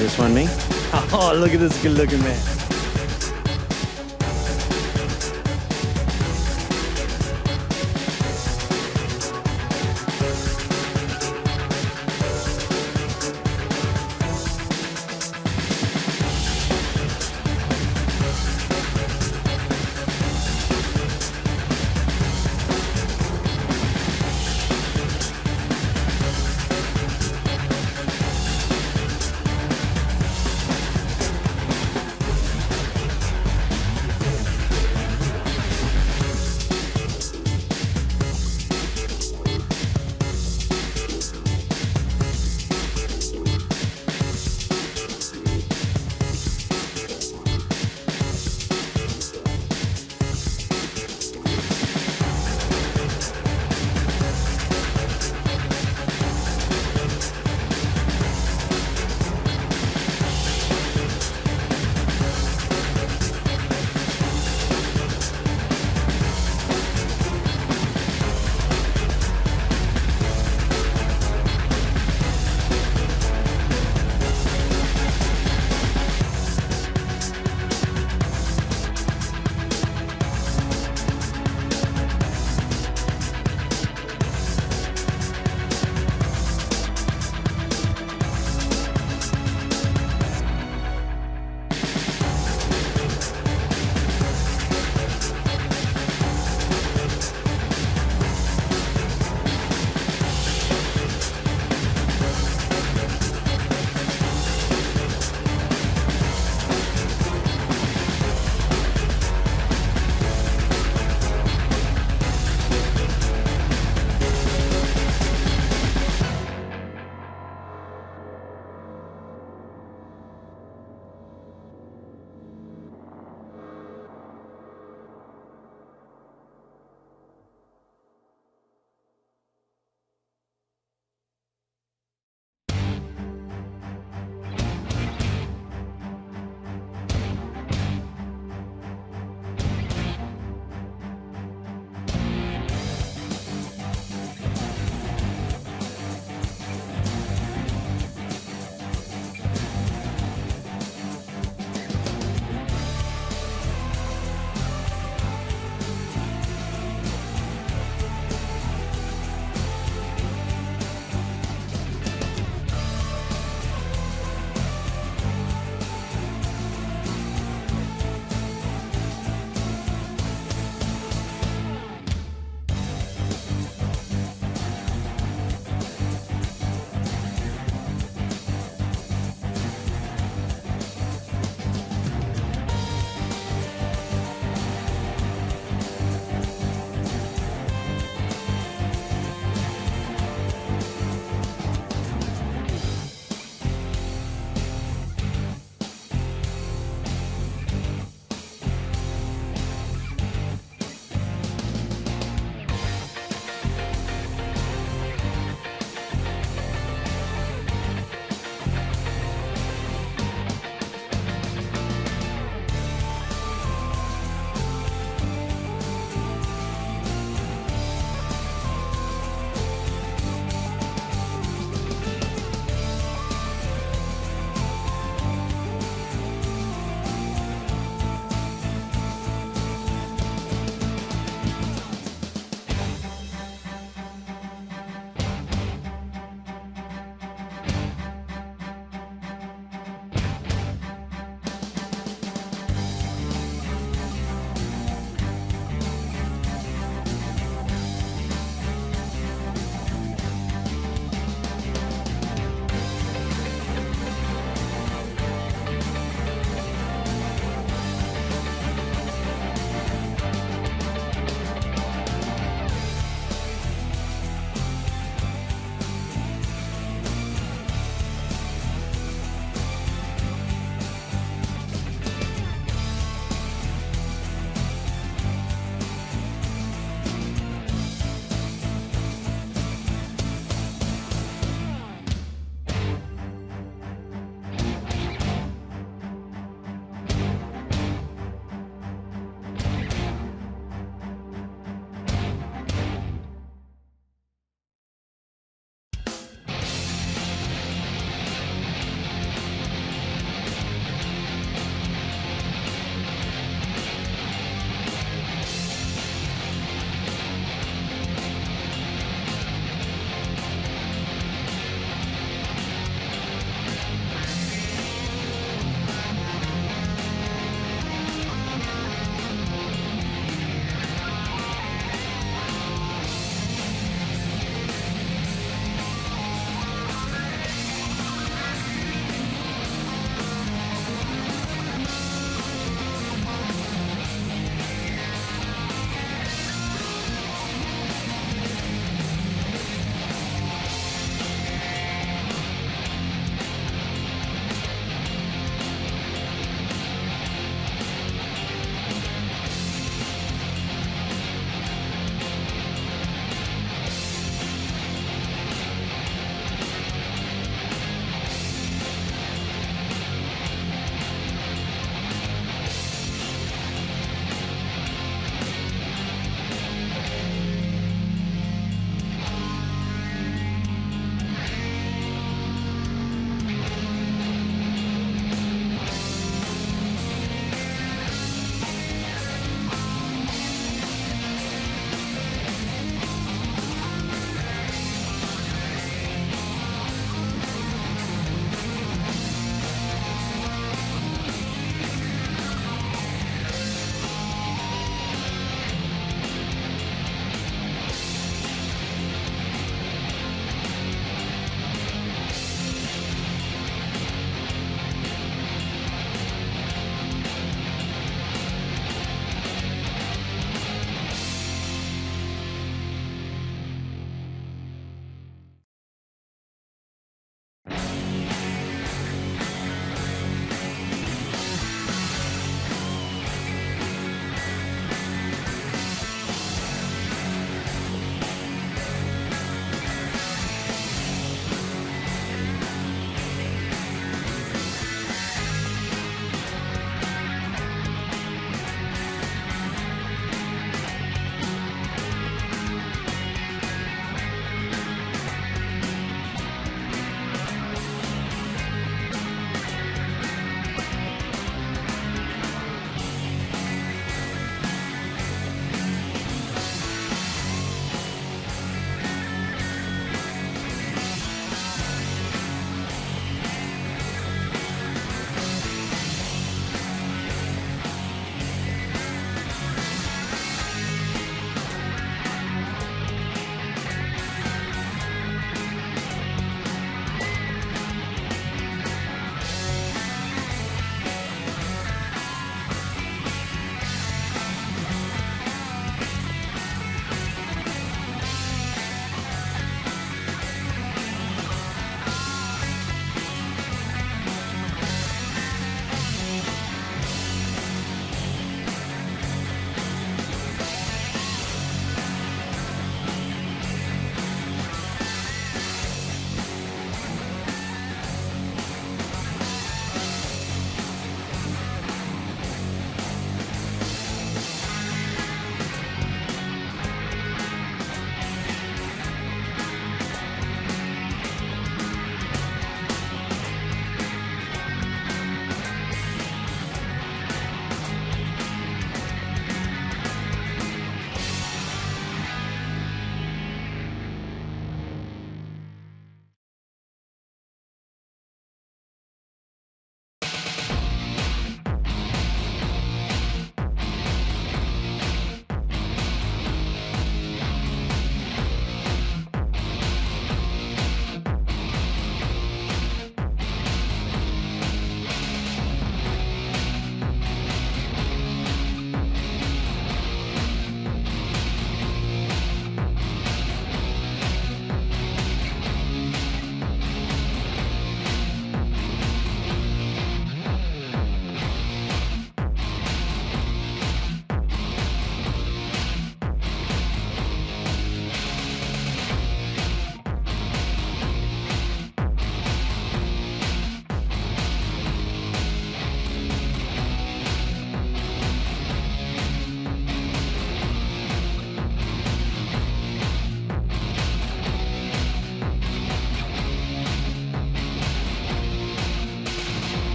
This one, me? Oh, look at this good looking man.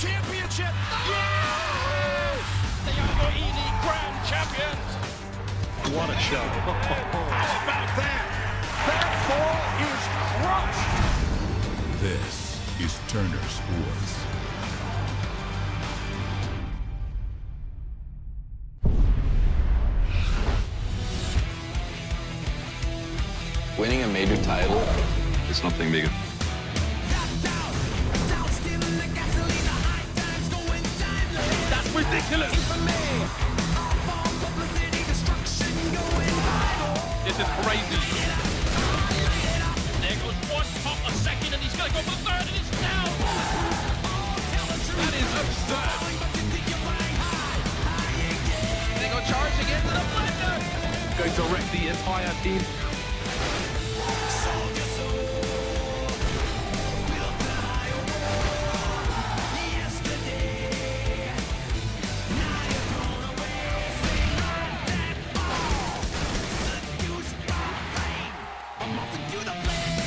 Championship. Yes! They are your Eleague Grand Champions. What a show. How about that? That ball is crushed. This is Turner Sports. Winning a major title is nothing bigger. That's ridiculous. This is crazy. There goes one pop a second, and he's going to go for the third, and it's down. That is absurd. They go charge again to the blender. Going to wreck the entire team.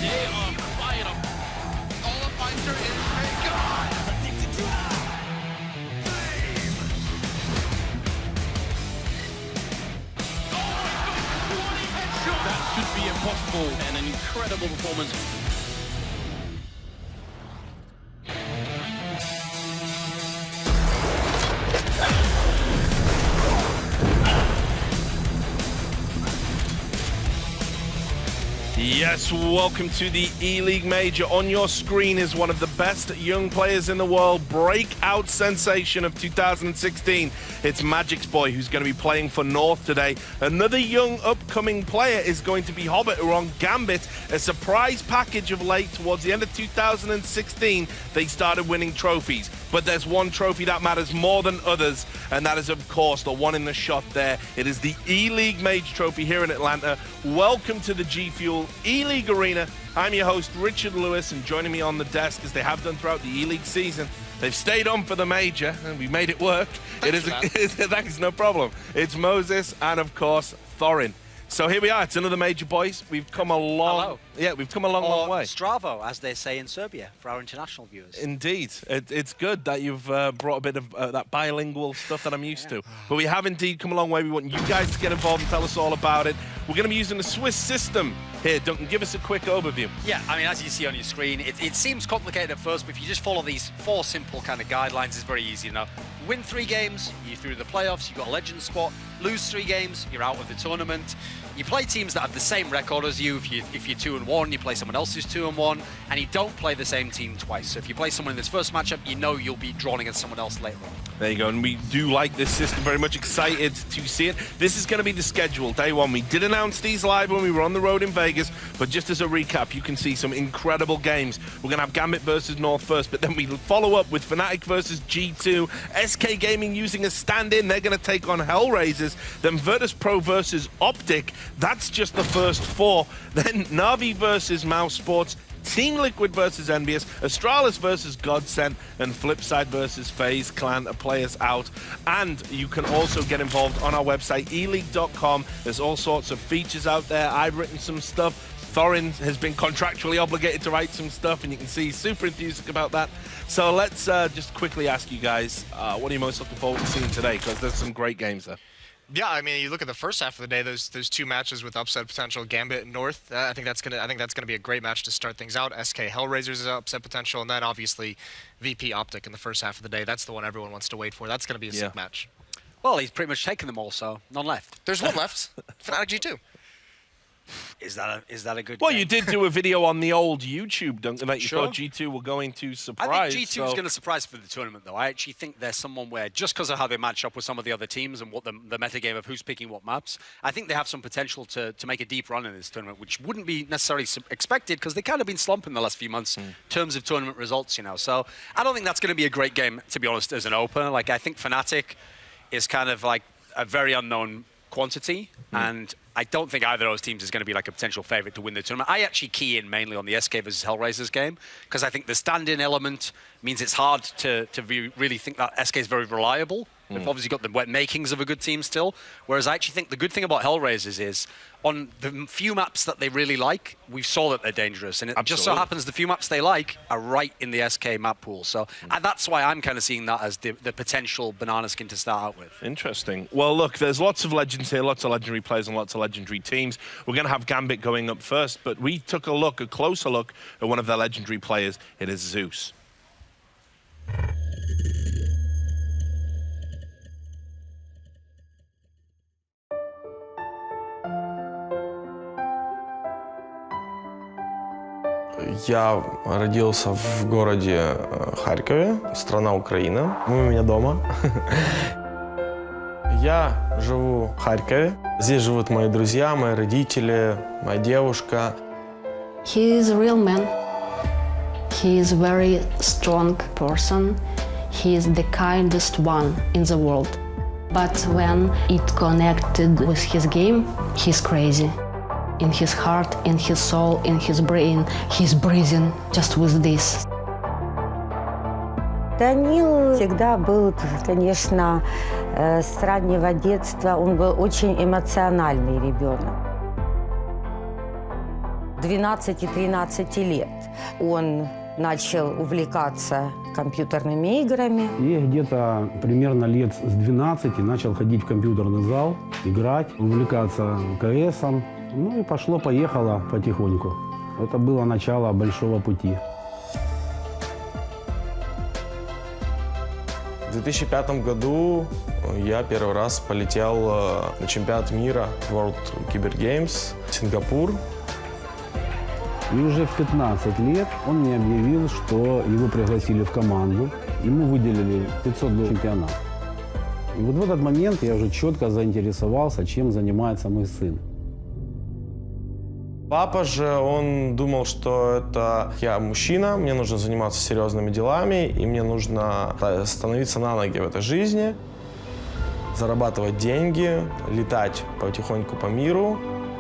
They are fired up. All the fighter is gone. That should be impossible, and an incredible performance. Yes, welcome to the Eleague Major. On your screen is one of the best young players in the world, breakout sensation of 2016. It's Magic's boy, who's going to be playing for North today. Another young upcoming player is going to be Hobbit, who are on Gambit, a surprise package of late. Towards the end of 2016, they started winning trophies. But there's one trophy that matters more than others, and that is, of course, the one in the shot there. It is the Eleague Major Trophy here in Atlanta. Welcome to the G Fuel Eleague Arena. I'm your host, Richard Lewis, and joining me on the desk, as they have done throughout the Eleague season, they've stayed on for the major, and we made it work. Thanks, no problem. It's Moses and, of course, Thorin. So here we are. It's another major, boys. We've come a long, Hello. Yeah, we've come a long, long way. Stravo, as they say in Serbia, for our international viewers. Indeed. It's good that you've brought a bit of that bilingual stuff that I'm used to. But we have indeed come a long way. We want you guys to get involved and tell us all about it. We're going to be using the Swiss system here. Duncan, give us a quick overview. Yeah, I mean, as you see on your screen, it seems complicated at first, but if you just follow these 4 simple kind of guidelines, it's very easy. You know, win 3 games, you're through the playoffs, you've got a legend spot. Lose 3 games, you're out of the tournament. You play teams that have the same record as you. If you're 2-1, you play someone else who's 2-1, and you don't play the same team twice. So if you play someone in this first matchup, you know you'll be drawn against someone else later on. There you go, and we do like this system, very much excited to see it. This is going to be the schedule, day 1. We did announce these live when we were on the road in Vegas, but just as a recap, you can see some incredible games. We're going to have Gambit versus North first, but then we follow up with Fnatic versus G2, SK Gaming using a stand-in. They're going to take on Hellraisers, then Virtus Pro versus Optic. That's just the first 4. Then Na'Vi versus Mouse Sports, Team Liquid versus Envious, Astralis versus Godsent, and Flipside versus FaZe Clan to play us out. And you can also get involved on our website, eleague.com. There's all sorts of features out there. I've written some stuff. Thorin has been contractually obligated to write some stuff, and you can see he's super enthusiastic about that. So let's just quickly ask you guys, what are you most looking forward to seeing today? Because there's some great games there. Yeah, I mean, you look at the first half of the day. Those 2 matches with upset potential, Gambit and North. I think that's gonna be a great match to start things out. SK Hellraisers is upset potential, and then obviously VP Optic in the first half of the day. That's the one everyone wants to wait for. That's gonna be a sick match. Well, he's pretty much taken them all, so none left. There's one left. Fnatic G2. Is that a good Well, game? you did do a video on the old YouTube, Duncan, that you Sure. thought G2 were going to surprise. I think G2 is going to surprise for the tournament, though. I actually think there's someone where, just because of how they match up with some of the other teams and what the metagame of who's picking what maps, I think they have some potential to make a deep run in this tournament, which wouldn't be necessarily expected because they've kind of been slumping the last few months in terms of tournament results, you know. So I don't think that's going to be a great game, to be honest, as an opener. Like, I think Fnatic is kind of like a very unknown quantity, and I don't think either of those teams is going to be like a potential favorite to win the tournament. I actually key in mainly on the SK versus Hellraisers game because I think the stand-in element means it's hard to really think that SK is very reliable They've obviously got the makings of a good team still. Whereas I actually think the good thing about Hellraisers is on the few maps that they really like, we saw that they're dangerous. And it just so happens the few maps they like are right in the SK map pool. So that's why I'm kind of seeing that as the potential banana skin to start out with. Interesting. Well, look, there's lots of legends here, lots of legendary players and lots of legendary teams. We're going to have Gambit going up first, but we took a closer look at one of their legendary players. It is Zeus. Я родился в городе Харькове, страна Украина. Мы у меня дома. Я живу в Харькове. Здесь живут мои друзья, мои родители, моя девушка. He is a real man. He is a very strong person. He is the kindest one in the world. But when it connected with his game, he's crazy. In his heart, in his soul, in his brain, he's breathing just with this. Данил всегда был, конечно, с раннего детства. Он был очень эмоциональный ребенок. 12-13 лет он начал увлекаться компьютерными играми. И где-то примерно лет с 12 начал ходить в компьютерный зал, играть, увлекаться КСом. Ну и пошло-поехало потихоньку. Это было начало большого пути. В 2005 году я первый раз полетел на чемпионат мира World Cyber Games в Сингапур. И уже в 15 лет он мне объявил, что его пригласили в команду. Ему выделили 500 до чемпионата. И вот в этот момент я уже четко заинтересовался, чем занимается мой сын. Папа же, он думал, что это я мужчина, мне нужно заниматься серьезными делами, и мне нужно становиться на ноги в этой жизни, зарабатывать деньги, летать потихоньку по миру.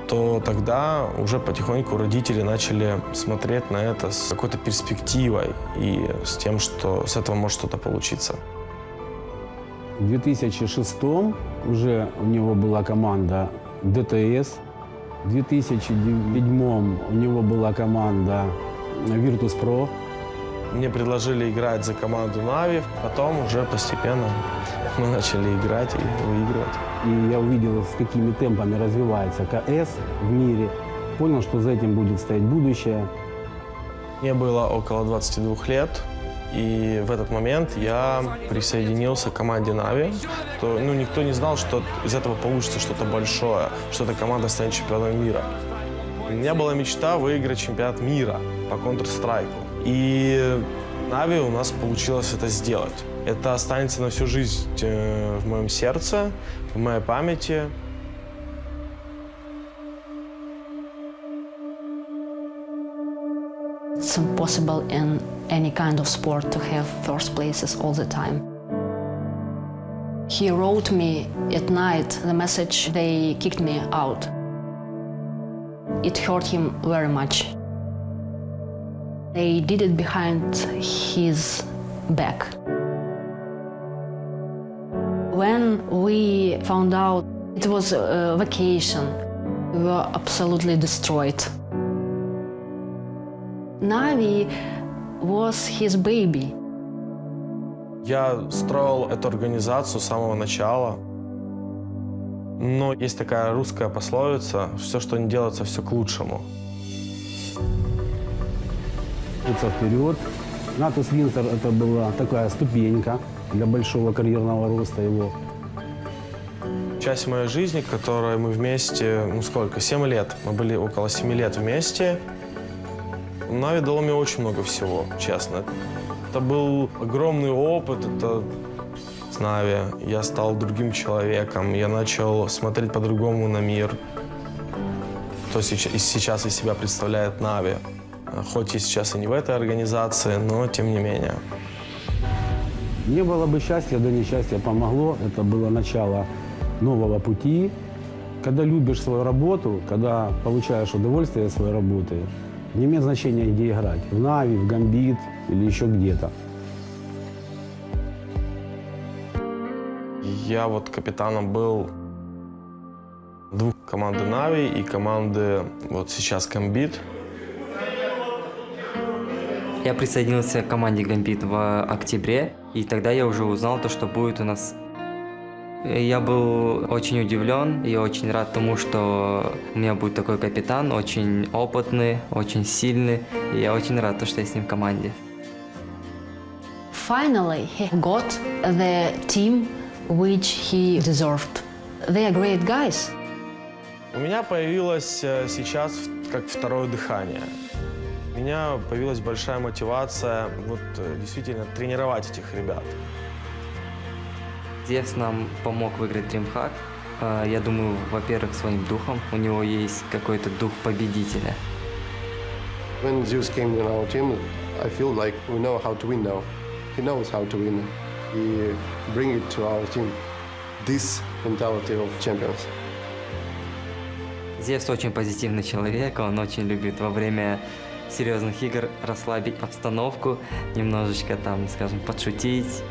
То тогда уже потихоньку родители начали смотреть на это с какой-то перспективой и с тем, что с этого может что-то получиться. В 2006 уже у него была команда ДТС. В 2007 у него была команда Virtus.pro. Мне предложили играть за команду Na'Vi, потом уже постепенно мы начали играть и выигрывать. И я увидел, с какими темпами развивается КС в мире. Понял, что за этим будет стоять будущее. Мне было около 22 лет, и в этот момент я присоединился к команде Na'Vi. Никто не знал, что из этого получится что-то большое, что эта команда станет чемпионом мира. У меня была мечта выиграть чемпионат мира по Counter-Strike. И Na'Vi у нас получилось это сделать. Это останется на всю жизнь в моем сердце, в моей памяти. It's impossible in any kind of sport to have first places all the time. He wrote me at night the message they kicked me out. It hurt him very much. They did it behind his back. When we found out it was a vacation, we were absolutely destroyed. Na'Vi was his baby. Я строил эту организацию с самого начала. Но есть такая русская пословица: все, что не делается, все к лучшему. Вперед. Натус Винтер — это была такая ступенька для большого карьерного роста его. Часть моей жизни, которой мы вместе, 7 лет. Мы были около 7 лет вместе. Na'Vi дало мне очень много всего, честно. Это был огромный опыт. С Na'Vi я стал другим человеком. Я начал смотреть по-другому на мир. То сейчас из себя представляет Na'Vi. Хоть я сейчас и не в этой организации, но тем не менее. Не было бы счастья, да несчастье помогло. Это было начало нового пути. Когда любишь свою работу, когда получаешь удовольствие от своей работы, не имеет значения, где играть. В Na'Vi, в Gambit или еще где-то. Я вот капитаном был двух команды Нави и команды вот сейчас Комбит. Я присоединился к команде Гамбит в октябре, и тогда я уже узнал то, что будет у нас. Я был очень удивлен и очень рад тому, что у меня будет такой капитан, очень опытный, очень сильный, и я очень рад, что я с ним в команде. Finally, he got the team which he deserved. They are great guys. У меня появилось сейчас как второе дыхание. У меня появилась большая мотивация вот действительно тренировать этих ребят. Зевс нам помог выиграть DreamHack. Я думаю, во-первых, своим духом. У него есть какой-то дух победителя. When Zeus came in our team, I feel like we know how to win now. He knows how to win. He brings it to our team. This mentality of champions. Зевс очень позитивный человек. Он очень любит во время серьезных игр расслабить обстановку, немножечко там, скажем, подшутить.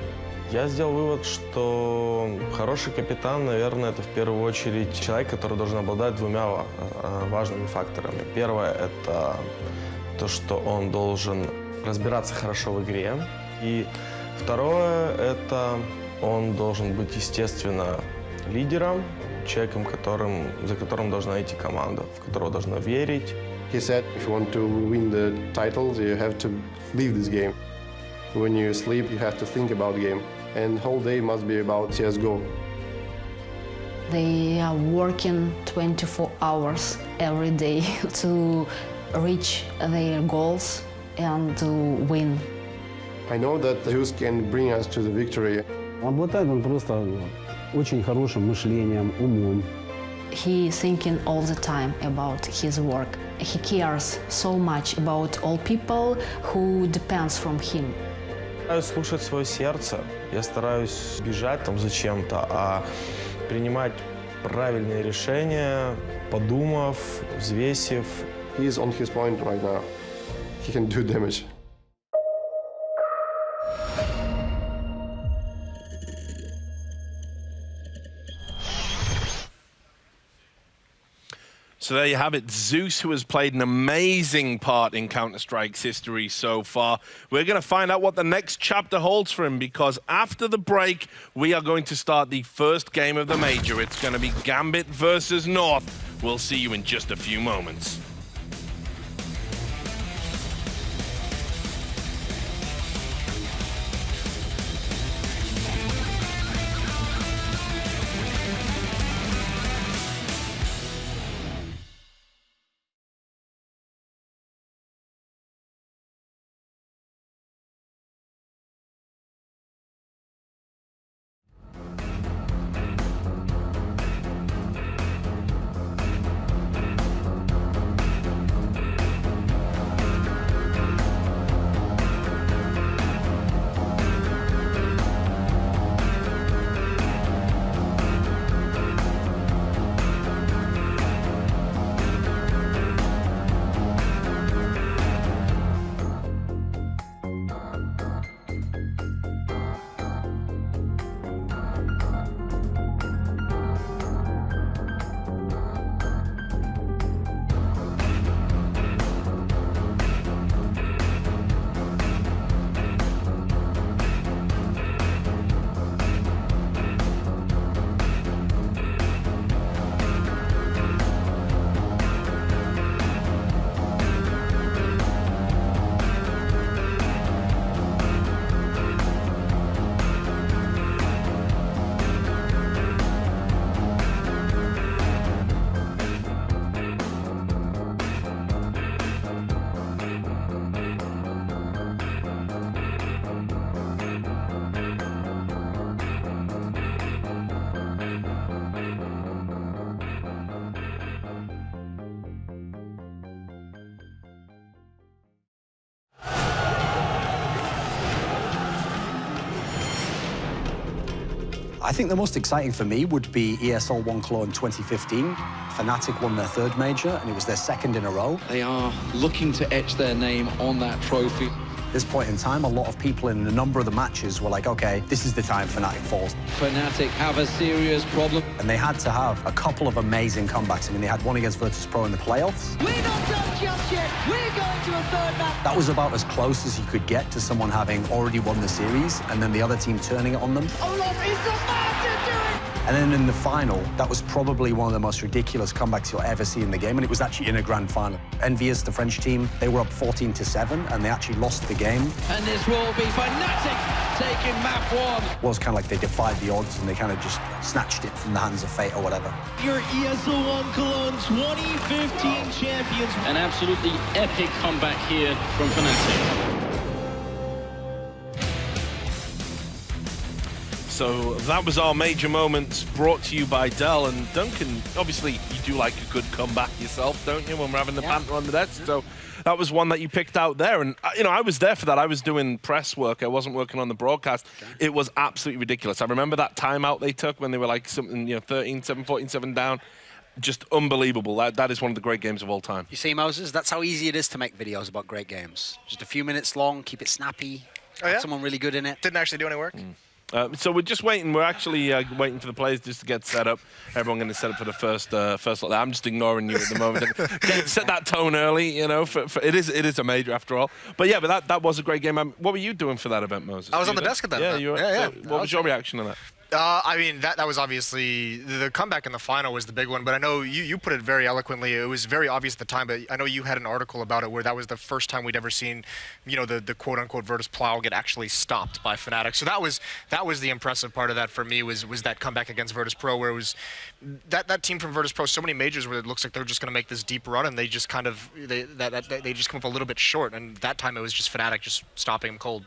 Я сделал вывод, что хороший капитан, наверное, это в первую очередь человек, который должен обладать двумя важными факторами. Первое – это то, что он должен разбираться хорошо в игре. И второе – это он должен быть, естественно, лидером, человеком, за которым должна идти команда, в которого должна верить. He said, if you want to win the titles, you have to leave this game. When you sleep, you have to think about the game. And the whole day must be about CSGO. They are working 24 hours every day to reach their goals and to win. I know that Zeus can bring us to the victory. Обладает он просто очень хорошим мышлением, умом. He is thinking all the time about his work. He cares so much about all people who depends from him. Я стараюсь слушать свое сердце. Я стараюсь бежать там за чем-то, а принимать правильные решения, подумав, взвесив. He is on his point right now. He can do damage. So there you have it, Zeus, who has played an amazing part in Counter-Strike's history so far. We're going to find out what the next chapter holds for him, because after the break, we are going to start the first game of the Major. It's going to be Gambit versus North. We'll see you in just a few moments. I think the most exciting for me would be ESL One Claw in 2015. Fnatic won their third major, and it was their second in a row. They are looking to etch their name on that trophy. this point in time, a lot of people in a number of the matches were like, okay, this is the time Fnatic falls. Fnatic have a serious problem. And they had to have a couple of amazing comebacks. I mean, they had one against Virtus.pro in the playoffs. We're not done just yet. We're going to a third match. That was about as close as you could get to someone having already won the series and then the other team turning it on them. Olaf is the man to do it. And then in the final, that was probably one of the most ridiculous comebacks you'll ever see in the game, and it was actually in a grand final. Envious, the French team, they were up 14-7, and they actually lost the game. And this will be Fnatic taking map one. It was kind of like they defied the odds, and they kind of just snatched it from the hands of fate or whatever. Your ESL One Cologne 2015 champions. An absolutely epic comeback here from Fnatic. So that was our major moments brought to you by Dell. And Duncan, obviously you do like a good comeback yourself, don't you, when we're having the banter on the desk? So that was one that you picked out there. And, you know, I was there for that. I was doing press work. I wasn't working on the broadcast. It was absolutely ridiculous. I remember that timeout they took when they were like something, you know, 13-7, 14-7 down. Just unbelievable. That is one of the great games of all time. You see, Moses, that's how easy it is to make videos about great games. Just a few minutes long, keep it snappy, have someone really good in it. Didn't actually do any work. So we're just waiting. We're actually waiting for the players just to get set up. Everyone going to set up for the first lot. I'm just ignoring you at the moment. Set that tone early, you know. For it is a major after all. But yeah, but that was a great game. What were you doing for that event, Moses? I was on the desk at that event. You were. Yeah. So what was your reaction to that? I mean, that was obviously the comeback in the final was the big one, but I know you put it very eloquently. It was very obvious at the time, but I know you had an article about it where that was the first time we'd ever seen, you know, the quote-unquote Virtus plow get actually stopped by Fnatic. So that was the impressive part of that for me was that comeback against Virtus.pro, where it was that team from Virtus.pro, so many majors where it looks like they're just going to make this deep run, and they just kind of they just come up a little bit short, and that time it was just Fnatic just stopping them cold.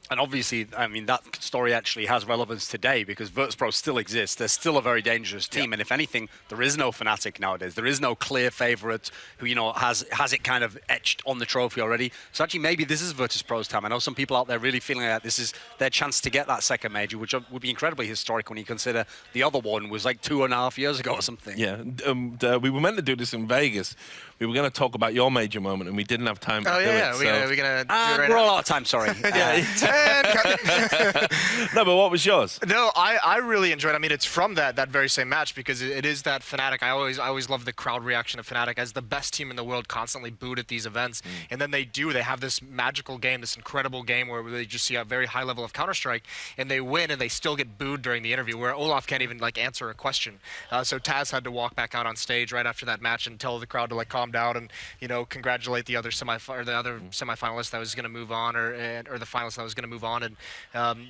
And obviously, I mean, that story actually has relevance today because Virtus.pro still exists. They're still a very dangerous team. And if anything, there is no Fnatic nowadays. There is no clear favorite who, you know, has it kind of etched on the trophy already. So actually, maybe this is Virtus.pro's time. I know some people out there really feeling like this is their chance to get that second major, which would be incredibly historic when you consider the other one was like 2.5 years ago or something. Yeah, we were meant to do this in Vegas. We were going to talk about your major moment, and we didn't have time to do it. We're going to do it right we're now. all out of time, sorry. No, but what was yours? No, I really enjoyed it. I mean, it's from that very same match because it is that Fnatic. I always love the crowd reaction of Fnatic as the best team in the world, constantly booed at these events. And then they have this magical game, this incredible game where they just see a very high level of Counter-Strike, and they win, and they still get booed during the interview where Olaf can't even like answer a question. So Taz had to walk back out on stage right after that match and tell the crowd to like calm down and, you know, congratulate the other semifinalist that was going to move on or the finalist that was going to move on, and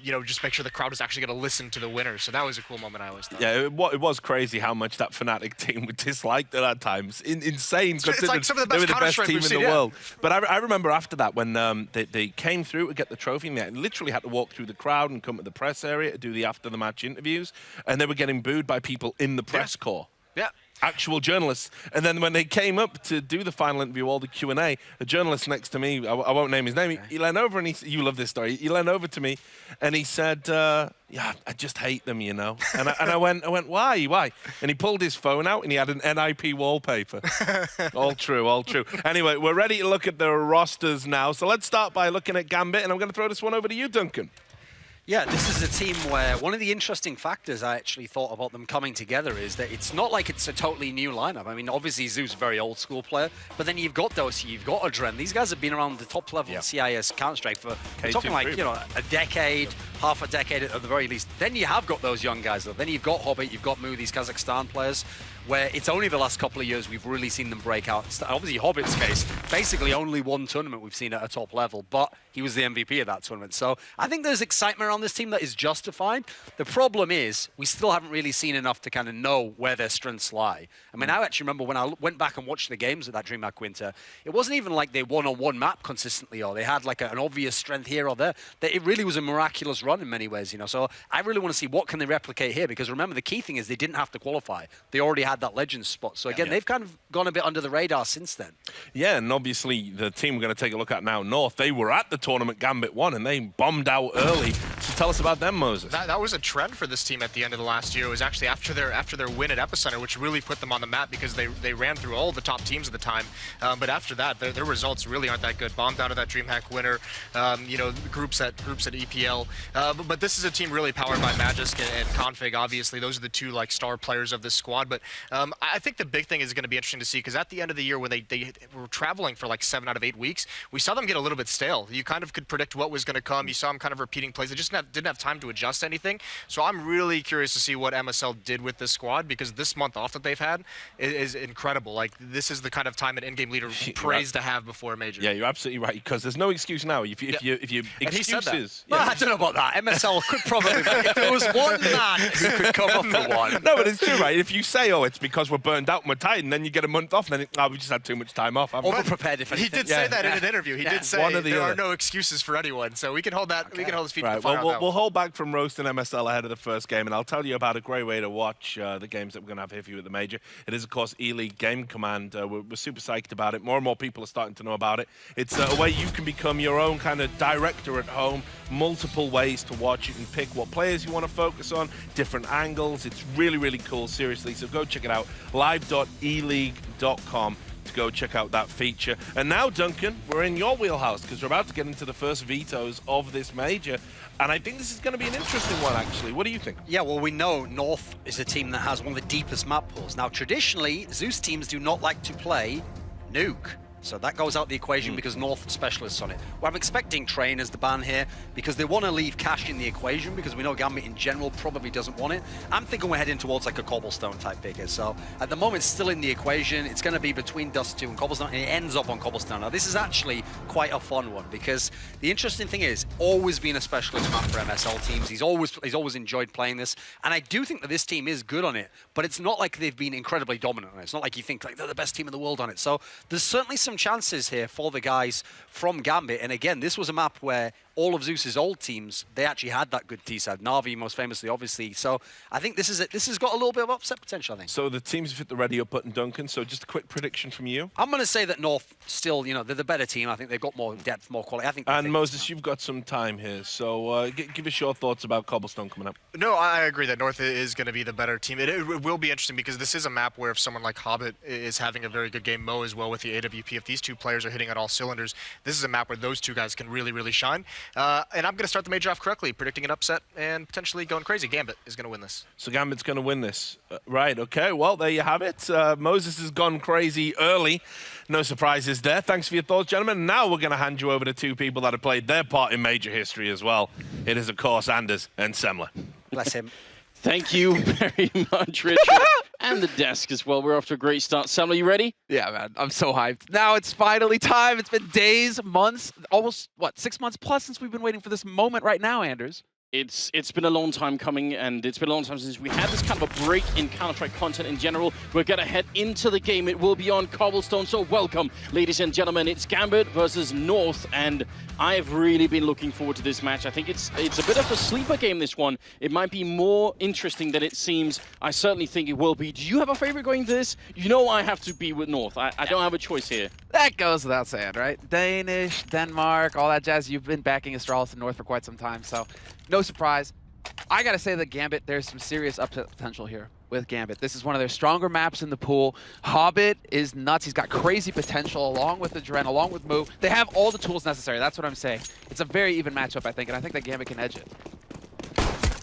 you know, just make sure the crowd was actually going to listen to the winner. So that was a cool moment, I always thought. Yeah, it was crazy how much that Fnatic team were disliked at times. Insane. It's like some of the they were best the best team in the world. Yeah. But I remember after that when they came through to get the trophy, and they literally had to walk through the crowd and come to the press area to do the after-the-match interviews, and they were getting booed by people in the press corps. Yeah. Actual journalists. And then when they came up to do the final interview, all the Q&A, a journalist next to me, I won't name his name, he leaned over and you love this story, he leaned over to me and he said, yeah, I just hate them, you know. And I went, why? And he pulled his phone out and he had an NIP wallpaper. All true. Anyway, we're ready to look at the rosters now. So let's start by looking at Gambit, and I'm going to throw this one over to you, Duncan. Yeah, this is a team where one of the interesting factors I actually thought about them coming together is that it's not like it's a totally new lineup. I mean, obviously Zoo's a very old school player, but then you've got Dosi, you've got Adren. These guys have been around the top level of CIS Counter-Strike for we're talking like, you know, a decade, half a decade at the very least. Then you have got those young guys though. Then you've got Hobbit, you've got Mu, these Kazakhstan players, where it's only the last couple of years we've really seen them break out. Obviously, Hobbit's case, basically only one tournament we've seen at a top level, but he was the MVP of that tournament. So I think there's excitement around this team that is justified. The problem is we still haven't really seen enough to kind of know where their strengths lie. I mean, I actually remember when I went back and watched the games at that DreamHack Winter, it wasn't even like they won on one map consistently or they had like an obvious strength here or there. It really was a miraculous run in many ways, you know. So I really want to see what can they replicate here, because remember, the key thing is they didn't have to qualify. They already had that Legends spot. So again, they've kind of gone a bit under the radar since then. Yeah, and obviously the team we're going to take a look at now, North, they were at the tournament Gambit won, and they bombed out early to Tell us about them, Moses. That was a trend for this team at the end of the last year. It was actually after their win at Epicenter, which really put them on the map because they ran through all the top teams at the time. But after that, their results really aren't that good. Bombed out of that DreamHack winner, you know, groups at EPL. But this is a team really powered by Magisk and Config. Obviously, those are the two like star players of this squad. But I think the big thing is going to be interesting to see because at the end of the year when they were traveling for like 7 out of 8 weeks, we saw them get a little bit stale. You kind of could predict what was going to come. You saw them kind of repeating plays. They just didn't have time to adjust anything. So I'm really curious to see what MSL did with this squad because this month off that they've had is incredible. Like this is the kind of time an in-game leader prays to have to have a major. Yeah, you're absolutely right because there's no excuse now. If you excuses, well, I don't know about that. MSL could probably. If there was one man who could come up for one. No, but it's true, right? If you say, "Oh, it's because we're burned out and we're tired," and then you get a month off, and then we just had too much time off. Overprepared, if anything. He did say that in an interview. He did say there are no excuses for anyone. So we can hold that. Okay. We can hold his feet to the fire. Well, we'll hold back from roasting MSL ahead of the first game, and I'll tell you about a great way to watch the games that we're going to have here for you at the Major. It is, of course, Eleague Game Command. We're super psyched about it. More and more people are starting to know about it. It's a way you can become your own kind of director at home. Multiple ways to watch. You can pick what players you want to focus on, different angles. It's really, really cool, seriously. So go check it out, live.eleague.com. to go check out that feature. And now, Duncan, we're in your wheelhouse because we're about to get into the first vetoes of this Major. And I think this is going to be an interesting one, actually. What do you think? Yeah, well, we know North is a team that has one of the deepest map pools. Now, traditionally, Zeus teams do not like to play Nuke. So that goes out the equation because North specialists on it. Well, I'm expecting Train as the ban here because they want to leave cash in the equation because we know Gambit in general probably doesn't want it. I'm thinking we're heading towards like a Cobblestone type picker. So at the moment, it's still in the equation. It's going to be between Dust 2 and Cobblestone, and it ends up on Cobblestone. Now, this is actually quite a fun one because the interesting thing is, always been a specialist map for MSL teams. He's always enjoyed playing this, and I do think that this team is good on it, but it's not like they've been incredibly dominant on it. It's not like you think like they're the best team in the world on it. So there's certainly some chances here for the guys from Gambit. And again, this was a map where all of Zeus's old teams, they actually had that good T-side. Na'Vi most famously, obviously. So I think this has got a little bit of upset potential, I think. So the teams have hit the ready up button, Duncan. So just a quick prediction from you. I'm going to say that North still, you know, they're the better team. I think they've got more depth, more quality. I think. And Moses, you've got some time here. So give us your thoughts about Cobblestone coming up. No, I agree that North is going to be the better team. It will be interesting because this is a map where if someone like Hobbit is having a very good game, Mo as well with the AWP, if these two players are hitting on all cylinders, this is a map where those two guys can really, really shine. And I'm going to start the Major off correctly, predicting an upset and potentially going crazy. Gambit is going to win this. So Gambit's going to win this. Right, okay. Well, there you have it. Moses has gone crazy early. No surprises there. Thanks for your thoughts, gentlemen. Now we're going to hand you over to two people that have played their part in Major history as well. It is, of course, Anders and Semler. Bless him. Thank you very much, Richard. And the desk as well. We're off to a great start. Semler, you ready? Yeah, man. I'm so hyped. Now it's finally time. It's been days, months, almost, 6 months plus since we've been waiting for this moment right now, Anders. It's been a long time coming, and it's been a long time since we had this kind of a break in Counter-Strike content in general. We're going to head into the game. It will be on Cobblestone, so welcome, ladies and gentlemen. It's Gambit versus North, and I've really been looking forward to this match. I think it's a bit of a sleeper game, this one. It might be more interesting than it seems. I certainly think it will be. Do you have a favorite going to this? You know I have to be with North. I don't have a choice here. That goes without saying, right? Danish, Denmark, all that jazz. You've been backing Astralis and North for quite some time, so no surprise. I gotta say that Gambit, there's some serious upset potential here with Gambit. This is one of their stronger maps in the pool. Hobbit is nuts. He's got crazy potential along with the Dren, along with Moo. They have all the tools necessary. That's what I'm saying. It's a very even matchup, I think, and I think that Gambit can edge it.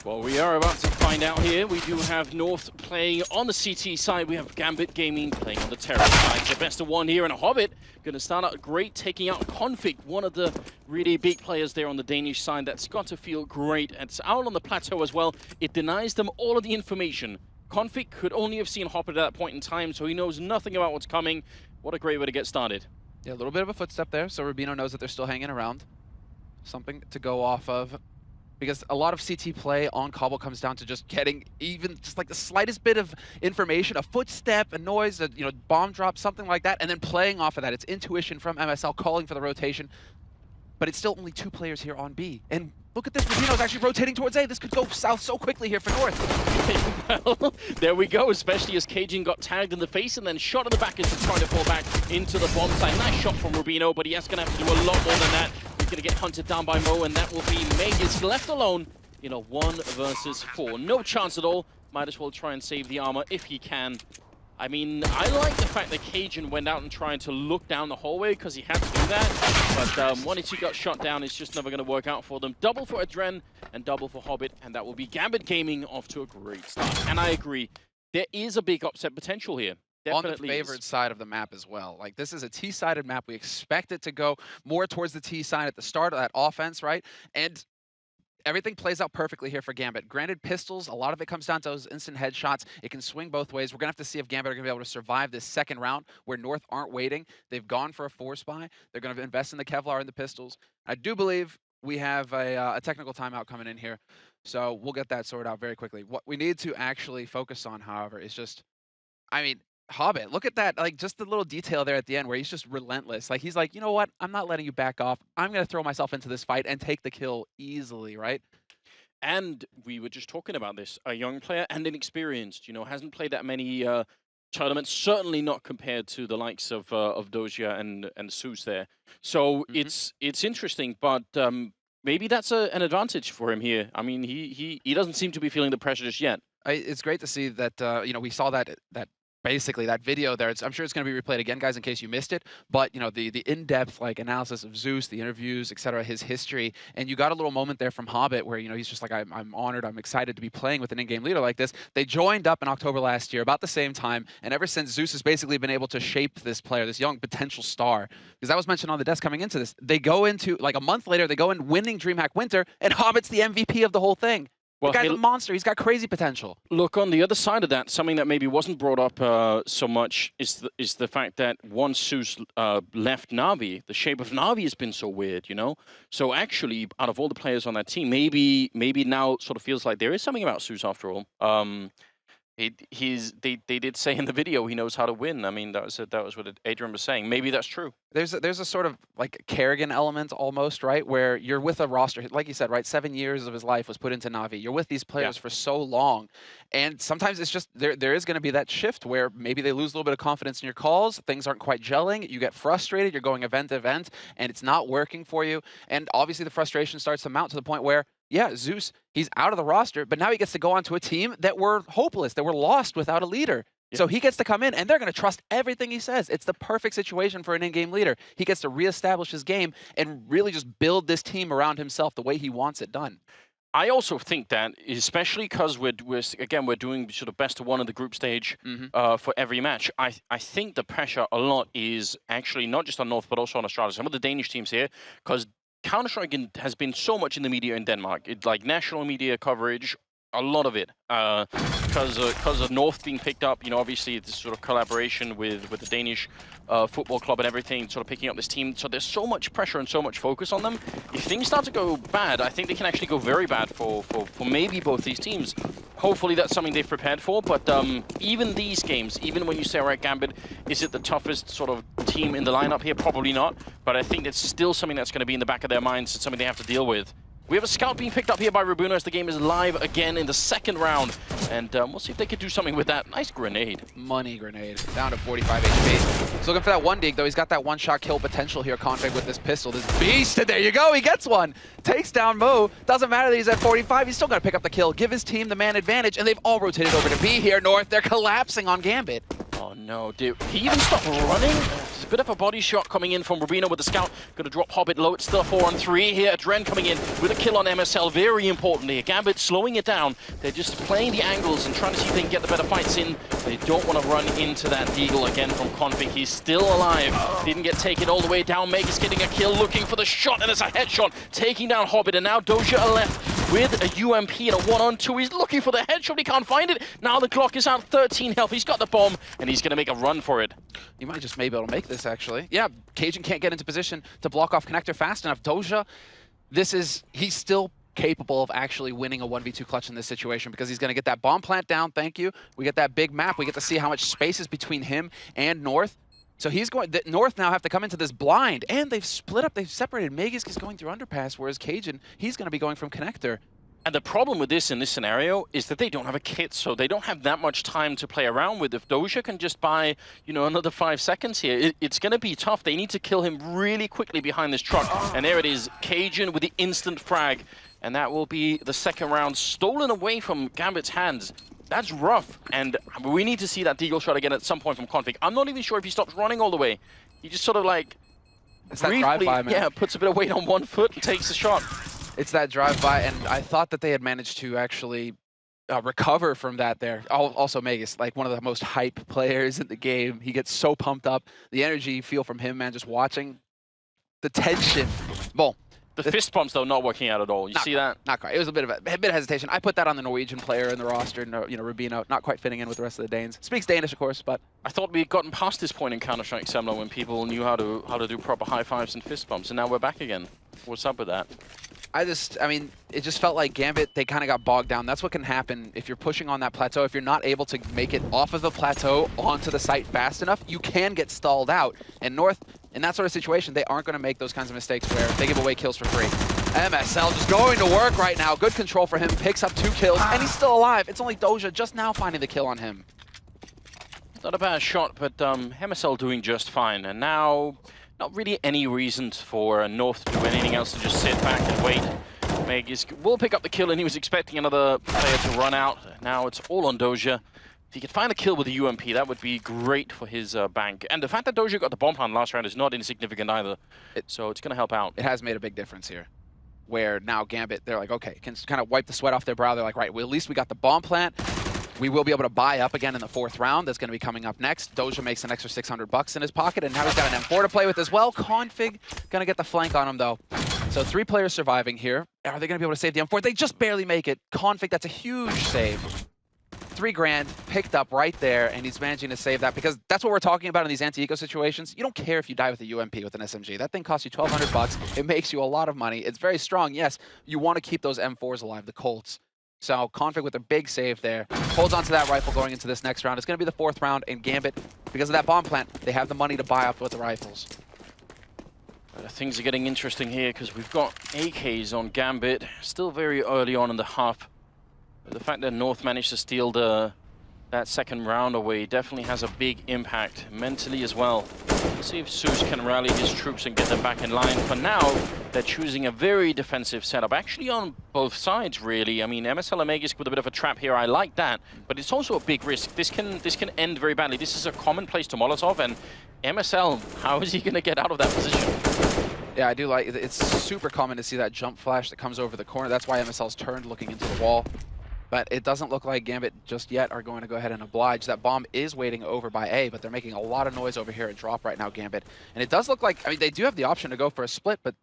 Well, we are about to find out here. We do have North playing on the CT side. We have Gambit Gaming playing on the Terra side. The best of one here, and Hobbit going to start out great, taking out Config, one of the really big players there on the Danish side. That's got to feel great. It's out on the plateau as well. It denies them all of the information. Config could only have seen Hobbit at that point in time, so he knows nothing about what's coming. What a great way to get started. Yeah, a little bit of a footstep there, so Rubino knows that they're still hanging around. Something to go off of. Because a lot of CT play on Cobble comes down to just getting even just like the slightest bit of information, a footstep, a noise, a bomb drop, something like that, and then playing off of that. It's intuition from MSL calling for the rotation, but it's still only 2 players here on B. And look at this, Rubino's actually rotating towards A. This could go south so quickly here for North. Well, there we go, especially as Cajun got tagged in the face and then shot in the back as he tried to fall back into the bomb site. Nice shot from Rubino, but he is going to have to do a lot more than that. He's going to get hunted down by Mo, and that will be Magus left alone in a 1 versus 4. No chance at all. Might as well try and save the armor if he can. I mean, I like the fact that Cajun went out and tried to look down the hallway because he had to do that. But once he got shot down, it's just never going to work out for them. Double for Adren and double for Hobbit, and that will be Gambit Gaming off to a great start. And I agree, there is a big upset potential here. Definitely on the favored side of the map as well. Like, this is a T-sided map. We expect it to go more towards the T side at the start of that offense, right? And everything plays out perfectly here for Gambit. Granted, pistols, a lot of it comes down to those instant headshots. It can swing both ways. We're going to have to see if Gambit are going to be able to survive this second round where North aren't waiting. They've gone for a 4-spy. They're going to invest in the Kevlar and the pistols. I do believe we have a technical timeout coming in here, so we'll get that sorted out very quickly. What we need to actually focus on, however, is just, I mean, Hobbit, look at that, like, just the little detail there at the end where he's just relentless. Like, he's like, you know what? I'm not letting you back off. I'm going to throw myself into this fight and take the kill easily, right? And we were just talking about this. A young player and inexperienced, you know, hasn't played that many tournaments, certainly not compared to the likes of Doja and Zeus there. So it's interesting, but maybe that's an advantage for him here. I mean, he doesn't seem to be feeling the pressure just yet. It's great to see that, you know, we saw that basically that video there. I'm sure it's going to be replayed again, guys, in case you missed it. But, you know, the in-depth, like, analysis of Zeus, the interviews, etc., his history. And you got a little moment there from Hobbit where, you know, he's just like, I'm honored, I'm excited to be playing with an in-game leader like this. They joined up in October last year, about the same time. And ever since, Zeus has basically been able to shape this player, this young potential star. Because that was mentioned on the desk coming into this. They go into, like, a month later, they go in winning DreamHack Winter, and Hobbit's the MVP of the whole thing. Well, the guy's a monster. He's got crazy potential. Look, on the other side of that, something that maybe wasn't brought up so much is the fact that once Zeus left Na'Vi, the shape of Na'Vi has been so weird, you know? So actually, out of all the players on that team, maybe now sort of feels like there is something about Zeus after all. They did say in the video he knows how to win. I mean, that was what Adrian was saying. Maybe that's true. There's a sort of like Kerrigan element almost, right? Where you're with a roster, like you said, right? 7 years of his life was put into Na'Vi. You're with these players for so long, and sometimes it's just there is going to be that shift where maybe they lose a little bit of confidence in your calls. Things aren't quite gelling. You get frustrated. You're going event to event, and it's not working for you. And obviously the frustration starts to mount to the point where, yeah, Zeus, he's out of the roster, but now he gets to go onto a team that were hopeless, that were lost without a leader. Yeah. So he gets to come in, and they're going to trust everything he says. It's the perfect situation for an in-game leader. He gets to reestablish his game and really just build this team around himself the way he wants it done. I also think that, especially because we're doing sort of best of one in the group stage for every match. I think the pressure a lot is actually not just on North, but also on Australia. Some of the Danish teams here, because Counter-Strike has been so much in the media in Denmark. It's like national media coverage, a lot of it, because of North being picked up. You know, obviously this sort of collaboration with the Danish football club and everything, sort of picking up this team. So there's so much pressure and so much focus on them. If things start to go bad, I think they can actually go very bad for maybe both these teams. Hopefully that's something they've prepared for. But even these games, even when you say, all right, Gambit, is it the toughest sort of team in the lineup here? Probably not. But I think it's still something that's going to be in the back of their minds. It's something they have to deal with. We have a scout being picked up here by Rabuna as the game is live again in the second round. And we'll see if they can do something with that. Nice grenade. Money grenade. Down to 45 HP. He's looking for that one dig, though. He's got that one-shot kill potential here, Config, with this pistol. This beast, and there you go. He gets one. Takes down Mo. Doesn't matter that he's at 45. He's still got to pick up the kill. Give his team the man advantage. And they've all rotated over to B here, North. They're collapsing on Gambit. Oh, no. Did he even stop running? There's a bit of a body shot coming in from Rubino with the scout. Going to drop Hobbit low. It's still a 4-on-3 here. Adren coming in with a kill on MSL. Very importantly, Gambit slowing it down. They're just playing the angles and trying to see if they can get the better fights in. They don't want to run into that Deagle again from Config. He's still alive. Didn't get taken all the way down. Magus getting a kill, looking for the shot, and it's a headshot, taking down Hobbit. And now Doja are left with a UMP and a 1-on-2. He's looking for the headshot. He can't find it. Now the clock is out. 13 health. He's got the bomb, and he's going to make a run for it. You might just maybe able to make this, actually. Yeah, Cajun can't get into position to block off Connector fast enough. Doja, he's still capable of actually winning a 1v2 clutch in this situation because he's going to get that bomb plant down. Thank you. We get that big map. We get to see how much space is between him and North. So he's going. North now have to come into this blind, and they've split up. They've separated. Magus is going through underpass, whereas Cajun, he's going to be going from Connector. And the problem with this in this scenario is that they don't have a kit, so they don't have that much time to play around with. If Doja can just buy, you know, another 5 seconds here, it's going to be tough. They need to kill him really quickly behind this truck. And there it is, Cajun with the instant frag. And that will be the second round stolen away from Gambit's hands. That's rough, and we need to see that deagle shot again at some point from Config. I'm not even sure if he stops running all the way. He just sort of like, it's that drive-by, man. Yeah, puts a bit of weight on one foot and takes the shot. It's that drive-by, and I thought that they had managed to actually recover from that there. Also, Magus, like one of the most hype players in the game. He gets so pumped up. The energy you feel from him, man, just watching the tension. Well, the fist pumps, though, not working out at all. You see that? Not quite. It was a bit of hesitation. I put that on the Norwegian player in the roster, you know, Rubino, not quite fitting in with the rest of the Danes. Speaks Danish, of course, but I thought we'd gotten past this point in Counter-Strike Semler when people knew how to do proper high fives and fist bumps, and now we're back again. What's up with that? I mean, it just felt like Gambit, they kind of got bogged down. That's what can happen if you're pushing on that plateau. If you're not able to make it off of the plateau onto the site fast enough, you can get stalled out. And North, in that sort of situation, they aren't going to make those kinds of mistakes where they give away kills for free. MSL just going to work right now. Good control for him. Picks up 2 kills, and he's still alive. It's only Doja just now finding the kill on him. Not a bad shot, but MSL doing just fine. And now, not really any reason for North to do anything else to just sit back and wait. Magus will pick up the kill, and he was expecting another player to run out. Now it's all on Doja. If he could find a kill with the UMP, that would be great for his bank. And the fact that Doja got the bomb plant last round is not insignificant either. So it's going to help out. It has made a big difference here, where now Gambit, they're like, okay, can kind of wipe the sweat off their brow. They're like, right, well, at least we got the bomb plant. We will be able to buy up again in the 4th round. That's going to be coming up next. Doja makes an extra $600 in his pocket, and now he's got an M4 to play with as well. Config going to get the flank on him, though. So 3 players surviving here. Are they going to be able to save the M4? They just barely make it. Config, that's a huge save. 3 grand picked up right there, and he's managing to save that, because that's what we're talking about in these anti-eco situations. You don't care if you die with a UMP with an SMG. That thing costs you $1,200. It makes you a lot of money. It's very strong. Yes, you want to keep those M4s alive, the Colts. So Config with a big save there. Holds onto that rifle going into this next round. It's going to be the 4th round, and Gambit, because of that bomb plant, they have the money to buy up with the rifles. Things are getting interesting here because we've got AKs on Gambit. Still very early on in the half. But the fact that North managed to steal that 2nd round away definitely has a big impact mentally as well. Let's see if Zeus can rally his troops and get them back in line. For now, they're choosing a very defensive setup, actually on both sides, really. I mean, MSL and Magus with a bit of a trap here. I like that, but it's also a big risk. This can end very badly. This is a common place to Molotov, and MSL, how is he going to get out of that position? Yeah, I do like it. It's super common to see that jump flash that comes over the corner. That's why MSL's turned looking into the wall. But it doesn't look like Gambit just yet are going to go ahead and oblige. That bomb is waiting over by A, but they're making a lot of noise over here at drop right now, Gambit. And it does look like, I mean, they do have the option to go for a split, but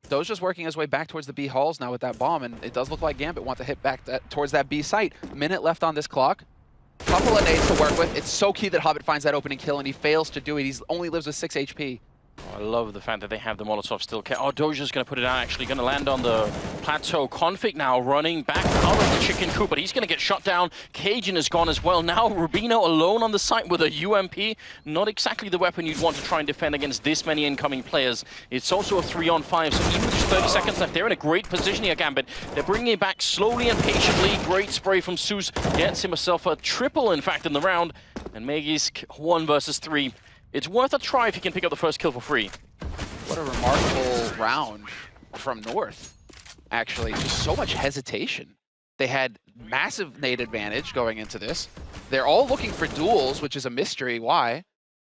Doja's working his way back towards the B halls now with that bomb, and it does look like Gambit want to hit back towards that B site. Minute left on this clock. Couple of nades to work with. It's so key that Hobbit finds that opening kill, and he fails to do it. He only lives with 6 HP. Oh, I love the fact that they have the Molotov still. Oh, Doja's going to put it out, actually. Going to land on the plateau. Config now running back out of the chicken coop, but he's going to get shot down. Cajun is gone as well. Now Rubino alone on the site with a UMP. Not exactly the weapon you'd want to try and defend against this many incoming players. It's also a 3-on-5, so even with just 30 seconds left, they're in a great position here, Gambit. They're bringing it back slowly and patiently. Great spray from Zeus. Gets himself a triple, in fact, in the round. And Magus 1 versus 3. It's worth a try if you can pick up the first kill for free. What a remarkable round from North, actually. Just so much hesitation. They had massive nade advantage going into this. They're all looking for duels, which is a mystery. Why?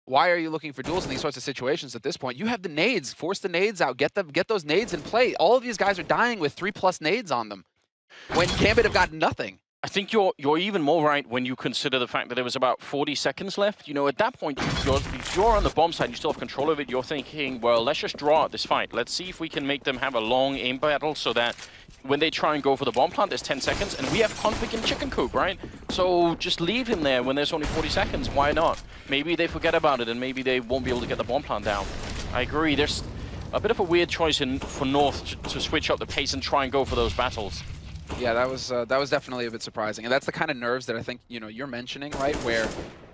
Why are you looking for duels in these sorts of situations at this point? You have the nades. Force the nades out. Get those nades in play. All of these guys are dying with 3+ nades on them, when Gambit have got nothing. I think you're even more right when you consider the fact that there was about 40 seconds left. You know, at that point, if you're on the bomb side, you still have control of it. You're thinking, well, let's just draw out this fight. Let's see if we can make them have a long aim battle so that when they try and go for the bomb plant, there's 10 seconds, and we have Config in chicken coop, right? So just leave him there when there's only 40 seconds. Why not? Maybe they forget about it, and maybe they won't be able to get the bomb plant down. I agree. There's a bit of a weird choice for North to switch up the pace and try and go for those battles. Yeah, that was definitely a bit surprising, and that's the kind of nerves that I think you're mentioning, right? Where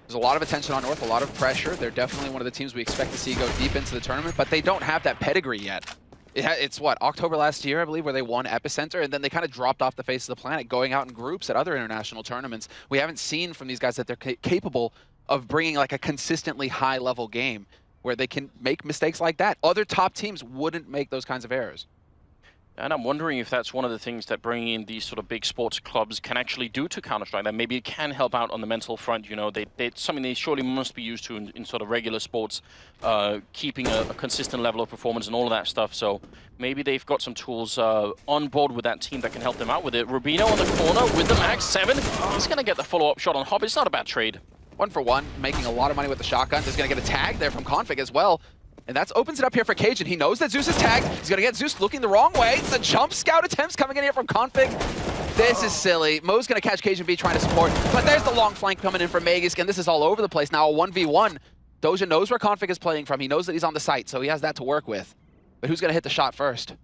there's a lot of attention on North, a lot of pressure. They're definitely one of the teams we expect to see go deep into the tournament, but they don't have that pedigree yet. It's what, October last year, I believe, where they won Epicenter, and then they kind of dropped off the face of the planet, going out in groups at other international tournaments. We haven't seen from these guys that they're capable of bringing like a consistently high-level game where they can make mistakes like that. Other top teams wouldn't make those kinds of errors. And I'm wondering if that's one of the things that bringing in these sort of big sports clubs can actually do to Counter-Strike. That maybe it can help out on the mental front. You know, it's something they surely must be used to in sort of regular sports, keeping a consistent level of performance and all of that stuff. So maybe they've got some tools on board with that team that can help them out with it. Rubino on the corner with the Max 7. He's going to get the follow-up shot on Hobbit. It's not a bad trade. 1 for 1, making a lot of money with the shotgun. He's going to get a tag there from Config as well. And that opens it up here for Cajun. He knows that Zeus is tagged. He's going to get Zeus looking the wrong way. The jump scout attempts coming in here from Config. This is silly. Mo's going to catch Cajun B trying to support. But there's the long flank coming in from Magisk, and this is all over the place now. A 1v1. Doja knows where Config is playing from. He knows that he's on the site, so he has that to work with. But who's going to hit the shot first?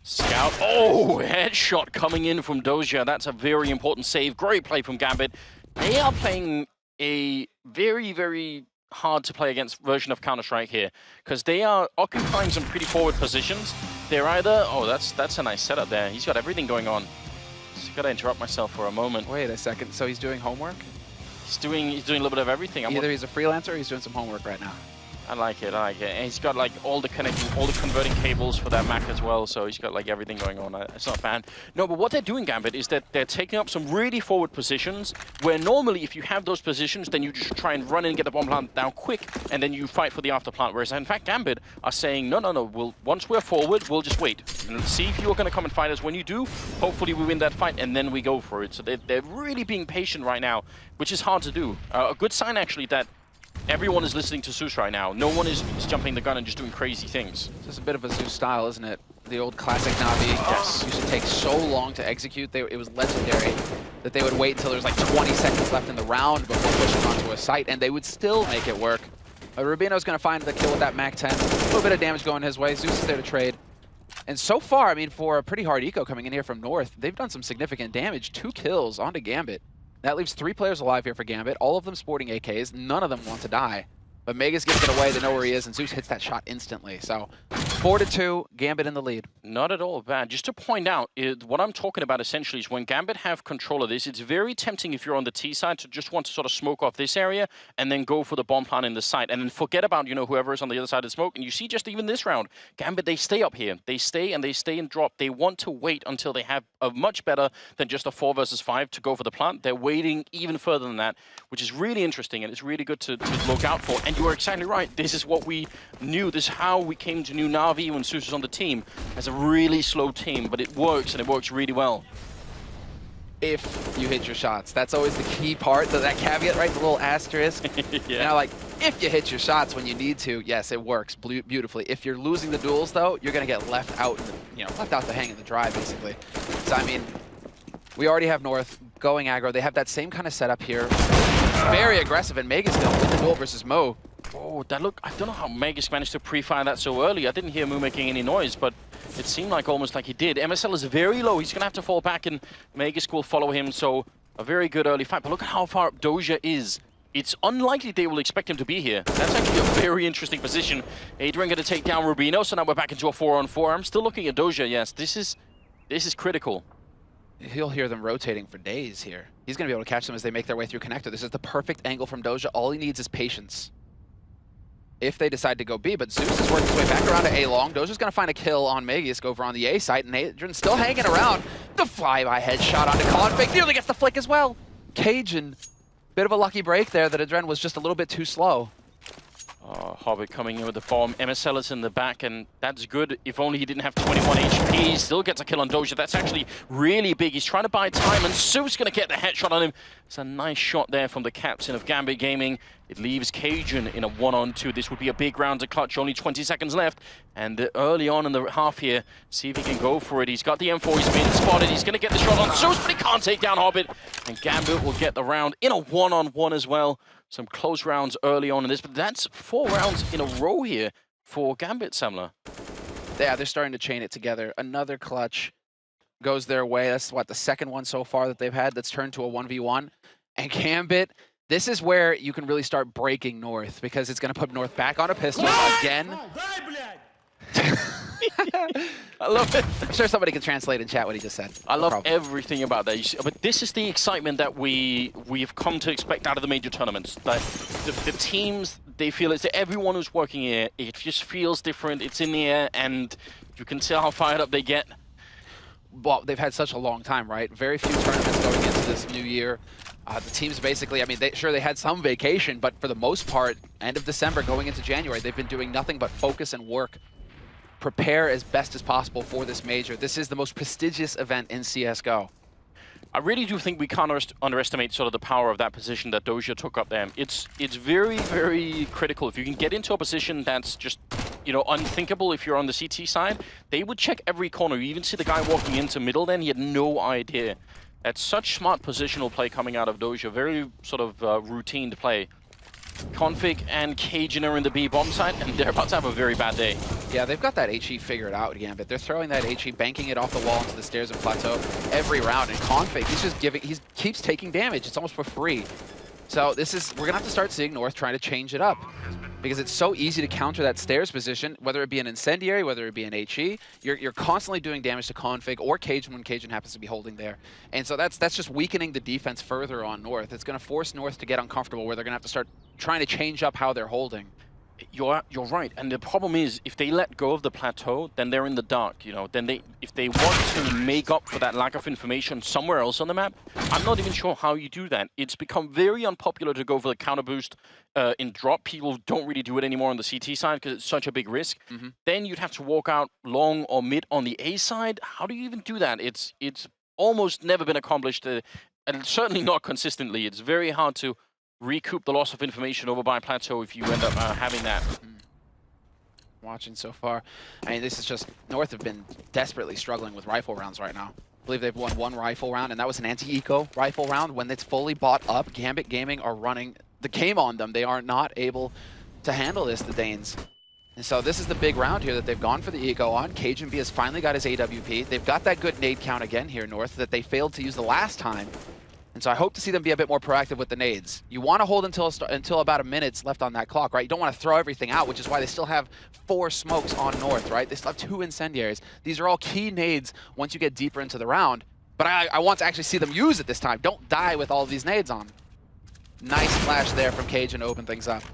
Scout. Oh, headshot coming in from Doja. That's a very important save. Great play from Gambit. They are playing a very, very hard to play against version of Counter-Strike here, because they are occupying some pretty forward positions. They're either, oh, that's a nice setup there. He's got everything going on. Just gotta interrupt myself for a moment. Wait a second, so he's doing homework? He's doing a little bit of everything. Either he's a freelancer or he's doing some homework right now. I like it, I like it. And he's got like all the converting cables for that Mac as well, so he's got like everything going on. It's not bad. No, but what they're doing, Gambit, is that they're taking up some really forward positions, where normally if you have those positions, then you just try and run in and get the bomb plant down quick, and then you fight for the after plant. Whereas in fact, Gambit are saying, no, once we're forward, we'll just wait. And see if you're going to come and fight us. When you do, hopefully we win that fight, and then we go for it. So they're really being patient right now, which is hard to do. A good sign, actually, that everyone is listening to Zeus right now. No one is jumping the gun and just doing crazy things. This is a bit of a Zeus style, isn't it? The old classic Navi. Yes. Used to take so long to execute. It was legendary that they would wait until there was like 20 seconds left in the round before pushing onto a site, and they would still make it work. Rubino's going to find the kill with that Mac 10. A little bit of damage going his way. Zeus is there to trade. And so far, I mean, for a pretty hard eco coming in here from North, they've done some significant damage. 2 kills onto Gambit. That leaves 3 players alive here for Gambit, all of them sporting AKs. None of them want to die. But Magisk gives it away, they know where he is, and Zeus hits that shot instantly. So 4-2, Gambit in the lead. Not at all bad. Just to point out, what I'm talking about essentially is when Gambit have control of this, it's very tempting if you're on the T side to just want to sort of smoke off this area and then go for the bomb plant in the site and then forget about, you know, whoever is on the other side of the smoke. And you see just even this round, Gambit, they stay up here. They stay and drop. They want to wait until they have a much better than just a 4 versus 5 to go for the plant. They're waiting even further than that, which is really interesting and it's really good to look out for. And you are exactly right. This is what we knew. This is how we came to New Na'Vi when Zeus was on the team, as a really slow team, but it works, and it works really well. If you hit your shots. That's always the key part, that caveat, right? The little asterisk. Yeah. Now, like, if you hit your shots when you need to, yes, it works beautifully. If you're losing the duels, though, you're going to get left out, left out to hang in the dry, basically. So, I mean, we already have North going aggro. They have that same kind of setup here. Very aggressive, and Magisk going to win the duel versus Mo. Oh, that look, I don't know how Magisk managed to pre-fire that so early. I didn't hear Mu making any noise, but it seemed like almost like he did. MSL is very low. He's going to have to fall back, and Magisk will follow him, so a very good early fight. But look at how far up Doja is. It's unlikely they will expect him to be here. That's actually a very interesting position. Adrian going to take down Rubino, so now we're back into a 4-on-4. I'm still looking at Doja, yes. This is critical. He'll hear them rotating for days here. He's going to be able to catch them as they make their way through connector. This is the perfect angle from Doja. All he needs is patience. If they decide to go B, but Zeus is working his way back around to A long. Doja's going to find a kill on Magisk over on the A site, and Adrian's still hanging around. The flyby headshot onto Config, nearly gets the flick as well. Cajun, bit of a lucky break there that Adren was just a little bit too slow. Hobbit coming in with the bomb. MSL is in the back, and that's good. If only he didn't have 21 HP. He still gets a kill on Doja. That's actually really big. He's trying to buy time, and Zeus going to get the headshot on him. It's a nice shot there from the captain of Gambit Gaming. It leaves Cajun in a 1-on-2. This would be a big round to clutch. Only 20 seconds left. And early on in the half here, see if he can go for it. He's got the M4. He's been spotted. He's going to get the shot on Zeus, but he can't take down Hobbit. And Gambit will get the round in a 1-on-1 as well. Some close rounds early on in this, but that's 4 rounds in a row here for Gambit, Semler. Yeah, they're starting to chain it together. Another clutch goes their way. That's, what, the second one so far that they've had that's turned to a 1v1. And Gambit, this is where you can really start breaking North, because it's going to put North back on a pistol again. I love it. I'm sure somebody can translate in chat what he just said. I No love problem. everything about that. You see, but this is the excitement that we've come to expect out of the major tournaments. Like the teams, they feel it's everyone who's working here. It just feels different. It's in the air, and you can tell how fired up they get. Well, they've had such a long time, right? Very few tournaments going into this new year. The teams basically, I mean, they had some vacation, but for the most part, end of December going into January, they've been doing nothing but focus and work. Prepare as best as possible for this major. This is the most prestigious event in CSGO. I really do think we can't underestimate sort of the power of that position that Doja took up there. It's very, very critical. If you can get into a position that's just, you know, unthinkable if you're on the CT side, they would check every corner. You even see the guy walking into middle then, he had no idea. That's such smart positional play coming out of Doja. Very sort of routine to play. Config and Cajun are in the B bomb side, and they're about to have a very bad day. Yeah, they've got that HE figured out, Gambit. They're throwing that HE, banking it off the wall into the stairs and plateau every round. And Config, he keeps taking damage. It's almost for free. So we're gonna have to start seeing North trying to change it up, because it's so easy to counter that stairs position, whether it be an incendiary, whether it be an HE. You're constantly doing damage to Config or Cajun when Cajun happens to be holding there. And so that's just weakening the defense further on North. It's going to force North to get uncomfortable, where they're going to have to start trying to change up how they're holding. You're right, and the problem is if they let go of the plateau, then they're in the dark. You know, then if they want to make up for that lack of information somewhere else on the map, I'm not even sure how you do that. It's become very unpopular to go for the counter boost in drop. People don't really do it anymore on the CT side because it's such a big risk. Then you'd have to walk out long or mid on the A side. How do you even do that? It's almost never been accomplished, and certainly not consistently. It's very hard to recoup the loss of information over by plateau if you end up having that. Watching so far, I mean, this is just, North have been desperately struggling with rifle rounds right now. I believe they've won one rifle round, and that was an anti-eco rifle round. When it's fully bought up, Gambit Gaming are running the game on them. They are not able to handle this, the Danes. And so this is the big round here that they've gone for the eco on. Cajun B has finally got his AWP. They've got that good nade count again here, North, that they failed to use the last time. And so I hope to see them be a bit more proactive with the nades. You want to hold until about a minute's left on that clock, right? You don't want to throw everything out, which is why they still have 4 smokes on North, right? They still have 2 incendiaries. These are all key nades once you get deeper into the round. But I want to actually see them use it this time. Don't die with all of these nades on. Nice flash there from Cajun to open things up.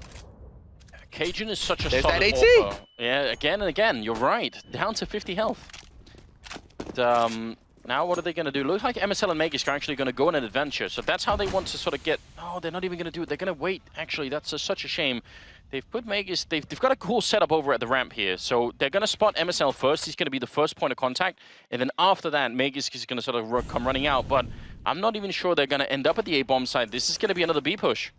Cajun is such a There's solid that AT. offer. Yeah, again and again, you're right. Down to 50 health. But, now what are they going to do? Looks like MSL and Magisk are actually going to go on an adventure. So that's how they want to sort of get... Oh, they're not even going to do it. They're going to wait. Actually, that's such a shame. They've put Magisk... They've got a cool setup over at the ramp here. So they're going to spot MSL first. He's going to be the first point of contact. And then after that, Magisk is going to sort of come running out. But I'm not even sure they're going to end up at the A-bomb side. This is going to be another B push.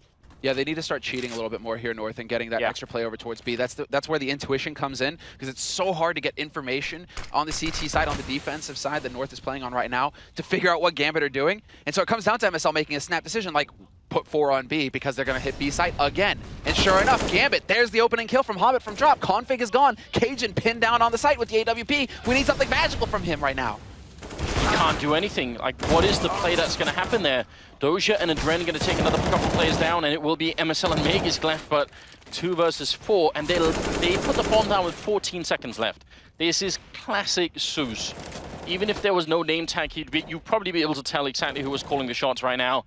Yeah, they need to start cheating a little bit more here, North, and getting that extra play over towards B. That's where the intuition comes in, because it's so hard to get information on the CT side, on the defensive side that North is playing on right now, to figure out what Gambit are doing. And so it comes down to MSL making a snap decision, like put 4 on B, because they're going to hit B site again. And sure enough, Gambit, there's the opening kill from Hobbit from drop. Config is gone. Cajun pinned down on the site with the AWP. We need something magical from him right now. He can't do anything. Like, what is the play that's going to happen there? Doja and Adren are going to take another couple players down, and it will be MSL and Magisk left, but 2 versus 4, and they put the bomb down with 14 seconds left. This is classic Zeus. Even if there was no name tag, you'd probably be able to tell exactly who was calling the shots right now.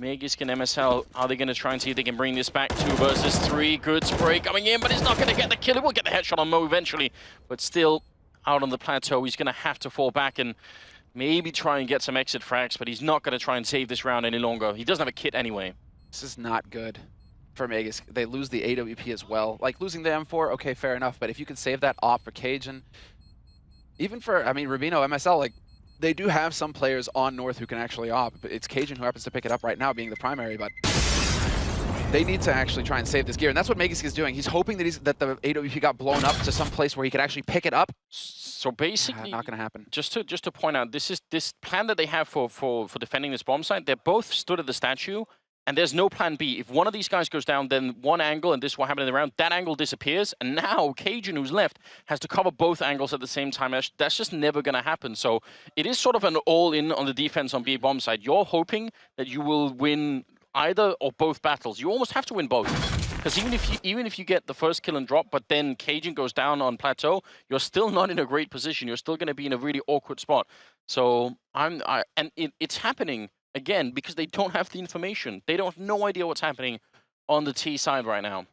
Magisk and MSL, are they going to try and see if they can bring this back? 2 versus 3, good spray coming in, but he's not going to get the kill. He will get the headshot on Mo eventually, but still out on the plateau. He's going to have to fall back and maybe try and get some exit frags, but he's not going to try and save this round any longer. He doesn't have a kit anyway. This is not good for Magisk. They lose the AWP as well. Like, losing the M4, okay, fair enough, but if you can save that op for Cajun, even for, I mean, Rubino, MSL, like, they do have some players on North who can actually op, but it's Cajun who happens to pick it up right now, being the primary, but they need to actually try and save this gear, and that's what Magisk is doing. He's hoping that the AWP got blown up to some place where he could actually pick it up. So basically, not going to happen. Just to point out, this plan that they have for defending this bomb site. They're both stood at the statue, and there's no plan B. If one of these guys goes down, then one angle, and this is what happened in the round, that angle disappears, and now Cajun, who's left, has to cover both angles at the same time. That's just never going to happen. So it is sort of an all-in on the defense on B bomb side. You're hoping that you will win either or both battles. You almost have to win both, Because even if you get the first kill and drop, but then Cajun goes down on plateau, you're still not in a great position. You're still going to be in a really awkward spot. So it's happening again because they don't have the information. They don't have no idea what's happening on the T side right now.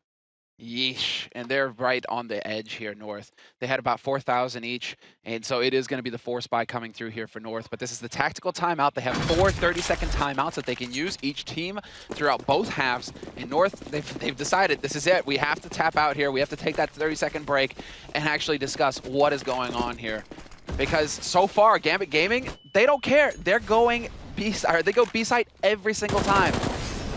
Yeesh, and they're right on the edge here, North. They had about 4,000 each, and so it is going to be the force buy coming through here for North. But this is the tactical timeout. They have 4 30-second timeouts that they can use, each team, throughout both halves. In North, they've decided this is it. We have to tap out here. We have to take that 30-second break and actually discuss what is going on here. Because so far, Gambit Gaming, they don't care. They're going B-side. They go B-side every single time.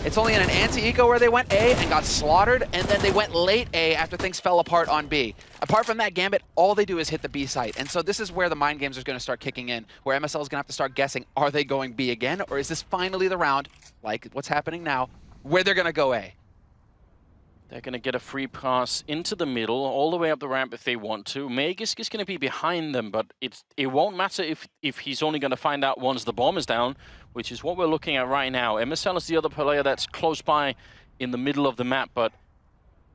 It's only in an anti-eco where they went A and got slaughtered, and then they went late A after things fell apart on B. Apart from that, Gambit, all they do is hit the B site. And so this is where the mind games are going to start kicking in, where MSL is going to have to start guessing, are they going B again, or is this finally the round, like what's happening now, where they're going to go A? They're going to get a free pass into the middle, all the way up the ramp if they want to. Magisk is going to be behind them, but it won't matter if he's only going to find out once the bomb is down, which is what we're looking at right now. MSL is the other player that's close by in the middle of the map, but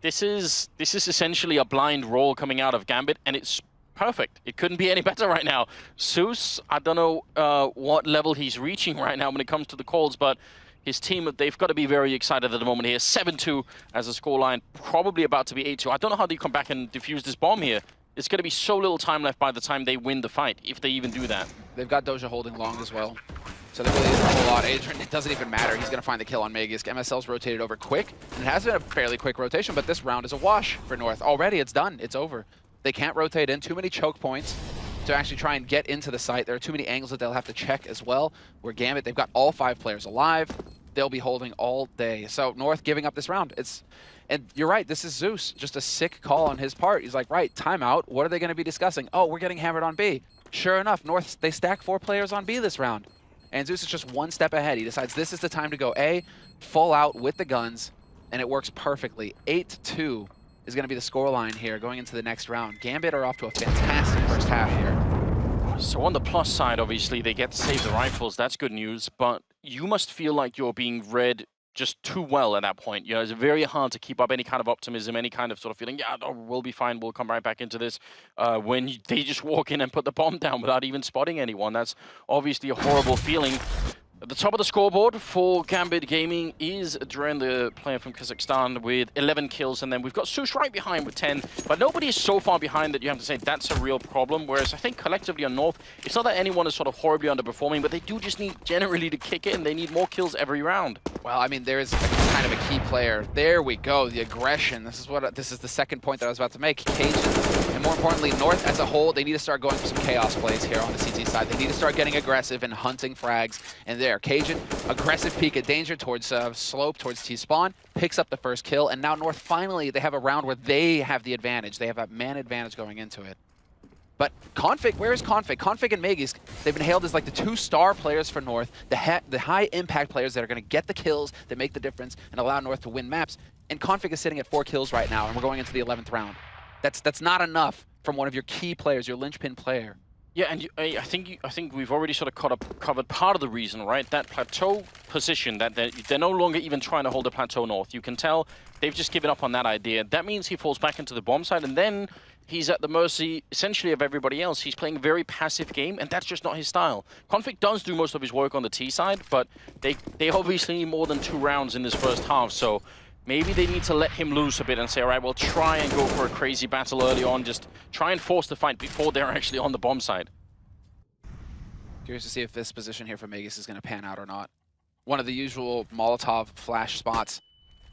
this is essentially a blind roll coming out of Gambit, and it's perfect. It couldn't be any better right now. Zeus, I don't know what level he's reaching right now when it comes to the calls, but his team, they've got to be very excited at the moment here. 7-2 as a scoreline, probably about to be 8-2. I don't know how they come back and defuse this bomb here. It's going to be so little time left by the time they win the fight, if they even do that. They've got Doja holding long as well. So there really isn't a whole lot. Adrian, it doesn't even matter. He's going to find the kill on Magisk. MSL's rotated over quick. And it has been a fairly quick rotation, but this round is a wash for North. Already, it's done. It's over. They can't rotate in. Too many choke points to actually try and get into the site. There are too many angles that they'll have to check as well. Where Gambit, they've got all 5 players alive. They'll be holding all day. So North giving up this round. And you're right, this is Zeus. Just a sick call on his part. He's like, right, timeout. What are they going to be discussing? Oh, we're getting hammered on B. Sure enough, North, they stack 4 players on B this round. And Zeus is just one step ahead. He decides this is the time to go A, full out with the guns, and it works perfectly. 8-2 is going to be the scoreline here going into the next round. Gambit are off to a fantastic first half here. So on the plus side, obviously, they get to save the rifles. That's good news, but you must feel like you're being read just too well at that point. You know, it's very hard to keep up any kind of optimism, any kind of sort of feeling, yeah, no, we'll be fine, we'll come right back into this, when they just walk in and put the bomb down without even spotting anyone. That's obviously a horrible feeling. At the top of the scoreboard for Gambit Gaming is Dren, the player from Kazakhstan, with 11 kills, and then we've got Sush right behind with 10, but nobody is so far behind that you have to say that's a real problem, whereas I think collectively on North, it's not that anyone is sort of horribly underperforming, but they do just need generally to kick in. They need more kills every round. Well, I mean, there's kind of a key player. There we go, the aggression. This is the second point that I was about to make. Cajun, and more importantly, North as a whole, they need to start going for some chaos plays here on the CT side. They need to start getting aggressive and hunting frags, and there, Cajun, aggressive peek at danger towards slope, towards T-spawn, picks up the first kill, and now North finally, they have a round where they have the advantage. They have a man advantage going into it. But Config, where is Config? Config and Magisk, they've been hailed as like the 2-star players for North, the high impact players that are going to get the kills that make the difference and allow North to win maps. And Config is sitting at 4 kills right now, and we're going into the 11th round. That's not enough from one of your key players, your linchpin player. Yeah, and I think we've already sort of covered part of the reason, right? That plateau position, that they're no longer even trying to hold the plateau North. You can tell they've just given up on that idea. That means he falls back into the bomb side, and then he's at the mercy, essentially, of everybody else. He's playing a very passive game, and that's just not his style. Config does do most of his work on the T side, but they obviously need more than 2 rounds in this first half, so maybe they need to let him loose a bit and say, all right, we'll try and go for a crazy battle early on, just try and force the fight before they're actually on the bomb side. Curious to see if this position here for Magisk is going to pan out or not. One of the usual Molotov flash spots.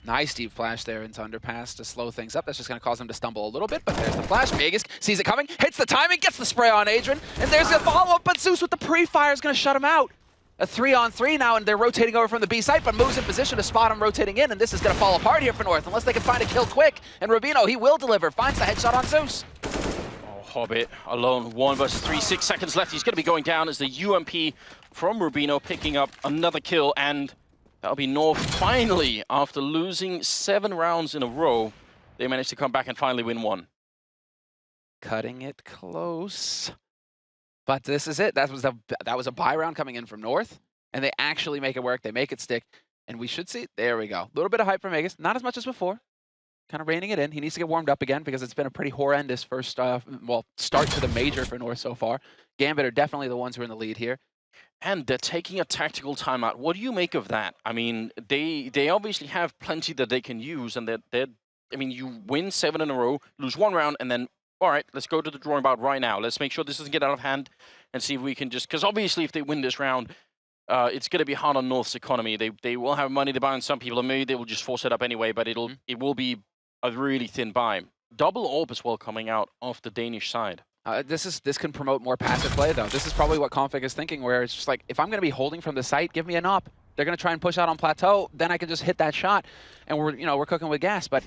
Nice deep flash there into underpass to slow things up. That's just going to cause them to stumble a little bit, but there's the flash. Magisk sees it coming, hits the timing, gets the spray on Adrian, and there's a follow-up, but Zeus with the pre-fire is going to shut him out. A 3-on-3 now, and they're rotating over from the B site, but moves in position to spot him rotating in, and this is going to fall apart here for North, unless they can find a kill quick. And Rubino, he will deliver, finds the headshot on Zeus. Hobbit alone, 1 versus 3, 6 seconds left. He's going to be going down as the UMP from Rubino picking up another kill, and that'll be North finally, after losing 7 rounds in a row, they managed to come back and finally win 1. Cutting it close. But this is it. That was a buy round coming in from North, and they actually make it work. They make it stick, and we should see. There we go. A little bit of hype from Vegas, not as much as before. kind of reining it in. He needs to get warmed up again because it's been a pretty horrendous first, start to the major for North so far. Gambit are definitely the ones who are in the lead here. And they're taking a tactical timeout. What do you make of that? I mean, they obviously have plenty that they can use, and I mean, you win 7 in a row, lose 1 round, and then, all right, let's go to the drawing board right now. Let's make sure this doesn't get out of hand and see if we can just, because obviously if they win this round, it's going to be hard on North's economy. They will have money to buy on some people, and maybe they will just force it up anyway, but it will be a really thin buy. Double AWP as well coming out off the Danish side. This can promote more passive play, though. This is probably what Config is thinking, where it's just like, if I'm going to be holding from the site, give me an AWP. They're going to try and push out on plateau, then I can just hit that shot, and we're cooking with gas. But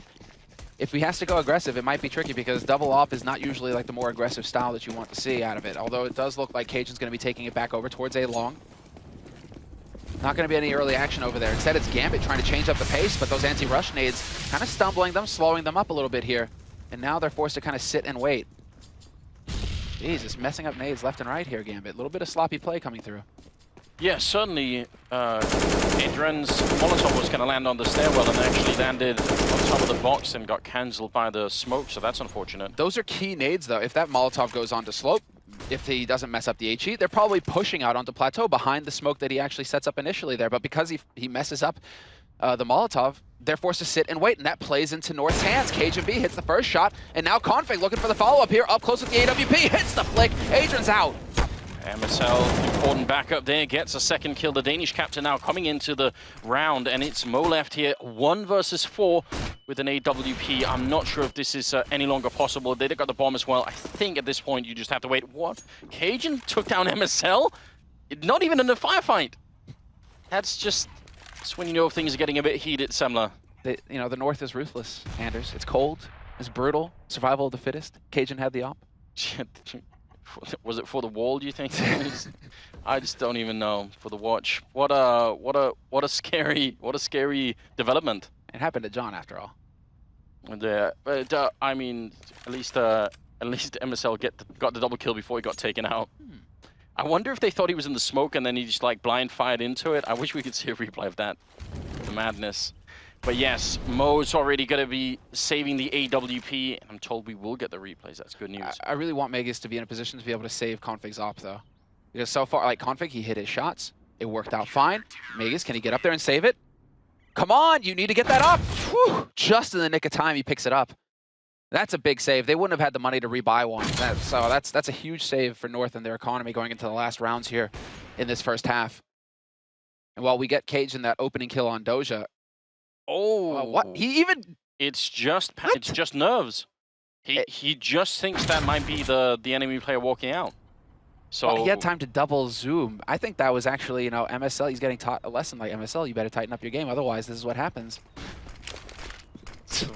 if he has to go aggressive, it might be tricky because double AWP is not usually like the more aggressive style that you want to see out of it. Although it does look like Cajun's going to be taking it back over towards A long. Not going to be any early action over there. Instead, it's Gambit trying to change up the pace, but those anti-rush nades kind of stumbling them, slowing them up a little bit here. And now they're forced to kind of sit and wait. Jesus, messing up nades left and right here, Gambit. A little bit of sloppy play coming through. Yeah, certainly Adrian's Molotov was going to land on the stairwell and actually landed on top of the box and got cancelled by the smoke, so that's unfortunate. Those are key nades, though. If that Molotov goes onto slope, if he doesn't mess up the HE, they're probably pushing out onto plateau behind the smoke that he actually sets up initially there. But because he messes up the Molotov, they're forced to sit and wait, and that plays into North's hands. Cajun B hits the first shot, and now Config looking for the follow-up here, up close with the AWP, hits the flick, Adrian's out. MSL, important backup there, gets a second kill. The Danish captain now coming into the round, and it's Mo left here, 1 versus 4 with an AWP. I'm not sure if this is any longer possible. They got the bomb as well. I think at this point you just have to wait. What? Cajun took down MSL? Not even in a firefight. That's when you know things are getting a bit heated, Semler. The North is ruthless, Anders. It's cold, it's brutal, survival of the fittest. Cajun had the op. Was it for the wall, do you think? I just don't even know. For the watch. What a scary development. It happened to John after all. But I mean, at least MSL got the double kill before he got taken out. I wonder if they thought he was in the smoke and then he just like blind fired into it. I wish we could see a replay of that. The madness. But yes, Mo's already going to be saving the AWP. I'm told we will get the replays. That's good news. I really want Magus to be in a position to be able to save Config's op, though. Because so far, like Config, he hit his shots. It worked out fine. Magus, can he get up there and save it? Come on, you need to get that up. Whew, just in the nick of time, he picks it up. That's a big save. They wouldn't have had the money to rebuy one. So that's a huge save for North and their economy going into the last rounds here in this first half. And while we get Cage in that opening kill on Doja, what? He even... It's just nerves. He just thinks that might be the enemy player walking out. So well, he had time to double zoom. I think that was actually, MSL, he's getting taught a lesson like MSL, you better tighten up your game, otherwise this is what happens.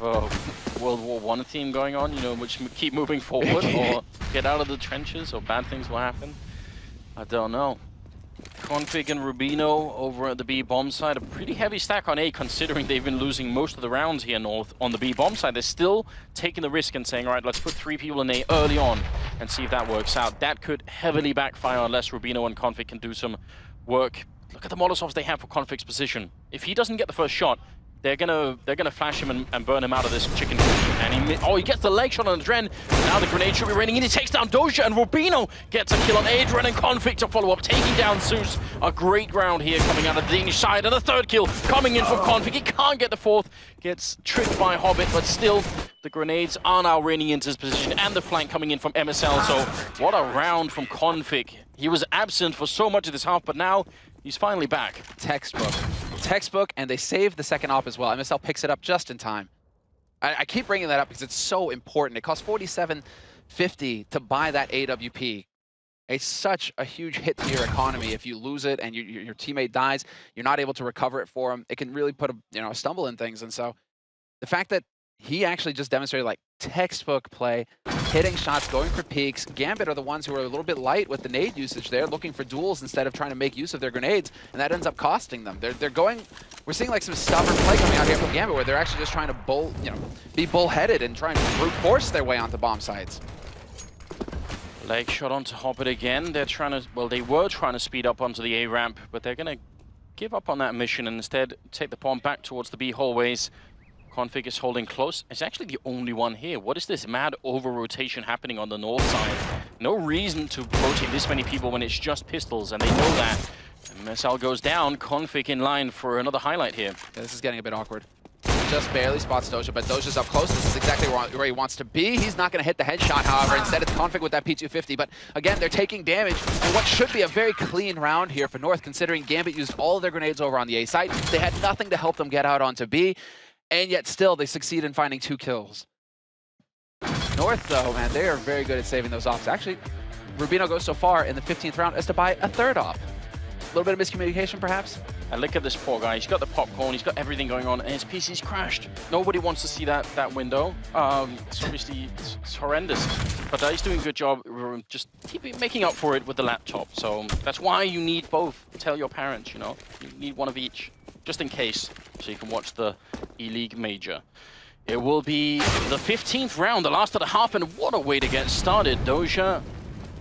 World War I theme going on, which keep moving forward or get out of the trenches or bad things will happen. I don't know. Config and Rubino over at the B bomb side, a pretty heavy stack on A considering they've been losing most of the rounds here North on the B bomb side. They're still taking the risk and saying, all right, let's put 3 people in A early on and see if that works out. That could heavily backfire unless Rubino and Config can do some work. Look at the Molotovs they have for Config's position. If he doesn't get the first shot, they're gonna flash him and burn him out of this chicken coop. And he gets the leg shot on Adren. Now the grenade should be raining in. He takes down Doja, and Rubino gets a kill on Adren and Config to follow up, taking down Zeus. A great round here coming out of the Danish side, and a third kill coming in from Config. He can't get the fourth, gets tricked by Hobbit, but still the grenades are now raining into his position, and the flank coming in from MSL. So what a round from Config. He was absent for so much of this half, but now he's finally back. Textbook, and they saved the second op as well. MSL picks it up just in time. I keep bringing that up because it's so important. It costs $47.50 to buy that AWP. It's such a huge hit to your economy. If you lose it and your teammate dies, you're not able to recover it for him. It can really put a stumble in things. And so the fact that he actually just demonstrated like textbook play, hitting shots, going for peaks. Gambit are the ones who are a little bit light with the nade usage there, looking for duels instead of trying to make use of their grenades, and that ends up costing them. They're going. We're seeing like some stubborn play coming out here from Gambit, where they're actually just trying to be bullheaded and try and brute force their way onto bomb sites. Leg shot onto Hobbit again. They're trying to. Well, they were trying to speed up onto the A ramp, but they're gonna give up on that mission and instead take the bomb back towards the B hallways. Config is holding close. It's actually the only one here. What is this mad over-rotation happening on the north side? No reason to rotate this many people when it's just pistols, and they know that. MSL goes down, Config in line for another highlight here. Yeah, this is getting a bit awkward. Just barely spots Doja, but Doja's up close. This is exactly where he wants to be. He's not going to hit the headshot, however. Instead, it's Config with that P250. But again, they're taking damage. And what should be a very clean round here for North, considering Gambit used all of their grenades over on the A site. They had nothing to help them get out onto B. And yet still, they succeed in finding 2 kills. North, though, man, they are very good at saving those offs. Actually, Rubino goes so far in the 15th round as to buy a 3rd off. A little bit of miscommunication, perhaps? And look at this poor guy. He's got the popcorn, he's got everything going on, and his PC's crashed. Nobody wants to see that window. It's obviously it's horrendous. But he's doing a good job just making up for it with the laptop. So that's why you need both. Tell your parents, you know. You need one of each, just in case, so you can watch the Eleague Major. It will be the 15th round, the last of the half, and what a way to get started. Doja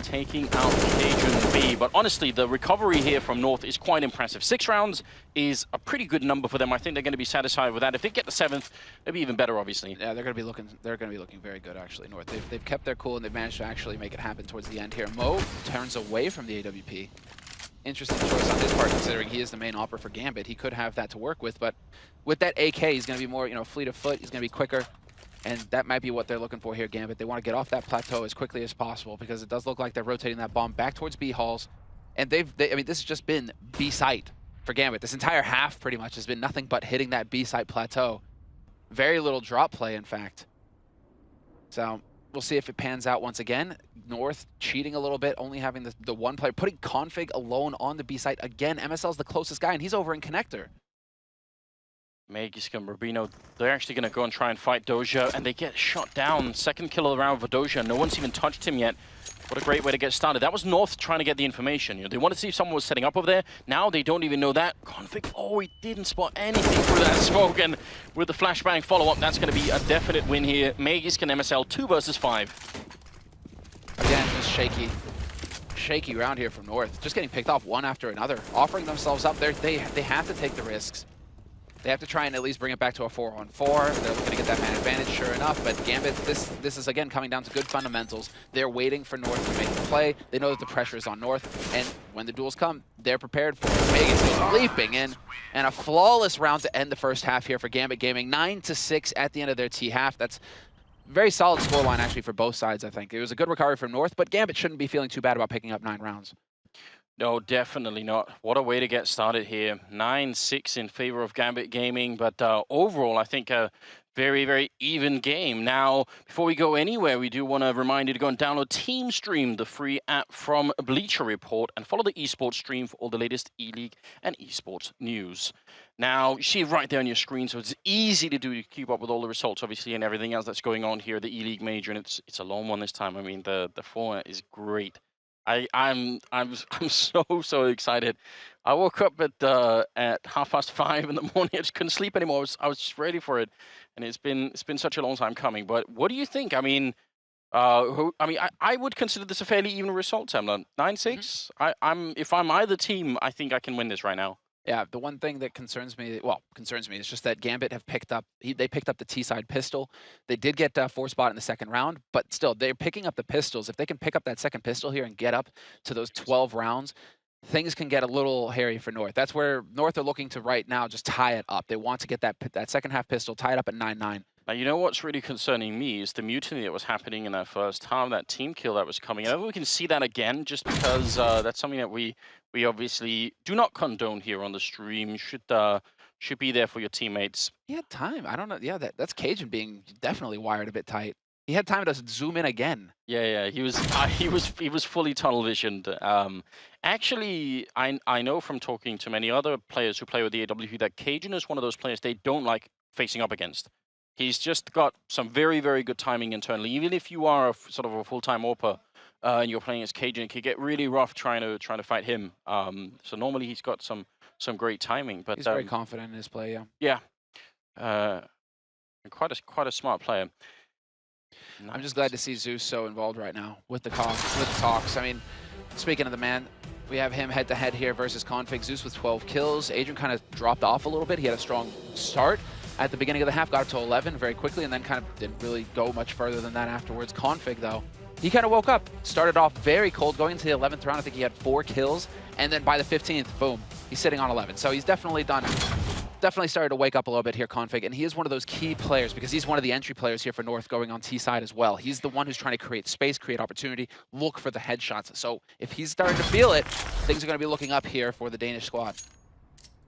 taking out Cajun B. But honestly, the recovery here from North is quite impressive. 6 rounds is a pretty good number for them. I think they're going to be satisfied with that. If they get the 7th, it'll be even better, obviously. Yeah, they're going to be looking very good, actually, North. They've kept their cool, and they've managed to actually make it happen towards the end here. Mo turns away from the AWP. Interesting choice on his part, considering he is the main opera for Gambit. He could have that to work with, but with that AK, he's going to be more, fleet of foot. He's going to be quicker. And that might be what they're looking for here, Gambit. They want to get off that plateau as quickly as possible, because it does look like they're rotating that bomb back towards B halls. And I mean, this has just been B site for Gambit. This entire half pretty much has been nothing but hitting that B site plateau. Very little drop play, in fact. So we'll see if it pans out once again. North cheating a little bit, only having the one player, putting Config alone on the B site. Again, MSL's the closest guy, and he's over in Connector. Magus and Rubino, they're actually going to go and try and fight Doja, and they get shot down. 2nd kill of the round for Doja. No one's even touched him yet. What a great way to get started. That was North trying to get the information. They wanted to see if someone was setting up over there. Now they don't even know that. Config, he didn't spot anything through that smoke, and with the flashbang follow-up, that's going to be a definite win here. Magus can MSL 2 versus 5. Again, just shaky round here from North. Just getting picked off one after another, offering themselves up there. They have to take the risks. They have to try and at least bring it back to a 4-on-4. They're looking to get that man advantage, sure enough. But Gambit, this is, again, coming down to good fundamentals. They're waiting for North to make the play. They know that the pressure is on North. And when the duels come, they're prepared for it. Magus goes leaping in. And a flawless round to end the first half here for Gambit Gaming. 9-6 at the end of their T-half. That's very solid scoreline, actually, for both sides, I think. It was a good recovery from North, but Gambit shouldn't be feeling too bad about picking up 9 rounds. No, definitely not. What a way to get started here. 9-6 in favor of Gambit Gaming, but overall, I think a very, very even game. Now, before we go anywhere, we do want to remind you to go and download Team Stream, the free app from Bleacher Report, and follow the esports stream for all the latest E-League and esports news. Now, you see it right there on your screen, so it's easy to do to keep up with all the results, obviously, and everything else that's going on here at the E-League Major, and it's a long one this time. I mean, the format is great. I'm so excited. I woke up at 5:30 in the morning. I just couldn't sleep anymore. I was just ready for it, and it's been such a long time coming. But what do you think? I mean, I would consider this a fairly even result, Tamla. 9-6. If I'm either team, I think I can win this right now. Yeah, the one thing that concerns me is just that Gambit have picked up, they picked up the T-side pistol. They did get 4 spot in the 2nd round, but still, they're picking up the pistols. If they can pick up that 2nd pistol here and get up to those 12 rounds, things can get a little hairy for North. That's where North are looking to right now just tie it up. They want to get that second half pistol tied up at 9-9. Now, you know what's really concerning me is the mutiny that was happening in that first half, that team kill that was coming. I don't know if we can see that again, just because that's something that we obviously do not condone here on the stream. Should be there for your teammates. He had time. I don't know. Yeah, that's Cajun being definitely wired a bit tight. He had time to zoom in again. Yeah. He was fully tunnel visioned. Actually, I know from talking to many other players who play with the AWP that Cajun is one of those players they don't like facing up against. He's just got some very, very good timing internally. Even if you are sort of a full-time AWPer and you're playing as Cajun, it can get really rough trying to fight him. So normally he's got some great timing. But he's very confident in his play. Yeah. And quite a smart player. Nice. I'm just glad to see Zeus so involved right now with the talks. I mean, speaking of the man, we have him head-to-head here versus Config. Zeus with 12 kills. Adrian kind of dropped off a little bit. He had a strong start. at the beginning of the half, got up to 11 very quickly, and then kind of didn't really go much further than that afterwards. Config, though, he kind of woke up, started off very cold, going into the 11th round. I think he had 4 kills, and then by the 15th, boom, he's sitting on 11. So he's definitely started to wake up a little bit here, Config, and he is one of those key players because he's one of the entry players here for North going on T side as well. He's the one who's trying to create space, create opportunity, look for the headshots. So if he's starting to feel it, things are going to be looking up here for the Danish squad.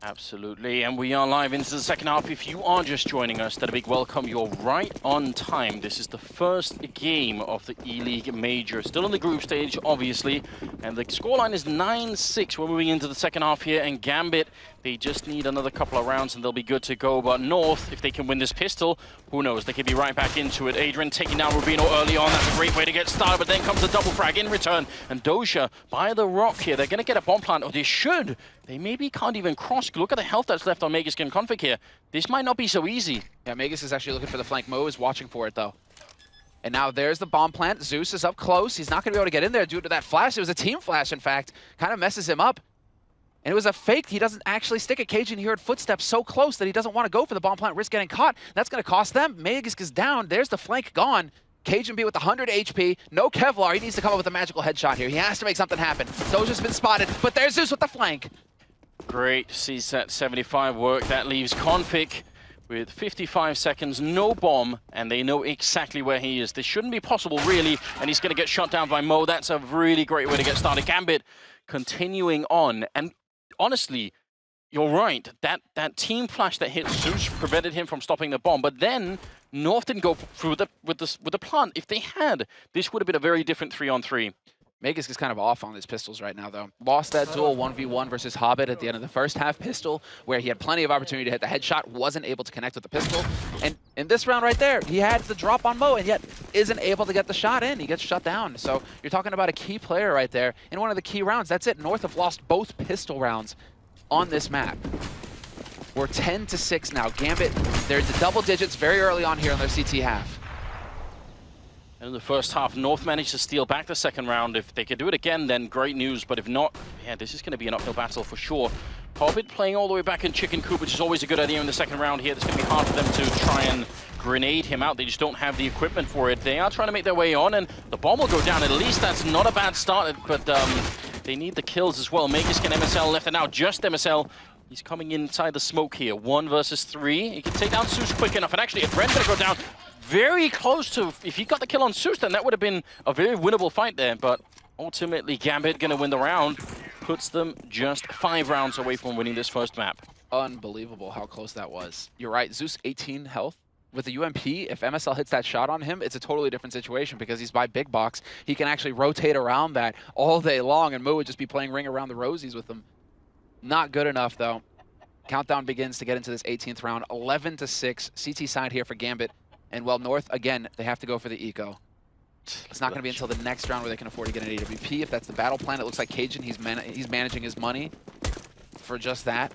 Absolutely, and we are live into the second half. If you are just joining us, then a big welcome. You're right on time. This is the first game of the Eleague Major. Still in the group stage, obviously, and the scoreline is 9-6. We're moving into the second half here, and Gambit, they just need another couple of rounds and they'll be good to go. But North, if they can win this pistol, who knows? They could be right back into it. Adrian taking down Rubino early on. That's a great way to get started, but then comes the double frag in return. And Doja by the rock here. They're going to get a bomb plant, or they should. They maybe can't even cross. Look at the health that's left on Magus and Config here. This might not be so easy. Yeah, Magus is actually looking for the flank. Mo is watching for it, though. And now there's the bomb plant. Zeus is up close. He's not going to be able to get in there due to that flash. It was a team flash, in fact. Kind of messes him up. And it was a fake. He doesn't actually stick it. Cajun, he heard footsteps so close that he doesn't want to go for the bomb plant, risk getting caught. That's going to cost them. Magus is down. There's the flank gone. Cajun B with 100 HP. No Kevlar. He needs to come up with a magical headshot here. He has to make something happen. Doja's been spotted, but there's Zeus with the flank. Great CSAT 75 work. That leaves Config with 55 seconds, no bomb, and they know exactly where he is. This shouldn't be possible, really, and he's going to get shot down by Mo. That's a really great way to get started. Gambit continuing on, and honestly, you're right. That team flash that hit Zeus prevented him from stopping the bomb, but then North didn't go through with the plant. If they had, this would have been a very different 3-on-3. Magus is kind of off on his pistols right now, though. Lost that duel 1v1 versus Hobbit at the end of the first half pistol, where he had plenty of opportunity to hit the headshot, wasn't able to connect with the pistol. And in this round right there, he had the drop on Mo, and yet isn't able to get the shot in. He gets shut down. So you're talking about a key player right there in one of the key rounds. That's it. North have lost both pistol rounds on this map. We're 10-6 now. Gambit, they're into double digits very early on here in their CT half. In the first half, North managed to steal back the second round. If they could do it again, then great news. But if not, yeah, this is going to be an uphill battle for sure. Hobbit playing all the way back in Chicken Coop, which is always a good idea in the second round here. It's going to be hard for them to try and grenade him out. They just don't have the equipment for it. They are trying to make their way on, and the bomb will go down. At least that's not a bad start, but they need the kills as well. Magus and MSL left, and now just MSL. He's coming inside the smoke here. 1 versus 3. He can take down Zeus quick enough, and actually, if Ren's going to go down, very close to, if he got the kill on Zeus, then that would have been a very winnable fight there. But ultimately, Gambit going to win the round. Puts them just 5 rounds away from winning this first map. Unbelievable how close that was. You're right, Zeus 18 health. With the UMP, if MSL hits that shot on him, it's a totally different situation because he's by big box. He can actually rotate around that all day long, and Mo would just be playing ring around the rosies with him. Not good enough, though. Countdown begins to get into this 18th round. 11-6, CT side here for Gambit. And well, North, again, they have to go for the eco. It's not going to be until the next round where they can afford to get an AWP. If that's the battle plan, it looks like Cajun, he's managing his money for just that.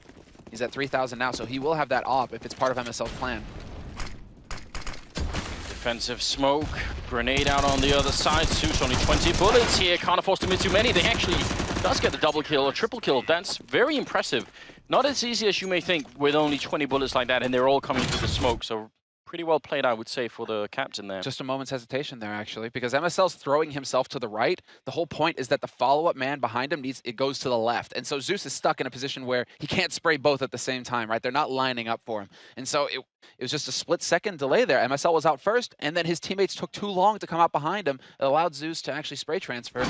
He's at 3,000 now, so he will have that op if it's part of MSL's plan. Defensive smoke, grenade out on the other side. Zeus only 20 bullets here, can't afford to miss too many. They actually does get the double kill or triple kill. That's very impressive. Not as easy as you may think with only 20 bullets like that, and they're all coming through the smoke. So pretty well played, I would say, for the captain there. Just a moment's hesitation there, actually, because MSL's throwing himself to the right. The whole point is that the follow-up man behind him it goes to the left. And so Zeus is stuck in a position where he can't spray both at the same time, right? They're not lining up for him. And so it was just a split-second delay there. MSL was out first, and then his teammates took too long to come out behind him. It allowed Zeus to actually spray transfer.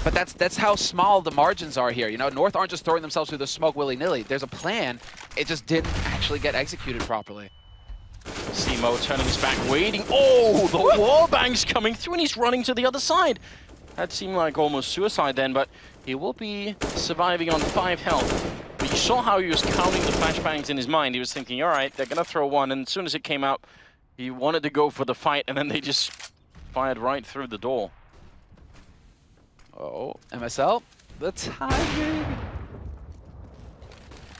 But that's how small the margins are here. You know, North aren't just throwing themselves through the smoke willy-nilly. There's a plan. It just didn't actually get executed properly. Simo turning his back, waiting. Oh, the wallbang's coming through, and he's running to the other side. That seemed like almost suicide then, but he will be surviving on 5 health. But you saw how he was counting the flashbangs in his mind. He was thinking, all right, they're going to throw one, and as soon as it came out, he wanted to go for the fight, and then they just fired right through the door. Oh, MSL, the timing.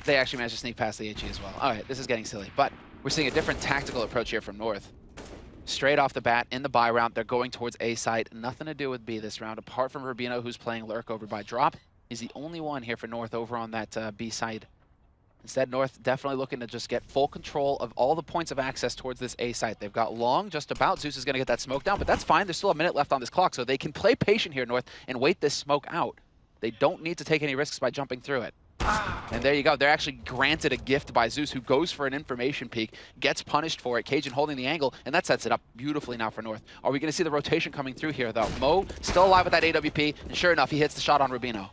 They actually managed to sneak past the HE as well. All right, this is getting silly, but we're seeing a different tactical approach here from North. Straight off the bat, in the buy round, they're going towards A site. Nothing to do with B this round, apart from Rubino, who's playing Lurk over by drop. He's the only one here for North over on that B side. Instead, North definitely looking to just get full control of all the points of access towards this A site. They've got long, just about. Zeus is going to get that smoke down, but that's fine. There's still a minute left on this clock, so they can play patient here, North, and wait this smoke out. They don't need to take any risks by jumping through it. And there you go. They're actually granted a gift by Zeus, who goes for an information peek, gets punished for it. Cajun holding the angle, and that sets it up beautifully now for North. Are we going to see the rotation coming through here, though? Mo still alive with that AWP, and sure enough, he hits the shot on Rubino.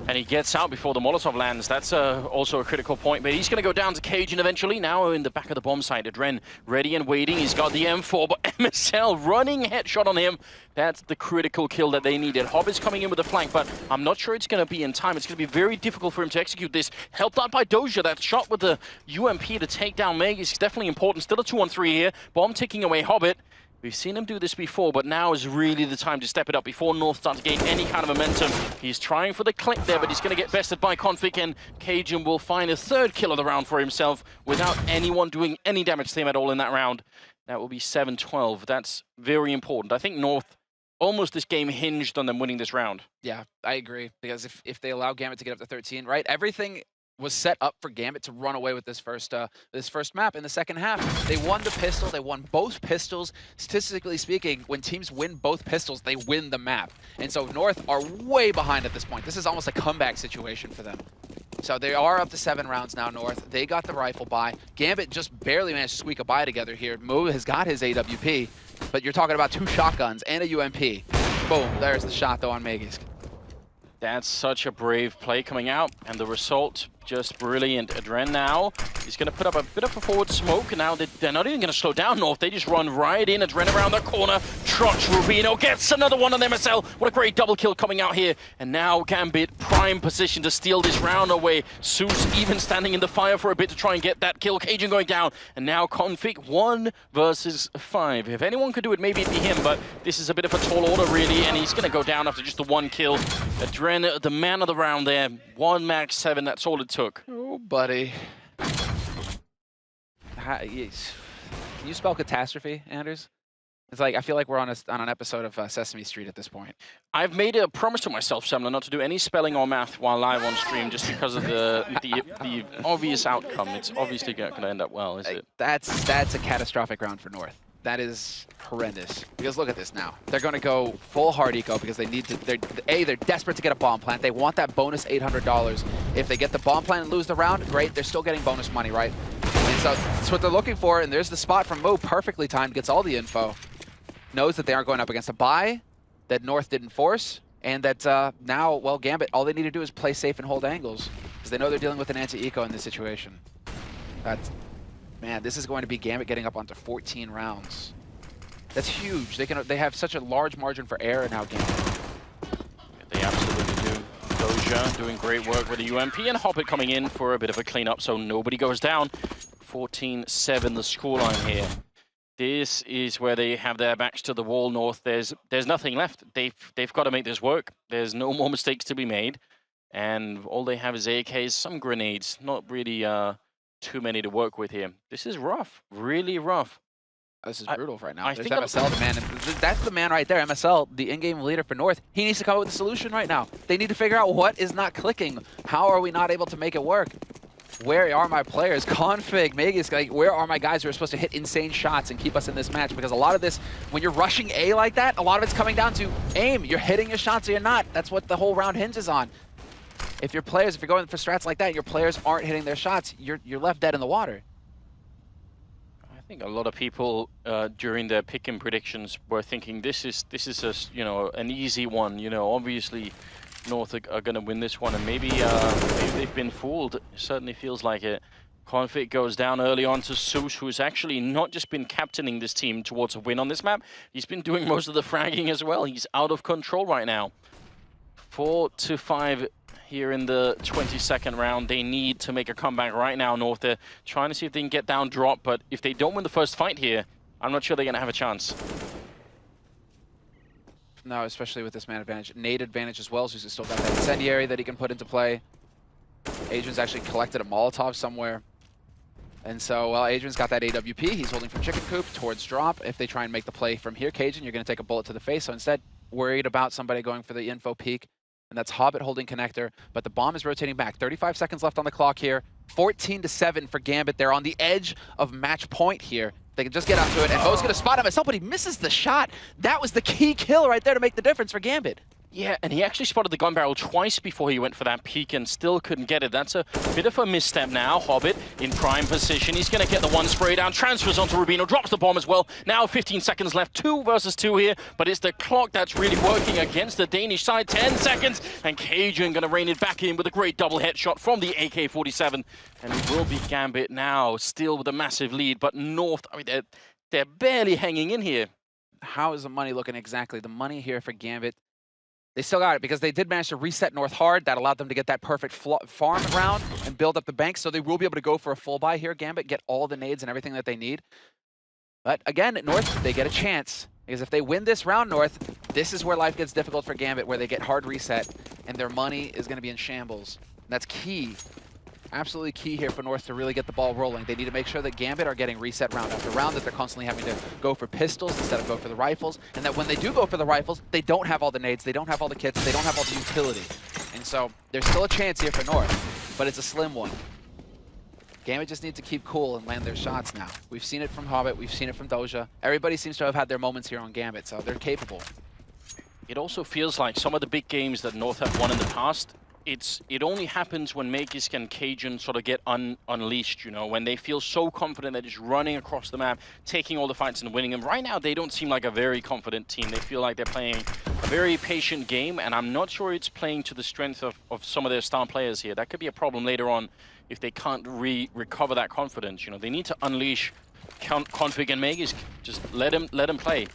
And he gets out before the Molotov lands. That's also a critical point, but he's going to go down to Cajun eventually. Now in the back of the bomb site, Adren ready and waiting. He's got the M4, but MSL running headshot on him. That's the critical kill that they needed. Hobbit's coming in with a flank, but I'm not sure it's going to be in time. It's going to be very difficult for him to execute this. Helped out by Doja. That shot with the UMP to take down Meg is definitely important. Still a 2-on-3 here. Bomb ticking away Hobbit. We've seen him do this before, but now is really the time to step it up before North start to gain any kind of momentum. He's trying for the click there, but he's going to get bested by Config, and Cajun will find a third kill of the round for himself without anyone doing any damage to him at all in that round. That will be 7-12. That's very important. I think North, almost this game hinged on them winning this round. Yeah, I agree, because if they allow Gambit to get up to 13, right, everything was set up for Gambit to run away with this first map. In the second half, they won the pistol, they won both pistols. Statistically speaking, when teams win both pistols, they win the map. And so North are way behind at this point. This is almost a comeback situation for them. So they are up to 7 rounds now, North. They got the rifle buy. Gambit just barely managed to squeak a buy together here. Mo has got his AWP, but you're talking about 2 shotguns and a UMP. Boom, there's the shot though on Magisk. That's such a brave play coming out, and the result just brilliant. Adren now, he's going to put up a bit of a forward smoke, and now they're not even going to slow down North. They just run right in. Adren around the corner, trots Rubino, gets another one on MSL. What a great double kill coming out here. And now Gambit, prime position to steal this round away. Zeus even standing in the fire for a bit to try and get that kill. Cajun going down, and now Config 1 versus 5. If anyone could do it, maybe it'd be him, but this is a bit of a tall order, really, and he's going to go down after just the 1 kill. Adren, the man of the round there. 1 max 7, that's all it took. Oh, buddy. Can you spell catastrophe, Anders? It's like, I feel like we're on an episode of Sesame Street at this point. I've made a promise to myself, Semler, not to do any spelling or math while live on stream, just because of the obvious outcome. It's obviously going to end up well, is it? That's a catastrophic round for North. That is horrendous. Because look at this now. They're going to go full hard eco because they need to. They're desperate to get a bomb plant. They want that bonus $800. If they get the bomb plant and lose the round, great. They're still getting bonus money, right? And so that's what they're looking for. And there's the spot from Mo, perfectly timed, gets all the info. Knows that they aren't going up against a buy, that North didn't force, and that now, well, Gambit, all they need to do is play safe and hold angles because they know they're dealing with an anti-eco in this situation. Man, this is going to be Gambit getting up onto 14 rounds. That's huge. They have such a large margin for error now, Gambit. They absolutely do. Doja doing great work with the UMP, and Hobbit coming in for a bit of a cleanup so nobody goes down. 14-7 the scoreline here. This is where they have their backs to the wall, North. There's nothing left. They've got to make this work. There's no more mistakes to be made. And all they have is AKs, some grenades. Not really too many to work with here. This is rough, really rough. This is brutal right now. I There's think MSL, the man. That's the man right there, MSL, the in-game leader for North. He needs to come up with a solution right now. They need to figure out what is not clicking. How are we not able to make it work? Where are my players? Config, Magisk, like, where are my guys who are supposed to hit insane shots and keep us in this match? Because a lot of this, when you're rushing A like that, a lot of it's coming down to aim. You're hitting your shots or you're not. That's what the whole round hinges on. If you're going for strats like that, your players aren't hitting their shots, you're left dead in the water. I think a lot of people during their pick-in predictions were thinking this is an easy one. Obviously North are going to win this one, and maybe they've been fooled. It certainly feels like it. Config goes down early on to Zeus, who's actually not just been captaining this team towards a win on this map. He's been doing most of the fragging as well. He's out of control right now. 4-5 here in the 22nd round. They need to make a comeback right now, North. They're trying to see if they can get down drop, but if they don't win the first fight here, I'm not sure they're going to have a chance. No, especially with this man advantage. Nade advantage as well, so he's still got that incendiary that he can put into play. Adrian's actually collected a Molotov somewhere. And so, well, Adrian's got that AWP. He's holding from Chicken Coop towards drop. If they try and make the play from here, Cajun, you're going to take a bullet to the face. So instead, worried about somebody going for the info peek. And that's Hobbit holding connector. But the bomb is rotating back. 35 seconds left on the clock here. 14-7 for Gambit. They're on the edge of match point here. They can just get out to it, and Bo's gonna spot him as somebody misses the shot. That was the key kill right there to make the difference for Gambit. Yeah, and he actually spotted the gun barrel twice before he went for that peek and still couldn't get it. That's a bit of a misstep now. Hobbit in prime position. He's going to get the one spray down, transfers onto Rubino, drops the bomb as well. Now 15 seconds left, 2 versus 2 here, but it's the clock that's really working against the Danish side. 10 seconds, and Cajun going to rein it back in with a great double headshot from the AK-47. And it will be Gambit now, still with a massive lead, but North, I mean, they're barely hanging in here. How is the money looking exactly? The money here for Gambit, they still got it because they did manage to reset North hard. That allowed them to get that perfect farm round and build up the bank. So they will be able to go for a full buy here, Gambit, get all the nades and everything that they need. But again, at North, they get a chance. Because if they win this round, North, this is where life gets difficult for Gambit, where they get hard reset and their money is going to be in shambles. And that's key. Absolutely key here for North to really get the ball rolling. They need to make sure that Gambit are getting reset round after round, that they're constantly having to go for pistols instead of go for the rifles, and that when they do go for the rifles, they don't have all the nades, they don't have all the kits, they don't have all the utility. And so there's still a chance here for North, but it's a slim one. Gambit just needs to keep cool and land their shots now. We've seen it from Hobbit, we've seen it from Doja. Everybody seems to have had their moments here on Gambit, so they're capable. It also feels like some of the big games that North have won in the past, it only happens when Magisk and Cajun sort of get unleashed, you know, when they feel so confident that it's running across the map, taking all the fights and winning them. Right now, they don't seem like a very confident team. They feel like they're playing a very patient game, and I'm not sure it's playing to the strength of some of their star players here. That could be a problem later on if they can't recover that confidence. You know, they need to unleash Config and Magisk. Just let them play.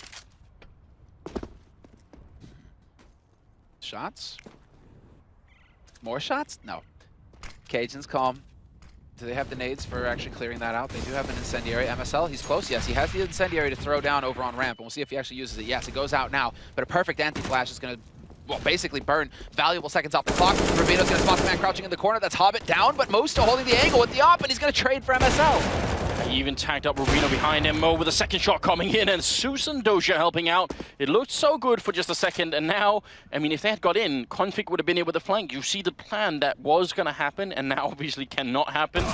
Shots? More shots? No. Cajun's calm. Do they have the nades for actually clearing that out? They do have an incendiary. MSL, he's close. Yes, he has the incendiary to throw down over on ramp, and we'll see if he actually uses it. Yes, it goes out now, but a perfect anti-flash is going to, well, basically burn valuable seconds off the clock. Rubino's going to spot the man crouching in the corner. That's Hobbit down, but Mo still holding the angle with the op, and he's going to trade for MSL. He even tagged up Rubino behind him. Mo with a second shot coming in, and Susan Doja helping out. It looked so good for just a second, and now, I mean, if they had got in, Config would have been here with the flank. You see the plan that was going to happen, and now obviously cannot happen.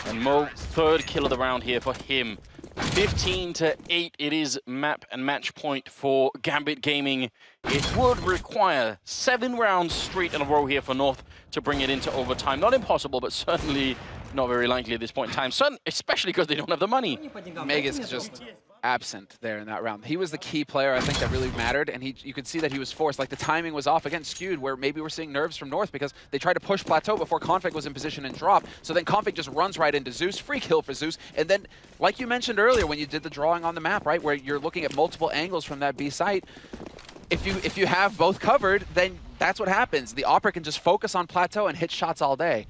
And Mo, third kill of the round here for him. 15-8, it is map and match point for Gambit Gaming. It would require 7 rounds straight in a row here for North to bring it into overtime. Not impossible, but certainly not very likely at this point in time, especially because they don't have the money. Magisk is just absent there in that round. He was the key player, I think, that really mattered, and you could see that he was forced. Like, the timing was off, again, skewed, where maybe we're seeing nerves from North because they tried to push Plateau before Config was in position and drop. So then Config just runs right into Zeus, free kill for Zeus, and then, like you mentioned earlier when you did the drawing on the map, right, where you're looking at multiple angles from that B site, if you have both covered, then that's what happens. The Opera can just focus on Plateau and hit shots all day.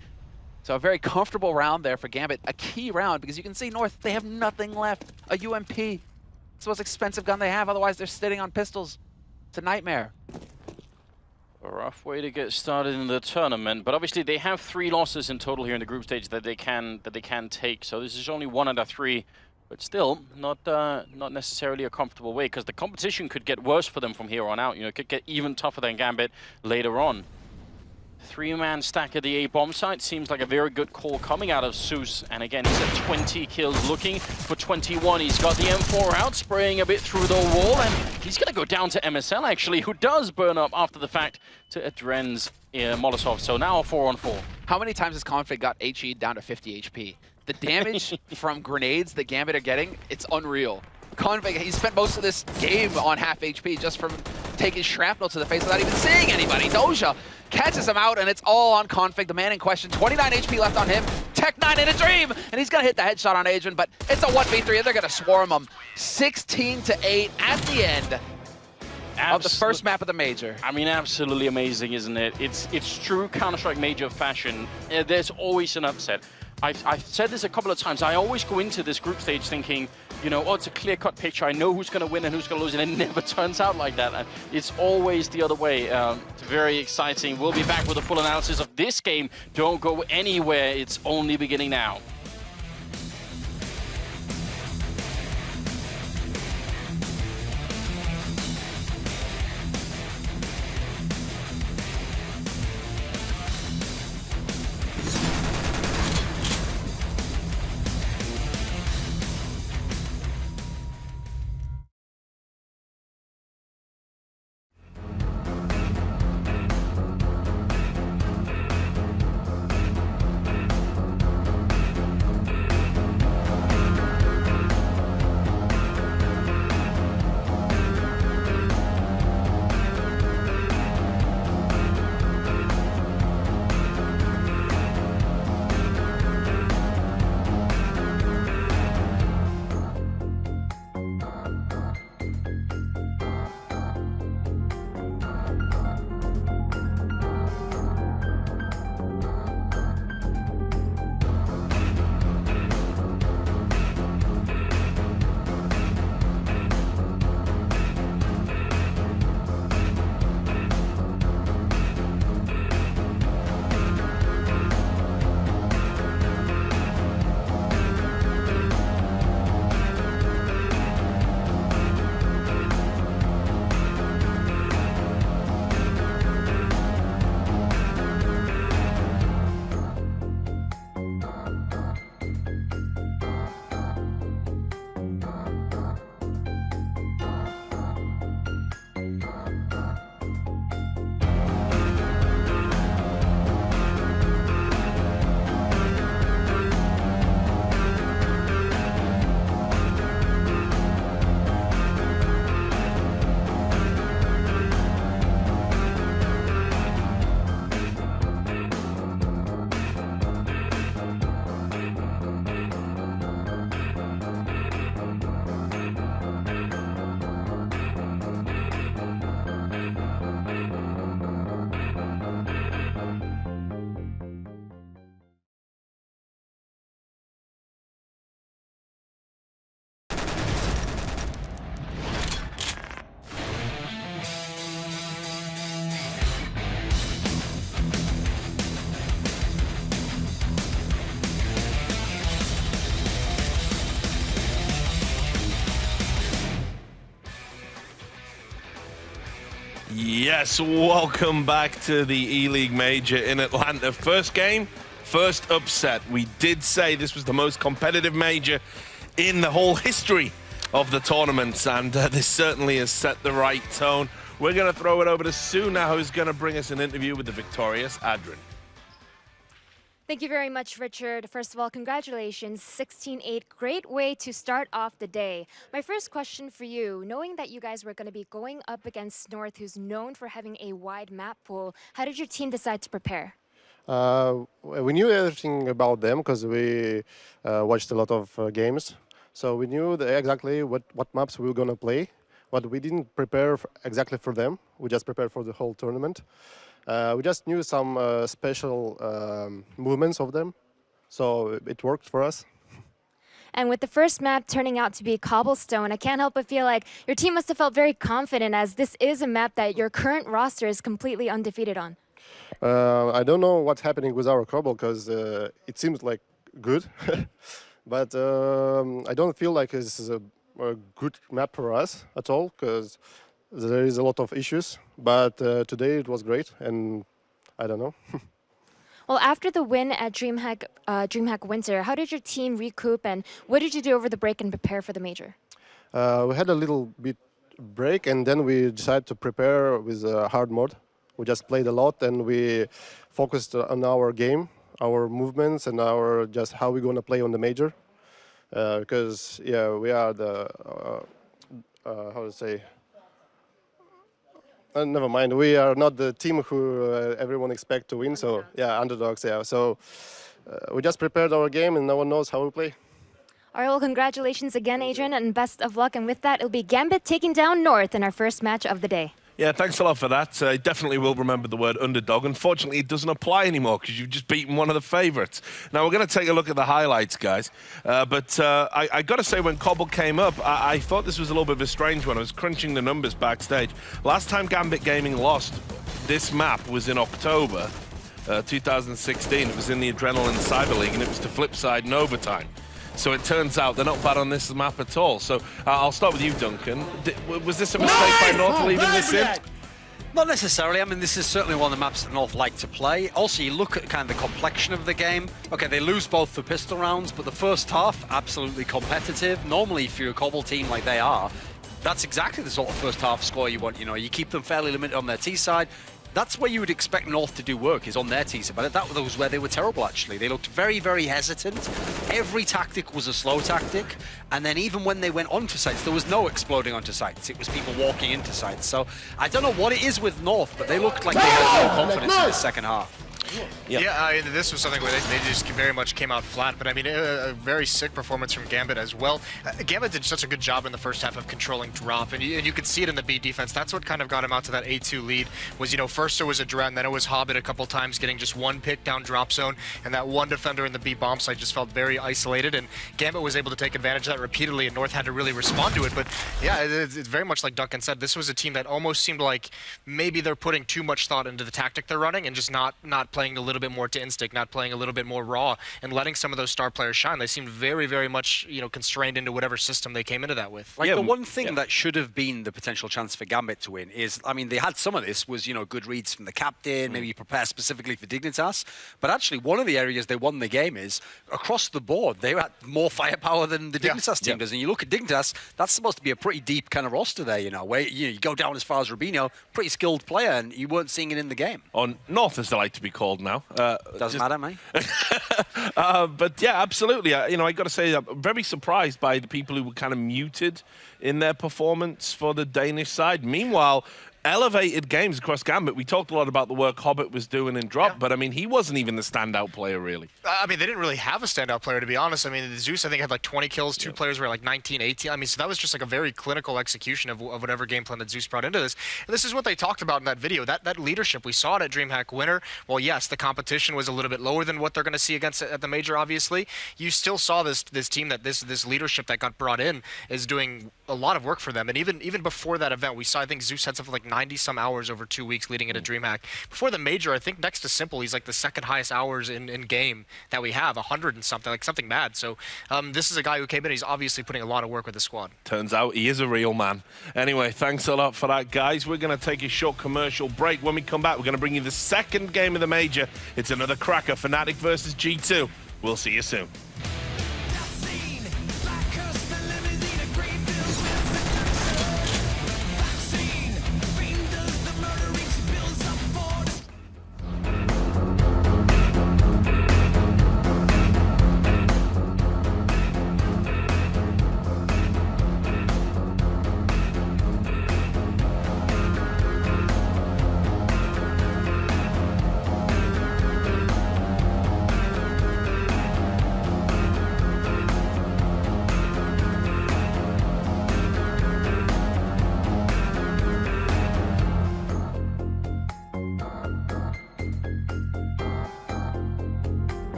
So a very comfortable round there for Gambit. A key round because you can see North, they have nothing left. A UMP. It's the most expensive gun they have. Otherwise, they're sitting on pistols. It's a nightmare. A rough way to get started in the tournament, but obviously they have 3 losses in total here in the group stage that they can take. So this is only 1 out of 3, but still not necessarily a comfortable way because the competition could get worse for them from here on out. You know, it could get even tougher than Gambit later on. 3-man stack at the A bomb site seems like a very good call coming out of Zeus. And again, he's at 20 kills, looking for 21. He's got the M4 out, spraying a bit through the wall, and he's going to go down to MSL, actually, who does burn up after the fact to Adren's Molotov. So now a 4-on-4. How many times has Config got HE down to 50 HP? The damage from grenades that Gambit are getting, it's unreal. Config, he spent most of this game on half HP just from taking shrapnel to the face without even seeing anybody. Doja catches him out, and it's all on Config, the man in question. 29 HP left on him. Tech 9 in a dream, and he's going to hit the headshot on Adrian, but it's a 1v3, and they're going to swarm him. 16-8 at the end of the first map of the Major. I mean, absolutely amazing, isn't it? It's true Counter-Strike Major fashion. There's always an upset. I've said this a couple of times. I always go into this group stage thinking, you know, oh, it's a clear-cut picture. I know who's going to win and who's going to lose, and it never turns out like that. It's always the other way. It's very exciting. We'll be back with a full analysis of this game. Don't go anywhere. It's only beginning now. Yes, welcome back to the Eleague Major in Atlanta. First game, first upset. We did say this was the most competitive major in the whole history of the tournaments, and this certainly has set the right tone. We're going to throw it over to Sue now, who's going to bring us an interview with the victorious Adrian. Thank you very much, Richard. First of all, congratulations, 16-8. Great way to start off the day. My first question for you, knowing that you guys were going to be going up against North, who's known for having a wide map pool, how did your team decide to prepare? We knew everything about them because we watched a lot of games. So we knew exactly what maps we were going to play, but we didn't prepare exactly for them. We just prepared for the whole tournament. We just knew some special movements of them, so it worked for us. And with the first map turning out to be Cobblestone, I can't help but feel like your team must have felt very confident, as this is a map that your current roster is completely undefeated on. I don't know what's happening with our Cobble, because it seems like good, but I don't feel like this is a good map for us at all, because there is a lot of issues, but today it was great, and I don't know. Well, after the win at DreamHack Winter, how did your team recoup, and what did you do over the break and prepare for the major? We had a little bit break, and then we decided to prepare with hard mode. We just played a lot, and we focused on our game, our movements, and our just how we're going to play on the major. Because yeah, we are the how to say. Never mind. We are not the team who everyone expects to win. So yeah, underdogs. Yeah. So we just prepared our game, and no one knows how we play. All right. Well, congratulations again, Adrian, and best of luck. And with that, it'll be Gambit taking down North in our first match of the day. Yeah, thanks a lot for that. I definitely will remember the word underdog. Unfortunately, it doesn't apply anymore because you've just beaten one of the favourites. Now, we're going to take a look at the highlights, guys. But I got to say, when Cobble came up, I thought this was a little bit of a strange one. I was crunching the numbers backstage. Last time Gambit Gaming lost this map was in October 2016. It was in the Adrenaline Cyber League, and it was to Flipside in overtime. So it turns out they're not bad on this map at all. So I'll start with you, Duncan. Was this a mistake by North leaving this in? Not necessarily. I mean, this is certainly one of the maps that North like to play. Also, you look at kind of the complexion of the game. Okay, they lose both the pistol rounds, but the first half, absolutely competitive. Normally, if you're a Cobble team like they are, that's exactly the sort of first half score you want. You know, you keep them fairly limited on their T side. That's where you would expect North to do work, is on their T side. But that was where they were terrible, actually. They looked very, very hesitant. Every tactic was a slow tactic. And then even when they went onto sites, there was no exploding onto sites. It was people walking into sites. So I don't know what it is with North, but they looked like they had no confidence in the second half. Yeah, I mean, this was something where they just very much came out flat, but I mean, a very sick performance from Gambit as well. Gambit did such a good job in the first half of controlling drop, and you could see it in the B defense. That's what kind of got him out to that 8-2 lead, was, you know, first there was a Dren, then it was Hobbit a couple times getting just one pick down drop zone, and that one defender in the B bomb site just felt very isolated, and Gambit was able to take advantage of that repeatedly, and North had to really respond to it. But yeah, it's very much like Duncan said, this was a team that almost seemed like maybe they're putting too much thought into the tactic they're running and just not playing a little bit more to instinct, not playing a little bit more raw, and letting some of those star players shine. They seemed very, very much, you know, constrained into whatever system they came into that with. Like, the one thing that should have been the potential chance for Gambit to win is, I mean, they had some of this, was, you know, good reads from the captain, maybe prepare specifically for Dignitas, but actually one of the areas they won the game is, across the board, they had more firepower than the Dignitas team does. And you look at Dignitas, that's supposed to be a pretty deep kind of roster there, you know, where you go down as far as Rubino, pretty skilled player, and you weren't seeing it in the game. On North, as they like to be called now. Doesn't matter, mate. But yeah, absolutely. You know, I got to say, I'm very surprised by the people who were kind of muted in their performance for the Danish side. Meanwhile, elevated games across Gambit. We talked a lot about the work Hobbit was doing in drop, but I mean, he wasn't even the standout player, really. I mean, they didn't really have a standout player, to be honest. I mean, Zeus, I think, had like 20 kills. Two players were like 19, 18. I mean, so that was just like a very clinical execution of whatever game plan that Zeus brought into this. And this is what they talked about in that video. That leadership, we saw it at DreamHack Winter. Well, yes, the competition was a little bit lower than what they're going to see against at the major, obviously. You still saw this team, that this leadership that got brought in is doing a lot of work for them. And even before that event, we saw, I think Zeus had something like 90-some hours over 2 weeks leading into DreamHack. Before the major, I think next to Simple, he's like the second highest hours in game that we have, 100 and something, like something mad. So this is a guy who came in, he's obviously putting a lot of work with the squad. Turns out he is a real man. Anyway, thanks a lot for that, guys. We're going to take a short commercial break. When we come back, we're going to bring you the second game of the major. It's another cracker, Fnatic versus G2. We'll see you soon.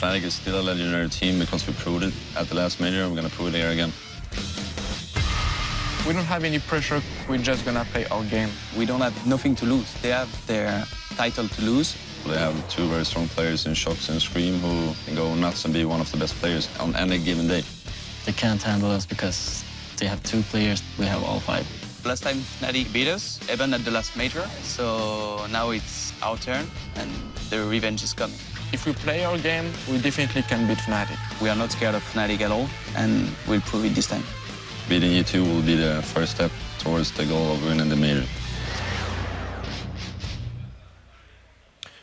Fnatic is still a legendary team because we proved it at the last major. We're going to prove it here again. We don't have any pressure. We're just going to play our game. We don't have nothing to lose. They have their title to lose. They have two very strong players in Shox and Scream who can go nuts and be one of the best players on any given day. They can't handle us because they have two players. We have all five. Last time Fnatic beat us, even at the last major. So now it's our turn and the revenge is coming. If we play our game, we definitely can beat Fnatic. We are not scared of Fnatic at all, and we'll prove it this time. Beating E2 will be the first step towards the goal of winning the major.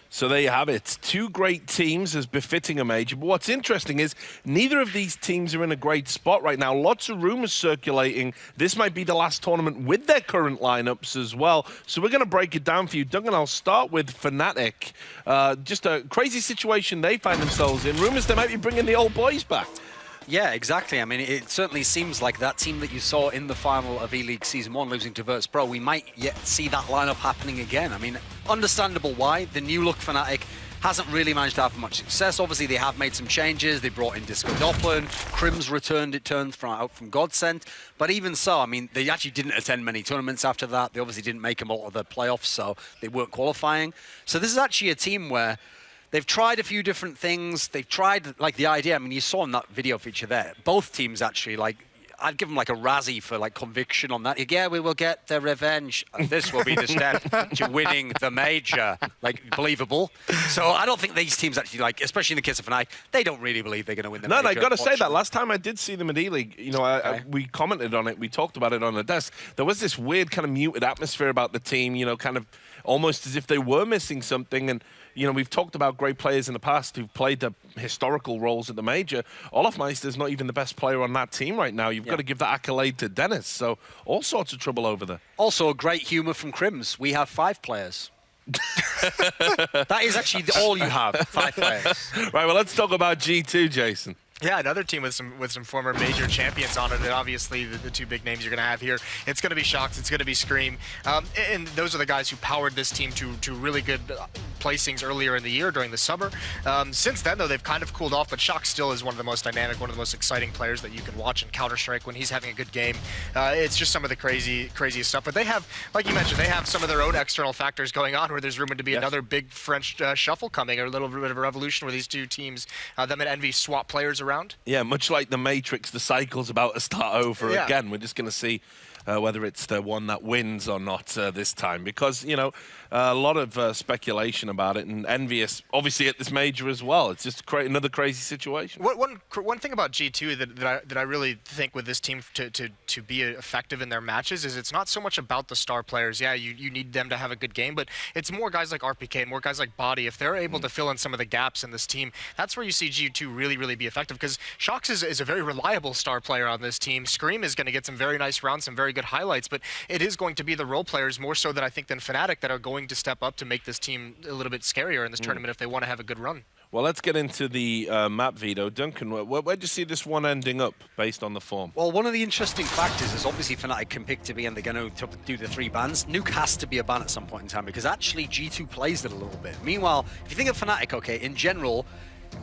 So there you have it. Two great teams as befitting a major. But what's interesting is neither of these teams are in a great spot right now. Lots of rumors circulating. This might be the last tournament with their current lineups as well. So we're going to break it down for you. Duncan, I'll start with Fnatic. Just a crazy situation they find themselves in. Rumors they might be bringing the old boys back. Yeah, exactly. I mean, it certainly seems like that team that you saw in the final of Eleague Season 1 losing to Virtus Pro, we might yet see that lineup happening again. I mean, understandable why. The new look Fnatic hasn't really managed to have much success. Obviously, they have made some changes. They brought in Disco Doppler. Crims returned, it turned out from Godsent. But even so, I mean, they actually didn't attend many tournaments after that. They obviously didn't make them out of the playoffs, so they weren't qualifying. So this is actually a team where they've tried a few different things. They've tried, like, the idea. I mean, you saw in that video feature there, both teams actually, like, I'd give them, like, a Razzie for, like, conviction on that. Yeah, we will get the revenge. This will be the step to winning the major. Like, believable. So I don't think these teams actually, like, especially in the case of Fnatic, they don't really believe they're going to win the major. No, I got to say that. Last time I did see them at E-League, you know, we commented on it. We talked about it on the desk. There was this weird kind of muted atmosphere about the team, you know, kind of almost as if they were missing something. And you know, we've talked about great players in the past who've played the historical roles at the major. Olofmeister's not even the best player on that team right now. You've got to give that accolade to Dennis. So all sorts of trouble over there. Also, great humor from Crims. We have 5 players. That is actually all you have, 5 players. Right, well, let's talk about G2, Jason. Yeah, another team with some former major champions on it, and obviously the two big names you're going to have here. It's going to be Shox, it's going to be Scream, and those are the guys who powered this team to really good placings earlier in the year during the summer. Since then, though, they've kind of cooled off, but Shox still is one of the most dynamic, one of the most exciting players that you can watch in Counter-Strike when he's having a good game. It's just some of the craziest stuff. But they have, like you mentioned, they have some of their own external factors going on where there's rumored to be another big French shuffle coming, or a little bit of a revolution where these two teams, them and Envy, swap players around. Yeah, much like the Matrix, the cycle's about to start over again. We're just going to see whether it's the one that wins or not this time, because, you know, a lot of speculation about it, and Envious, obviously, at this major as well. It's just another crazy situation. One thing about G2 that I really think with this team to be effective in their matches is it's not so much about the star players. Yeah, you need them to have a good game, but it's more guys like RPK and more guys like Body. If they're able to fill in some of the gaps in this team, that's where you see G2 really be effective, because Shox is a very reliable star player on this team. Scream is going to get some very nice rounds, some very good highlights, but it is going to be the role players more so than I think than Fnatic that are going to step up to make this team a little bit scarier in this tournament if they want to have a good run. Well, let's get into the map veto. Duncan, where'd you see this one ending up based on the form? Well, one of the interesting factors is obviously Fnatic can pick to be, and they're going to do the 3 bans. Nuke has to be a ban at some point in time because actually G2 plays it a little bit. Meanwhile, if you think of Fnatic, okay, in general,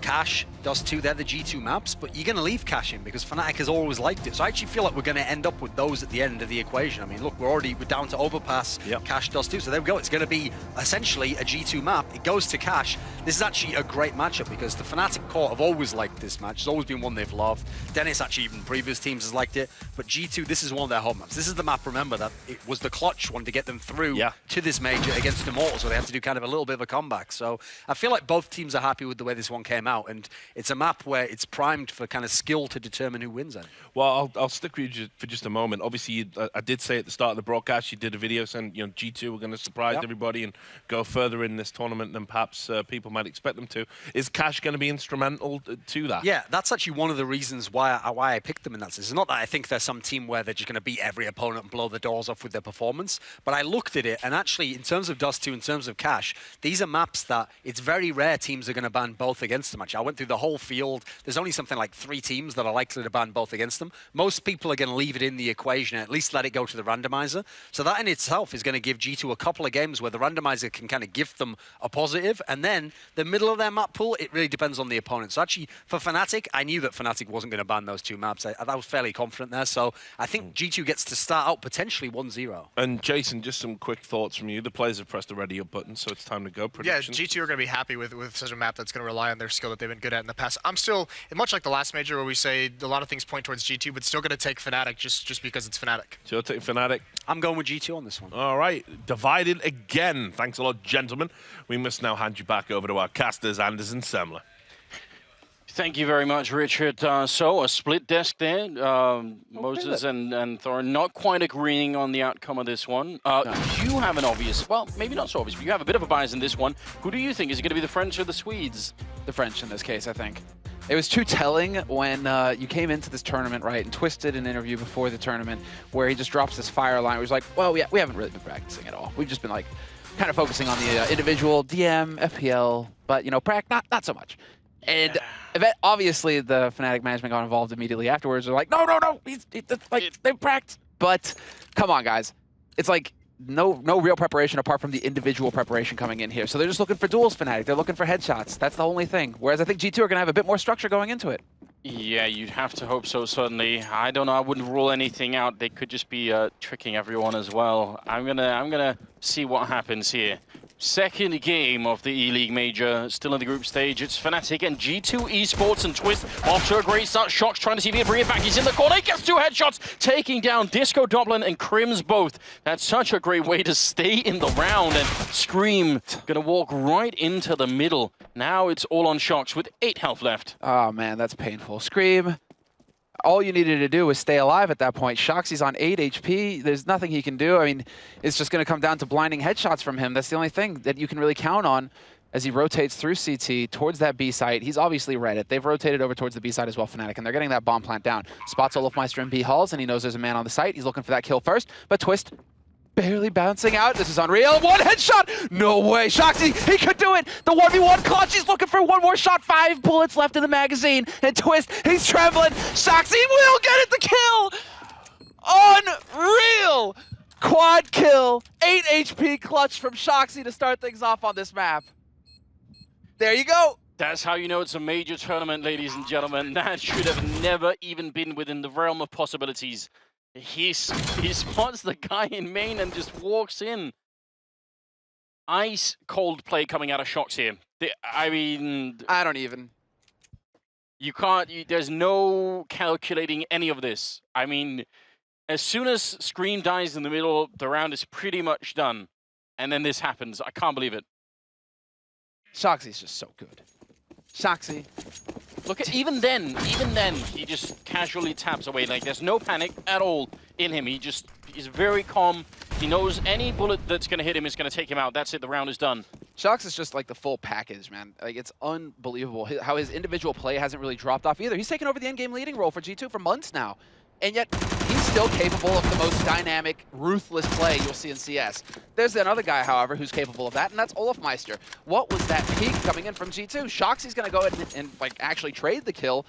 Cash, Dust 2, they're the G2 maps, but you're going to leave Cash in because Fnatic has always liked it. So I actually feel like we're going to end up with those at the end of the equation. I mean, look, we're down to Overpass, Cash, Dust 2. So there we go. It's going to be essentially a G2 map. It goes to Cash. This is actually a great matchup because the Fnatic core have always liked this match. It's always been one they've loved. Dennis, actually, even previous teams has liked it. But G2, this is one of their home maps. This is the map, remember, that it was the clutch one to get them through to this major against Immortal. So they have to do kind of a little bit of a comeback. So I feel like both teams are happy with the way this one came out. And it's a map where it's primed for kind of skill to determine who wins it. Well, I'll stick with you for just a moment. Obviously, I did say at the start of the broadcast, you did a video saying, you know, G2 were going to surprise everybody and go further in this tournament than perhaps people might expect them to. Is Cash going to be instrumental to that? Yeah, that's actually one of the reasons why I picked them in that sense. It's not that I think there's some team where they're just going to beat every opponent and blow the doors off with their performance, but I looked at it, and actually, in terms of Dust 2, in terms of Cash, these are maps that it's very rare teams are going to ban both against them. Actually, I went through the whole field. There's only something like 3 teams that are likely to ban both against them. Most people are going to leave it in the equation and at least let it go to the randomizer. So that in itself is going to give G2 a couple of games where the randomizer can kind of gift them a positive, and then the middle of their map pool, it really depends on the opponent. So actually, for Fnatic, I knew that Fnatic wasn't going to ban those 2 maps. I was fairly confident there. So I think G2 gets to start out potentially 1-0. And Jason, just some quick thoughts from you. The players have pressed the ready up button, so it's time to go. Predictions? Yeah, G2 are going to be happy with such a map that's going to rely on their skill that they've been good at in the past. I'm still, much like the last major where we say a lot of things point towards G2, but still going to take Fnatic just because it's Fnatic. So you'll take Fnatic? I'm going with G2 on this one. All right, divided again. Thanks a lot, gentlemen. We must now hand you back over to our casters, Anders and Semler. Thank you very much, Richard. So a split desk there. Moses and Thorin not quite agreeing on the outcome of this one. You have an obvious, well, maybe not so obvious, but you have a bit of a bias in this one. Who do you think? Is it going to be the French or the Swedes? The French in this case, I think. It was too telling when you came into this tournament, right, and Twisted an interview before the tournament where he just drops this fire line where he's like, well, we haven't really been practicing at all. We've just been like kind of focusing on the individual DM, FPL, but, you know, not so much. And obviously the Fnatic management got involved immediately afterwards. They're like, no, they practiced. But come on, guys. It's like no real preparation apart from the individual preparation coming in here. So they're just looking for duels, Fnatic. They're looking for headshots. That's the only thing. Whereas I think G2 are going to have a bit more structure going into it. Yeah, you'd have to hope so, certainly. I don't know. I wouldn't rule anything out. They could just be tricking everyone as well. I'm gonna see what happens here. Second game of the E-League Major, still in the group stage. It's Fnatic and G2 Esports, and Twist off to a great start. Shox trying to see if he can bring it back. He's in the corner. He gets 2 headshots, taking down Disco Doblin and Crims both. That's such a great way to stay in the round. And Scream gonna walk right into the middle. Now it's all on Shox with 8 health left. Oh man, that's painful. Scream. All you needed to do was stay alive at that point. Shoxy's on 8 HP. There's nothing he can do. I mean, it's just going to come down to blinding headshots from him. That's the only thing that you can really count on as he rotates through CT towards that B site. He's obviously read it. They've rotated over towards the B site as well, Fnatic, and they're getting that bomb plant down. Spots Olofmeister in B halls, and he knows there's a man on the site. He's looking for that kill first, but Twist barely bouncing out. This is unreal. One headshot! No way. Shoxy, he could do it! The 1v1 clutch, he's looking for one more shot. 5 bullets left in the magazine. And Twist, he's trembling. Shoxy will get it, the kill! Unreal! Quad kill. 8 HP clutch from Shoxy to start things off on this map. There you go. That's how you know it's a major tournament, ladies and gentlemen. That should have never even been within the realm of possibilities. He spots the guy in main and just walks in. Ice cold play coming out of Shox here. I mean... I don't even. You can't... there's no calculating any of this. I mean, as soon as Scream dies in the middle, the round is pretty much done. And then this happens. I can't believe it. Shoxy's just so good. Shoxy. Look at even then, he just casually taps away. Like there's no panic at all in him. He's very calm. He knows any bullet that's gonna hit him is gonna take him out. That's it. The round is done. Shox is just like the full package, man. Like it's unbelievable how his individual play hasn't really dropped off either. He's taken over the endgame leading role for G2 for months now, and yet he's still capable of the most dynamic, ruthless play you'll see in CS. There's another guy, however, who's capable of that, and that's Olafmeister. What was that peak coming in from G2? Shoxy's going to go ahead and like actually trade the kill,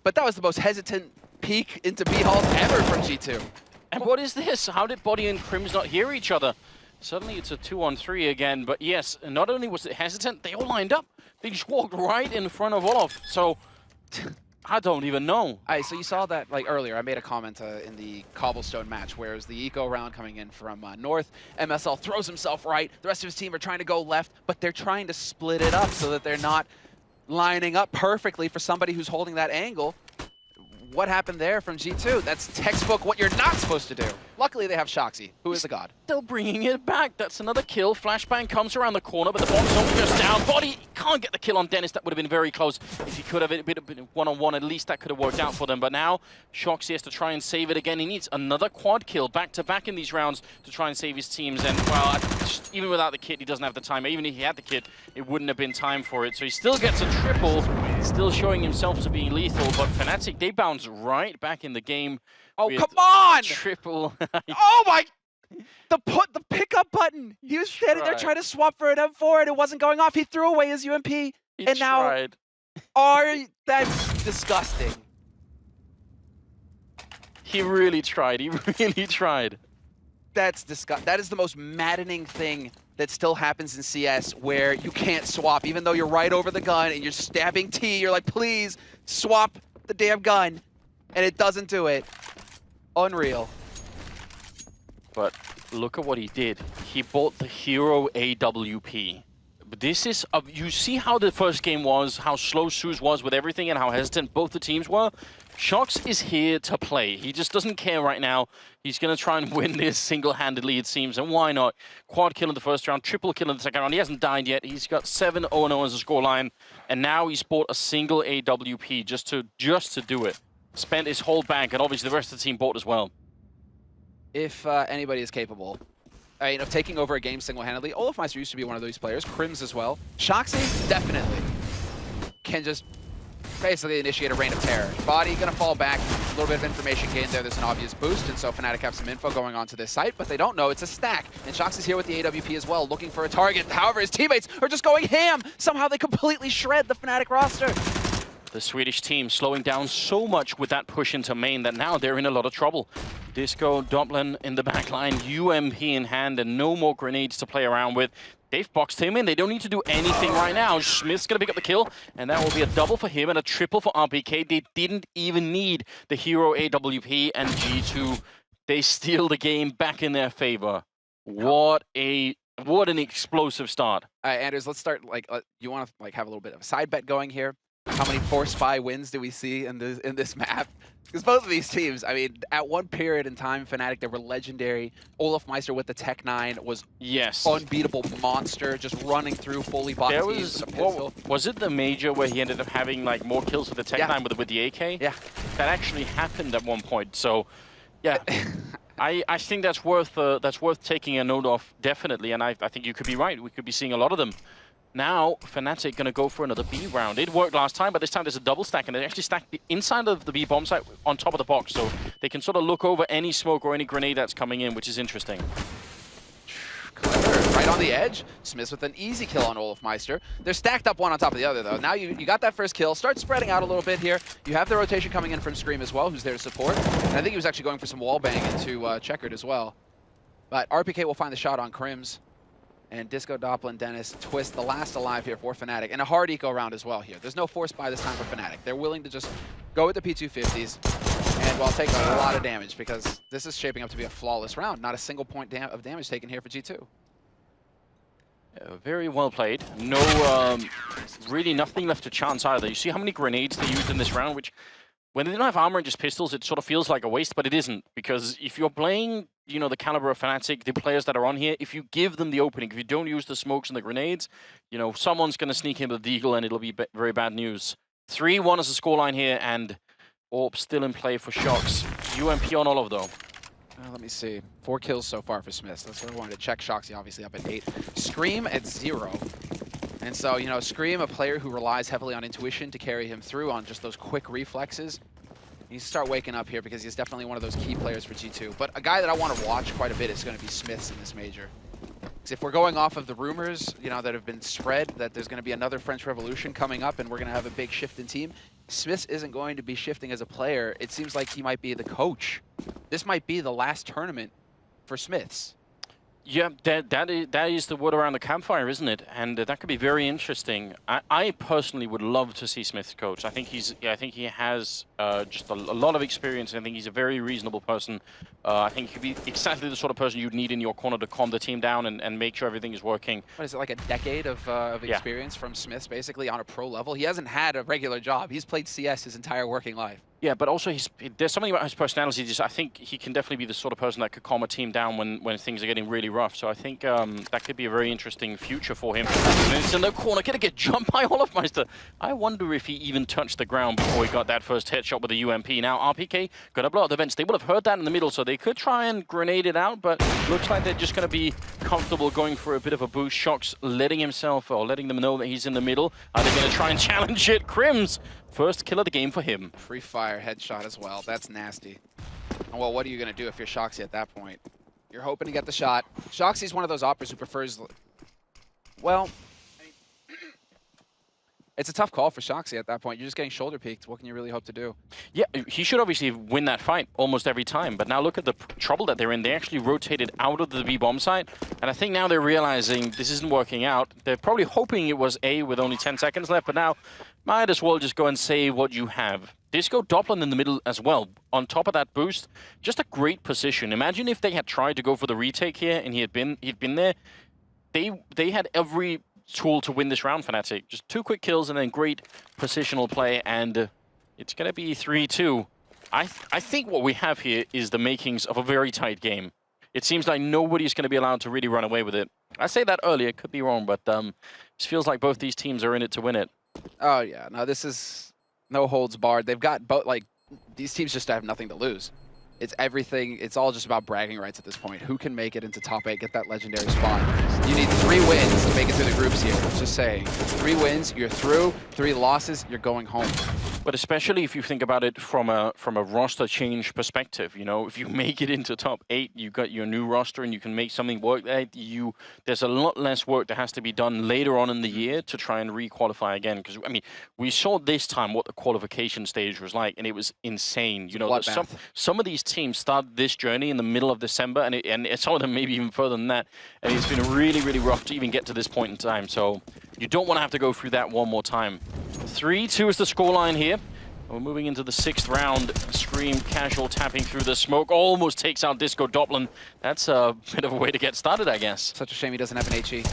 but that was the most hesitant peek into B-halls ever from G2. And what is this? How did Body and Crims not hear each other? Suddenly it's a 2-on-3 again, but yes, not only was it hesitant, they all lined up. They just walked right in front of Olaf, so... I don't even know. All right, so you saw that like earlier. I made a comment in the Cobblestone match where it was the eco round coming in from North. MSL throws himself right. The rest of his team are trying to go left, but they're trying to split it up so that they're not lining up perfectly for somebody who's holding that angle. What happened there from G2? That's textbook what you're not supposed to do. Luckily, they have Shoxy, who is the god. Still bringing it back. That's another kill. Flashbang comes around the corner, but the bomb's only just down. Body can't get the kill on Dennis. That would have been very close. If he could have been one-on-one, at least that could have worked out for them. But now, Shoxy has to try and save it again. He needs another quad kill back-to-back in these rounds to try and save his teams. And, well, just, even without the kit, he doesn't have the time. Even if he had the kit, it wouldn't have been time for it. So he still gets a triple, still showing himself to be lethal. But Fnatic, they bounce right back in the game. Oh, come on! Triple. Oh my! The pickup button. He was standing there trying to swap for an M4 and it wasn't going off. He threw away his UMP. And now, that's disgusting. He really tried. He really tried. That's disgusting. That is the most maddening thing that still happens in CS where you can't swap. Even though you're right over the gun and you're stabbing T, you're like, please swap the damn gun. And it doesn't do it. Unreal. But look at what he did. He bought the hero AWP. But this is, you see how the first game was, how slow Suze was with everything and how hesitant both the teams were? Shox is here to play. He just doesn't care right now. He's going to try and win this single-handedly, it seems. And why not? Quad kill in the first round, triple kill in the second round. He hasn't died yet. He's got 7-0-0 as a scoreline. And now he's bought a single AWP just to do it. Spent his whole bank, and obviously the rest of the team bought as well. If anybody is capable of taking over a game single-handedly, Olafmeister used to be one of those players, Crims as well. Shoxy, definitely, can just basically initiate a reign of terror. Body gonna fall back, a little bit of information gained there, there's an obvious boost, and so Fnatic have some info going on to this site, but they don't know it's a stack. And Shoxy's here with the AWP as well, looking for a target. However, his teammates are just going ham! Somehow they completely shred the Fnatic roster. The Swedish team slowing down so much with that push into main that now they're in a lot of trouble. Disco, Dublin in the back line, UMP in hand, and no more grenades to play around with. They've boxed him in. They don't need to do anything right now. Smith's going to pick up the kill, and that will be a double for him and a triple for RPK. They didn't even need the hero AWP, and G2, they steal the game back in their favor. What an explosive start. All right, Anders, let's start, you want to have a little bit of a side bet going here? How many Force Spy wins do we see in this map? Because both of these teams, I mean, at one period in time, Fnatic, they were legendary. Olafmeister with the Tech 9 was unbeatable monster, just running through fully bought teams with a pistol. Was it the Major where he ended up having like more kills with the Tech 9 with the AK? Yeah. That actually happened at one point. So, yeah. I think that's worth taking a note of, definitely, and I think you could be right. We could be seeing a lot of them. Now, Fnatic going to go for another B round. It worked last time, but this time there's a double stack, and they actually stack the inside of the B bomb site on top of the box, so they can sort of look over any smoke or any grenade that's coming in, which is interesting. right on the edge. Smiths with an easy kill on Olafmeister. They're stacked up one on top of the other, though. Now you got that first kill. Start spreading out a little bit here. You have the rotation coming in from Scream as well, who's there to support. And I think he was actually going for some wall bang into Checkered as well. But RPK will find the shot on Crims. And Disco, Doppler, Dennis twist the last alive here for Fnatic. And a hard eco round as well here. There's no force buy this time for Fnatic. They're willing to just go with the P250s. And while taking a lot of damage, because this is shaping up to be a flawless round. Not a single point of damage taken here for G2. Very well played. No, really nothing left to chance either. You see how many grenades they used in this round, which when they don't have armor and just pistols, it sort of feels like a waste, but it isn't. Because if you're playing, you know, the caliber of Fnatic, the players that are on here, if you give them the opening, if you don't use the smokes and the grenades, you know, someone's going to sneak in with the Deagle and it'll be very bad news. 3-1 is the scoreline here, and Orb still in play for Shox. UMP on Olive, though. Let me see. 4 kills so far for Smiths. That's what I wanted to check. Shoxy obviously up at 8. Scream at 0. And so, you know, Scream, a player who relies heavily on intuition to carry him through on just those quick reflexes. He needs to start waking up here because he's definitely one of those key players for G2. But a guy that I want to watch quite a bit is going to be Smiths in this major. Because if we're going off of the rumors, you know, that have been spread that there's going to be another French Revolution coming up and we're going to have a big shift in team, Smiths isn't going to be shifting as a player. It seems like he might be the coach. This might be the last tournament for Smiths. Yeah, that is the word around the campfire, isn't it? And that could be very interesting. I personally would love to see Smith coach. I think he has just a lot of experience. I think he's a very reasonable person. I think he'd be exactly the sort of person you'd need in your corner to calm the team down and make sure everything is working. What is it, like a decade of experience from Smiths, basically on a pro level? He hasn't had a regular job. He's played CS his entire working life. Yeah, but also there's something about his personality. I think he can definitely be the sort of person that could calm a team down when things are getting really rough. So I think that could be a very interesting future for him. It's in the corner, gonna get jumped by Olafmeister. I wonder if he even touched the ground before he got that first headshot with the UMP. Now RPK gonna blow up the vents. They would have heard that in the middle, so they could try and grenade it out, but looks like they're just gonna be comfortable going for a bit of a boost. Shox letting them know that he's in the middle. Are they gonna try and challenge it? Crims, first kill of the game for him. Free fire headshot as well. That's nasty. And well, what are you going to do if you're Shoxy at that point? You're hoping to get the shot. Shoxy's one of those operas who prefers... Well, it's a tough call for Shoxy at that point. You're just getting shoulder peeked. What can you really hope to do? Yeah, he should obviously win that fight almost every time. But now look at the trouble that they're in. They actually rotated out of the B-bomb site. And I think now they're realizing this isn't working out. They're probably hoping it was A with only 10 seconds left. But now, might as well just go and say what you have. Disco, Doppler in the middle as well. On top of that boost, just a great position. Imagine if they had tried to go for the retake here and he'd been there. They had every tool to win this round, Fnatic. Just 2 quick kills and then great positional play, and it's going to be 3-2. I think what we have here is the makings of a very tight game. It seems like nobody's going to be allowed to really run away with it. I say that earlier, could be wrong, but it feels like both these teams are in it to win it. Oh yeah, no, this is no holds barred. They've got both, like, these teams just have nothing to lose. It's everything, it's all just about bragging rights at this point. Who can make it into top 8, get that legendary spot? You need 3 wins to make it through the groups here, just saying. 3 wins, you're through. 3 losses, you're going home. But especially if you think about it from a roster change perspective, you know, if you make it into top 8, you got your new roster and you can make something work there. There's a lot less work that has to be done later on in the year to try and re-qualify again. Because I mean, we saw this time what the qualification stage was like, and it was insane. You know, some of these teams started this journey in the middle of December, and some of them maybe even further than that. And it's been really, really rough to even get to this point in time. So you don't want to have to go through that one more time. 3-2 is the scoreline here. We're moving into the 6th round. Scream casual tapping through the smoke. Almost takes out Disco Doppler. That's a bit of a way to get started, I guess. Such a shame he doesn't have an HE.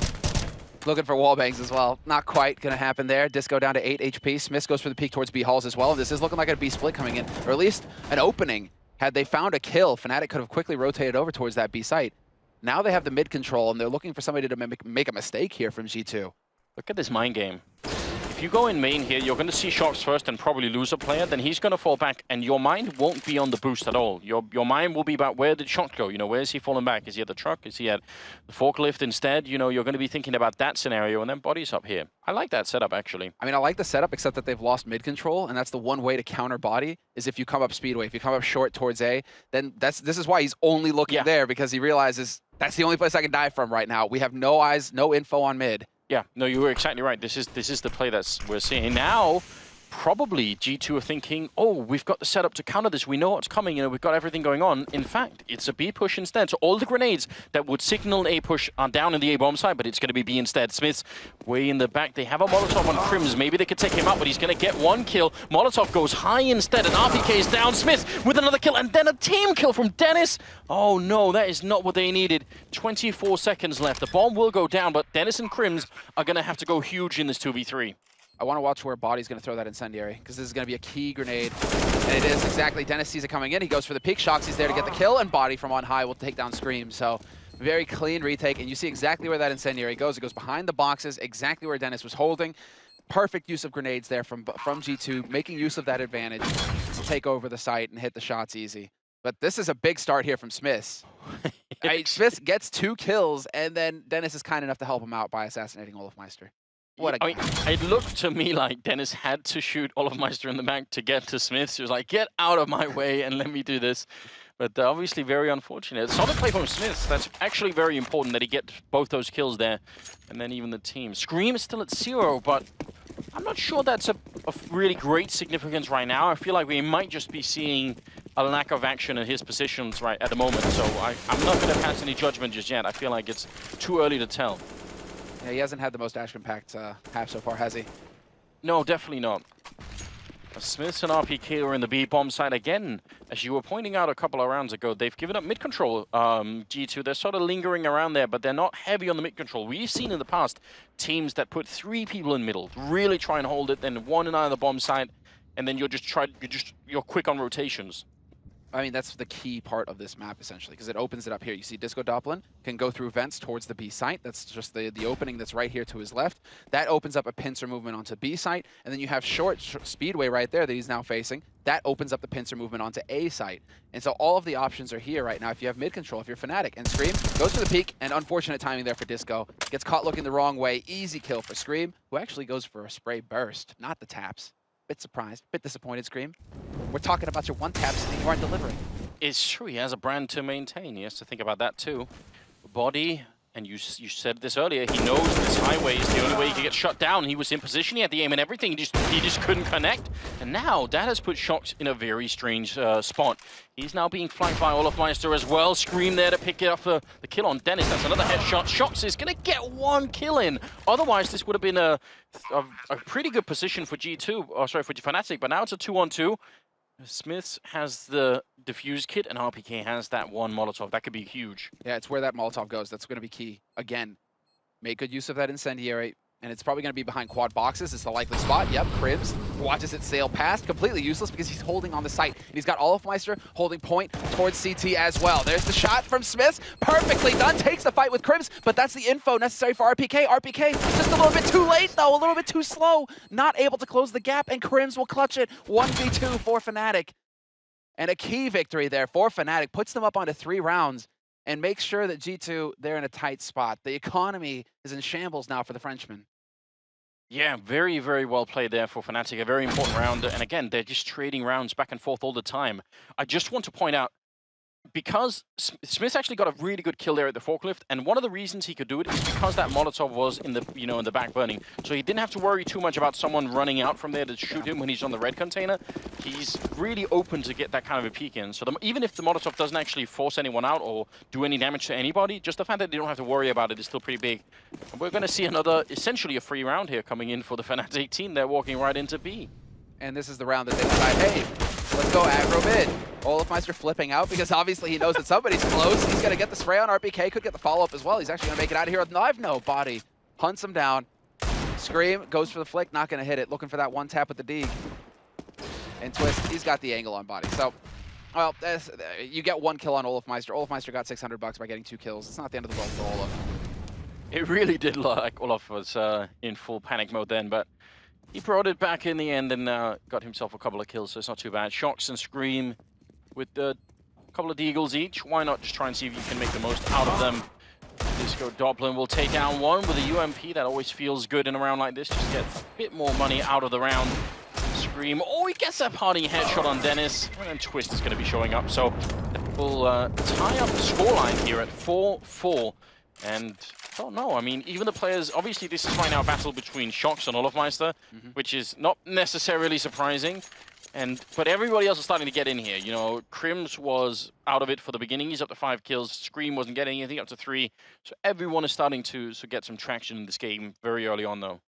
Looking for wall bangs as well. Not quite going to happen there. Disco down to 8 HP. Smith goes for the peek towards B halls as well. This is looking like a B split coming in, or at least an opening. Had they found a kill, Fnatic could have quickly rotated over towards that B site. Now they have the mid control, and they're looking for somebody to make a mistake here from G2. Look at this mind game. If you go in main here, you're going to see Shox first and probably lose a player, then he's going to fall back, and your mind won't be on the boost at all. Your mind will be about where did Shox go? You know, where is he falling back? Is he at the truck? Is he at the forklift instead? You know, you're going to be thinking about that scenario, and then Body's up here. I like that setup, actually. I mean, I like the setup, except that they've lost mid control, and that's the one way to counter Body, is if you come up Speedway. If you come up short towards A, then this is why he's only looking there, because he realizes That's the only place I can die from right now. We have no eyes, no info on mid. Yeah, no, you were exactly right. This is the play we're seeing now. Probably G2 are thinking, oh, we've got the setup to counter this. We know what's coming. You know, we've got everything going on. In fact, it's a B push instead. So all the grenades that would signal an A push are down in the A bomb side, but it's going to be B instead. Smith's way in the back. They have a Molotov on Crims. Maybe they could take him out, but he's going to get one kill. Molotov goes high instead, and RPK is down. Smith with another kill, and then a team kill from Dennis. Oh no, that is not what they needed. 24 seconds left. The bomb will go down, but Dennis and Crims are going to have to go huge in this 2v3. I want to watch where Body's going to throw that incendiary, because this is going to be a key grenade. And it is exactly. Dennis sees it coming in. He goes for the peek. Shox, he's there to get the kill, and Body from on high will take down Scream. So very clean retake, and you see exactly where that incendiary goes. It goes behind the boxes, exactly where Dennis was holding. Perfect use of grenades there from G2, making use of that advantage to take over the site and hit the shots easy. But this is a big start here from Smiths. Smiths gets 2 kills, and then Dennis is kind enough to help him out by assassinating Olofmeister. I mean, it looked to me like Dennis had to shoot Olofmeister in the back to get to Smith. He was like, get out of my way and let me do this. But obviously very unfortunate. Solid play from Smith. That's actually very important that he gets both those kills there. And then even the team. Scream is still at 0, but I'm not sure that's of really great significance right now. I feel like we might just be seeing a lack of action in his positions right at the moment. So I'm not going to pass any judgment just yet. I feel like it's too early to tell. Yeah, he hasn't had the most action-packed half so far, has he? No, definitely not. Smiths and RPK are in the B bomb side again. As you were pointing out a couple of rounds ago, they've given up mid control. G2, they're sort of lingering around there, but they're not heavy on the mid control. We've seen in the past teams that put 3 people in middle, really try and hold it, then 1 in either bomb side, and then you're quick on rotations. I mean, that's the key part of this map, essentially, because it opens it up here. You see Disco Doppelin can go through vents towards the B site. That's just the opening that's right here to his left. That opens up a pincer movement onto B site, and then you have short Speedway right there that he's now facing. That opens up the pincer movement onto A site. And so all of the options are here right now if you have mid control, if you're Fnatic. And Scream goes for the peek, and unfortunate timing there for Disco. Gets caught looking the wrong way. Easy kill for Scream, who actually goes for a spray burst, not the taps. Bit surprised, bit disappointed, Scream. We're talking about your one taps and you aren't delivering. It's true, he has a brand to maintain. He has to think about that too. Body, and you said this earlier, he knows this highway is the only way he can get shut down. He was in position, he had the aim and everything, he just couldn't connect. And now that has put Shox in a very strange spot. He's now being flanked by Olofmeister as well. Scream there to pick up the kill on Dennis. That's another headshot. Shox is going to get 1 kill in. Otherwise, this would have been a pretty good position for G2, or sorry, for Fnatic, but now it's a 2-on-2. Smiths has the defuse kit, and RPK has that 1 Molotov. That could be huge. Yeah, it's where that Molotov goes. That's going to be key. Again, make good use of that incendiary, and it's probably going to be behind quad boxes. It's the likely spot. Yep, Cribs watches it sail past. Completely useless because he's holding on the site. And he's got Olofmeister holding point towards CT as well. There's the shot from Smiths. Perfectly done. Takes the fight with Cribs, but that's the info necessary for RPK. RPK just a little bit too late, though. A little bit too slow. Not able to close the gap, and Cribs will clutch it. 1v2 for Fnatic. And a key victory there for Fnatic. Puts them up onto 3 rounds and makes sure that G2, they're in a tight spot. The economy is in shambles now for the Frenchman. Yeah, very, very well played there for Fnatic. A very important round. And again, they're just trading rounds back and forth all the time. I just want to point out, because Smith actually got a really good kill there at the forklift, and one of the reasons he could do it is because that Molotov was in the in the back burning. So he didn't have to worry too much about someone running out from there to shoot him when he's on the red container. He's really open to get that kind of a peek in. So even if the Molotov doesn't actually force anyone out or do any damage to anybody, just the fact that they don't have to worry about it is still pretty big. And we're going to see another, essentially a free round here coming in for the Fnatic team. They're walking right into B. And this is the round that they decide, hey, let's go aggro mid. Olofmeister flipping out because obviously he knows that somebody's close. He's going to get the spray on RPK, could get the follow-up as well. He's actually going to make it out of here with Knife. No, Body hunts him down. Scream goes for the flick, not going to hit it. Looking for that 1 tap with the Deeg. And Twist, he's got the angle on Body. So, well, you get 1 kill on Olofmeister. Olofmeister got $600 by getting 2 kills. It's not the end of the world for Olof. It really did look like Olof was in full panic mode then, but he brought it back in the end and got himself a couple of kills, so it's not too bad. Shox and Scream with a couple of Deagles each. Why not just try and see if you can make the most out of them? Disco Doppelin will take down 1 with a UMP. That always feels good in a round like this. Just get a bit more money out of the round. Scream. Oh, he gets gets that parting headshot on Dennis, and then Twist is going to be showing up. So we'll tie up the scoreline here at 4-4. And I don't know, I mean, even the players, obviously this is right now a battle between Shox and Olofmeister, which is not necessarily surprising. But everybody else is starting to get in here. You know, Crims was out of it for the beginning. He's up to 5 kills. Scream wasn't getting anything, up to 3. So everyone is starting to get some traction in this game very early on, though.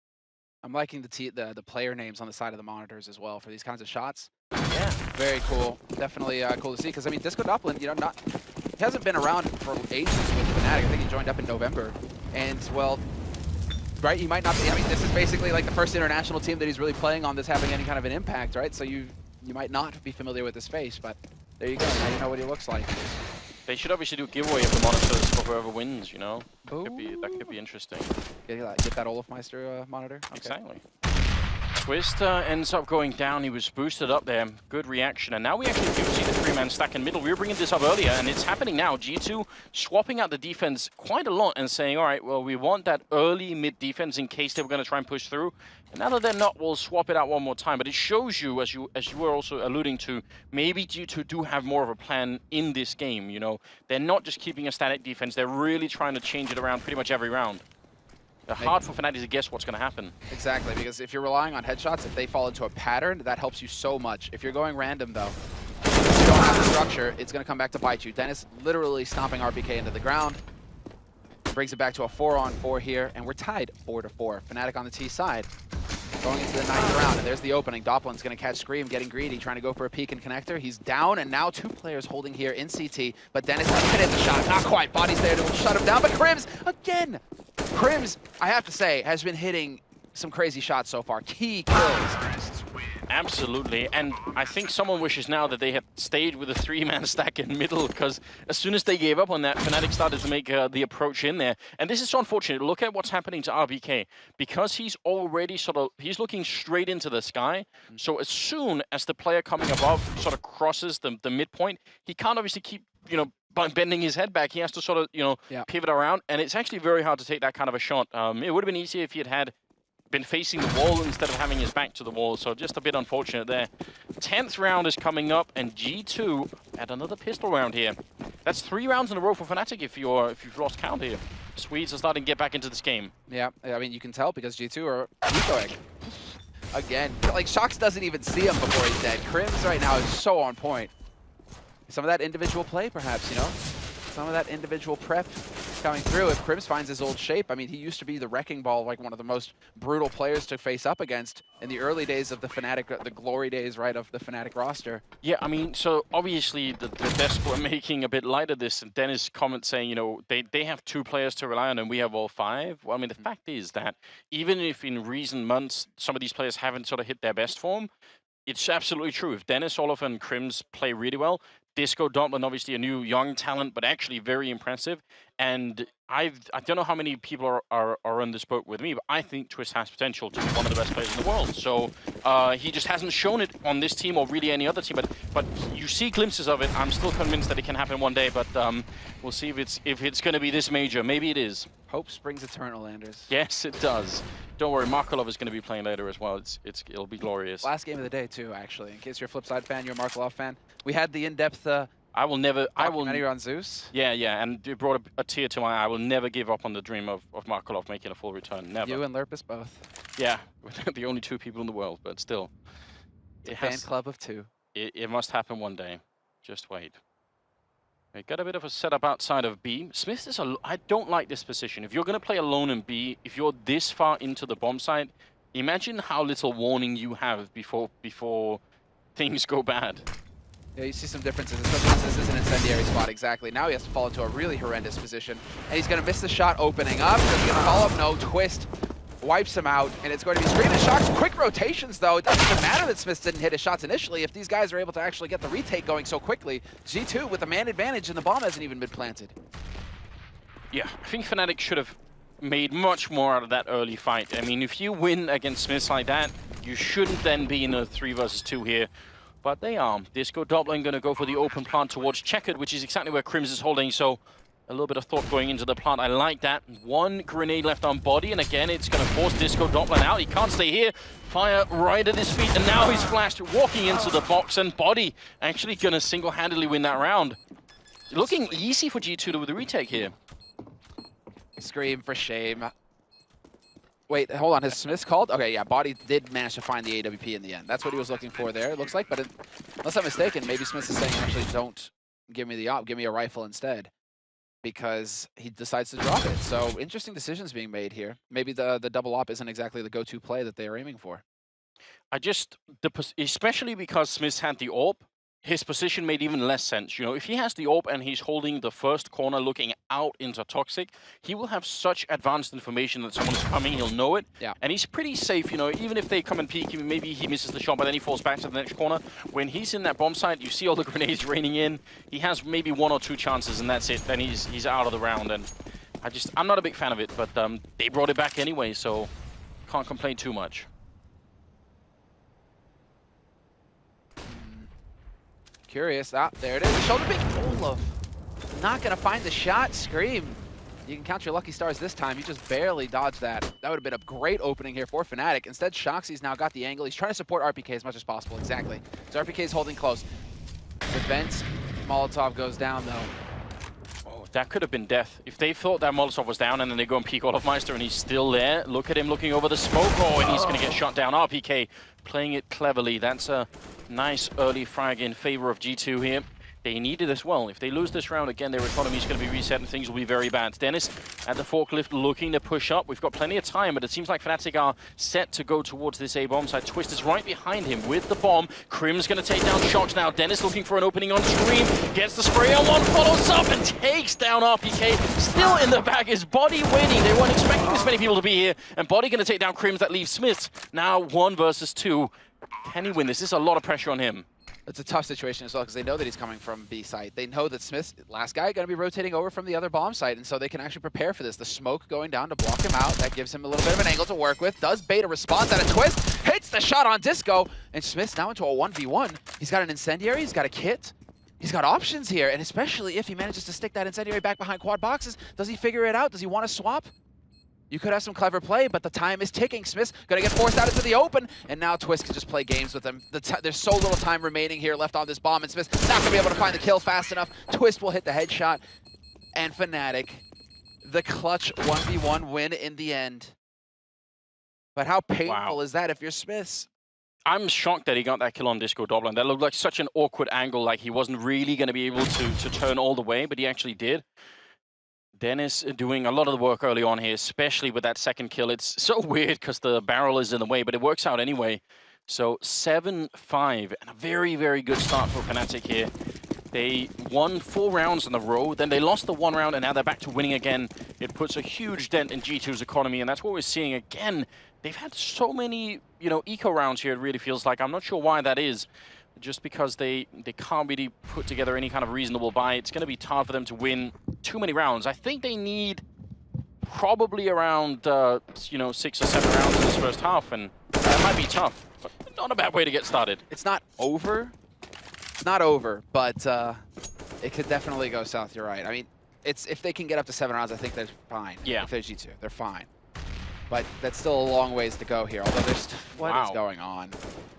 I'm liking the player names on the side of the monitors as well for these kinds of shots. Yeah, very cool. Definitely cool to see. Because I mean, Disco Dublin, you know, he hasn't been around for ages with Fnatic. I think he joined up in November, and well, right, he might not be. I mean, this is basically like the first international team that he's really playing on that's having any kind of an impact, right? So you might not be familiar with his face, but there you go. Now you know what he looks like. They should obviously do a giveaway of the monitors for whoever wins, you know? That could be interesting. Get that Olofmeister monitor? Okay. Exactly. Twist ends up going down. He was boosted up there. Good reaction. And now we actually do see the 3-man stack in middle. We were bringing this up earlier, and it's happening now. G2 swapping out the defense quite a lot and saying, all right, well, we want that early mid defense in case they were going to try and push through. And now that they're not, we'll swap it out one more time. But it shows you, as you were also alluding to, maybe G2 do have more of a plan in this game. You know, they're not just keeping a static defense. They're really trying to change it around pretty much every round. It's hard for Fnatic to guess what's going to happen. Exactly, because if you're relying on headshots, if they fall into a pattern, that helps you so much. If you're going random, though, if you don't have the structure, it's going to come back to bite you. Dennis literally stomping RBK into the ground. Brings it back to a 4-on-4 here, and we're tied 4-4. Fnatic on the T side. Going into the 9th round, and there's the opening. Doplin's going to catch Scream, getting greedy, trying to go for a peek and connector. He's down, and now 2 players holding here in CT, but Dennis can hit the shot. Not quite. Body's there to shut him down, but Crims, again! Crims, I have to say, has been hitting some crazy shots so far. Key kills. Absolutely, and I think someone wishes now that they had stayed with a 3-man stack in middle, because as soon as they gave up on that, Fnatic started to make the approach in there. And this is so unfortunate. Look at what's happening to RBK. Because he's already he's looking straight into the sky, so as soon as the player coming above sort of crosses the midpoint, he can't obviously keep, you know, by bending his head back. He has to sort of, you know, pivot around, and it's actually very hard to take that kind of a shot. It would have been easier if he had been facing the wall instead of having his back to the wall, so just a bit unfortunate there. 10th round is coming up, and G2 at another pistol round here. That's 3 rounds in a row for Fnatic if you've lost count here. Swedes are starting to get back into this game. Yeah, I mean, you can tell because G2 are ecoing. Again, like, Shox doesn't even see him before he's dead. Crims right now is so on point. Some of that individual play, perhaps, you know? Some of that individual prep coming through. If Crims finds his old shape, I mean, he used to be the wrecking ball, like one of the most brutal players to face up against in the early days of the Fnatic, the glory days, right, of the Fnatic roster. Yeah, I mean, so obviously the desk were making a bit light of this, and Dennis' comment saying, you know, they have 2 players to rely on and we have all 5. Well, I mean, the fact is that even if in recent months some of these players haven't sort of hit their best form, it's absolutely true. If Dennis, Olof, and Crims play really well, Disco Dublin, obviously a new young talent, but actually very impressive. And I don't know how many people are on this boat with me, but I think Twist has potential to be one of the best players in the world. So he just hasn't shown it on this team or really any other team. But you see glimpses of it. I'm still convinced that it can happen one day. But we'll see if it's going to be this major. Maybe it is. Hope springs eternal, Anders. Yes, it does. Don't worry, Markelov is going to be playing later as well. It'll be glorious. Last game of the day too, actually. In case you're a Flipside fan, you're a Markelov fan. We had the in-depth. I will on Zeus. Yeah, and it brought a tear to my eye. I will never give up on the dream of Markelov making a full return. Never. You and Lerpus both. Yeah, the only 2 people in the world, but still. It's a fan club of 2. It must happen one day. Just wait. We got a bit of a setup outside of B. Smith is I don't like this position. If you're going to play alone in B, if you're this far into the bomb site, imagine how little warning you have before things go bad. Yeah, you see some differences, especially since this is an incendiary spot, exactly. Now he has to fall into a really horrendous position. And he's going to miss the shot opening up. Is he going to follow up? No, Twist wipes him out, and it's going to be Scream and Shox. Quick rotations, though. It doesn't even matter that Smith didn't hit his shots initially. If these guys are able to actually get the retake going so quickly, G2 with a man advantage, and the bomb hasn't even been planted. Yeah, I think Fnatic should have made much more out of that early fight. I mean, if you win against Smiths like that, you shouldn't then be in a 3 versus 2 here. But they are. Disco Dublin going to go for the open plant towards Checkered, which is exactly where Crims is holding. So A little bit of thought going into the plant. I like that. One grenade left on Body, and again, it's going to force Disco Doppler out. He can't stay here. Fire right at his feet, and now he's flashed, walking into the box, and Body actually going to single-handedly win that round. Looking easy for G2 with the retake here. Scream for shame. Wait, hold on. Has Smith called? Okay, yeah, Body did manage to find the AWP in the end. That's what he was looking for there, it looks like. But unless I'm mistaken, maybe Smith is saying, actually, don't give me the op, give me a rifle instead. Because he decides to drop it. So interesting decisions being made here. Maybe the double op isn't exactly the go-to play that they are aiming for. Especially because Smith had the AWP, his position made even less sense. You know, if he has the AWP and he's holding the first corner looking out into Toxic, he will have such advanced information that someone's coming, he'll know it. Yeah. And he's pretty safe, you know, even if they come and peek, maybe he misses the shot, but then he falls back to the next corner. When he's in that bomb site, you see all the grenades raining in. He has maybe 1 or 2 chances, and that's it. Then he's out of the round. And I'm not a big fan of it, but they brought it back anyway, so can't complain too much. Curious. Ah, there it is. The shoulder pick. Olaf not going to find the shot. Scream. You can count your lucky stars this time. You just barely dodged that. That would have been a great opening here for Fnatic. Instead, Shoxy's now got the angle. He's trying to support RPK as much as possible. Exactly. So RPK's holding close. The vent. Molotov goes down, though. Oh, that could have been death. If they thought that Molotov was down and then they go and peek Olafmeister and he's still there, look at him looking over the smoke. Oh, and he's going to get shot down. RPK playing it cleverly. That's a nice early frag in favor of G2 here. They need it as well. If they lose this round again, their economy is going to be reset and things will be very bad. Dennis at the forklift looking to push up. We've got plenty of time, but it seems like Fnatic are set to go towards this A bomb site. Twist is right behind him with the bomb. Krim's going to take down Shox now. Dennis looking for an opening on Scream. Gets the spray on one, follows up and takes down RPK. Still in the back is Body waiting. They weren't expecting this many people to be here. And Body going to take down Krims. That leaves Smith now 1 versus 2. Can he win this? This is a lot of pressure on him. It's a tough situation as well because they know that he's coming from B site. They know that Smith's last guy going to be rotating over from the other bomb site, and so they can actually prepare for this. The smoke going down to block him out. That gives him a little bit of an angle to work with. Does bait a response at a twist. Hits the shot on Disco, and Smith's now into a 1v1. He's got an incendiary. He's got a kit. He's got options here, and especially if he manages to stick that incendiary back behind quad boxes, does he figure it out? Does he want to swap? You could have some clever play, but the time is ticking. Smith's gonna get forced out into the open, and now Twist can just play games with him. There's so little time remaining here left on this bomb, and Smith's not gonna be able to find the kill fast enough. Twist will hit the headshot, and Fnatic, the clutch 1v1 win in the end. But how painful is that if you're Smith's? I'm shocked that he got that kill on Disco Doppler. That looked like such an awkward angle, like he wasn't really gonna be able to turn all the way, but he actually did. Dennis doing a lot of the work early on here, especially with that second kill. It's so weird because the barrel is in the way, but it works out anyway. So 7-5, and a very, very good start for Fnatic here. They won 4 rounds in a row, then they lost the 1 round, and now they're back to winning again. It puts a huge dent in G2's economy, and that's what we're seeing again. They've had so many, you know, eco rounds here, it really feels like. I'm not sure why that is. Just because they can't really put together any kind of reasonable buy. It's going to be hard for them to win too many rounds. I think they need probably around, 6 or 7 rounds in this first half, and that might be tough. But not a bad way to get started. It's not over. It's not over, but it could definitely go south. You're right. I mean, if they can get up to 7 rounds, I think they're fine. Yeah. If they're G2, they're fine. But that's still a long ways to go here. Although there's what is going on?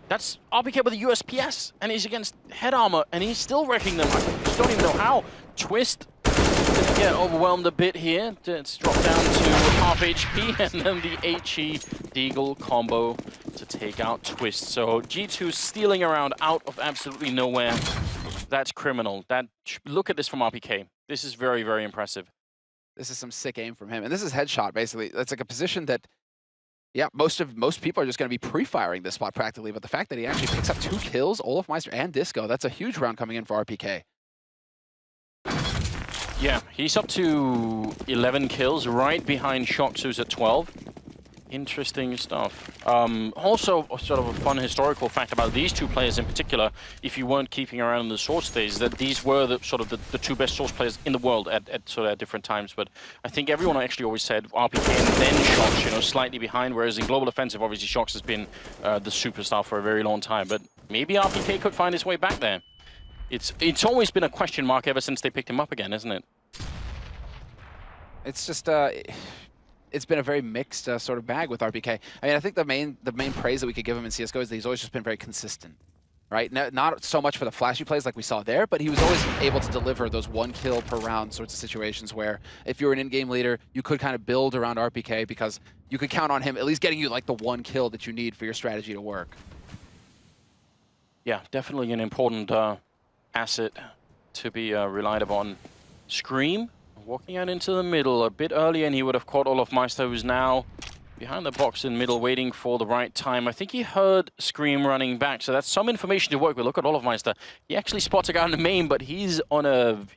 That's RPK with a USPS, and he's against head armor, and he's still wrecking them. I just don't even know how. Twist gonna get overwhelmed a bit here. It's dropped down to half HP, and then the HE Deagle combo to take out Twist. So G2 stealing around out of absolutely nowhere. That's criminal. Look at this from RPK. This is very, very impressive. This is some sick aim from him, and this is headshot basically. That's like a position that. Yeah, most people are just going to be pre-firing this spot practically, but the fact that he actually picks up 2 kills, Olafmeister and Disco, that's a huge round coming in for RPK. Yeah, he's up to 11 kills, right behind Shox, who's at 12. Interesting stuff. Also, sort of a fun historical fact about these 2 players in particular, if you weren't keeping around in the Source days, that these were the 2 best Source players in the world at different times. But I think everyone actually always said RPK and then Shox, you know, slightly behind, whereas in Global Offensive, obviously Shox has been the superstar for a very long time. But maybe RPK could find his way back there. It's always been a question mark ever since they picked him up again, isn't it? It's just it's been a very mixed sort of bag with RPK. I mean, I think the main praise that we could give him in CS:GO is that he's always just been very consistent, right? Not so much for the flashy plays like we saw there, but he was always able to deliver those 1 kill per round sorts of situations where if you're an in-game leader, you could kind of build around RPK because you could count on him at least getting you like the 1 kill that you need for your strategy to work. Yeah, definitely an important asset to be relied upon. Scream walking out into the middle a bit earlier, and he would have caught Olofmeister, who's now behind the box in middle, waiting for the right time. I think he heard Scream running back, so that's some information to work with. Look at Olofmeister. He actually spots a guy in the main, but he's on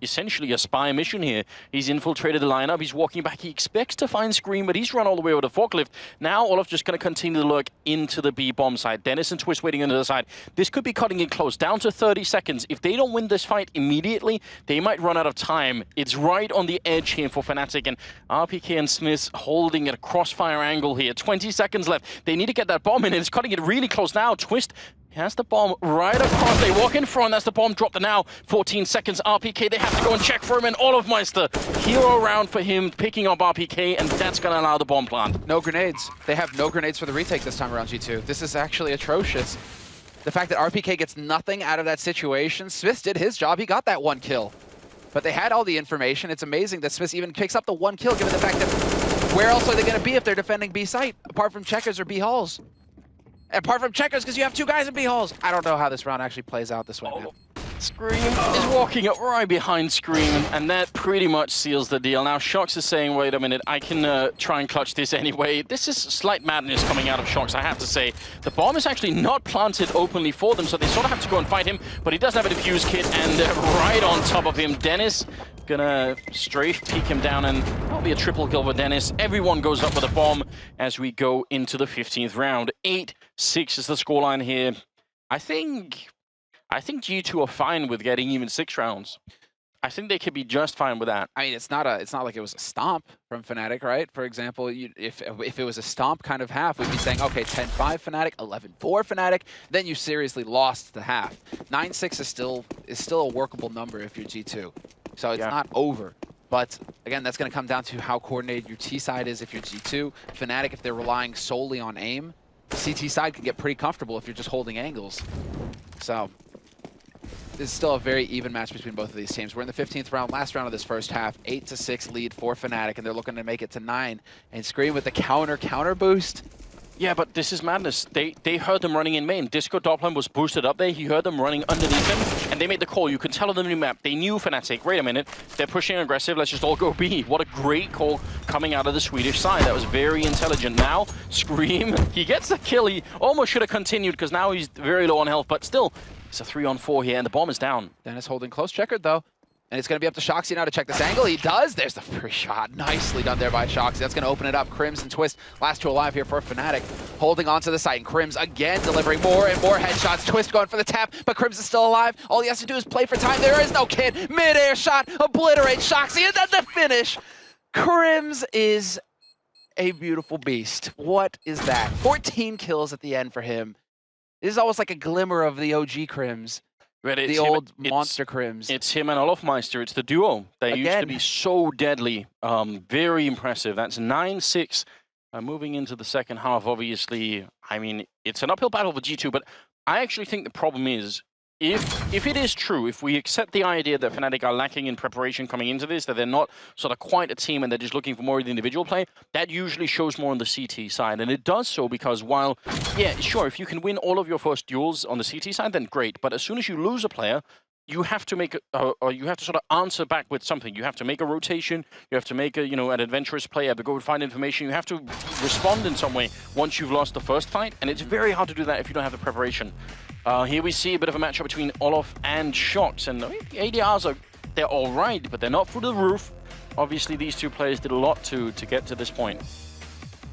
essentially a spy mission here. He's infiltrated the lineup. He's walking back. He expects to find Scream, but he's run all the way over the forklift. Now Olof just going to continue to lurk into the B bomb side. Dennis and Twist waiting on the other side. This could be cutting it close, down to 30 seconds. If they don't win this fight immediately, they might run out of time. It's right on the edge here for Fnatic, and RPK and Smiths holding a crossfire angle here. 20 seconds left. They need to get that bomb in, and it's cutting it really close now. Twist has the bomb right across. They walk in front. That's the bomb dropped now. 14 seconds. RPK, they have to go and check for him, and Olofmeister, hero round for him, picking up RPK, and that's going to allow the bomb plant. No grenades. They have no grenades for the retake this time around, G2. This is actually atrocious. The fact that RPK gets nothing out of that situation. Smith did his job. He got that 1 kill. But they had all the information. It's amazing that Smith even picks up the 1 kill, given the fact that where else are they going to be if they're defending B site, apart from Checkers or B halls? Apart from Checkers, because you have 2 guys in B halls. I don't know how this round actually plays out this way, man. Scream is walking up right behind Scream, and that pretty much seals the deal. Now Shox is saying, wait a minute, I can try and clutch this anyway. This is slight madness coming out of Shox, I have to say. The bomb is actually not planted openly for them, so they sort of have to go and fight him, but he does have a defuse kit, and right on top of him, Dennis gonna strafe, peek him down, and that'll be a triple kill for Dennis. Everyone goes up with a bomb as we go into the 15th round. 8-6 is the scoreline here. I think G2 are fine with getting even 6 rounds. I think they could be just fine with that. I mean, it's not like it was a stomp from Fnatic, right? For example, if it was a stomp kind of half, we'd be saying, okay, 10-5 Fnatic, 11-4 Fnatic, then you seriously lost the half. 9-6 is still a workable number if you're G2. So it's not over. But again, that's going to come down to how coordinated your T side is if you're G2. Fnatic, if they're relying solely on aim, CT side can get pretty comfortable if you're just holding angles. So this is still a very even match between both of these teams. We're in the 15th round, last round of this first half. 8-6 lead for Fnatic, and they're looking to make it to 9. And Scream with the counter boost. Yeah, but this is madness. They heard them running in main. Disco Doppler was boosted up there. He heard them running underneath him, and they made the call. You can tell on the new map. They knew Fnatic. Wait a minute. They're pushing aggressive. Let's just all go B. What a great call coming out of the Swedish side. That was very intelligent. Now, Scream, he gets the kill. He almost should have continued because now he's very low on health, but still, it's a 3-on-4 here, and the bomb is down. Dennis holding close checkered, though. And it's going to be up to Shoxy now to check this angle. He does. There's the first shot. Nicely done there by Shoxy. That's going to open it up. Crims and Twist, last 2 alive here for Fnatic. Holding on to the site. And Crims again delivering more and more headshots. Twist going for the tap, but Crims is still alive. All he has to do is play for time. There is no kid. Mid-air shot. Obliterates Shoxy. And then the finish. Crims is a beautiful beast. What is that? 14 kills at the end for him. This is almost like a glimmer of the OG Crims. The old monster Crims. It's him and Olofmeister. It's the duo. They used to be so deadly. Very impressive. That's 9-6. Moving into the second half, obviously, I mean, it's an uphill battle for G2, but I actually think the problem is, if it is true, if we accept the idea that Fnatic are lacking in preparation coming into this, that they're not sort of quite a team and they're just looking for more of the individual play, that usually shows more on the CT side. And it does so because while, yeah, sure, if you can win all of your first duels on the CT side, then great. But as soon as you lose a player, you have to make or you have to sort of answer back with something. You have to make a rotation. You have to make a, an adventurous play. You have to go and find information. You have to respond in some way once you've lost the first fight. And it's very hard to do that if you don't have the preparation. Here we see a bit of a matchup between Olof and Shox, and the ADRs they're all right, but they're not through the roof. Obviously, these 2 players did a lot to get to this point.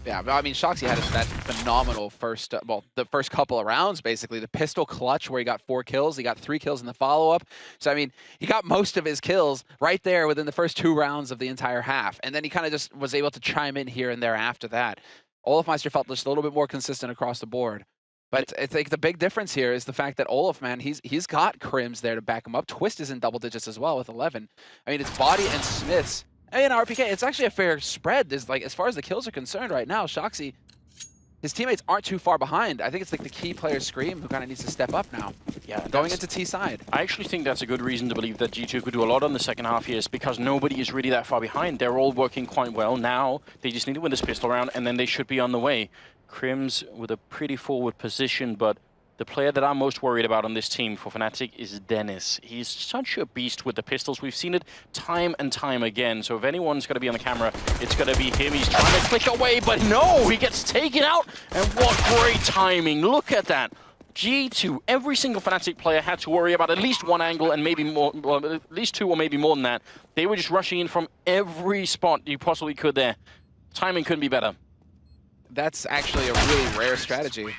Yeah, I mean, Shoxy had that phenomenal first, the first couple of rounds, basically. The pistol clutch where he got 4 kills. He got 3 kills in the follow-up. So, I mean, he got most of his kills right there within the first 2 rounds of the entire half. And then he kind of just was able to chime in here and there after that. Olofmeister felt just a little bit more consistent across the board. But I think the big difference here is the fact that Olof, man, he's got Crims there to back him up. Twist is in double digits as well with 11. I mean, it's Body and Smiths And RPK, it's actually a fair spread. There's like, as far as the kills are concerned right now, Shoxy, his teammates aren't too far behind. I think it's like the key player Scream who kind of needs to step up now. Yeah, going into T side. I actually think that's a good reason to believe that G2 could do a lot on the second half here, is because nobody is really that far behind. They're all working quite well. Now they just need to win this pistol round, and then they should be on the way. Crims with a pretty forward position, but the player that I'm most worried about on this team for Fnatic is Dennis. He's such a beast with the pistols. We've seen it time and time again. So if anyone's going to be on the camera, it's going to be him. He's trying to click away, but no, he gets taken out. And what great timing. Look at that. G2, every single Fnatic player had to worry about at least one angle and maybe more, well, at least two or maybe more than that. They were just rushing in from every spot you possibly could there. Timing couldn't be better. That's actually a really rare strategy.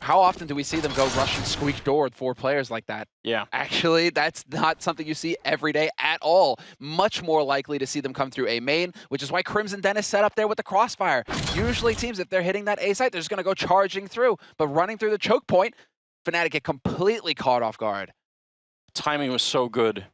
How often do we see them go rush and squeak door with 4 players like that? Yeah. Actually, that's not something you see every day at all. Much more likely to see them come through A main, which is why Crimson Dennis set up there with the crossfire. Usually teams, if they're hitting that A site, they're just going to go charging through. But running through the choke point, Fnatic get completely caught off guard. Timing was so good.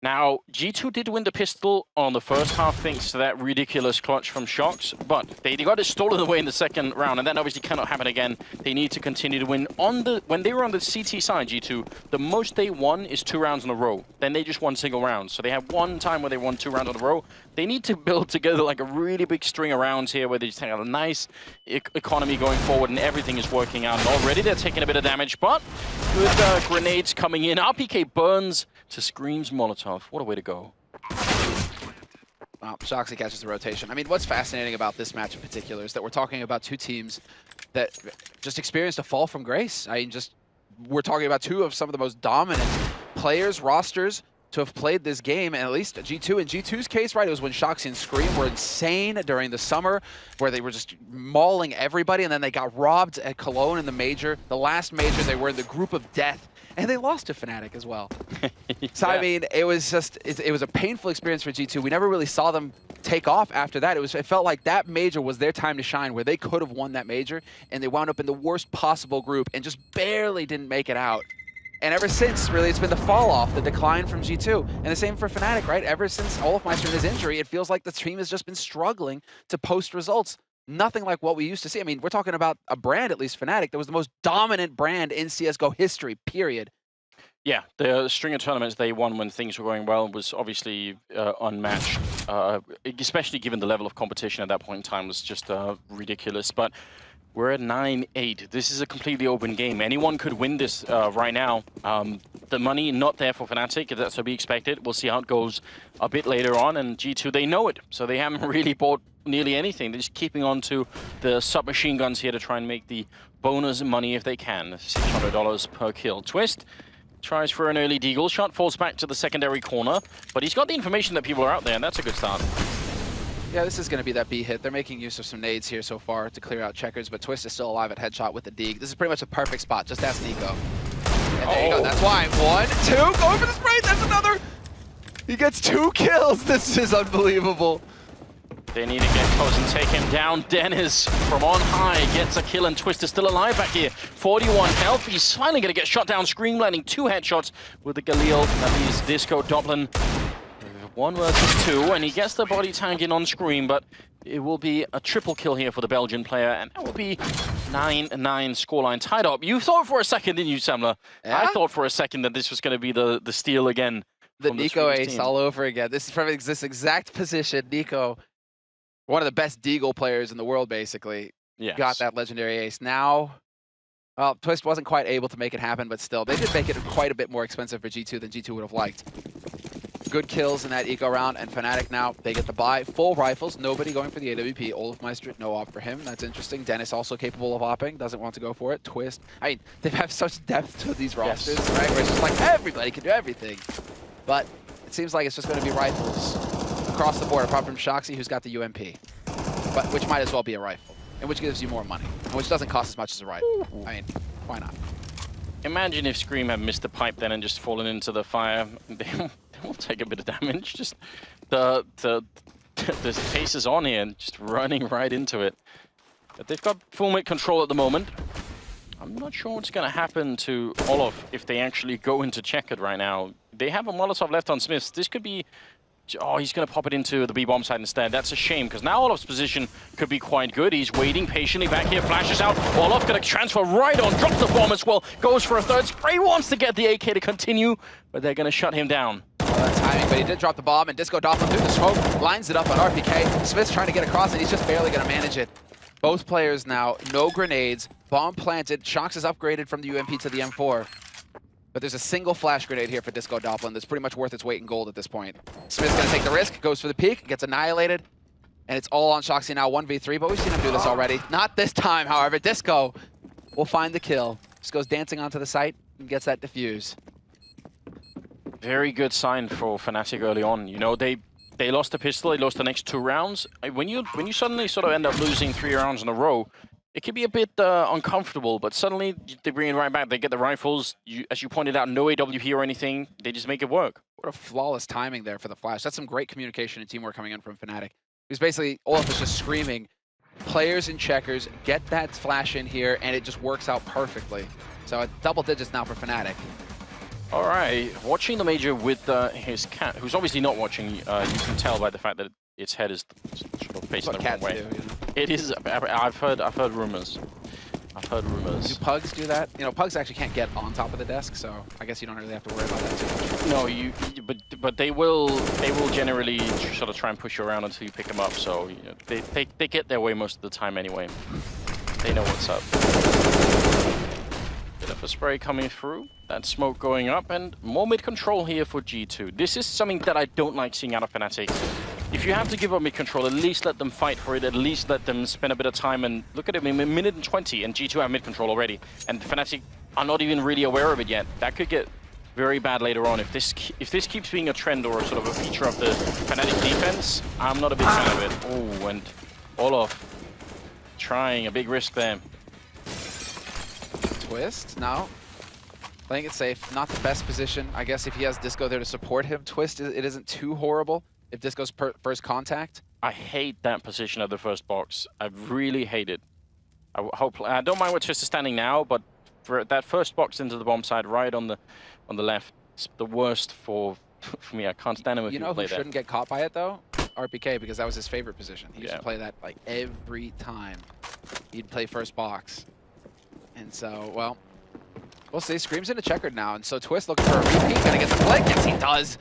Now, G2 did win the pistol on the first half thanks to that ridiculous clutch from Shox, but they got it stolen away in the second round, and that obviously cannot happen again. They need to continue to win. When they were on the CT side, G2, the most they won is 2 rounds in a row. Then they just won single rounds. So they have one time where they won 2 rounds in a row. They need to build together like a really big string of rounds here where they just have a nice economy going forward and everything is working out. And already they're taking a bit of damage, but good grenades coming in. RPK burns to Scream's Molotov. What a way to go. Wow, Shoxy catches the rotation. I mean, what's fascinating about this match in particular is that we're talking about 2 teams that just experienced a fall from grace. I mean, we're talking about 2 of some of the most dominant players, rosters, to have played this game, and at least G2. In G2's case, right, it was when Shoxy and Scream were insane during the summer, where they were just mauling everybody, and then they got robbed at Cologne in the major. The last major, they were in the group of death, and they lost to Fnatic as well. So, I mean, it was just, it was a painful experience for G2. We never really saw them take off after that. It felt like that major was their time to shine, where they could have won that major, and they wound up in the worst possible group and just barely didn't make it out. And ever since, really, it's been the fall off, the decline from G2. And the same for Fnatic, right? Ever since Olofmeister and his injury, it feels like the team has just been struggling to post results. Nothing like what we used to see. I mean, we're talking about a brand, at least Fnatic, that was the most dominant brand in CSGO history, period. Yeah, the string of tournaments they won when things were going well was obviously unmatched, especially given the level of competition at that point in time was just ridiculous. But we're at 9-8. This is a completely open game. Anyone could win this right now. The money not there for Fnatic, that's to be expected. We'll see how it goes a bit later on. And G2, they know it, so they haven't really bought nearly anything. They're just keeping on to the submachine guns here to try and make the bonus money if they can. $600 per kill. Twist tries for an early deagle. Shot falls back to the secondary corner, but he's got the information that people are out there, and that's a good start. Yeah, this is going to be that B hit. They're making use of some nades here so far to clear out checkers, but Twist is still alive at headshot with the Deeg. This is pretty much a perfect spot. Just ask Nico. And there you go. That's why. 1, 2, going for the spray. There's another. He gets 2 kills. This is unbelievable. They need to get close and take him down. Dennis from on high gets a kill, and Twist is still alive back here. 41 health. He's finally going to get shot down. Scream landing 2 headshots with the Galil. That leaves Disco Doppelin 1 versus 2, and he gets the body tank in on Scream, but it will be a triple kill here for the Belgian player, and that will be 9-9 scoreline tied up. You thought for a second, didn't you, Samler? Yeah? I thought for a second that this was going to be the steal again. The Nico ace all over again. This is from this exact position. Nico, one of the best Deagle players in the world, basically, got that legendary ace. Now, well, Twist wasn't quite able to make it happen, but still, they did make it quite a bit more expensive for G2 than G2 would have liked. Good kills in that eco round, and Fnatic now, they get the buy. Full rifles, nobody going for the AWP. Olofmeister, no op for him. That's interesting. Dennis also capable of opping, doesn't want to go for it. Twist. I mean, they have such depth to these rosters, right? Where it's just like everybody can do everything. But it seems like it's just going to be rifles across the board, apart from Shoxy, who's got the UMP, but which might as well be a rifle, and which gives you more money, and which doesn't cost as much as a rifle. I mean, why not? Imagine if Scream had missed the pipe then and just fallen into the fire. They will take a bit of damage. Just the pace is on here and just running right into it. But they've got full mid control at the moment. I'm not sure what's going to happen to Olof if they actually go into checkered right now. They have a Molotov left on Smiths. This could be Oh, he's going to pop it into the B-bomb side instead. That's a shame, because now Olaf's position could be quite good. He's waiting patiently back here, flashes out. Olaf going to transfer right on, drop the bomb as well. Goes for a third spray, wants to get the AK to continue, but they're going to shut him down. Timing, but he did drop the bomb, and Disco Doppler through the smoke, lines it up on RPK. Smith's trying to get across, and he's just barely going to manage it. Both players now, no grenades, bomb planted. Shox is upgraded from the UMP to the M4. But there's a single flash grenade here for Disco Doppler that's pretty much worth its weight in gold at this point. Smith's going to take the risk, goes for the peek, gets annihilated, and it's all on Shoxy now, 1v3, but we've seen him do this already. Not this time, however. Disco will find the kill. Just goes dancing onto the site and gets that defuse. Very good sign for Fnatic early on. You know, they lost the pistol, they lost the next 2 rounds. When you suddenly sort of end up losing 3 rounds in a row, it can be a bit uncomfortable, but suddenly they bring it right back. They get the rifles. As you pointed out, no AWP or anything. They just make it work. What a flawless timing there for the flash. That's some great communication and teamwork coming in from Fnatic. Because basically, Olaf is just screaming, players in checkers, get that flash in here, and it just works out perfectly. So double digits now for Fnatic. All right, watching the Major with his cat, who's obviously not watching. You can tell by the fact that its head is sort of facing the wrong way. Do, you know? It is. I've heard rumors. I've heard rumors. Do pugs do that? You know, pugs actually can't get on top of the desk, so I guess you don't really have to worry about that too much. No, but they will generally sort of try and push you around until you pick them up. So you know, they get their way most of the time anyway. They know what's up. Bit of a spray coming through. That smoke going up, and more mid-control here for G2. This is something that I don't like seeing out of Fnatic. If you have to give up mid-control, at least let them fight for it, at least let them spend a bit of time, and look at it, in a minute and 20, and G2 have mid-control already, and Fnatic are not even really aware of it yet. That could get very bad later on. If this keeps being a trend or a sort of a feature of the Fnatic defense, I'm not a big fan of it. Oh, and Olaf trying a big risk there. Twist now. Playing it safe, not the best position. I guess if he has Disco there to support him, Twist, it isn't too horrible if Disco's first contact. I hate that position of the first box. I really hate it. I don't mind where Twist is standing now, but for that first box into the bomb side, right on the left, it's the worst for me. I can't stand him if you know who shouldn't get caught by it though? RPK, because that was his favorite position. He used to play that like every time he'd play first box. And so, well, we'll see. Scream's into checkered now, and so Twist looking for a repeat. Gonna get the flick. Yes, he does.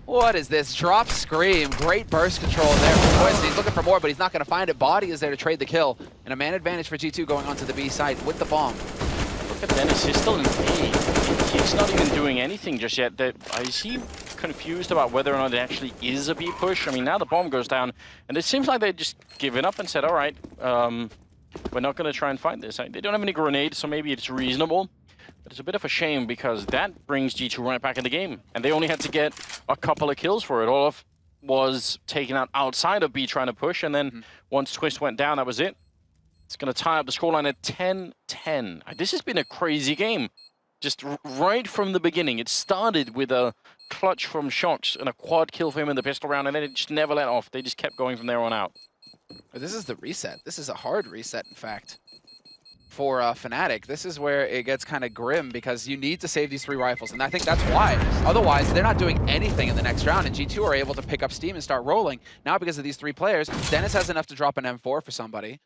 What is this? Drop Scream. Great burst control there for Twist. He's looking for more, but he's not going to find it. Body is there to trade the kill. And a man advantage for G2 going onto the B side with the bomb. Look at Dennis. He's still in A. He's not even doing anything just yet. Is he confused about whether or not it actually is a B push? I mean, now the bomb goes down, and it seems like they just given up and said, all right, we're not going to try and fight this. They don't have any grenades, so maybe it's reasonable. But it's a bit of a shame because that brings G2 right back in the game. And they only had to get a couple of kills for it. Olaf was taken out outside of B trying to push. And then once Twist went down, that was it. It's going to tie up the scoreline at 10-10. This has been a crazy game. Just right from the beginning. It started with a clutch from Shox and a quad kill for him in the pistol round. And then it just never let off. They just kept going from there on out. This is the reset. This is a hard reset, in fact. For Fnatic, this is where it gets kind of grim because you need to save these 3 rifles, and I think that's why. Otherwise, they're not doing anything in the next round, and G2 are able to pick up steam and start rolling. Now, because of these 3 players, Dennis has enough to drop an M4 for somebody,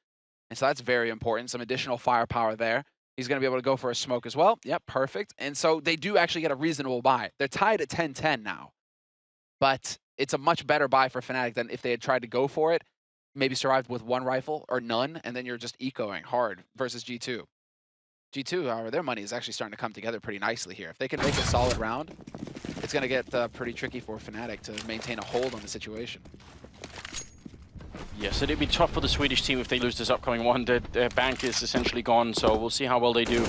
and so that's very important. Some additional firepower there. He's going to be able to go for a smoke as well. Yep, perfect. And so they do actually get a reasonable buy. They're tied at 10-10 now, but it's a much better buy for Fnatic than if they had tried to go for it. Maybe survived with 1 rifle or none, and then you're just ecoing hard versus G2. G2, however, their money is actually starting to come together pretty nicely here. If they can make a solid round, it's going to get pretty tricky for Fnatic to maintain a hold on the situation. Yes, it'd be tough for the Swedish team if they lose this upcoming one. Their bank is essentially gone, so we'll see how well they do.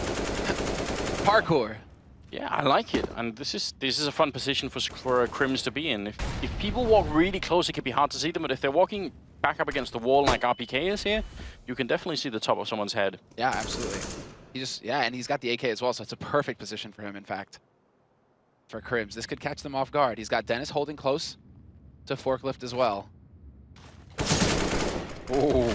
Parkour. Yeah, I like it, and this is a fun position for Crims to be in. If people walk really close, it can be hard to see them, but if they're walking back up against the wall like RPK is here, you can definitely see the top of someone's head. Yeah, absolutely. And he's got the AK as well, so it's a perfect position for him, in fact. For Crims, this could catch them off guard. He's got Dennis holding close to Forklift as well. Oh,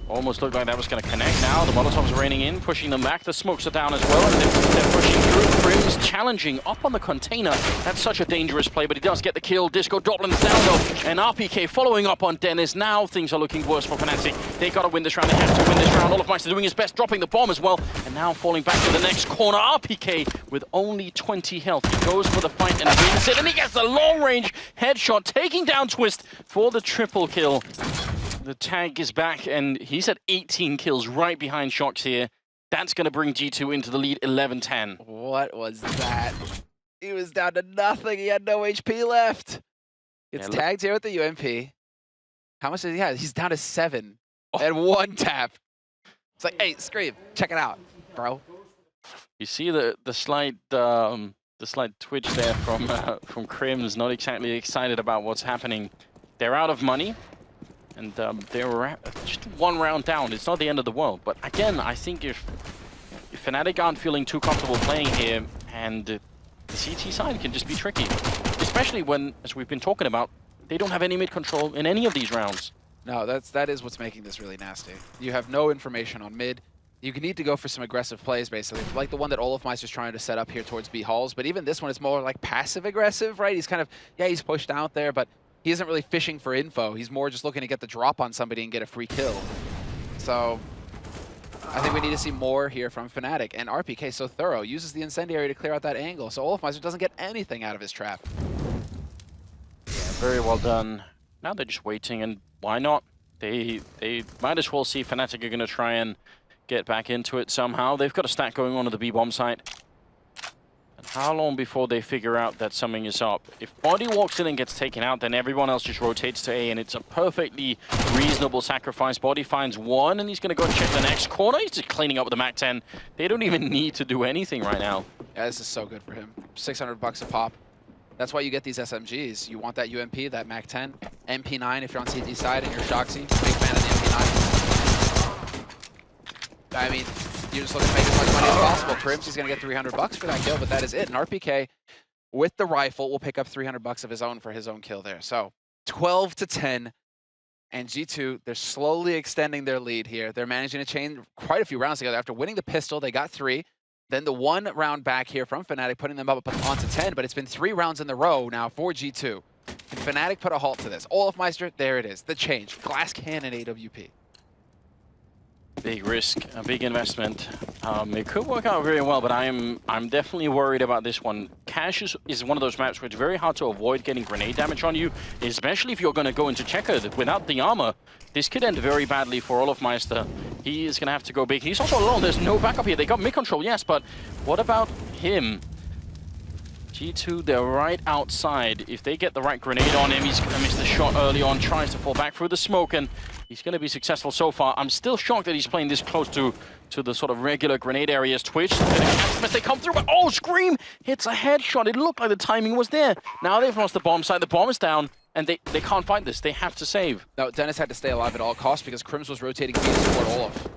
almost looked like that was going to connect now. The Molotov's raining in, pushing them back. The smokes are down as well, and they're pushing through. Crims Crims challenging up on the container. That's such a dangerous play, but he does get the kill. Disco Doplin's down though, and RPK following up on Dennis. Now things are looking worse for Fnatic. They gotta win this round, they have to win this round. Olofmeister doing his best, dropping the bomb as well, and now falling back to the next corner. RPK with only 20 health. He goes for the fight and wins it, and he gets the long-range headshot, taking down Twist for the triple kill. The tag is back, and he's at 18 kills right behind Shox here. That's going to bring G2 into the lead 11-10. What was that? He was down to nothing. He had no HP left. Gets tagged here with the UMP. How much does he have? He's down to 7 and 1 tap. It's like, hey, Scream, check it out, bro. You see the slight twitch there from Crims, not exactly excited about what's happening. They're out of money. And they're just 1 round down. It's not the end of the world. But again, I think if Fnatic aren't feeling too comfortable playing here, and the CT side can just be tricky. Especially when, as we've been talking about, they don't have any mid control in any of these rounds. No, that is what's making this really nasty. You have no information on mid. You need to go for some aggressive plays, basically. Like the one that Olofmeister's trying to set up here towards B Halls. But even this one is more like passive-aggressive, right? He's kind of, yeah, he's pushed out there, but he isn't really fishing for info. He's more just looking to get the drop on somebody and get a free kill. So I think we need to see more here from Fnatic. And RPK so thorough, uses the incendiary to clear out that angle. So Olofmeister doesn't get anything out of his trap. Yeah, very well done. Now they're just waiting, and why not? They might as well see Fnatic are going to try and get back into it somehow. They've got a stack going on at the B-bomb site. And how long before they figure out that something is up? If Body walks in and gets taken out, then everyone else just rotates to A, and it's a perfectly reasonable sacrifice. Body finds 1, and he's going to go check the next corner. He's just cleaning up with the MAC-10. They don't even need to do anything right now. Yeah, this is so good for him. $600 a pop. That's why you get these SMGs. You want that UMP, that MAC-10, MP9 if you're on CT side and you're Shoxy. Big fan of the MP9. I mean, you're just looking to make as much money as possible. Crims, he's going to get $300 for that kill, but that is it. And RPK, with the rifle, will pick up $300 of his own for his own kill there. So 12-10, and G2, they're slowly extending their lead here. They're managing to chain quite a few rounds together. After winning the pistol, they got 3. Then the 1 round back here from Fnatic, putting them up onto 10, but it's been 3 rounds in a row now for G2. Can Fnatic put a halt to this? Olofmeister, there it is. The change. Glass cannon AWP. Big risk, a big investment. It could work out very well, but I'm definitely worried about this one. Cash is one of those maps where it's very hard to avoid getting grenade damage on you, especially if you're going to go into checkered without the armor. This could end very badly for Olofmeister. He is going to have to go big. He's also alone. There's no backup here. They got mid control, yes, but what about him? G2, they're right outside. If they get the right grenade on him, he's going to miss the shot early on, tries to fall back through the smoke, and he's going to be successful so far. I'm still shocked that he's playing this close to the sort of regular grenade areas. Twitch, as they come through, but oh, Scream hits a headshot. It looked like the timing was there. Now they've lost the bomb site. The bomb is down, and they can't fight this. They have to save. No, Dennis had to stay alive at all costs because Crims was rotating B to support Olof.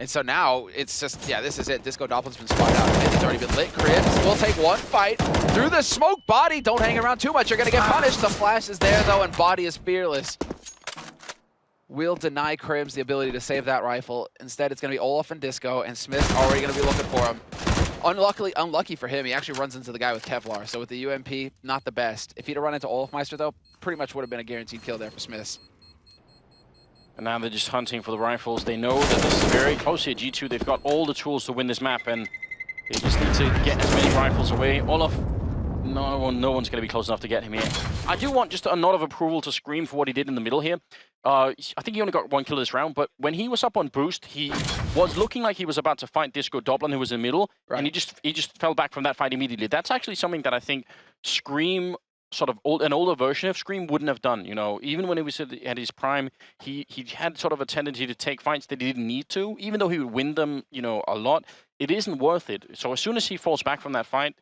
And so now it's just, yeah, this is it. Disco Dopplin's been spotted out. He's already been lit. Crims will take 1 fight through the smoke. Body, don't hang around too much. You're going to get punished. The flash is there, though, and Body is fearless. Will deny Crims the ability to save that rifle. Instead, it's going to be Olof and Disco, and Smith's already going to be looking for him. Unlucky for him, he actually runs into the guy with Kevlar. So with the UMP, not the best. If he'd have run into Olofmeister, though, pretty much would have been a guaranteed kill there for Smiths. And now they're just hunting for the rifles. They know that this is very close here. G2, they've got all the tools to win this map, and they just need to get as many rifles away. Olof, no one's going to be close enough to get him here. I do want just a nod of approval to Scream for what he did in the middle here. I think he only got 1 kill this round, but when he was up on boost, he was looking like he was about to fight Disco Doplin, who was in the middle, and he just fell back from that fight immediately. That's actually something that I think Scream, sort of an older version of Scream, wouldn't have done. You know, even when he was at his prime, he had sort of a tendency to take fights that he didn't need to, even though he would win them, you know, a lot. It isn't worth it. So as soon as he falls back from that fight,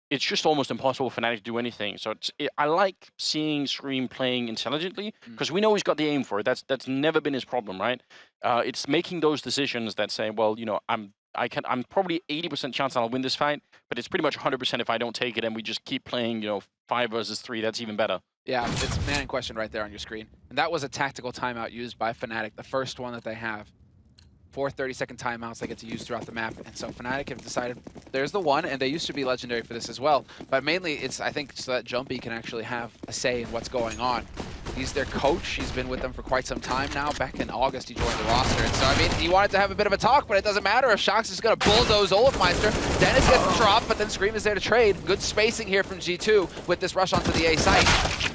it's just almost impossible for Fnatic to do anything. So I like seeing Scream playing intelligently, because we know he's got the aim for it. That's never been his problem, right? It's making those decisions that say, well, you know, I'm probably 80% chance I'll win this fight, but it's pretty much 100% if I don't take it and we just keep playing, you know, 5 versus 3. That's even better. Yeah, it's man in question right there on your screen. And that was a tactical timeout used by Fnatic, the first one that they have. 4 30-second timeouts they get to use throughout the map. And so Fnatic have decided there's the one, and they used to be legendary for this as well. But mainly it's, I think, so that Jumpy can actually have a say in what's going on. He's their coach. He's been with them for quite some time now. Back in August, he joined the roster. And so, I mean, he wanted to have a bit of a talk, but it doesn't matter if Shox is going to bulldoze Olafmeister. Dennis gets dropped, but then Scream is there to trade. Good spacing here from G2 with this rush onto the A site.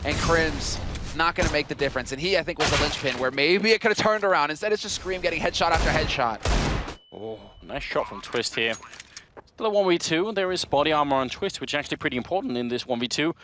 And Crim's not going to make the difference. And he, I think, was the linchpin where maybe it could have turned around. Instead, it's just Scream getting headshot after headshot. Oh, nice shot from Twist here. Still a 1v2. There is body armor on Twist, which is actually pretty important in this 1v2.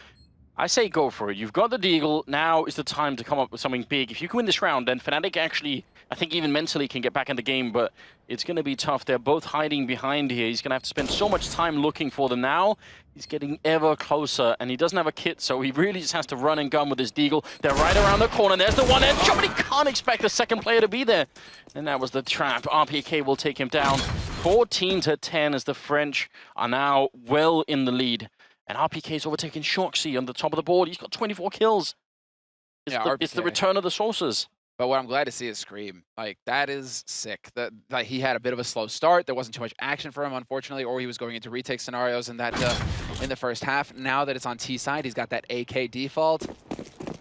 I say go for it. You've got the Deagle. Now is the time to come up with something big. If you can win this round, then Fnatic actually, I think even mentally can get back in the game, but it's going to be tough. They're both hiding behind here. He's going to have to spend so much time looking for them now. He's getting ever closer, and he doesn't have a kit, so he really just has to run and gun with his Deagle. They're right around the corner. There's the one edge, but he can't expect the second player to be there. And that was the trap. RPK will take him down. 14-10 as the French are now well in the lead. And RPK's overtaking Shoxy on the top of the board. He's got 24 kills. It's the return of the sources. But what I'm glad to see is Scream. Like, that is sick. That he had a bit of a slow start. There wasn't too much action for him, unfortunately, or he was going into retake scenarios in that in the first half. Now that it's on T side, he's got that AK default.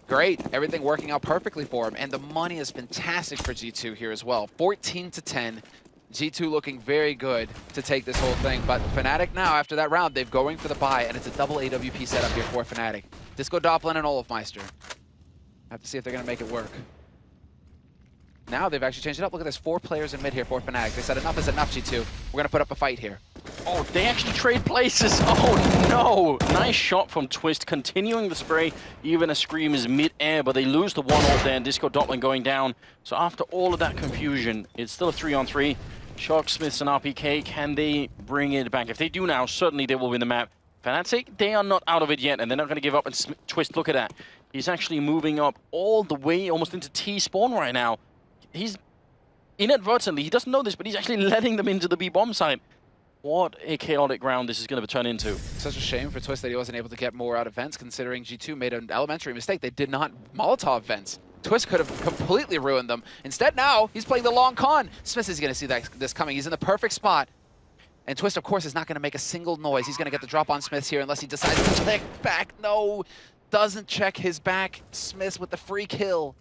Great. Everything working out perfectly for him. And the money is fantastic for G2 here as well. 14-10. G2 looking very good to take this whole thing, but Fnatic now, after that round, they're going for the buy, and it's a double AWP setup here for Fnatic. Disco Doppelin and Olafmeister. Have to see if they're going to make it work. Now they've actually changed it up. Look at this, 4 players in mid here for Fnatic. They said enough is enough, G2. We're going to put up a fight here. Oh, they actually trade places. Oh, no. Nice shot from Twist, continuing the spray. Even a Scream is mid-air, but they lose the 1-0 there, and Disco Doppelin going down. So after all of that confusion, it's still a 3-on-3. Shox, Smiths, and RPK, can they bring it back? If they do now, certainly they will win the map. Fnatic, they are not out of it yet, and they're not going to give up. And Twist, look at that. He's actually moving up all the way almost into T-spawn right now. He's inadvertently, he doesn't know this, but he's actually letting them into the B-bomb site. What a chaotic round this is going to turn into. Such a shame for Twist that he wasn't able to get more out of vents, considering G2 made an elementary mistake. They did not Molotov vents. Twist could have completely ruined them. Instead, now, he's playing the long con. Smith is going to see this coming. He's in the perfect spot. And Twist, of course, is not going to make a single noise. He's going to get the drop on Smith here unless he decides to check back. No, doesn't check his back. Smith with the free kill.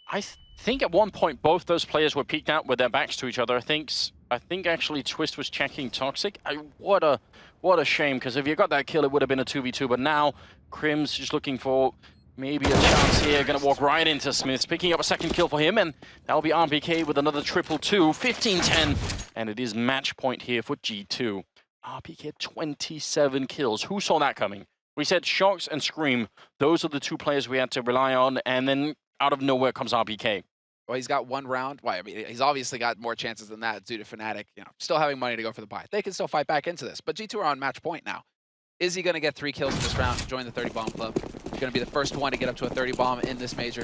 I think at one point, both those players were peeked out with their backs to each other. I think actually Twist was checking Toxic. What a shame, because if you got that kill, it would have been a 2v2. But now, Crim's just looking for maybe a chance here. Going to walk right into Smiths, picking up a second kill for him, and that'll be RPK with another 2-2, 15-10. And it is match point here for G2. RPK 27 kills. Who saw that coming? We said Shox and Scream. Those are the 2 players we had to rely on, and then out of nowhere comes RPK. Well, he's got 1 round. Well, I mean, he's obviously got more chances than that due to Fnatic, still having money to go for the buy. They can still fight back into this, but G2 are on match point now. Is he going to get 3 kills in this round to join the 30-bomb club? He's going to be the first one to get up to a 30-bomb in this major.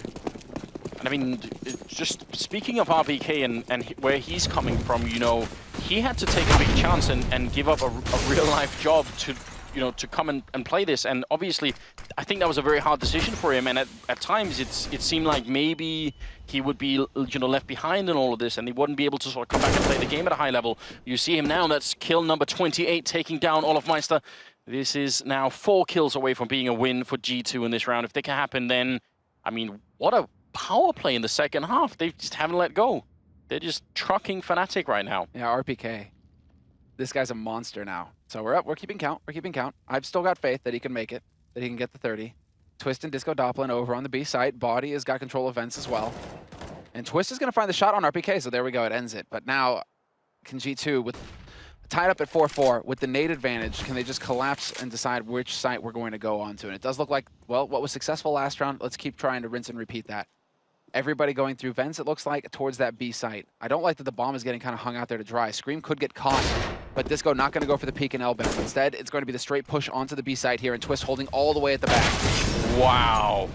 And I mean, just speaking of RPK and where he's coming from, he had to take a big chance and give up a real-life job to come and play this. And obviously, I think that was a very hard decision for him. And at times, it seemed like maybe he would be left behind in all of this, and he wouldn't be able to sort of come back and play the game at a high level. You see him now. That's kill number 28, taking down Olafmeister. This is now 4 kills away from being a win for G2 in this round. If they can happen, then, I mean, what a power play in the second half. They just haven't let go. They're just trucking Fnatic right now. Yeah, RPK. This guy's a monster now. So we're up. We're keeping count. I've still got faith that he can make it, that he can get the 30. Twist and Disco Doppelin over on the B site. Body has got control of vents as well. And Twist is going to find the shot on RPK, so there we go. It ends it. But now, can G2, with tied up at 4-4, with the nade advantage, can they just collapse and decide which site we're going to go on to? And it does look like, well, what was successful last round, let's keep trying to rinse and repeat that. Everybody going through vents, it looks like, towards that B site. I don't like that the bomb is getting kind of hung out there to dry. Scream could get caught, but Disco not going to go for the peek and L-bend. Instead, it's going to be the straight push onto the B site here, and Twist holding all the way at the back. Wow.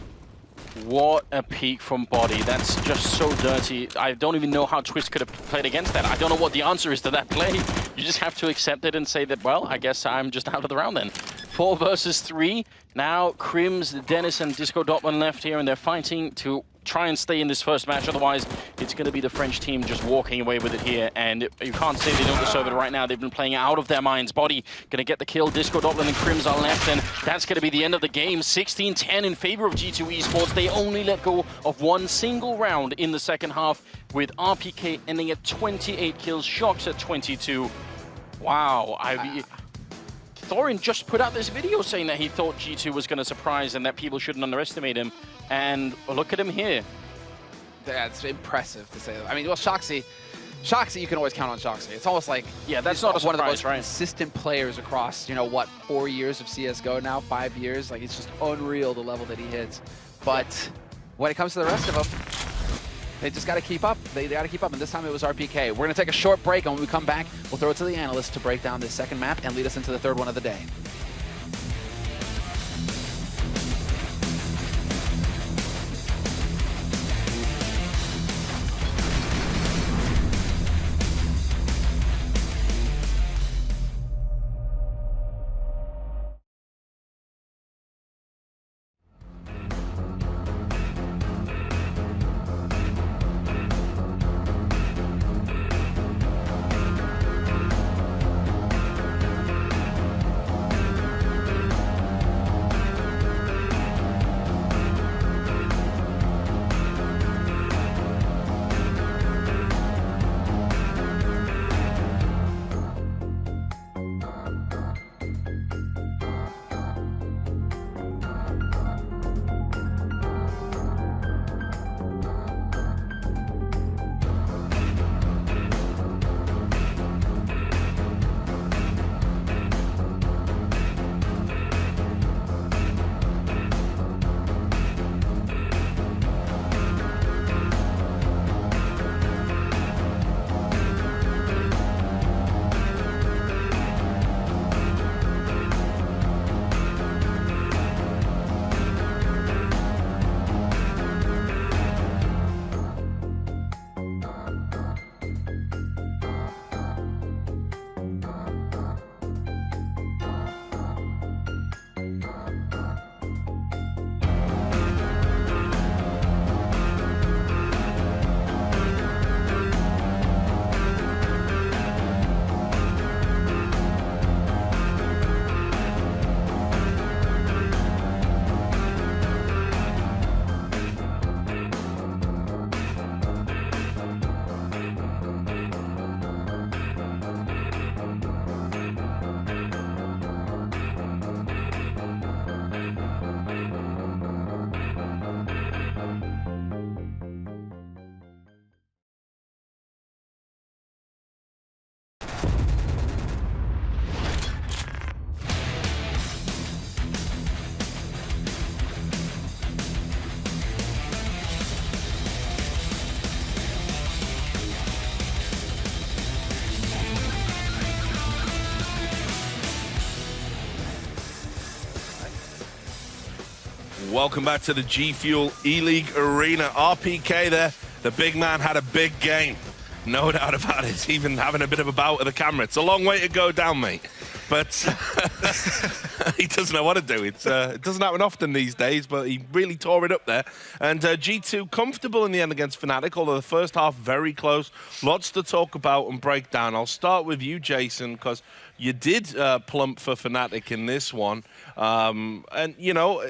What a peek from Body. That's just so dirty. I don't even know how Twist could have played against that. I don't know what the answer is to that play. You just have to accept it and say that, well, I guess I'm just out of the round then. 4 versus 3. Now Crims, Dennis, and Disco Dotman left here, and they're fighting to try and stay in this first match. Otherwise, it's going to be the French team just walking away with it here. And you can't say they don't deserve it right now. They've been playing out of their minds. Body going to get the kill. Disco Dotman and Crims are left, and that's going to be the end of the game. 16-10 in favor of G2 Esports. They only let go of 1 single round in the second half, with RPK ending at 28 kills, Shocks at 22. Wow. Thorin just put out this video saying that he thought G2 was going to surprise and that people shouldn't underestimate him. And look at him here. That's impressive to say that. I mean, well, Shoxy, you can always count on Shoxy. It's almost like, yeah, that's not a surprise, one of the most right? consistent players across, you know, what, 4 years of CSGO now, 5 years. Like, it's just unreal the level that he hits. But when it comes to the rest of them, they just got to keep up. They got to keep up, and this time it was RPK. We're going to take a short break, and when we come back, we'll throw it to the analysts to break down this second map and lead us into the third one of the day. Welcome back to the G Fuel E-League Arena. RPK there, the big man had a big game. No doubt about it, even having a bit of a bout with the camera. It's a long way to go down, mate. But he doesn't know what to do. It doesn't happen often these days, but he really tore it up there. And G2 comfortable in the end against Fnatic, although the first half very close. Lots to talk about and break down. I'll start with you, Jason, because you did plump for Fnatic in this one. And, you know,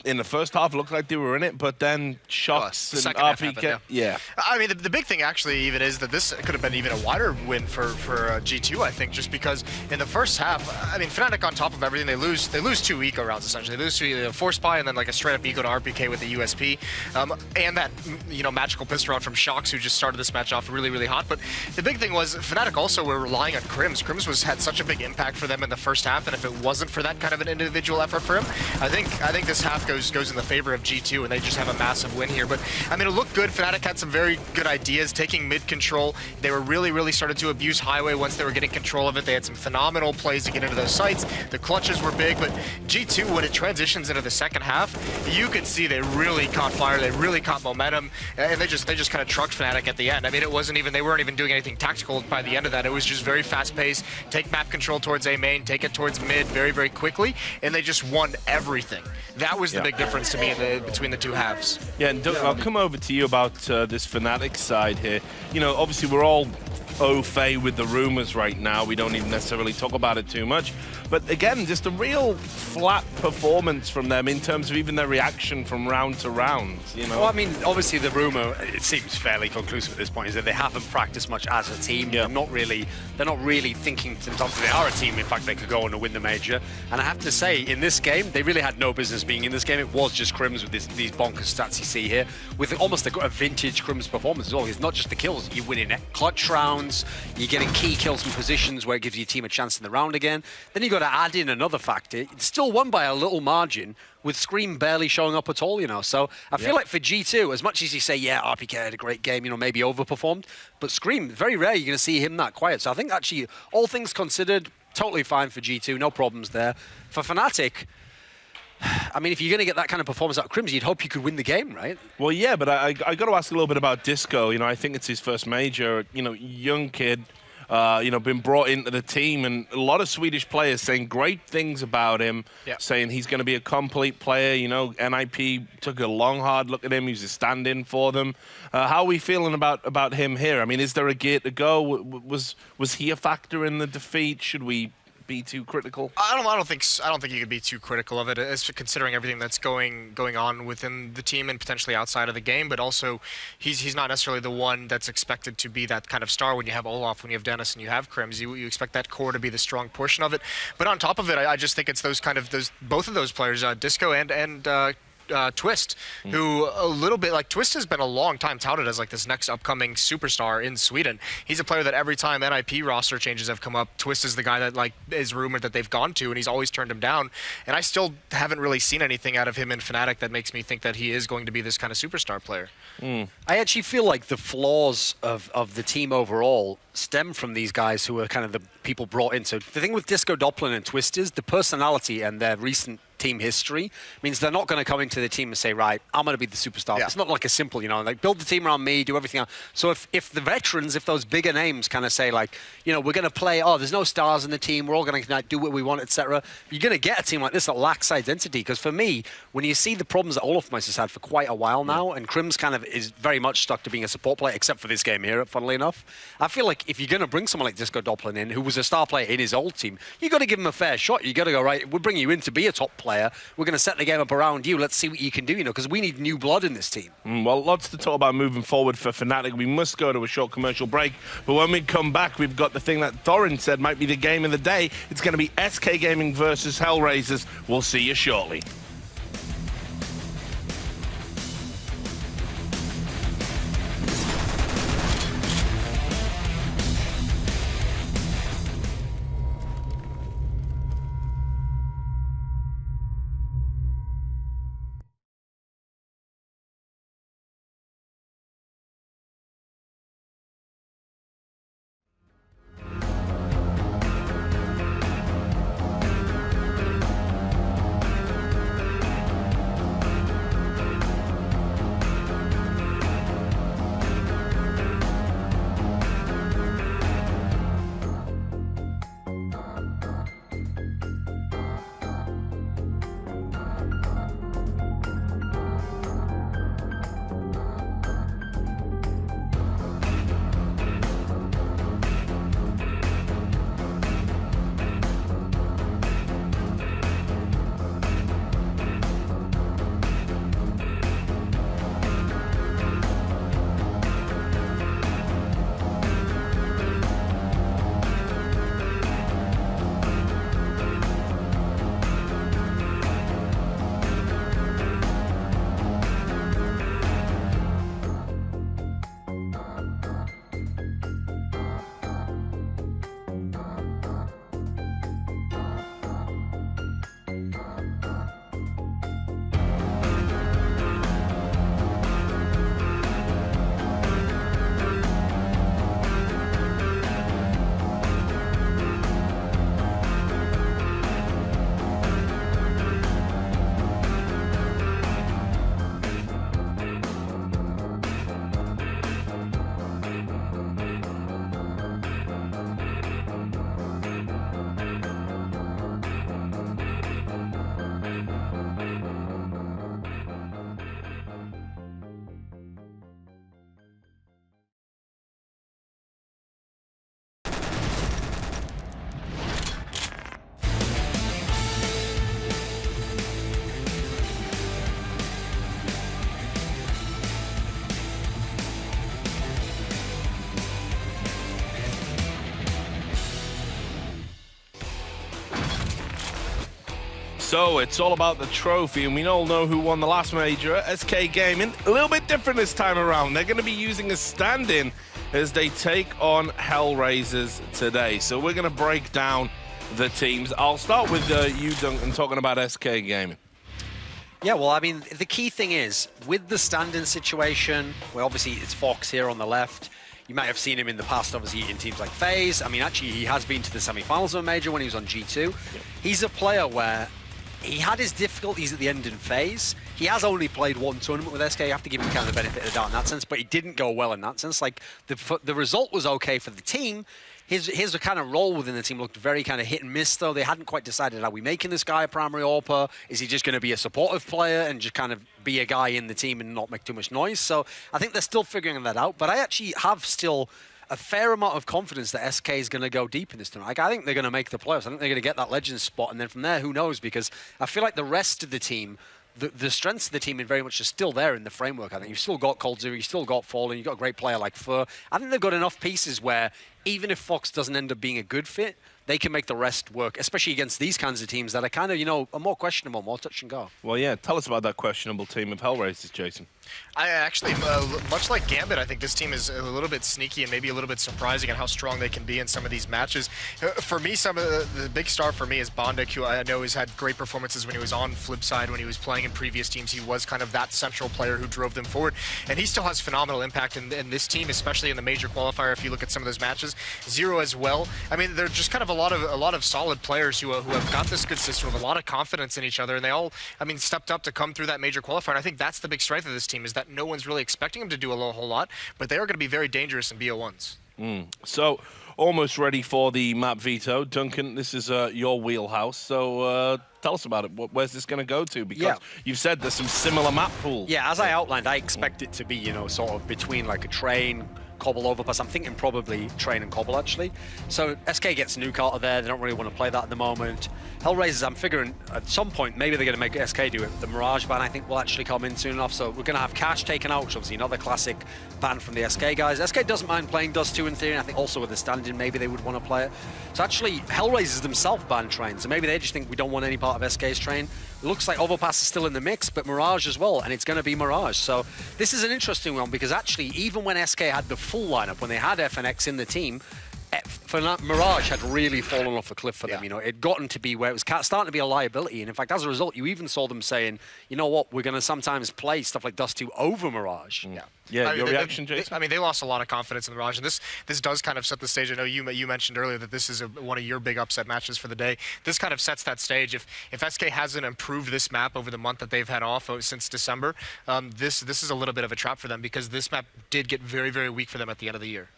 in the first half, it looked like they were in it, but then Shots and RPK. Happened, yeah. I mean, the big thing actually even is that this could have been even a wider win for G2, I think, just because in the first half, I mean, Fnatic on top of everything, they lose 2 eco rounds, essentially. They lose to Force Buy and then like a straight up eco to RPK with the USP. And that, you know, magical pistol round from Shox, who just started this match off really, really hot. But the big thing was Fnatic also were relying on Crims. Crims had such a big impact for them in the first half, and if it wasn't for that kind of an individual effort for him, I think this half goes in the favor of G2, and they just have a massive win here. But I mean, it looked good. Fnatic had some very good ideas, taking mid control. They were really started to abuse Highway once they were getting control of it. They had some phenomenal plays to get into those sites. The clutches were big. but G2, when it transitions into the second half, you could see they really caught fire, they really caught momentum, and they just kind of trucked Fnatic at the end. I mean, they weren't even doing anything tactical by the end of that. It was just very fast-paced, take map control towards A main, take it towards mid very, very quickly, and they just won everything. That was the big difference to me between the two halves. Yeah, and Doug, I'll come over to you about this Fnatic side here. You know, obviously we're all au fait with the rumors right now. We don't even necessarily talk about it too much. But again, just a real flat performance from them in terms of even their reaction from round to round, you know? Well, I mean, obviously the rumor, it seems fairly conclusive at this point, is that they haven't practiced much as a team. Yeah. They're not really thinking to themselves that they are a team. In fact, they could go on and win the major. And I have to say, in this game, they really had no business being in this game. It was just Crims with these bonkers stats you see here, with almost a vintage Crims performance as well. It's not just the kills. You win in clutch rounds, you're getting key kills from positions where it gives your team a chance in the round again. Then you got to add in another factor. It's still won by a little margin, with Scream barely showing up at all, you know. So I feel like for G2, as much as you say, yeah, RPK had a great game, you know, maybe overperformed, but Scream, very rare you're going to see him that quiet. So I think actually, all things considered, totally fine for G2, no problems there. For Fnatic, I mean, if you're going to get that kind of performance out of Crims, you'd hope you could win the game, right? Well, yeah, but I got to ask a little bit about Disco. You know, I think it's his first major, you know, young kid. You know, been brought into the team, and a lot of Swedish players saying great things about him, saying he's going to be a complete player. You know, NIP took a long, hard look at him. He was a stand-in for them. How are we feeling about him here? I mean, is there a gear to go? Was he a factor in the defeat? Should we be too critical? I don't think you could be too critical of it, as considering everything that's going on within the team and potentially outside of the game. But also, he's not necessarily the one that's expected to be that kind of star. When you have Olaf, when you have Dennis, and you have Crims, you expect that core to be the strong portion of it. But on top of it, I just think it's both of those players, Disco and Twist, who a little bit like Twist has been a long time touted as like this next upcoming superstar in Sweden. He's a player that every time NIP roster changes have come up, Twist is the guy that like is rumored that they've gone to, and he's always turned him down. And I still haven't really seen anything out of him in Fnatic that makes me think that he is going to be this kind of superstar player. I actually feel like the flaws of the team overall stem from these guys who are kind of the people brought in. So the thing with Disco Doppler and Twist is the personality and their recent team history means they're not going to come into the team and say, right, I'm going to be the superstar. It's not like a simple, you know, like build the team around me, do everything else. So if the veterans, if those bigger names kind of say like, you know, we're going to play, oh, there's no stars in the team, we're all going to do what we want, etc. You're going to get a team like this that lacks identity. Because for me, when you see the problems that Olafmeister has had for quite a while now, and Crims kind of is very much stuck to being a support player, except for this game here, funnily enough, I feel like if you're going to bring someone like Disco Doppler in, who was a star player in his old team, you got to give him a fair shot. You got to go, right, we'll bring you in to be a top player. We're going to set the game up around you. Let's see what you can do, you know, because we need new blood in this team. Well, lots to talk about moving forward for Fnatic. We must go to a short commercial break, but when we come back, we've got the thing that Thorin said might be the game of the day. It's going to be SK Gaming versus Hellraisers. We'll see you shortly. So it's all about the trophy, and we all know who won the last major, SK Gaming. A little bit different this time around. They're going to be using a stand-in as they take on Hellraisers today. So we're going to break down the teams. I'll start with you, Duncan, talking about SK Gaming. Yeah, well, I mean, the key thing is, with the stand-in situation, where obviously it's Fox here on the left, you might have seen him in the past, obviously, in teams like FaZe. I mean, actually, he has been to the semi-finals of a major when he was on G2. Yep. He's a player where he had his difficulties at the end in FaZe. He has only played one tournament with SK. You have to give him kind of the benefit of the doubt in that sense, but he didn't go well in that sense. Like, the result was okay for the team. His kind of role within the team looked very kind of hit and miss, though. They hadn't quite decided, are we making this guy a primary AWPer? Is he just going to be a supportive player and just kind of be a guy in the team and not make too much noise? So I think they're still figuring that out. But I actually have still a fair amount of confidence that SK is going to go deep in this tournament. Like, I think they're going to make the playoffs. I think they're going to get that Legends spot. And then from there, who knows? Because I feel like the rest of the team, the strengths of the team are very much still there in the framework. I think you've still got Cold Zero, you've still got Fallen, you've got a great player like Fur. I think they've got enough pieces where even if Fox doesn't end up being a good fit, they can make the rest work, especially against these kinds of teams that are kind of, you know, are more questionable, more touch and go. Well, yeah, tell us about that questionable team of Hellraisers, Jason. I actually, much like Gambit, I think this team is a little bit sneaky and maybe a little bit surprising at how strong they can be in some of these matches. For me, some of the big star for me is Bondek, who I know has had great performances when he was on Flipside, when he was playing in previous teams. He was kind of that central player who drove them forward, and he still has phenomenal impact in this team, especially in the major qualifier. If you look at some of those matches, Zero as well. I mean, they're just kind of a lot of solid players who have got this good system with a lot of confidence in each other, and they all, I mean, stepped up to come through that major qualifier. And I think that's the big strength of this team, is that no one's really expecting them to do a whole lot, but they are going to be very dangerous in BO1s. So, almost ready for the map veto. Duncan, this is your wheelhouse, so tell us about it. Where's this going to go to? Because you've said there's some similar map pools. Yeah, as I outlined, I expect it to be, you know, sort of between like a Train, Cobble, Overpass. I'm thinking probably Train and Cobble, actually. So SK gets Nuke out of there. They don't really want to play that at the moment. Hellraisers, I'm figuring at some point, maybe they're going to make SK do it. The Mirage ban, I think, will actually come in soon enough. So we're going to have Cash taken out, which is obviously another classic ban from the SK guys. SK doesn't mind playing Dust 2 in theory, and I think also with the stand-in, maybe they would want to play it. So actually, Hellraisers themselves ban Train. So maybe they just think we don't want any part of SK's Train. It looks like Overpass is still in the mix, but Mirage as well, and it's going to be Mirage. So this is an interesting one, because actually, even when SK had the full lineup, when they had FNX in the team, Mirage had really fallen off a cliff for them. You know, it had gotten to be where it was starting to be a liability. And in fact, as a result, you even saw them saying, you know what, we're going to sometimes play stuff like Dust 2 over Mirage. Yeah, your reaction, Jason? I mean, they lost a lot of confidence in the Mirage, and this does kind of set the stage. I know you mentioned earlier that this is one of your big upset matches for the day. This kind of sets that stage. If SK hasn't improved this map over the month that they've had off since December, this is a little bit of a trap for them, because this map did get very, very weak for them at the end of the year.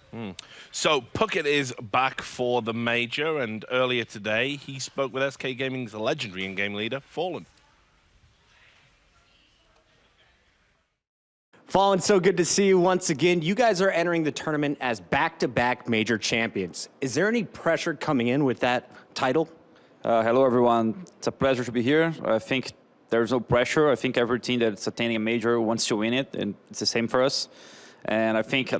So Puckett is back for the major, and earlier today he spoke with SK Gaming's legendary in-game leader, Fallen. Fallen, so good to see you once again. You guys are entering the tournament as back-to-back major champions. Is there any pressure coming in with that title? Hello, everyone. It's a pleasure to be here. I think there's no pressure. I think every team that's attending a major wants to win it, and it's the same for us. And I think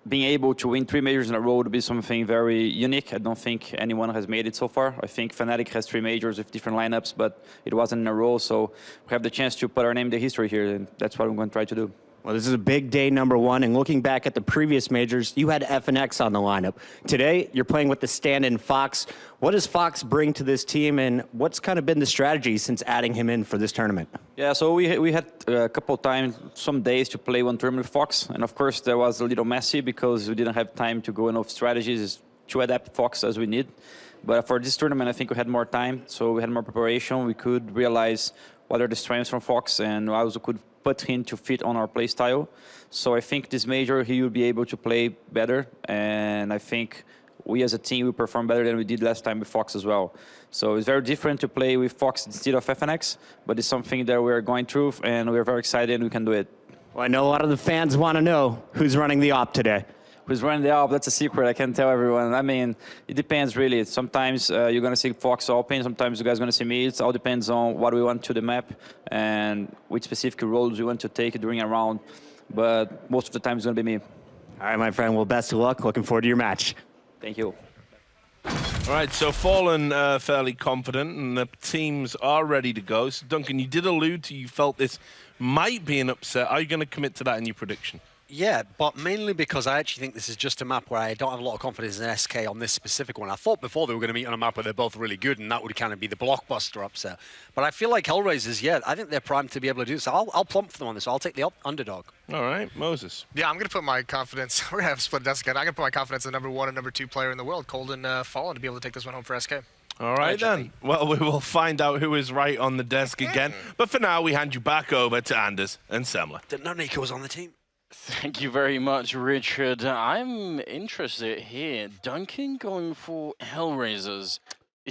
being able to win 3 majors in a row would be something very unique. I don't think anyone has made it so far. I think Fnatic has 3 majors with different lineups, but it wasn't in a row, so we have the chance to put our name in the history here, and that's what I'm going to try to do. Well, this is a big day, #1, and looking back at the previous majors, you had FNX on the lineup. Today, you're playing with the stand-in Fox. What does Fox bring to this team, and what's kind of been the strategy since adding him in for this tournament? Yeah, so we had a couple of times, some days to play one tournament with Fox, and of course, there was a little messy because we didn't have time to go enough strategies to adapt Fox as we need. But for this tournament, I think we had more time, so we had more preparation. We could realize what are the strengths from Fox, and I also could put him to fit on our play style. So I think this major, he will be able to play better, and I think we as a team will perform better than we did last time with Fox as well. So it's very different to play with Fox instead of FNX, but it's something that we're going through, and we're very excited and we can do it. Well, I know a lot of the fans want to know who's running the op today. Who's running the op? That's a secret. I can't tell everyone. I mean, it depends really. Sometimes you're going to see Fox open. Sometimes you guys are going to see me. It all depends on what we want to the map and which specific roles we want to take during a round. But most of the time it's going to be me. All right, my friend. Well, best of luck. Looking forward to your match. Thank you. All right, so Fallen fairly confident, and the teams are ready to go. So, Duncan, you did allude to you felt this might be an upset. Are you going to commit to that in your prediction? Yeah, but mainly because I actually think this is just a map where I don't have a lot of confidence in SK on this specific one. I thought before they were going to meet on a map where they're both really good, and that would kind of be the blockbuster upset. But I feel like Hellraisers, yeah, I think they're primed to be able to do this. I'll plump for them on this. I'll take the underdog. All right, Moses. Yeah, I'm going to put my confidence, we're going to have split desk again. I'm going to put my confidence in the #1 and #2 player in the world, Colden Fallen, to be able to take this one home for SK. All right, then. Well, we will find out who is right on the desk again. But for now, we hand you back over to Anders and Semler. Didn't know Nico was on the team. Thank you very much, Richard. I'm interested here. Duncan going for Hellraisers.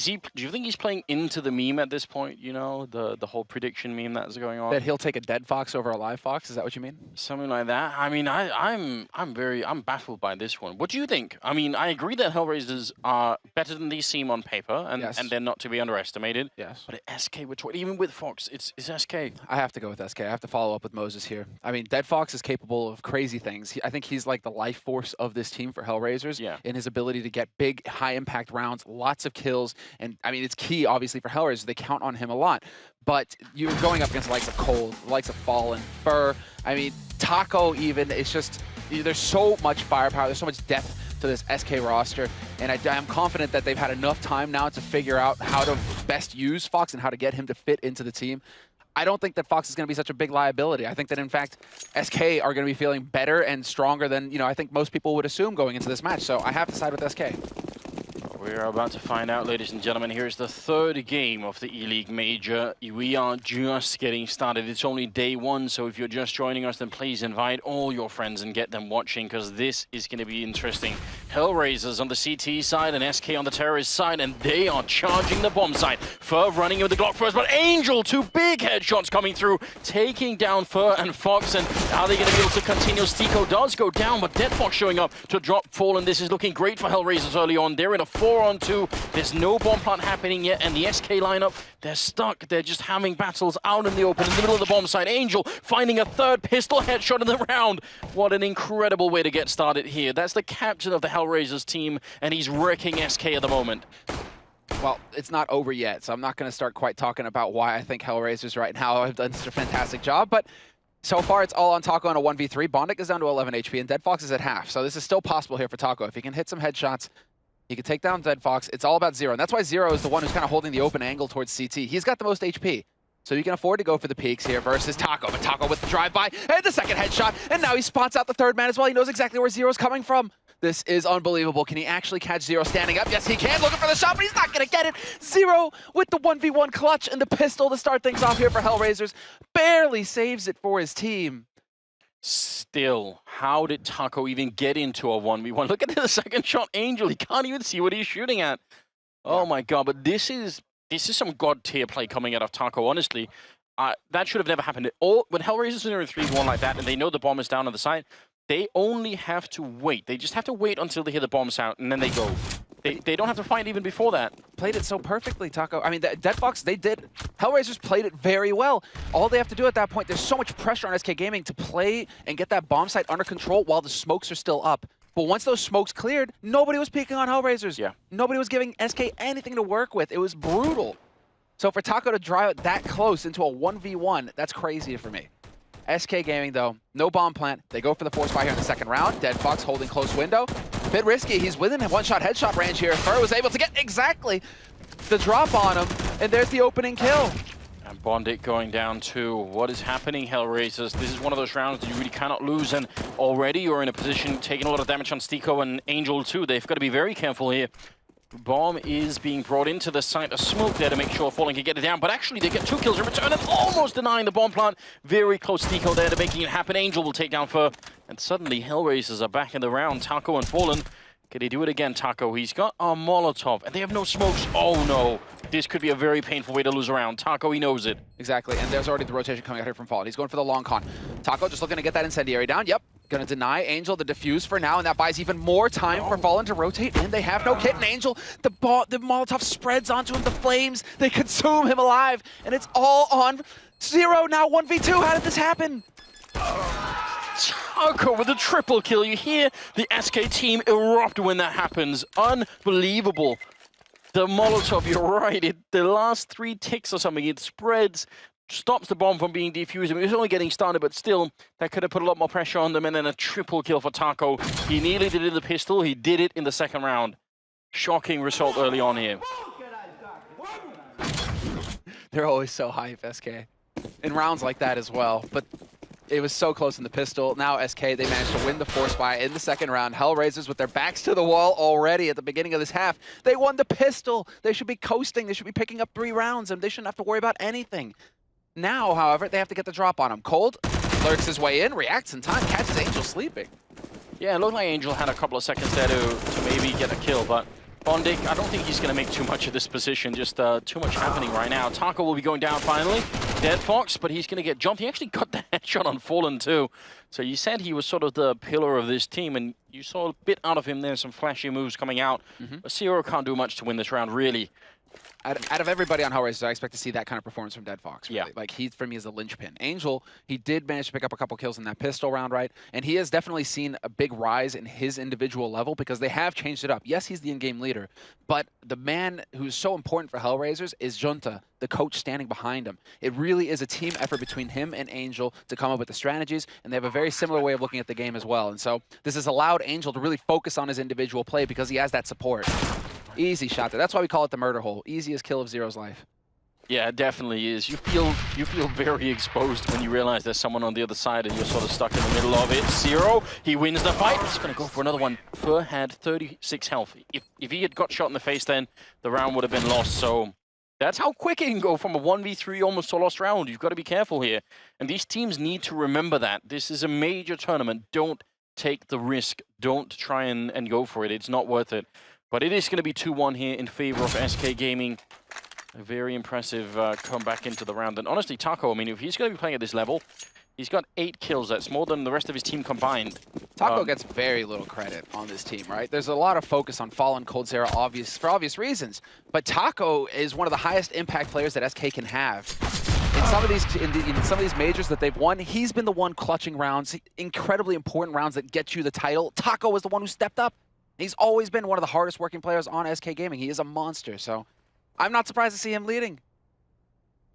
Do you think he's playing into the meme at this point, you know, the whole prediction meme that's going on? That he'll take a dead fox over a live fox? Is that what you mean? Something like that. I mean, I'm baffled by this one. What do you think? I mean, I agree that Hellraisers are better than these seem on paper, and, and they're not to be underestimated. Yes. But at SK, even with Fox, it's SK. I have to go with SK. I have to follow up with Moses here. I mean, Dead Fox is capable of crazy things. I think he's like the life force of this team for Hellraisers in his ability to get big, high-impact rounds, lots of kills, and I mean, it's key, obviously, for Hellraisers. They count on him a lot. But you're going up against the likes of Cold, the likes of Fallen, Fur. I mean, Taco even. It's just, there's so much firepower. There's so much depth to this SK roster. And I'm confident that they've had enough time now to figure out how to best use Fox and how to get him to fit into the team. I don't think that Fox is going to be such a big liability. I think that, in fact, SK are going to be feeling better and stronger than, you know, I think most people would assume going into this match. So I have to side with SK. We're about to find out, ladies and gentlemen. Here's the third game of the Eleague Major. We are just getting started. It's only day one, so if you're just joining us, then please invite all your friends and get them watching, because this is going to be interesting. Hellraisers on the CT side and SK on the terrorist side, and they are charging the bomb side. Fur running with the Glock first, but Angel, 2 big headshots coming through, taking down Fur and Fox. And are they going to be able to continue? Stico does go down, but Dead Fox showing up to drop Fallen. This is looking great for Hellraisers early on. They're in a 4-on-2. There's no bomb plant happening yet, and the SK lineup, they're stuck. They're just hammering battles out in the open in the middle of the bomb site. Angel finding a 3rd pistol headshot in the round. What an incredible way to get started here. That's the captain of the Hellraisers team, and he's wrecking SK at the moment. Well, it's not over yet, so I'm not going to start quite talking about why I think Hellraisers right now have done such a fantastic job, but so far it's all on Taco on a 1v3. Bondic is down to 11 HP, and Dead Fox is at half, so this is still possible here for Taco. If he can hit some headshots, he can take down Dead Fox. It's all about Zero, and that's why Zero is the one who's kind of holding the open angle towards CT. He's got the most HP, so you can afford to go for the peaks here versus Taco. But Taco with the drive-by and the 2nd headshot, and now he spots out the 3rd man as well. He knows exactly where Zero's coming from. This is unbelievable. Can he actually catch Zero standing up? Yes, he can. Looking for the shot, but he's not going to get it. Zero with the 1v1 clutch and the pistol to start things off here for Hellraisers. Barely saves it for his team. Still, how did Taco even get into a 1v1? Look at the 2nd shot, Angel. He can't even see what he's shooting at. Oh my god, but this is some god tier play coming out of Taco, honestly. That should have never happened. When Hellraisers are in a 3v1 like that and they know the bomb is down on the side, they only have to wait. They just have to wait until they hear the bombs out, and then they go. They don't have to fight even before that. Played it so perfectly, Taco. I mean, Dead Fox, they did. Hellraisers played it very well. All they have to do at that point, there's so much pressure on SK Gaming to play and get that bomb site under control while the smokes are still up. But once those smokes cleared, nobody was peeking on Hellraisers. Yeah. Nobody was giving SK anything to work with. It was brutal. So for Taco to drive it that close into a 1v1, that's crazy for me. SK Gaming, though, no bomb plant. They go for the force fire here in the 2nd round. Dead Fox holding close window. Bit risky. He's within 1-shot headshot range here. Fur was able to get exactly the drop on him, and there's the opening kill. And Bondic going down too. What is happening, Hellraisers? This is one of those rounds that you really cannot lose, and already you're in a position taking a lot of damage on Stico and Angel too. They've got to be very careful here. Bomb is being brought into the site of smoke there to make sure Fallen can get it down, but actually they get 2 kills in return and almost denying the bomb plant. Very close Stico there to making it happen. Angel will take down Fur, and suddenly Hellraisers are back in the round. Taco and Fallen. Can he do it again, Taco? He's got a Molotov, and they have no smokes. Oh no, this could be a very painful way to lose a round. Taco, he knows it. Exactly, and there's already the rotation coming out here from Fallen. He's going for the long con. Taco just looking to get that incendiary down. Yep. Gonna deny Angel the defuse for now, and that buys even more time for Fallen to rotate in. They have no kit, and Angel, the Molotov spreads onto him, the flames, they consume him alive, and it's all on Zero now 1v2. How did this happen? Taco with a triple kill. You hear the SK team erupt when that happens. Unbelievable. The Molotov, you're right. The last 3 ticks or something, it spreads, stops the bomb from being defused. I mean, it was only getting started, but still, that could have put a lot more pressure on them. And then a triple kill for Taco. He nearly did it in the pistol. He did it in the second round. Shocking result early on here. They're always so hype, SK. In rounds like that as well. But it was so close in the pistol. Now SK, they managed to win the force buy in the second round. Hellraisers with their backs to the wall already at the beginning of this half. They won the pistol. They should be coasting. They should be picking up 3 rounds, and they shouldn't have to worry about anything. Now, however, they have to get the drop on him. Cold lurks his way in, reacts in time, catches Angel sleeping. Yeah, it looked like Angel had a couple of seconds there to maybe get a kill, but Bondic, I don't think he's going to make too much of this position. Just too much happening right now. Taco will be going down finally. Dead Fox, but he's going to get jumped. He actually got the headshot on Fallen too. So you said he was sort of the pillar of this team, and you saw a bit out of him there, some flashy moves coming out. But Zero can't do much to win this round, really. Out of everybody on Hellraisers, I expect to see that kind of performance from Dead Fox. Really. Yeah. Like, he, for me, is a linchpin. Angel, he did manage to pick up a couple kills in that pistol round, right? And he has definitely seen a big rise in his individual level because they have changed it up. Yes, he's the in-game leader, but the man who's so important for Hellraisers is Junta, the coach standing behind him. It really is a team effort between him and Angel to come up with the strategies, and they have a very similar way of looking at the game as well. And so this has allowed Angel to really focus on his individual play because he has that support. Easy shot there. That's why we call it the murder hole. Easiest kill of Zero's life. Yeah, it definitely is. You feel very exposed when you realize there's someone on the other side and you're sort of stuck in the middle of it. Zero, he wins the fight. He's going to go for another one. Fur had 36 health. If he had got shot in the face, then the round would have been lost. So that's how quick it can go from a 1v3 almost to a lost round. You've got to be careful here. And these teams need to remember that. This is a major tournament. Don't take the risk. Don't try and go for it. It's not worth it. But it is going to be 2-1 here in favor of SK Gaming. A very impressive comeback into the round. And honestly, Taco, I mean, if he's going to be playing at this level, he's got 8 kills. That's more than the rest of his team combined. Taco gets very little credit on this team, right? There's a lot of focus on Fallen, Cold Zero, for obvious reasons. But Taco is one of the highest impact players that SK can have. In some of these majors that they've won, he's been the one clutching rounds, incredibly important rounds that get you the title. Taco was the one who stepped up. He's always been one of the hardest working players on SK Gaming. He is a monster, so I'm not surprised to see him leading.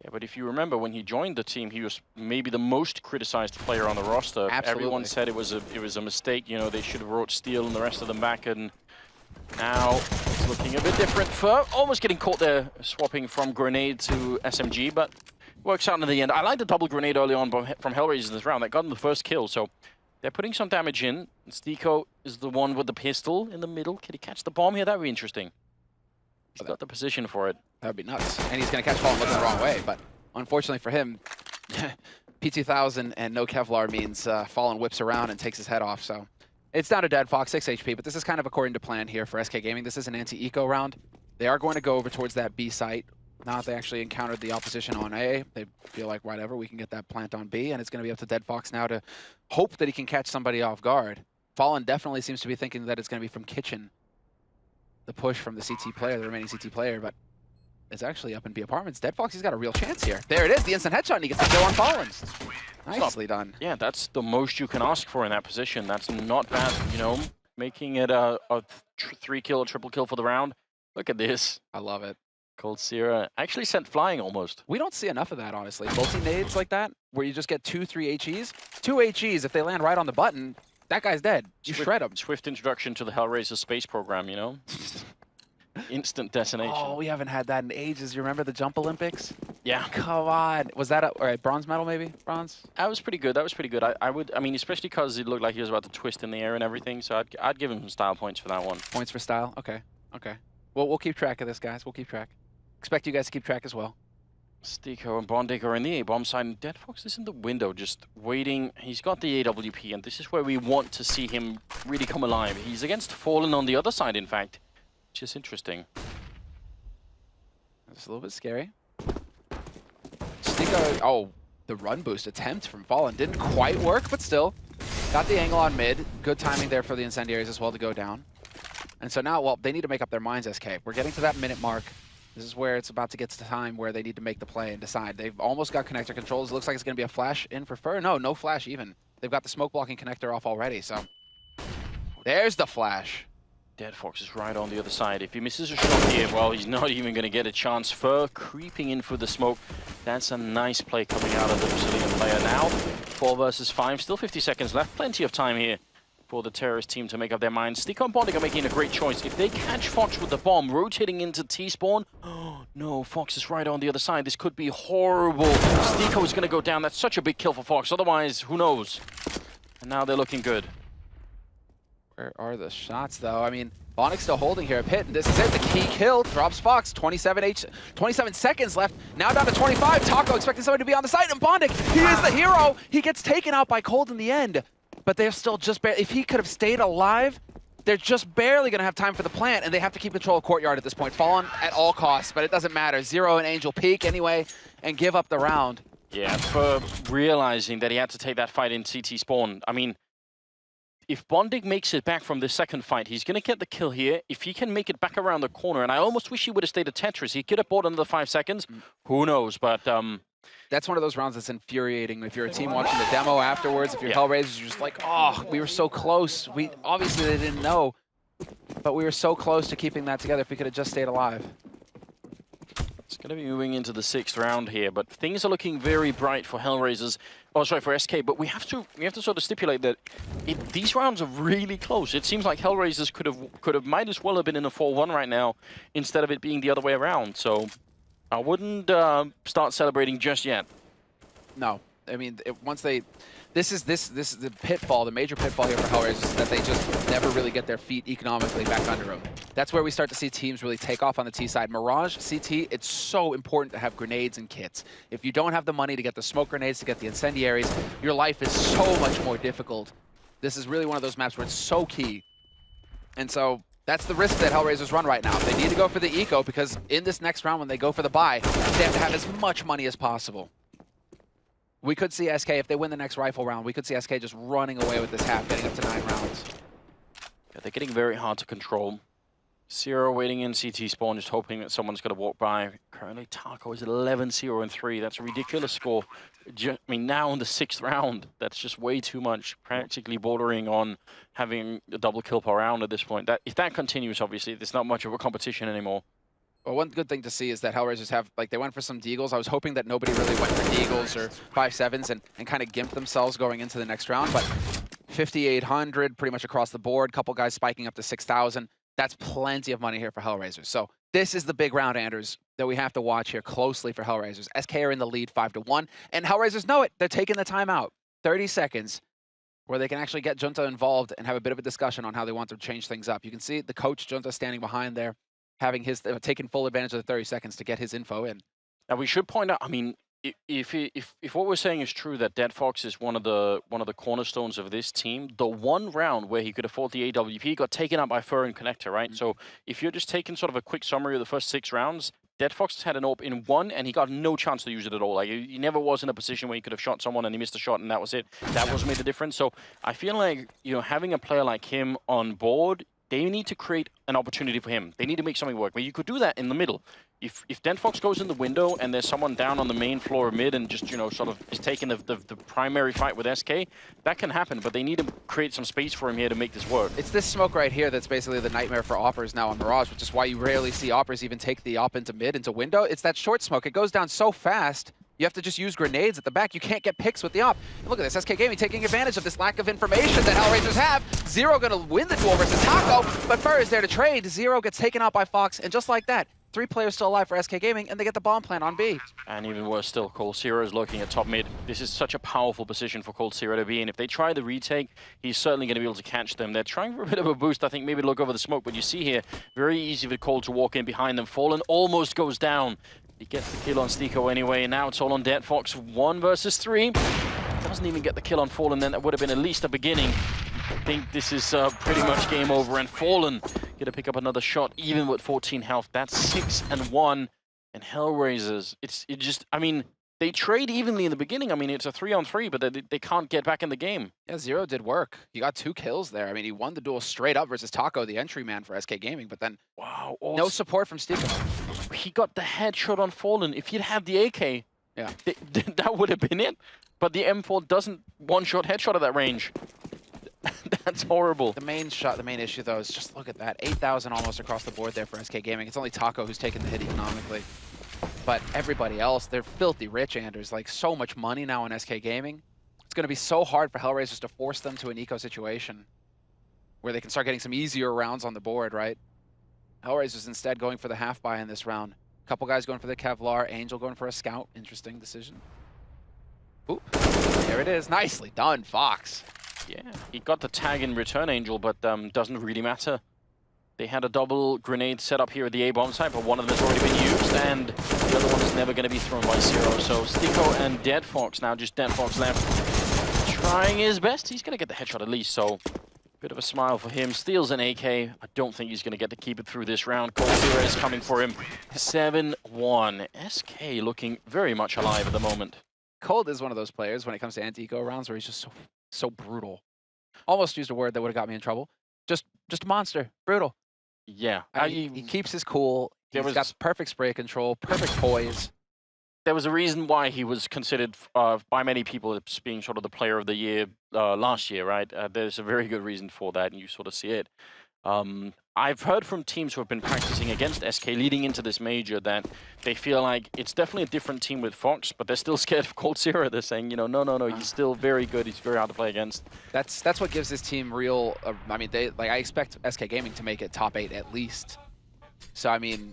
Yeah, but if you remember, when he joined the team, he was maybe the most criticized player on the roster. Absolutely. Everyone said it was a mistake. You know, they should have brought Steel and the rest of them back, and now it's looking a bit different. Fur almost getting caught there, swapping from grenade to SMG, but works out in the end. I like the double grenade early on from Hellraisers in this round. That got him the first kill, so they're putting some damage in. Stiko is the one with the pistol in the middle. Can he catch the bomb here? That would be interesting. He's got the position for it. That would be nuts. And he's going to catch Fallen looking the wrong way. But unfortunately for him, P2000 and no Kevlar means Fallen whips around and takes his head off. So it's down to Dead Fox, 6 HP. But this is kind of according to plan here for SK Gaming. This is an anti-eco round. They are going to go over towards that B site. Now that they actually encountered the opposition on A, they feel like, whatever, we can get that plant on B, and it's going to be up to Dead Fox now to hope that he can catch somebody off guard. Fallen definitely seems to be thinking that it's going to be from Kitchen, the push from the CT player, the remaining CT player, but it's actually up in B Apartments. Dead Fox, he's got a real chance here. There it is, the instant headshot, and he gets the kill on Fallen. Nicely done. Yeah, that's the most you can ask for in that position. That's not bad, you know, making it a 3-kill, a triple kill for the round. Look at this. I love it. Cold Sierra actually sent flying almost. We don't see enough of that, honestly. Multi-nades like that, where you just get 2-3 HEs. 2 HEs, if they land right on the button, that guy's dead. You shred him. Swift introduction to the Hellraiser space program, you know? Instant detonation. Oh, we haven't had that in ages. You remember the Jump Olympics? Yeah. Come on. Was that all right, bronze medal maybe? Bronze? That was pretty good. That was pretty good. I mean, especially because it looked like he was about to twist in the air and everything, so I'd give him some style points for that one. Points for style? Okay. Okay. Well, we'll keep track of this, guys. We'll keep track. Expect you guys to keep track as well. Stiko and Bondic are in the A-bomb side, and Dead Fox is in the window, just waiting. He's got the AWP, and this is where we want to see him really come alive. He's against Fallen on the other side, in fact, which is interesting. That's a little bit scary. Stiko, oh, the run boost attempt from Fallen didn't quite work, but still. Got the angle on mid. Good timing there for the incendiaries as well to go down. And so now, well, they need to make up their minds, SK. We're getting to that minute mark. This is where it's about to get to the time where they need to make the play and decide. They've almost got connector controls. It looks like it's going to be a flash in for Fur. No flash even. They've got the smoke blocking connector off already, so. There's the flash. Dead Fox is right on the other side. If he misses a shot here, well, he's not even going to get a chance. Fur creeping in through the smoke. That's a nice play coming out of the Brazilian player now. 4 versus 5, still 50 seconds left. Plenty of time here for the terrorist team to make up their minds. Stiko and Bondig are making a great choice. If they catch Fox with the bomb, rotating into T-spawn, oh no, Fox is right on the other side. This could be horrible. Stiko is going to go down. That's such a big kill for Fox. Otherwise, who knows? And now they're looking good. Where are the shots, though? I mean, Bondic still holding here. Pit, this is it. The key kill drops Fox. 27 seconds left. Now down to 25. Taco expecting somebody to be on the side, and Bondic, he is the hero. He gets taken out by Cold in the end, but they're still just barely. If he could have stayed alive, they're just barely going to have time for the plant, and they have to keep control of Courtyard at this point. Fallen at all costs, but it doesn't matter. Zero and Angel peek anyway, and give up the round. Yeah, for realizing that he had to take that fight in CT spawn. I mean, if Bondig makes it back from the second fight, he's going to get the kill here. If he can make it back around the corner, and I almost wish he would have stayed at Tetris. He could have bought another 5 seconds. Who knows, but... That's one of those rounds that's infuriating. If you're a team watching the demo afterwards, if you're Hellraisers, you're just like, oh, we were so close. Obviously, they didn't know, but we were so close to keeping that together if we could have just stayed alive. It's going to be moving into the 6th round here, but things are looking very bright for Hellraisers. Oh, sorry, for SK, but we have to sort of stipulate that these rounds are really close. It seems like Hellraisers might as well have been in a 4-1 right now instead of it being the other way around. So I wouldn't start celebrating just yet. No, I mean, this is the pitfall, the major pitfall here for Hellraisers, is that they just never really get their feet economically back under them. That's where we start to see teams really take off on the T side. Mirage, CT, it's so important to have grenades and kits. If you don't have the money to get the smoke grenades, to get the incendiaries, your life is so much more difficult. This is really one of those maps where it's so key. And so that's the risk that Hellraisers run right now. They need to go for the eco, because in this next round when they go for the buy, they have to have as much money as possible. We could see SK, if they win the next rifle round, we could see SK just running away with this half, getting up to 9 rounds. Yeah, they're getting very hard to control. Zero waiting in CT spawn, just hoping that someone's going to walk by. Currently, Taco is at 11-0-3. That's a ridiculous score. I mean, now in the 6th round, that's just way too much. Practically bordering on having a double kill per round at this point. If that continues, obviously, there's not much of a competition anymore. Well, one good thing to see is that Hellraisers have, like, they went for some deagles. I was hoping that nobody really went for deagles or 5.7s and kind of gimped themselves going into the next round, but 5,800 pretty much across the board. Couple guys spiking up to 6,000. That's plenty of money here for Hellraisers. So this is the big round, Anders, that we have to watch here closely for Hellraisers. SK are in the lead 5-1, and Hellraisers know it. They're taking the timeout. 30 seconds where they can actually get Junta involved and have a bit of a discussion on how they want to change things up. You can see the coach, Junta, standing behind there, having taken full advantage of the 30 seconds to get his info in. Now we should point out, I mean, if what we're saying is true, that Dead Fox is one of the cornerstones of this team, the one round where he could afford the AWP got taken up by Fur and Connector, right? So if you're just taking sort of a quick summary of the first 6 rounds, Dead Fox had an AWP in 1 and he got no chance to use it at all. Like, he never was in a position where he could have shot someone and he missed a shot and that was it. That was made the difference. So I feel like, you know, having a player like him on board, they need to create an opportunity for him. They need to make something work. But you could do that in the middle. If Dead Fox goes in the window and there's someone down on the main floor of mid and just, you know, sort of is taking the primary fight with SK, that can happen. But they need to create some space for him here to make this work. It's this smoke right here that's basically the nightmare for Oppers now on Mirage, which is why you rarely see Oppers even take the op into mid, into window. It's that short smoke. It goes down so fast. You have to just use grenades at the back. You can't get picks with the op. And look at this, SK Gaming taking advantage of this lack of information that Hellraisers have. Zero gonna win the duel versus Taco, but Fur is there to trade. Zero gets taken out by Fox, and just like that, 3 players still alive for SK Gaming, and they get the bomb plant on B. And even worse still, Cold Zero is looking at top mid. This is such a powerful position for Cold Zero to be in. If they try the retake, he's certainly going to be able to catch them. They're trying for a bit of a boost, I think, maybe look over the smoke, but you see here, very easy for Cold to walk in behind them. Fallen almost goes down. He gets the kill on Stiko anyway, and now it's all on Dead Fox. 1 versus 3. Doesn't even get the kill on Fallen, then that would have been at least a beginning. I think this is pretty much game over, and Fallen gonna pick up another shot, even with 14 health. That's 6-1, and Hellraisers, it just, I mean, they trade evenly in the beginning. I mean, it's a 3-on-3, but they can't get back in the game. Yeah, Zero did work. He got 2 kills there. I mean, he won the duel straight up versus Taco, the entry man for SK Gaming, but then wow, no support from Stiko. He got the headshot on Fallen. If he'd had the AK, yeah, that would have been it. But the M4 doesn't one-shot headshot at that range. That's horrible. The main issue though is just look at that. 8,000 almost across the board there for SK Gaming. It's only Taco who's taken the hit economically. But everybody else, they're filthy rich, Anders. Like, so much money now in SK Gaming. It's going to be so hard for Hellraisers to force them to an eco situation where they can start getting some easier rounds on the board, right? Hellraisers instead going for the half buy in this round. Couple guys going for the Kevlar, Angel going for a Scout. Interesting decision. Oop, there it is. Nicely done, Fox. Yeah, he got the tag in return, Angel, but doesn't really matter. They had a double grenade set up here at the A-bomb site, but one of them has already been used, and the other one is never going to be thrown by Zero. So Stico and Dead Fox, now just Dead Fox left, trying his best. He's going to get the headshot at least, so bit of a smile for him. Steals an AK. I don't think he's going to get to keep it through this round. Cold Zero is coming for him. 7-1. SK looking very much alive at the moment. Cold is one of those players when it comes to anti-eco rounds where he's just so brutal. Almost used a word that would have got me in trouble. Just a monster. Brutal. Yeah. He keeps his cool. He's got perfect spray control, perfect poise. There was a reason why he was considered by many people as being sort of the player of the year last year, right? There's a very good reason for that, and you sort of see it. I've heard from teams who have been practicing against SK leading into this major that they feel like it's definitely a different team with Fox, but they're still scared of Cold Zero. They're saying, you know, no, he's still very good. He's very hard to play against. That's what gives this team real. I mean, I expect SK Gaming to make it top 8 at least. So I mean,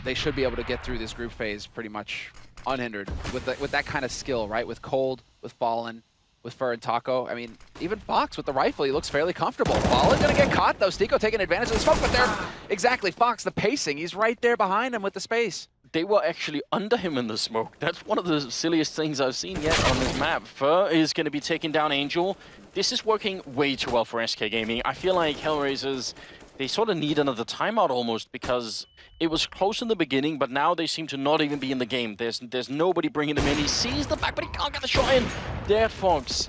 they should be able to get through this group phase pretty much unhindered with that kind of skill, right? With Cold, with Fallen, with Fur and Taco. I mean, even Fox with the rifle, he looks fairly comfortable. Fallen gonna get caught though. Stico taking advantage of the smoke, but there, exactly, Fox, the pacing, he's right there behind him with the space. They were actually under him in the smoke. That's one of the silliest things I've seen yet on this map. Fur is going to be taking down Angel. This is working way too well for SK Gaming. I feel like Hellraisers, they sort of need another timeout almost because it was close in the beginning, but now they seem to not even be in the game. There's nobody bringing them in. He sees the back, but he can't get the shot in. Dead Fox,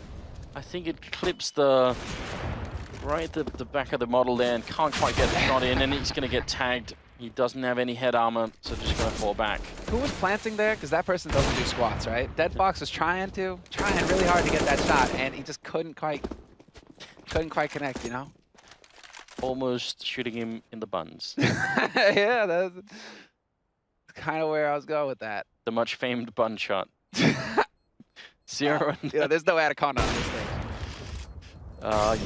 I think it clips the back of the model there and can't quite get the shot in, and he's going to get tagged. He doesn't have any head armor, so just going to fall back. Who was planting there? Because that person doesn't do squats, right? Dead Fox was trying really hard to get that shot, and he just couldn't quite connect, you know? Almost shooting him in the buns. Yeah, that's kind of where I was going with that. The much famed bun shot. Zero. Yeah, there's no Anaconda on this thing. Yeah.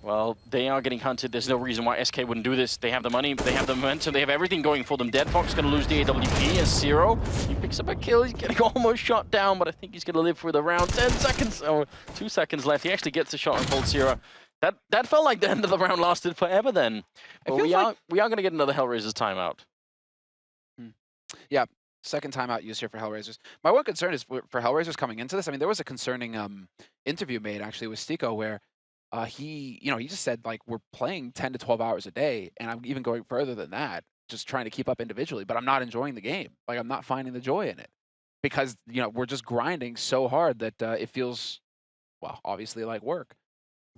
Well, they are getting hunted. There's no reason why SK wouldn't do this. They have the money, they have the momentum, they have everything going for them. Dead Fox going to lose the AWP as Zero. He picks up a kill. He's getting almost shot down, but I think he's going to live for the round. 10 seconds, or 2 seconds left. He actually gets a shot on Cold Zero. That felt like the end of the round lasted forever then. But we are going to get another Hellraisers timeout. Yeah, second timeout used here for Hellraisers. My one concern is for Hellraisers coming into this. I mean, there was a concerning interview made actually with Stico where he just said like we're playing 10 to 12 hours a day, and I'm even going further than that, just trying to keep up individually. But I'm not enjoying the game. Like I'm not finding the joy in it because we're just grinding so hard that it feels, well, obviously like work.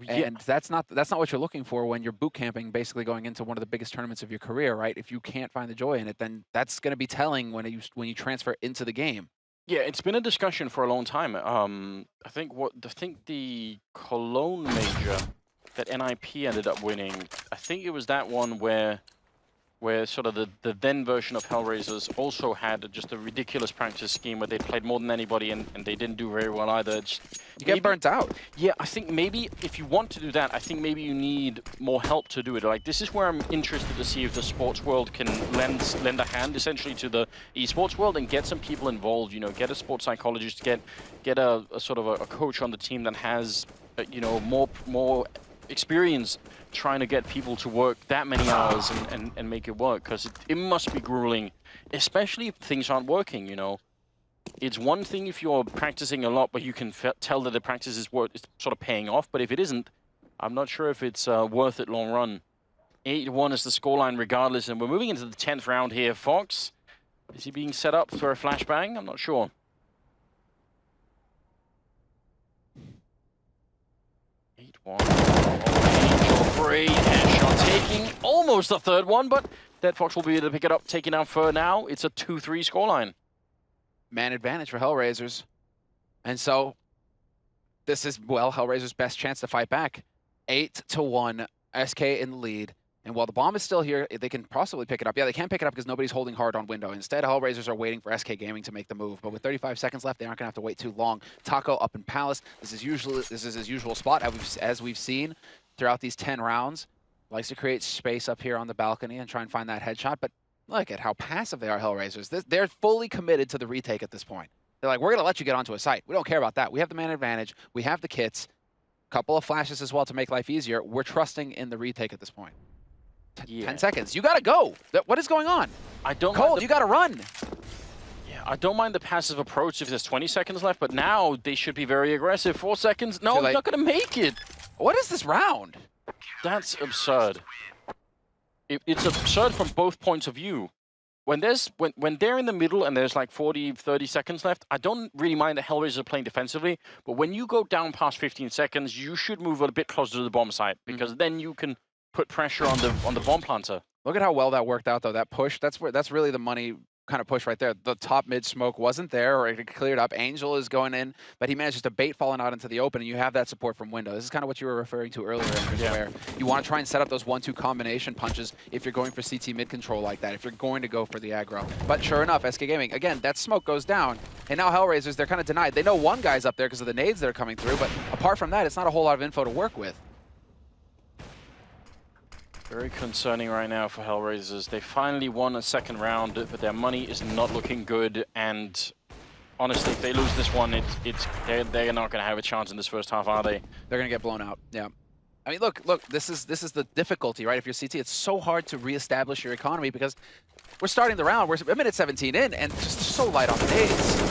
Yeah. And that's not what you're looking for when you're boot camping, basically going into one of the biggest tournaments of your career, right? If you can't find the joy in it, then that's going to be telling when you transfer into the game. Yeah, it's been a discussion for a long time. I think the Cologne major that NIP ended up winning, I think it was that one where sort of the then version of Hellraisers also had just a ridiculous practice scheme where they played more than anybody and they didn't do very well either. You get burnt out. Yeah, I think maybe if you want to do that, I think maybe you need more help to do it. Like this is where I'm interested to see if the sports world can lend a hand essentially to the esports world and get some people involved. Get a sports psychologist, get a sort of a coach on the team that has more experience trying to get people to work that many hours and make it work, because it must be grueling, especially if things aren't working. It's one thing if you're practicing a lot, but you can tell that the practice is sort of paying off, but if it isn't, I'm not sure if it's worth it long run. 8-1 is the scoreline regardless, and we're moving into the 10th round here. Fox, is he being set up for a flashbang? I'm not sure. Angel, great headshot, taking almost the third one, but Dead Fox will be able to pick it up, taking down Fur now. It's a 2-3 scoreline. Man advantage for Hellraisers. And so this is, well, Hellraiser's best chance to fight back. 8-1, SK in the lead. And while the bomb is still here, they can possibly pick it up. Yeah, they can't pick it up because nobody's holding hard on window. Instead, Hellraisers are waiting for SK Gaming to make the move. But with 35 seconds left, they aren't going to have to wait too long. Taco up in Palace. This is his usual spot, as we've seen throughout these 10 rounds. Likes to create space up here on the balcony and try and find that headshot. But look at how passive they are, Hellraisers. They're fully committed to the retake at this point. They're like, we're going to let you get onto a site. We don't care about that. We have the man advantage. We have the kits. Couple of flashes as well to make life easier. We're trusting in the retake at this point. 10 seconds. You gotta go. What is going on? I don't. Cold, you gotta run. Yeah, I don't mind the passive approach if there's 20 seconds left, but now they should be very aggressive. 4 seconds. No, they're not gonna make it. What is this round? That's absurd. It's absurd from both points of view. When they're in the middle and there's like 40, 30 seconds left, I don't really mind that Hellraisers are playing defensively, but when you go down past 15 seconds, you should move a bit closer to the bomb site, because then you can put pressure on the bomb planter. Look at how well that worked out, though. That push, that's really the money kind of push right there. The top mid smoke wasn't there, or it cleared up. Angel is going in, but he manages to bait falling out into the open, and you have that support from window. This is kind of what you were referring to earlier, where you want to try and set up those 1-2 combination punches if you're going for CT mid control like that, if you're going to go for the aggro. But sure enough, SK Gaming, again, that smoke goes down, and now Hellraisers, they're kind of denied. They know one guy's up there because of the nades that are coming through, but apart from that, it's not a whole lot of info to work with. Very concerning right now for Hellraisers. They finally won a second round, but their money is not looking good. And honestly, if they lose this one, they're not going to have a chance in this first half, are they? They're going to get blown out. Yeah. I mean, look. This is the difficulty, right? If you're CT, it's so hard to reestablish your economy because we're starting the round. We're a minute 17 in, and just so light on the nades.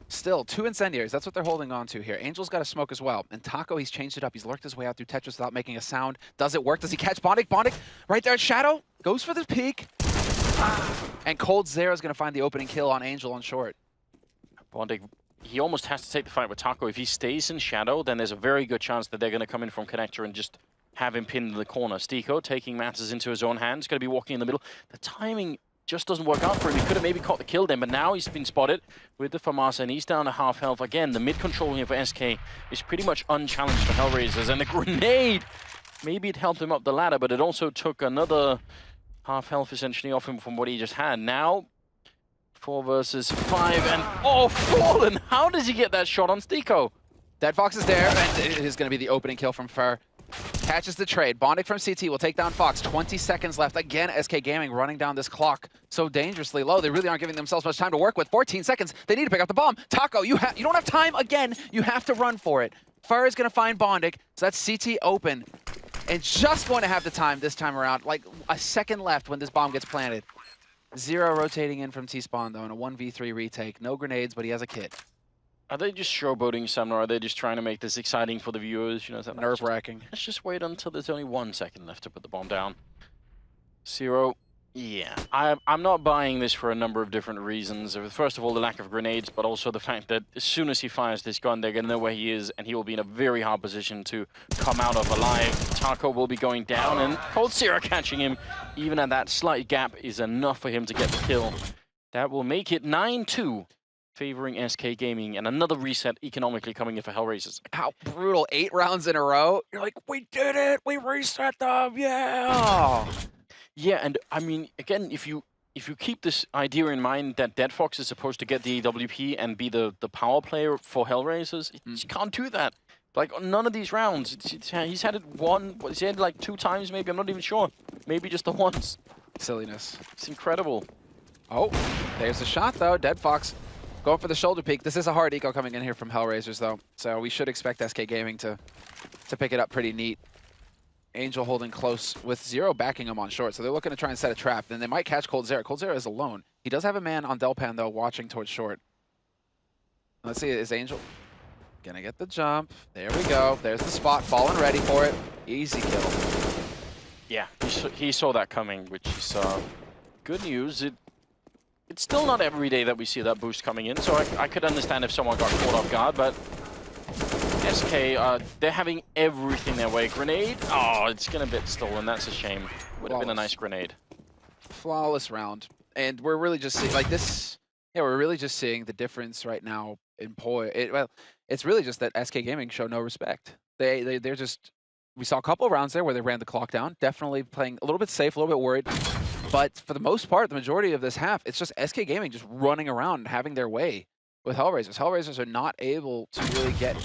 Still, 2 incendiaries. That's what they're holding on to here. Angel's got a smoke as well. And Taco, he's changed it up. He's lurked his way out through Tetris without making a sound. Does it work? Does he catch Bondic? Bondic right there at Shadow. Goes for the peek. And Cold Zero is going to find the opening kill on Angel on short. Bondic, he almost has to take the fight with Taco. If he stays in Shadow, then there's a very good chance that they're going to come in from Connector and just have him pinned in the corner. Stiko taking matters into his own hands. Going to be walking in the middle. The timing just doesn't work out for him. He could have maybe caught the kill then, but now he's been spotted with the FAMASA, and he's down to half health. Again, the mid-control here for SK is pretty much unchallenged for Hellraisers, and the grenade, maybe it helped him up the ladder, but it also took another half health essentially off him from what he just had. Now, 4 versus 5, and oh, Fallen! How does he get that shot on Stiko? Dead Fox is there, and it is going to be the opening kill from Fur. Catches the trade. Bondic from CT will take down Fox. 20 seconds left. Again, SK Gaming running down this clock so dangerously low. They really aren't giving themselves much time to work with. 14 seconds. They need to pick up the bomb. Taco, you don't have time again. You have to run for it. Fur is going to find Bondic. So that's CT open. And just going to have the time this time around. Like a second left when this bomb gets planted. Zero rotating in from T-Spawn, though, in a 1v3 retake. No grenades, but he has a kit. Are they just showboating some, or are they just trying to make this exciting for the viewers? You know, nerve-wracking. Let's just wait until there's only 1 second left to put the bomb down. Zero. Yeah, I'm not buying this for a number of different reasons. First of all, the lack of grenades, but also the fact that as soon as he fires this gun, they're going to know where he is, and he will be in a very hard position to come out of alive. Taco will be going down, and Cold Zero catching him. Even at that slight gap is enough for him to get the kill. That will make it 9-2. Favoring SK Gaming, and another reset economically coming in for Hellraisers. How brutal. 8 rounds in a row. You're like, we did it. We reset them. Yeah. Yeah, and I mean, again, if you keep this idea in mind that Dead Fox is supposed to get the AWP and be the power player for Hellraisers, you can't do that. Like, on none of these rounds. He's had it he's had it like 2 times maybe, I'm not even sure. Maybe just the once. Silliness. It's incredible. Oh, there's the shot though. Dead Fox going for the shoulder peek. This is a hard eco coming in here from Hellraisers, though. So we should expect SK Gaming to pick it up pretty neat. Angel holding close with Zero backing him on short. So they're looking to try and set a trap. Then they might catch Cold Zero. Cold Zero is alone. He does have a man on Delpan, though, watching towards short. Let's see. Is Angel gonna get the jump? There we go. There's the spot. Fallen ready for it. Easy kill. Yeah, he saw that coming, which is good news. It's still not every day that we see that boost coming in, so I could understand if someone got caught off guard, but SK, they're having everything their way. Grenade? Oh, it's gonna get stolen. That's a shame. Would have been a nice grenade. Flawless round. And we're really just seeing, like this, yeah, we're really just seeing the difference right now Well, it's really just that SK Gaming show no respect. They're just. We saw a couple of rounds there where they ran the clock down. Definitely playing a little bit safe, a little bit worried. But for the most part, the majority of this half, it's just SK Gaming just running around and having their way with Hellraisers. Hellraisers are not able to really get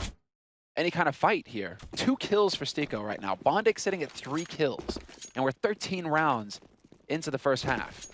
any kind of fight here. 2 kills for Stiko right now. Bondic sitting at 3 kills. And we're 13 rounds into the first half.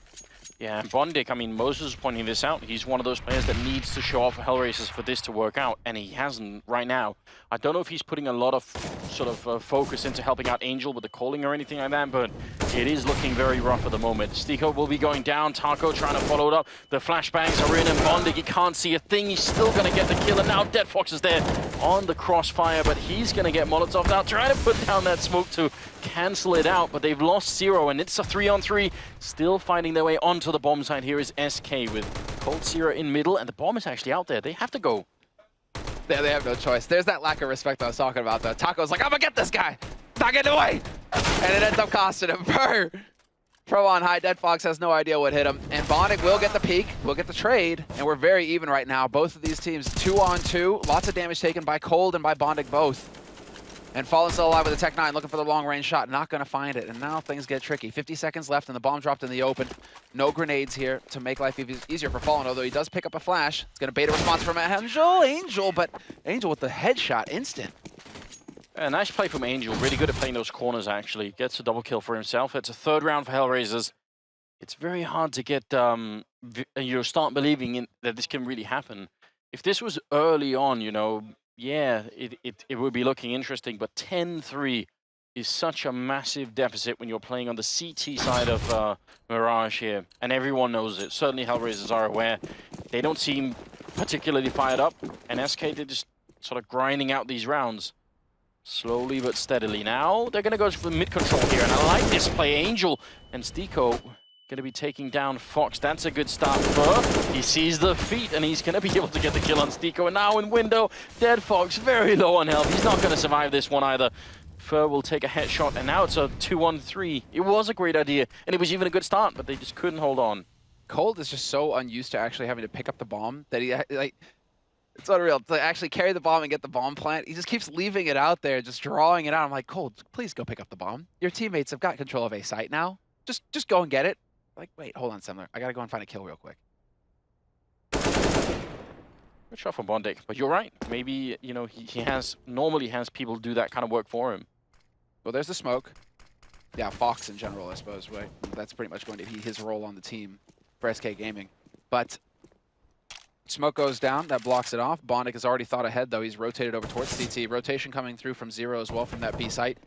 Yeah, and Bondic, I mean, Moses was pointing this out. He's one of those players that needs to show off for Hellraisers for this to work out, and he hasn't right now. I don't know if he's putting a lot of sort of focus into helping out Angel with the calling or anything like that, but it is looking very rough at the moment. Stiko will be going down. Taco trying to follow it up. The flashbangs are in, and Bondic, he can't see a thing. He's still going to get the kill, and now Dead Fox is there on the crossfire, but he's going to get Molotov now, trying to put down that smoke to cancel it out, but they've lost Zero, and it's a 3-on-3. Still finding their way onto the bomb side. Here is SK with Cold Zero in middle, and the bomb is actually out there. They have to go. They have no choice. There's that lack of respect I was talking about, though. Taco's like, I'm gonna get this guy! Not getting away! And it ends up costing him. Pro on high. Dead Fox has no idea what hit him. And Bondic will get the peak, will get the trade, and we're very even right now. Both of these teams 2-on-2. Lots of damage taken by Cold and by Bondic both. And Fallen still alive with a Tech 9, looking for the long-range shot. Not going to find it, and now things get tricky. 50 seconds left, and the bomb dropped in the open. No grenades here to make life easier for Fallen, although he does pick up a flash. It's going to bait a response from Angel, but Angel with the headshot instant. A nice play from Angel. Really good at playing those corners, actually. Gets a double kill for himself. It's a 3rd round for Hellraisers. It's very hard to get, start believing that this can really happen. If this was early on, yeah, it would be looking interesting, but 10-3 is such a massive deficit when you're playing on the CT side of Mirage here, and everyone knows it. Certainly Hellraisers are aware. They don't seem particularly fired up, and SK, they're just sort of grinding out these rounds. Slowly but steadily. Now they're going to go for the mid-control here, and I like this play. Angel and Stiko going to be taking down Fox. That's a good start for. He sees the feet, and he's going to be able to get the kill on Stiko. And now in window, Dead Fox very low on health. He's not going to survive this one either. Fur will take a headshot, and now it's a 2-on-3. It was a great idea, and it was even a good start, but they just couldn't hold on. Cold is just so unused to actually having to pick up the bomb that he, it's unreal. To actually carry the bomb and get the bomb plant, he just keeps leaving it out there, just drawing it out. I'm like, Cold, please go pick up the bomb. Your teammates have got control of A site now. Just go and get it. Like, wait, hold on, Semler. I gotta go and find a kill real quick. Good shot from Bondic, but you're right. Maybe, he normally has people do that kind of work for him. Well, there's the smoke. Yeah, Fox in general, I suppose, right? That's pretty much going to be his role on the team for SK Gaming. But smoke goes down, that blocks it off. Bondic has already thought ahead, though. He's rotated over towards CT. Rotation coming through from Zero as well from that B site.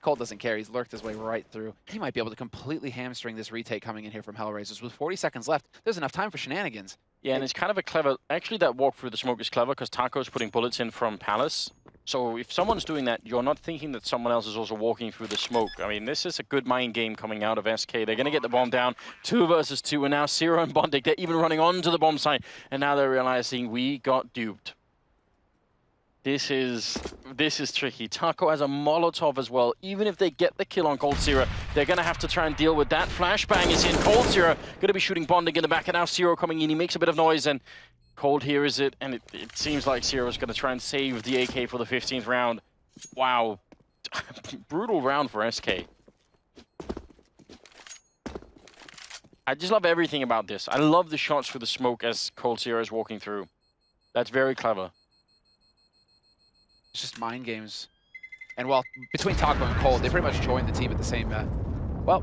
Cold doesn't care. He's lurked his way right through. He might be able to completely hamstring this retake coming in here from Hellraisers. With 40 seconds left, there's enough time for shenanigans. Yeah, and it's kind of a clever... Actually, that walk through the smoke is clever because Taco's putting bullets in from Palace. So if someone's doing that, you're not thinking that someone else is also walking through the smoke. I mean, this is a good mind game coming out of SK. They're going to get the bomb down. 2 versus 2, and now Zero and Bondic, they're even running onto the bomb site. And now they're realizing we got duped. This is tricky. Taco has a Molotov as well. Even if they get the kill on Cold Zero, they're going to have to try and deal with that. Flashbang is in. Cold Zero going to be shooting Bondic in the back, and now Zero coming in. He makes a bit of noise, and Cold hears it, and it seems like Zero is going to try and save the AK for the 15th round. Wow. Brutal round for SK. I just love everything about this. I love the shots for the smoke as Cold Zero is walking through. That's very clever. It's just mind games. And well, between Taco and Cold, they pretty much joined the team at the same, well,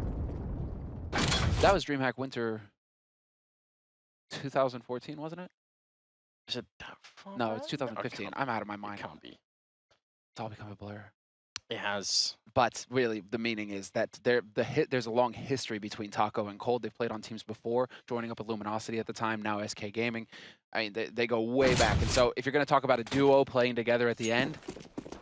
that was DreamHack Winter 2014, wasn't it? Is it that far No, back? it's 2015. It I'm out of my mind. It can't be. It's all become a blur. It has. But really, the meaning is that there's a long history between Taco and Cold. They've played on teams before, joining up with Luminosity at the time, now SK Gaming. I mean, they go way back. And so if you're going to talk about a duo playing together at the end,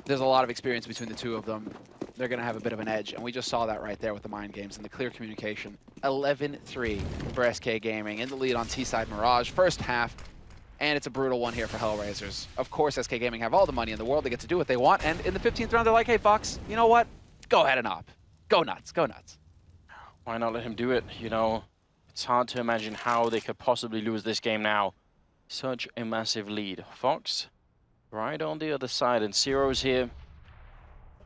there's a lot of experience between the two of them. They're going to have a bit of an edge. And we just saw that right there with the mind games and the clear communication. 11-3 for SK Gaming in the lead on T-side Mirage. First half. And it's a brutal one here for Hellraisers. Of course, SK Gaming have all the money in the world. They get to do what they want. And in the 15th round, they're like, hey, Fox, you know what? Go ahead and op. Go nuts. Go nuts. Why not let him do it? It's hard to imagine how they could possibly lose this game now. such a massive lead. Fox right on the other side, and Zero's here.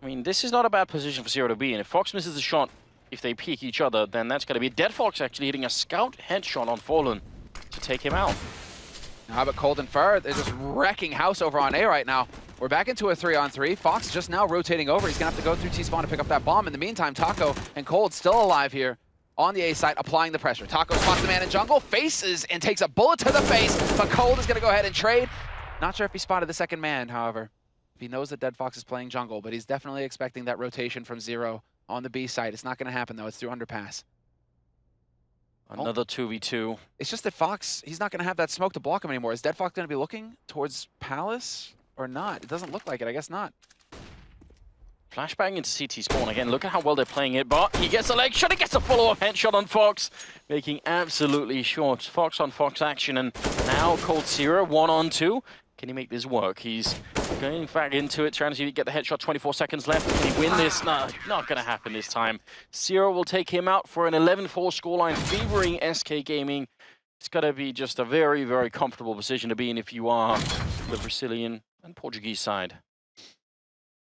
I mean, this is not a bad position for Zero to be in. If Fox misses a shot, if they peek each other, then that's going to be Dead Fox actually hitting a scout headshot on Fallen to take him out. How about Cold and Fur? They're just wrecking house over on A right now. We're back into a 3-on-3. Fox just now rotating over. He's going to have to go through T-spawn to pick up that bomb. In the meantime, Taco and Cold still alive here on the A side, applying the pressure. Taco spots the man in jungle, faces, and takes a bullet to the face, but Cold is going to go ahead and trade. Not sure if he spotted the second man, however. If he knows that Dead Fox is playing jungle, but he's definitely expecting that rotation from Zero on the B side. It's not going to happen, though. It's through underpass. Another 2v2. It's just that Fox, he's not going to have that smoke to block him anymore. Is Dead Fox going to be looking towards Palace or not? It doesn't look like it. I guess not. Flashbang into CT spawn again. Look at how well they're playing it, but he gets a leg shot. He gets a follow-up headshot on Fox, making absolutely short Fox on Fox action. And now Cold Zero 1-on-2. Can he make this work? He's going back into it, trying to get the headshot. 24 seconds left. Can he win this? No, not going to happen this time. Zero will take him out for an 11-4 scoreline, favoring SK Gaming. It's got to be just a very, very comfortable position to be in if you are the Brazilian and Portuguese side.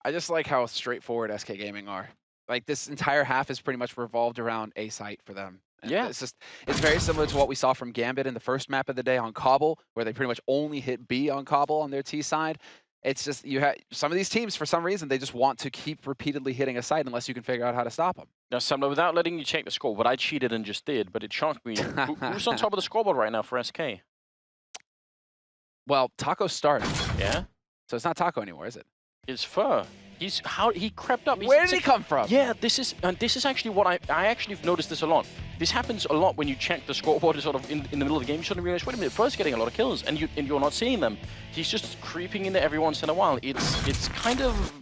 I just like how straightforward SK Gaming are. Like, this entire half is pretty much revolved around A site for them. And yeah. It's very similar to what we saw from Gambit in the first map of the day on Cobble, where they pretty much only hit B on Cobble on their T side. It's just, you have some of these teams, for some reason, they just want to keep repeatedly hitting a site unless you can figure out how to stop them. Now, Samla, without letting you check the score, what I cheated and just did, but it shocked me. Who's on top of the scoreboard right now for SK? Well, Taco started. Yeah? So it's not Taco anymore, is it? It's Fur. He crept up. Where did he come from? Yeah, this is actually what I actually have noticed this a lot. This happens a lot when you check the scoreboard sort of in the middle of the game. You suddenly realize, wait a minute, Fur's getting a lot of kills, and you're not seeing them. He's just creeping in there every once in a while. It's kind of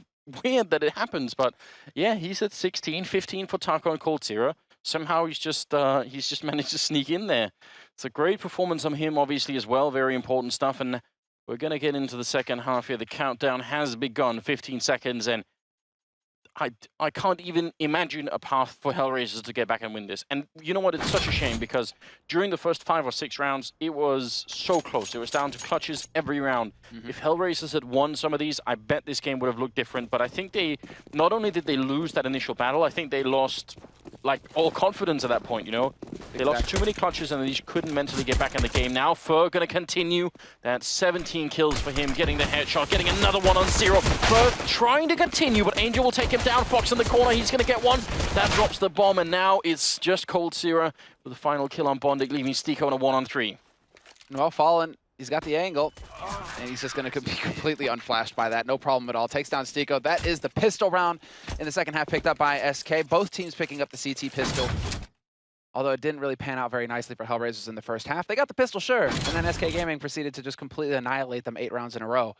weird that it happens, but yeah, he's at 16, 15 for Taco and Cold Zero. Somehow he's just managed to sneak in there. It's a great performance on him, obviously, as well. Very important stuff, and we're going to get into the second half here. The countdown has begun, 15 seconds, and I can't even imagine a path for Hellraisers to get back and win this. And you know what? It's such a shame because during the first 5 or 6 rounds, it was so close. It was down to clutches every round. If Hellraisers had won some of these, I bet this game would have looked different. But I think not only did they lose that initial battle, I think they lost like all confidence at that point, you know? They lost too many clutches and they just couldn't mentally get back in the game. Now Fur going to continue. That's 17 kills for him, getting the headshot, getting another one on Zero. Fur trying to continue, but Angel will take him down. Fox in the corner, he's going to get one. That drops the bomb, and now it's just Cold Zero with the final kill on Bondic, leaving Stiko in a 1-on-3. Well, Fallen, he's got the angle, and he's just going to be completely unflashed by that. No problem at all. Takes down Stiko. That is the pistol round in the second half, picked up by SK. Both teams picking up the CT pistol. Although it didn't really pan out very nicely for Hellraisers in the first half. They got the pistol, sure, and then SK Gaming proceeded to just completely annihilate them 8 rounds in a row.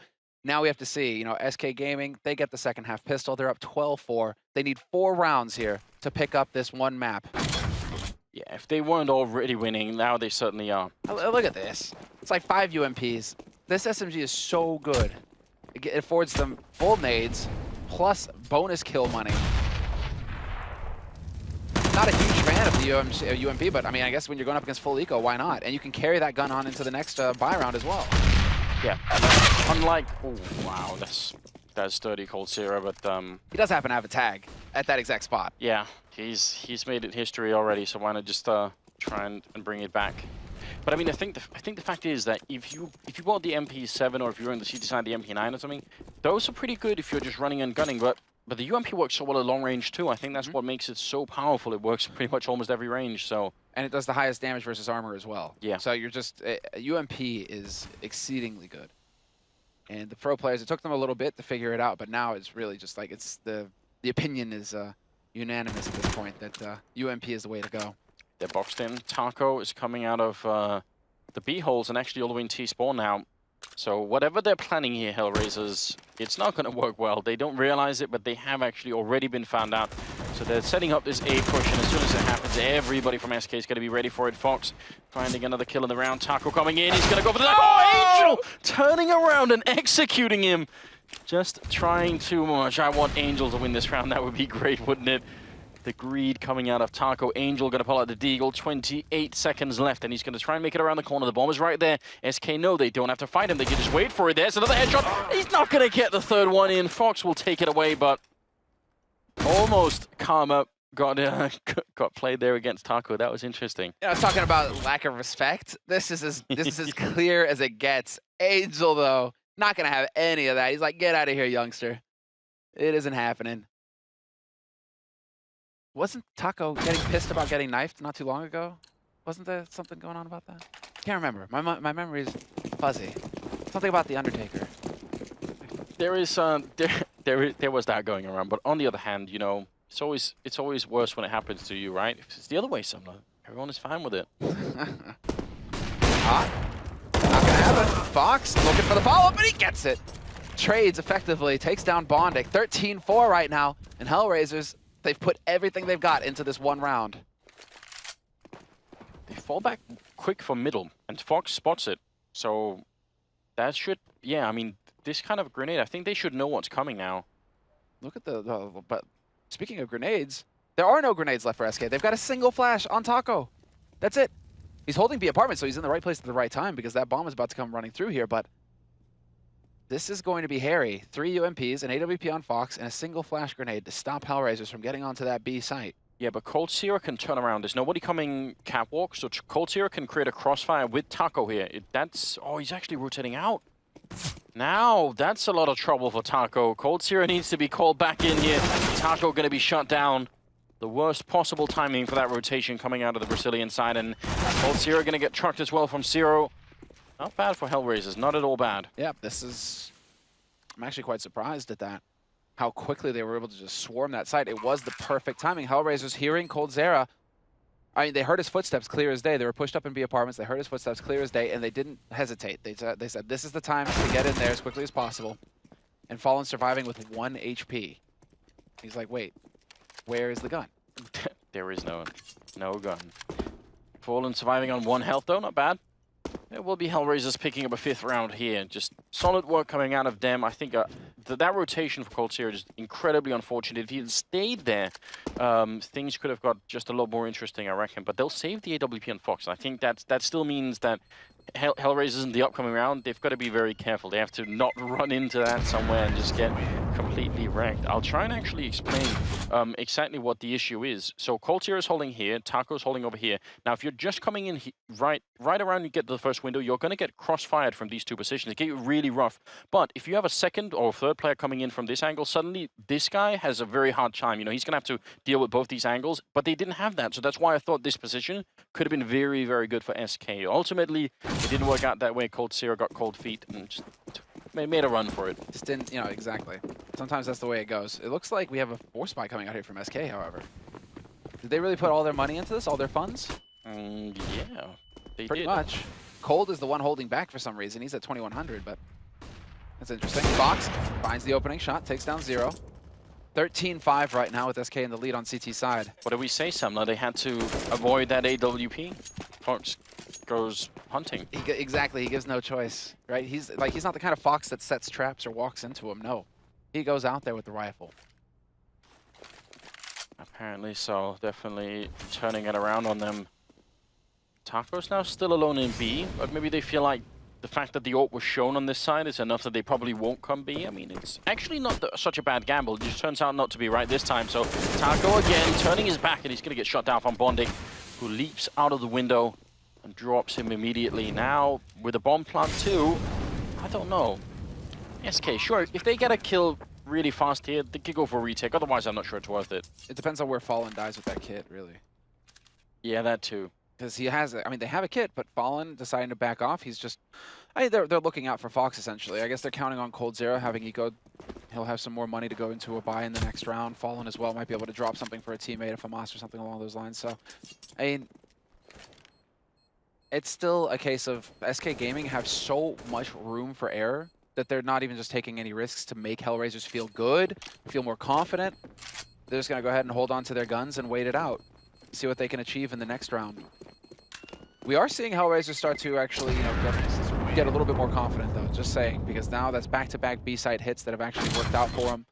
Now we have to see, you know, SK Gaming, they get the second half pistol. They're up 12-4. They need 4 rounds here to pick up this one map. Yeah, if they weren't already winning, now they certainly are. Look at this. It's like 5 UMPs. This SMG is so good. It affords them full nades, plus bonus kill money. Not a huge fan of the UMP, but I mean, I guess when you're going up against full eco, why not? And you can carry that gun on into the next buy round as well. Yeah, unlike, oh wow, that's dirty Cold Zero, but he does happen to have a tag at that exact spot. Yeah, he's made it history already, so why not just try and bring it back? But I mean, I think the fact is that if you bought the MP7 or if you're on the CT side the MP9 or something, those are pretty good if you're just running and gunning. But the UMP works so well at long range too. I think that's what makes it so powerful. It works pretty much almost every range. So. And it does the highest damage versus armor as well. Yeah. So you're just, UMP is exceedingly good. And the pro players, it took them a little bit to figure it out, but now it's really just like, it's the opinion is unanimous at this point that UMP is the way to go. They're boxed in. Taco is coming out of the B holes and actually all the way in T-spawn now. So whatever they're planning here, Hellraisers, it's not going to work well. They don't realize it, but they have actually already been found out. So they're setting up this A push, and as soon as it happens, everybody from SK is going to be ready for it. Fox finding another kill in the round. Taco coming in. He's going to go for the... Oh, Angel! Turning around and executing him. Just trying too much. I want Angel to win this round. That would be great, wouldn't it? the greed coming out of Taco. Angel going to pull out the Deagle. 28 seconds left, and he's going to try and make it around the corner. The bomb is right there. SK, no, they don't have to fight him. They can just wait for it. There's another headshot. He's not going to get the third one in. Fox will take it away, but almost Karma got played there against Taco. That was interesting. Yeah, I was talking about lack of respect. This is as clear as it gets. Angel, though, not going to have any of that. He's like, get out of here, youngster. It isn't happening. Wasn't Taco getting pissed about getting knifed not too long ago? Wasn't there something going on about that? Can't remember. My memory is fuzzy. Something about the Undertaker. There is there was that going around, but on the other hand, you know, it's always worse when it happens to you, right? If it's the other way, sometimes everyone is fine with it. Not gonna happen. Fox looking for the follow-up, but he gets it. Trades effectively, takes down Bondic. 13-4 right now, and Hellraisers, they've put everything they've got into this one round. They fall back quick from middle, and Fox spots it. So that should, yeah, I mean, this kind of grenade, I think they should know what's coming now. Look at but speaking of grenades, there are no grenades left for SK. They've got a single flash on Taco. That's it. He's holding B apartment, so he's in the right place at the right time because that bomb is about to come running through here, but this is going to be hairy. 3 UMPs, an AWP on Fox, and a single flash grenade to stop Hellraisers from getting onto that B site. Yeah, but Cold Seer can turn around. There's nobody coming catwalk, so Cold Seer can create a crossfire with Taco here. Oh, he's actually rotating out. Now, that's a lot of trouble for Taco. Cold Seer needs to be called back in here. Taco going to be shut down. The worst possible timing for that rotation coming out of the Brazilian side, and Cold Seer going to get trucked as well from Zero. Not bad for Hellraisers, not at all bad. Yeah, I'm actually quite surprised at that. How quickly they were able to just swarm that site. It was the perfect timing. Hellraisers hearing Coldzera. I mean, they heard his footsteps clear as day. They were pushed up in B apartments. They heard his footsteps clear as day, and they didn't hesitate. They said, this is the time to get in there as quickly as possible. And Fallen surviving with 1 HP. He's like, wait, where is the gun? There is no gun. Fallen surviving on 1 health, though, not bad. It will be Hellraisers picking up a 5th round here. Just solid work coming out of them. I think that rotation for Cold Seer is incredibly unfortunate. If he had stayed there, things could have got just a lot more interesting, I reckon. But they'll save the AWP on Fox. I think that still means that Hellraisers in the upcoming round, they've got to be very careful. They have to not run into that somewhere and just get completely wrecked. I'll try and actually explain exactly what the issue is. So Cold Seer is holding here, Taco's holding over here. Now, if you're just coming in right around you get to the first window, you're going to get cross-fired from these 2 positions. It get really rough. But if you have a 2nd or 3rd player coming in from this angle, suddenly this guy has a very hard time. You know, he's going to have to deal with both these angles, but they didn't have that. So that's why I thought this position could have been very, very good for SK. Ultimately, it didn't work out that way. Cold Seer got cold feet and just made a run for it. Just didn't, you know, exactly. Sometimes that's the way it goes. It looks like we have a force buy coming out here from SK, however. Did they really put all their money into this, all their funds? Yeah, they Pretty did. much. Cold is the one holding back for some reason. He's at 2100, but that's interesting. Fox finds the opening shot, takes down Zero. 13-5 right now with SK in the lead on CT side. What did we say, Samna? They had to avoid that AWP. Fox goes hunting. Exactly, he gives no choice, right? He's not the kind of Fox that sets traps or walks into him. No, he goes out there with the rifle. Apparently so, definitely turning it around on them. Taco's now still alone in B, but maybe they feel like the fact that the AWP was shown on this side is enough that they probably won't come B. I mean, it's actually not such a bad gamble. It just turns out not to be right this time. So Taco again, turning his back, and he's going to get shot down from Bondic, who leaps out of the window and drops him immediately. Now, with a bomb plant too, I don't know. SK, sure, if they get a kill really fast here, they could go for a retake. Otherwise, I'm not sure it's worth it. It depends on where Fallen dies with that kit, really. Yeah, that too. Because he has, I mean, they have a kit, but Fallen deciding to back off, he's just, I mean, they're looking out for Fox, essentially. I guess they're counting on Coldzera having eco. He'll have some more money to go into a buy in the next round. Fallen as well might be able to drop something for a teammate, a FAMAS or something along those lines. So, I mean, it's still a case of SK Gaming have so much room for error that they're not even just taking any risks to make Hellraisers feel good, feel more confident. They're just going to go ahead and hold on to their guns and wait it out. See what they can achieve in the next round. We are seeing Hellraisers start to actually, you know, get a little bit more confident, though. Just saying, because now that's back-to-back B-side hits that have actually worked out for them.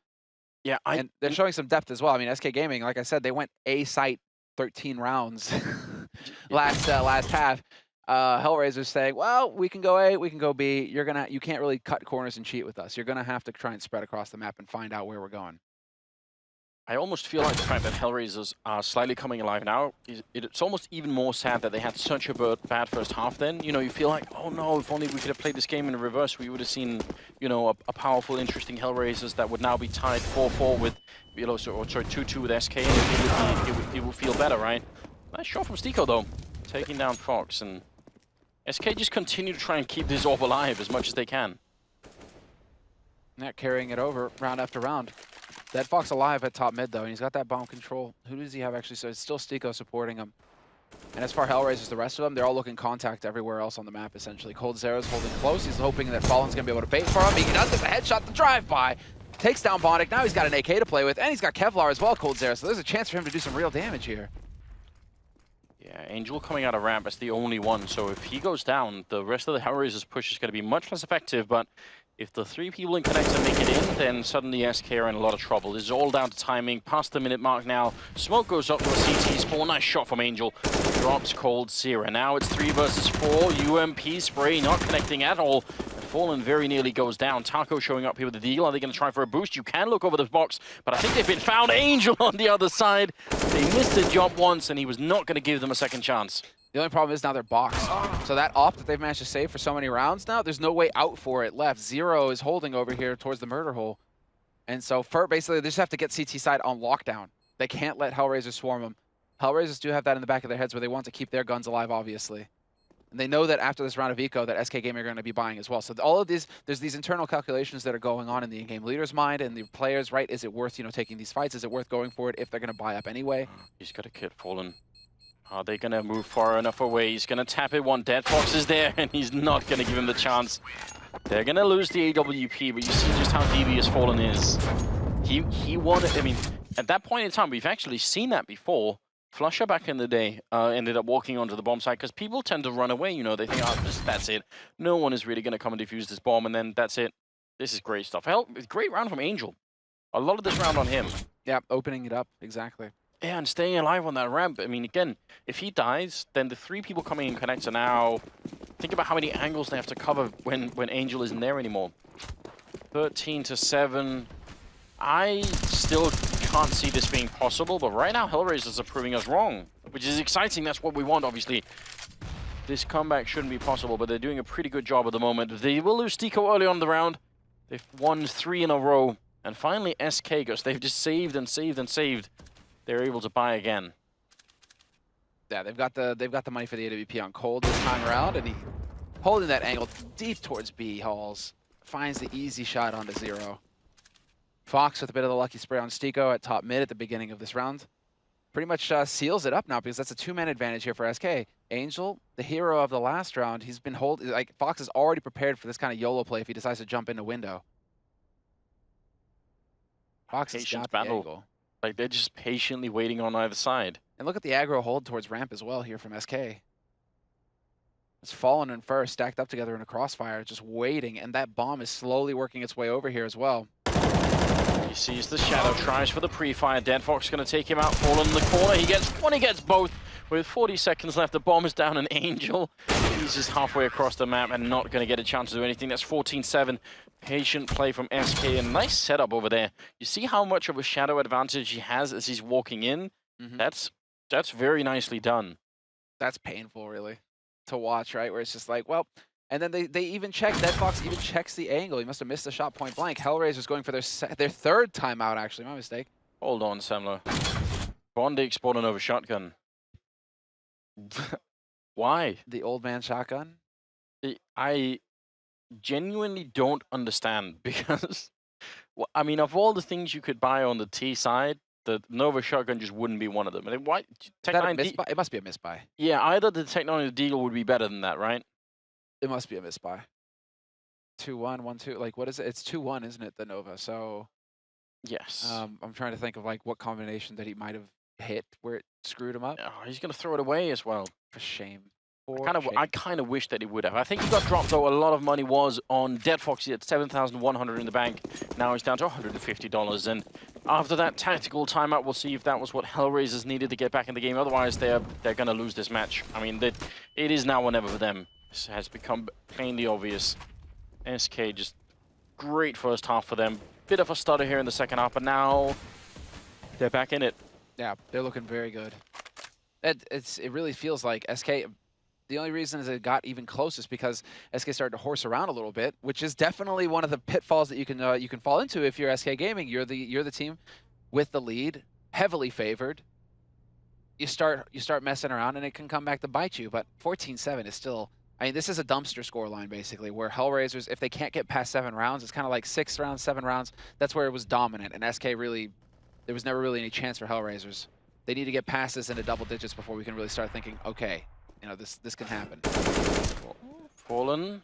Yeah, and they're showing some depth as well. I mean, SK Gaming, like I said, they went A site 13 rounds last half. Hellraiser's saying, well, we can go A, we can go B. You can't really cut corners and cheat with us. You're gonna have to try and spread across the map and find out where we're going. I almost feel like the fact that Hellraisers are slightly coming alive now, it's almost even more sad that they had such a bad first half then. You know, you feel like, oh no, if only we could have played this game in reverse, we would have seen, you know, a powerful, interesting Hellraisers that would now be tied 4-4 with, you know, sorry, 2-2 with SK, and it would feel better, right? Nice shot from Stico, though, taking down Fox, and SK just continue to try and keep this orb alive as much as they can. Not carrying it over round after round. Dead Fox alive at top mid, though, and he's got that bomb control. Who does he have, actually? So it's still Stico supporting him. And as far Hellraisers, the rest of them, they're all looking contact everywhere else on the map, essentially. Cold Zera's holding close. He's hoping that Fallen's going to be able to bait for him. He does this, a headshot, the drive-by. Takes down Bondic. Now he's got an AK to play with, and he's got Kevlar as well, Cold Zera. So there's a chance for him to do some real damage here. Yeah, Angel coming out of ramp as the only one. So if he goes down, the rest of the Hellraisers push is going to be much less effective, but if the 3 people in Connector make it in, then suddenly SK are in a lot of trouble. This is all down to timing. Past the minute mark now. Smoke goes up to a CT spawn. Nice shot from Angel. Drops Cold Zera. Now it's 3 versus 4. UMP spray not connecting at all. Fallen very nearly goes down. Taco showing up here with the deal. Are they going to try for a boost? You can look over the box, but I think they've been found. Angel on the other side. They missed the jump once, and he was not going to give them a second chance. The only problem is now they're boxed. So that op that they've managed to save for so many rounds now, there's no way out for it left. Zero is holding over here towards the murder hole. And so basically, they just have to get CT side on lockdown. They can't let Hellraisers swarm them. Hellraisers do have that in the back of their heads where they want to keep their guns alive, obviously. And they know that after this round of eco that SK Gaming are going to be buying as well. So all of these, there's these internal calculations that are going on in the in-game leader's mind and the players, right? Is it worth, you know, taking these fights? Is it worth going for it if they're going to buy up anyway? He's got a kid Fallen. Are they going to move far enough away? He's going to tap it. One Dead Fox is there, and he's not going to give him the chance. They're going to lose the AWP, but you see just how devious Fallen is. He wanted, I mean, at that point in time, we've actually seen that before. Flusher back in the day ended up walking onto the bomb site because people tend to run away, you know. They think, oh, that's it. No one is really going to come and defuse this bomb, and then that's it. This is great stuff. Hell, great round from Angel. A lot of this round on him. Yeah, opening it up, exactly. Yeah, and staying alive on that ramp. I mean, again, if he dies, then the 3 people coming in connector now, think about how many angles they have to cover when Angel isn't there anymore. 13-7. I still can't see this being possible, but right now Hellraisers are proving us wrong, which is exciting. That's what we want, obviously. This comeback shouldn't be possible, but they're doing a pretty good job at the moment. They will lose Stico early on in the round. They've won 3 in a row, and finally SK goes. They've just saved and saved and saved. They're able to buy again. Yeah, they've got the money for the AWP on Cold this time around, and he holding that angle deep towards B. Halls finds the easy shot onto Zero. Fox with a bit of the lucky spray on Stico at top mid at the beginning of this round. Pretty much seals it up now because that's a 2-man advantage here for SK. Angel, the hero of the last round, he's been holding, like, Fox is already prepared for this kind of YOLO play if he decides to jump in the window. Fox has got the angle. Like, they're just patiently waiting on either side. And look at the aggro hold towards ramp as well here from SK. It's Fallen and First stacked up together in a crossfire, just waiting, and that bomb is slowly working its way over here as well. He sees the shadow, tries for the pre-fire. Dead Fox going to take him out, Fallen in the corner. He gets one, he gets both. With 40 seconds left, the bomb is down, and Angel, he's just halfway across the map and not going to get a chance to do anything. That's 14-7. Patient play from SK, and nice setup over there. You see how much of a shadow advantage he has as he's walking in? Mm-hmm. That's very nicely done. That's painful, really, to watch, right? Where it's just like, well, and then they even check, Dead Fox even checks the angle. He must have missed the shot point blank. Hellraiser's going for their 3rd timeout, actually, my mistake. Hold on, Semler. Bondic spawning over shotgun. Why? The old man shotgun? I genuinely don't understand because, well, I mean, of all the things you could buy on the T side, the Nova shotgun just wouldn't be one of them. I mean, why? It must be a misbuy. Yeah, either the Tech-9 Deagle would be better than that, right? It must be a misbuy. 2-1, 1-2. Like, what is it? It's 2-1, isn't it, the Nova? So, yes. I'm trying to think of like what combination that he might have hit where it screwed him up. Oh, he's gonna throw it away as well. For shame. I kind of wish that he would have. I think he got dropped, though. A lot of money was on Dead Fox. He had $7,100 in the bank. Now he's down to $150. And After that tactical timeout, we'll see if that was what Hellraisers needed to get back in the game. Otherwise, they're going to lose this match. I mean, it is now or never for them. This has become plainly obvious. SK just great first half for them. Bit of a stutter here in the second half, but now they're back in it. Yeah, they're looking very good. It really feels like SK, the only reason is it got even close is because SK started to horse around a little bit, which is definitely one of the pitfalls that you can fall into if you're SK Gaming. You're the team with the lead, heavily favored. You start messing around and it can come back to bite you. But 14-7 is still, I mean, this is a dumpster scoreline basically, where Hellraisers, if they can't get past 7 rounds, it's kind of like 6 rounds, 7 rounds. That's where it was dominant, and SK really, there was never really any chance for Hellraisers. They need to get past this into double digits before we can really start thinking, okay, you know, this can happen. Fallen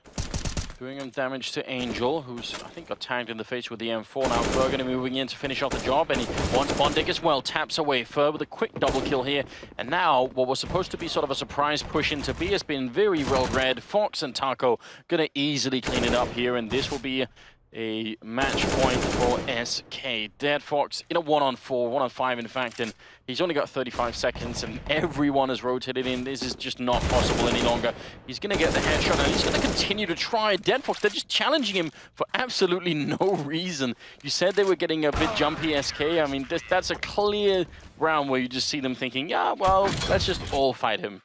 doing him damage to Angel, who's, I think, got tagged in the face with the M4 now. Fur going to be moving in to finish off the job, and he wants Bondic as well. Taps away Fur with a quick double kill here. And now, what was supposed to be sort of a surprise push into B has been very well read. Fox and Taco going to easily clean it up here, and this will be a match point for SK. Dead Fox in a 1-on-4, 1-on-5 in fact, and he's only got 35 seconds and everyone is rotated in. This is just not possible any longer. He's going to get the headshot and he's going to continue to try. Dead Fox, they're just challenging him for absolutely no reason. You said they were getting a bit jumpy, SK. I mean, that's a clear round where you just see them thinking, yeah, well, let's just all fight him.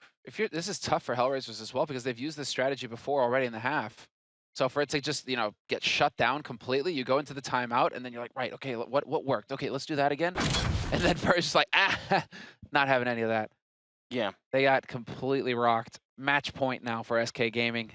This is tough for Hellraisers as well because they've used this strategy before already in the half. So for it to just, you know, get shut down completely, you go into the timeout and then you're like, right, okay, what worked? Okay, let's do that again. And then first just like, not having any of that. Yeah. They got completely rocked. Match point now for SK Gaming.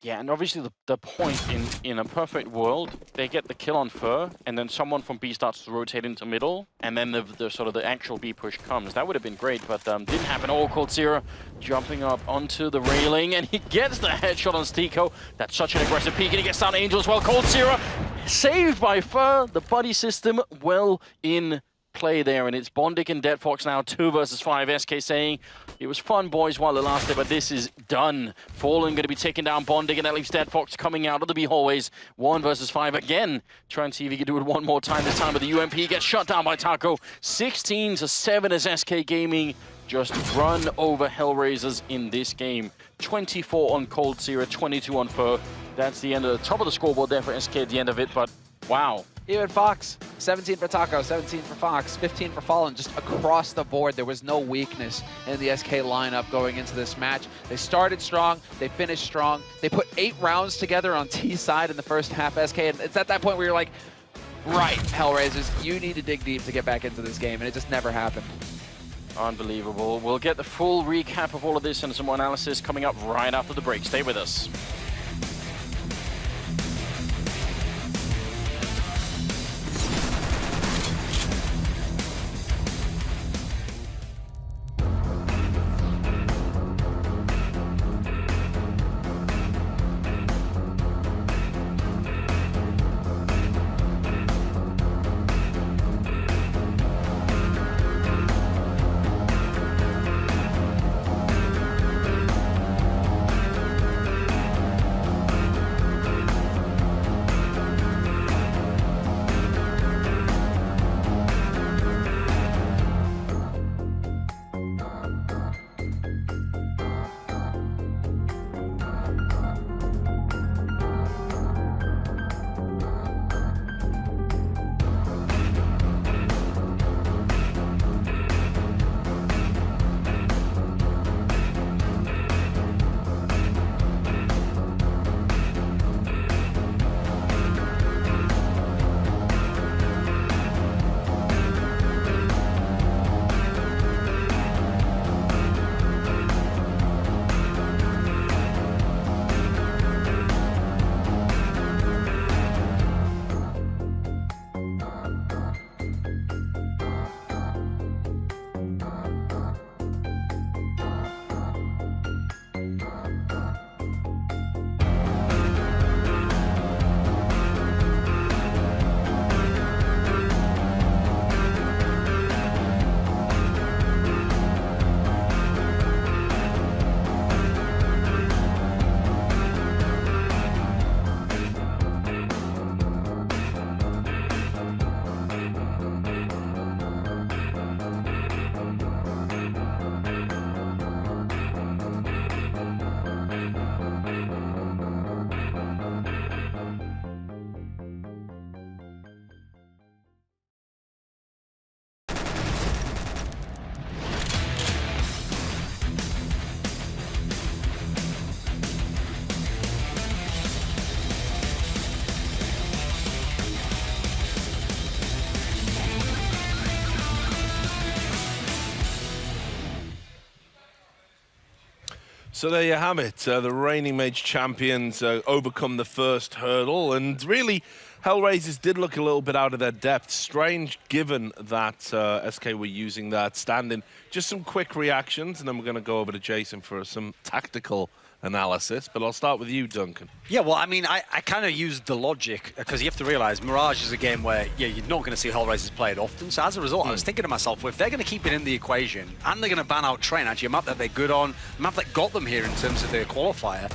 Yeah, and obviously the point in a perfect world, they get the kill on Fur, and then someone from B starts to rotate into middle, and then the sort of the actual B push comes. That would have been great, but didn't happen. Oh, Coldzera jumping up onto the railing, and he gets the headshot on Stiko. That's such an aggressive peek, and he gets down Angel as well. Coldzera saved by Fur. The buddy system well in play there, and it's Bondic and Dead Fox now 2 versus 5. SK saying it was fun, boys, while it lasted, but this is done. Fallen going to be taking down Bondic, and that leaves Dead Fox coming out of the B hallways. 1 versus 5 again. Try and see if he can do it one more time this time, but the UMP gets shut down by Taco. 16-7 as SK Gaming just run over Hellraisers in this game. 24 on Coldzera, 22 on Fur. That's the end of the top of the scoreboard there for SK at the end of it, but wow. Even Fox, 17 for Taco, 17 for Fox, 15 for Fallen, just across the board. There was no weakness in the SK lineup going into this match. They started strong, they finished strong. They put 8 rounds together on T side in the first half, SK, and it's at that point where you're like, right, Hellraisers, you need to dig deep to get back into this game, and it just never happened. Unbelievable. We'll get the full recap of all of this and some more analysis coming up right after the break. Stay with us. So there you have it. The reigning Major champions overcome the first hurdle, and really, Hellraisers did look a little bit out of their depth. Strange, given that SK were using that stand-in. Just some quick reactions, and then we're going to go over to Jason for some tactical analysis. But I'll start with you, Duncan. Yeah, well, I mean, I kind of used the logic, because you have to realize Mirage is a game where, yeah, you're not going to see Hellraisers play it often. So as a result, I was thinking to myself, well, if they're going to keep it in the equation, and they're going to ban out Train, actually a map that they're good on, a map that got them here in terms of their qualifier,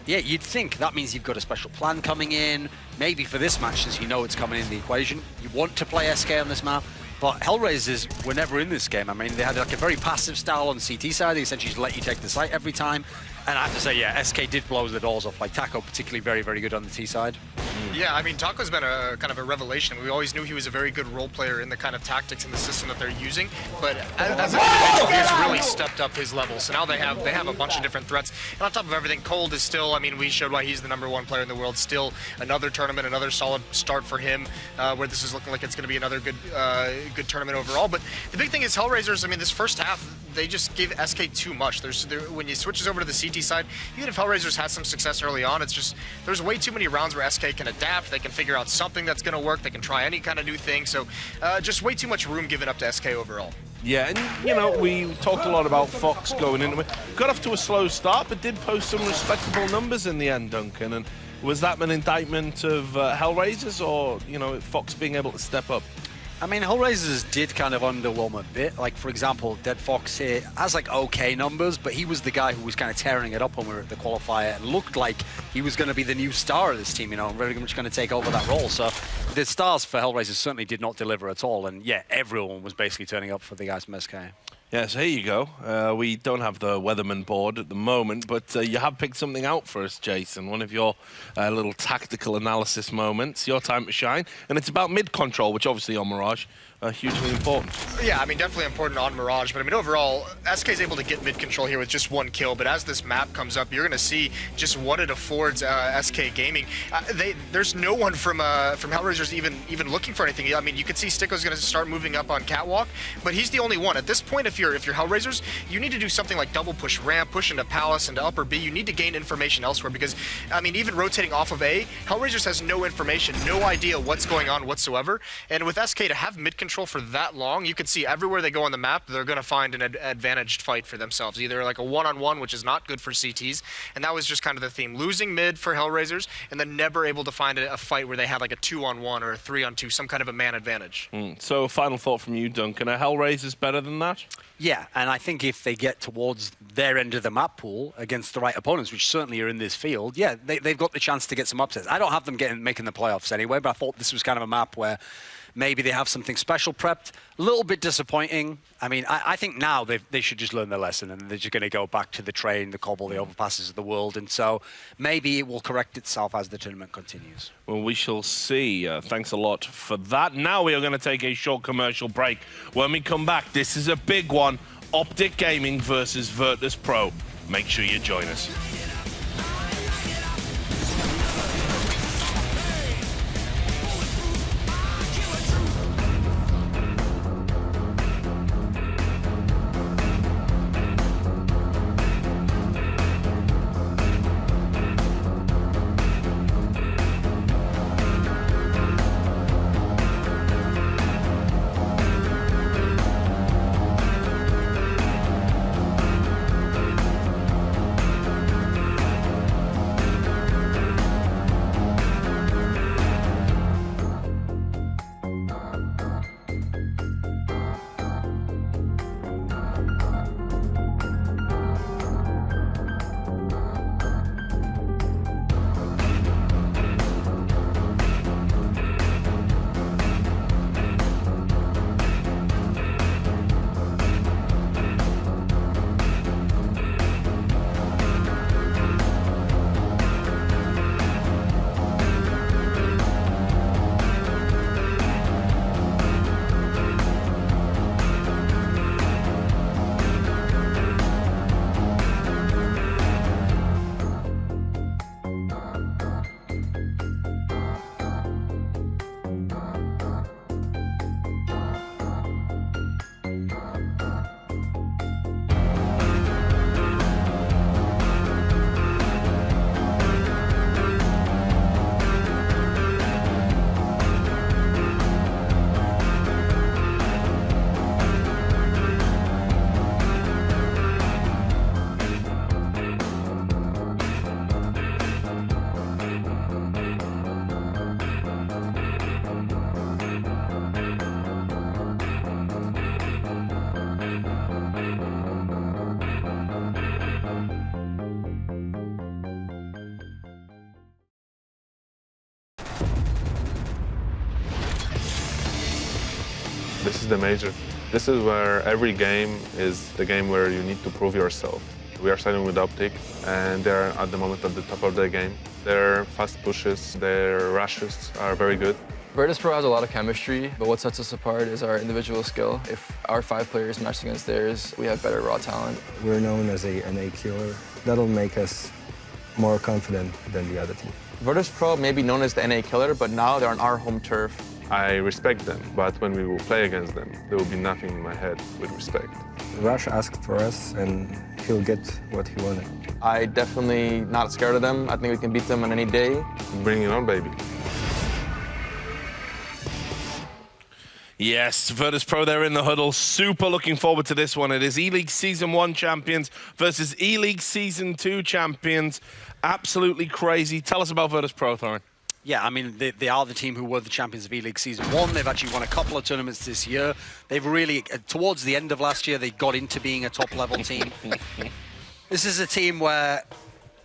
yeah, you'd think that means you've got a special plan coming in. Maybe for this match, since you know it's coming in the equation, you want to play SK on this map. But Hellraisers were never in this game. I mean, they had like a very passive style on CT side. They essentially just let you take the site every time. And I have to say, yeah, SK did blow the doors off. Like Taco, particularly very, very good on the T side. Yeah, I mean, Taco's been a kind of a revelation. We always knew he was a very good role player in the kind of tactics and the system that they're using. But as an individual, he's really stepped up his level. So now they have a bunch of different threats. And on top of everything, Cold is still, I mean, we showed why he's the #1 player in the world. Still another tournament, another solid start for him, where this is looking like it's going to be another good tournament overall. But the big thing is Hellraisers, I mean, this first half, they just gave SK too much. When you switches over to the CT side, even if Hellraisers had some success early on, it's just there's way too many rounds where SK can adapt. They can figure out something that's going to work. They can try any kind of new thing. So just way too much room given up to SK overall. Yeah, and you know, we talked a lot about Fox going into it. Got off to a slow start, but did post some respectable numbers in the end, Duncan. And was that an indictment of Hellraisers, or you know, Fox being able to step up? I mean, Hellraisers did kind of underwhelm a bit. Like, for example, Dead Fox here has, like, okay numbers, but he was the guy who was kind of tearing it up when we were at the qualifier. It looked like he was going to be the new star of this team, you know, very much going to take over that role. So the stars for Hellraisers certainly did not deliver at all. And, yeah, everyone was basically turning up for the guys from SK. Yeah, so here you go. We don't have the Weatherman board at the moment, but you have picked something out for us, Jason. One of your little tactical analysis moments, your time to shine. And it's about mid-control, which obviously on Mirage, hugely important. Yeah, I mean, definitely important on Mirage, but I mean, overall, SK is able to get mid-control here with just 1 kill, but as this map comes up, you're going to see just what it affords SK Gaming. There's no one from Hellraisers even looking for anything. I mean, you can see Sticko's going to start moving up on Catwalk, but he's the only one. At this point, if you're Hellraisers, you need to do something like double push ramp, push into Palace, into upper B. You need to gain information elsewhere because, I mean, even rotating off of A, Hellraisers has no information, no idea what's going on whatsoever, and with SK to have mid-control for that long, you can see everywhere they go on the map, they're going to find an advantaged fight for themselves. Either like a one-on-one, which is not good for CTs, and that was just kind of the theme. Losing mid for Hellraisers, and then never able to find a fight where they had like a 2-on-1 or a 3-on-2, some kind of a man advantage. So, final thought from you, Duncan. Are Hellraisers better than that? Yeah, and I think if they get towards their end of the map pool against the right opponents, which certainly are in this field, yeah, they've got the chance to get some upsets. I don't have them making the playoffs anyway, but I thought this was kind of a map where maybe they have something special prepped. A little bit disappointing. I mean, I think now they should just learn their lesson and they're just going to go back to the Train, the Cobble, the overpasses of the world. And so maybe it will correct itself as the tournament continues. Well, we shall see. Thanks a lot for that. Now we are going to take a short commercial break. When we come back, this is a big one. Optic Gaming versus Virtus Pro. Make sure you join us. This is the major. This is where every game is the game where you need to prove yourself. We are starting with Optic, and they're at the moment at the top of their game. Their fast pushes, their rushes are very good. Virtus.pro has a lot of chemistry, but what sets us apart is our individual skill. If our 5 players match against theirs, we have better raw talent. We're known as a NA killer. That'll make us more confident than the other team. Virtus.pro may be known as the NA killer, but now they're on our home turf. I respect them, but when we will play against them, there will be nothing in my head with respect. Rush asked for us, and he'll get what he wanted. I definitely not scared of them. I think we can beat them on any day. Bring it on, baby. Yes, Virtus.pro, they're in the huddle. Super looking forward to this one. It is E-League Season 1 champions versus E-League Season 2 champions. Absolutely crazy. Tell us about Virtus.pro, Thorin. Yeah, I mean, they are the team who were the champions of E-League Season 1. They've actually won a couple of tournaments this year. They've really, towards the end of last year, they got into being a top-level team. This is a team where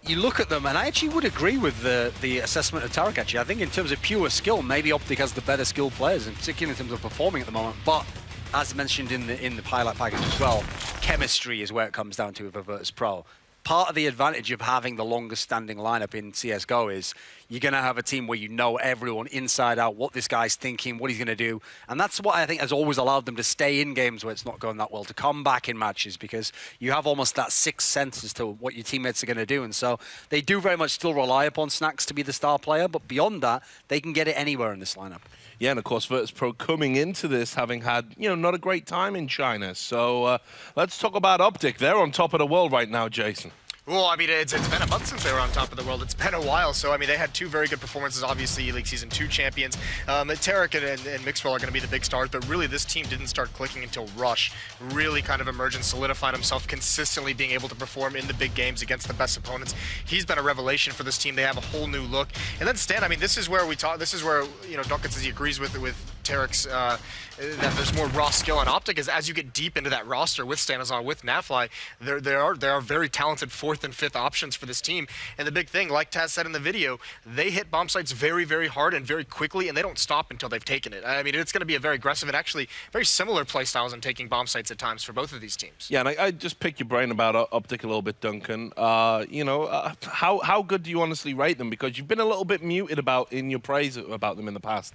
you look at them, and I actually would agree with the assessment of Tarek, actually. I think in terms of pure skill, maybe Optic has the better skilled players, and particularly in terms of performing at the moment. But as mentioned in the pilot package as well, chemistry is where it comes down to for Virtus.pro. Part of the advantage of having the longest standing lineup in CSGO is you're going to have a team where you know everyone inside out, what this guy's thinking, what he's going to do. And that's what I think has always allowed them to stay in games where it's not going that well, to come back in matches, because you have almost that sixth sense as to what your teammates are going to do. And so they do very much still rely upon Snacks to be the star player, but beyond that, they can get it anywhere in this lineup. Yeah, and of course, Virtus.pro coming into this having had, not a great time in China. So let's talk about Optic. They're on top of the world right now, Jason. Well, I mean, it's been a month since they were on top of the world. It's been a while. So, I mean, they had 2 very good performances, obviously, E-League Season 2 champions. Tarek and Mixwell are going to be the big stars, but really this team didn't start clicking until Rush really kind of emerged and solidified himself, consistently being able to perform in the big games against the best opponents. He's been a revelation for this team. They have a whole new look. And then Stan, I mean, this is where Duncan says he agrees with Tarek's that there's more raw skill on Optic, is as you get deep into that roster with Stanizon, with Nafly, there are very talented 4th and 5th options for this team. And the big thing, like Taz said in the video, they hit bomb sites very, very hard and very quickly, and they don't stop until they've taken it. I mean, it's going to be a very aggressive and actually very similar play styles in taking bomb sites at times for both of these teams. Yeah, and I just pick your brain about Optic a little bit, Duncan. How good do you honestly rate them? Because you've been a little bit muted in your praise about them in the past.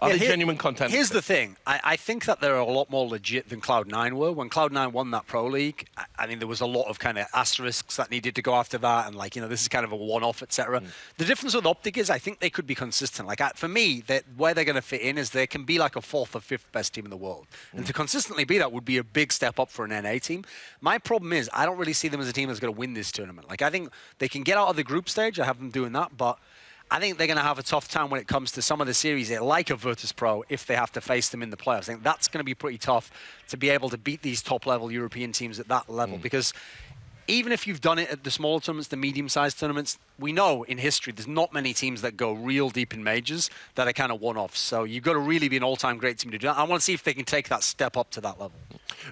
Are they genuine content? Here's the thing. I think that they're a lot more legit than Cloud9 were. When Cloud9 won that Pro League, I mean, there was a lot of kind of asterisks that needed to go after that, and this is kind of a one-off, etc. The difference with Optic is I think they could be consistent. For me, where they're going to fit in is they can be like a 4th or 5th best team in the world. And to consistently be that would be a big step up for an NA team. My problem is I don't really see them as a team that's going to win this tournament. I think they can get out of the group stage. I have them doing that, but I think they're going to have a tough time when it comes to some of the series like a Virtus.pro if they have to face them in the playoffs. I think that's going to be pretty tough to be able to beat these top-level European teams at that level, because even if you've done it at the smaller tournaments, the medium-sized tournaments, we know in history there's not many teams that go real deep in majors that are kind of one-offs. So you've got to really be an all-time great team to do that. I want to see if they can take that step up to that level.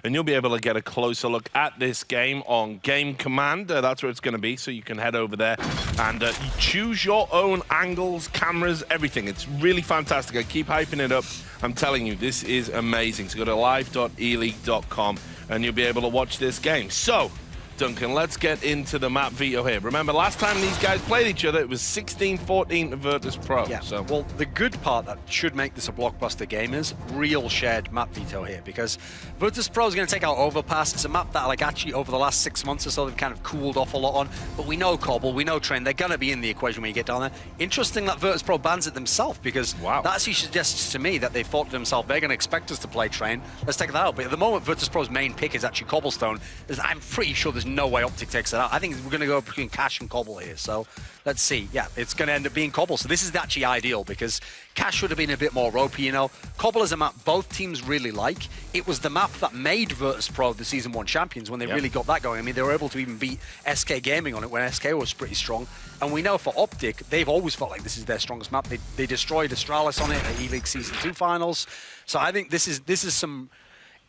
And you'll be able to get a closer look at this game on Game Command. That's where it's going to be, so you can head over there and you choose your own angles, cameras, everything. It's really fantastic. I keep hyping it up. I'm telling you, this is amazing. So go to live.eleague.com and you'll be able to watch this game. So, Duncan, let's get into the map veto here. Remember, last time these guys played each other, it was 16-14 to Virtus.pro. Yeah, so. Well, the good part that should make this a blockbuster game is real shared map veto here, because Virtus.pro is going to take out Overpass. It's a map that, actually over the last 6 months or so, they've kind of cooled off a lot on. But we know Cobble, we know Train, they're going to be in the equation when you get down there. Interesting that Virtus.pro bans it themselves, because that actually suggests to me that they thought to themselves, they're going to expect us to play Train. Let's take that out. But at the moment, Virtus.pro's main pick is actually Cobblestone. I'm pretty sure there's no way Optic takes it out. I think we're going to go between Cash and Cobble here. So let's see. Yeah, it's going to end up being Cobble. So this is actually ideal, because Cash would have been a bit more ropey, Cobble is a map both teams really like. It was the map that made Virtus.pro the Season 1 champions when they really got that going. I mean, they were able to even beat SK Gaming on it when SK was pretty strong. And we know for Optic, they've always felt like this is their strongest map. They destroyed Astralis on it at E-League Season 2 finals. So I think this is some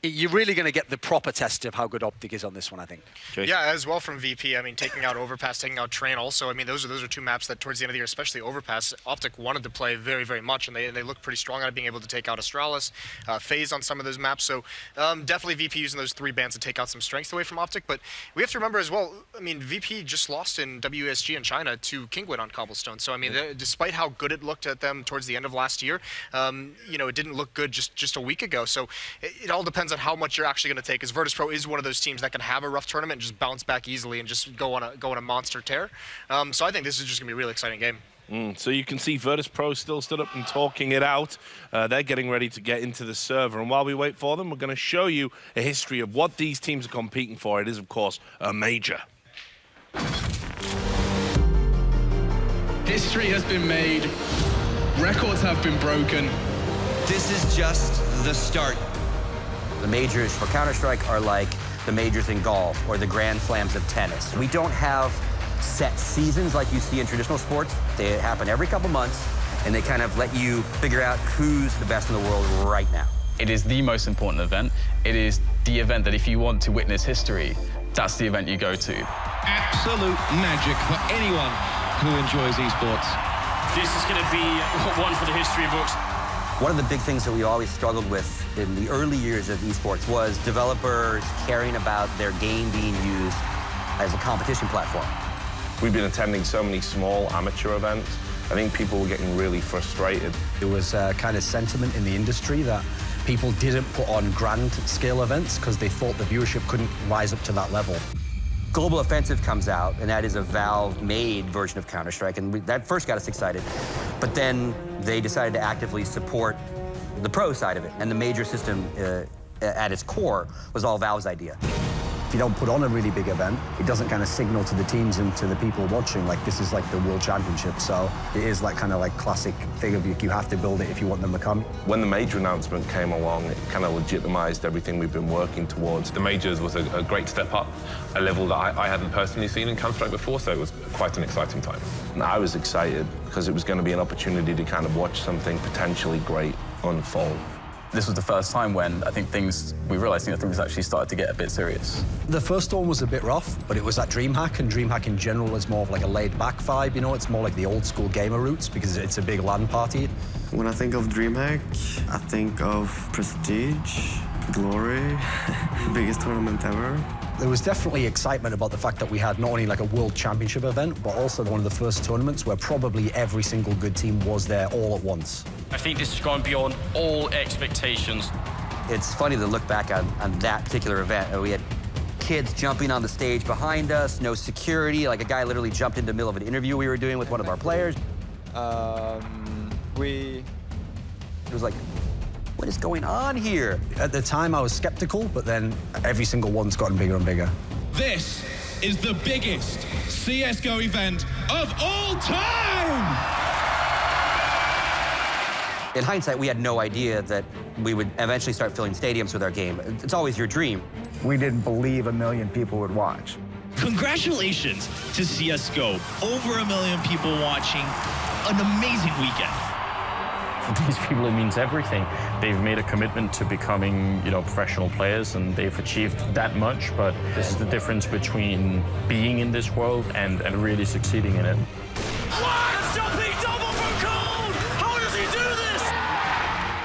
You're really going to get the proper test of how good Optic is on this one, I think. Yeah, as well from VP. I mean, taking out Overpass, taking out Train also. I mean, those are two maps that towards the end of the year, especially Overpass, Optic wanted to play very, very much, and they look pretty strong at it, being able to take out Astralis, FaZe on some of those maps. So definitely VP using those 3 bans to take out some strength away from Optic. But we have to remember as well, I mean, VP just lost in WSG in China to Kingwood on Cobblestone. So, I mean, despite how good it looked at them towards the end of last year, you know, it didn't look good just a week ago. So it all depends on how much you're actually going to take, because Virtus.pro is one of those teams that can have a rough tournament and just bounce back easily and just go on a monster tear. So I think this is just going to be a really exciting game. So you can see Virtus.pro still stood up and talking it out. They're getting ready to get into the server. And while we wait for them, we're going to show you a history of what these teams are competing for. It is, of course, a major. History has been made. Records have been broken. This is just the start. The majors for Counter-Strike are like the majors in golf or the Grand Slams of tennis. We don't have set seasons like you see in traditional sports. They happen every couple months, and they kind of let you figure out who's the best in the world right now. It is the most important event. It is the event that if you want to witness history, that's the event you go to. Absolute magic for anyone who enjoys esports. This is going to be one for the history books. One of the big things that we always struggled with in the early years of esports was developers caring about their game being used as a competition platform. We've been attending so many small amateur events. I think people were getting really frustrated. There was a kind of sentiment in the industry that people didn't put on grand scale events because they thought the viewership couldn't rise up to that level. Global Offensive comes out, and that is a Valve-made version of Counter-Strike, and that first got us excited. But then they decided to actively support the pro side of it, and the major system at its core was all Valve's idea. If you don't put on a really big event, it doesn't kind of signal to the teams and to the people watching like this is like the World Championship. So it is like kind of like classic thing of you have to build it if you want them to come. When the major announcement came along, it kind of legitimized everything we've been working towards. The majors was a great step up, a level that I hadn't personally seen in Counter-Strike before, so it was quite an exciting time. And I was excited because it was going to be an opportunity to kind of watch something potentially great unfold. This was the first time when I think we realized things actually started to get a bit serious. The first one was a bit rough, but it was at DreamHack, and DreamHack in general is more of like a laid-back vibe, you know? It's more like the old-school gamer roots because it's a big LAN party. When I think of DreamHack, I think of prestige, glory, biggest tournament ever. There was definitely excitement about the fact that we had not only like a World Championship event, but also one of the first tournaments where probably every single good team was there all at once. I think this has gone beyond all expectations. It's funny to look back on that particular event. We had kids jumping on the stage behind us, no security, like a guy literally jumped in the middle of an interview we were doing with one of our players. It was like, what is going on here? At the time, I was skeptical, but then every single one's gotten bigger and bigger. This is the biggest CSGO event of all time! In hindsight, we had no idea that we would eventually start filling stadiums with our game. It's always your dream. We didn't believe 1 million people would watch. Congratulations to CSGO. Over 1 million people watching. An amazing weekend. For these people, it means everything. They've made a commitment to becoming, professional players, and they've achieved that much. But this is the difference between being in this world and really succeeding in it.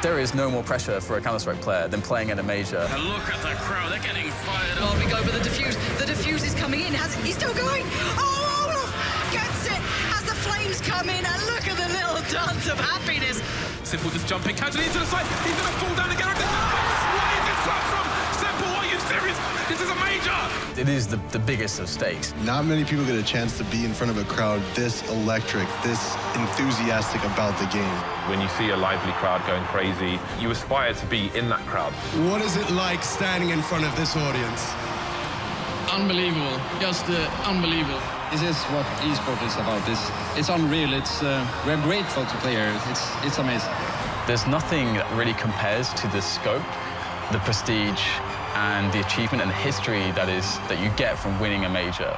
There is no more pressure for a Counter-Strike player than playing in a major. And look at the crowd, they're getting fired up. Oh, we go for the defuse. The defuse is coming in. He's still going. Oh, Olaf gets it as the flames come in. And look at the little dance of happiness. Simple just jumping, catching into the side. He's going to fall down again. Where is this come from? Simple, are you serious? This is a major. It is the biggest of stakes. Not many people get a chance to be in front of a crowd this electric, this enthusiastic about the game. When you see a lively crowd going crazy, you aspire to be in that crowd. What is it like standing in front of this audience? Unbelievable. Just unbelievable. This is what esports is about. It's unreal. We're grateful to play here. It's amazing. There's nothing that really compares to the scope, the prestige, and the achievement and the history that you get from winning a major.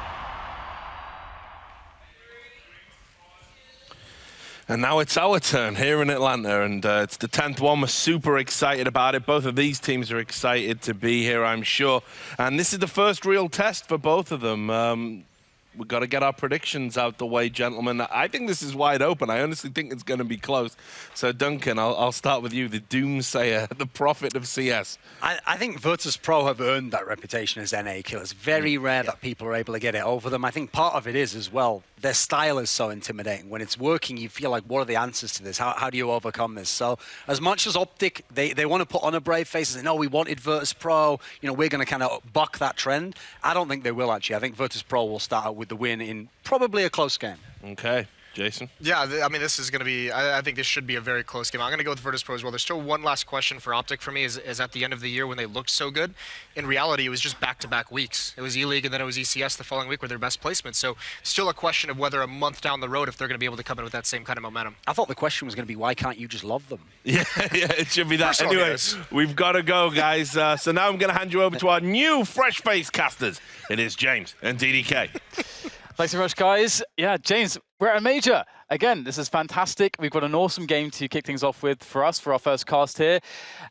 And now it's our turn here in Atlanta, and it's the 10th one. We're super excited about it. Both of these teams are excited to be here, I'm sure. And this is the first real test for both of them. We've got to get our predictions out the way, gentlemen. I think this is wide open. I honestly think it's going to be close. So, Duncan, I'll start with you, the doomsayer, the prophet of CS. I think Virtus.pro have earned that reputation as NA killers. Very rare that people are able to get it over them. I think part of it is as well, their style is so intimidating. When it's working, you feel like, what are the answers to this? How do you overcome this? So as much as Optic, they want to put on a brave face and say, no, we wanted Virtus.pro, we're going to kind of buck that trend. I don't think they will, actually. I think Virtus.pro will start out with the win in probably a close game. Okay. Jason? Yeah, I mean, this is going to be, I think this should be a very close game. I'm going to go with Virtus.pro as well. There's still one last question for Optic for me is at the end of the year when they looked so good. In reality, it was just back-to-back weeks. It was Eleague and then it was ECS the following week were their best placements. So still a question of whether a month down the road if they're going to be able to come in with that same kind of momentum. I thought the question was going to be, why can't you just love them? Yeah, it should be that. Anyway, we've got to go, guys. So now I'm going to hand you over to our new fresh-faced casters. It is James and DDK. Thanks very much, guys. Yeah, James, we're at a major. Again, this is fantastic. We've got an awesome game to kick things off with for us, for our first cast here.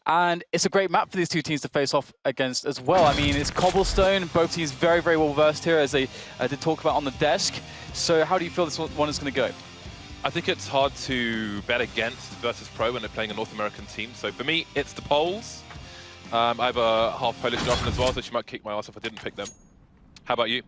And it's a great map for these two teams to face off against as well. I mean, it's cobblestone. Both teams very, very well versed here, as they did talk about on the desk. So how do you feel this one is going to go? I think it's hard to bet against Virtus.pro when they're playing a North American team. So for me, it's the Poles. I have a half Polish girlfriend as well, so she might kick my ass if I didn't pick them. How about you?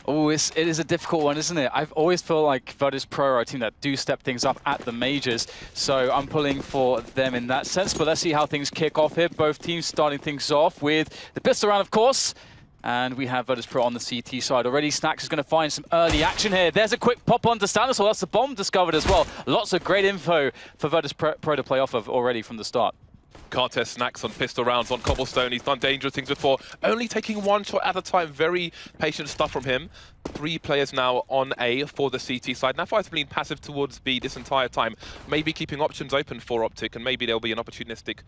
Oh, it is a difficult one, isn't it? I've always felt like Virtus.pro are a team that do step things up at the majors, so I'm pulling for them in that sense. But let's see how things kick off here. Both teams starting things off with the pistol round, of course. And we have Virtus.pro on the CT side already. Snax is going to find some early action here. There's a quick pop on to Stanislaw. That's the bomb discovered as well. Lots of great info for Virtus.pro to play off of already from the start. Can't test Snax on pistol rounds on cobblestone. He's done dangerous things before. Only taking one shot at a time. Very patient stuff from him. 3 players now on A for the CT side. Nafi has been passive towards B this entire time. Maybe keeping options open for Optic, and maybe there'll be an opportunistic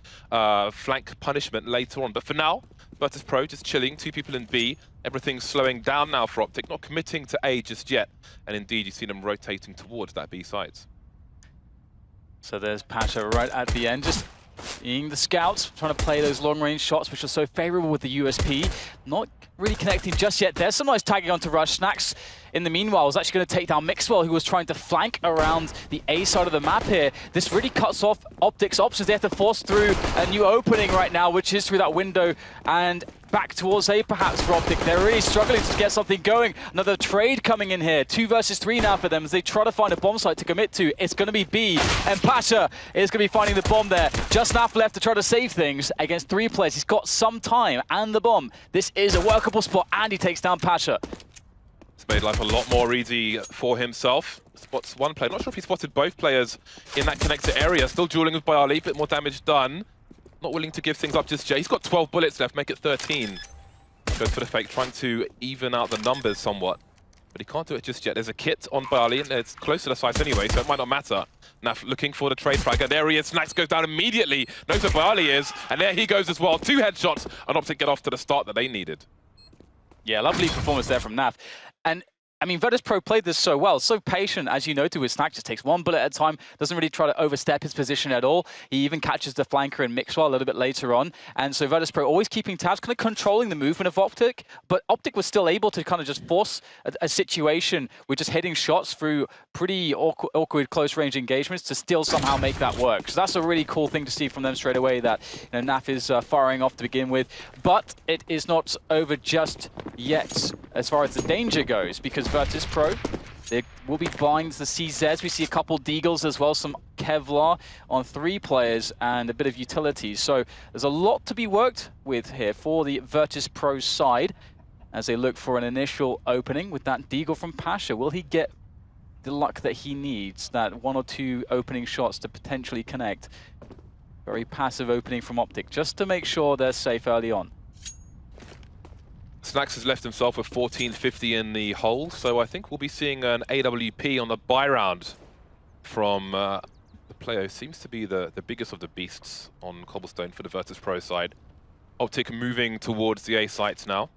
flank punishment later on. But for now, Virtus.pro just chilling. 2 people in B. Everything's slowing down now for Optic. Not committing to A just yet. And indeed, you see them rotating towards that B side. So there's Pasha right at the end. Just seeing the scouts trying to play those long-range shots, which are so favorable with the USP. Not really connecting just yet. There's some nice tagging onto Rush. Snax, in the meanwhile, was actually going to take down Mixwell, who was trying to flank around the A side of the map here. This really cuts off Optic's options. They have to force through a new opening right now, which is through that window, and back towards A perhaps for Optic. They're really struggling to get something going. Another trade coming in here. 2 versus 3 now for them as they try to find a bomb site to commit to. It's going to be B, and Pasha is going to be finding the bomb there. Just enough left to try to save things against 3 players. He's got some time and the bomb. This is a workable spot, and he takes down Pasha. It's made life a lot more easy for himself. Spots one player. Not sure if he spotted both players in that connector area. Still dueling with Bialy, bit more damage done. Not willing to give things up just yet. He's got 12 bullets left, make it 13. Goes for the fake, trying to even out the numbers somewhat. But he can't do it just yet. There's a kit on Bialy, and it's close to the site anyway, so it might not matter. Naf looking for the trade frag, and there he is. Snax goes down immediately. Knows where Bialy is, and there he goes as well. 2 headshots, and Optic get off to the start that they needed. Yeah, lovely performance there from Naf. And I mean, Virtus.pro played this so well, so patient, as you noted with Snax, just takes 1 bullet at a time, doesn't really try to overstep his position at all. He even catches the flanker in Mixwell a little bit later on. And so Virtus.pro always keeping tabs, kind of controlling the movement of Optic, but Optic was still able to kind of just force a situation with just hitting shots through pretty awkward close-range engagements to still somehow make that work. So that's a really cool thing to see from them straight away, that Naf is firing off to begin with. But it is not over just yet as far as the danger goes, because Virtus.pro, there will be blinds, the CZs. We see a couple Deagles as well, some Kevlar on 3 players and a bit of utility. So there's a lot to be worked with here for the Virtus.pro side as they look for an initial opening with that Deagle from Pasha. Will he get the luck that he needs, that 1 or 2 opening shots to potentially connect? Very passive opening from Optic, just to make sure they're safe early on. Snax has left himself with 1450 in the hole, so I think we'll be seeing an AWP on the buy round from the player who seems to be the biggest of the beasts on cobblestone for the Virtus.pro side. Optic moving towards the A sites now.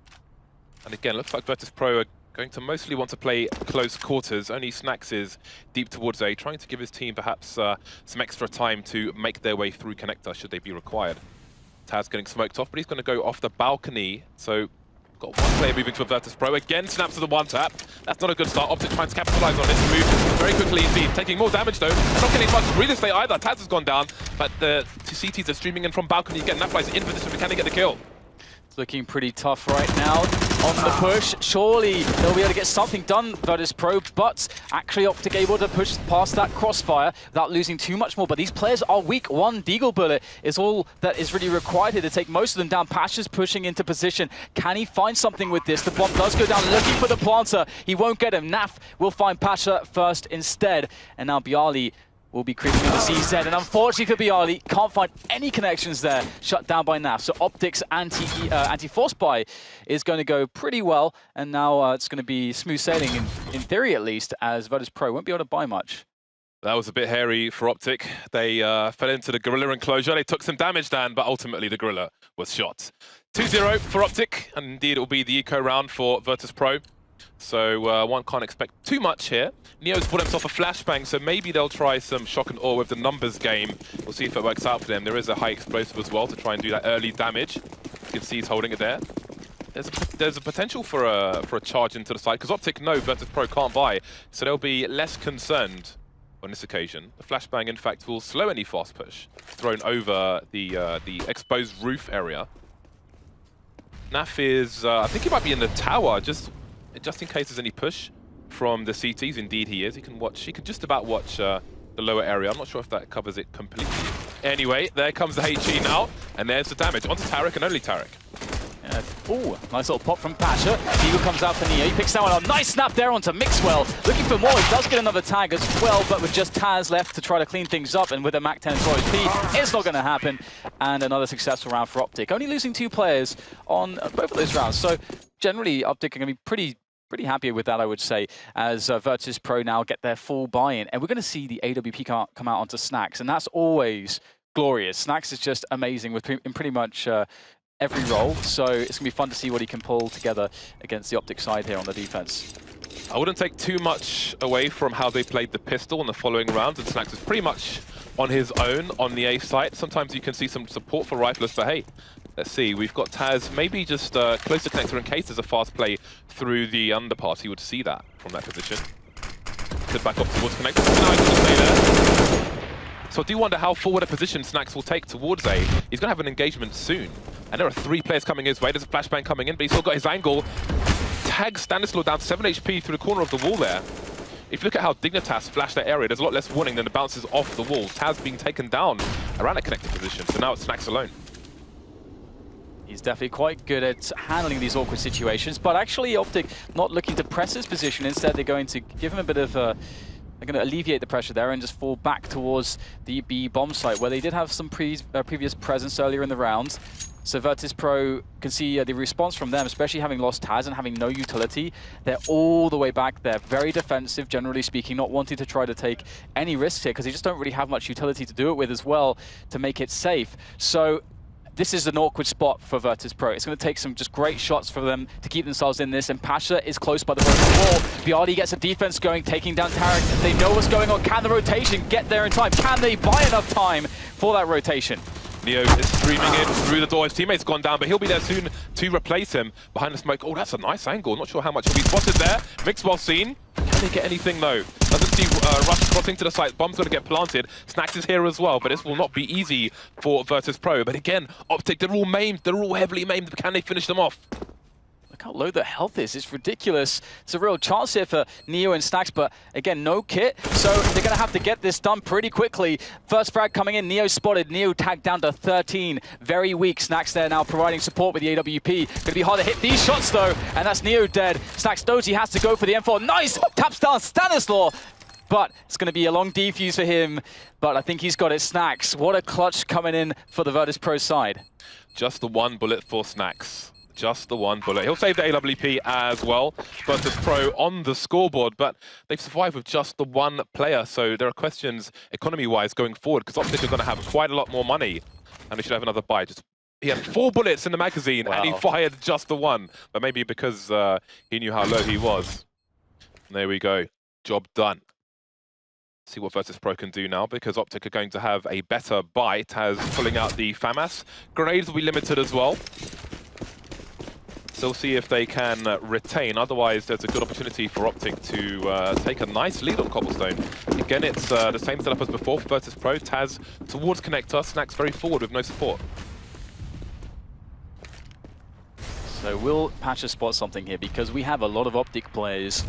And again, looks like Virtus.pro are Going to mostly want to play close quarters. Only Snacks is deep towards A, trying to give his team perhaps some extra time to make their way through connector should they be required. Taz getting smoked off, but he's going to go off the balcony. So got one player moving to a Virtus Pro. Again, snaps to the one tap. That's not a good start. Optic trying to capitalize on this move very quickly indeed. Taking more damage though. And not getting much real estate either. Taz has gone down, but the two CTs are streaming in from balcony again. Nafly's in position, but can they get the kill? It's looking pretty tough right now on the push. Surely they'll be able to get something done, Virtus Pro, but actually Optic able to push past that crossfire without losing too much more. But these players are weak. One Deagle bullet is all that is really required here to take most of them down. Pasha's pushing into position. Can he find something with this? The bomb does go down, looking for the planter. He won't get him. Naf will find Pasha first instead. And now Bialy will be creeping in the CZ, and unfortunately for Bialy, can't find any connections there, shut down by Naf. So Optic's anti-force buy is going to go pretty well, and now it's going to be smooth sailing, in theory at least, as Virtus Pro won't be able to buy much. That was a bit hairy for Optic. They fell into the Gorilla enclosure. They took some damage down, but ultimately the Gorilla was shot. 2-0 for Optic, and indeed it will be the eco round for Virtus Pro. So one can't expect too much here. Neo's bought himself a flashbang, so maybe they'll try some shock and awe with the numbers game. We'll see if it works out for them. There is a high explosive as well to try and do that early damage. You can see he's holding it there. There's a potential for a charge into the side, because Optic know Virtus Pro can't buy, so they'll be less concerned on this occasion. The flashbang, in fact, will slow any fast push thrown over the exposed roof area. Naf is, I think he might be in the tower, just in case there's any push from the CTs. Indeed he is. He can just about watch the lower area. I'm not sure if that covers it completely. Anyway, there comes the HE now, and there's the damage onto Tarek and only Tarek. Ooh, nice little pop from Pasha. Eagle comes out for Neo. He picks that one up. Nice snap there onto Mixwell. Looking for more. He does get another tag as well, but with just Taz left to try to clean things up, and with a Mac 10 and 4 HP, it's not going to happen. And another successful round for Optic. Only losing 2 players on both of those rounds. So generally, Optic are going to be pretty happy with that, I would say, as Virtus Pro now get their full buy-in. And we're going to see the AWP come out onto Snacks, and that's always glorious. Snacks is just amazing in pretty much every role, so it's going to be fun to see what he can pull together against the Optic side here on the defense. I wouldn't take too much away from how they played the pistol in the following rounds, and Snacks is pretty much on his own on the A site. Sometimes you can see some support for Riflers, but hey, let's see. We've got Taz maybe just close to connector in case there's a fast play through the underpass. He would see that from that position. Could back up towards connector. Now he can just stay there. So I do wonder how forward a position Snacks will take towards A. He's going to have an engagement soon. And there are 3 players coming his way. There's a flashbang coming in, but he's still got his angle. Tags Stanislaw down 7 HP through the corner of the wall there. If you look at how Dignitas flashed that area, there's a lot less warning than the bounces off the wall. Taz being taken down around a connected position, so now it's Snacks alone. He's definitely quite good at handling these awkward situations, but actually Optic not looking to press his position. Instead, they're going to give him a bit of they're going to alleviate the pressure there and just fall back towards the B bomb site, where they did have some previous presence earlier in the round. So Virtus Pro can see the response from them, especially having lost Taz and having no utility. They're all the way back there, very defensive, generally speaking, not wanting to try to take any risks here, because they just don't really have much utility to do it with as well to make it safe. So this is an awkward spot for Virtus Pro. It's going to take some just great shots for them to keep themselves in this, and Pasha is close by the wall. Bialy gets a defense going, taking down Tarek. They know what's going on. Can the rotation get there in time? Can they buy enough time for that rotation? Neo is streaming in through the door. His teammate's gone down, but he'll be there soon to replace him behind the smoke. Oh, that's a nice angle. Not sure how much will be spotted there. Mixwell seen. Can they get anything though? Doesn't see Rush crossing to the site. Bomb's going to get planted. Snacks is here as well, but this will not be easy for Virtus Pro. But again, Optic, they're all maimed. They're all heavily maimed. Can they finish them off? Look how low the health is. It's ridiculous. It's a real chance here for Neo and Snacks, but again, no kit. So they're going to have to get this done pretty quickly. First frag coming in. Neo spotted. Neo tagged down to 13. Very weak. Snacks there now providing support with the AWP. Going to be hard to hit these shots, though. And that's Neo dead. Snacks knows he has to go for the M4. Nice! Taps down Stanislaw. But it's going to be a long defuse for him. But I think he's got it. Snacks. What a clutch coming in for the Virtus Pro side. Just the one bullet for Snacks. Just the one bullet. He'll save the AWP as well. Virtus Pro on the scoreboard, but they've survived with just the one player. So there are questions economy-wise going forward, because Optic are going to have quite a lot more money, and they should have another buy. Just He had 4 bullets in the magazine, and he fired just the one. But maybe because he knew how low he was. And there we go. Job done. See what Virtus.pro can do now, because Optic are going to have a better bite as pulling out the FAMAS. Grenades will be limited as well. So we'll see if they can retain. Otherwise, there's a good opportunity for Optic to take a nice lead on Cobblestone. Again, it's the same setup as before for Virtus.pro. Taz towards connector, Snacks very forward with no support. So will Pasha spot something here? Because we have a lot of Optic players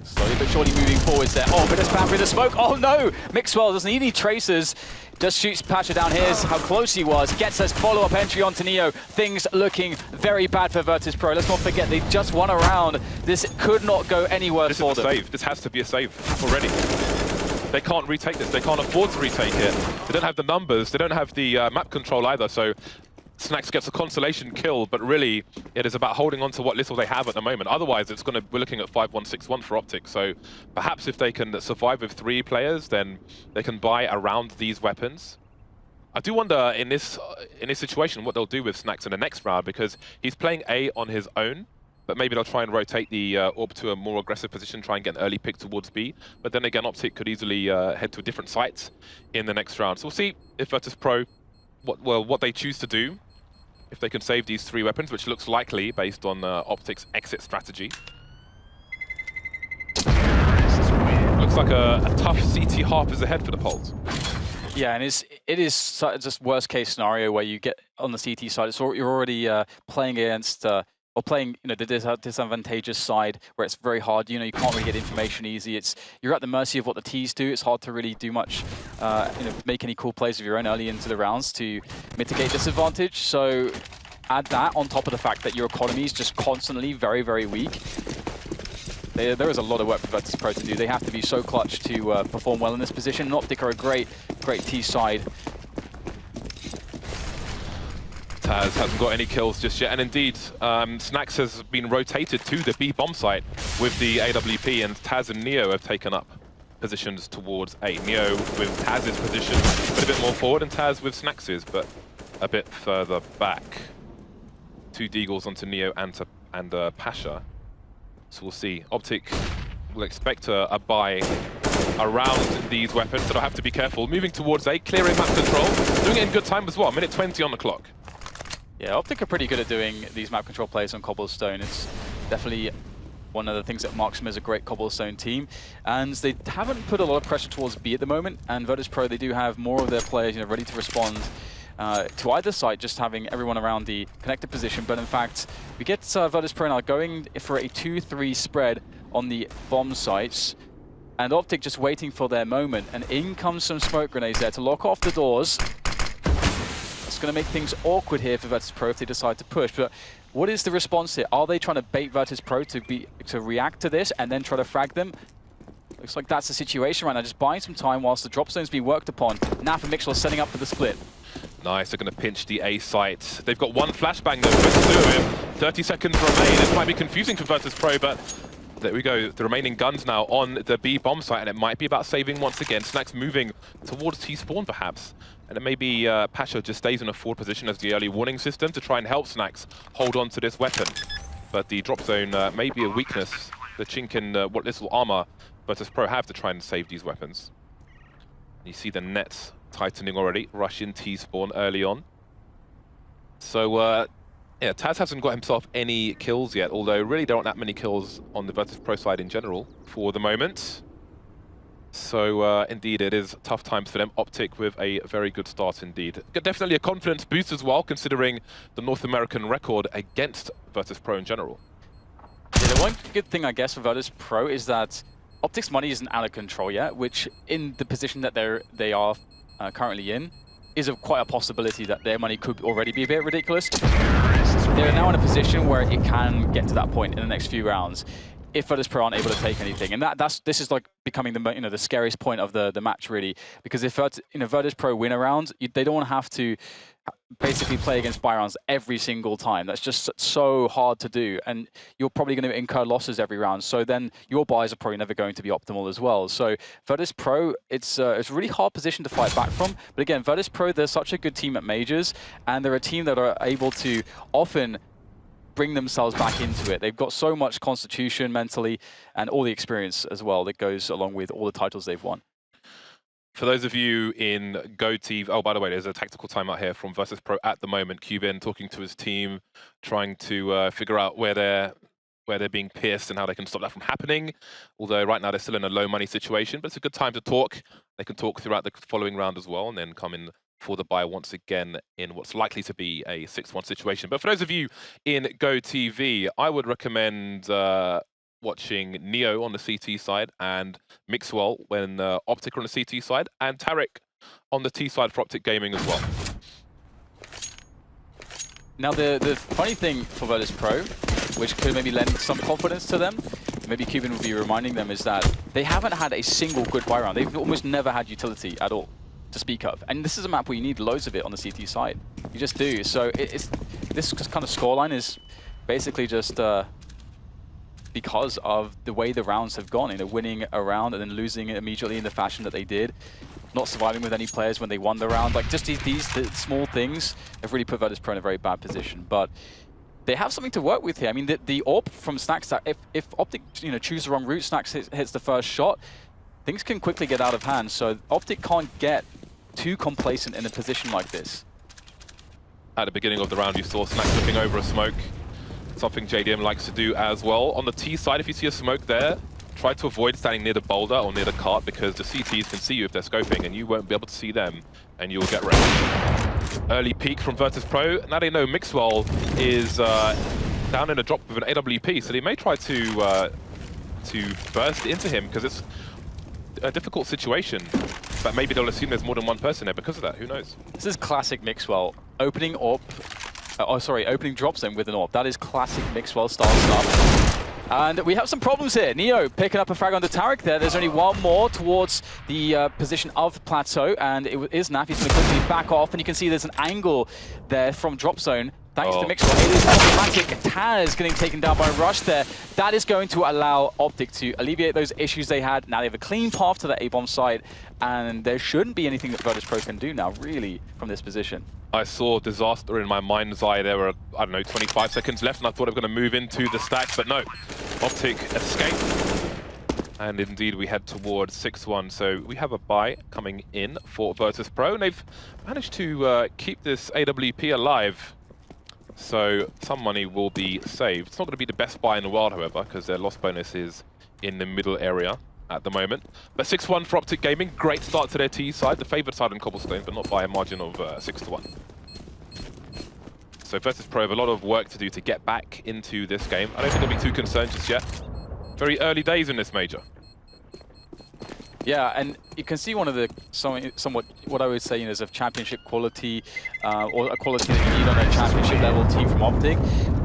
slowly but surely moving forwards there. Oh, bit of spam, bit of smoke. Oh no! Mixwell doesn't need any tracers. Just shoots Pasha down. Here's how close he was. Gets us follow-up entry onto Neo. Things looking very bad for Virtus.pro. Let's not forget, they just won a round. This could not go any worse for them. This is a save. This has to be a save already. They can't retake this. They can't afford to retake it. They don't have the numbers. They don't have the map control either, so Snacks gets a consolation kill, but really it is about holding on to what little they have at the moment. Otherwise, we're looking at 5-1-6-1 for Optic. So perhaps if they can survive with 3 players, then they can buy around these weapons. I do wonder in this situation what they'll do with Snacks in the next round, because he's playing A on his own, but maybe they'll try and rotate the Orb to a more aggressive position, try and get an early pick towards B. But then again, Optic could easily head to a different site in the next round. So we'll see if Virtus.pro, what they choose to do, if they can save these 3 weapons, which looks likely based on Optic's exit strategy. Looks like a tough CT half is ahead for the Poles. Yeah, and it is just worst case scenario where you get on the CT side. You're already playing against or playing the disadvantageous side where it's very hard. You can't really get information easy. You're at the mercy of what the T's do. It's hard to really do much, make any cool plays of your own early into the rounds to mitigate disadvantage. So add that on top of the fact that your economy is just constantly very, very weak. There is a lot of work for Virtus.pro to do. They have to be so clutch to perform well in this position. Optic are a great T side. Taz hasn't got any kills just yet, and indeed, Snacks has been rotated to the B bomb site with the AWP, and Taz and Neo have taken up positions towards A. Neo with Taz's position, but a bit more forward, and Taz with Snacks's, but a bit further back. 2 Deagles onto Neo and Pasha. So we'll see. Optic will expect a buy around these weapons, so they'll have to be careful. Moving towards A, clearing map control, doing it in good time as well. Minute 20 on the clock. Yeah, Optic are pretty good at doing these map control plays on Cobblestone. It's definitely one of the things that marks them as a great Cobblestone team. And they haven't put a lot of pressure towards B at the moment. And Virtus.pro, they do have more of their players ready to respond to either side, just having everyone around the connected position. But in fact, we get Virtus.pro now going for a 2-3 spread on the bomb sites. And Optic just waiting for their moment. And in comes some smoke grenades there to lock off the doors. It's going to make things awkward here for Virtus.pro if they decide to push. But what is the response here? Are they trying to bait Virtus.pro to react to this and then try to frag them? Looks like that's the situation right now. Just buying some time whilst the drop zone's being worked upon. Naf and Mixwell setting up for the split. Nice, they're going to pinch the A site. They've got 1 flashbang though, with 2 of him. 30 seconds remain. This might be confusing for Virtus.pro, but there we go. The remaining guns now on the B bomb site, and it might be about saving once again. Snacks moving towards T-spawn perhaps. And it may be Pasha just stays in a forward position as the early warning system to try and help Snacks hold on to this weapon. But the drop zone may be a weakness. The chink in what little armor Virtus.pro have to try and save these weapons. You see the nets tightening already. Rush in T-spawn early on. So yeah, Taz hasn't got himself any kills yet, although really there aren't that many kills on the Virtus.pro side in general for the moment. So indeed, it is tough times for them. Optic with a very good start indeed. Definitely a confidence boost as well, considering the North American record against Virtus.pro in general. Yeah, the one good thing, I guess, for Virtus.pro is that Optic's money isn't out of control yet, which in the position that they are currently in, is quite a possibility that their money could already be a bit ridiculous. They're now in a position where it can get to that point in the next few rounds if Virtus.pro aren't able to take anything, and this is like becoming the scariest point of the match really, because if Virtus.pro win a round, they don't want to have to basically play against Byrons every single time. That's just so hard to do, and you're probably going to incur losses every round. So then your buys are probably never going to be optimal as well. So Virtus Pro, it's a really hard position to fight back from. But again, Virtus Pro, they're such a good team at majors, and they're a team that are able to often bring themselves back into it. They've got so much constitution mentally and all the experience as well that goes along with all the titles they've won. For those of you in GoTV, oh, by the way, there's a tactical timeout here from Virtus Pro at the moment. Cuban talking to his team, trying to figure out where they're being pierced and how they can stop that from happening. Although right now they're still in a low money situation, but it's a good time to talk. They can talk throughout the following round as well, and then come in for the buy once again in what's likely to be a 6-1 situation. But for those of you in GoTV, I would recommend watching Neo on the CT side and Mixwell when Optic are on the CT side, and Tarek on the T side for Optic Gaming as well. Now the funny thing for Virtus Pro, which could maybe lend some confidence to them, maybe Cuban will be reminding them, is that they haven't had a single good buy round. They've almost never had utility at all to speak of. And this is a map where you need loads of it on the CT side. You just do. So this kind of scoreline is basically just because of the way the rounds have gone. You know, winning a round and then losing it immediately in the fashion that they did. Not surviving with any players when they won the round. Like, just these small things have really put Virtus Pro in a very bad position. But they have something to work with here. I mean, the AWP from Snax, if Optic choose the wrong route, Snax hits the first shot, things can quickly get out of hand. So Optic can't get too complacent in a position like this. At the beginning of the round, you saw Snax flipping over a smoke. Something JDM likes to do as well. On the T side, if you see a smoke there, try to avoid standing near the boulder or near the cart, because the CTs can see you if they're scoping and you won't be able to see them and you'll get wrecked. Early peek from Virtus Pro. Now they know Mixwell is down in a drop with an AWP, so they may try to burst into him because it's a difficult situation. But maybe they'll assume there's more than one person there because of that. Who knows? This is classic Mixwell. Opening drop zone with an AWP. That is classic Mixwell style stuff. And we have some problems here. Neo picking up a frag onto Tarek there. There's only one more towards the position of Plateau, and it is Naf. He's going to quickly back off, and you can see there's an angle there from drop zone. Thanks to Mixwell. It is automatic. Taz getting taken down by Rush there. That is going to allow Optic to alleviate those issues they had. Now they have a clean path to the A-bomb site, and there shouldn't be anything that Virtus Pro can do now, really, from this position. I saw disaster in my mind's eye. There were, I don't know, 25 seconds left, and I thought they were going to move into the stacks, but no. Optic escaped. And indeed, we head towards 6-1. So we have a buy coming in for Virtus Pro, and they've managed to keep this AWP alive. So some money will be saved. It's not going to be the best buy in the world, however, because their loss bonus is in the middle area at the moment. But 6-1 for Optic Gaming. Great start to their T side, the favoured side in Cobblestone, but not by a margin of 6-1. So Virtus Pro have a lot of work to do to get back into this game. I don't think they'll be too concerned just yet. Very early days in this major. Yeah, and you can see one of the somewhat what I would say is of championship quality, or a quality that you need on a championship level team from Optic,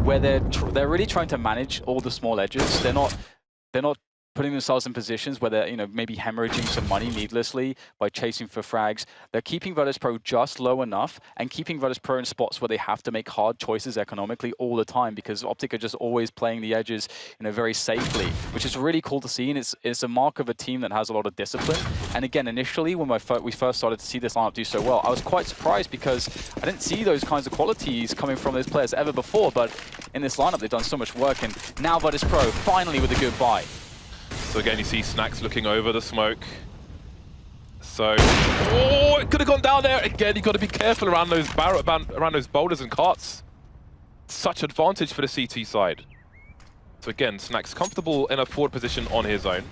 where they're really trying to manage all the small edges. They're not putting themselves in positions where they're maybe hemorrhaging some money needlessly by chasing for frags. They're keeping Virtus Pro just low enough and keeping Virtus Pro in spots where they have to make hard choices economically all the time, because Optic are just always playing the edges very safely, which is really cool to see, and it's a mark of a team that has a lot of discipline. And again, initially when we first started to see this lineup do so well, I was quite surprised because I didn't see those kinds of qualities coming from those players ever before, but in this lineup they've done so much work, and now Virtus Pro finally with a good buy. So again, you see Snax looking over the smoke. So, oh, it could have gone down there. Again, you've got to be careful around those around those boulders and carts. Such advantage for the CT side. So again, Snax comfortable in a forward position on his own.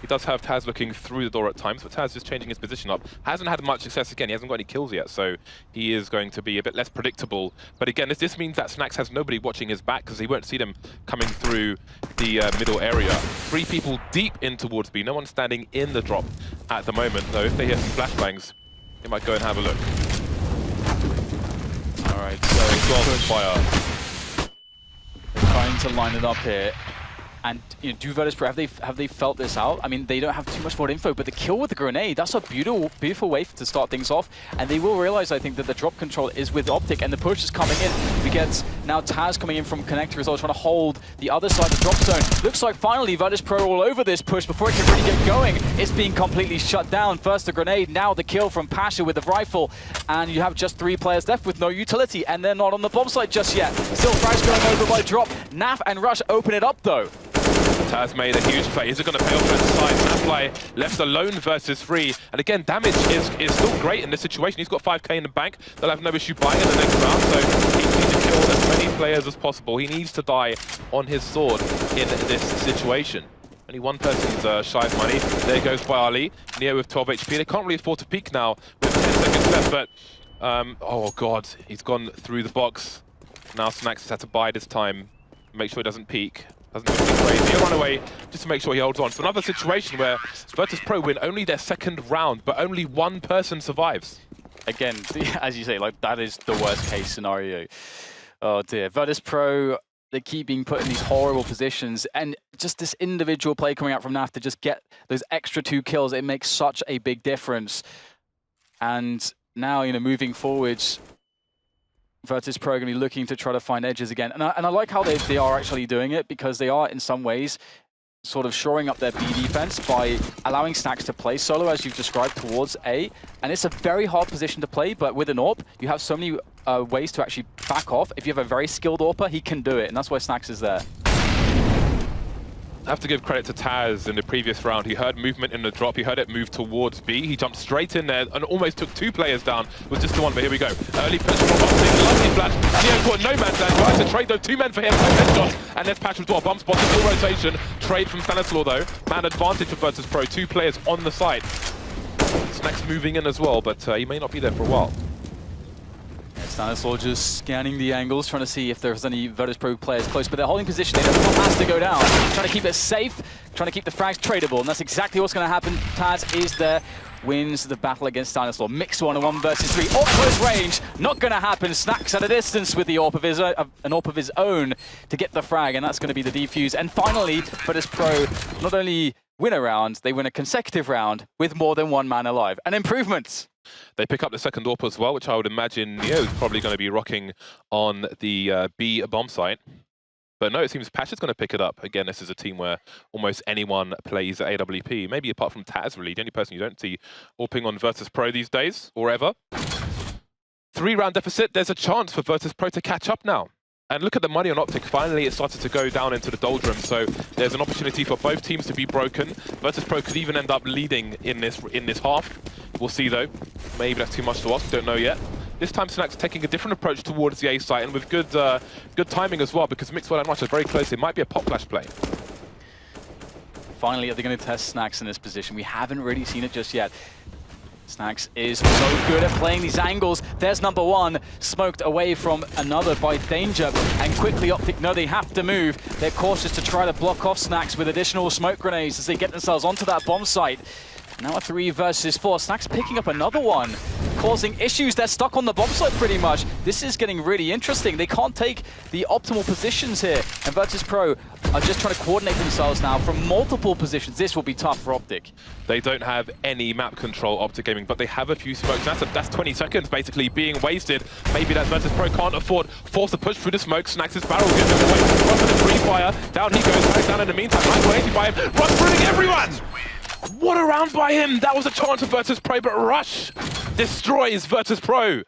He does have Taz looking through the door at times, but Taz is changing his position up. Hasn't had much success again. He hasn't got any kills yet, so he is going to be a bit less predictable. But again, this means that Snax has nobody watching his back because he won't see them coming through the middle area. 3 people deep in towards B. No one standing in the drop at the moment, though. If they hear some flashbangs, they might go and have a look. All right, so fire. They're trying to line it up here. And you know, do Virtus Pro, have they felt this out? I mean, they don't have too much more info, but the kill with the grenade, that's a beautiful way to start things off. And they will realize, I think, that the drop control is with Optic, and the push is coming in. We get now Taz coming in from Connector as well, trying to hold the other side of the drop zone. Looks like finally Virtus Pro all over this push before it can really get going. It's being completely shut down. First the grenade, now the kill from Pasha with the rifle. And you have just 3 players left with no utility, and they're not on the bomb site just yet. Still frags going over by drop. Naf and Rush open it up though. Taz made a huge play. Is it going to pay off for the side? Nafly left alone versus 3. And again, damage is still great in this situation. He's got 5k in the bank. They'll have no issue buying in the next round. So he needs to kill as many players as possible. He needs to die on his sword in this situation. Only one person's shy of money. There goes by Ali. Neo with 12 HP. They can't really afford to peek now with 10 seconds left. But, oh god, he's gone through the box. Now Snax has had to bide his time. Make sure he doesn't peek. Doesn't do anything crazy. He'll run away just to make sure he holds on. So another situation where Virtus Pro win only their 2nd round, but only one person survives. Again, as you say, like that is the worst case scenario. Oh dear. Virtus Pro, they keep being put in these horrible positions, and just this individual play coming out from Naf to just get those extra 2 kills, it makes such a big difference. And now, you know, moving forwards, Virtus Pro are going to be looking to try to find edges again. And I like how they are actually doing it, because they are, in some ways, sort of shoring up their B defense by allowing Snax to play solo, as you've described, towards A. And it's a very hard position to play, but with an AWP, you have so many ways to actually back off. If you have a very skilled AWPer, he can do it, and that's why Snax is there. I have to give credit to Taz in the previous round. He heard movement in the drop. He heard it move towards B. He jumped straight in there and almost took 2 players down with just the 1, but here we go. Early push from Optic, lovely flash. Neo caught no man's land. Tries to trade though, 2 men for him, no headshots. And there's Patch with bomb spot, full rotation. Trade from Stanislaw though. Man advantage for Virtus Pro, 2 players on the site. Snax moving in as well, but he may not be there for a while. Stanislaw just scanning the angles, trying to see if there's any Virtus Pro players close, but they're holding position. They know the bomb has to go down. Trying to keep it safe, trying to keep the frags tradable, and that's exactly what's going to happen. Taz is there, wins the battle against Stanislaw. Mixed 1-on-1 versus 3. All close range, not going to happen. Snax at a distance with the AWP of his, an AWP of his own to get the frag, and that's going to be the defuse. And finally, Virtus Pro not only win a round, they win a consecutive round with more than 1 man alive. An improvement. They pick up the 2nd AWP as well, which I would imagine Neo is probably going to be rocking on the B bomb site. But no, it seems Pasha's going to pick it up. Again, this is a team where almost anyone plays at AWP, maybe apart from Taz, really. The only person you don't see AWPing on Virtus Pro these days, or ever. 3-round deficit, there's a chance for Virtus Pro to catch up now. And look at the money on Optic. Finally, it started to go down into the doldrums. So there's an opportunity for both teams to be broken. Virtus Pro could even end up leading in this half. We'll see, though. Maybe that's too much to ask. We don't know yet. This time, Snax taking a different approach towards the A site, and with good timing as well, because Mixwell and Rush are very close. It might be a pop flash play. Finally, are they going to test Snax in this position? We haven't really seen it just yet. Snax is so good at playing these angles. There's number 1, smoked away from another by Danger, and quickly Optic know they have to move. They're cautious to try to block off Snax with additional smoke grenades as they get themselves onto that bomb site. Now a 3 versus 4. Snax picking up another one, causing issues. They're stuck on the bomb site pretty much. This is getting really interesting. They can't take the optimal positions here, and Virtus Pro are just trying to coordinate themselves now from multiple positions. This will be tough for Optic. They don't have any map control, Optic Gaming, but they have a few smokes. That's 20 seconds basically being wasted. Maybe that Virtus Pro can't afford. Force to push through the smoke. Snax's barrel gets him away. Rush with the free fire. Down he goes. Back down in the meantime. 180 by him. Rush ruining everyone! What a round by him! That was a chance for Virtus Pro, but Rush destroys Virtus Pro.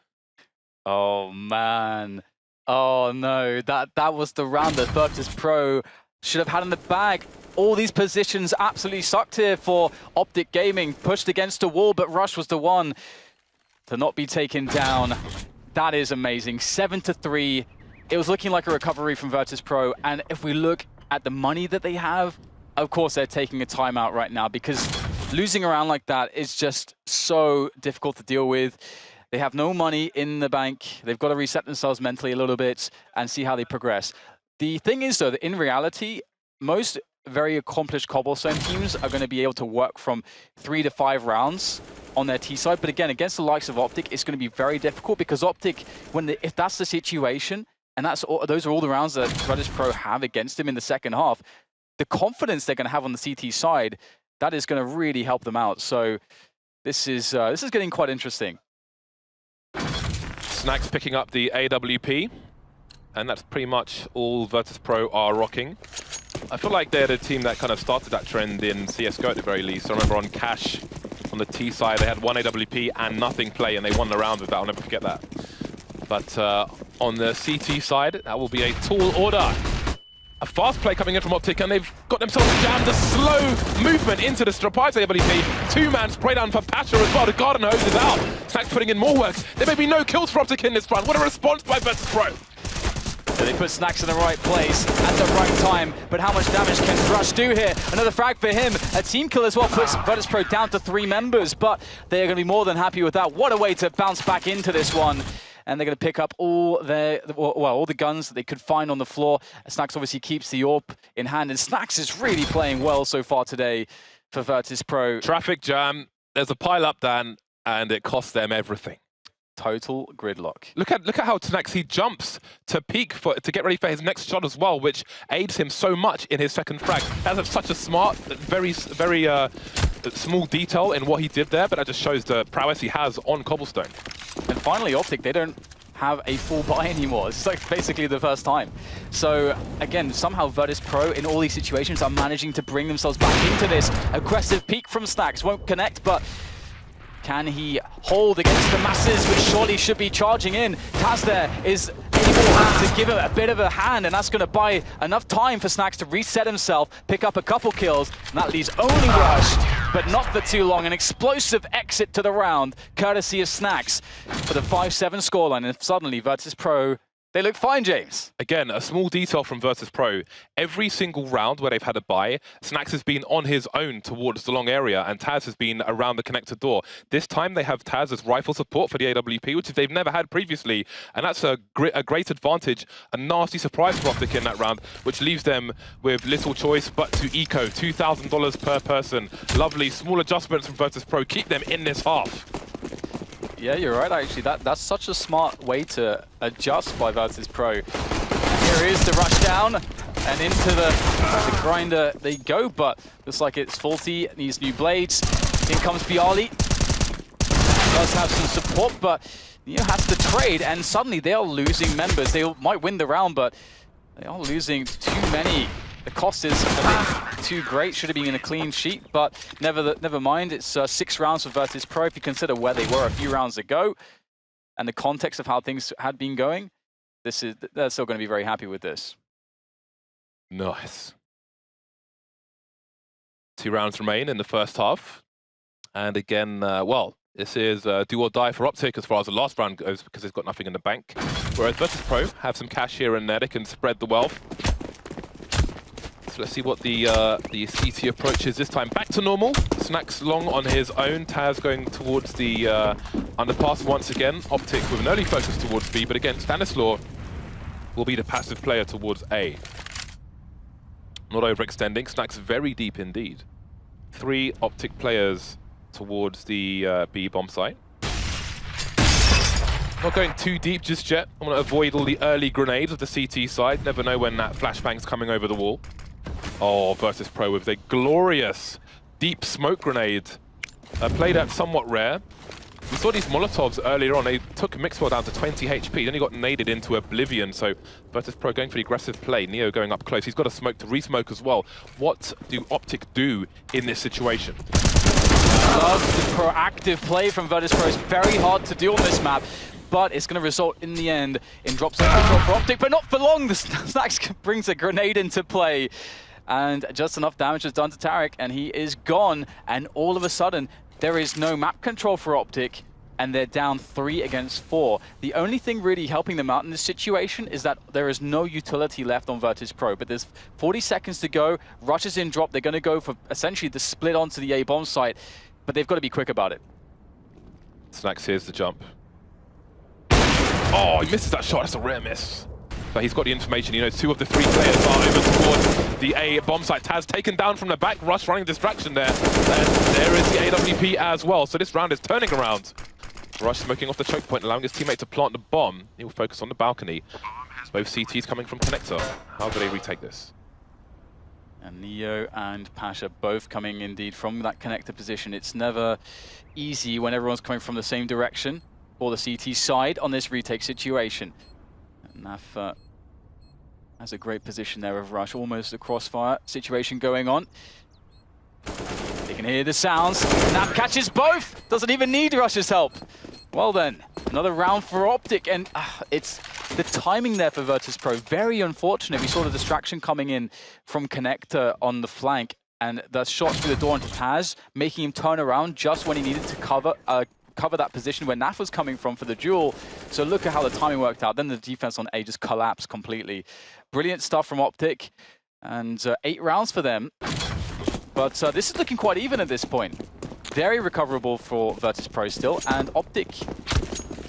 Oh man. Oh no. That was the round that Virtus Pro should have had in the bag. All these positions absolutely sucked here for Optic Gaming. Pushed against a wall, but Rush was the one to not be taken down. That is amazing. 7-3. It was looking like a recovery from Virtus Pro, and if we look at the money that they have, of course they're taking a timeout right now, because losing around like that is just so difficult to deal with. They have no money in the bank. They've got to reset themselves mentally a little bit and see how they progress. The thing is, though, that in reality, most very accomplished cobblestone teams are going to be able to work from 3 to 5 rounds on their T side. But again, against the likes of Optic, it's going to be very difficult, because Optic, if that's the situation, and those are all the rounds that Virtus Pro have against him in the second half, the confidence they're going to have on the CT side, that is going to really help them out. So this is getting quite interesting. Snax picking up the AWP, and that's pretty much all Virtus Pro are rocking. I feel like they're the team that kind of started that trend in CSGO at the very least. I remember on Cash, on the T side, they had one AWP and nothing play, and they won the round with that. I'll never forget that. But on the CT side, that will be a tall order. A fast play coming in from Optic, and they've got themselves jammed. A slow movement into the Strapise AWP. Two-man spray down for Pasha as well. The garden hose is out. Snax putting in more work. There may be no kills for Optic in this round. What a response by Virtus Pro. So they put Snax in the right place at the right time, but how much damage can Thrush do here? Another frag for him. A team kill as well puts Virtus Pro down to 3 members, but they're going to be more than happy with that. What a way to bounce back into this one. And they're going to pick up all the guns that they could find on the floor. Snax obviously keeps the AWP in hand, and Snax is really playing well so far today for Virtus Pro. Traffic jam, there's a pile up, Dan, and it costs them everything. Total gridlock. Look at how Snax, he jumps to peek to get ready for his next shot as well, which aids him so much in his second frag. That's such a smart, very small detail in what he did there, but that just shows the prowess he has on Cobblestone. And finally, Optic, they don't have a full buy anymore. It's like basically the first time. So again, somehow Virtus Pro in all these situations are managing to bring themselves back into this aggressive peak from Snax. Won't connect, but can he hold against the masses, which surely should be charging in? Taz there is able to give him a bit of a hand, and that's going to buy enough time for Snax to reset himself, pick up a couple kills, and that leaves only Rush, but not for too long. An explosive exit to the round, courtesy of Snax, for the 5-7 scoreline, and suddenly Virtus Pro, they look fine, James. Again, a small detail from Virtus Pro. Every single round where they've had a bye, Snax has been on his own towards the long area, and Taz has been around the connector door. This time they have Taz as rifle support for the AWP, which they've never had previously, and that's a great advantage, a nasty surprise for Optic in that round, which leaves them with little choice but to eco. $2,000 per person. Lovely, small adjustments from Virtus Pro. Keep them in this half. Yeah, you're right, actually. That's such a smart way to adjust by Virtus Pro. And here is the rush down, and into the grinder they go, but looks like it's faulty. It needs new blades. In comes Bialy. Does have some support, but has to trade, and suddenly they are losing members. They might win the round, but they are losing too many. The cost is a bit too great. Should have been in a clean sheet, but never mind. It's 6 rounds for Virtus Pro. If you consider where they were a few rounds ago and the context of how things had been going, they're still going to be very happy with this. Nice. 2 rounds remain in the first half. And again, this is do or die for Optic as far as the last round goes, because they've got nothing in the bank. Whereas Virtus Pro have some cash here and there. They can spread the wealth. So let's see what the CT approach is this time. Back to normal. Snax long on his own. Taz going towards the underpass once again. Optic with an early focus towards B, but again, Stanislaw will be the passive player towards A. Not overextending. Snax very deep indeed. 3 Optic players towards the B bomb site. Not going too deep just yet. I want to avoid all the early grenades of the CT side. Never know when that flashbang's coming over the wall. Oh, Virtus Pro with a glorious deep smoke grenade. Played at somewhat rare. We saw these Molotovs earlier on. They took Mixwell down to 20 HP. Then he got naded into oblivion. So Virtus Pro going for the aggressive play. Neo going up close. He's got a smoke to re-smoke as well. What do Optic do in this situation? Love the proactive play from Virtus Pro. It's very hard to do on this map, but it's going to result in the end in drops of control for Optic, but not for long. The Snax brings a grenade into play, and just enough damage is done to Tarek, and he is gone. And all of a sudden, there is no map control for Optic, and they're down 3 against 4. The only thing really helping them out in this situation is that there is no utility left on Virtus Pro, but there's 40 seconds to go. Rush is in drop. They're going to go for essentially the split onto the A bomb site, but they've got to be quick about it. Snax, here's the jump. Oh, he misses that shot. That's a rare miss. But he's got the information. He knows 2 of the 3 players are over towards the A bomb site. Taz taken down from the back. Rush running distraction there. And there is the AWP as well. So this round is turning around. Rush smoking off the choke point, allowing his teammate to plant the bomb. He'll focus on the balcony. Both CTs coming from connector. How do they retake this? And Neo and Pasha both coming indeed from that connector position. It's never easy when everyone's coming from the same direction for the CT side on this retake situation. And Naf has a great position there of Rush, almost a crossfire situation going on. You can hear the sounds. Naf catches both! Doesn't even need Rush's help. Well then, another round for Optic, and it's the timing there for Virtus.pro, very unfortunate. We saw the distraction coming in from Connector on the flank, and the shot through the door onto Paz, making him turn around just when he needed to cover that position where Naf was coming from for the duel. So look at how the timing worked out. Then the defense on A just collapsed completely. Brilliant stuff from Optic, and 8 rounds for them. But this is looking quite even at this point. Very recoverable for Virtus.pro still, and Optic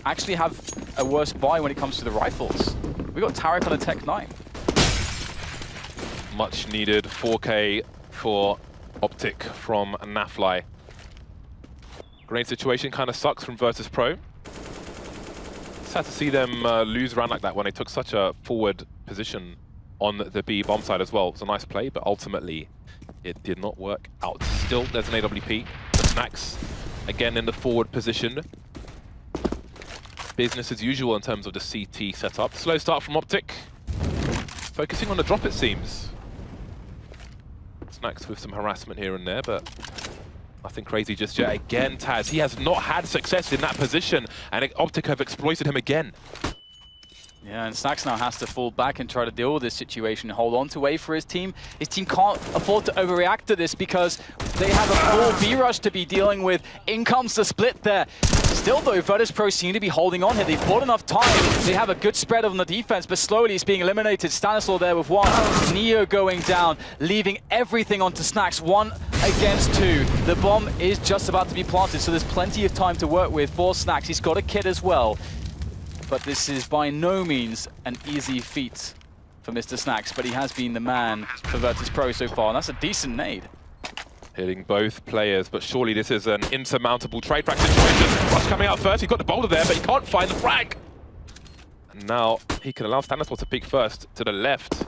actually have a worse buy when it comes to the rifles. We got Tarek on a Tech 9. Much needed 4K for Optic from Nafly. Great situation, kind of sucks from Virtus.pro. Sad to see them lose around like that when they took such a forward position on the B bomb side as well. It was a nice play, but ultimately it did not work out. Still, there's an AWP. Snacks again in the forward position. Business as usual in terms of the CT setup. Slow start from Optic. Focusing on the drop, it seems. Snacks with some harassment here and there, but nothing crazy just yet. Again, Taz, he has not had success in that position, and Optic have exploited him again. Yeah, and Snacks now has to fall back and try to deal with this situation, hold on to A for his team. His team can't afford to overreact to this because they have a full B rush to be dealing with. In comes the split there. Still though, Virtus.pro seem to be holding on here. They've bought enough time. They have a good spread on the defense, but slowly it's being eliminated. Stanislaw there with 1. Neo going down, leaving everything onto Snacks. 1 against 2. The bomb is just about to be planted, so there's plenty of time to work with for Snacks. He's got a kit as well. But this is by no means an easy feat for Mr. Snacks, but he has been the man for Virtus.pro so far, and that's a decent nade. Hitting both players, but surely this is an insurmountable trade practice situation. Rush coming out first, he's got the boulder there, but he can't find the frag. And now he can allow Stanislaw to peek first to the left.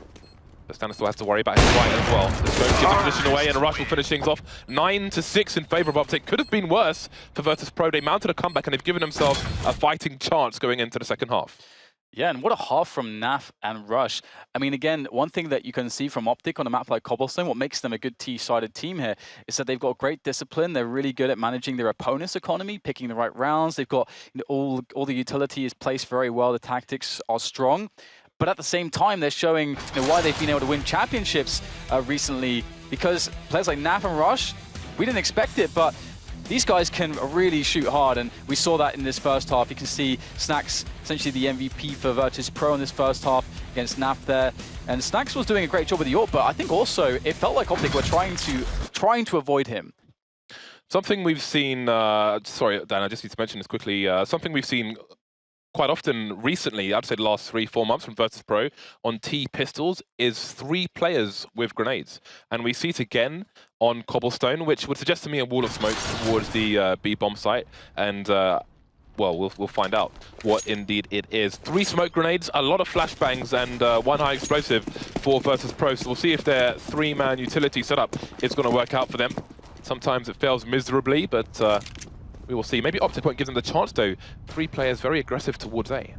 But Stanislaw has to worry about his right as well. The smoke gives the position away, and Rush will finish things off. 9-6 in favor of Optic. Could have been worse for Virtus.pro. They mounted a comeback, and they've given themselves a fighting chance going into the second half. Yeah, and what a half from Naf and Rush. I mean, again, one thing that you can see from Optic on a map like Cobblestone, what makes them a good T-sided team here, is that they've got great discipline. They're really good at managing their opponent's economy, picking the right rounds. They've got all the utility is placed very well. The tactics are strong. But at the same time, they're showing why they've been able to win championships recently, because players like Naf and Rush, we didn't expect it, but these guys can really shoot hard, and we saw that in this first half. You can see Snacks, essentially the MVP for Virtus.pro in this first half against Naf there. And Snacks was doing a great job with the AWP, but I think also it felt like Optic were trying to avoid him. Something we've seen, sorry, Dan, I just need to mention this quickly. Something we've seen quite often recently, I'd say the last 3-4 months from Virtus.pro on T pistols is 3 players with grenades. And we see it again on Cobblestone, which would suggest to me a wall of smoke towards the B bomb site. And well, we'll find out what indeed it is. 3 smoke grenades, a lot of flashbangs, and 1 high explosive for Virtus.pro. So we'll see if their 3-man utility setup is going to work out for them. Sometimes it fails miserably, but we will see. Maybe Optic won't give them the chance, though. 3 players very aggressive towards A.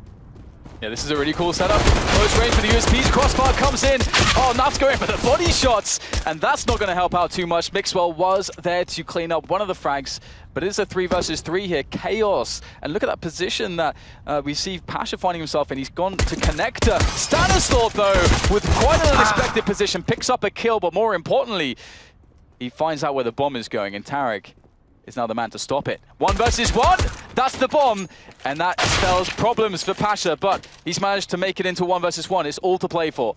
Yeah, this is a really cool setup. Close range for the USPs. Crossfire comes in. Oh, Naf's going for the body shots. And that's not going to help out too much. Mixwell was there to clean up one of the frags. But it is a 3 versus 3 here. Chaos. And look at that position that we see Pasha finding himself in. He's gone to Connector. Stanislaw, though, with quite an unexpected position, picks up a kill. But more importantly, he finds out where the bomb is going. And Tarek is now the man to stop it. 1 versus 1, that's the bomb, and that spells problems for Pasha, but he's managed to make it into 1 versus 1. It's all to play for.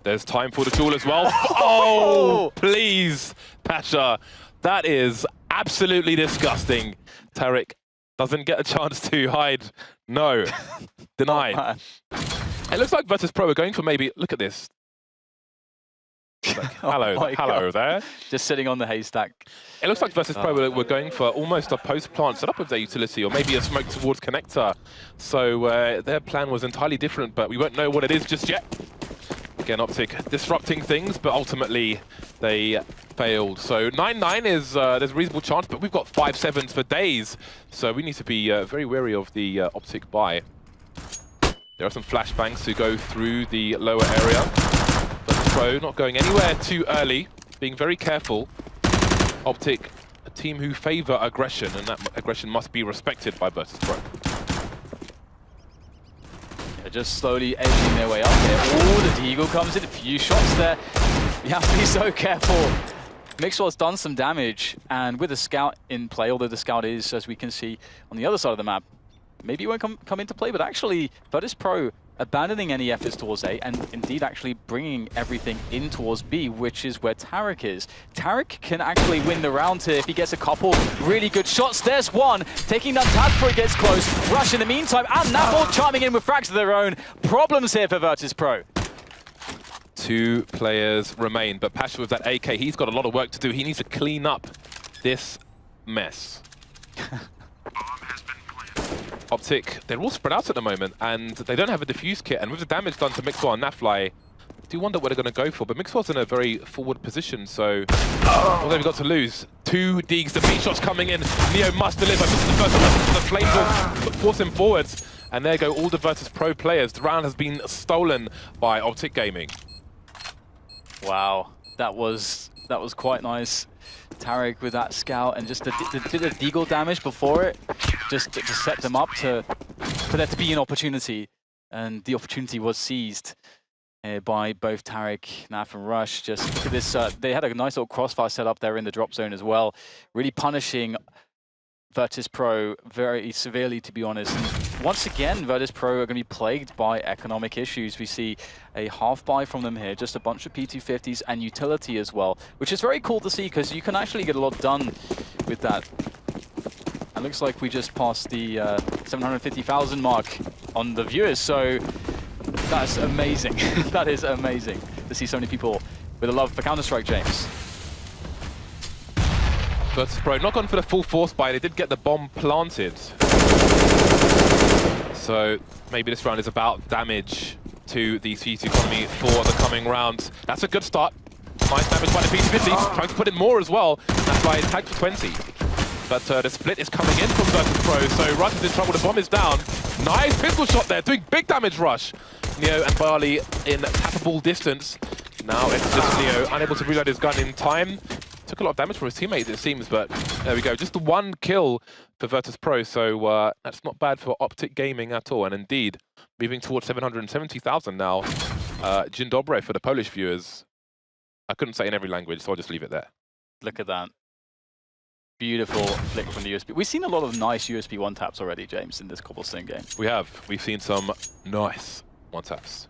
There's time for the duel as well. Oh, please, Pasha. That is absolutely disgusting. Tarek doesn't get a chance to hide. No, denied. It looks like Virtus.pro are going for maybe, look at this. Like, hello there. Just sitting on the haystack. It looks like Virtus.pro were going for almost a post-plant setup with their utility, or maybe a smoke towards Connector. So their plan was entirely different, but we won't know what it is just yet. Again, Optic disrupting things, but ultimately they failed. So 9-9 is there's a reasonable chance, but we've got 5-7s for days, so we need to be very wary of the Optic buy. There are some flashbangs to go through the lower area, but the Pro not going anywhere too early, being very careful. Optic, a team who favour aggression, and that aggression must be respected by Virtus Pro. Just slowly edging their way up here. Oh, the Deagle comes in, a few shots there. You have to be so careful. Mixwell's done some damage, and with a scout in play, although the scout is, as we can see, on the other side of the map, maybe it won't come into play, but actually, Virtus Pro abandoning any efforts towards A, and indeed actually bringing everything in towards B, which is where Tarek is. Tarek can actually win the round here if he gets a couple really good shots. There's one, taking down Tad before he gets close. Rush in the meantime, and Napol chiming in with frags of their own. Problems here for Virtus Pro. 2 players remain, but Pasha with that AK, he's got a lot of work to do. He needs to clean up this mess. Optic, they're all spread out at the moment, and they don't have a diffuse kit, and with the damage done to Mixwell and Nafly, I do wonder what they're going to go for, but Mixwell's in a very forward position, so what they've got to lose. 2 digs, the B shots coming in, Neo must deliver, this is the first one, the flames will force him forwards, and there go all the Virtus Pro players. The round has been stolen by Optic Gaming. Wow, that was quite nice. Tarek with that scout and just a bit of deagle damage before it, just to set them up for there to be an opportunity, and the opportunity was seized by both Tarek, Naf and Rush. Just look at this, they had a nice little crossfire set up there in the drop zone as well, really punishing Virtus Pro very severely, to be honest. And once again, Virtus Pro are going to be plagued by economic issues. We see a half buy from them here, just a bunch of P250s and utility as well, which is very cool to see because you can actually get a lot done with that. It looks like we just passed the 750,000 mark on the viewers, so that's amazing. That is amazing to see so many people with a love for Counter-Strike, James. Virtus Pro not gone for the full force buy, they did get the bomb planted. So maybe this round is about damage to the CT economy for the coming rounds. That's a good start. Nice damage by the P250, trying to put in more as well. That's why it's tagged for 20. But the split is coming in from Virtus Pro, so Rush is in trouble, the bomb is down. Nice pistol shot there, doing big damage, Rush. Neo and Bali in tappable distance. Now it's just Neo unable to reload his gun in time. Took a lot of damage from his teammates, it seems, but there we go. Just the 1 kill for Virtus Pro, so that's not bad for Optic Gaming at all. And indeed, moving towards 770,000 now. Dzień dobry for the Polish viewers. I couldn't say in every language, so I'll just leave it there. Look at that. Beautiful flick from the USB. We've seen a lot of nice USB one-taps already, James, in this Cobblestone game. We have. We've seen some nice one-taps.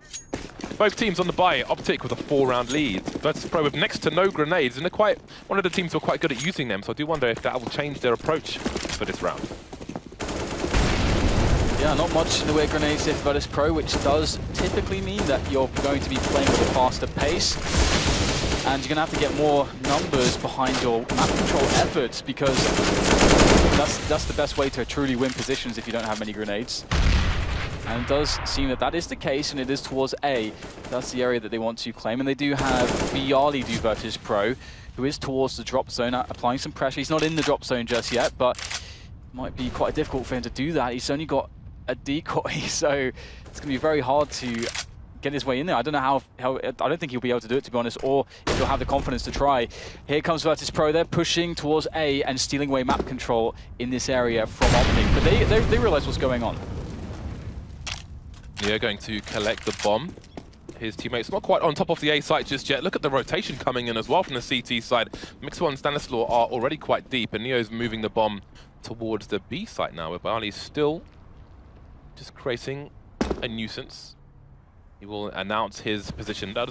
Both teams on the buy, Optic with a 4-round lead. Virtus Pro with next to no grenades, and they're one of the teams who are quite good at using them, so I do wonder if that will change their approach for this round. Yeah, not much in the way of grenades if Virtus Pro, which does typically mean that you're going to be playing with a faster pace, and you're going to have to get more numbers behind your map control efforts, because that's the best way to truly win positions if you don't have many grenades. And it does seem that that is the case, and it is towards A. That's the area that they want to claim. And they do have Bialy do Virtus Pro, who is towards the drop zone, applying some pressure. He's not in the drop zone just yet, but it might be quite difficult for him to do that. He's only got a decoy, so it's going to be very hard to get his way in there. I don't know how I don't think he'll be able to do it, to be honest, or if he'll have the confidence to try. Here comes Virtus Pro. They're pushing towards A and stealing away map control in this area from Optic, but they realize what's going on. Neo going to collect the bomb. His teammates not quite on top of the A site just yet. Look at the rotation coming in as well from the CT side. Mixwell and Stanislaw are already quite deep, and Neo's moving the bomb towards the B site now, where Bali's still just creating a nuisance. He will announce his position. That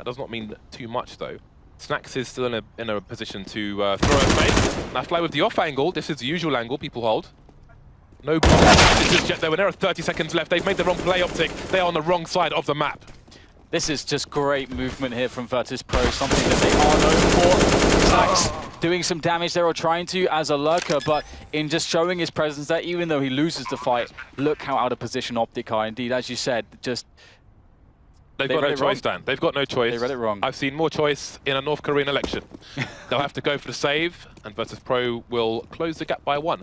does not mean too much though. Snacks is still in a position to throw a fake. Nafly with the off angle. This is the usual angle people hold. No bomb just yet though. When there are 30 seconds left, they've made the wrong play, Optic. They are on the wrong side of the map. This is just great movement here from Virtus Pro, something that they are known for. Snacks doing some damage there, or trying to, as a lurker, but in just showing his presence there, even though he loses the fight, look how out of position Optic are. Indeed, as you said, just They've got no choice, Dan. They've got no choice. They read it wrong. I've seen more choice in a North Korean election. They'll have to go for the save, and Virtus Pro will close the gap by 1.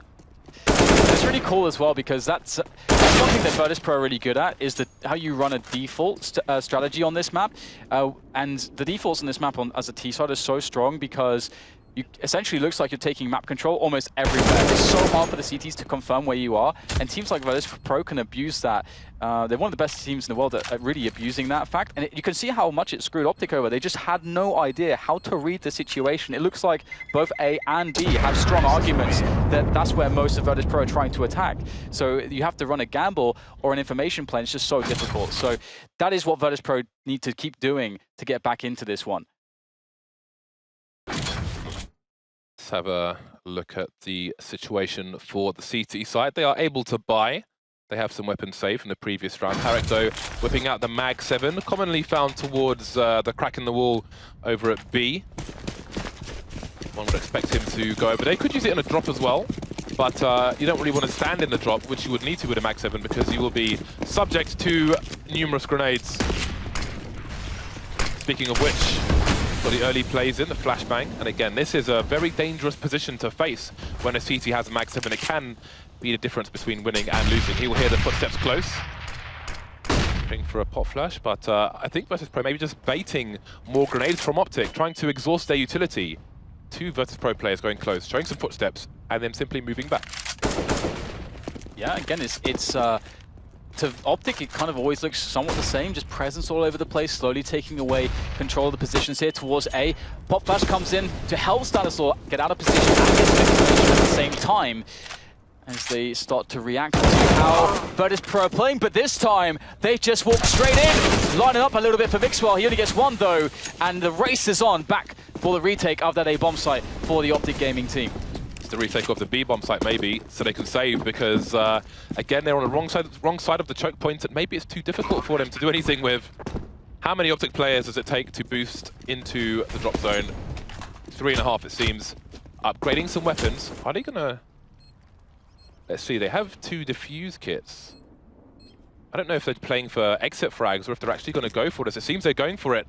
It's really cool as well because that's one thing that Virtus Pro are really good at is how you run a default strategy on this map. And the defaults on this map as a T-side are so strong because you essentially looks like you're taking map control almost everywhere. It's so hard for the CTs to confirm where you are, and teams like Virtus Pro can abuse that. They're one of the best teams in the world at really abusing that fact, and you can see how much it screwed Optic over. They just had no idea how to read the situation. It looks like both A and B have strong arguments that that's where most of Virtus Pro are trying to attack. So you have to run a gamble or an information plan. It's just so difficult. So that is what Virtus Pro need to keep doing to get back into this one. Let's have a look at the situation for the CT side. They are able to buy. They have some weapons saved from the previous round. Tarek, though, whipping out the Mag 7, commonly found towards the crack in the wall over at B. One would expect him to go over there. He could use it in a drop as well, but you don't really want to stand in the drop, which you would need to with a Mag 7, because you will be subject to numerous grenades. Speaking of which, for the early plays in, the flashbang. And again, this is a very dangerous position to face when a CT has a Mag 7. It can be the difference between winning and losing. He will hear the footsteps close. Looking for a pot flash, but I think Virtus Pro maybe just baiting more grenades from Optic, trying to exhaust their utility. 2 Virtus Pro players going close, showing some footsteps, and then simply moving back. Yeah, again, it's to Optic, it kind of always looks somewhat the same, just presence all over the place, slowly taking away control of the positions here towards A. Pop Flash comes in to help Stanislaw get out of position and get some information at the same time as they start to react to how Virtus Pro are playing, but this time they just walk straight in, lining up a little bit for Vixwell. He only gets 1 though, and the race is on back for the retake of that A bomb site for the Optic Gaming team. The retake of the B bomb site maybe, so they can save, because again they're on the wrong side of the choke point, and maybe it's too difficult for them to do anything with. How many Optic players does it take to boost into the drop zone? 3.5 it seems. Upgrading some weapons. Are they gonna... Let's see, they have 2 defuse kits. I don't know if they're playing for exit frags or if they're actually going to go for this. It seems they're going for it.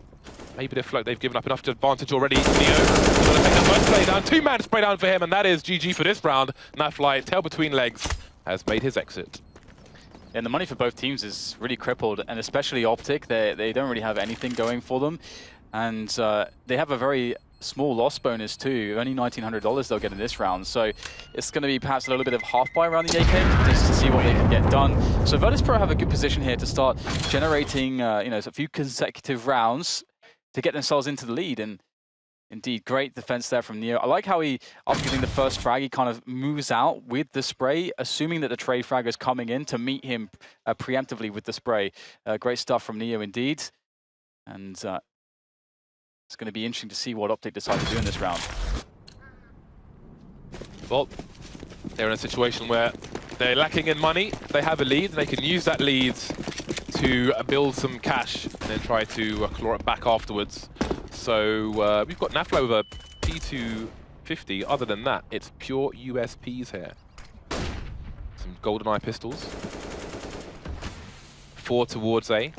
Maybe they feel like they've given up enough advantage already. Neo going to take the first spray down. 2-man spray down for him, and that is GG for this round. Nafly, tail between legs, has made his exit. And the money for both teams is really crippled, and especially Optic. They don't really have anything going for them. And they have a very small loss bonus too, only $1,900 they'll get in this round. So it's going to be perhaps a little bit of half buy around the AK just to see what they can get done. So Virtus Pro have a good position here to start generating a few consecutive rounds to get themselves into the lead. And indeed, great defense there from Neo. I like how he, after getting the first frag, he kind of moves out with the spray, assuming that the trade frag is coming in to meet him preemptively with the spray. Great stuff from Neo indeed. And it's going to be interesting to see what Optic decide to do in this round. Well, they're in a situation where they're lacking in money. They have a lead, and they can use that lead to build some cash and then try to claw it back afterwards. So we've got Naflo with a P250. Other than that, it's pure USPs here. Some GoldenEye pistols. 4 towards A.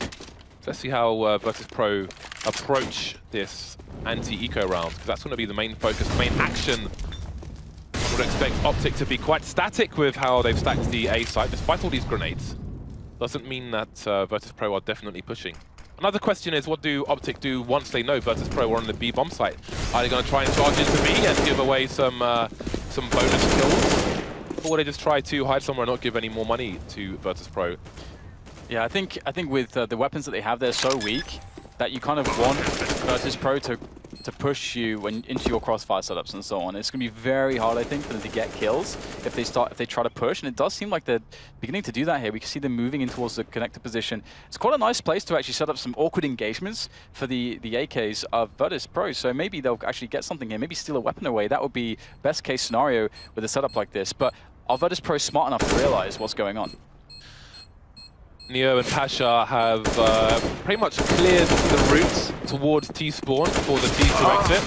Let's see how Virtus Pro approach this anti-eco round, because that's going to be the main focus, the main action. I would expect Optic to be quite static with how they've stacked the A site, despite all these grenades. Doesn't mean that Virtus Pro are definitely pushing. Another question is, what do Optic do once they know Virtus Pro are on the B bomb site? Are they going to try and charge into B and give away some bonus kills? Or will they just try to hide somewhere and not give any more money to Virtus Pro? Yeah, I think with the weapons that they have, they're so weak that you kind of want Virtus Pro to push you into your crossfire setups and so on. It's going to be very hard, I think, for them to get kills if they try to push, and it does seem like they're beginning to do that here. We can see them moving in towards the connector position. It's quite a nice place to actually set up some awkward engagements for the AKs of Virtus Pro, so maybe they'll actually get something here, maybe steal a weapon away. That would be best case scenario with a setup like this, but are Virtus Pro smart enough to realize what's going on? Neo and Pasha have pretty much cleared the routes towards T-spawn for the T to exit.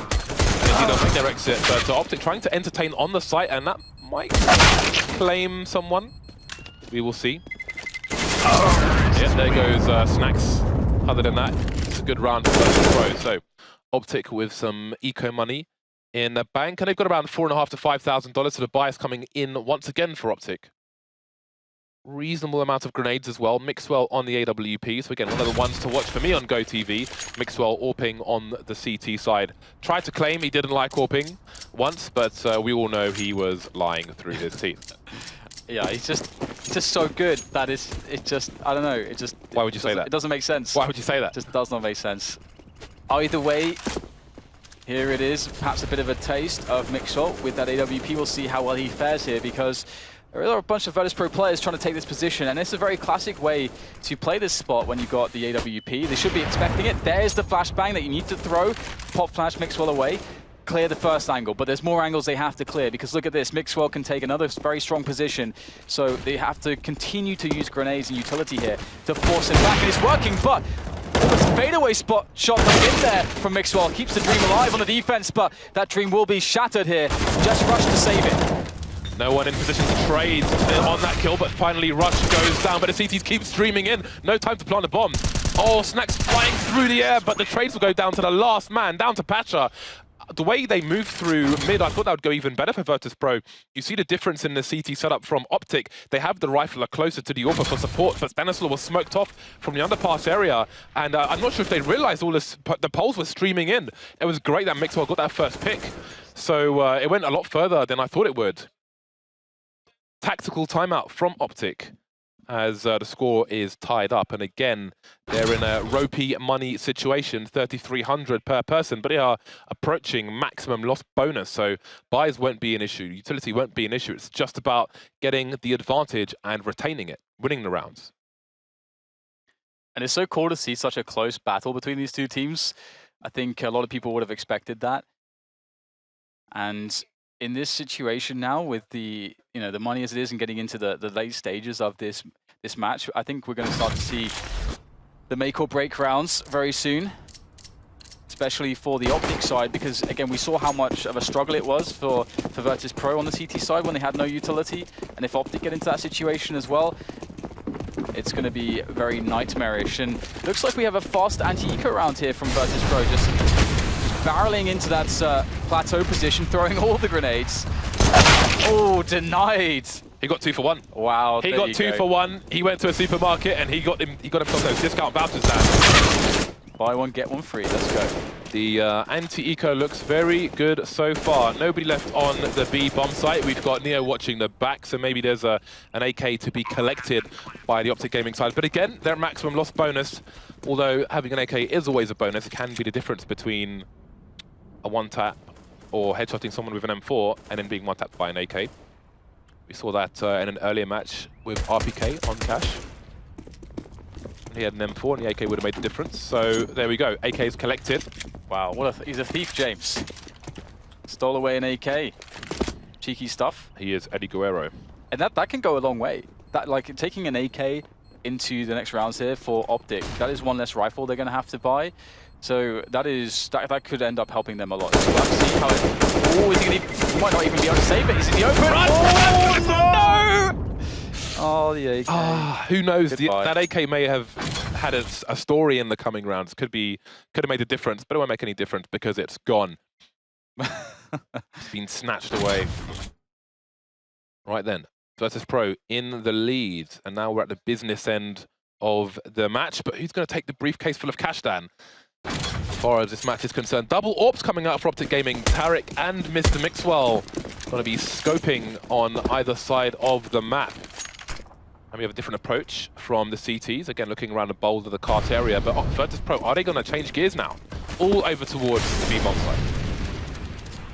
And indeed, they'll make their exit, but Optic trying to entertain on the site, and that might claim someone. We will see. Yeah, there goes Snacks other than that, it's a good round for Virtus Pro. So Optic with some eco money in the bank, and they've got around $4,500 to $5,000. So the bias coming in once again for Optic. Reasonable amount of grenades as well. Mixwell on the AWP, so again, one of the ones to watch for me on GoTV. Mixwell AWPing on the CT side. Tried to claim he didn't like AWPing once, but we all know he was lying through his teeth. Yeah, he's just so good that it's just, I don't know, it just... Why would you say that? It doesn't make sense. Why would you say that? It just does not make sense. Either way, here it is, perhaps a bit of a taste of Mixwell with that AWP. We'll see how well he fares here, because there are a bunch of Virtus Pro players trying to take this position, and it's a very classic way to play this spot when you've got the AWP. They should be expecting it. There's the flashbang that you need to throw. Pop flash Mixwell away. Clear the first angle, but there's more angles they have to clear, because look at this, Mixwell can take another very strong position, so they have to continue to use grenades and utility here to force him back, and it's working, but almost a fadeaway spot shot in there from Mixwell. Keeps the dream alive on the defense, but that dream will be shattered here. Just Rush to save it. No one in position to trade on that kill, but finally Rush goes down, but the CTs keep streaming in. No time to plant a bomb. Oh, Snack's flying through the air, but the trades will go down to the last man, down to Pacha. The way they move through mid, I thought that would go even better for Virtus Pro. You see the difference in the CT setup from Optic. They have the rifler closer to the AWP for support, but Stanislaw was smoked off from the underpass area, and I'm not sure if they realized all this, but the poles were streaming in. It was great that Mixwell got that first pick. So it went a lot further than I thought it would. Tactical timeout from Optic, as the score is tied up, and again they're in a ropey money situation, 3,300 per person, but they are approaching maximum loss bonus, so buys won't be an issue, utility won't be an issue. It's just about getting the advantage and retaining it, winning the rounds. And it's so cool to see such a close battle between these two teams. I think a lot of people would have expected that, and in this situation now, with the the money as it is and getting into the late stages of this match, I think we're going to start to see the make or break rounds very soon, especially for the Optic side, because again we saw how much of a struggle it was for Virtus Pro on the CT side when they had no utility, and if Optic get into that situation as well, it's going to be very nightmarish. And looks like we have a fast anti-eco round here from Virtus Pro, just barreling into that plateau position, throwing all the grenades. Oh, denied. He got 2 for 1. Wow. He got 2 for 1. He went to a supermarket and he got himself those discount vouchers now. Buy one, get one free. Let's go. The anti-eco looks very good so far. Nobody left on the B bomb site. We've got Neo watching the back, so maybe there's an AK to be collected by the Optic Gaming side. But again, their maximum loss bonus, although having an AK is always a bonus, can be the difference between a one-tap or headshotting someone with an M4 and then being one-tapped by an AK. We saw that in an earlier match with RPK on Cash. He had an M4 and the AK would have made the difference. So there we go, AK is collected. Wow, he's a thief, James. Stole away an AK. Cheeky stuff. He is Eddie Guerrero. And that can go a long way. That, like, taking an AK into the next rounds here for Optic, that is one less rifle they're going to have to buy. So that could end up helping them a lot. So we'll have to see how it... Oh, is he might not even be able to save it. He's in the open. Run! Oh, no! Oh, the AK. Who knows? That AK may have had a story in the coming rounds. Could have made a difference, but it won't make any difference because it's gone. It's been snatched away. Right then, Virtus Pro in the lead, and now we're at the business end of the match. But who's going to take the briefcase full of cash, Dan? As far as this match is concerned, double AWPs coming out for Optic Gaming. Tarek and Mr. Mixwell going to be scoping on either side of the map. And we have a different approach from the CTs, again looking around the bowl of the cart area. But Virtus Pro, are they going to change gears now? All over towards the B-bomb side.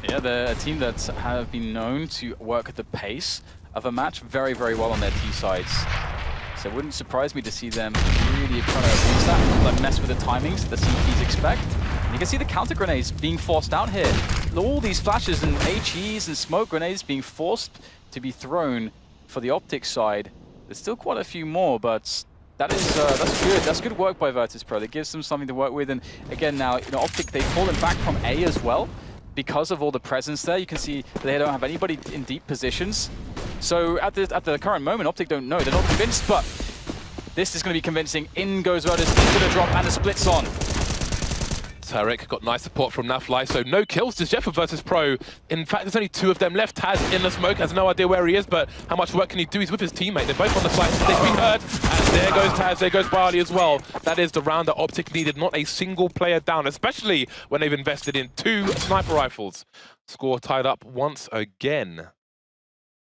Yeah, they're a team that have been known to work at the pace of a match very, very well on their T sides. So it wouldn't surprise me to see them really trying to use that, like mess with the timings the CTs expect. And you can see the counter grenades being forced out here. All these flashes and HEs and smoke grenades being forced to be thrown for the Optic side. There's still quite a few more, but that's good. That's good work by Virtus Pro. That gives them something to work with. And again, now Optic, they've fallen back from A as well because of all the presence there. You can see they don't have anybody in deep positions. So at the current moment, Optic don't know. They're not convinced, but This is going to be convincing. In goes Virtus into the drop and the splits on. Tarek got nice support from Nafly, so no kills just yet for Virtus Pro. In fact, there's only 2 of them left. Taz in the smoke, has no idea where he is, but how much work can he do? He's with his teammate. They're both on the side. They've been hurt, and there goes Taz, there goes Barley as well. That is the round that Optic needed, not a single player down, especially when they've invested in 2 sniper rifles. Score tied up once again.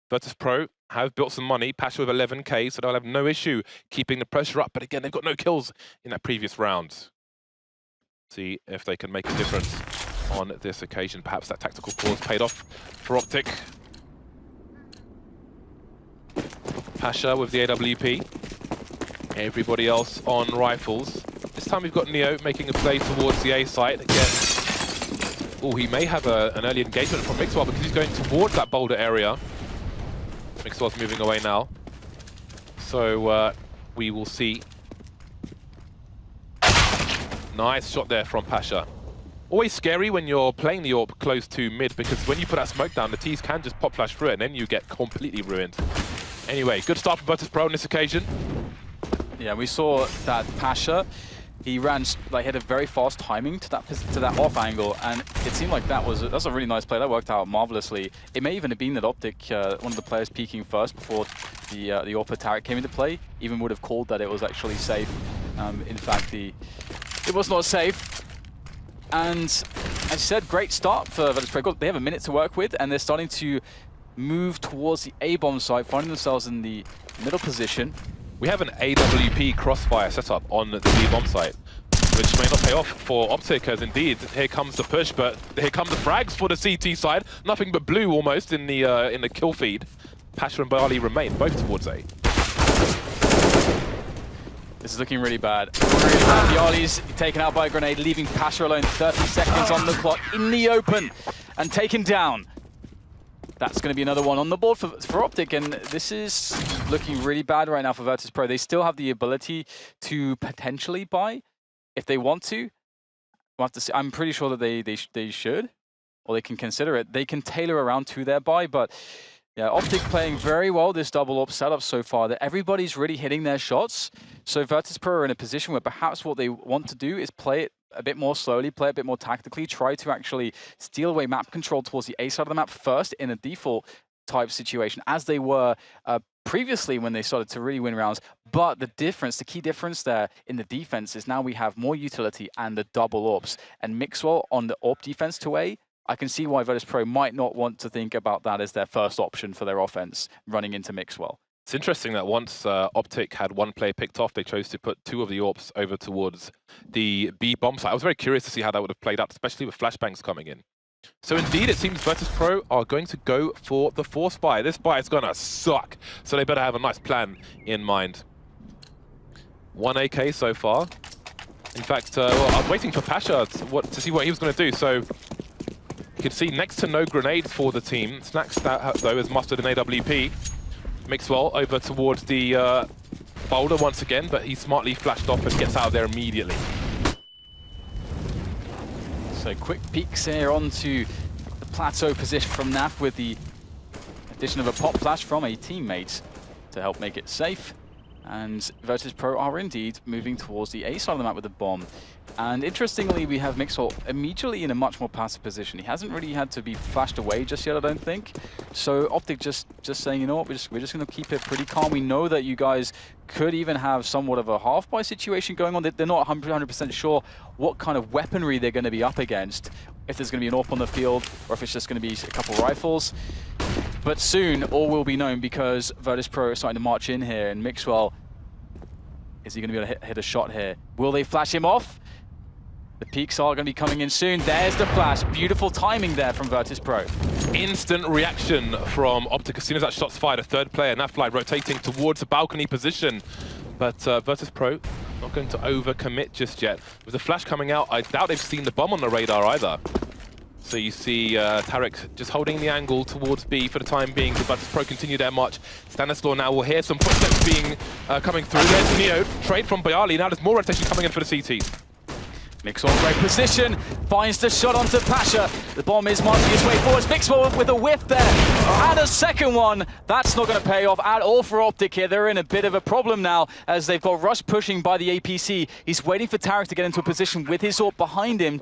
Virtus Pro have built some money, Pasha with 11k, so they'll have no issue keeping the pressure up, but again, they've got no kills in that previous round. See if they can make a difference on this occasion. Perhaps that tactical pause paid off for Optic. Pasha with the AWP. Everybody else on rifles. This time we've got Neo making a play towards the A site. Again, oh, he may have an early engagement from Mixwell because he's going towards that boulder area. Mixwell's moving away now. So we will see. Nice shot there from Pasha. Always scary when you're playing the AWP close to mid, because when you put that smoke down, the T's can just pop flash through it and then you get completely ruined. Anyway, good start from Virtus Pro on this occasion. Yeah, we saw that Pasha, he ran, like, had a very fast timing to that off angle, and it seemed like that's a really nice play. That worked out marvelously. It may even have been that Optic, one of the players peeking first before the AWP Tarek came into play, even would have called that it was actually safe. In fact, it was not safe. And as I said, great start for Virtus Pro. They have a minute to work with, and they're starting to move towards the A-bomb site, finding themselves in the middle position. We have an AWP crossfire setup on the B-bomb site, which may not pay off for Optic, as indeed, here comes the push, but here come the frags for the CT side. Nothing but blue almost in the kill feed. Pasha and Barley remain both towards A. This is looking really bad. Really bad. Barley's taken out by a grenade, leaving Pasha alone. 30 seconds on the clock in the open and taken down. That's going to be another one on the board for Optic, and this is looking really bad right now for Virtus Pro. They still have the ability to potentially buy if they want to. We'll have to see. I'm pretty sure that they should, or they can consider it. They can tailor around to their buy, but yeah, Optic playing very well this double AWP setup so far, that everybody's really hitting their shots. So Virtus Pro are in a position where perhaps what they want to do is play it a bit more slowly, play a bit more tactically, try to actually steal away map control towards the A side of the map first in a default type situation, as they were previously when they started to really win rounds. But the difference, the key difference there in the defense is now we have more utility and the double AWPs. And Mixwell on the AWP defense to A, I can see why Virtus Pro might not want to think about that as their first option for their offense, running into Mixwell. It's interesting that once Optic had one player picked off, they chose to put 2 of the AWPs over towards the B bomb site. I was very curious to see how that would have played out, especially with flashbangs coming in. So indeed, it seems Virtus Pro are going to go for the force buy. This buy is going to suck, so they better have a nice plan in mind. 1 AK so far. In fact, well, I was waiting for Pasha to see what he was going to do. So you can see next to no grenades for the team. Snacks, that, though, has mustered an AWP. Mixwell over towards the boulder once again, but he smartly flashed off and gets out of there immediately. So quick peeks here onto the plateau position from Naf with the addition of a pop flash from a teammate to help make it safe. And Virtus Pro are indeed moving towards the A side of the map with the bomb. And interestingly, we have Mixwell immediately in a much more passive position. He hasn't really had to be flashed away just yet, I don't think. So Optic just saying, you know what, we're just going to keep it pretty calm. We know that you guys could even have somewhat of a half-buy situation going on. They're not 100% sure what kind of weaponry they're going to be up against, if there's going to be an AWP on the field, or if it's just going to be a couple rifles. But soon, all will be known, because Virtus Pro are starting to march in here, and Mixwell, is he going to be able to hit a shot here? Will they flash him off? The peaks are going to be coming in soon. There's the flash. Beautiful timing there from Virtus Pro. Instant reaction from Optic as soon as that shot's fired. A third player, Nafly, rotating towards the balcony position. But Virtus Pro not going to overcommit just yet. With the flash coming out, I doubt they've seen the bomb on the radar either. So you see Tarek just holding the angle towards B for the time being. The Virtus Pro continue their march. Stanislaw now will hear some footsteps being coming through. There's Neo, trade from Bayali. Now there's more rotation coming in for the CTs. Mixwell, great position, finds the shot onto Pasha. The bomb is marching its way forwards. Mixwell with a whiff there, and a second one. That's not going to pay off at all for Optic here. They're in a bit of a problem now as they've got Rush pushing by the APC. He's waiting for Tarek to get into a position with his AWP behind him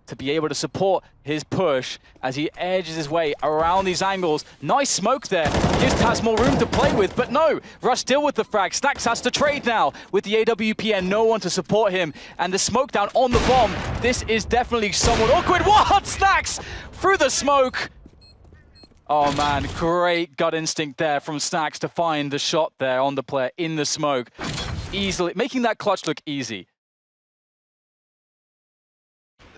to be able to support his push as he edges his way around these angles. Nice smoke there. Gives Taz more room to play with, but no. Rush still with the frag. Snax has to trade now with the AWP and no one to support him. And the smoke down on the bomb. This is definitely somewhat awkward. What? Snax through the smoke. Oh man, great gut instinct there from Snax to find the shot there on the player in the smoke. Easily, making that clutch look easy.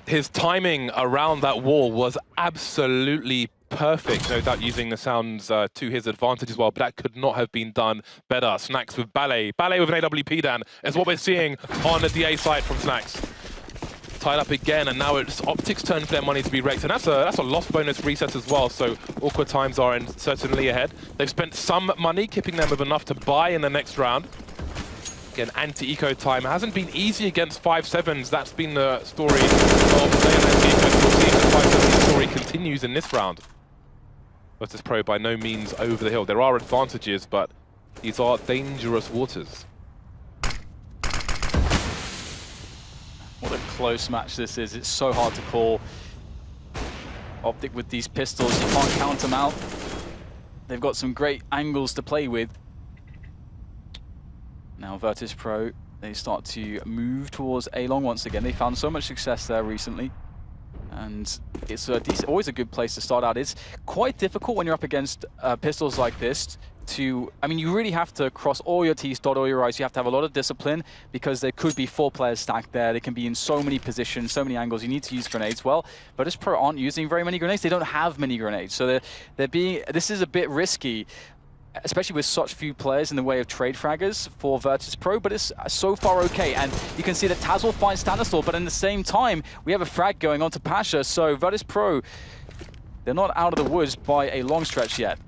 His timing around that wall was absolutely perfect, no doubt using the sounds to his advantage as well, but that could not have been done better. Snax with Ballet. Ballet with an AWP, Dan, is what we're seeing on the DA side from Snax. Tied up again, and now it's Optic's turn for their money to be raked, and that's a loss bonus reset as well, so awkward times are certainly ahead. They've spent some money, keeping them with enough to buy in the next round. Again, anti-eco time hasn't been easy against 5-7s. That's been the story of the anti-eco. We'll see if the 5-7 story continues in this round. Virtus Pro by no means over the hill. There are advantages, but these are dangerous waters. What a close match this is. It's so hard to call. Optic with these pistols, you can't count them out. They've got some great angles to play with. Now Virtus Pro, they start to move towards A-Long once again. They found so much success there recently. And it's always a good place to start out. It's quite difficult when you're up against pistols like this to, I mean, you really have to cross all your T's, dot all your I's. You have to have a lot of discipline because there could be 4 players stacked there. They can be in so many positions, so many angles. You need to use grenades. Well, Virtus Pro aren't using very many grenades. They don't have many grenades. So this is a bit risky, especially with such few players in the way of trade fraggers for Virtus Pro, but it's so far okay. And you can see that Taz will find Stanislaw, but in the same time, we have a frag going on to Pasha. So Virtus Pro, they're not out of the woods by a long stretch yet.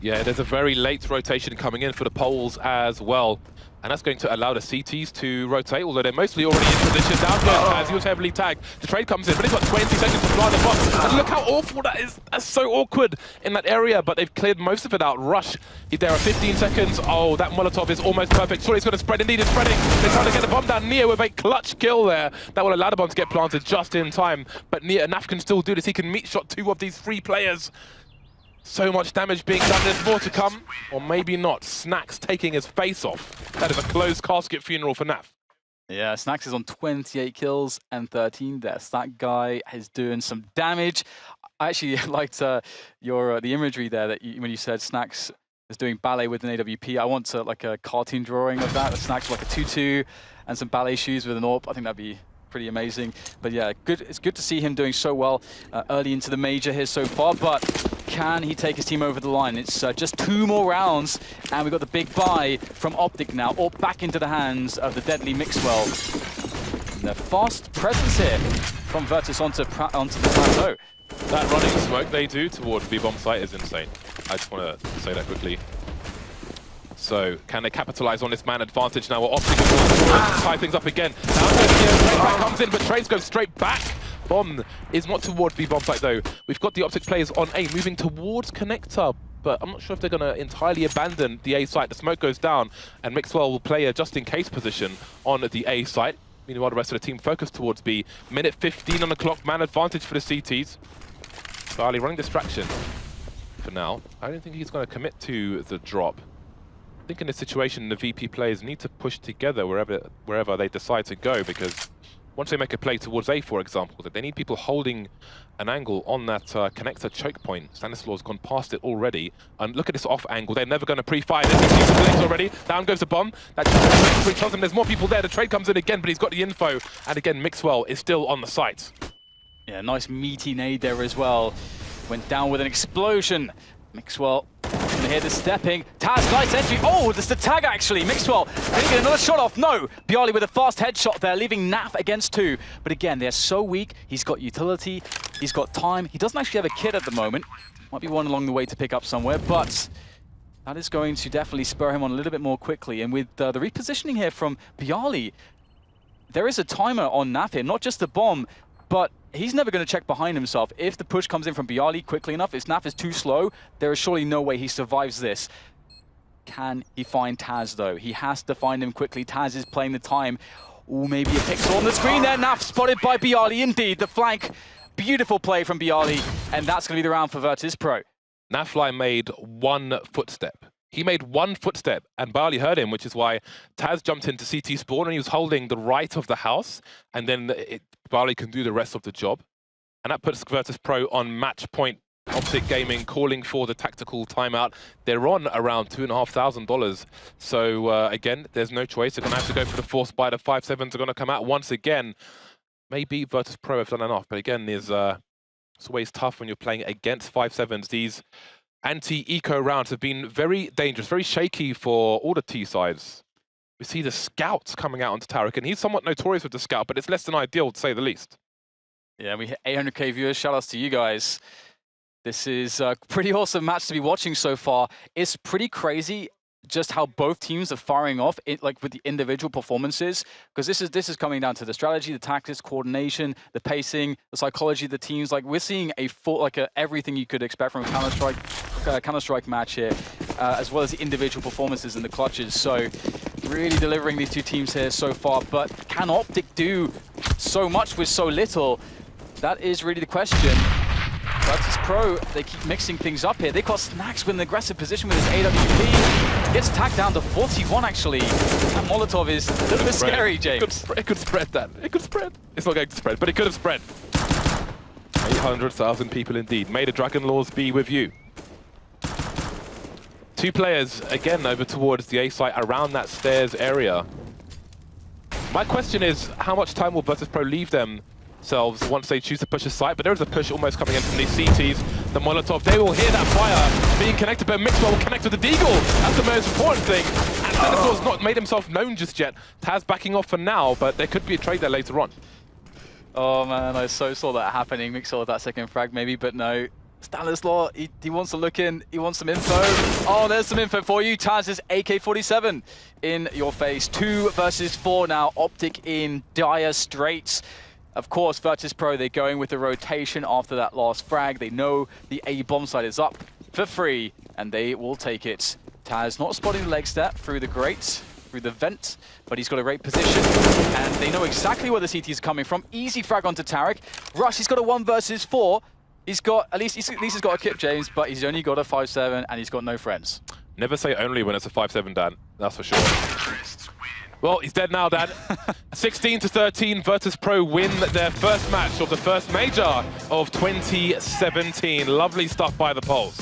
Yeah, there's a very late rotation coming in for the poles as well. And that's going to allow the CTs to rotate, although they're mostly already in position. Down goes Taz, he was heavily tagged. The trade comes in, but he's got 20 seconds to fly the bomb. And look how awful that is. That's so awkward in that area, but they've cleared most of it out. Rush, there are 15 seconds. Oh, that Molotov is almost perfect. Surely he's going to spread. Indeed, it's spreading. They're trying to get the bomb down. Nia with a clutch kill there. That will allow the bomb to get planted just in time. But Naf can still do this. He can meat shot 2 of these 3 players. So much damage being done, there's more to come, or maybe not. Snax taking his face off. That is a closed casket funeral for Naf. Yeah, Snax is on 28 kills and 13 deaths. That guy is doing some damage. I actually liked the imagery there that when you said Snax is doing ballet with an AWP. I want like a cartoon drawing of that. Snax with like a tutu and some ballet shoes with an AWP. I think that'd be pretty amazing. But yeah, it's good to see him doing so well early into the major here so far, but can he take his team over the line? It's just 2 more rounds, and we've got the big buy from Optic now, or back into the hands of the deadly Mixwell. And the fast presence here from Virtus onto the plateau. That running smoke they do towards B-bomb site is insane. I just want to say that quickly. So, can they capitalize on this man advantage now? We're Optic to tie things up again. Now Trade comes in, but Trades goes straight back. Bomb is not towards B-bomb site though. We've got the Optic players on A, moving towards Connector, but I'm not sure if they're going to entirely abandon the A site. The smoke goes down, and Mixwell will play a just-in-case position on the A site. Meanwhile, the rest of the team focus towards B. Minute 15 on the clock, man advantage for the CTs. Barley running distraction for now. I don't think he's going to commit to the drop. I think in this situation, the VP players need to push together wherever they decide to go, because once they make a play towards A, for example, they need people holding an angle on that connector choke point. Stanislaw's gone past it already. And look at this off angle. They're never going to pre-fire. There's some legs already. Down goes the bomb. That tells them there's more people there. The trade comes in again, but he's got the info. And again, Mixwell is still on the site. Yeah, nice meaty nade there as well. Went down with an explosion. Mixwell, gonna hear the stepping. Taz, nice entry. Oh, that's the tag actually. Mixwell, gonna get another shot off. No, Bialy with a fast headshot there, leaving Naf against 2. But again, they're so weak. He's got utility, he's got time. He doesn't actually have a kit at the moment. Might be one along the way to pick up somewhere, but that is going to definitely spur him on a little bit more quickly. And with the repositioning here from Bialy, there is a timer on Naf here, not just the bomb, but he's never going to check behind himself. If the push comes in from Bialy quickly enough, if Naf is too slow, there is surely no way he survives this. Can he find Taz, though? He has to find him quickly. Taz is playing the time. Ooh, maybe a pixel on the screen there. Naf spotted by Bialy. Indeed, the flank. Beautiful play from Bialy, and that's going to be the round for Virtus Pro. Nafly made one footstep. He made one footstep, and Bialy heard him, which is why Taz jumped into CT spawn, and he was holding the right of the house, and then Bialy can do the rest of the job. And that puts Virtus Pro on match point. Optic Gaming calling for the tactical timeout. They're on around $2,500. So again, there's no choice. They're going to have to go for the force buy. The 5-7s are going to come out once again. Maybe Virtus Pro have done enough, but again, it's always tough when you're playing against 5-7s. These anti-eco rounds have been very dangerous, very shaky for all the T sides. We see the scouts coming out onto Tarek, and he's somewhat notorious with the scout, but it's less than ideal, to say the least. Yeah, we hit 800k viewers. Shout outs to you guys. This is a pretty awesome match to be watching so far. It's pretty crazy just how both teams are firing off, like with the individual performances, because this is coming down to the strategy, the tactics, coordination, the pacing, the psychology of the teams. Like we're seeing a full, everything you could expect from a Counter-Strike match here, as well as the individual performances and the clutches. So really delivering these two teams here so far, but can Optic do so much with so little? That is really the question. Virtus Pro, they keep mixing things up here. They got Snacks with an aggressive position with his AWP. Gets tacked down to 41, actually. That Molotov is a little bit scary, James. It could spread that. It could spread. It's not going to spread, but it could have spread. 800,000 people indeed. May the Dragon Laws be with you. Two players, again, over towards the A site around that stairs area. My question is, how much time will Virtus Pro leave themselves once they choose to push a site? But there is a push almost coming in from these CTs. The Molotov, they will hear that fire being connected, but Mixwell will connect with the Deagle. That's the most important thing. And Denethor's not made himself known just yet. Taz backing off for now, but there could be a trade there later on. Oh man, I so saw that happening. Mixwell with that second frag maybe, but no. Stanislaw, he wants to look in, he wants some info. Oh, there's some info for you. Taz's AK-47 in your face. 2 versus 4 now. Optic in dire straits. Of course, Virtus Pro, they're going with the rotation after that last frag. They know the A bomb site is up for free, and they will take it. Taz not spotting the leg step through the grate, through the vent, but he's got a great position, and they know exactly where the CT is coming from. Easy frag onto Tarek. Rush, he's got a 1 versus 4. He's got, at least he's got a kip, James, but he's only got a 5-7, and he's got no friends. Never say only when it's a 5-7, Dan. That's for sure. Well, he's dead now, Dan. 16-13, Virtus Pro win their first match of the first major of 2017. Lovely stuff by the Poles.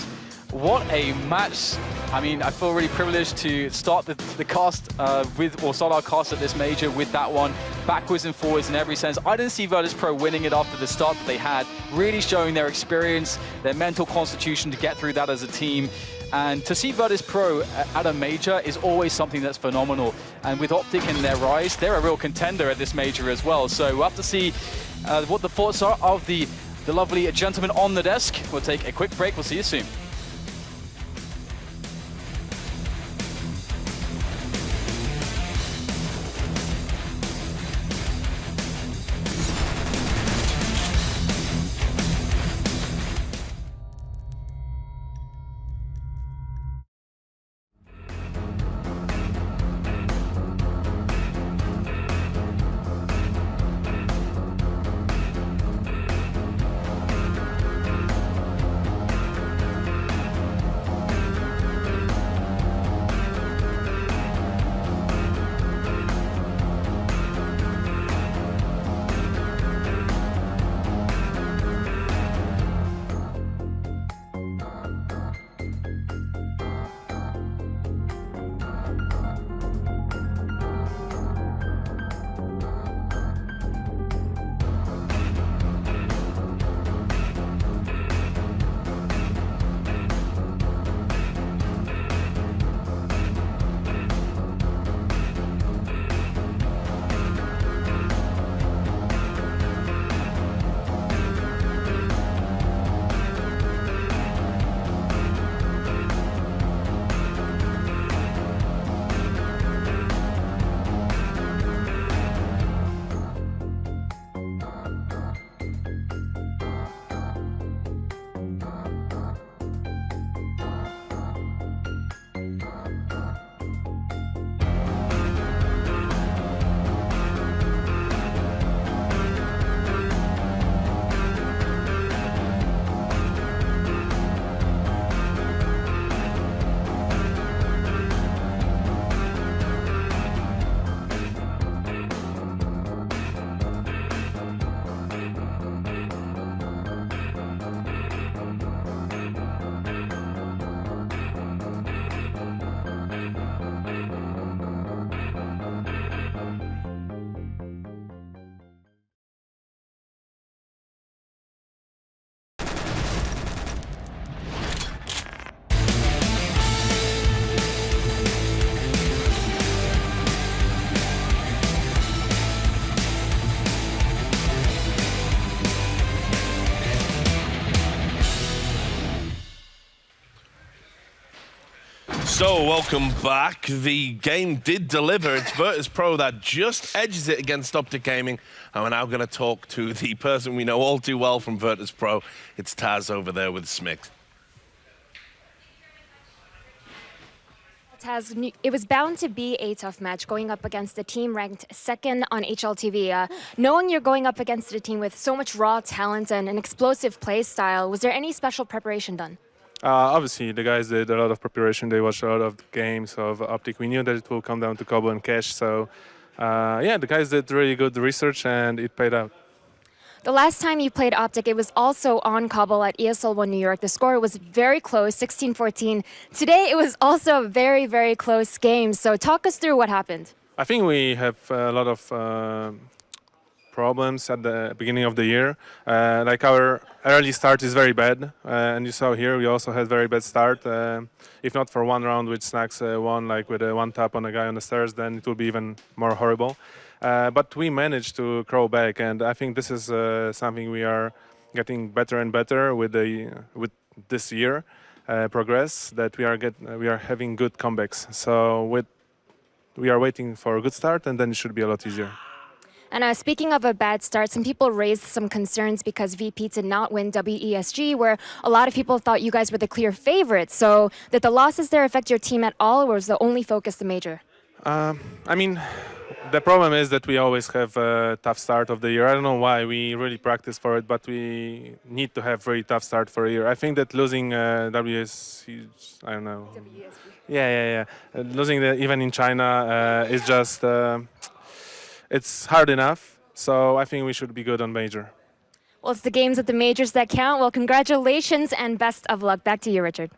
What a match. I mean, I feel really privileged to start the cast start our cast at this major with that one. Backwards and forwards in every sense. I didn't see Virtus Pro winning it after the start that they had, really showing their experience, their mental constitution to get through that as a team. And to see Virtus Pro at a major is always something that's phenomenal. And with Optic in their rise, they're a real contender at this major as well. So we'll have to see what the thoughts are of the lovely gentleman on the desk. We'll take a quick break. We'll see you soon. So, welcome back. The game did deliver. It's Virtus Pro that just edges it against Optic Gaming. And we're now going to talk to the person we know all too well from Virtus Pro. It's Taz over there with Smix. Taz, it was bound to be a tough match going up against a team ranked second on HLTV. Knowing you're going up against a team with so much raw talent and an explosive play style, was there any special preparation done? Obviously, the guys did a lot of preparation. They watched a lot of games of Optic. We knew that it will come down to Kobo and Cash. So, yeah, the guys did really good research, and it paid out. The last time you played Optic, it was also on Cobble at ESL 1 New York. The score was very close, 16-14. Today, it was also a very, very close game. So talk us through what happened. I think we have a lot of problems at the beginning of the year. Like our early start is very bad, and you saw here we also had very bad start. If not for one round which Snacks won, like with a one tap on a guy on the stairs, then it will be even more horrible. But we managed to crawl back, and I think this is something we are getting better and better with this year progress. That we are having good comebacks. So we are waiting for a good start, and then it should be a lot easier. And speaking of a bad start, some people raised some concerns because VP did not win WESG, where a lot of people thought you guys were the clear favorites. So did the losses there affect your team at all, or was the only focus the major? I mean, the problem is that we always have a tough start of the year. I don't know why. We really practice for it, but we need to have very tough start for a year. I think that losing WSG, I don't know. WESG. Yeah. Losing even in China is just... it's hard enough, so I think we should be good on major. Well, it's the games at the majors that count. Well, congratulations and best of luck. Back to you, Richard.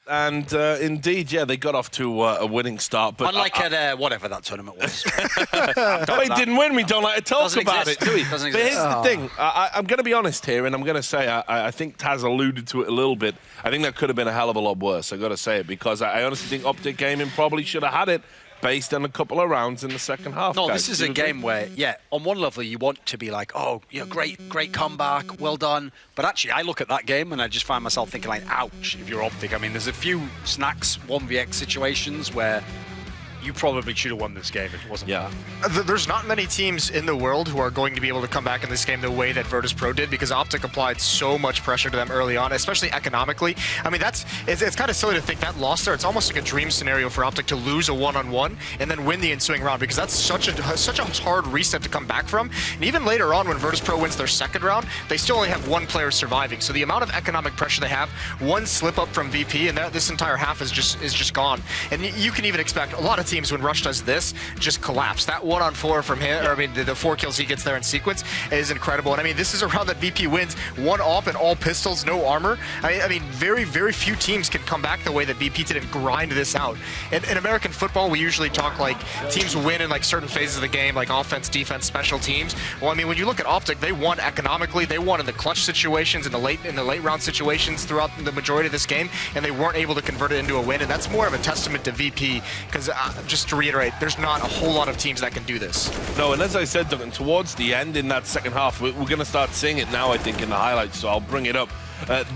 And indeed, yeah, they got off to a winning start. But unlike at whatever that tournament was. They didn't win. We don't like to talk about it, do we? Doesn't But exist. here's the thing. I'm going to be honest here, and I'm going to say I think Taz alluded to it a little bit. I think that could have been a hell of a lot worse. I've got to say it, because I honestly think Optic Gaming probably should have had it based on a couple of rounds in the second half. No, guys. this is a game where, yeah, on one level you want to be like, oh, you know, great comeback, well done. But actually, I look at that game and I just find myself thinking like, ouch, if you're Optic. I mean, there's a few Snacks 1vx situations where you probably should have won this game if it wasn't for that. There's not many teams in the world who are going to be able to come back in this game the way that Virtus Pro did, because Optic applied so much pressure to them early on, especially economically. I mean, it's kind of silly to think that loss there. It's almost like a dream scenario for Optic to lose a one-on-one and then win the ensuing round, because that's such a hard reset to come back from. And even later on, when Virtus Pro wins their second round, they still only have one player surviving. So the amount of economic pressure they have, one slip up from VP, and this entire half is just gone. And you can even expect a lot of teams, when Rush does this, just collapse. That 1-on-4 from him, or I mean, the 4 kills he gets there in sequence is incredible. And I mean, this is a round that VP wins, 1 AWP and all pistols, no armor. I mean, very, very few teams can come back the way that VP did and grind this out. In American football, we usually talk like teams win in like certain phases of the game, like offense, defense, special teams. Well, I mean, when you look at Optic, they won economically. They won in the clutch situations, in the late round situations throughout the majority of this game, and they weren't able to convert it into a win. And that's more of a testament to VP, because just to reiterate, there's not a whole lot of teams that can do this. No, and as I said, Duncan, towards the end in that second half, we're going to start seeing it now, I think, in the highlights, so I'll bring it up.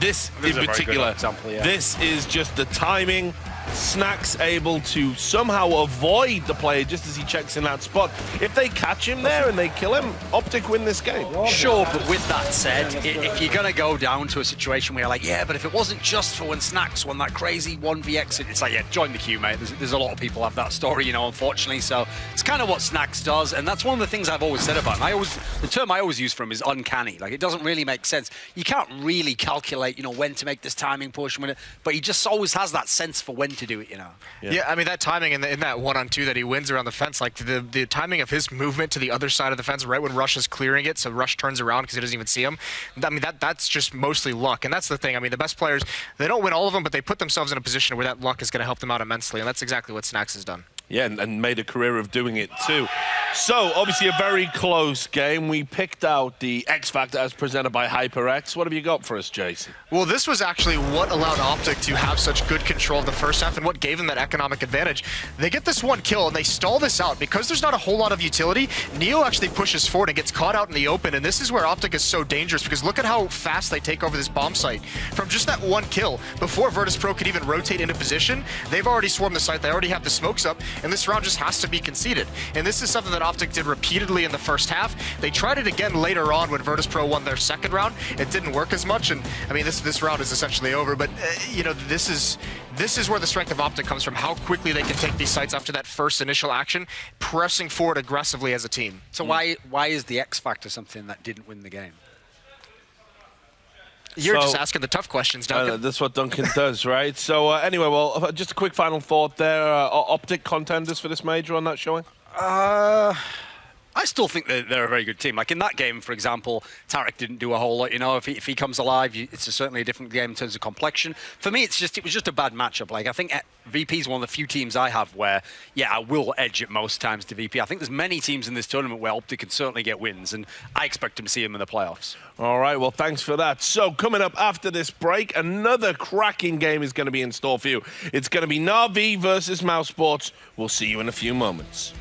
This in particular, this is just the timing. Snacks able to somehow avoid the player just as he checks in that spot. If they catch him there and they kill him, Optic win this game. Sure, but with that said, if you're going to go down to a situation where you're like, yeah, but if it wasn't just for when Snacks won that crazy 1vx, it's like, yeah, join the queue, mate. There's a lot of people have that story, you know, unfortunately. So it's kind of what Snacks does, and that's one of the things I've always said about him. The term I always use for him is uncanny. Like, it doesn't really make sense. You can't really calculate, you know, when to make this timing push, but he just always has that sense for when to do it, you know. Yeah, I mean, that timing in that 1-on-2 that he wins around the fence, like the timing of his movement to the other side of the fence right when Rush is clearing it, so Rush turns around because he doesn't even see him. I mean, that's just mostly luck, and that's the thing. I mean, the best players, they don't win all of them, but they put themselves in a position where that luck is going to help them out immensely, and that's exactly what Snacks has done. Yeah, and made a career of doing it too. So, obviously a very close game. We picked out the X Factor as presented by HyperX. What have you got for us, Jason? Well, this was actually what allowed Optic to have such good control of the first half and what gave them that economic advantage. They get this one kill and they stall this out. Because there's not a whole lot of utility, Neo actually pushes forward and gets caught out in the open, and this is where Optic is so dangerous because look at how fast they take over this bomb site. From just that one kill, before Virtus.pro could even rotate into position, they've already swarmed the site, they already have the smokes up, and this round just has to be conceded. And this is something that Optic did repeatedly in the first half. They tried it again later on when Virtus.pro won their second round. It didn't work as much, and I mean this round is essentially over, but you know, this is where the strength of Optic comes from, how quickly they can take these sites after that first initial action, pressing forward aggressively as a team. So why is the X Factor something that didn't win the game? You're just asking the tough questions, Duncan. That's what Duncan does, right? So anyway, well, just a quick final thought there. Optic contenders for this major on that showing? I still think that they're a very good team. Like in that game, for example, Tarek didn't do a whole lot. You know, if he comes alive, it's certainly a different game in terms of complexion. For me, it was just a bad matchup. Like I think VP is one of the few teams I have where, yeah, I will edge it most times to VP. I think there's many teams in this tournament where Optic can certainly get wins, and I expect to see them in the playoffs. All right, well, thanks for that. So coming up after this break, another cracking game is going to be in store for you. It's going to be Na'Vi versus Mouse Sports. We'll see you in a few moments.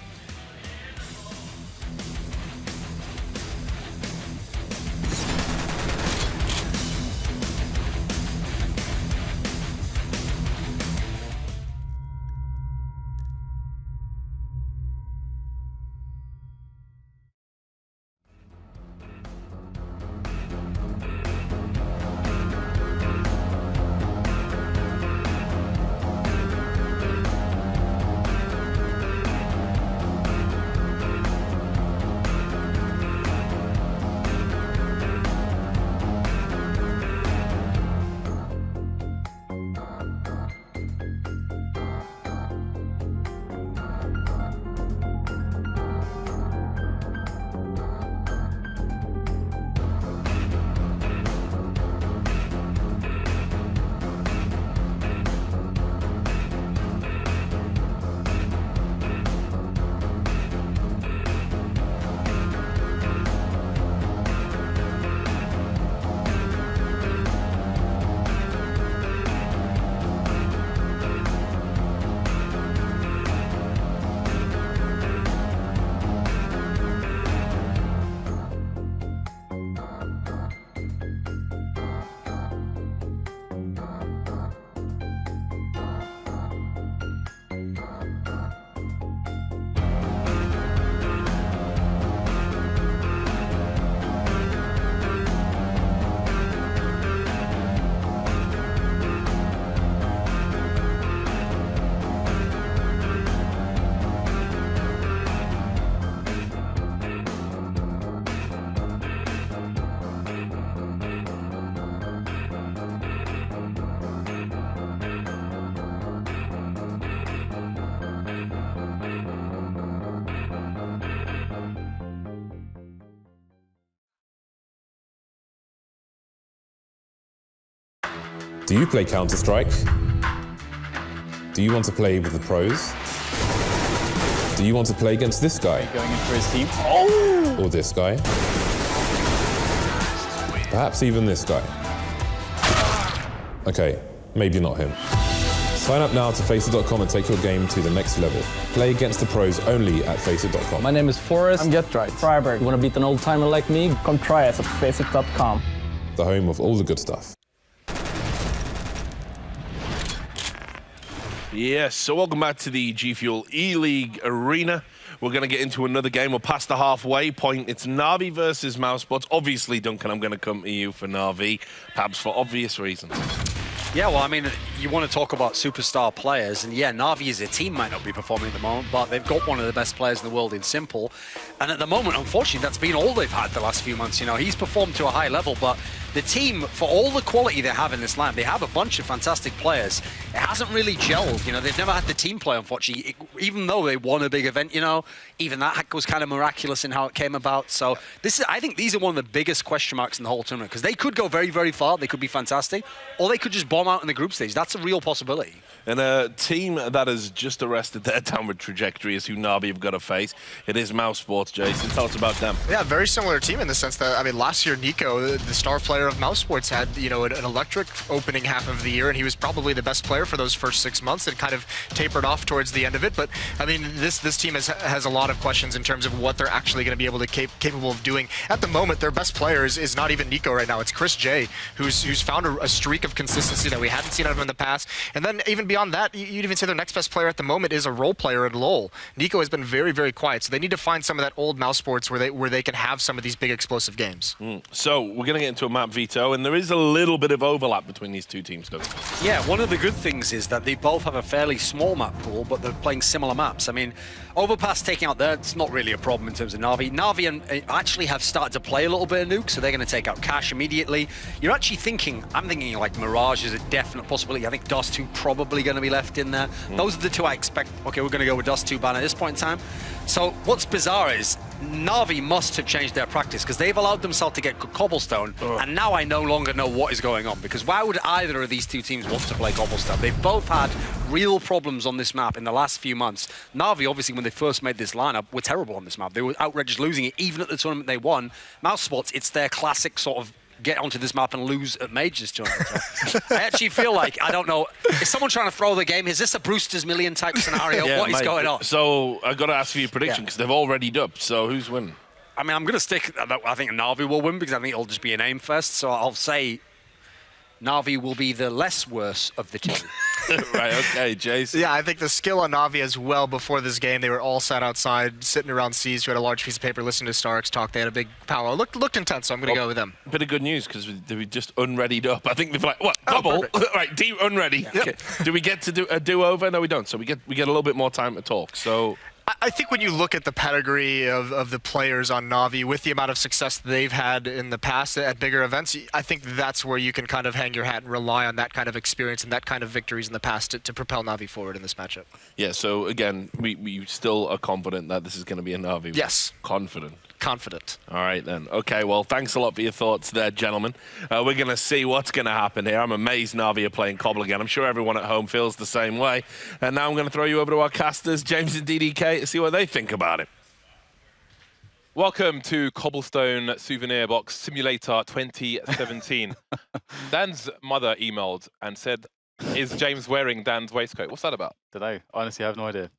Do you play Counter-Strike? Do you want to play with the pros? Do you want to play against this guy? Going in for his team. Oh! Or this guy? Perhaps even this guy. Okay, maybe not him. Sign up now to Faceit.com and take your game to the next level. Play against the pros only at Faceit.com. My name is Forrest. I'm Getright. Freiberg. You want to beat an old timer like me? Come try us at Faceit.com. The home of all the good stuff. Yes, so welcome back to the G Fuel E-League Arena. We're going to get into another game. We're past the halfway point. It's Na'Vi versus Mouse Sports. Obviously, Duncan, I'm going to come to you for Na'Vi, perhaps for obvious reasons. Yeah, well, I mean, you want to talk about superstar players, and yeah, Na'Vi as a team might not be performing at the moment, but they've got one of the best players in the world in Simple. And at the moment, unfortunately, that's been all they've had the last few months. You know, he's performed to a high level, but the team, for all the quality they have in this lineup, they have a bunch of fantastic players. It hasn't really gelled. You know, they've never had the team play, unfortunately, even though they won a big event, you know, even that was kind of miraculous in how it came about. So I think these are one of the biggest question marks in the whole tournament, because they could go very, very far. They could be fantastic, or they could just bomb out in the group stage. that's a real possibility. And a team that has just arrested their downward trajectory is who Na'Vi have got to face. It is Mouse Sports. Jason, tell us about them. Yeah, very similar team in the sense that, I mean, last year Nico, the star player of Mouse Sports, had, you know, an electric opening half of the year, and he was probably the best player for those first 6 months. It kind of tapered off towards the end of it, but I mean, this team has a lot of questions in terms of what they're actually going to be able to capable of doing. At the moment, their best player is not even Nico right now. It's Chris J, who's found a streak of consistency that we hadn't seen out of him in the past. And then even beyond that, you'd even say their next best player at the moment is a role player in LoL. Nico has been very, very quiet, so they need to find some of that old Mouse Sports where they can have some of these big explosive games. So we're going to get into a map veto, and there is a little bit of overlap between these two teams, though. Yeah, one of the good things is that they both have a fairly small map pool, but they're playing similar maps. I mean, Overpass taking out there, it's not really a problem in terms of Na'Vi. Na'Vi actually have started to play a little bit of Nuke, so they're going to take out Cash immediately. You're actually thinking, I'm thinking like Mirage is a definite possibility. I think Dust 2 probably going to be left in there. Those are the two I expect. Okay, we're going to go with Dust 2 ban at this point in time. So what's bizarre is Na'Vi must have changed their practice because they've allowed themselves to get Cobblestone, and now I no longer know what is going on, because why would either of these two teams want to play Cobblestone? They've both had real problems on this map in the last few months. Na'Vi, obviously, when they first made this lineup, were terrible on this map. They were outrageous losing it, even at the tournament they won. Mouse Sports, it's their classic sort of get onto this map and lose at Majors tournament. I actually feel like, I don't know, is someone trying to throw the game? Is this a Brewster's Million type scenario? Yeah, what is going on? So I've got to ask for your prediction, because they've already dubbed. So who's winning? I mean, I'm going to stick, I think Na'Vi will win, because I think it'll just be an aim fest. So I'll say Na'Vi will be the less worse of the two. Right, okay, Jason. Yeah, I think the skill on Na'Vi as well before this game. They were all sat outside, sitting around C's, who had a large piece of paper, listening to Starks talk. They had a big powwow. Looked intense, so I'm going to go with them. Bit of good news, because we just unreadied up. I think they've like, what, double? Right, unready. Yeah. Okay. Do we get to do a do-over? No, we don't. So we get a little bit more time to talk. So I think when you look at the pedigree of the players on Na'Vi, with the amount of success they've had in the past at bigger events, I think that's where you can kind of hang your hat and rely on that kind of experience and that kind of victories in the past to propel Na'Vi forward in this matchup. Yeah, so again, we still are confident that this is going to be a Na'Vi. Yes. Confident. All right, then. Okay, well, thanks a lot for your thoughts there, gentlemen. We're going to see what's going to happen here. I'm amazed Na'Vi are playing Cobble again. I'm sure everyone at home feels the same way. And now I'm going to throw you over to our casters, James and DDK, to see what they think about it. Welcome to Cobblestone Souvenir Box Simulator 2017. Dan's mother emailed and said, is James wearing Dan's waistcoat? What's that about? Don't know. Honestly, I have no idea.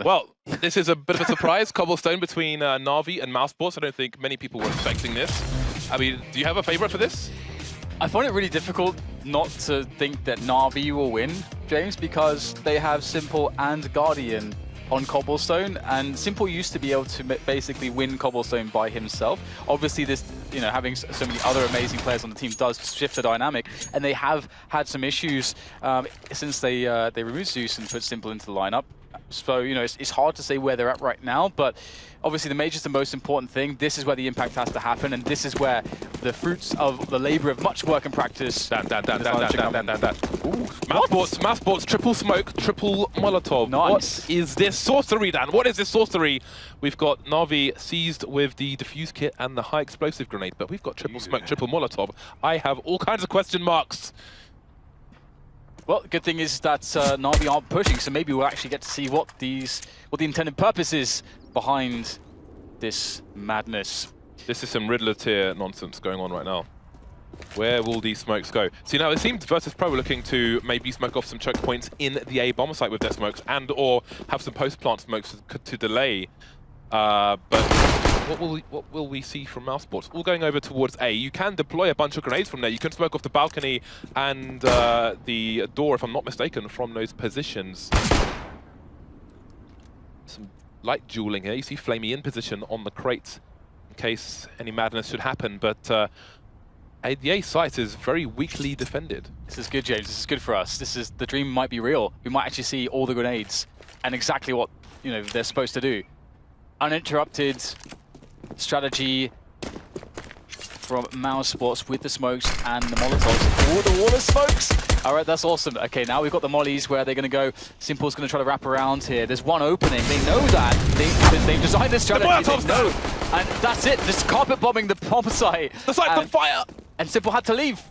Well, this is a bit of a surprise. Cobblestone between Na'Vi and Mouse Sports. I don't think many people were expecting this. I mean, do you have a favorite for this? I find it really difficult not to think that Na'Vi will win, James, because they have Simple and Guardian on Cobblestone, and Simple used to be able to basically win Cobblestone by himself. Obviously, this, having so many other amazing players on the team does shift the dynamic, and they have had some issues since they removed Zeus and put Simple into the lineup. So, it's hard to say where they're at right now, but obviously the Major's the most important thing. This is where the impact has to happen, and this is where the fruits of the labor of much work and practice. Dan. Mouse Sports, triple smoke, triple Molotov. Nice. What is this sorcery, Dan? What is this sorcery? We've got Na'Vi seized with the defuse kit and the high explosive grenade, but we've got triple smoke, triple Molotov. I have all kinds of question marks. Well, the good thing is that Na'Vi aren't pushing, so maybe we'll actually get to see what the intended purpose is behind this madness. This is some Riddler tier nonsense going on right now. Where will these smokes go? See, now it seems Virtus Pro were looking to maybe smoke off some choke points in the A bomber site with their smokes, and or have some post-plant smokes to delay. But what will we see from Mouse Sports? All going over towards A. You can deploy a bunch of grenades from there. You can smoke off the balcony and the door, if I'm not mistaken, from those positions. Some light dueling here. You see Flamey in position on the crate in case any madness should happen, but the A site is very weakly defended. This is good, James. This is good for us. The dream might be real. We might actually see all the grenades and exactly what they're supposed to do. Uninterrupted strategy from Mouse Sports with the smokes and the Molotovs. Oh, the wall of smokes! All right, that's awesome. Okay, now we've got the mollies where they're going to go. Simple's going to try to wrap around here. There's one opening. They know that. They've designed this strategy. They know. And that's it. Just carpet bombing the bomb site. The site's on fire! And Simple had to leave.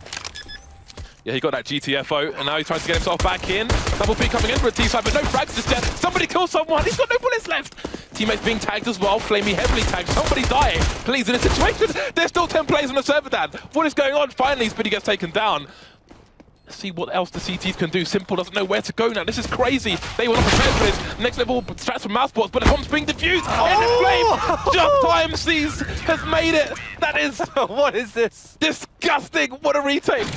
Yeah, he got that GTFO, and now he's trying to get himself back in. Double P coming in for a T-side, but no frags just yet. Somebody kill someone. He's got no bullets left. Teammates being tagged as well. Flamey heavily tagged. Somebody die, please, in a situation. There's still 10 players on the server, Dan. What is going on? Finally, Spitty gets taken down. Let's see what else the CTs can do. Simple doesn't know where to go now. This is crazy. They were not prepared for this. Next level strats from Mousesports, but the bomb's being defused. Oh! Flame. Just Time Seas has made it. That is... What is this? Disgusting. What a retake.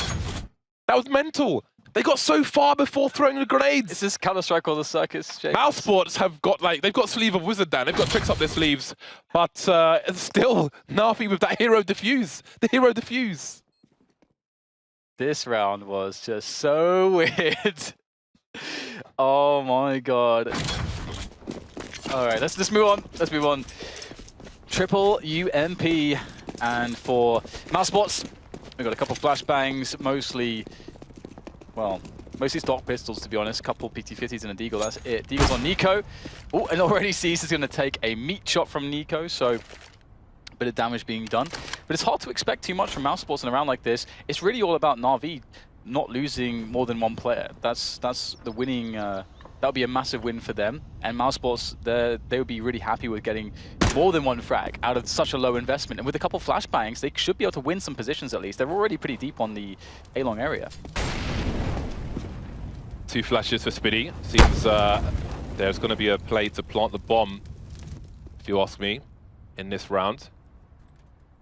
That was mental. They got so far before throwing the grenades. Is this Counter-Strike or the circus, Jake? Mousesports have got, like, they've got sleeve of Wizard, Dan. They've got tricks up their sleeves. But still, Navi with that hero defuse. The hero defuse. This round was just so weird. Oh my god. All right, let's move on. Let's move on. Triple UMP. And for Mousesports, we've got a couple flashbangs, mostly stock pistols, to be honest. Couple PT-50s and a Deagle, that's it. Deagle's on Nico. Oh, and already Seas is going to take a meat shot from Nico, so a bit of damage being done. But it's hard to expect too much from Mousesports in a round like this. It's really all about Na'Vi not losing more than one player. That's the winning, that would be a massive win for them. And Mousesports, they would be really happy with getting more than one frag out of such a low investment. And with a couple flashbangs, they should be able to win some positions at least. They're already pretty deep on the A-long area. 2 flashes for Spitty. Seems there's going to be a play to plant the bomb, if you ask me, in this round.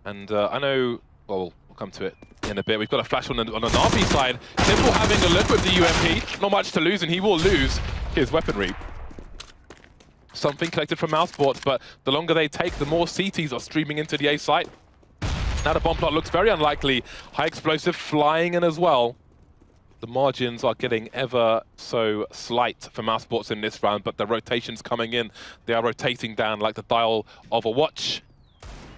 And I know, well, we'll come to it in a bit. We've got a flash on the Na'Vi side. Simple having a look with the UMP. Not much to lose, and he will lose his weaponry. Something collected from Mousesports, but the longer they take, the more CTs are streaming into the A site. Now the bomb plot looks very unlikely. High explosive flying in as well. The margins are getting ever so slight for Mousesports in this round, but the rotations coming in, they are rotating down like the dial of a watch.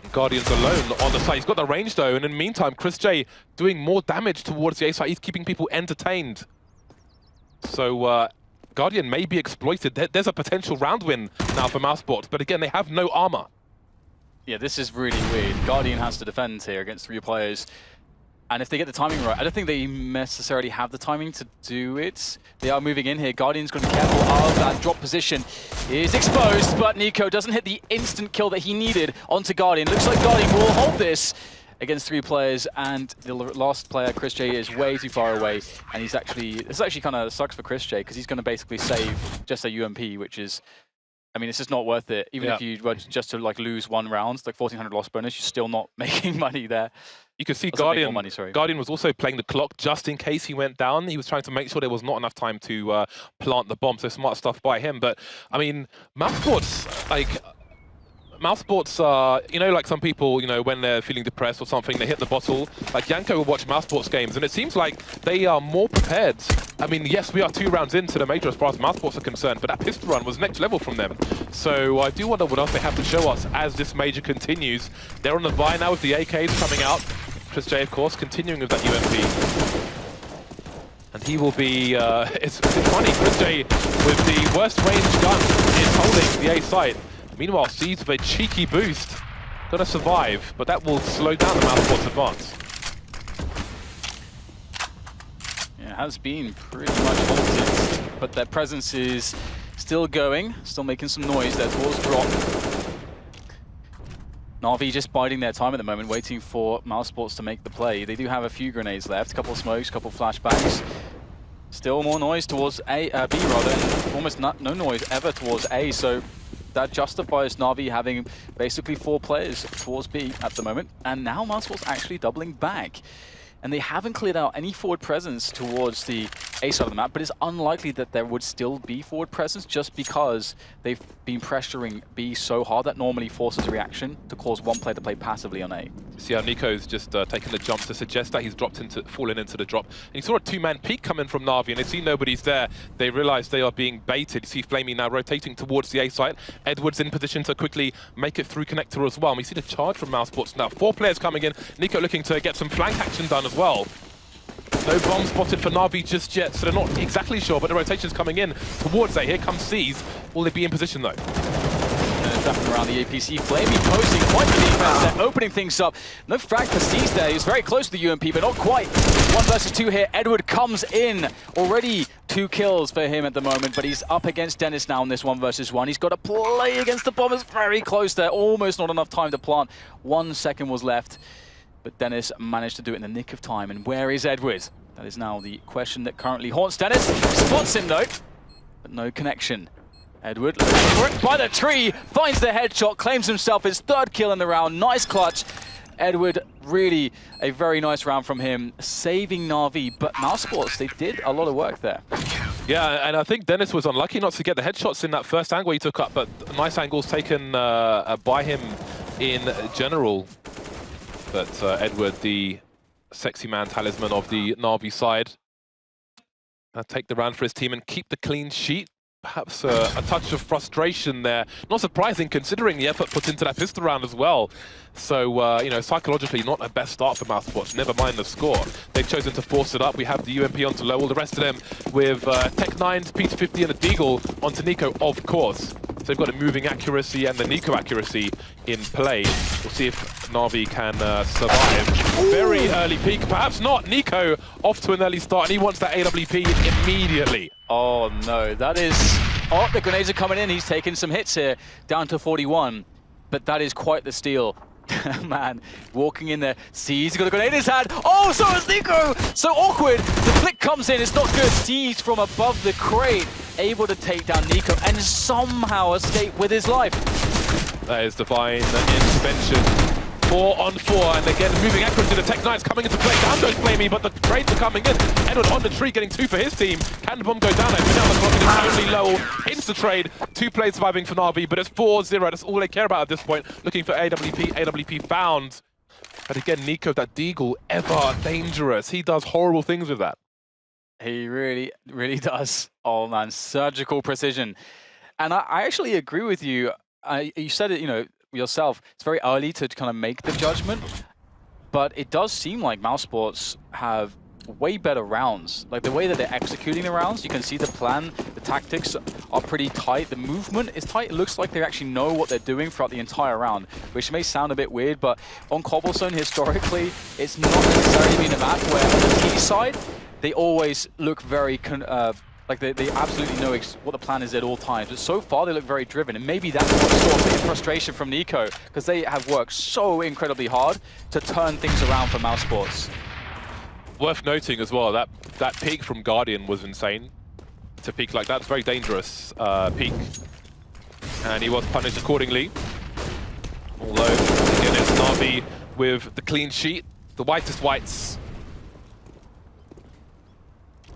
And Guardian's alone on the site. He's got the range though, and in the meantime, Chris J doing more damage towards the A site. He's keeping people entertained. So Guardian may be exploited. There's a potential round win now for Mousesports, but again, they have no armor. Yeah, this is really weird. Guardian has to defend here against 3 players. And if they get the timing right, I don't think they necessarily have the timing to do it. They are moving in here. Guardian's got to be careful of that drop position. Is exposed, but Nico doesn't hit the instant kill that he needed onto Guardian. Looks like Guardian will hold this against 3 players, and the last player, Chris J, is way too far away. And he's actually, this actually kind of sucks for Chris J, because he's going to basically save just a UMP, which is, I mean, it's just not worth it. Even if you were just to like lose 1 round, like 1,400 loss bonus, you're still not making money there. You can see Guardian was also playing the clock just in case he went down. He was trying to make sure there was not enough time to plant the bomb, so smart stuff by him. But, I mean, Mousesports, like... Mousesports, you know, like some people, you know, when they're feeling depressed or something, they hit the bottle. Like Yanko will watch Mousesports games, and it seems like they are more prepared. I mean, yes, we are 2 rounds into the major as far as Mousesports are concerned, but that pistol run was next level from them. So I do wonder what else they have to show us as this major continues. They're on the buy now with the AKs coming out. Chris J, of course, continuing with that UMP. And he will be, it's funny, Chris J with the worst range gun is holding the A site. Meanwhile, Seeds with a cheeky boost. Gonna survive, but that will slow down the Mousesports advance. Yeah, it has been pretty much halted, but their presence is still going, still making some noise there towards drop. Na'Vi just biding their time at the moment, waiting for Mousesports to make the play. They do have a few grenades left, a couple of smokes, a couple of flashbangs. Still more noise towards B rather, and almost no noise ever towards A, so that justifies Na'Vi having basically 4 players towards B at the moment. And now Mousesports actually doubling back. And they haven't cleared out any forward presence towards the A side of the map, but it's unlikely that there would still be forward presence just because they've been pressuring B so hard that normally forces a reaction to cause one player to play passively on A. See how Nico's just taken the jump to suggest that he's fallen into the drop. And you saw a 2-man peek coming from Na'Vi, and they see nobody's there. They realize they are being baited. You see Flamey now rotating towards the A site. Edwards in position to quickly make it through connector as well. And we see the charge from Mousesports now. 4 players coming in. Nico looking to get some flank action done as well. No bomb spotted for Na'Vi just yet, so they're not exactly sure, but the rotation's coming in towards A. Here comes Seas. Will they be in position though? wrapping around the APC. Flamey posting quite the defense there, opening things up. No frag for Steez there. He's very close to the UMP, but not quite. 1 versus 2 here. Edward comes in. Already 2 kills for him at the moment, but he's up against Dennis now in this 1 versus 1. He's got to play against the Bombers very close there. Almost not enough time to plant. 1 second was left, but Dennis managed to do it in the nick of time. And where is Edward? That is now the question that currently haunts Dennis. Spots him though, but no connection. Edward, looking for it by the tree, finds the headshot, claims himself his 3rd kill in the round. Nice clutch. Edward, really a very nice round from him, saving Na'Vi, but mousesports, they did a lot of work there. Yeah, and I think Dennis was unlucky not to get the headshots in that first angle he took up, but nice angles taken by him in general. But Edward, the sexy man talisman of the Na'Vi side, take the round for his team and keep the clean sheet. Perhaps a touch of frustration there. Not surprising considering the effort put into that pistol round as well. So, you know, psychologically not a best start for mousesports, never mind the score. They've chosen to force it up. We have the UMP onto low, all the rest of them with Tech9's P250 and a Deagle onto Nico, of course. So they've got a moving accuracy and the Nico accuracy in play. We'll see if Na'Vi can survive. Ooh. Very early peak, perhaps not. Nico off to an early start and he wants that AWP immediately. Oh no, that is... Oh, the grenades are coming in. He's taking some hits here, down to 41. But that is quite the steal. Man, walking in there. He's got a grenade in his hand. Oh, so is Nico! So awkward. The flick comes in. It's not good. Sees from above the crate, able to take down Nico and somehow escape with his life. That is divine intervention. 4 on 4, and again, moving accuracy. The Tech9's coming into play. Down goes Flamey, but the trades are coming in. Edward on the tree, getting 2 for his team. Can the bomb go down? But now the clock is only low. Insta-trade. 2 plays surviving for Na'Vi, but it's 4-0. That's all they care about at this point. Looking for AWP. AWP found. But again, Nico, that Deagle, ever dangerous. He does horrible things with that. He really, really does. Oh man, surgical precision. And I actually agree with you. You said it, you know, yourself, it's very early to kind of make the judgment, but it does seem like mousesports have way better rounds. Like the way that they're executing the rounds, you can see the plan, the tactics are pretty tight, the movement is tight. It looks like they actually know what they're doing throughout the entire round, which may sound a bit weird, but on Cobblestone historically, it's not necessarily been a map where on the T side, they always look very like they absolutely know what the plan is at all times. But so far, they look very driven. And maybe that's what saw a bit of frustration from Nico, because they have worked so incredibly hard to turn things around for mousesports. Worth noting as well, that peak from Guardian was insane. To peak like that, it's very dangerous peak. And he was punished accordingly. Although, again, it's Na'Vi with the clean sheet, the whitest whites.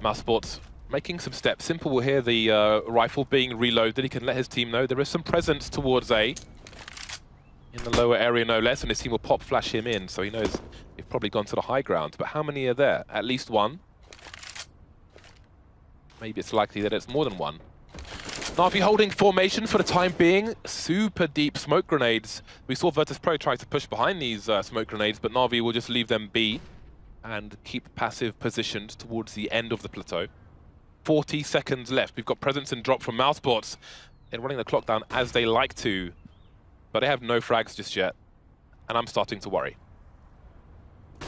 mousesports making some steps. Simple will hear the rifle being reloaded. He can let his team know there is some presence towards A. In the lower area, no less, and his team will pop flash him in, so he knows they've probably gone to the high ground. But how many are there? At least one. Maybe it's likely that it's more than one. Na'Vi holding formation for the time being. Super deep smoke grenades. We saw Virtus Pro try to push behind these smoke grenades, but Na'Vi will just leave them be and keep passive positioned towards the end of the plateau. 40 seconds left. We've got presence and drop from mousesports. They're running the clock down as they like to, but they have no frags just yet, and I'm starting to worry.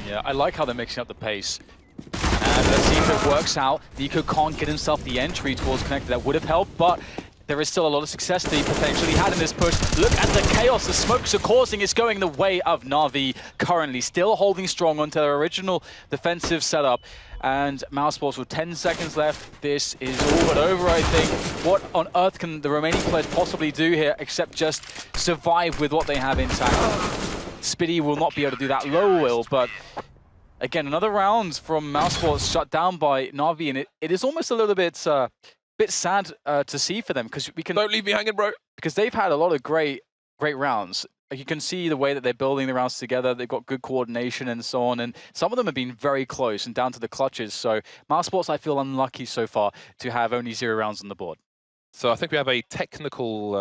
Yeah, I like how they're mixing up the pace. And let's see if it works out. Nico can't get himself the entry towards Connected. That would have helped, but there is still a lot of success that he potentially had in this push. Look at the chaos the smokes are causing. It's going the way of Na'Vi currently. Still holding strong onto their original defensive setup. And mousesports with 10 seconds left. This is all but over, I think. What on earth can the remaining players possibly do here except just survive with what they have intact? Spitty will not be able to do that. Low will, but again, another round from mousesports shut down by Na'Vi, and it is almost a little bit sad to see for them, because we can... Don't leave me hanging, bro. Because they've had a lot of great rounds. Like, you can see the way that they're building the rounds together. They've got good coordination and so on, and some of them have been very close and down to the clutches. So mousesports, I feel unlucky so far to have only 0 rounds on the board. So I think we have a technical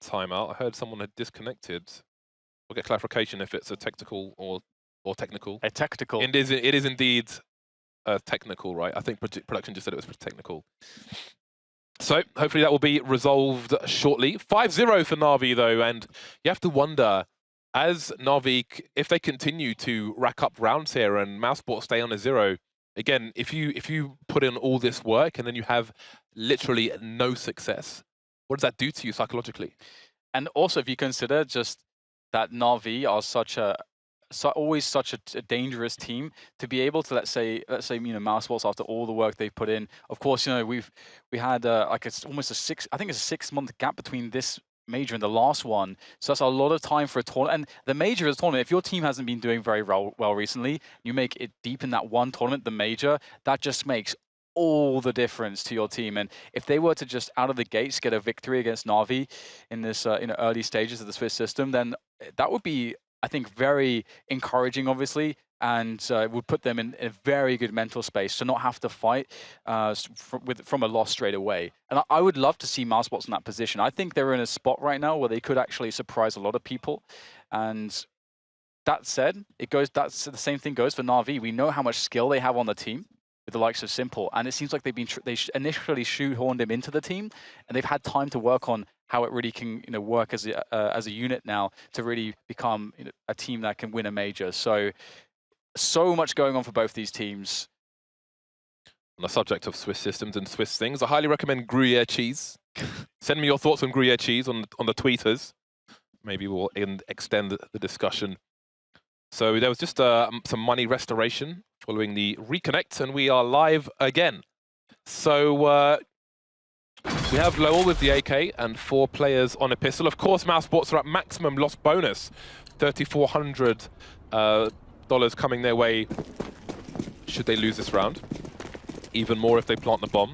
timeout. I heard someone had disconnected. We'll get clarification if it's a technical or technical. A technical. It is indeed technical, right? I think production just said it was technical. So hopefully that will be resolved shortly. 5-0 for Na'Vi though, and you have to wonder, as Na'Vi, if they continue to rack up rounds here and Mouseport stay on a 0, again, if you put in all this work and then you have literally no success, what does that do to you psychologically? And also, if you consider just that Na'Vi are always such a dangerous team, to be able to let's say Mousesports, after all the work they've put in, of course, we had like almost I think it's a 6-month gap between this major and the last one, so that's a lot of time for a tournament. And the major is a tournament. If your team hasn't been doing very well recently, you make it deep in that one tournament, the major, that just makes all the difference to your team. And if they were to just out of the gates get a victory against Na'Vi in this early stages of the Swiss system, then that would be, I think, very encouraging, obviously, and would put them in a very good mental space to not have to fight from a loss straight away. And I would love to see Mousesports in that position. I think they're in a spot right now where they could actually surprise a lot of people. And that said, that's the same thing goes for Na'Vi. We know how much skill they have on the team with the likes of Simple, and it seems like they initially shoehorned him into the team, and they've had time to work on how it really can work as a unit now to really become a team that can win a major. So much going on for both these teams. On the subject of Swiss systems and Swiss things, I highly recommend Gruyere cheese. Send me your thoughts on Gruyere cheese on the tweeters. Maybe we'll extend the discussion. So there was just some money restoration following the reconnect, and we are live again. So we have Lowell with the AK and 4 players on a pistol. Of course, Mousesports are at maximum loss bonus, $3,400 coming their way should they lose this round. Even more if they plant the bomb.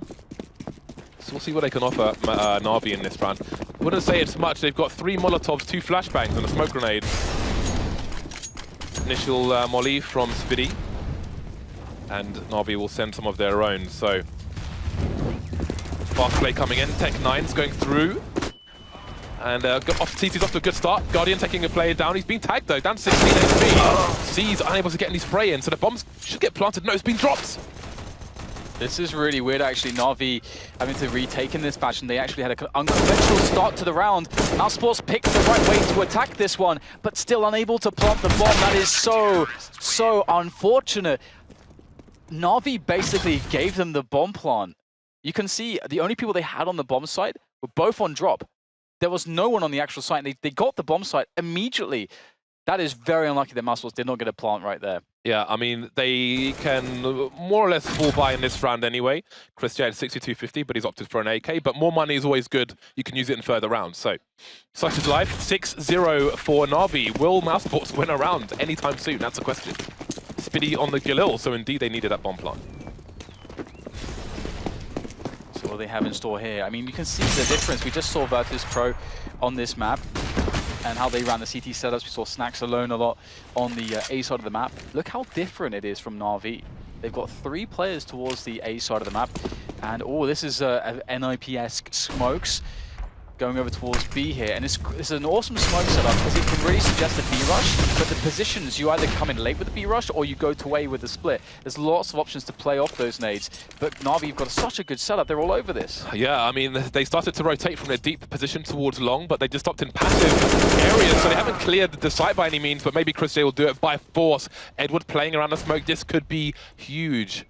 So we'll see what they can offer Na'Vi in this round. I wouldn't say it's much. They've got 3 Molotovs, 2 flashbangs, and a smoke grenade. Initial molly from Spiddy, and Na'Vi will send some of their own. So fast play coming in. Tech9's going through, and CT's off to a good start. Guardian taking a player down. He's been tagged though, down 16 HP. C's unable to get any spray in, so the bombs should get planted. No, it's been dropped. This is really weird, actually. Na'Vi having to retake in this match, and they actually had an unconventional start to the round. Mousesports picked the right way to attack this one, but still unable to plant the bomb. That is so unfortunate. Na'Vi basically gave them the bomb plant. You can see the only people they had on the bomb site were both on drop. There was no one on the actual site, and they got the bomb site immediately. That is very unlucky that Mousesports did not get a plant right there. Yeah, I mean, they can more or less fall by in this round anyway. Chris J had 6250, but he's opted for an AK. But more money is always good. You can use it in further rounds. So, such is life. 6-0 for Na'Vi. Will Mousesports win a round anytime soon? That's the question. Spiddy on the Galil, so indeed they needed that bomb plant. So what do they have in store here? I mean, you can see the difference. We just saw Virtus Pro on this map and how they ran the CT setups. We saw Snacks alone a lot on the A side of the map. Look how different it is from Na'Vi. They've got 3 players towards the A side of the map. And this is a NIP-esque smokes going over towards B here. And this is an awesome smoke setup because it can really suggest a B rush, but the positions, you either come in late with the B rush or you go to A with the split. There's lots of options to play off those nades, but Na'Vi have got such a good setup. They're all over this. Yeah, I mean, they started to rotate from their deep position towards long, but they just stopped in passive areas, so they haven't cleared the site by any means, but maybe Chris J will do it by force. Edward playing around the smoke, this could be huge.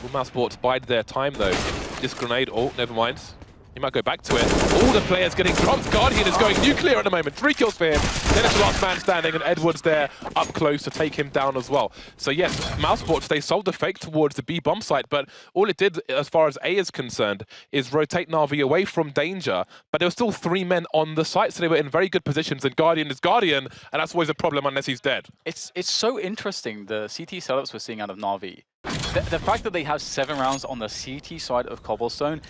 Will Mousesports bide their time though? This grenade, oh, never mind. He might go back to it. All the players getting dropped. Guardian is going nuclear at the moment. 3 kills for him. Then it's the last man standing, and Edwards there up close to take him down as well. So yes, Mousesports, they sold the fake towards the B bomb site, but all it did, as far as A is concerned, is rotate Na'Vi away from danger. But there were still 3 men on the site, so they were in very good positions, and Guardian is Guardian, and that's always a problem unless he's dead. It's so interesting, the CT setups we're seeing out of Na'Vi. The fact that they have 7 rounds on the CT side of Cobblestone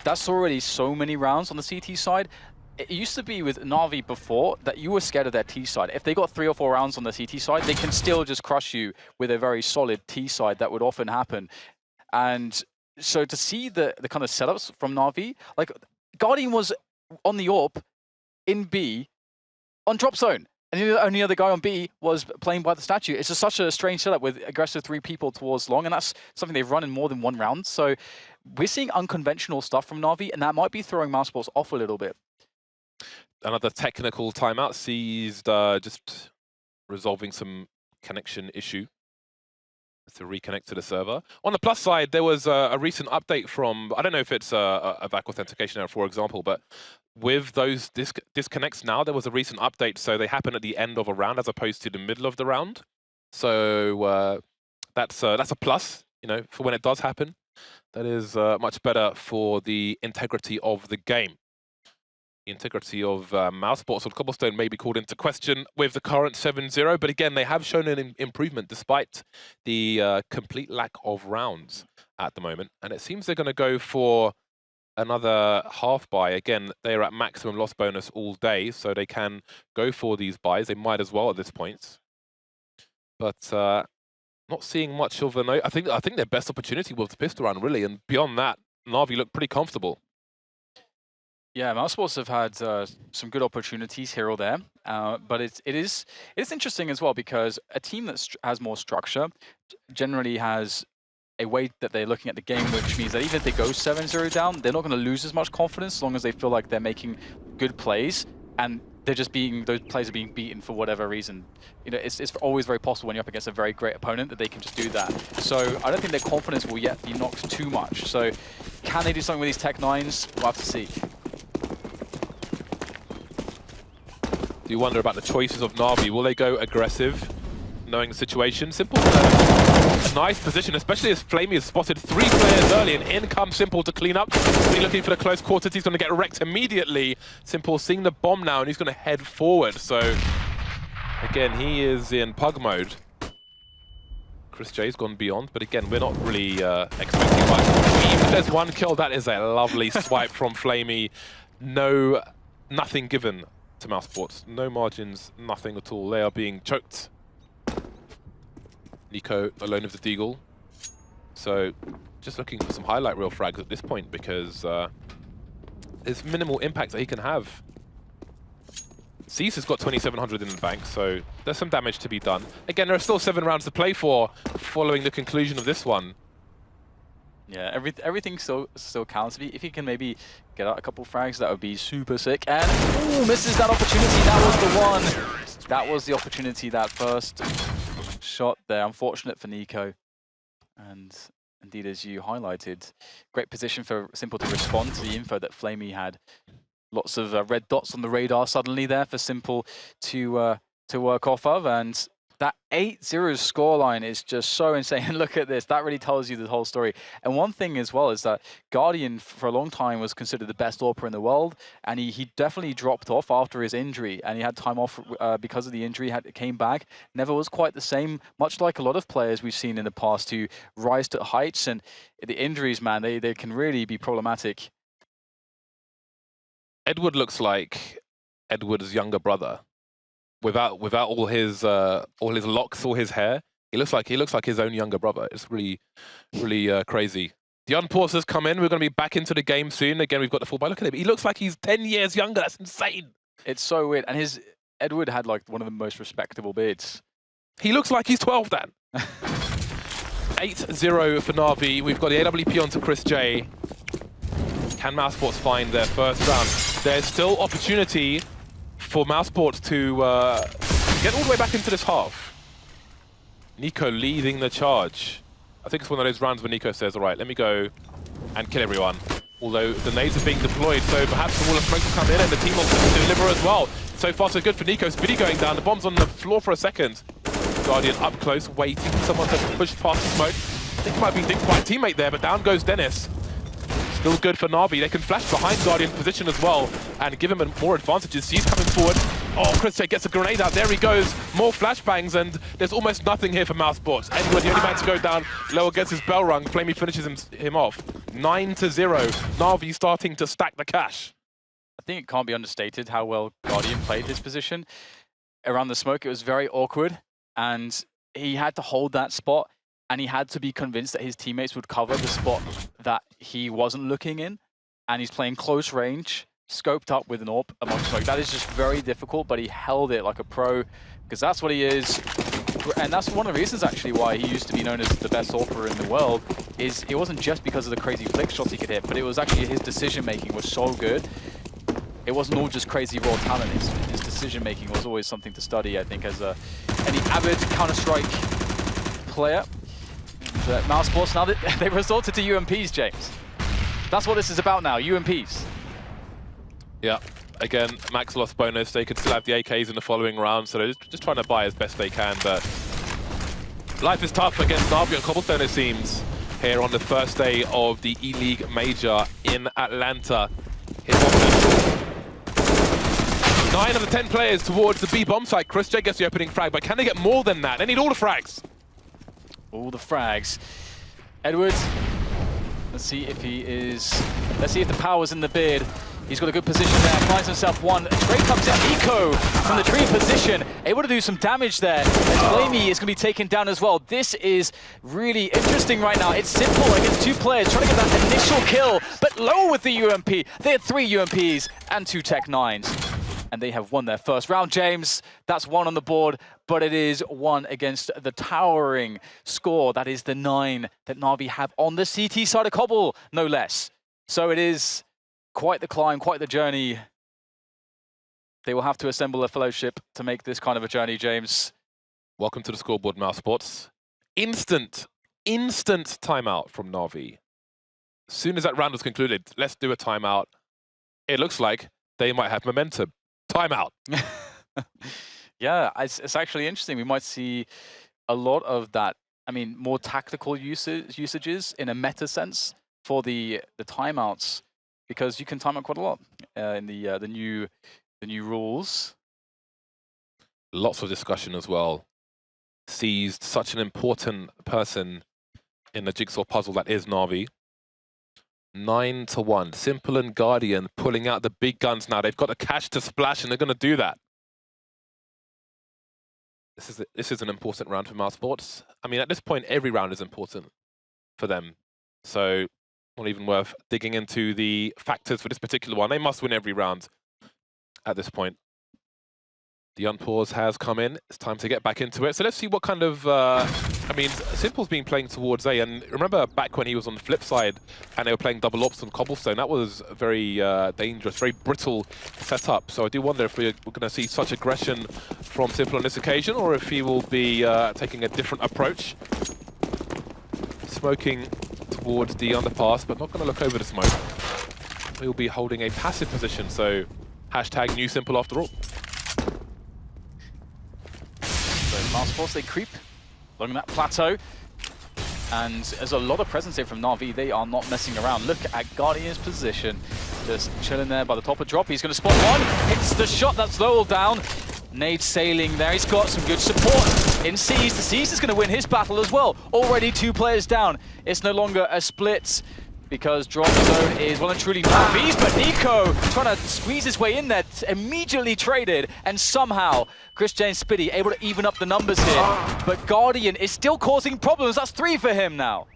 that's already so many rounds on the CT side. It used to be with Na'Vi before that you were scared of their T side. If they got 3 or 4 rounds on the CT side, they can still just crush you with a very solid T side. That would often happen. And so to see the kind of setups from Na'Vi, like Guardian was on the AWP in B on drop zone. And the only other guy on B was playing by the statue. It's just such a strange setup with aggressive 3 people towards long, and that's something they've run in more than one round. So we're seeing unconventional stuff from Na'Vi, and that might be throwing Mousesports off a little bit. Another technical timeout seized, just resolving some connection issue to reconnect to the server. On the plus side, there was a recent update from, I don't know if it's a VAC authentication error, for example, but with those disconnects now, there was a recent update, so they happen at the end of a round as opposed to the middle of the round. So that's a plus, you know, for when it does happen. That is much better for the integrity of the game. The integrity of Mousesports on Cobblestone may be called into question with the current 7-0, but again, they have shown an improvement despite the complete lack of rounds at the moment. And it seems they're going to go for another half buy. Again, they're at maximum loss bonus all day, so they can go for these buys. They might as well at this point. But not seeing much of I think their best opportunity was the pistol round, really, and beyond that, Na'Vi looked pretty comfortable. Yeah, Mousesports have had some good opportunities here or there, but it is interesting as well because a team that has more structure generally has a way that they're looking at the game, which means that even if they go 7-0 down, they're not going to lose as much confidence as long as they feel like they're making good plays and they're just those plays are being beaten for whatever reason. You know, it's always very possible when you're up against a very great opponent that they can just do that. So I don't think their confidence will yet be knocked too much. So can they do something with these Tech 9s? We'll have to see. Do you wonder about the choices of Na'Vi? Will they go aggressive, knowing the situation? Simple, a nice position, especially as Flamey has spotted 3 players early, and in comes Simple to clean up. He's looking for the close quarters. He's going to get wrecked immediately. Simple seeing the bomb now, and he's going to head forward. So, again, he is in pug mode. Chris J's gone beyond, but again, we're not really expecting much. Even if there's 1 kill, that is a lovely swipe from Flamey. Nothing given to Mousesports. No margins, nothing at all. They are being choked. Nico alone with the Deagle. So just looking for some highlight reel frags at this point because there's minimal impact that he can have. Cease has got 2,700 in the bank, so there's some damage to be done. Again, there are still 7 rounds to play for following the conclusion of this one. Yeah, everything still counts. If he can maybe get out a couple frags, that would be super sick. And ooh, misses that opportunity. That was the one. That was the opportunity. That first shot there. Unfortunate for Nico. And indeed, as you highlighted, great position for Simple to respond to the info that Flamey had. Lots of red dots on the radar suddenly there for Simple to work off of, and that 8-0 scoreline is just so insane. Look at this. That really tells you the whole story. And one thing as well is that Guardian, for a long time, was considered the best AWPer in the world, and he definitely dropped off after his injury, and he had time off because of the injury, came back, never was quite the same, much like a lot of players we've seen in the past who rise to heights, and the injuries, man, they can really be problematic. Edward looks like Edward's younger brother. Without all his locks, all his hair, he looks like his own younger brother. It's really crazy. The unpausers come in. We're going to be back into the game soon. Again, we've got the full buy. Look at him. He looks like he's 10 years younger. That's insane. It's so weird. And Edward had like one of the most respectable beards. He looks like he's 12, Dan. 8-0 for Na'Vi. We've got the AWP onto Chris J. Can Mousesports find their first round? There's still opportunity for Mousesports to get all the way back into this half. Nico leading the charge. I think it's one of those rounds where Nico says, all right, let me go and kill everyone. Although the nades are being deployed, so perhaps the wall of smoke will come in and the team will deliver as well. So far, so good for Nico. Speedy going down. The bomb's on the floor for a second. Guardian up close, waiting for someone to push past the smoke. I think it might be the right teammate there, but down goes Dennis. Still good for Na'Vi. They can flash behind Guardian position as well and give him more advantages. He's coming forward. Oh, Chris J gets a grenade out. There he goes. More flashbangs, and there's almost nothing here for Mousesports. Edward, the only man to go down. Lower gets his bell rung. Flamey finishes him off. 9-0. Na'Vi starting to stack the cash. I think it can't be understated how well Guardian played his position. Around the smoke, it was very awkward, and he had to hold that spot. And he had to be convinced that his teammates would cover the spot that he wasn't looking in. And he's playing close range. scoped up with an AWP amongst smoke. That is just very difficult, but he held it like a pro, because that's what he is. And that's one of the reasons, actually, why he used to be known as the best AWPer in the world, is it wasn't just because of the crazy flick shots he could hit, but it was actually his decision-making was so good. It wasn't all just crazy raw talent. His decision-making was always something to study, I think, as any avid Counter-Strike player. But mousesports, now that they've resorted to UMPs, James. That's what this is about now, UMPs. Yeah, again, max loss bonus. They could still have the AKs in the following round, so they're just trying to buy as best they can. But life is tough against Na'Vi and Cobblestone, it seems, here on the first day of the E-League Major in Atlanta. Here's 9 of the 10 players towards the B bomb site. Chris J gets the opening frag, but can they get more than that? They need all the frags. All the frags. Edwards, let's see if he is... Let's see if the power's in the beard. He's got a good position there, finds himself one. Trey comes in, Eco from the tree position, able to do some damage there. And Flamey is going to be taken down as well. This is really interesting right now. It's simple against 2 players, trying to get that initial kill, but low with the UMP. They had 3 UMPs and 2 Tech 9s. And they have won their first round, James. That's 1 on the board, but it is 1 against the towering score. That is the 9 that Na'Vi have on the CT side of Cobble, no less. So it is quite the climb, quite the journey. They will have to assemble a fellowship to make this kind of a journey, James. Welcome to the scoreboard, mousesports. Instant timeout from Na'Vi. As soon as that round was concluded, let's do a timeout. It looks like they might have momentum. Timeout. Yeah, it's actually interesting. We might see a lot of that. I mean, more tactical usages in a meta sense for the timeouts, because you can time out quite a lot in the new rules. Lots of discussion as well. Seized such an important person in the jigsaw puzzle that is Na'Vi. 9-1. Simple and Guardian pulling out the big guns now. They've got the cash to splash, and they're going to do that. This is an important round for mousesports. I mean, at this point, every round is important for them. So, not even worth digging into the factors for this particular one. They must win every round at this point. The unpause has come in. It's time to get back into it. So let's see what kind of... I mean, Simple's been playing towards A, and remember back when he was on the flip side and they were playing double ops on Cobblestone, that was very dangerous, very brittle setup. So I do wonder if we're going to see such aggression from Simple on this occasion, or if he will be taking a different approach. Smoking towards the underpass, but not going to look over the smoke. He'll be holding a passive position, so hashtag new Simple after all. So mousesports, they creep along that plateau. And there's a lot of presence here from Na'Vi. They are not messing around. Look at Guardian's position. Just chilling there by the top of drop. He's going to spot one. Hits the shot. That's Lowell down. Nade sailing there. He's got some good support in Seas. The Seas is going to win his battle as well. Already 2 players down. It's no longer a split, because drop zone is well and truly Na'Vi's, but Nico trying to squeeze his way in there, immediately traded, and somehow Chris James Spitty able to even up the numbers here. But Guardian is still causing problems. That's 3 for him now.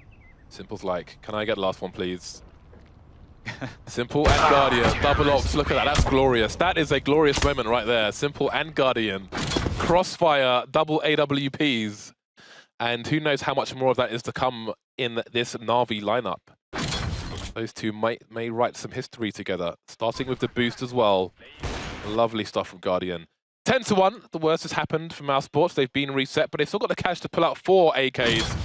Simple's like, can I get the last one, please? Simple and Guardian, double ops, look at that, that's glorious. That is a glorious moment right there. Simple and Guardian, crossfire, double AWPs. And who knows how much more of that is to come in this Na'Vi lineup. Those two may write some history together, starting with the boost as well. Lovely stuff from Guardian. 10-1, the worst has happened for mousesports. They've been reset, but they've still got the cash to pull out 4 AKs.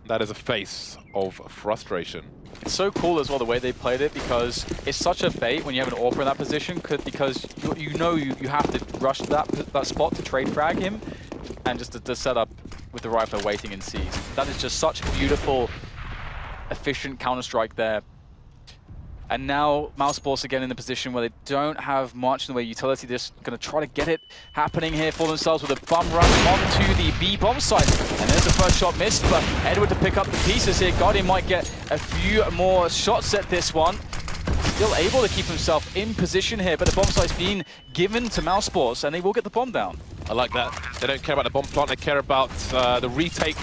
That is a face of frustration. It's so cool as well the way they played it, because it's such a bait when you have an AWPer in that position, because you know you have to rush that spot to trade frag him, and just to set up with the rifler waiting in C's. That is just such beautiful, efficient Counter-Strike there. And now mousesports again in the position where they don't have much in the way of utility. They're just going to try to get it happening here for themselves with a bum run onto the B bomb site. And there's the first shot missed, but Edward to pick up the pieces here. Guardian might get a few more shots at this one. Still able to keep himself in position here, but the bomb site's been given to mousesports, and they will get the bomb down. I like that. They don't care about the bomb plant, they care about the retake.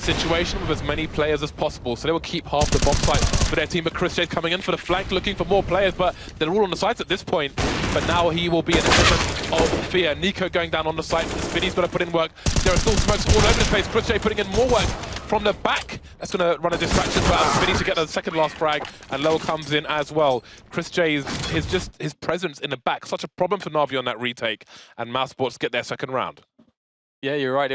situation with as many players as possible. So they will keep half the bomb site for their team. But ChrisJ coming in for the flank, looking for more players, but they're all on the sites at this point. But now he will be an element of fear. Nico going down on the site. Spinny's got to put in work. There are still smokes all over the place. ChrisJ putting in more work from the back. That's going to run a distraction for Spinny to get the second last frag, and Lowell comes in as well. ChrisJ is just his presence in the back, such a problem for Na'Vi on that retake, and Mousesports get their second round. Yeah, you're right.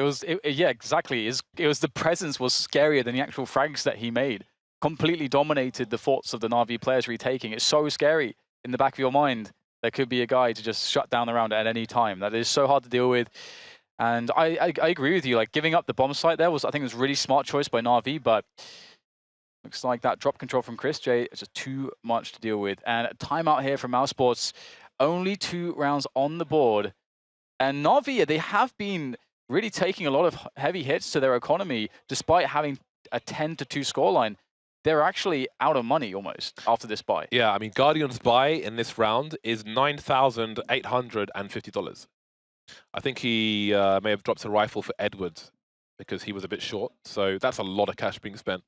Yeah, exactly. It was the presence was scarier than the actual frags that he made. Completely dominated the thoughts of the Na'Vi players retaking. It's so scary in the back of your mind. There could be a guy to just shut down the round at any time. That is so hard to deal with. And I agree with you. Like, giving up the bomb site there was, I think, it was a really smart choice by Na'Vi, but looks like that drop control from ChrisJ is just too much to deal with. And a timeout here from Mousesports. Only 2 rounds on the board. And Na'Vi, they have been really taking a lot of heavy hits to their economy, despite having a 10-2 scoreline. They're actually out of money almost after this buy. Yeah, I mean, Guardian's buy in this round is $9,850. I think he may have dropped a rifle for Edwards because he was a bit short. So that's a lot of cash being spent.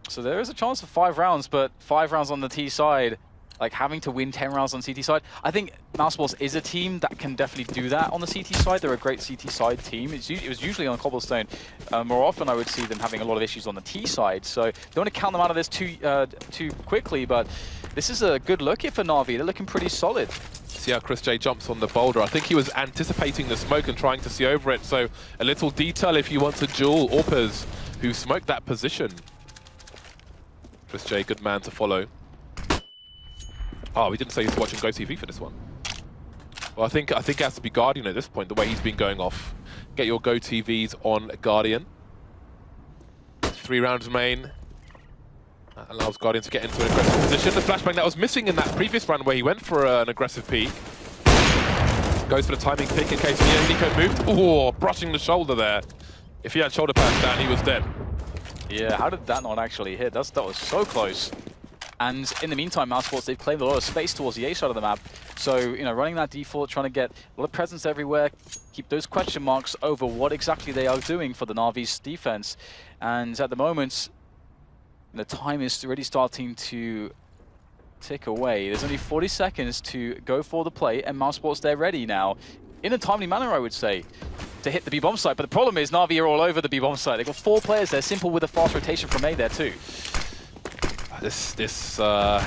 So there is a chance for 5 rounds, but 5 rounds on the T side, like having to win 10 rounds on CT side. I think Mousesports is a team that can definitely do that on the CT side. They're a great CT side team. It was usually on Cobblestone. More often I would see them having a lot of issues on the T side. So don't want to count them out of this too quickly, but this is a good look here for Na'Vi. They're looking pretty solid. See how ChrisJ jumps on the boulder. I think he was anticipating the smoke and trying to see over it. So a little detail if you want to duel Orpers, who smoked that position. ChrisJ, good man to follow. Oh, we didn't say he's watching GoTV for this one. Well, I think it has to be Guardian at this point, the way he's been going off. Get your GoTVs on Guardian. 3 rounds remain. That allows Guardian to get into an aggressive position. The flashbang that was missing in that previous round where he went for an aggressive peek. Goes for the timing pick in case Nico moved. Oh, brushing the shoulder there. If he had shoulder pads down, he was dead. Yeah, how did that not actually hit? That was so close. And in the meantime, Mousesports, they've claimed a lot of space towards the A side of the map. So, you know, running that default, trying to get a lot of presence everywhere, keep those question marks over what exactly they are doing for the Na'Vi's defense. And at the moment, the time is already starting to tick away. There's only 40 seconds to go for the play, and Mousesports, they're ready now. In a timely manner, I would say, to hit the B-bomb site. But the problem is Na'Vi are all over the B-bomb site. They've got 4 players there, Simple with a fast rotation from A there too. There's no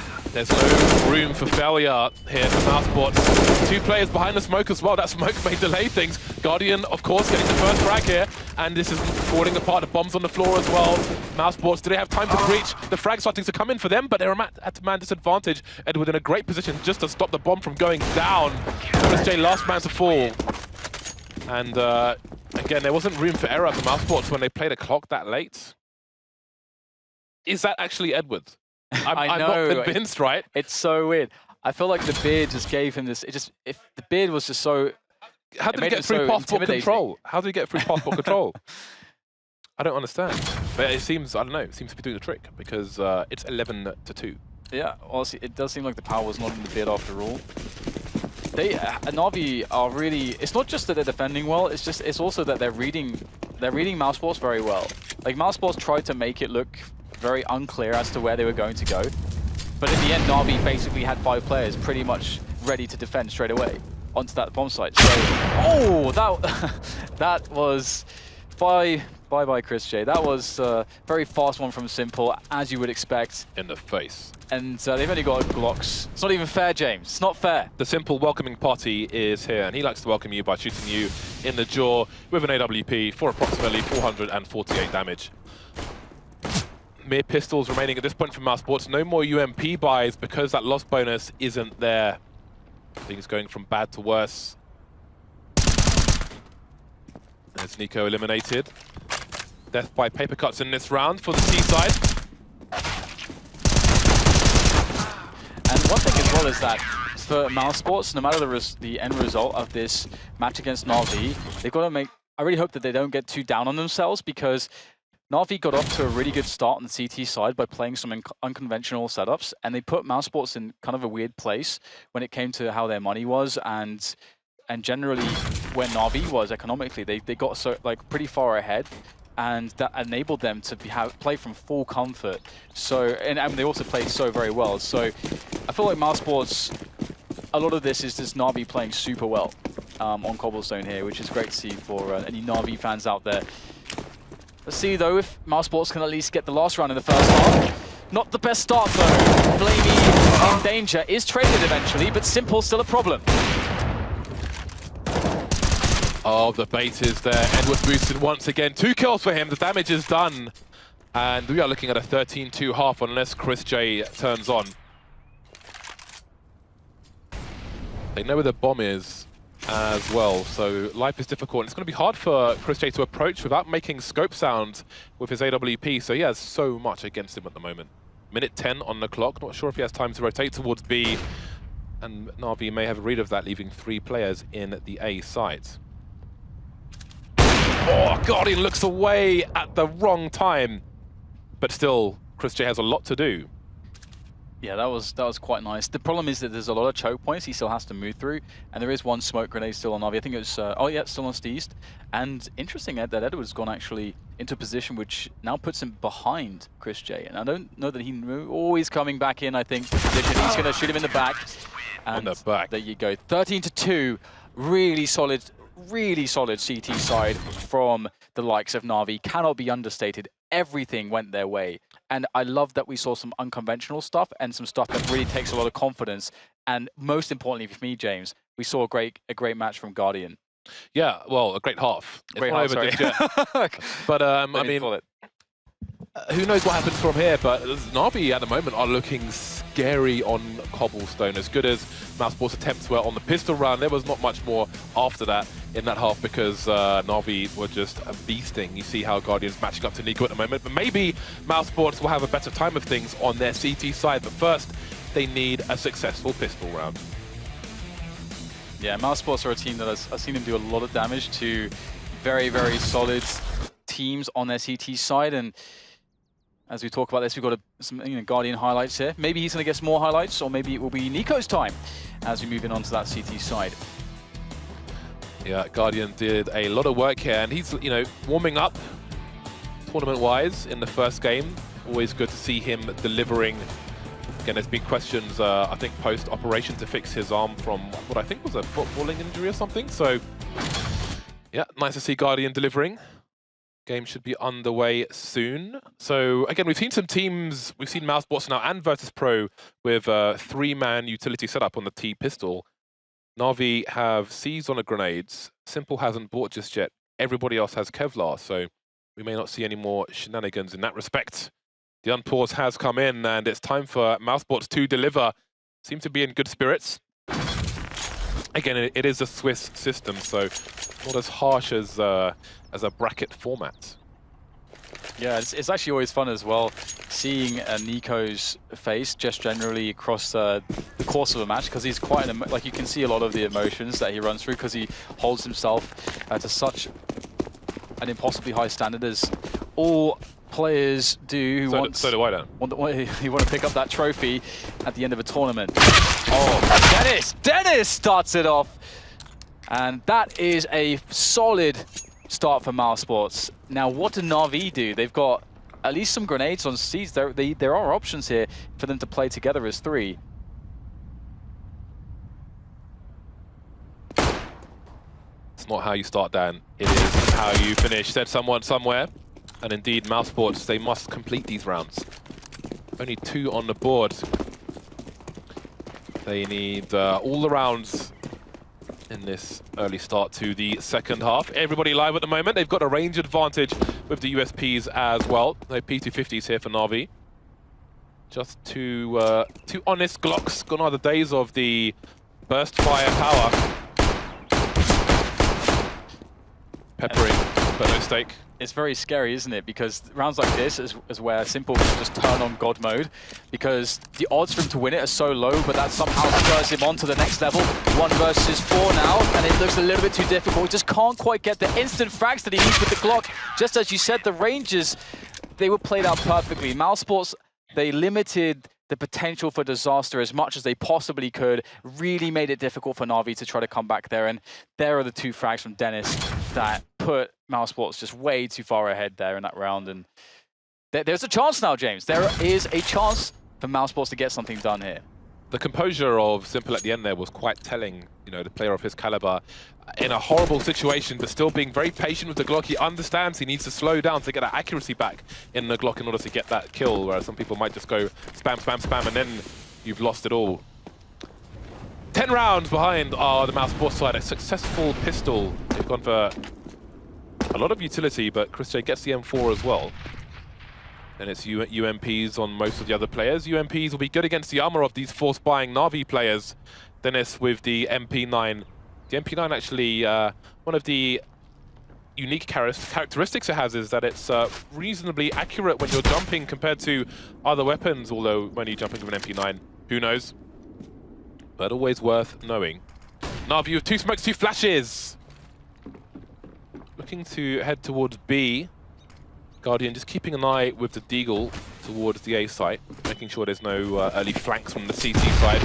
room for failure here for Mousesports. 2 players behind the smoke as well. That smoke may delay things. Guardian, of course, getting the first frag here, and this is falling apart. The bombs on the floor as well. Mousesports, do they have time to breach? The frag starting to come in for them, but they're at man disadvantage. Edward in a great position just to stop the bomb from going down. ChrisJ, last man to fall. And again, there wasn't room for error for Mousesports when they played a clock that late. Is that actually Edwards? I'm not convinced, right? It's so weird. I feel like the beard just gave him this. If the beard was just so. How did he get through passport control? How did he get through passport control? I don't understand. But it seems, I don't know, it seems to be doing the trick because it's 11-2. Yeah, honestly, it does seem like the power was not in the beard after all. Na'Vi are really. It's not just that they're defending well. It's also that they're reading Mousesports very well. Like Mousesports tried to make it look very unclear as to where they were going to go. But in the end, Na'Vi basically had 5 players pretty much ready to defend straight away onto that bomb site. So, oh, that was bye ChrisJ. That was a very fast one from Simple, as you would expect. In the face. And they've only got Glocks. It's not even fair, James. It's not fair. The Simple welcoming party is here, and he likes to welcome you by shooting you in the jaw with an AWP for approximately 448 damage. Mere pistols remaining at this point from Mousesports. No more UMP buys because that loss bonus isn't there. Things going from bad to worse. There's Nico eliminated. Death by paper cuts in this round for the T side. And one thing as well is that for Mousesports, no matter the end result of this match against Na'Vi, they've got to make. I really hope that they don't get too down on themselves because Na'Vi got off to a really good start on the CT side by playing some unconventional setups, and they put Mousesports in kind of a weird place when it came to how their money was and and generally where Na'Vi was economically, they got so pretty far ahead, and that enabled them to play from full comfort. So and they also played so very well. So I feel like Mousesports, a lot of this is just Na'Vi playing super well on Cobblestone here, which is great to see for any Na'Vi fans out there. Let's see though if Mousesports can at least get the last round in the first half. Not the best start though. Flamey in danger, is traded eventually, but Simple still a problem. Oh, the bait is there. Edward boosted once again. 2 kills for him. The damage is done. And we are looking at a 13-2 half unless Chris J turns on. They know where the bomb is as well, so life is difficult. It's going to be hard for Chris J to approach without making scope sound with his AWP, so he has so much against him at the moment. Minute 10 on the clock. Not sure if he has time to rotate towards B. And Na'Vi may have a read of that, leaving 3 players in the A site. Oh, Guardian looks away at the wrong time. But still, Chris J has a lot to do. Yeah, that was quite nice. The problem is that there's a lot of choke points he still has to move through, and there is one smoke grenade still on Na'Vi. I think it was, oh yeah, still on Steast. And interesting that Edward's gone actually into a position which now puts him behind Chris J. And I don't know that he knew. Oh, he's coming back in, I think, the position. He's going to shoot him in the back. And on the back. There you go. 13-2. Really solid CT side from the likes of Na'Vi. Cannot be understated. Everything went their way. And I love that we saw some unconventional stuff and some stuff that really takes a lot of confidence. And most importantly for me, James, we saw a great match from Guardian. Yeah, well, a great half. Great half, sorry. But I mean, who knows what happens from here? But Na'Vi at the moment are looking scary on Cobblestone. As good as Mousesports' attempts were on the pistol round, there was not much more after that in that half because Na'Vi were just beasting. You see how Guardian's matching up to Nico at the moment, but maybe Mousesports will have a better time of things on their CT side. But first, they need a successful pistol round. Yeah, Mousesports are a team that I've seen them do a lot of damage to very, very solid teams on their CT side. And as we talk about this, we've got some Guardian highlights here. Maybe he's going to get some more highlights, or maybe it will be Nico's time as we move in onto that CT side. Yeah, Guardian did a lot of work here, and he's, warming up tournament-wise in the first game. Always good to see him delivering. Again, there's been questions, I think, post-operation to fix his arm from what I think was a footballing injury or something. So, yeah, nice to see Guardian delivering. Game should be underway soon. So, again, we've seen some teams, we've seen Mousesports now and Virtus Pro with a 3-man utility setup on the T-pistol. Na'Vi have seized on the grenades. Simple hasn't bought just yet. Everybody else has Kevlar, so we may not see any more shenanigans in that respect. The unpause has come in, and it's time for Mousesports to deliver. Seem to be in good spirits. Again, it is a Swiss system, so not as harsh as a bracket format. Yeah, it's actually always fun as well, seeing Nico's face just generally across the course of a match, because he's quite, like you can see a lot of the emotions that he runs through, because he holds himself to such an impossibly high standard as all players do. So do I then. You want to pick up that trophy at the end of a tournament. Oh, Dennis starts it off. And that is a solid start for Mousesports. Now, what do Na'Vi do? They've got at least some grenades on Seeds. There are options here for them to play together as 3. It's not how you start, Dan. It is how you finish, said someone somewhere. And indeed, Mousesports, they must complete these rounds. Only 2 on the board. They need all the rounds in this early start to the second half. Everybody live at the moment. They've got a range advantage with the USPs as well. No P250s here for Na'Vi. Just two honest Glocks. Gone are the days of the burst fire power. Peppering, but no stake. It's very scary, isn't it? Because rounds like this is where Simple can just turn on God mode, because the odds for him to win it are so low, but that somehow spurs him on to the next level. 1 versus 4 now, and it looks a little bit too difficult. He just can't quite get the instant frags that he needs with the Glock. Just as you said, the ranges, they were played out perfectly. Mousesports, they limited the potential for disaster as much as they possibly could. Really made it difficult for Na'Vi to try to come back there. And there are the 2 frags from Dennis that put Mousesports just way too far ahead there in that round. And there's a chance now, James. There is a chance for Mousesports to get something done here. The composure of Simple at the end there was quite telling. You know, the player of his caliber in a horrible situation, but still being very patient with the Glock. He understands he needs to slow down to get that accuracy back in the Glock in order to get that kill, whereas some people might just go spam, spam, spam, and then you've lost it all. 10 rounds behind are the Mousesports side. A successful pistol. They've gone for a lot of utility, but Chris J gets the M4 as well. And it's UMPs on most of the other players. UMPs will be good against the armor of these force buying Na'Vi players. Dennis with the MP9. The MP9 actually, one of the unique characteristics it has is that it's reasonably accurate when you're jumping compared to other weapons, although when you're jumping with an MP9, who knows? But always worth knowing. Na'Vi with 2 smokes, 2 flashes. Looking to head towards B. Guardian just keeping an eye with the Deagle towards the A site, making sure there's no early flanks from the CT side.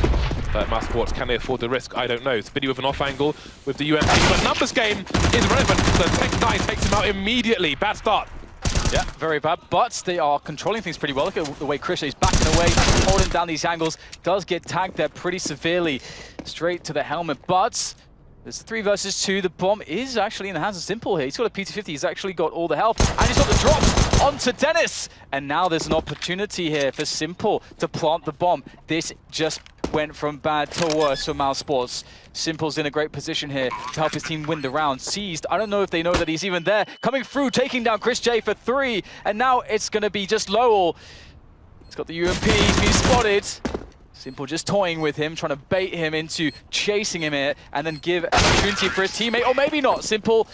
Mousesports, can they afford the risk? I don't know. Spiddy with an off angle with the UMP, but numbers game is relevant. The Tech-9 takes him out immediately. Bad start. Yeah, very bad, but they are controlling things pretty well. Look at the way Chris is backing away, holding down these angles. Does get tagged there pretty severely, straight to the helmet, but there's 3 versus 2. The bomb is actually in the hands of Simple here. He's got a P250. He's actually got all the health. And he's got the drop onto Dennis. And now there's an opportunity here for Simple to plant the bomb. This just went from bad to worse for Mousesports. Simple's in a great position here to help his team win the round. Seized. I don't know if they know that he's even there. Coming through, taking down Chris J for 3. And now it's going to be just Lowell. He's got the UMP. He's been spotted. Simple just toying with him, trying to bait him into chasing him here, and then give an opportunity for his teammate, or maybe not. Simple,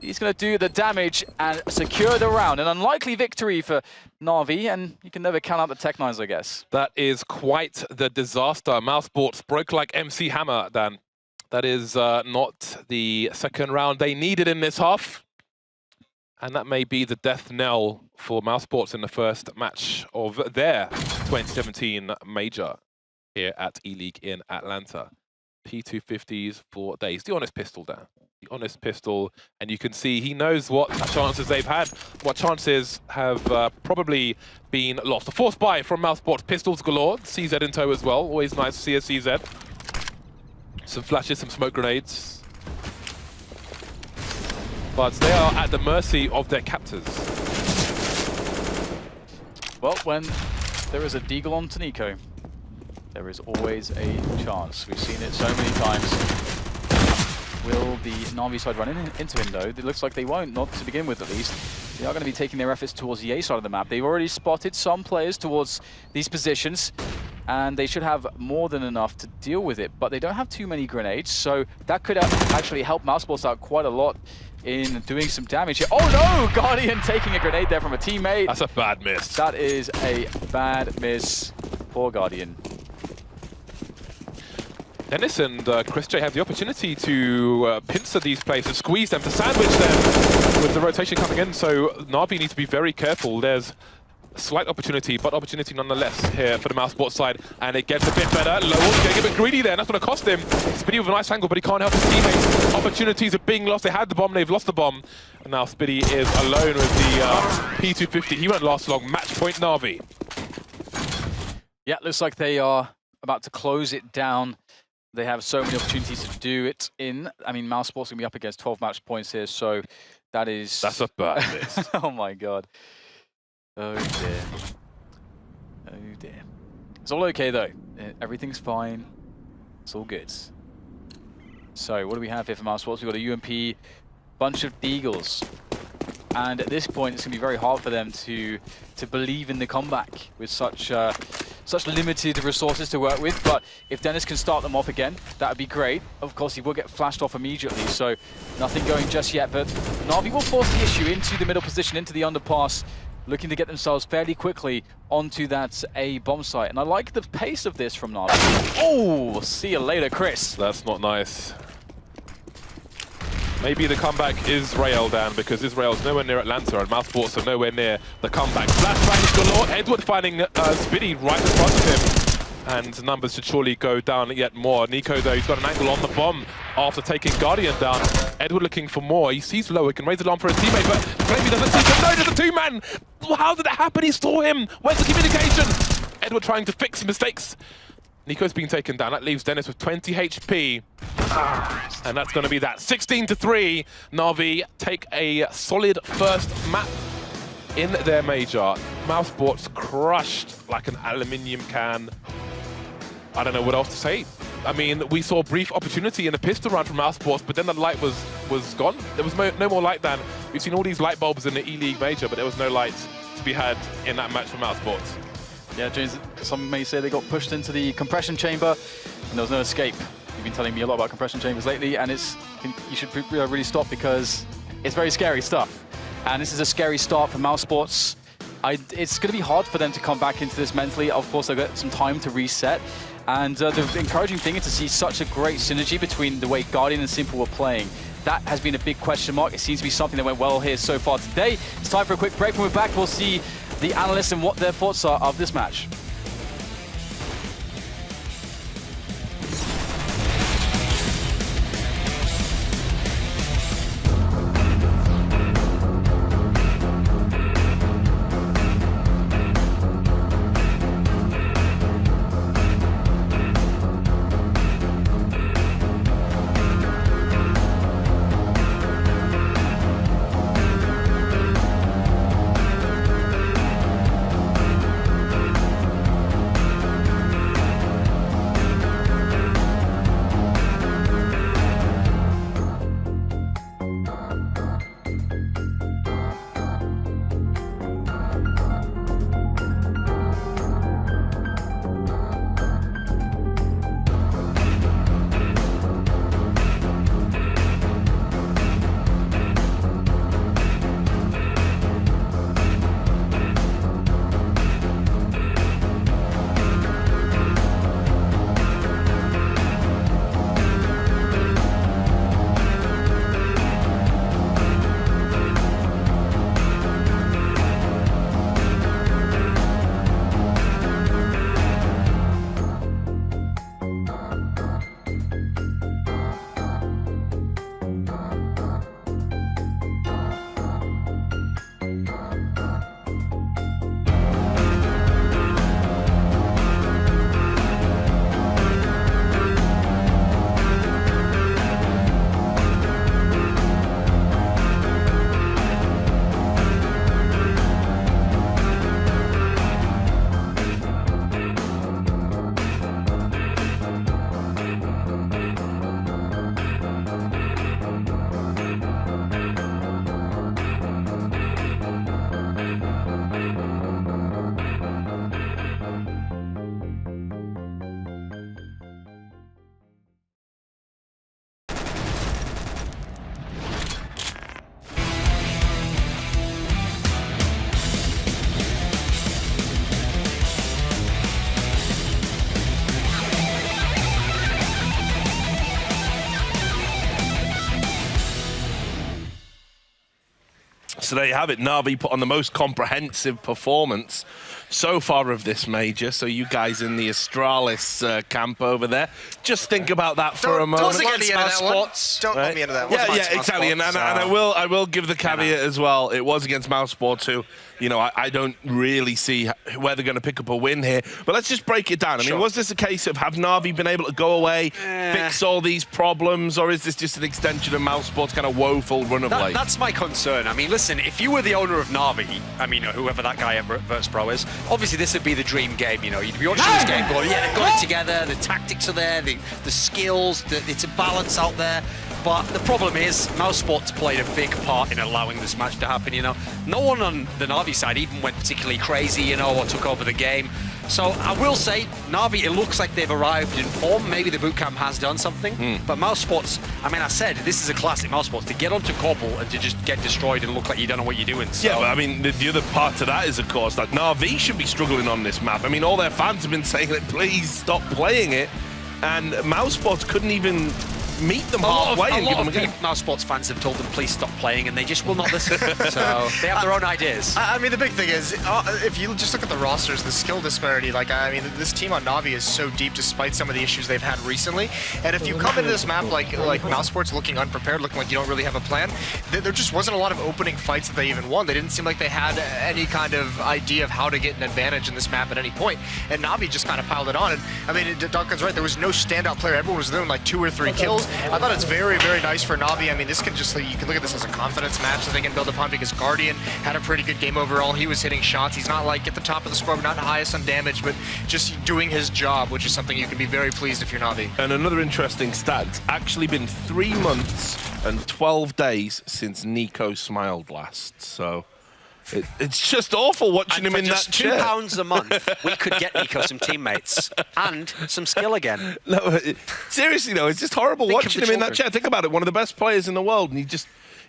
he's going to do the damage and secure the round. An unlikely victory for Na'Vi, and you can never count out the Tech-9s, I guess. That is quite the disaster. Mousesports broke like MC Hammer, Dan. That is not the second round they needed in this half. And that may be the death knell for Mousesports in the first match of their 2017 major here at Eleague in Atlanta. P250s for days. The honest pistol there. The honest pistol. And you can see he knows what chances they've had, what chances have probably been lost. A force buy from Mousesports. Pistols galore. CZ in tow as well. Always nice to see a CZ. Some flashes, some smoke grenades. But they are at the mercy of their captors. Well, when there is a Deagle on Nico, there is always a chance. We've seen it so many times. Will the Na'Vi side run into him, though? It looks like they won't, not to begin with, at least. They are going to be taking their efforts towards the A side of the map. They've already spotted some players towards these positions, and they should have more than enough to deal with it. But they don't have too many grenades, so that could actually help Mousesports out quite a lot in doing some damage here. Oh no! Guardian taking a grenade there from a teammate. That's a bad miss. That is a bad miss. Poor Guardian. Dennis and Chris J have the opportunity to pincer these players and squeeze them, to sandwich them with the rotation coming in, so Na'Vi needs to be very careful. There's a slight opportunity, but opportunity nonetheless here for the Mousesports side, and it gets a bit better. Lowell's getting a bit greedy there, and that's going to cost him. Spiddy with a nice angle, but he can't help his teammates. Opportunities are being lost. They had the bomb, they've lost the bomb, and now Spiddy is alone with the P250. He won't last long. Match point Na'Vi. Yeah, looks like they are about to close it down. They have so many opportunities to do it in. I mean, Mousesports going to be up against 12 match points here, so that is... That's a bad miss. Oh my god. Oh dear. Oh dear. It's all okay though. Everything's fine. It's all good. So, what do we have here for Mousesports? We've got a UMP, bunch of Deagles. And at this point, it's going to be very hard for them to believe in the comeback with such limited resources to work with. But if Dennis can start them off again, that would be great. Of course, he will get flashed off immediately, so nothing going just yet. But Na'Vi will force the issue into the middle position, into the underpass, looking to get themselves fairly quickly onto that A bomb site. And I like the pace of this from Na'Vi. Oh, see you later, Chris. That's not nice. Maybe the comeback is Rael, Dan, because Israel's nowhere near Atlanta and Mouse Sports are nowhere near the comeback. Flashbangs galore. Edward finding Spiddy right in front of him. And numbers should surely go down yet more. Nico, though, he's got an angle on the bomb after taking Guardian down. Edward looking for more. He sees Low. He can raise the alarm for his teammate, but Flamey doesn't see him. No, there's a two-man. How did it happen? He saw him. Where's the communication? Edward trying to fix mistakes. Nico's being taken down. That leaves Dennis with 20 HP. And that's going to be that. 16-3. Na'Vi take a solid first map in their major. Mouse Sports crushed like an aluminium can. I don't know what else to say. I mean, we saw a brief opportunity in the pistol run from Mouse Sports, but then the light was gone. There was no more light than... We've seen all these light bulbs in the Eleague Major, but there was no light to be had in that match for Mouse Sports. Yeah, James, some may say they got pushed into the compression chamber and there was no escape. You've been telling me a lot about compression chambers lately, and you should really stop because it's very scary stuff. And this is a scary start for Mouse Sports. It's going to be hard for them to come back into this mentally. Of course, they've got some time to reset. And the encouraging thing is to see such a great synergy between the way Guardian and Simple were playing. That has been a big question mark. It seems to be something that went well here so far today. It's time for a quick break. When we're back, we'll see the analysts and what their thoughts are of this match. So there you have it. Na'Vi put on the most comprehensive performance so far of this major. So you guys in the Astralis camp over there, just think about that for a moment. Don't let me into that one. Don't let me into that one. Yeah, exactly. And I will give the caveat as well. It was against Mouse Sports, who, you know, I don't really see where they're going to pick up a win here. But let's just break it down. I mean, was this a case of have Na'Vi been able to go away, fix all these problems, or is this just an extension of Mouse Sports' kind of woeful run of late? That's my concern. I mean, listen, if you were the owner of Na'Vi, I mean, whoever that guy at Verts Pro is, obviously this would be the dream game, you know. You'd be watching this game going, yeah, they've got it together, the tactics are there, the skills, it's a balance out there. But the problem is, Mouse Sports played a big part in allowing this match to happen, you know. No one on the Na'Vi side even went particularly crazy, you know, or took over the game. So I will say, Na'Vi, it looks like they've arrived in form. Maybe the bootcamp has done something. But Mouse Sports, I mean, I said, this is a classic Mouse Sports. To get onto Cobble and to just get destroyed and look like you don't know what you're doing. So. Yeah, but I mean, the other part to that is, of course, that Na'Vi should be struggling on this map. I mean, all their fans have been saying that please stop playing it. And Mouse Sports couldn't even meet them halfway and give them a game. Mouse Sports fans have told them, please stop playing, and they just will not listen. So they have their own ideas. I mean, the big thing is, if you just look at the rosters, the skill disparity, like, I mean, this team on Na'Vi is so deep despite some of the issues they've had recently. And if you come into this map like Mouse Sports looking unprepared, looking like you don't really have a plan, there just wasn't a lot of opening fights that they even won. They didn't seem like they had any kind of idea of how to get an advantage in this map at any point. And Na'Vi just kind of piled it on. And I mean, Duncan's right, there was no standout player. Everyone was doing like 2 or 3 kills. I thought it's very, very nice for Na'Vi. I mean, this can just, you can look at this as a confidence match that they can build upon, because Guardian had a pretty good game overall. He was hitting shots. He's not like at the top of the score, but not the highest on damage, but just doing his job, which is something you can be very pleased if you're Na'Vi. And another interesting stat, it's actually been 3 months and 12 days since Nico smiled last. So it's just awful watching him in that chair. For just £2 a month, we could get Nico some teammates and some skill again. No, seriously though, it's just horrible watching him in that chair. Think about it, one of the best players in the world, and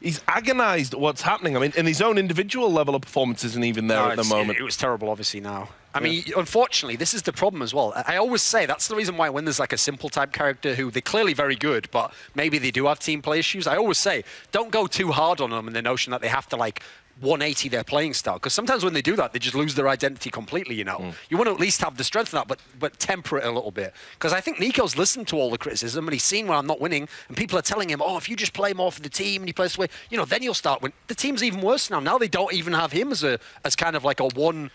he's agonized at what's happening. I mean, and his own individual level of performance isn't even there at the moment. It was terrible, obviously, now. I mean, unfortunately, this is the problem as well. I always say that's the reason why when there's like a simple type character who they're clearly very good, but maybe they do have team play issues, I always say, don't go too hard on them in the notion that they have to like 180 their playing style, because sometimes when they do that, they just lose their identity completely, you know. You want to at least have the strength of that, but temper it a little bit. Because I think Nico's listened to all the criticism, and he's seen where I'm not winning, and people are telling him, oh, if you just play more for the team, and you play this way, you know, then you'll start winning. The team's even worse now. Now they don't even have him as kind of like a one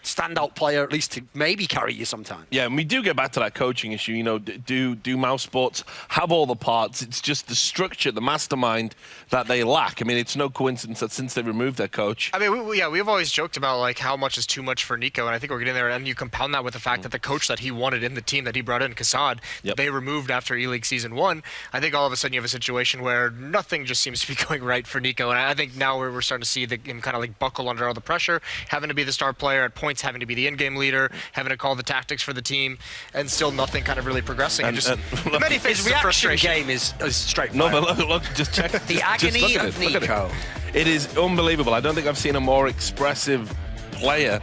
standout player, at least to maybe carry you sometime. Yeah, and we do get back to that coaching issue. You know, do Mouse Sports have all the parts? It's just the structure, the mastermind that they lack. I mean, it's no coincidence that since they removed their coach. I mean, we've always joked about like how much is too much for Nico, and I think we're getting there. And you compound that with the fact that the coach that he wanted in the team that he brought in, Kassad, they removed after Eleague Season 1. I think all of a sudden you have a situation where nothing just seems to be going right for Nico, and I think now we're starting to see him kind of like buckle under all the pressure, having to be the star player at points, having to be the in-game leader, having to call the tactics for the team, and still nothing kind of really progressing. And just many phases his of frustration. game is straight fire. No, but look, just check. The agony of Nico. It is unbelievable. I don't think I've seen a more expressive player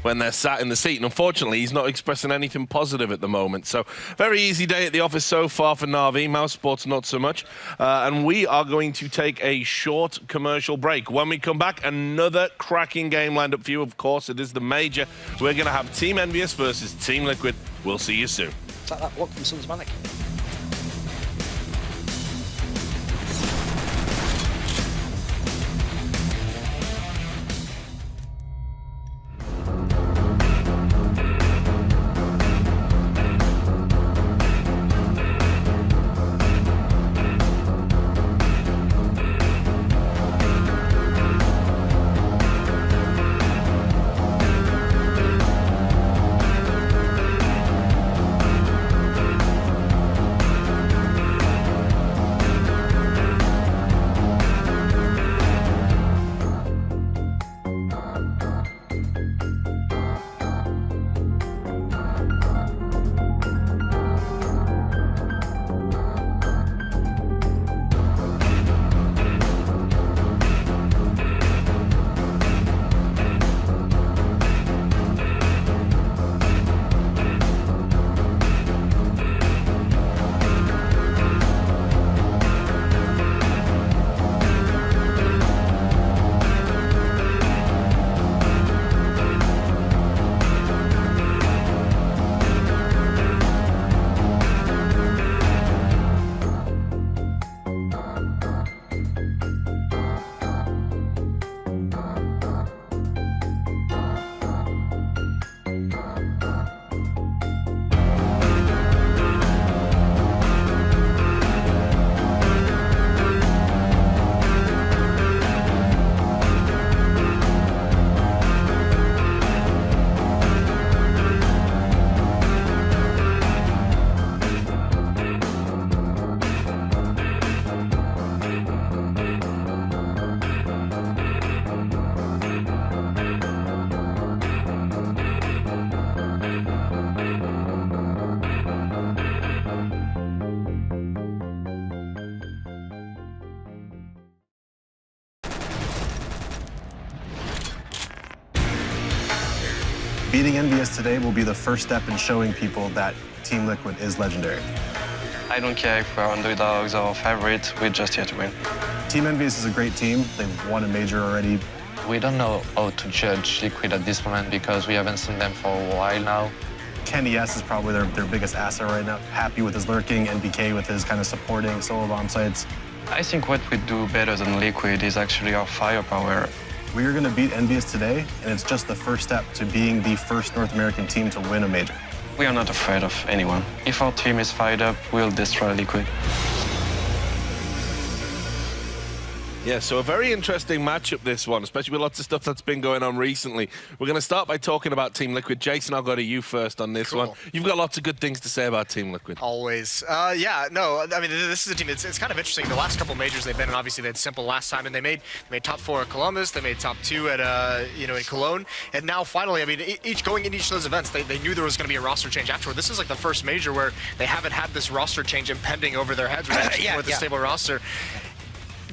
when they're sat in the seat. And unfortunately, he's not expressing anything positive at the moment. So very easy day at the office so far for Na'Vi. Mouse Sports, not so much. And we are going to take a short commercial break. When we come back, another cracking game lined up for you. Of course, it is the Major. We're going to have Team Envious versus Team Liquid. We'll see you soon. It's like that block from Suns Manic. Beating Envious today will be the first step in showing people that Team Liquid is legendary. I don't care if we're underdogs or favorites, we're just here to win. Team Envious is a great team. They've won a major already. We don't know how to judge Liquid at this moment because we haven't seen them for a while now. Kenny S is probably their biggest asset right now. Happy with his lurking, NBK with his kind of supporting solo bomb sites. I think what we do better than Liquid is actually our firepower. We are going to beat Envious today, and it's just the first step to being the first North American team to win a major. We are not afraid of anyone. If our team is fired up, we'll destroy Liquid. Yeah, so a very interesting matchup, this one, especially with lots of stuff that's been going on recently. We're going to start by talking about Team Liquid. Jason, I'll go to you first on this one. You've got lots of good things to say about Team Liquid. Always. Yeah, no, I mean, this is a team, it's kind of interesting. The last couple majors they've been in, obviously they had Simple last time, and they made top 4 at Columbus, they made top 2 at, in Cologne, and now finally, I mean, going into each of those events, they knew there was going to be a roster change afterward. This is like the first major where they haven't had this roster change impending over their heads with a stable roster.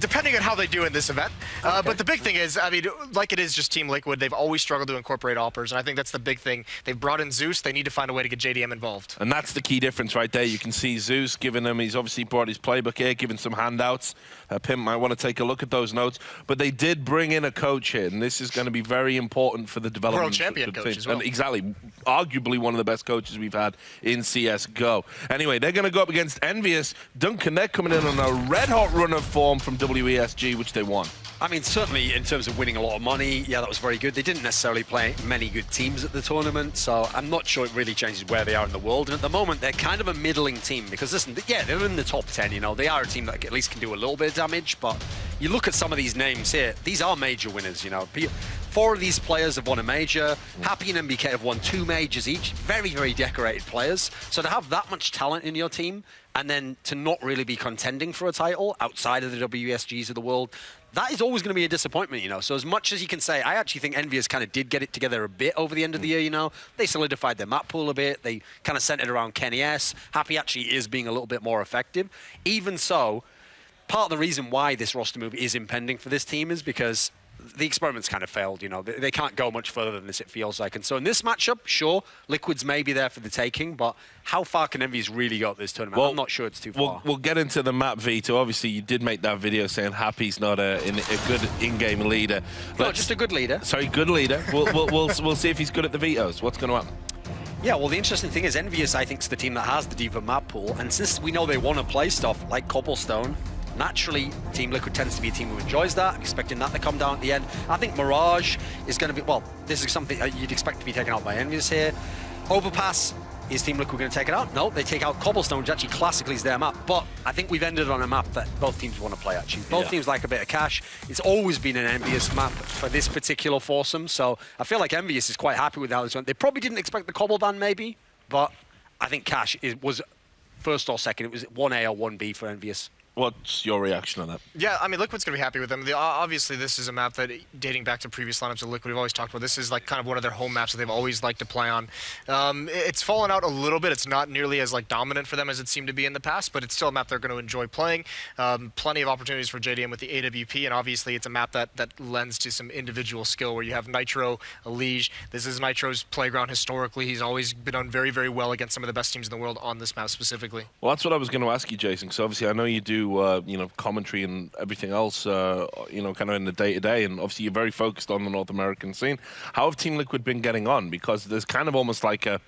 Depending on how they do in this event. But the big thing is, I mean, like it is just Team Liquid, they've always struggled to incorporate AWPers, and I think that's the big thing. They've brought in Zeus, they need to find a way to get JDM involved. And that's the key difference right there. You can see Zeus giving them, he's obviously brought his playbook here, giving some handouts. Pimp might want to take a look at those notes. But they did bring in a coach here, and this is going to be very important for the development. World champion coach as well. And exactly. Arguably one of the best coaches we've had in CSGO. Anyway, they're going to go up against Envious. Duncan, they're coming in on a red-hot run of form from WESG, which they won. I mean, certainly in terms of winning a lot of money, yeah, that was very good. They didn't necessarily play many good teams at the tournament, so I'm not sure it really changes where they are in the world. And at the moment, they're kind of a middling team because, listen, yeah, they're in the top 10, you know. They are a team that at least can do a little bit of damage, but you look at some of these names here, these are major winners, you know. 4 of these players have won a major. Happy and MBK have won 2 majors each. Very, very decorated players. So to have that much talent in your team and then to not really be contending for a title outside of the WESGs of the world, that is always going to be a disappointment, you know. So as much as you can say, I actually think Envious kind of did get it together a bit over the end of the year, you know. They solidified their map pool a bit. They kind of centered around Kenny S. Happy actually is being a little bit more effective. Even so, part of the reason why this roster move is impending for this team is because the experiment's kind of failed, you know. They can't go much further than this, it feels like. And so in this matchup, sure, Liquid's may be there for the taking, but how far can Envious really go at this tournament? Well, I'm not sure it's too far. We'll get into the map, Vito. Obviously, you did make that video saying Happy's not a good in-game leader. No, just a good leader. Sorry, good leader. We'll see if he's good at the vetoes. What's going to happen? Yeah, well, the interesting thing is Envious, I think, is the team that has the deeper map pool. And since we know they want to play stuff like Cobblestone, naturally, Team Liquid tends to be a team who enjoys that, expecting that to come down at the end. I think Mirage is going to be, well, this is something you'd expect to be taken out by Envious here. Overpass, is Team Liquid going to take it out? No, they take out Cobblestone, which actually classically is their map. But I think we've ended on a map that both teams want to play, actually. Both teams like a bit of cash. It's always been an Envious map for this particular foursome, so I feel like Envious is quite happy with how this went. They probably didn't expect the Cobble ban, maybe, but I think cash was first or second. It was 1A or 1B for Envious. What's your reaction on that? Yeah, I mean, Liquid's going to be happy with them. Obviously, this is a map that, dating back to previous lineups of Liquid, we've always talked about. This is like kind of one of their home maps that they've always liked to play on. It's fallen out a little bit. It's not nearly as like dominant for them as it seemed to be in the past, but it's still a map they're going to enjoy playing. Plenty of opportunities for JDM with the AWP, and obviously it's a map that lends to some individual skill where you have Nitro, Eleague. This is Nitro's playground historically. He's always been done very, very well against some of the best teams in the world on this map specifically. Well, that's what I was going to ask you, Jason, because obviously I know you do, commentary and everything else, kind of in the day-to-day, and obviously you're very focused on the North American scene. How have Team Liquid been getting on? Because there's kind of almost like a,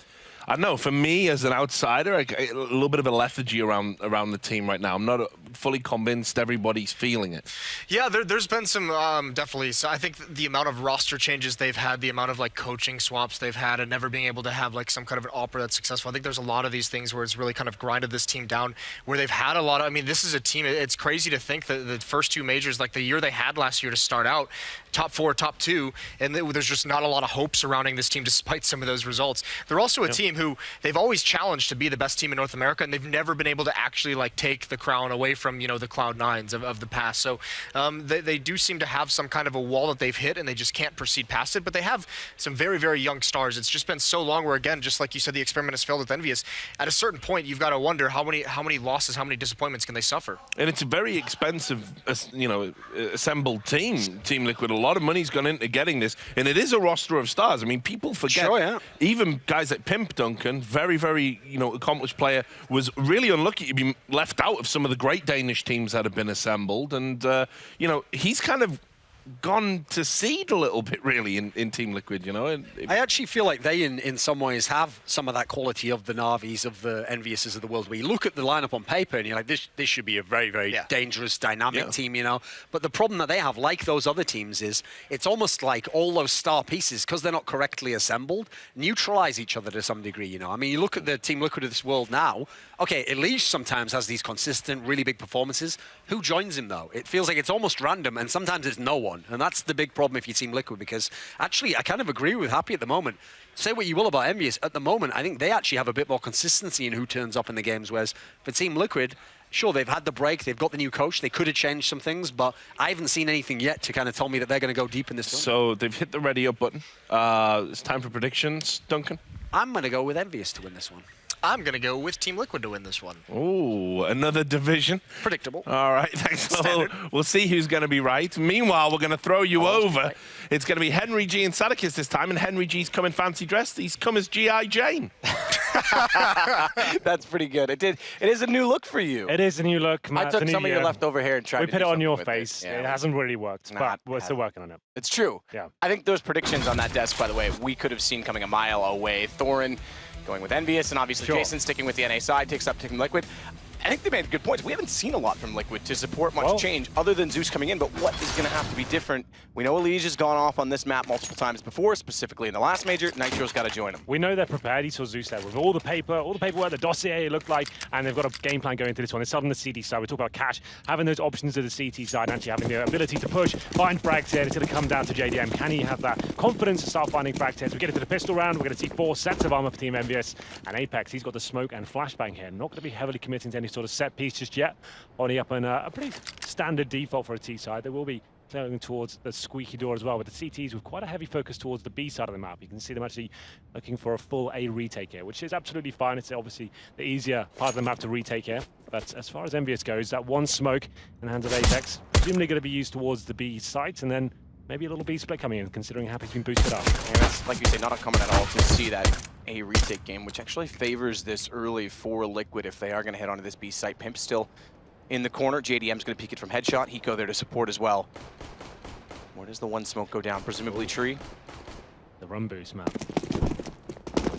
I don't know, for me as an outsider, a little bit of a lethargy around the team right now. I'm not fully convinced everybody's feeling it. Yeah, there's been some, definitely. So I think the amount of roster changes they've had, the amount of like coaching swaps they've had, and never being able to have like some kind of an opera that's successful. I think there's a lot of these things where it's really kind of grinded this team down, where they've had a lot of, I mean, this is a team, it's crazy to think that the first 2 majors, like the year they had last year to start out, top 4, top 2, and there's just not a lot of hope surrounding this team despite some of those results. They're also a team who they've always challenged to be the best team in North America, and they've never been able to actually like take the crown away from from, you know, the Cloud9s of the past. So they do seem to have some kind of a wall that they've hit, and they just can't proceed past it. But they have some very, very young stars. It's just been so long where, again, just like you said, the experiment has failed with Envious. At a certain point, you've got to wonder how many losses, how many disappointments can they suffer. And it's a very expensive, you know, assembled team, Team Liquid. A lot of money's gone into getting this, and it is a roster of stars. I mean, people forget. Even guys like Pimp Duncan, very, very, you know, accomplished player, was really unlucky to be left out of some of the great Danish teams that have been assembled. And, you know, he's kind of gone to seed a little bit, really, in Team Liquid, you know. I actually feel like they, in some ways, have some of that quality of the Navis, of the Enviouses of the world, where you look at the lineup on paper and you're like, this should be a very, very dangerous, dynamic team, you know. But the problem that they have, like those other teams, is it's almost like all those star pieces, because they're not correctly assembled, neutralize each other to some degree, you know. I mean, you look at the Team Liquid of this world now, okay, Eleague sometimes has these consistent, really big performances. Who joins him, though? It feels like it's almost random, and sometimes it's no one. And that's the big problem if you Team Liquid, because actually, I kind of agree with Happy at the moment. Say what you will about Envious, at the moment, I think they actually have a bit more consistency in who turns up in the games, whereas for Team Liquid, sure, they've had the break, they've got the new coach, they could have changed some things, but I haven't seen anything yet to kind of tell me that they're going to go deep in this tournament. So they've hit the ready up button. It's time for predictions, Duncan. I'm going to go with Envious to win this one. I'm going to go with Team Liquid to win this one. Ooh, another division. Predictable. All right, thanks. We'll see who's going to be right. Meanwhile, we're going to throw you over. Right. It's going to be Henry G and Sadakis this time, and Henry G's coming fancy dressed. He's come as G.I. Jane. That's pretty good. It is a new look for you. It is a new look, Matt. I took some of your leftover hair and tried to put it on your face. It hasn't really worked, but we're still working on it. It's true. Yeah. I think those predictions on that desk, by the way, we could have seen coming a mile away. Thorin going with Envious, and obviously Jason sticking with the NA side, takes up Team Liquid. I think they made good points. We haven't seen a lot from Liquid to support much change other than Zeus coming in, but what is going to have to be different? We know Eleague has gone off on this map multiple times before, specifically in the last major. Nitro's got to join them. We know they're prepared. He saw Zeus there with all the paperwork, the dossier it looked like, and they've got a game plan going into this one. They're starting the CT side. We talk about Cash, having those options to the CT side and actually having the ability to push, find frags here. It's going to come down to JDM. Can he have that confidence to start finding frags here? So we get into the pistol round. We're going to see 4 sets of armor for Team Envious, and Apex, he's got the smoke and flashbang here. Not going to be heavily committing to any sort of set piece just yet. Only up in a pretty standard default for a T side. They will be going towards the squeaky door as well, with the CTs with quite a heavy focus towards the B side of the map. You can see them actually looking for a full A retake here, which is absolutely fine. It's obviously the easier part of the map to retake here. But as far as Envious goes, that one smoke in the hands of Apex, presumably going to be used towards the B site, and then maybe a little B split coming in, considering Happy's been boosted up. And that's, like you say, not uncommon at all to see that A retake game, which actually favors this early for Liquid if they are going to head onto this B site. Pimp still in the corner. JDM's going to peek it from headshot. Hiko there to support as well. Where does the one smoke go down? Presumably tree. The run boost, man.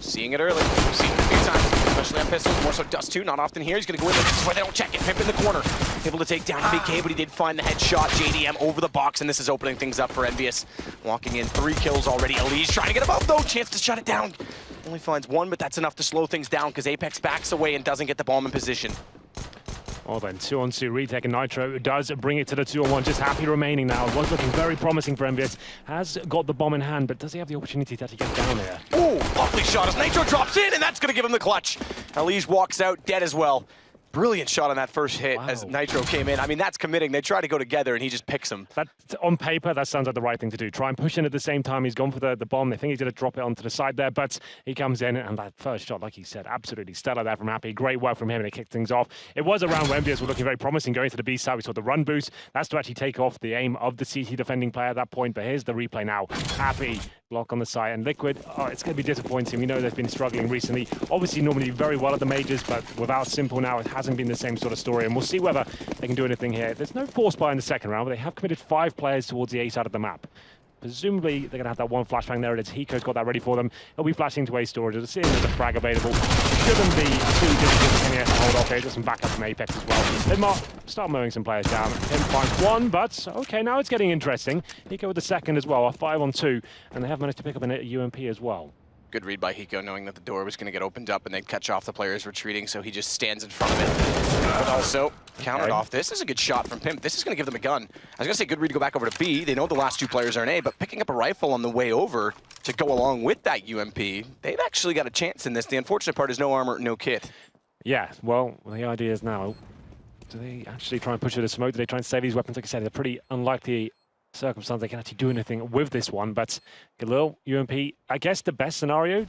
Seeing it early. We've seen it a few times, especially on pistols. More so Dust 2, not often here. He's going to go in there. This is where they don't check it. Pimp in the corner. Able to take down BK, but he did find the headshot. JDM over the box, and this is opening things up for Envious. Walking in 3 kills already. Eleague trying to get above, though. Chance to shut it down. Only finds 1, but that's enough to slow things down because Apex backs away and doesn't get the bomb in position. Well then, 2-on-2 retake, and Nitro does bring it to the 2-on-1. Just Happy remaining now. Was looking very promising for Envious. Has got the bomb in hand, but does he have the opportunity to actually get down there? Ooh, lovely shot as Nitro drops in, and that's going to give him the clutch. Eleague walks out dead as well. Brilliant shot on that first hit as Nitro came in. I mean, that's committing. They try to go together, and he just picks him. That, on paper, that sounds like the right thing to do. Try and push in at the same time. He's gone for the bomb. They think he's going to drop it onto the side there, but he comes in, and that first shot, like he said, absolutely stellar there from Happy. Great work from him, and it kicked things off. It was a round where Envious were looking very promising going to the B side. We saw the run boost. That's to actually take off the aim of the CT defending player at that point, but here's the replay now. Happy block on the side, and Liquid, it's going to be disappointing. We know they've been struggling recently. Obviously, normally very well at the majors, but without Simple now, it hasn't been the same sort of story, and we'll see whether they can do anything here. There's no force buy in the second round, but they have committed 5 players towards the A side of the map. Presumably, they're going to have that one flashbang there. It is. Hiko's got that ready for them. He'll be flashing to A storage. It's seeing there's a frag available. Shouldn't be too difficult to hold off here. Just some backup from Apex as well. They start mowing some players down. Him finds 1, but okay, now it's getting interesting. Hiko with the second as well, a 5-on-2, and they have managed to pick up a UMP as well. Good read by Hiko, knowing that the door was going to get opened up and they'd catch off the players retreating, so he just stands in front of it. But also countered off. This is a good shot from Pimp. This is going to give them a gun. I was going to say good read to go back over to B. They know the last 2 players are in A, but picking up a rifle on the way over to go along with that UMP, they've actually got a chance in this. The unfortunate part is no armor, no kit. Yeah, well, the idea is now Do they actually try and push it to smoke? Do they try and save these weapons? Like I said, it's a pretty unlikely circumstance they can actually do anything with this one. But Galil, UMP, I guess the best scenario,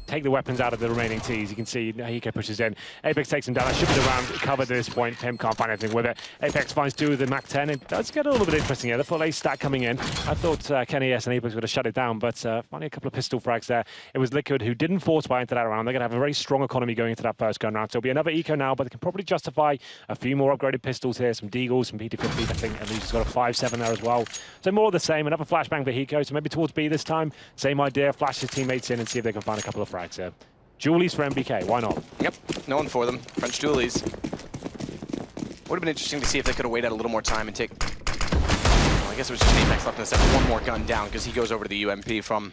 take the weapons out of the remaining Ts. You can see Hiko pushes in. Apex takes him down. I should be around covered at this point. Pim can't find anything with it. Apex finds 2 with the Mac 10. It does get a little bit interesting here. The full ace stack coming in. I thought Kenny S and Apex would have shut it down, but finally a couple of pistol frags there. It was Liquid who didn't force buy into that round. They're going to have a very strong economy going into that first gun round. So it'll be another eco now, but they can probably justify a few more upgraded pistols here. Some Deagles, some PT-50s. I think at least he's got a 5.7 there as well. So more of the same. Another flashbang for Hiko. So maybe towards B this time. Same idea. Flash his teammates in and see if they can find a couple of frags here. Julies for MBK, why not? Yep, known for them. French Julies. Would have been interesting to see if they could have waited a little more time and take... Well, I guess it was just Apex left in the set, one more gun down because he goes over to the UMP from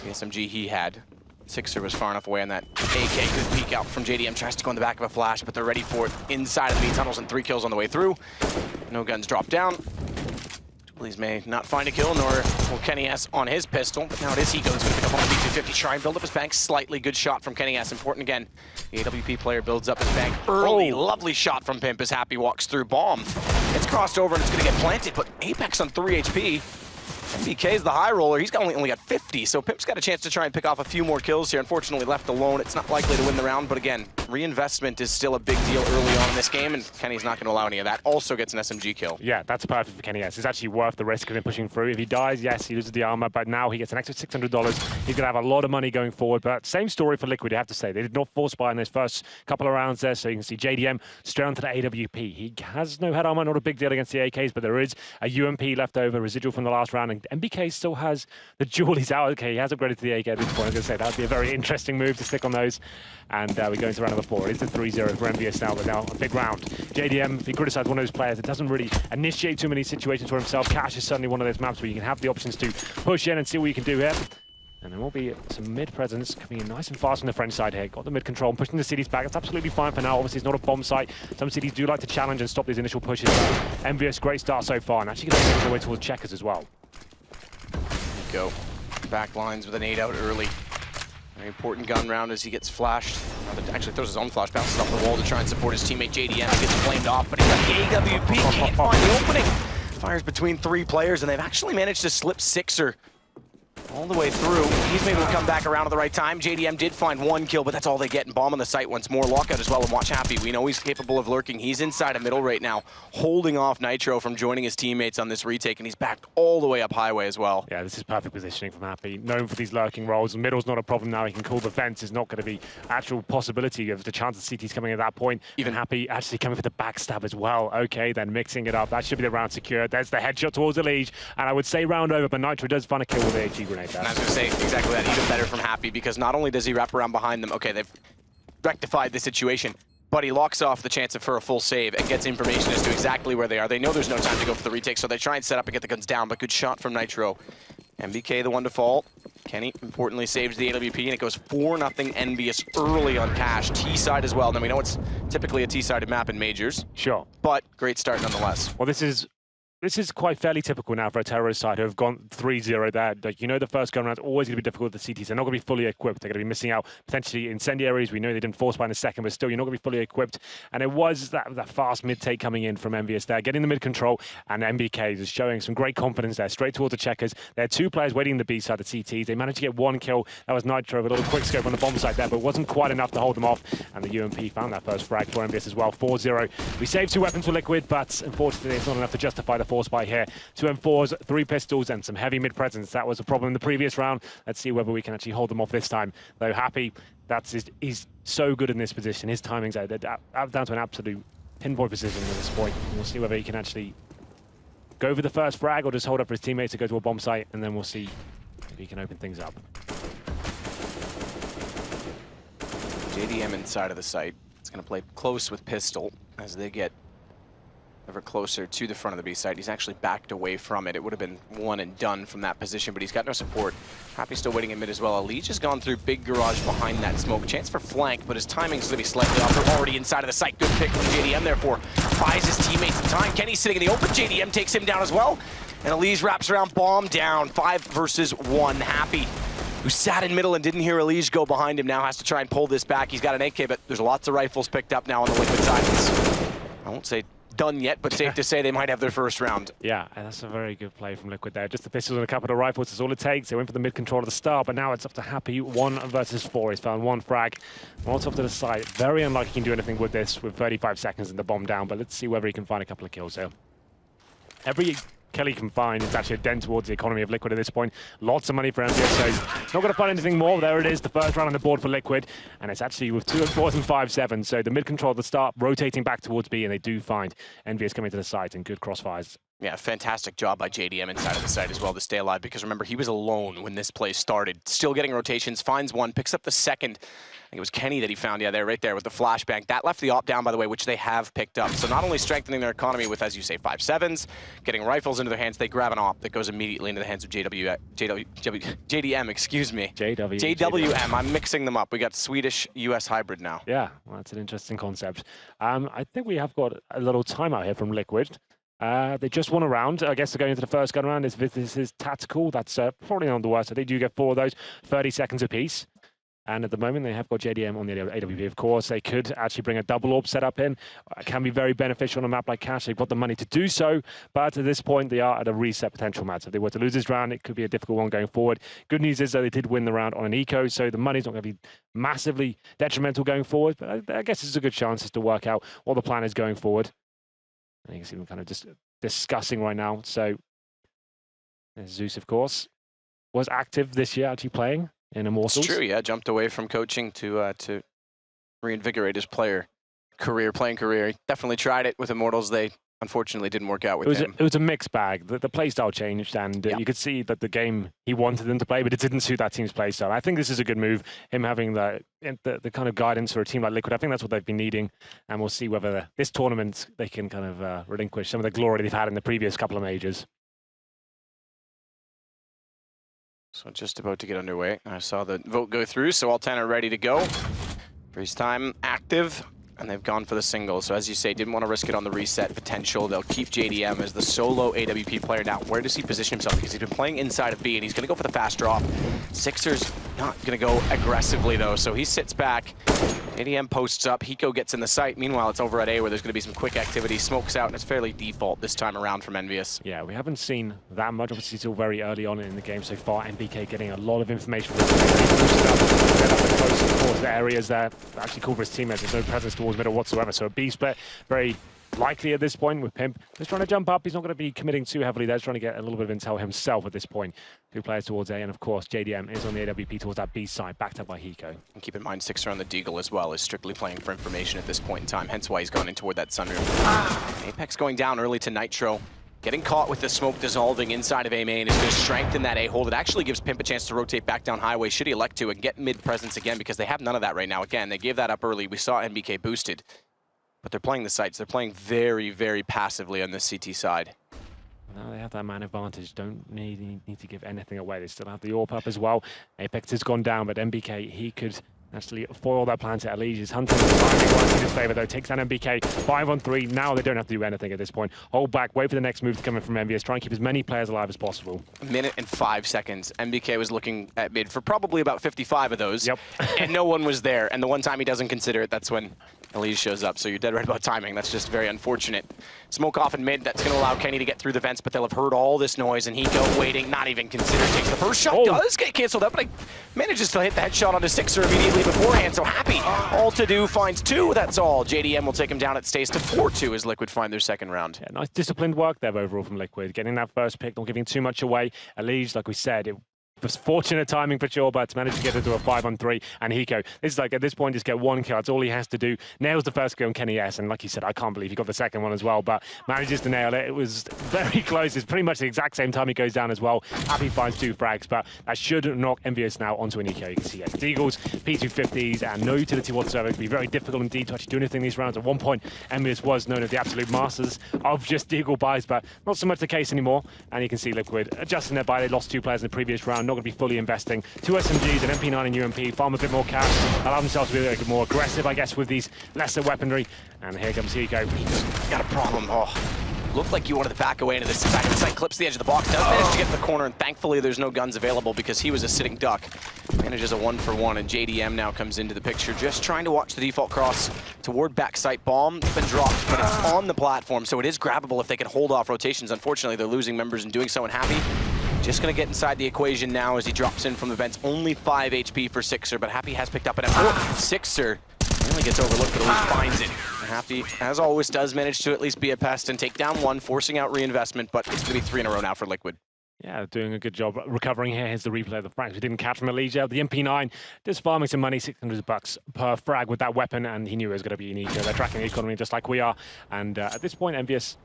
the SMG he had. Sixer was far enough away on that AK. Good peek out from JDM. Tries to go in the back of a flash, but they're ready for it inside of the B tunnels and 3 kills on the way through. No guns drop down. Julies may not find a kill, nor will Kenny S on his pistol. But now it is Hiko who's going to pick up on the B250. Try and build up his bank. Slightly good shot from Kenny S. Important again. The AWP player builds up his bank early. Lovely shot from Pimp as Happy walks through. Bomb. It's crossed over and it's going to get planted, but Apex on 3 HP. MBK's the high roller. He's only got 50, so Pimp's got a chance to try and pick off a few more kills here. Unfortunately, left alone. It's not likely to win the round, but again, reinvestment is still a big deal early on in this game, and Kenny's not going to allow any of that. Also gets an SMG kill. Yeah, that's perfect for Kenny S. It's actually worth the risk of him pushing through. If he dies, yes, he loses the armor, but now he gets an extra $600. He's going to have a lot of money going forward, but same story for Liquid, you have to say. They did not force buy in those first couple of rounds there, so you can see JDM straight onto the AWP. He has no head armor, not a big deal against the AKs, but there is a UMP left over, residual from the last round, and MBK still has the Julies out. Okay, he has upgraded to the AK at this point. I was going to say that would be a very interesting move to stick on those. And we go into round number 4. It's a 3-0 for MVS now, but now a big round. JDM, if he criticized one of those players that doesn't really initiate too many situations for himself, Cash is certainly one of those maps where you can have the options to push in and see what you can do here. And there will be some mid presence coming in nice and fast from the French side here. Got the mid control and pushing the cities back. It's absolutely fine for now. Obviously, it's not a bomb site. Some cities do like to challenge and stop these initial pushes. MVS, great start so far. And actually going to take the way towards checkers as well. Go. Back lines with an 8 out early. Very important gun round as he gets flashed. Actually throws his own flash, bounces off the wall to try and support his teammate JDM. He gets flamed off, but he's got the AWP. Can't find the opening. Fires between 3 players, and they've actually managed to slip Sixer all the way through. He's maybe will come back around at the right time. JDM did find 1 kill, but that's all they get. And bomb on the site once more. Lockout as well, and watch Happy. We know he's capable of lurking. He's inside a middle right now, holding off Nitro from joining his teammates on this retake, and he's backed all the way up highway as well. Yeah, this is perfect positioning from Happy. Known for these lurking roles. Middle's not a problem now. He can call the fence. It's not going to be actual possibility of the chance of CT's coming at that point. Even Happy actually coming for the backstab as well. Okay, then mixing it up. That should be the round secured. There's the headshot towards Eleague, and I would say round over, but Nitro does find a kill with the HE grenade there. And I was going to say, exactly that, even better from Happy, because not only does he wrap around behind them, okay, they've rectified the situation, but he locks off the chance for a full save and gets information as to exactly where they are. They know there's no time to go for the retake, so they try and set up and get the guns down, but good shot from Nitro. MBK the one to fall. Kenny, importantly, saves the AWP, and it goes 4-0 Envious early on Cash. T-side as well. Now, we know it's typically a T-sided map in Majors. Sure. But great start nonetheless. Well, this is quite fairly typical now for a terrorist side who have gone 3-0 there. Like, you know, the first gun round is always going to be difficult with the CTs. They're not going to be fully equipped. They're going to be missing out potentially incendiaries. We know they didn't force buy in the second, but still, you're not going to be fully equipped. And it was that fast mid-take coming in from MVS there, getting the mid-control, and MBK is showing some great confidence there, straight towards the checkers. There are 2 players waiting in the B side, the CTs. They managed to get 1 kill. That was Nitro with a little quick scope on the bomb site there, but it wasn't quite enough to hold them off. And the UMP found that first frag for MVS as well, 4-0. We saved 2 weapons for Liquid, but unfortunately, it's not enough to justify the force buy here. 2 M4s, 3 pistols, and some heavy mid-presence. That was a problem in the previous round. Let's see whether we can actually hold them off this time. Though Happy, he's so good in this position. His timing's down to an absolute pinpoint position at this point. We'll see whether he can actually go for the first frag or just hold up for his teammates to go to a bomb site, and then we'll see if he can open things up. JDM inside of the site. It's going to play close with pistol as they get ever closer to the front of the B site. He's actually backed away from it. It would have been one and done from that position, but he's got no support. Happy still waiting in mid as well. Eleague has gone through big garage behind that smoke. Chance for flank, but his timing's going to be slightly off. They're already inside of the site. Good pick from JDM, therefore buys his teammates some time. Kenny's sitting in the open. JDM takes him down as well. And Eleague wraps around, bomb down. 5 versus 1. Happy, who sat in middle and didn't hear Eleague go behind him, now has to try and pull this back. He's got an AK, but there's lots of rifles picked up now on the Liquid side. I won't say done yet, but safe to say they might have their first round. Yeah, and that's a very good play from Liquid there. Just the pistols and a couple of rifles, that's all it takes. They went for the mid-control at the start, but now it's up to Happy, 1 versus 4. He's found 1 frag. Molotov to the side. Very unlikely he can do anything with this with 35 seconds and the bomb down, but let's see whether he can find a couple of kills here. Every kill he can find is actually a dent towards the economy of Liquid at this point. Lots of money for MVS, so it's not going to find anything more. There it is, the first round on the board for Liquid, and it's actually with 2 4s and 5 7s. So the mid-control at the start, rotating back towards B, and they do find MVS coming to the site and good crossfires. Yeah, fantastic job by JDM inside of the site as well to stay alive, because remember, he was alone when this play started. Still getting rotations, finds one, picks up the second. I think it was Kenny that he found, yeah, there, right there with the flashbang. That left the op down, by the way, which they have picked up. So not only strengthening their economy with, as you say, 5 7s, getting rifles into their hands, they grab an op that goes immediately into the hands of JDM, excuse me. JWM, I'm mixing them up. We got Swedish-US hybrid now. Yeah, well, that's an interesting concept. I think we have got a little timeout here from Liquid. They just won a round. I guess they're going into the first gun round. This is tactical. That's probably not the worst. They do get 4 of those, 30 seconds apiece. And at the moment, they have got JDM on the AWP. Of course, they could actually bring a double orb setup in. It can be very beneficial on a map like Cache. They've got the money to do so. But at this point, they are at a reset potential match. If they were to lose this round, it could be a difficult one going forward. Good news is that they did win the round on an eco, so the money's not going to be massively detrimental going forward. But I guess it's a good chance to work out what the plan is going forward. And you can see them kind of just discussing right now. So Zeus, of course, was active this year, actually playing in Immortals. It's true, yeah. Jumped away from coaching to reinvigorate his playing career. He definitely tried it with Immortals. They unfortunately didn't work out with him. It was a mixed bag. The playstyle changed, and you could see that the game he wanted them to play, but it didn't suit that team's playstyle. I think this is a good move, him having the kind of guidance for a team like Liquid. I think that's what they've been needing, and we'll see whether this tournament they can kind of relinquish some of the glory they've had in the previous couple of majors. So just about to get underway. I saw the vote go through, so all 10 are ready to go. Freeze time active, and they've gone for the single. So as you say, didn't want to risk it on the reset potential. They'll keep JDM as the solo AWP player. Now, where does he position himself? Because he's been playing inside of B, and he's going to go for the fast drop. Sixers not going to go aggressively, though, so he sits back. JDM posts up, Hiko gets in the site. Meanwhile, it's over at A where there's going to be some quick activity. Smokes out, and it's fairly default this time around from Envious. Yeah, we haven't seen that much. Obviously, still very early on in the game so far. MBK getting a lot of information. Close, of course, the areas that actually cool for his teammates. There's no presence towards middle whatsoever. So a B split, very likely at this point with Pimp. He's trying to jump up. He's not going to be committing too heavily there. He's trying to get a little bit of intel himself at this point. 2 players towards A, and of course, JDM is on the AWP towards that B side, backed up by Hiko. And keep in mind, Sixer on the Deagle as well is strictly playing for information at this point in time, hence why he's gone in toward that sunroom. Apex going down early to Nitro. Getting caught with the smoke dissolving inside of A main is going to strengthen that A hold. It actually gives Pimp a chance to rotate back down highway should he elect to and get mid presence again, because they have none of that right now. Again, they gave that up early. We saw NBK boosted, but they're playing the sites. They're playing very, very passively on the CT side. Now they have that man advantage. Don't need to give anything away. They still have the AWP up as well. Apex has gone down, but MBK, he could actually foil that plan to Eleague. His hunting works in his favor, though. Takes down MBK 5-on-3. Now they don't have to do anything at this point. Hold back, wait for the next move to come in from MVS. Try and keep as many players alive as possible. 1 minute and 5 seconds. MBK was looking at mid for probably about 55 of those. Yep. And no one was there. And the one time he doesn't consider it, that's when Eleague shows up. So you're dead right about timing. That's just very unfortunate. Smoke off in mid. That's going to allow Kenny to get through the vents, but they'll have heard all this noise, and Hiko waiting, not even considered. Takes the first shot, does get canceled up, but he manages to hit the headshot onto Sixer immediately beforehand. So Happy, all to do, finds 2. That's all. JDM will take him down. It stays to 4-2 as Liquid find their second round. Yeah, nice disciplined work there overall from Liquid. Getting that first pick, not giving too much away. Eleague, like we said, it was fortunate timing for sure, but to manage to get into a 5-on-3. And Hiko, this is like at this point, just get 1 kill. That's all he has to do. Nails the first kill on Kenny S. And like you said, I can't believe he got the second one as well, but manages to nail it. It was very close. It's pretty much the exact same time he goes down as well. Happy finds 2 frags, but that should knock MVS now onto an eco. You can see Deagles, P250s, and no utility whatsoever. It can be very difficult indeed to actually do anything in these rounds. At one point, MVS was known as the absolute masters of just Deagle buys, but not so much the case anymore. And you can see Liquid adjusting their buy. They lost 2 players in the previous round, not going to be fully investing. 2 SMGs, an MP9 and UMP, farm a bit more cash, allow themselves to be a bit more aggressive, I guess, with these lesser weaponry. And here comes Hiko. He's got a problem. Oh, Looked like he wanted to back away into this back of the site, clips the edge of the box, does manage to get to the corner, and thankfully there's no guns available because he was a sitting duck. Manages a 1-for-1, and JDM now comes into the picture, just trying to watch the default cross toward backside bomb. It's been dropped, but it's on the platform, so it is grabbable if they can hold off rotations. Unfortunately, they're losing members in doing so, and Happy just going to get inside the equation now as he drops in from the vents. Only 5 HP for Sixer, but Happy has picked up an M4. Sixer really gets overlooked, but at least finds it. Happy, as always, does manage to at least be a pest and take down one, forcing out reinvestment, but it's going to be 3 in a row now for Liquid. Yeah, doing a good job recovering here. Here's the replay of the frags we didn't catch from Eleague. The MP9 just farming some money, $600 per frag with that weapon, and he knew it was going to be unique. They're tracking the economy just like we are, and at this point, Envious,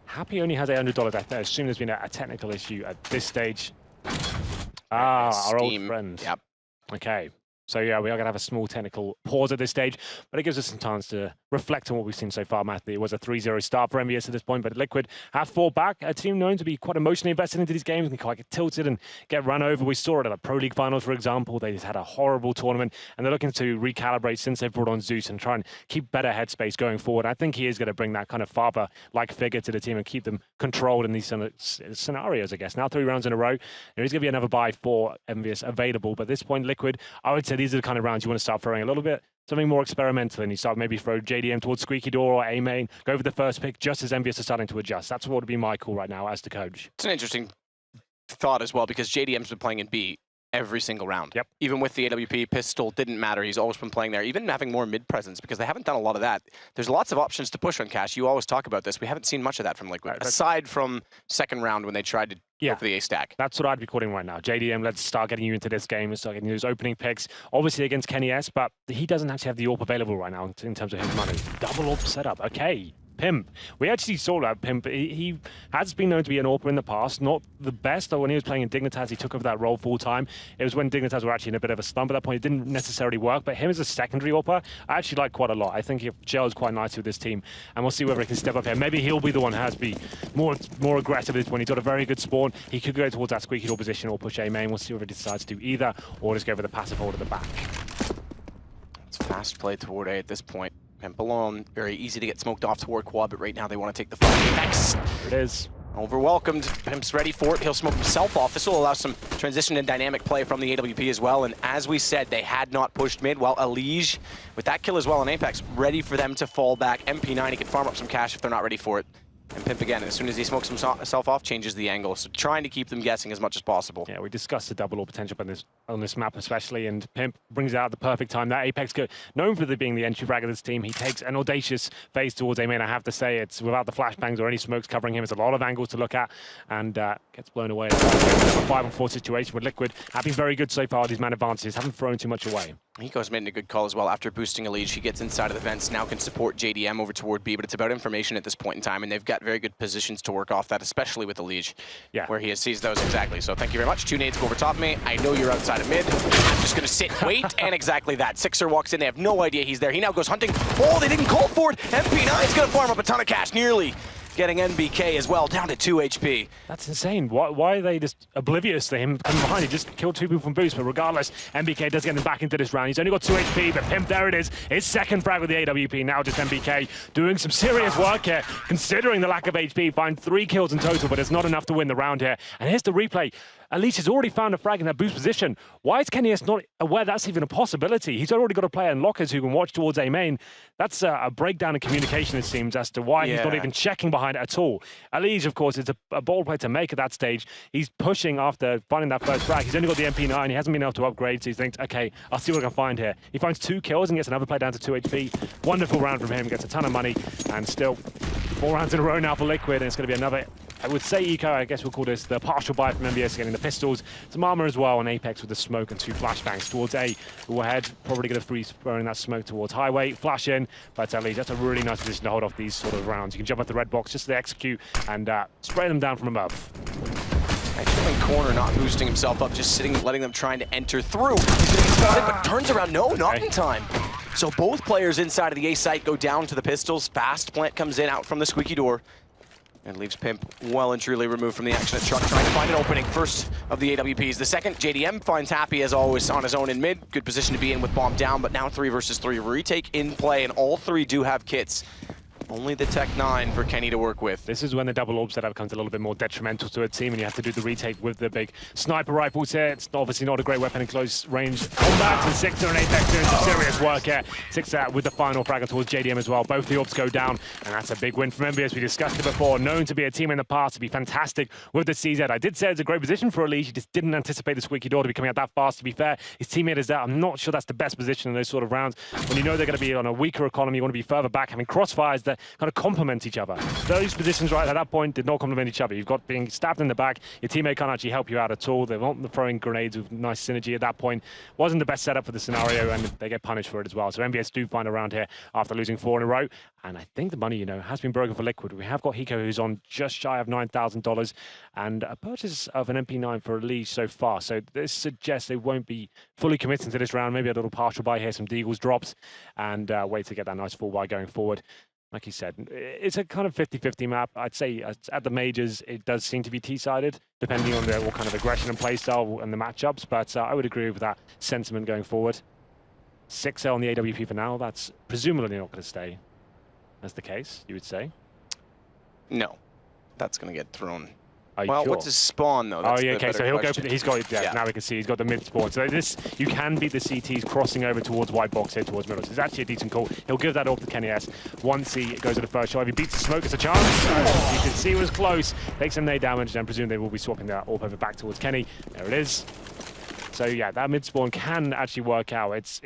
Happy only has $100 death. There assume there's been a technical issue at this stage. Our old friend. Yep. Okay. So yeah, we are going to have a small technical pause at this stage, but it gives us some time to reflect on what we've seen so far, Matthew. It was a 3-0 start for MVS at this point, but Liquid have fought back. A team known to be quite emotionally invested into these games and quite get tilted and get run over. We saw it at the Pro League Finals, for example. They just had a horrible tournament, and they're looking to recalibrate since they've brought on Zeus and try and keep better headspace going forward. I think he is going to bring that kind of father-like figure to the team and keep them controlled in these scenarios, I guess. Now 3 rounds in a row. There is going to be another buy for MVS available, but at this point, Liquid, I would say these are the kind of rounds you want to start throwing a little bit, something more experimental, and you start maybe throw JDM towards Squeaky Door or A-Main, go for the first pick just as MVS are starting to adjust. That's what would be my call right now as the coach. It's an interesting thought as well, because JDM's been playing in B every single round. Yep. Even with the AWP, pistol didn't matter. He's always been playing there, even having more mid-presence, because they haven't done a lot of that. There's lots of options to push on Cash. You always talk about this. We haven't seen much of that from Liquid, aside from second round when they tried to go for the A-stack. That's what I'd be calling right now. JDM, let's start getting you into this game and start getting those opening picks. Obviously against Kenny S, but he doesn't actually have the AWP available right now in terms of his money. Double AWP setup, okay. Pimp. We actually saw that Pimp. He has been known to be an AWPer in the past. Not the best, though. When he was playing in Dignitas, he took over that role full time. It was when Dignitas were actually in a bit of a slump at that point. It didn't necessarily work, but him as a secondary AWPer, I actually like quite a lot. I think he gels quite nicely with this team, and we'll see whether he can step up here. Maybe he'll be the one who has to be more aggressive when he's got a very good spawn. He could go towards that Squeaky Door position or push A-Main. We'll see whether he decides to do either, or just go for the passive hold at the back. It's fast play toward A at this point. Pimp alone, very easy to get smoked off toward quad, but right now they want to take the fight. Next. There it is. Overwelcomed. Pimp's ready for it. He'll smoke himself off. This will allow some transition and dynamic play from the AWP as well. And as we said, they had not pushed mid. Well, Eleague, with that kill as well on Apex, ready for them to fall back. MP9, he can farm up some cash if they're not ready for it. And Pimp again, as soon as he smokes himself off, changes the angle. So trying to keep them guessing as much as possible. Yeah, we discussed the double AWP potential on this map especially, and Pimp brings it out at the perfect time. That Apex good, known for being the entry frag of this team, he takes an audacious phase towards A-Main. I have to say, it's without the flashbangs or any smokes covering him. It's a lot of angles to look at, and gets blown away. A 5-on-4 situation with Liquid. Have been very good so far. These man advantages haven't thrown too much away. Hiko's made a good call as well after boosting Eleague. He gets inside of the vents, now can support JDM over toward B, but it's about information at this point in time, and they've got very good positions to work off that, especially with Eleague, where he sees those exactly. So thank you very much. 2 nades go over top of me. I know you're outside of mid. I'm just going to sit, wait, and exactly that. Sixer walks in. They have no idea he's there. He now goes hunting. Oh, they didn't call for it. MP9's going to farm up a ton of cash, nearly getting NBK as well, down to 2 HP. That's insane. Why are they just oblivious to him coming behind? He just killed 2 people from boost, but regardless, NBK does get him back into this round. He's only got 2 HP, but Pimp, there it is. His second frag with the AWP. Now just NBK doing some serious work here, considering the lack of HP. Find 3 kills in total, but it's not enough to win the round here. And here's the replay. Eleague has already found a frag in that boost position. Why is Kenny S not aware that's even a possibility? He's already got a player in lockers who can watch towards A-Main. That's a breakdown in communication, it seems, as to why he's not even checking behind it at all. Eleague, of course, is a bold play to make at that stage. He's pushing after finding that first frag. He's only got the MP9. He hasn't been able to upgrade, so he thinks, okay, I'll see what I can find here. He finds 2 kills and gets another play down to 2 HP. Wonderful round from him. Gets a ton of money, and still 4 rounds in a row now for Liquid, and it's going to be another, I would say, Eco, I guess we'll call this the partial buy from MBS, getting the pistols, some armor as well, and Apex with the smoke and 2 flashbangs towards A, who ahead, probably going to freeze throwing that smoke towards Highway, flash in, but at least that's a really nice position to hold off these sort of rounds. You can jump at the red box just to execute and spray them down from above. Actually in corner, not boosting himself up, just sitting, letting them trying to enter through. He's going to get spotted, but turns around, no, not in time. So both players inside of the A site go down to the pistols. Fast plant comes in out from the Squeaky Door and leaves Pimp well and truly removed from the action at Truck, trying to find an opening. First of the AWPs. The second, JDM finds Happy, as always, on his own in mid. Good position to be in with bomb down, but now 3 versus 3 retake in play, and all 3 do have kits. Only the Tech 9 for Kenny to work with. This is when the double orb setup becomes a little bit more detrimental to a team, and you have to do the retake with the big sniper rifles here. It's obviously not a great weapon in close range combat, and Sixer and Apex doing some serious work here. Sixer with the final frag towards JDM as well. Both the orbs go down, and that's a big win from Envy, as we discussed it before. Known to be a team in the past to be fantastic with the CZ. I did say it's a great position for Eleague. He just didn't anticipate the squeaky door to be coming out that fast. To be fair, his teammate is out. I'm not sure that's the best position in those sort of rounds. When you know they're going to be on a weaker economy, you want to be further back, having crossfires that kind of complement each other. Those positions right at that point did not complement each other. You've got being stabbed in the back. Your teammate can't actually help you out at all. They're not throwing grenades with nice synergy at that point. Wasn't the best setup for the scenario, and they get punished for it as well. So MVS do find a round here after losing 4 in a row. And I think the money, you know, has been broken for Liquid. We have got Hiko, who's on just shy of $9,000, and a purchase of an MP9 for Eleague so far. So this suggests they won't be fully committing to this round. Maybe a little partial buy here, some Deagles drops, and wait to get that nice full buy going forward. Like you said, it's a kind of 50-50 map. I'd say at the majors, it does seem to be T-sided, depending on what kind of aggression and playstyle and the matchups. But I would agree with that sentiment going forward. 6L on the AWP for now. That's presumably not going to stay. That's the case, you would say? No. That's going to get thrown. Well, what's his spawn, though? That's okay, so he'll question. go for he's got, now we can see he's got the mid spawn. So this, you can beat the CTs crossing over towards white box here towards middle. So it's actually a decent call. He'll give that off to Kenny S. Once he goes to the first shot, if he beats the smoke, it's a chance. You can see it was close. Takes some nade damage, and presume they will be swapping that orb over back towards Kenny. There it is. So yeah, that mid spawn can actually work out. It's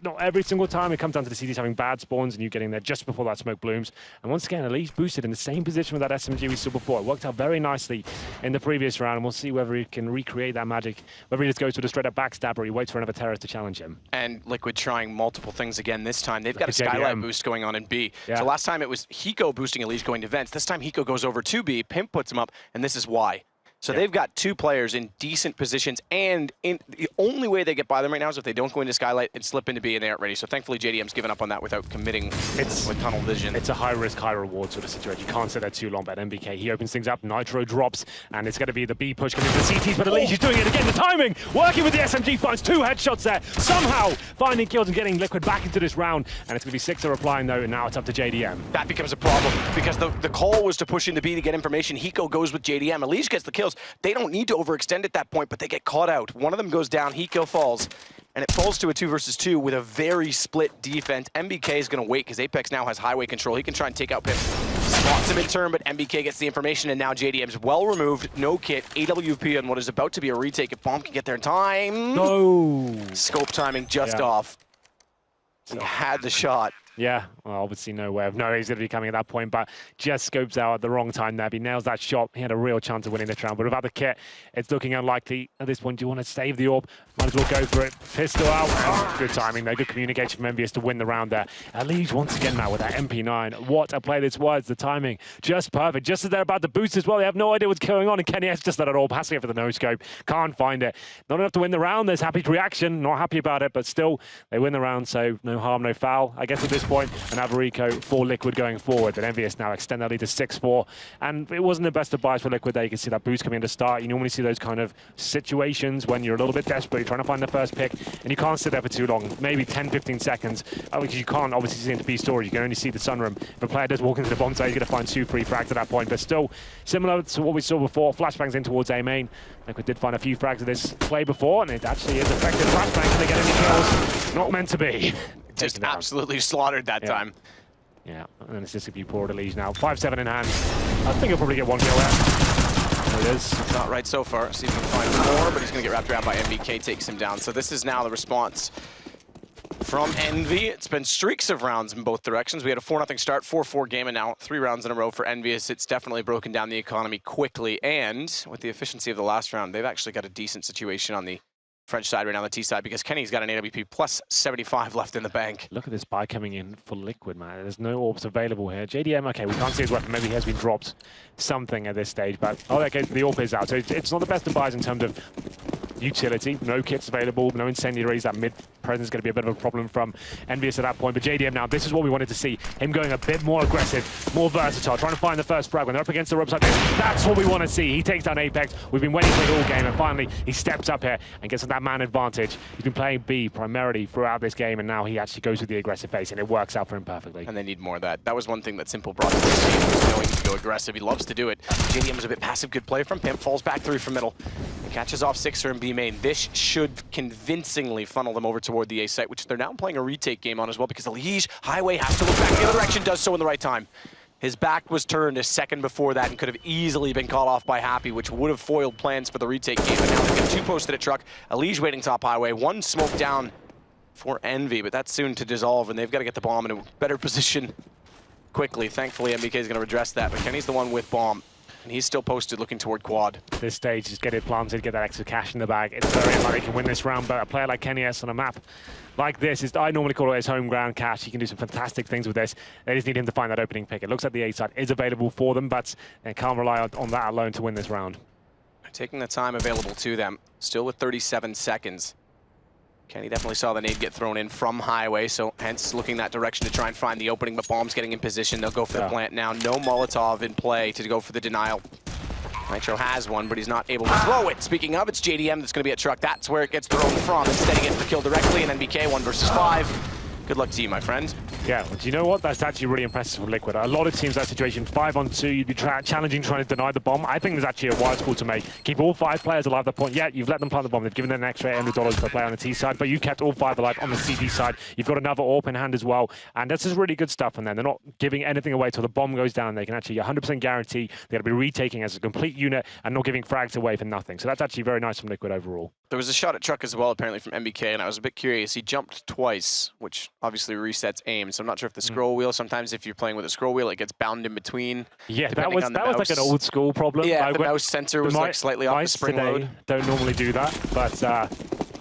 not every single time. It comes down to the CTs having bad spawns and you getting there just before that smoke blooms. And once again, Eleague boosted in the same position with that SMG we saw before. It worked out very nicely in the previous round, and we'll see whether he can recreate that magic, whether he just goes with a straight-up backstab or he waits for another terrorist to challenge him. And Liquid trying multiple things again this time. They've got a skylight boost going on in B. So last time it was Hiko boosting Eleague going to vents. This time Hiko goes over to B, Pimp puts him up, and this is why. So they've got 2 players in decent positions, and the only way they get by them right now is if they don't go into Skylight and slip into B and they aren't ready. So thankfully JDM's given up on that without committing with tunnel vision. It's a high risk, high reward sort of situation. You can't sit there too long, but MBK, he opens things up, Nitro drops, and it's going to be the B push coming to the CTs, but Eleague is doing it again. The timing, working with the SMG, finds 2 headshots there, somehow finding kills and getting Liquid back into this round, and it's going to be Sixer replying though, and now it's up to JDM. That becomes a problem, because the call was to push into B to get information. Hiko goes with JDM. Eleague gets the kills. They don't need to overextend at that point, but they get caught out. One of them goes down, Hiko falls, and it falls to a 2 versus 2 with a very split defense. MBK is going to wait because Apex now has highway control. He can try and take out Pip. Spots him in turn, but MBK gets the information, and now JDM's well removed, no kit, AWP on what is about to be a retake. If Bomb can get there in time. No! Scope timing just off. He had the shot. Yeah, well, obviously no way of knowing he's going to be coming at that point, but just scopes out at the wrong time there. He nails that shot. He had a real chance of winning the round, but without the kit, it's looking unlikely. At this point, do you want to save the orb? Might as well go for it. Pistol out. And good timing there. Good communication from MVS to win the round there. Eleague once again now with that MP9. What a play this was. The timing just perfect. Just as they're about to boost as well, they have no idea what's going on, and Kenny has just let it all passing it for the no-scope. Can't find it. Not enough to win the round. There's happy reaction. Not happy about it, but still, they win the round, so no harm, no foul. I guess at this point, an Averico for Liquid going forward, but MVS now extend that lead to 6-4, and it wasn't the best of buys for Liquid there. You can see that boost coming in to start. You normally see those kind of situations when you're a little bit desperate, you're trying to find the first pick, and you can't sit there for too long, maybe 10-15 seconds, because you can't obviously see into B storage. You can only see the sunroom. If a player does walk into the bomb site, he's going to find 2 free frags at that point, but still similar to what we saw before. Flashbangs in towards A main. Liquid did find a few frags of this play before, and it actually is effective. Flashbangs, can they get any kills? Not meant to be. Just absolutely slaughtered that time. Yeah, and it's just going to be poor Eleague now. 5-7 in hand. I think he'll probably get 1 kill there. There it is. It's not right so far. See if he can find more, but he's going to get wrapped around by MBK, takes him down. So this is now the response from Envy. It's been streaks of rounds in both directions. We had a 4-0 start, 4-4 game, and now 3 rounds in a row for Envious. It's definitely broken down the economy quickly, and with the efficiency of the last round, they've actually got a decent situation on the French side right now, on the T side, because Kenny's got an AWP plus 75 left in the bank. Look at this buy coming in for Liquid, man. There's no orbs available here. JDM, okay, we can't see his weapon. Maybe he has been dropped something at this stage, but okay, the orb is out. So it's not the best of buys in terms of utility. No kits available, no incendiaries. That mid presence is going to be a bit of a problem from Envious at that point. But JDM now, this is what we wanted to see. Him going a bit more aggressive, more versatile, trying to find the first frag. When they're up against the ropes like this, that's what we want to see. He takes down Apex. We've been waiting for it all game, and finally he steps up here and gets that man advantage. He's been playing B primarily throughout this game, and now he actually goes with the aggressive phase, and it works out for him perfectly. And they need more of that. That was one thing that Simple brought to this game, was knowing to go aggressive. He loves to do it. JDM is a bit passive, good play from Pimp, falls back through from middle. He catches off Sixer and B main. This should convincingly funnel them over toward the A site, which they're now playing a retake game on as well, because the Liege Highway has to look back in the other direction, does so in the right time. His back was turned a second before that and could have easily been caught off by Happy, which would have foiled plans for the retake game. And now they've got 2 posted at truck, Eleague waiting top highway, 1 smoke down for Envy, but that's soon to dissolve, and they've got to get the bomb in a better position quickly. Thankfully, MBK is going to address that, but Kenny's the one with bomb, and he's still posted looking toward quad. This stage, just get it planted, get that extra cash in the bag. It's very unlikely he can win this round, but a player like Kenny S on a map like this, I normally call it his home ground cash. He can do some fantastic things with this. They just need him to find that opening pick. It looks like the A side is available for them, but they can't rely on that alone to win this round. Taking the time available to them, still with 37 seconds. Kenny definitely saw the nade get thrown in from highway, so hence looking that direction to try and find the opening, but bomb's getting in position. They'll go for the plant now. No Molotov in play to go for the denial. Nitro has one, but he's not able to throw it. Speaking of, it's JDM that's going to be at truck. That's where it gets thrown from. Instead, he gets the kill directly, and NBK 1 versus 5. Good luck to you, my friend. Yeah, but you know what? That's actually really impressive from Liquid. A lot of teams that situation, 5-on-2, you'd be challenging, trying to deny the bomb. I think there's actually a wise call to make. Keep all 5 players alive at that point. Yeah, you've let them plant the bomb. They've given them an extra $800 per player on the T side, but you kept all 5 alive on the CD side. You've got another AWP in hand as well, and this is really good stuff from them. They're not giving anything away till the bomb goes down. They can actually 100% guarantee they're going to be retaking as a complete unit and not giving frags away for nothing. So that's actually very nice from Liquid overall. There was a shot at truck as well, apparently, from MBK, and I was a bit curious. He jumped twice, which obviously resets aim, so I'm not sure if the scroll wheel, sometimes if you're playing with a scroll wheel, it gets bound in between. Yeah, that was like an old school problem. Yeah, the mouse sensor was like slightly off the spring load. Don't normally do that, but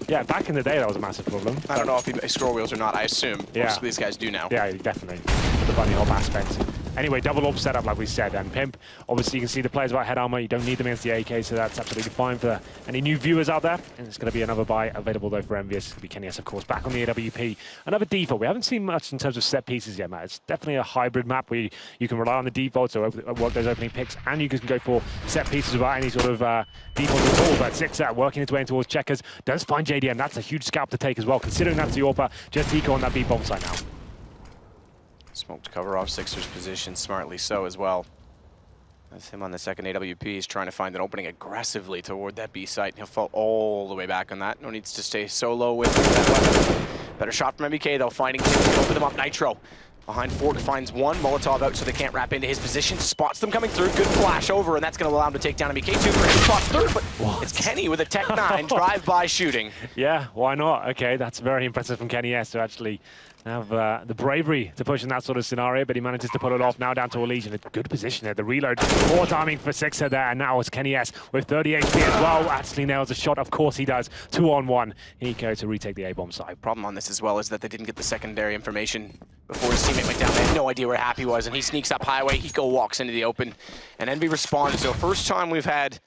yeah, back in the day that was a massive problem. I don't know if he scroll wheels or not, I assume. Most of these guys do now. Yeah, definitely. The bunny hop aspect. Anyway, double AWP setup like we said, and Pimp, obviously you can see the players without head armor, you don't need them against the AK, so that's absolutely fine for any new viewers out there. And it's going to be another buy available though for Envious. It'll be Kenny S, of course, back on the AWP. Another default. We haven't seen much in terms of set pieces yet, Matt. It's definitely a hybrid map where you can rely on the defaults or work those opening picks, and you can go for set pieces without any sort of default at all. But Sixer working his way in towards checkers, does find JDM. That's a huge scalp to take as well, considering that's the AWPer. Just eco on that B bomb side now. Smoke to cover off Sixer's position, smartly so as well. That's him on the second AWP. He's trying to find an opening aggressively toward that B site. He'll fall all the way back on that. No needs to stay solo with that weapon. Better shot from MBK though, finding him to open them up. Nitro behind Fork finds one. Molotov out so they can't wrap into his position. Spots them coming through. Good flash over, and that's going to allow him to take down MBK. 2 for him. Spots third, but it's Kenny with a Tech 9 drive-by shooting. Yeah, why not? Okay, that's very impressive from Kenny S to actually have the bravery to push in that sort of scenario, but he manages to pull it off. Now down to Eleague in a good position there. The reload, more timing for Sixer there, and now it's Kenny S with 30 HP as well. Actually nails a shot, of course he does. 2-on-1. Eco to retake the A-bomb side. Problem on this as well is that they didn't get the secondary information before his teammate went down. They had no idea where Happy was, and he sneaks up highway. Eco walks into the open, and Envy responds. So first time we've had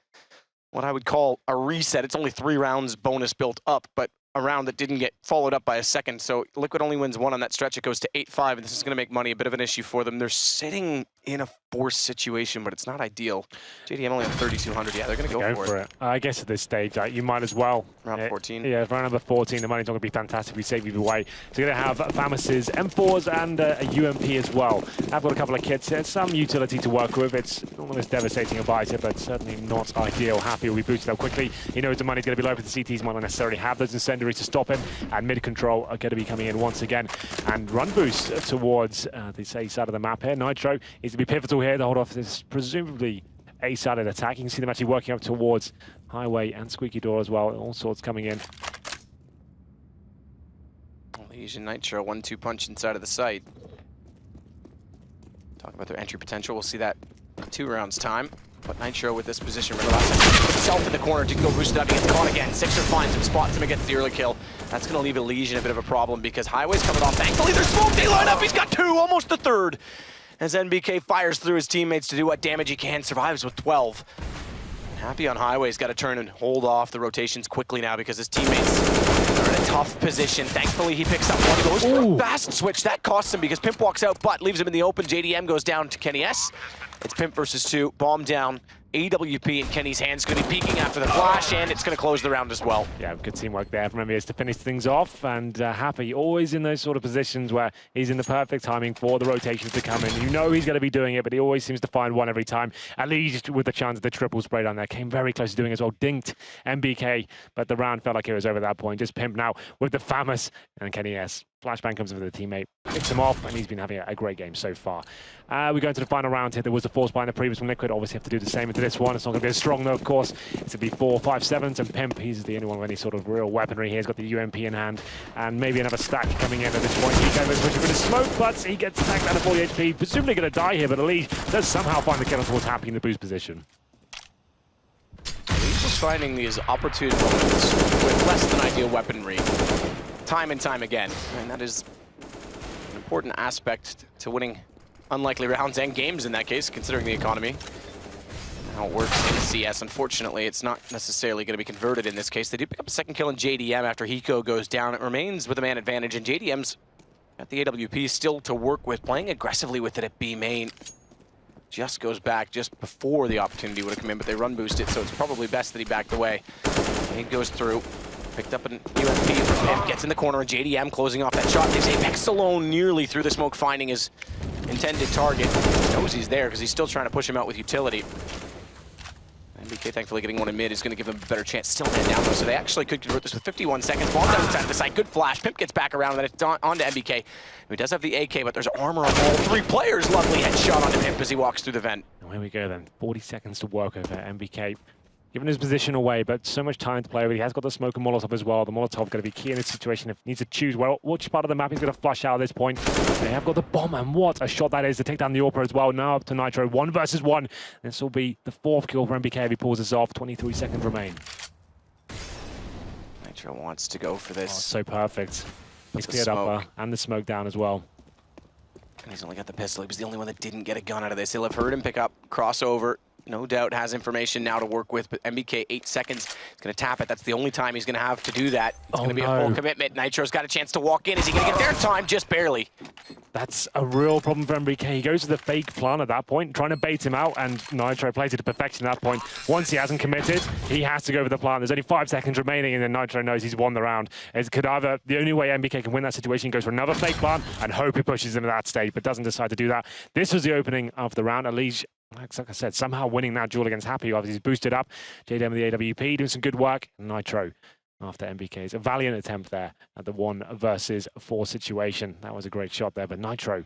what I would call a reset. It's only 3 rounds bonus built up, but a round that didn't get followed up by a second. So Liquid only wins 1 on that stretch. It goes to 8-5, and this is going to make money a bit of an issue for them. They're sitting in a forced situation, but it's not ideal. JDM only on 3,200. Yeah, they're going to go for it. I guess at this stage, you might as well. Round 14. Yeah, round number 14, the money's not going to be fantastic. We save either way. So you're going to have Famus's M4s and a UMP as well. I've got a couple of kits. There's some utility to work with. It's not the most devastating a buy, but certainly not ideal. Happy will be boosted up quickly. He knows the money's going to be low, but the CTs might not necessarily have those incendiaries to stop him. And mid control are going to be coming in once again. And run boost towards the A side of the map here. Nitro is to be pivotal here to hold off this presumably A-sided attack. You can see them actually working up towards Highway and Squeaky Door as well. All sorts coming in. Eleague and Nitro, 1-2 punch inside of the site. Talk about their entry potential. We'll see that in 2 rounds time. But Nitro with this position, remember last time, he put himself in the corner to go boost it up. He gets caught again. Sixer finds him, spots him, and gets the early kill. That's going to leave Eleague in a bit of a problem because Highway's coming off. Thankfully, there's smoke. They line up. He's got 2, almost the 3rd. As NBK fires through his teammates to do what damage he can, survives with 12. Happy on Highway's got to turn and hold off the rotations quickly now because his teammates are in a tough position. Thankfully, he picks up one, goes for a fast switch. That costs him because Pimp walks out, but leaves him in the open. JDM goes down to Kenny S. It's Pimp versus 2, bomb down. AWP in Kenny's hands, going to be peeking after the flash, and it's going to close the round as well. Yeah, good teamwork there from MBS to finish things off, and Happy always in those sort of positions where he's in the perfect timing for the rotations to come in. You know he's going to be doing it, but he always seems to find one every time. Eleague with the chance of the triple spray down there, came very close to doing it as well, dinked MBK, but the round felt like it was over that point. Just Pimp now with the famous, and Kenny S. Flashbang comes with a teammate, picks him off, and he's been having a great game so far. We go into the final round here. There was a force buy in the previous one. Liquid obviously have to do the same into this one. It's not going to be as strong though, of course. It's going to be 4, 5, 7s, and Pimp, he's the only one with any sort of real weaponry here. He's got the UMP in hand, and maybe another stack coming in at this point. He goes pushing for the smoke, but he gets stacked down to 40 HP. Presumably going to die here, but Eleague does somehow find the kill towards Happy in the boost position. Eleague was finding these opportune moments with less than ideal weaponry, time and time again, and that is an important aspect to winning unlikely rounds and games in that case, considering the economy. How it works in CS, unfortunately, it's not necessarily going to be converted in this case. They do pick up a second kill in JDM after Hiko goes down. It remains with a man advantage, and JDM's got the AWP still to work with, playing aggressively with it at B main. Just goes back just before the opportunity would have come in, but they run boosted, so it's probably best that he backed away. He goes through. Picked up an UMP from him, gets in the corner, and JDM closing off that shot. Leaves Apex alone nearly through the smoke, finding his intended target. He knows he's there because he's still trying to push him out with utility. MBK thankfully getting one in mid is going to give them a better chance. Still man down though, so they actually could convert this with 51 seconds. Bomb down the side of the site, good flash. Pimp gets back around, and then it's on to MBK. He does have the AK, but there's armor on all 3 players. Lovely headshot onto Pimp as he walks through the vent. And here we go then, 40 seconds to work over MBK. Given his position away, but so much time to play with. He has got the smoke and Molotov as well. The Molotov going to be key in this situation if he needs to choose which part of the map he's going to flush out at this point. They have got the bomb, and what a shot that is to take down the AWP as well. Now up to Nitro, 1 versus 1. This will be the 4th kill for MBK if he pulls this off. 23 seconds remain. Nitro wants to go for this. Oh, so perfect. He's cleared up and the smoke down as well. And he's only got the pistol. He was the only one that didn't get a gun out of this. He'll have heard him pick up, crossover. No doubt has information now to work with, but MBK 8 seconds. He's going to tap it. That's the only time he's going to have to do that. It's going to be a full commitment. Nitro's got a chance to walk in. Is he going to get there in time? Just barely. That's a real problem for MBK. He goes to the fake plan at that point, trying to bait him out, and Nitro plays it to perfection at that point. Once he hasn't committed, he has to go for the plan. There's only 5 seconds remaining, and then Nitro knows he's won the round. It could either, the only way MBK can win that situation, he goes for another fake plan and hope he pushes him at that state, but doesn't decide to do that. This was the opening of the round. Eleague, like I said, somehow winning that duel against Happy. Obviously, he's boosted up. JDM with the AWP doing some good work. Nitro after MBK's a valiant attempt there at the 1 versus 4 situation. That was a great shot there, but Nitro,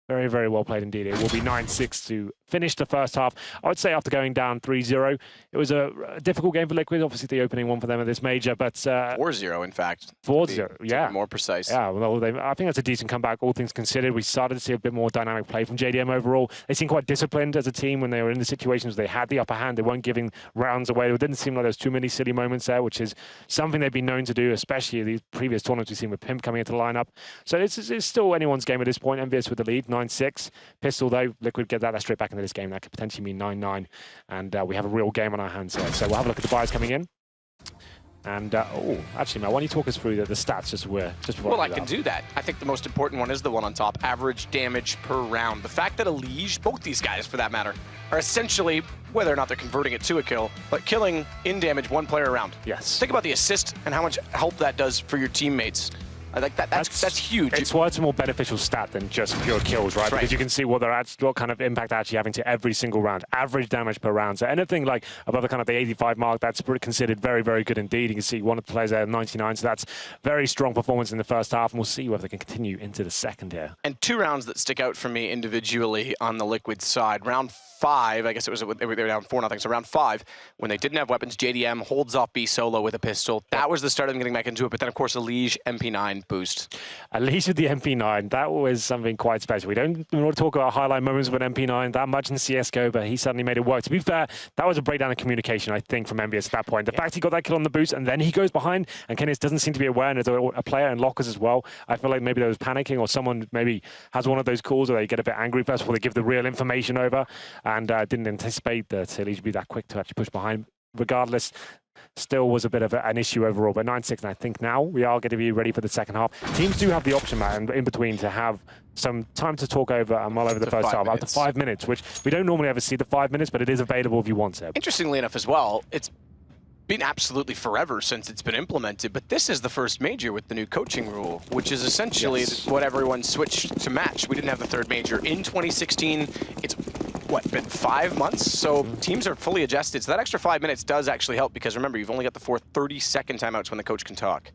very, very well played indeed. It will be 9-6 to finish the first half. I would say after going down 3-0, it was a difficult game for Liquid. Obviously, the opening one for them at this major, but 4-0, in fact. 4-0, yeah. More precise. Yeah, well, I think that's a decent comeback, all things considered. We started to see a bit more dynamic play from JDM overall. They seemed quite disciplined as a team when they were in the situations they had the upper hand. They weren't giving rounds away. It didn't seem like there was too many silly moments there, which is something they've been known to do, especially these previous tournaments we've seen with Pimp coming into the lineup. So it's still anyone's game at this point. MVS with the lead, 9-6. Pistol, though, Liquid get that straight back into this game. That could potentially mean 9-9. And we have a real game on our hands here. So we'll have a look at the buys coming in. And, actually, Matt, why don't you talk us through the stats just before Well, I can do that. I think the most important one is the one on top, average damage per round. The fact that Eleague, both these guys for that matter, are essentially, whether or not they're converting it to a kill, but killing in damage 1 player a round. Yes. Think about the assist and how much help that does for your teammates. I like that. That's huge. It's why it's a more beneficial stat than just pure kills, right? Because you can see what kind of impact they're actually having to every single round. Average damage per round. So anything like above the kind of the 85 mark, that's considered very, very good indeed. You can see one of the players there at 99, so that's very strong performance in the first half, and we'll see whether they can continue into the second here. And 2 rounds that stick out for me individually on the Liquid side. Round 5, I guess it was, they were down 4-0. So round 5, when they didn't have weapons, JDM holds off B solo with a pistol. That was the start of them getting back into it. But then, of course, Eleague MP9 boost. Eleague with the MP9, that was something quite special. We don't want to talk about highlight moments with MP9 that much in CSGO, but he suddenly made it work. To be fair, that was a breakdown of communication, I think, from MBS at that point. The fact he got that kill on the boost, and then he goes behind, and Kenneth doesn't seem to be aware, and there's a player in lockers as well. I feel like maybe there was panicking, or someone maybe has one of those calls where they get a bit angry first before they give the real information over, and didn't anticipate that Eleague would be that quick to actually push behind. regardless, still was a bit of an issue overall. But 9-6, and I think now we are going to be ready for the second half. Teams do have the option, Matt, in between to have some time to talk over and mull over the first half, up to 5 minutes, which we don't normally ever see the 5 minutes, but it is available if you want to. Interestingly enough as well, it's been absolutely forever since it's been implemented, but this is the first major with the new coaching rule, which is essentially what everyone switched to match. We didn't have the third major in 2016. It's what, been 5 months? So teams are fully adjusted. So that extra 5 minutes does actually help, because remember, you've only got the 4 30-second timeouts when the coach can talk.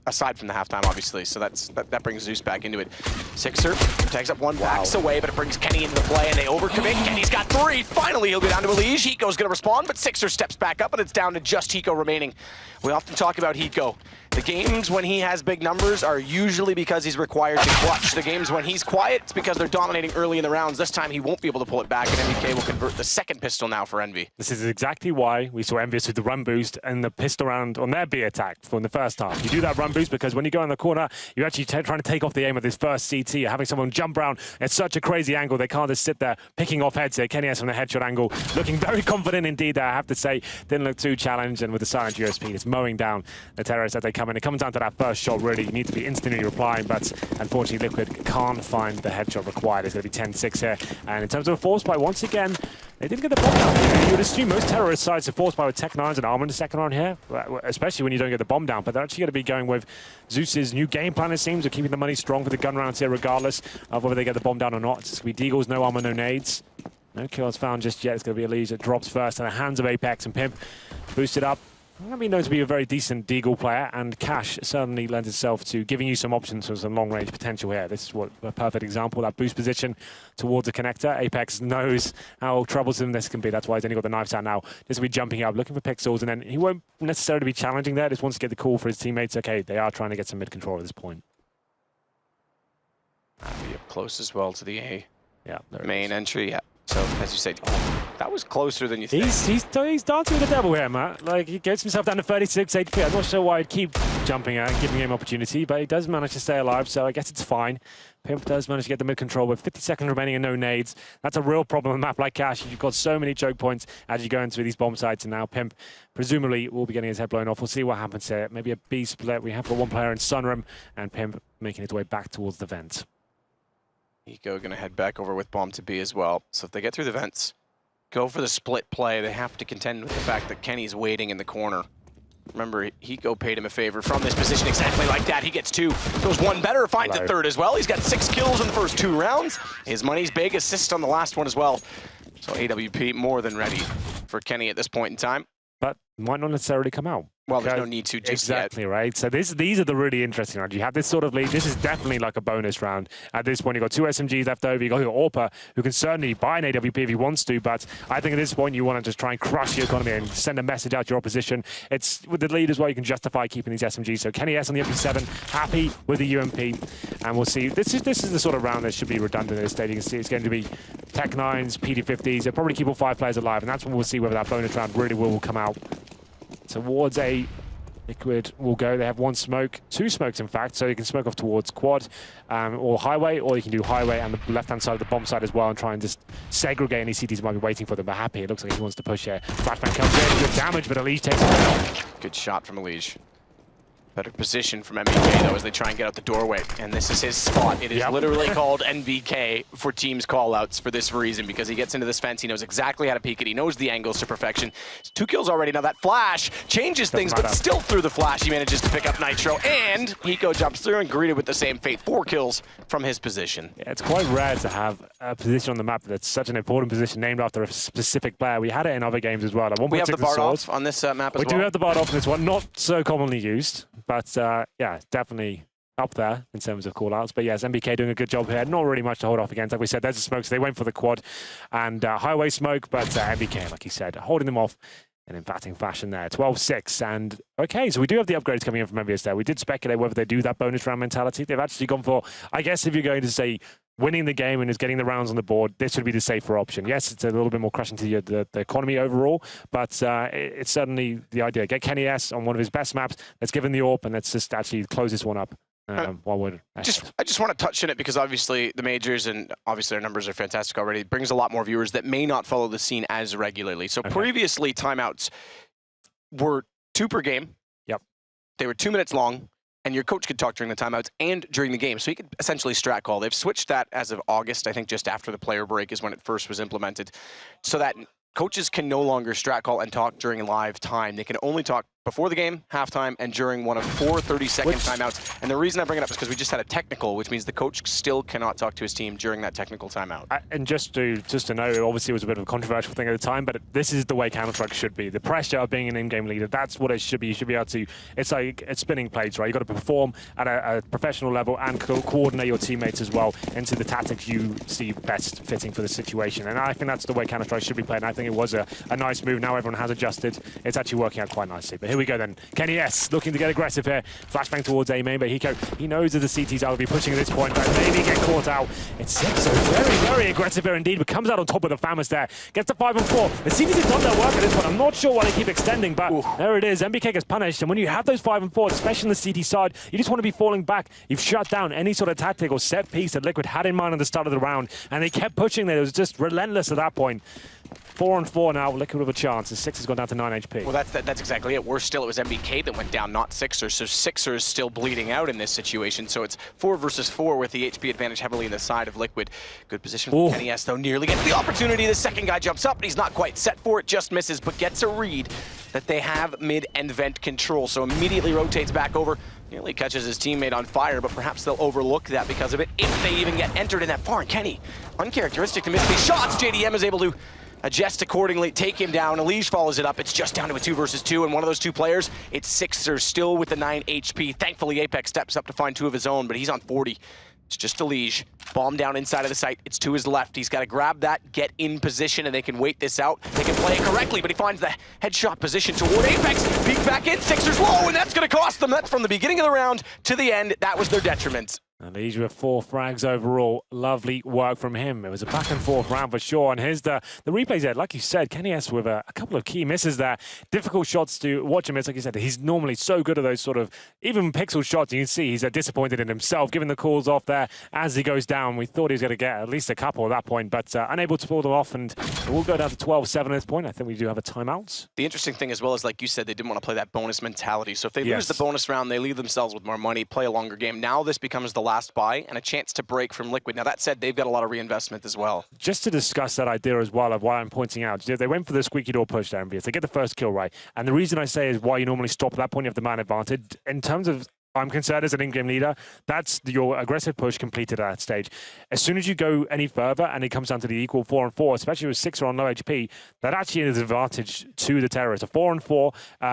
Aside from the halftime, obviously, so that brings Zeus back into it. Sixer tags up one, backs away, but it brings Kenny into the play, and they overcommit. Kenny's got 3. Finally, he'll go down to Eleague. Hiko's going to respond, but Sixer steps back up, and it's down to just Hiko remaining. We often talk about Hiko. The games when he has big numbers are usually because he's required to clutch. The games when he's quiet, it's because they're dominating early in the rounds. This time, he won't be able to pull it back, and MBK will convert the second pistol now for Envy. This is exactly why we saw Envious with the run boost and the pistol round on their B attack from the first half. You do that run boost because when you go in the corner, you're actually trying to take off the aim of this first CT. You're having someone jump around at such a crazy angle, they can't just sit there picking off heads here. Kenny S from the headshot angle, looking very confident indeed there, I have to say. Didn't look too challenged, and with the silent USP, it's mowing down the terrorists as they come in. It comes down to that first shot, really. You need to be instantly replying, but unfortunately, Liquid can't find the headshot required. It's going to be 10-6 here. And in terms of a force buy, once again, they didn't get the bomb down. You would assume most terrorist sides are forced by with Tech 9s and Armor in the second round here, especially when you don't get the bomb down. But they're actually going to be going with Zeus's new game plan, it seems, of keeping the money strong for the gun rounds here, regardless of whether they get the bomb down or not. It's going to be Deagles, no armor, no nades. No kills found just yet. It's going to be Eleague that drops first in the hands of Apex, and Pimp boosted up. I mean, known to be a very decent Deagle player, and Cash certainly lends itself to giving you some options for some long-range potential here. This is a perfect example, that boost position towards the connector. Apex knows how troublesome this can be. That's why he's only got the knives out now. Just will be jumping up, looking for pixels, and then he won't necessarily be challenging there. Just wants to get the call for his teammates. Okay, they are trying to get some mid-control at this point. Be up close as well to the A. Yeah, main entry, yeah. So, as you said, that was closer than you think. He's dancing with the devil here, Matt. Like, he gets himself down to 36 HP. I'm not sure why I'd keep jumping at and giving him opportunity, but he does manage to stay alive, so I guess it's fine. Pimp does manage to get the mid-control with 50 seconds remaining and no nades. That's a real problem on a map like Cash. You've got so many choke points as you go into these bomb sites, and now Pimp presumably will be getting his head blown off. We'll see what happens here. Maybe a B split. We have got one player in Sunroom, and Pimp making his way back towards the vent. Hiko going to head back over with bomb to B as well. So if they get through the vents, go for the split play, they have to contend with the fact that Kenny's waiting in the corner. Remember, Hiko paid him a favor from this position exactly like that. He gets 2, goes 1 better, finds a third as well. He's got 6 kills in the first 2 rounds. His money's big, assist on the last one as well. So AWP more than ready for Kenny at this point in time. But might not necessarily come out. Well, there's no need to just exactly yet. Right. So these are the really interesting rounds. You have this sort of lead. This is definitely like a bonus round. At this point, you've got 2 SMGs left over. You've got Orpa, who can certainly buy an AWP if he wants to. But I think at this point, you want to just try and crush the economy and send a message out to your opposition. It's with the lead as well, you can justify keeping these SMGs. So Kenny S on the MP7, happy with the UMP. And we'll see. This is the sort of round that should be redundant at this stage. You can see it's going to be Tech 9s, PD50s. They'll probably keep all 5 players alive. And that's when we'll see whether that bonus round really will come out. Towards A, Liquid will go. They have 1 smoke, 2 smokes in fact, so you can smoke off towards quad or highway, or you can do highway and the left-hand side of the bomb side as well and try and just segregate any CTs who might be waiting for them. But Happy, it looks like he wants to push here. Flashbang comes in, good damage, but Eleague takes it. Good shot from Eleague. Better position from MBK, though, as they try and get out the doorway. And this is his spot. It is literally called NBK for teams callouts for this reason, because he gets into this fence, he knows exactly how to peek it, he knows the angles to perfection. 2 kills already. Now that flash changes things, but still through the flash, he manages to pick up Nitro, and Hiko jumps through and greeted with the same fate. 4 kills from his position. Yeah, it's quite rare to have a position on the map that's such an important position named after a specific player. We had it in other games as well. We have the Bard off on this map as well. We do have the Bard off on this one, not so commonly used. But yeah, definitely up there in terms of call-outs. But yes, MBK doing a good job here. Not really much to hold off against. Like we said, there's a smoke, so they went for the quad and highway smoke. But MBK, like you said, holding them off in emphatic fashion there. 12-6. And okay, so we do have the upgrades coming in from MBS there. We did speculate whether they do that bonus round mentality. They've actually gone for, I guess if you're going to say winning the game and is getting the rounds on the board, this would be the safer option. Yes, it's a little bit more crushing to the economy overall, but it's certainly the idea. Get Kenny S on one of his best maps. Let's give him the AWP and let's just actually close this one up. I just want to touch on it because obviously the majors and obviously our numbers are fantastic already. It brings a lot more viewers that may not follow the scene as regularly. So previously timeouts were 2 per game. Yep. They were 2 minutes long, and your coach could talk during the timeouts and during the game. So he could essentially strat call. They've switched that as of August. I think just after the player break is when it first was implemented, so that coaches can no longer strat call and talk during live time. They can only talk before the game, halftime, and during one of 4 30-second timeouts. And the reason I bring it up is because we just had a technical, which means the coach still cannot talk to his team during that technical timeout. And just to know, obviously it was a bit of a controversial thing at the time, but this is the way Counter-Strike should be. The pressure of being an in-game leader, that's what it should be. You should be able to, it's like it's spinning plates, right? You've got to perform at a professional level and coordinate your teammates as well into the tactics you see best fitting for the situation. And I think that's the way Counter-Strike should be played. And I think it was a nice move. Now everyone has adjusted. It's actually working out quite nicely. But here we go then. Kenny S looking to get aggressive here. Flashbang towards A main, but Hiko, he knows that the CTs will be pushing at this point, but maybe get caught out. It's 6, so very, very aggressive here indeed, but comes out on top of the Famas there. Gets to 5 and 4. The CTs have done their work at this point. I'm not sure why they keep extending, but there it is. MBK gets punished, and when you have those 5 and 4, especially on the CT side, you just want to be falling back. You've shut down any sort of tactic or set piece that Liquid had in mind at the start of the round, and they kept pushing there. It was just relentless at that point. 4 and 4 now, Liquid with a chance. The 6 has gone down to 9 HP. Well, that's exactly it. Worse still, it was MBK that went down, not Sixers. So Sixers still bleeding out in this situation. So it's 4 versus 4 with the HP advantage heavily in the side of Liquid. Good position for Kenny S, though. Nearly gets the opportunity. The second guy jumps up, but he's not quite set for it. Just misses, but gets a read that they have mid and vent control. So immediately rotates back over. Nearly catches his teammate on fire, but perhaps they'll overlook that because of it if they even get entered in that far. And Kenny, uncharacteristic to miss these shots. JDM is able to adjust accordingly, take him down. Eleague follows it up. It's just down to a 2 versus 2, and one of those 2 players, it's Sixers still with the 9 HP. Thankfully, Apex steps up to find 2 of his own, but he's on 40. It's just Eleague. Bomb down inside of the site. It's to his left. He's got to grab that, get in position, and they can wait this out. They can play it correctly, but he finds the headshot position toward Apex. Peek back in, Sixers low, and that's going to cost them. That's from the beginning of the round to the end. That was their detriment. Eleague with 4 frags overall. Lovely work from him. It was a back and forth round for sure. And here's the replays there. Like you said, Kenny S with a couple of key misses there. Difficult shots to watch him. It's like you said, he's normally so good at those sort of even pixel shots. You can see he's disappointed in himself, giving the calls off there as he goes down. We thought he was going to get at least a couple at that point, but unable to pull them off. And we'll go down to 12-7 at this point. I think we do have a timeout. The interesting thing as well is, like you said, they didn't want to play that bonus mentality. So if they lose the bonus round, they leave themselves with more money, play a longer game. Now this becomes the last buy and a chance to break from Liquid. Now that said, they've got a lot of reinvestment as well. Just to discuss that idea as well of why I'm pointing out, they went for the squeaky door push there, MVS. They get the first kill right. And the reason I say is why you normally stop at that point, you have the man advantage. In terms of I'm concerned as an in-game leader, that's your aggressive push completed at that stage. As soon as you go any further and it comes down to the equal 4 and 4, especially with 6 on low HP, that actually is an advantage to the terrorists. A 4 and 4,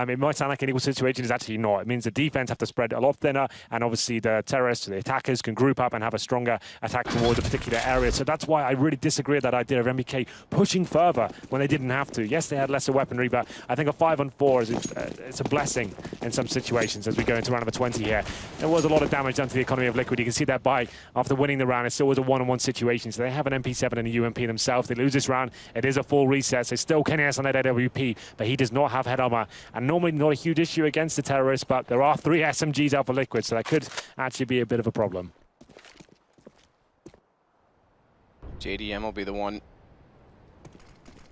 it might sound like an equal situation, it's actually not. It means the defense have to spread a lot thinner, and obviously the terrorists, the attackers can group up and have a stronger attack towards a particular area. So that's why I really disagree with that idea of MBK pushing further when they didn't have to. Yes, they had lesser weaponry, but I think a 5 on 4 is it's a blessing in some situations as we go into round number 20 here. There was a lot of damage done to the economy of Liquid. You can see that by after winning the round, it still was a 1-on-1 situation. So they have an MP7 and a UMP themselves. They lose this round. It is a full reset. So still Kenny S on that AWP, but he does not have head armor. And normally not a huge issue against the terrorists, but there are 3 SMGs out for Liquid, so that could actually be a bit of a problem. JDM will be the one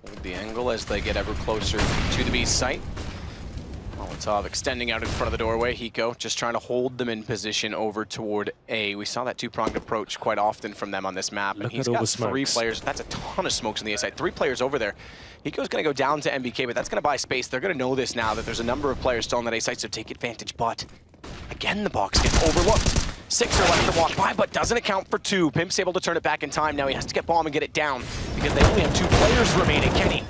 with the angle as they get ever closer to the B site. Molotov extending out in front of the doorway. Hiko just trying to hold them in position over toward A. We saw that 2-pronged approach quite often from them on this map. And he's got 3 players. That's a ton of smokes on the A side. 3 players over there. Hiko's going to go down to MBK, but that's going to buy space. They're going to know this now that there's a number of players still on that A site, so take advantage. But again, the box gets overlooked. 6 are left to walk by, but doesn't account for 2. Pimp's able to turn it back in time. Now he has to get bomb and get it down because they only have 2 players remaining. Kenny,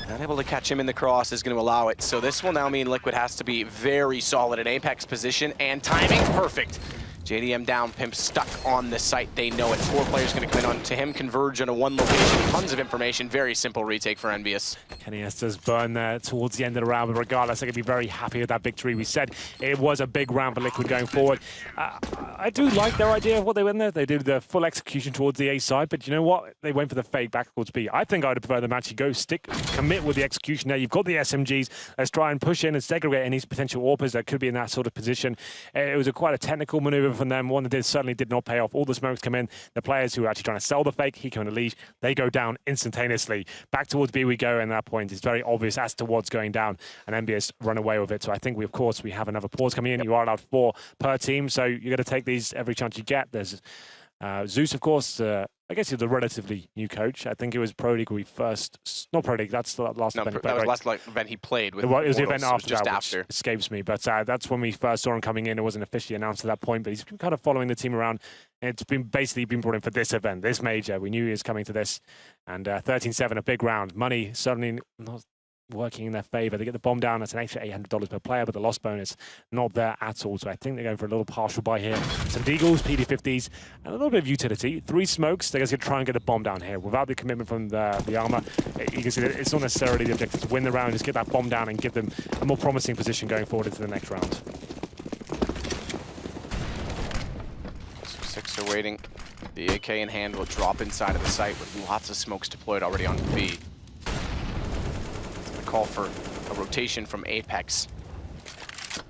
not able to catch him in the cross, is going to allow it. So this will now mean Liquid has to be very solid in Apex position and timing. Perfect. JDM down, Pimp stuck on the site. They know it. 4 players going to come in on to him, converge on a 1 location. Tons of information. Very simple retake for Envious. Kenny S does burn there towards the end of the round, but regardless, they're going to be very happy with that victory. We said it was a big round for Liquid going forward. I do like their idea of what they went there. They did the full execution towards the A side, but you know what? They went for the fake back towards B. I think I would prefer them actually go commit with the execution there. You've got the SMGs. Let's try and push in and segregate any potential AWPers that could be in that sort of position. It was quite a technical maneuver commitment from them. One that certainly did not pay off. All the smokes come in. The players who are actually trying to sell the fake, Hiko and Eleague, they go down instantaneously. Back towards B we go, and at that point it's very obvious as to what's going down, and MBS run away with it. So I think we, of course, we have another pause coming in. You are allowed 4 per team, so you're going to take these every chance you get. There's Zeus, of course. I guess he's the relatively new coach. I think it was Pro League we first... Not Pro League, that's the last event. That was last event he played with. It was the event after just that, after. which escapes me. But that's when we first saw him coming in. It wasn't officially announced at that point, but he's been kind of following the team around. It's been basically been brought in for this event, this major. We knew he was coming to this. And 13-7, a big round. Money certainly not working in their favor. They get the bomb down. That's an extra $800 per player, but the loss bonus not there at all. So I think they're going for a little partial buy here. Some deagles, PD50s, and a little bit of utility. 3 smokes. They're going to try and get the bomb down here without the commitment from the armor. You can see that it's not necessarily the objective to win the round, just get that bomb down and give them a more promising position going forward into the next round. Six are waiting. The AK in hand will drop inside of the site with lots of smokes deployed already on B. Call for a rotation from Apex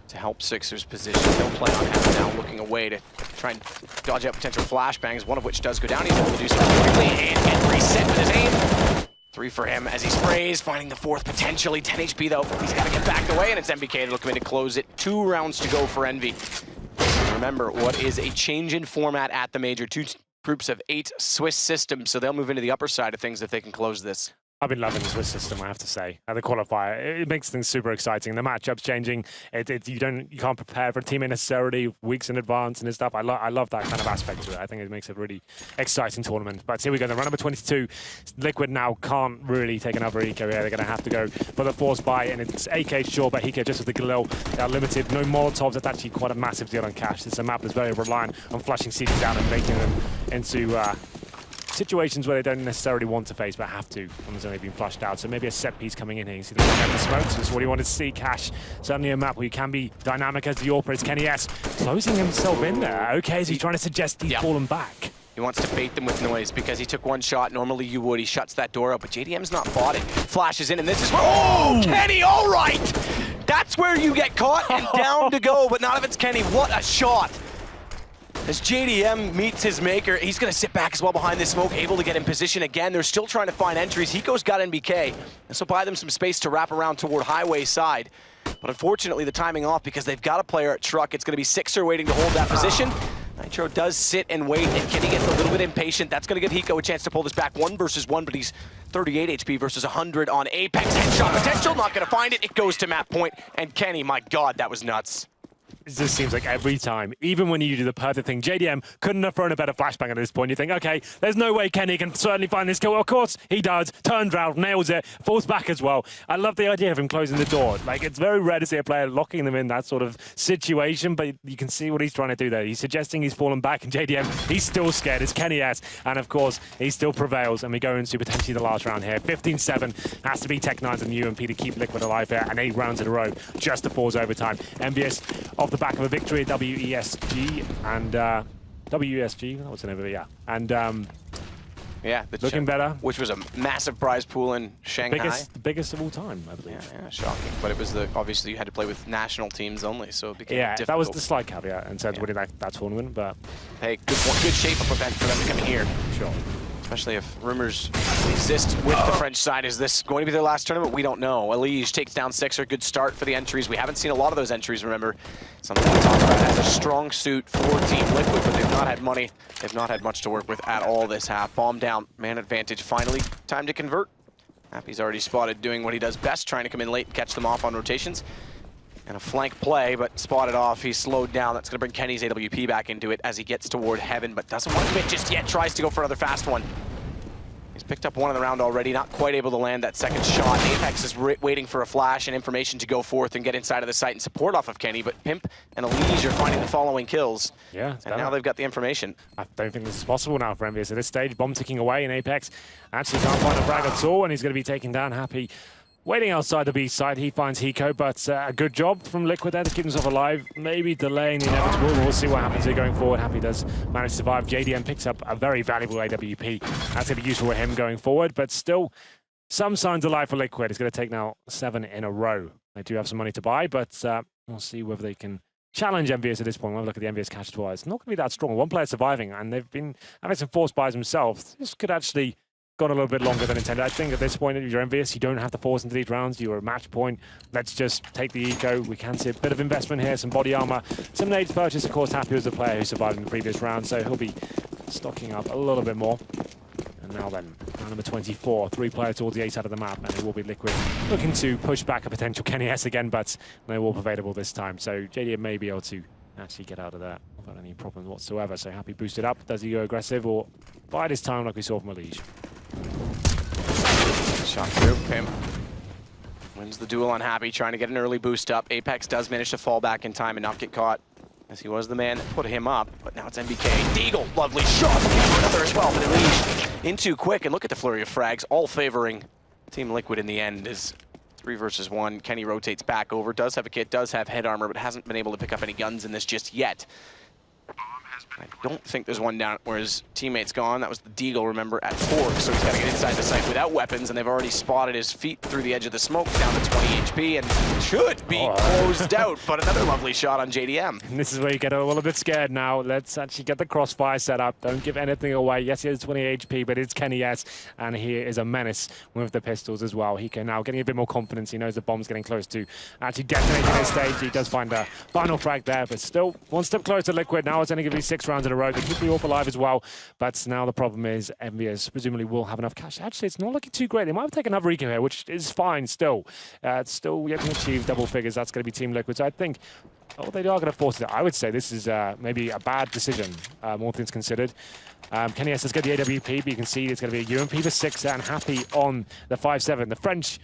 to help Sixers position. They'll play on Heaven now, looking away to try and dodge out potential flashbangs, one of which does go down. He's able to do so quickly and get reset with his aim. 3 for him as he sprays, finding the 4th potentially. 10 HP though. He's got to get back away, and it's MBK that'll come in to close it. 2 rounds to go for Envy. Remember, what is a change in format at the Major? 2 groups of 8 Swiss systems, so they'll move into the upper side of things if they can close this. I've been loving the Swiss system, I have to say. At the qualifier, it makes things super exciting. The matchup's changing. You can't prepare for a team necessarily weeks in advance and stuff. I love that kind of aspect to it. I think it makes a really exciting tournament. But here we go. The round number 22. Liquid now can't really take another eco here. They're going to have to go for the force buy, and it's AK sure, but Hiko just with the Galil. They are limited. No Molotovs. That's actually quite a massive deal on cash. It's a map that's very reliant on flushing CT down and making them into situations where they don't necessarily want to face but have to when there's only been flushed out. So maybe a set piece coming in here. You see the smokes. This is what he wanted to see. Cash, certainly a map where you can be dynamic as the Orper. It's Kenny S closing himself in there. Okay, is he trying to suggest he's fallen back? He wants to bait them with noise because he took 1 shot. Normally you would. He shuts that door out, but JDM's not bought it. Flashes in, and this is where... Oh, Kenny, all right! That's where you get caught and down to go, but not if it's Kenny. What a shot! As JDM meets his maker, he's going to sit back as well behind this smoke, able to get in position again. They're still trying to find entries. Hiko's got NBK. This will buy them some space to wrap around toward highway side. But unfortunately, the timing off because they've got a player at truck. It's going to be Sixer waiting to hold that position. Nitro does sit and wait, and Kenny gets a little bit impatient. That's going to give Hiko a chance to pull this back 1 versus 1, but he's 38 HP versus 100 on Apex. Headshot potential, not going to find it. It goes to map point, and Kenny, my God, that was nuts. It just seems like every time, even when you do the perfect thing, JDM couldn't have thrown a better flashbang at this point. You think, okay, there's no way Kenny can certainly find this kill. Well, of course, he does. Turns around, nails it, falls back as well. I love the idea of him closing the door. Like, it's very rare to see a player locking them in that sort of situation, but you can see what he's trying to do there. He's suggesting he's fallen back, and JDM, he's still scared. It's Kenny S, and of course, he still prevails, and we go into potentially the last round here. 15-7 has to be Tech9s and UMP to keep Liquid alive here, and 8 rounds in a row just to force overtime. MBS off the back of a victory at WESG and WESG, that was the name of it, yeah. And yeah, looking better. Which was a massive prize pool in Shanghai. The biggest of all time, I believe. Yeah, shocking. But it was obviously you had to play with national teams only, so it became difficult. That was the slight caveat in terms of winning that tournament, but... Hey, good shape-up event for them to come in here. Sure. Especially if rumors exist with the French side. Is this going to be their last tournament? We don't know. Eleague takes down Sixer. Good start for the entries. We haven't seen a lot of those entries, remember. Something to talk about as a strong suit for Team Liquid, but they've not had money. They've not had much to work with at all this half. Bomb down. Man advantage. Finally, time to convert. Happy's already spotted doing what he does best, trying to come in late and catch them off on rotations. And a flank play, but spotted off. He's slowed down. That's going to bring Kenny's AWP back into it as he gets toward Heaven, but doesn't want to commit just yet. Tries to go for another fast one. He's picked up 1 in the round already, not quite able to land that second shot. Apex is waiting for a flash and information to go forth and get inside of the site and support off of Kenny, but Pimp and Eleague are finding the following kills. Yeah, and now they've got the information. I don't think this is possible now for MVS at this stage. Bomb ticking away, and Apex actually can't find a frag at all, and he's going to be taken down. Happy waiting outside the B side. He finds Hiko, but a good job from Liquid there to keep himself alive. Maybe delaying the inevitable. We'll see what happens here going forward. Happy does manage to survive. JDM picks up a very valuable AWP. That's going to be useful for him going forward, but still some signs of life for Liquid. It's going to take now 7 in a row. They do have some money to buy, but we'll see whether they can challenge Envious at this point. When we look at the Envious cash twice, it's not going to be that strong. One player surviving, and they've been having some force buys themselves. This could actually gone a little bit longer than intended. I think at this point, if you're Envious, you don't have to force into these rounds. You're a match point. Let's just take the eco. We can see a bit of investment here, some body armor. Some nades purchase, of course. Happy was the player who survived in the previous round, so he'll be stocking up a little bit more. And now then, round number 24, 3 players towards the 8 side of the map, and it will be Liquid looking to push back a potential Kenny S again, but no Warp available this time. So JDM may be able to actually get out of that without any problems whatsoever. So Happy boosted up. Does he go aggressive or bide his time like we saw from Eleague? Shot through. Pimp wins the duel on Happy, trying to get an early boost up. Apex does manage to fall back in time and not get caught, as he was the man that put him up. But now it's MBK. Deagle, lovely shot. Looking for another as well, but Eleague in too quick. And look at the flurry of frags, all favoring Team Liquid in the end. Is 3 versus 1. Kenny rotates back over, does have a kit, does have head armor, but hasn't been able to pick up any guns in this just yet. I don't think there's one down where his teammate's gone. That was the Deagle, remember, at Fork. So he's got to get inside the site without weapons, and they've already spotted his feet through the edge of the smoke down to 20 HP and should be closed out. But another lovely shot on JDM. And this is where you get a little bit scared now. Let's actually get the crossfire set up. Don't give anything away. Yes, he has 20 HP, but it's Kenny S, and he is a menace with the pistols as well. He can now getting a bit more confidence. He knows the bomb's getting close to actually detonating his stage. He does find a final frag there, but still one step closer to Liquid. Now it's only going to be 6 rounds in a row. They keep the AWP alive as well, but now the problem is Envious presumably will have enough cash. Actually, it's not looking too great. They might have taken another eco here, which is fine still. It's still yet to achieve double figures. That's going to be Team Liquid. So I think they are going to force it. I would say this is maybe a bad decision, all things considered. Kenny S does get the AWP, but you can see it's going to be a UMP for 6 and Happy on the 5-7. The French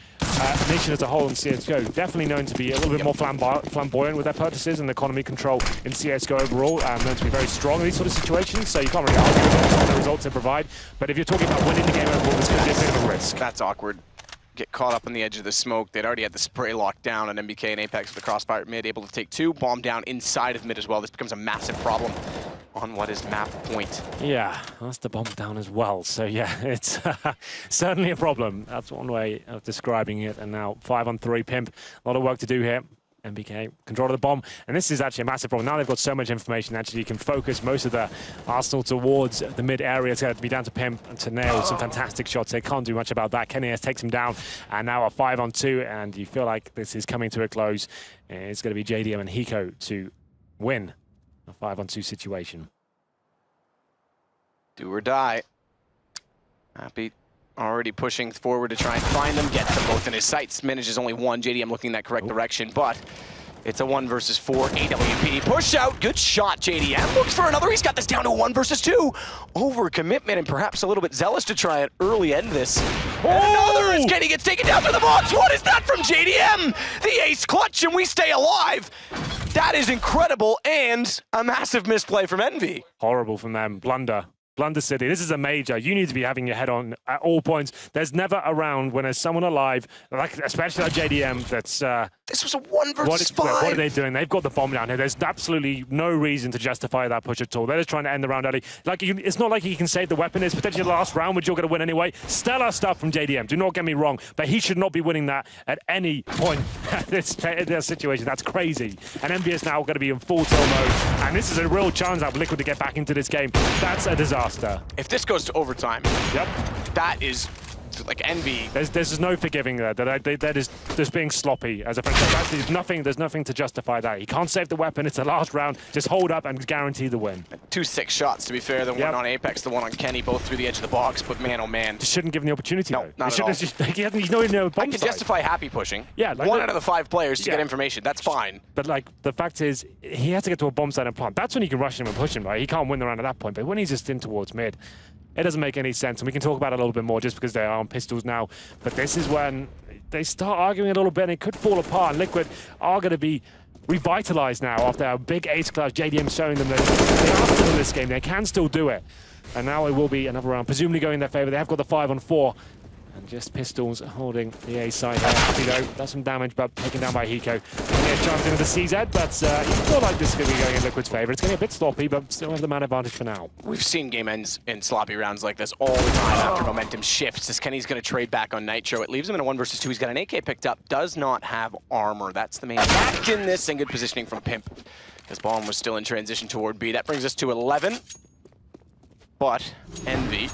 nation as a whole in CSGO definitely known to be a little bit more flamboyant with their purchases, and the economy control in CSGO overall known to be very strong in these sort of situations, so you can't really argue with the results they provide. But if you're talking about winning the game overall, this could be a bit of a risk. That's awkward. Get caught up on the edge of the smoke. They'd already had the spray locked down on MBK and Apex with the crossfire at mid, able to take 2. Bomb down inside of mid as well. This becomes a massive problem on what is map point. Yeah, that's the bomb down as well. So yeah, it's certainly a problem. That's one way of describing it. And now 5-on-3 Pimp. A lot of work to do here. MBK, control of the bomb. And this is actually a massive problem. Now they've got so much information, actually you can focus most of the arsenal towards the mid area. It's going to be down to Pimp and to nail some fantastic shots. They can't do much about that. Kenny S takes him down, and now a 5-on-2, and you feel like this is coming to a close. It's going to be JDM and Hiko to win a 5-on-2 situation. Do or die. Happy already pushing forward to try and find them, gets them both in his sights. Manages only 1. JDM looking in that correct direction, but it's a 1 versus 4. AWP push out. Good shot, JDM. Looks for another. He's got this down to a 1 versus 2. Overcommitment and perhaps a little bit zealous to try and early end this. And another as Kenny gets taken down to the box. What is that from JDM? The ace clutch, and we stay alive. That is incredible, and a massive misplay from Envy. Horrible from them. Blunder. Blunder City, this is a major. You need to be having your head on at all points. There's never a round when there's someone alive, like especially like JDM, that's... this was a 1 versus 5. What are they doing? They've got the bomb down here. There's absolutely no reason to justify that push at all. They're just trying to end the round early. Like, it's not like he can save the weapon. It's potentially the last round, which you're going to win anyway. Stellar stuff from JDM. Do not get me wrong, but he should not be winning that at any point in this situation. That's crazy. And Envious now going to be in full tilt mode, and this is a real chance for Liquid to get back into this game. That's a disaster. If this goes to overtime, that is like Envy. There's no forgiving that. That is just being sloppy as a franchise. There's nothing to justify that. He can't save the weapon. It's the last round. Just hold up and guarantee the win. 2 6 shots, to be fair. The one on Apex, the one on Kenny, both through the edge of the box. But man, oh man. Just shouldn't give him the opportunity. No, though. not at all. He's not even a bomb I can justify Happy pushing. Yeah, like 1 out of the 5 players to get information. That's fine. But like the fact is, he has to get to a bomb site and plant. That's when you can rush him and push him, right? He can't win the round at that point. But when he's just in towards mid, it doesn't make any sense. And we can talk about it a little bit more just because they are on pistols now. But this is when they start arguing a little bit and it could fall apart. And Liquid are going to be revitalized now after our big ace class. JDM showing them that they are still in this game. They can still do it. And now it will be another round, presumably going in their favor. They have got the 5-on-4. And just pistols holding the A side there. Happy though, does some damage, but taken down by Hiko. Yeah, chimes into the CZ, but you feel like this is going to be going in Liquid's favor. It's going to be a bit sloppy, but still have the man advantage for now. We've seen game ends in sloppy rounds like this all the time after momentum shifts. As Kenny's going to trade back on Nitro. It leaves him in a 1 versus 2. He's got an AK picked up, does not have armor. That's the main fact in this, and good positioning from Pimp. This bomb was still in transition toward B. That brings us to 11. But Envy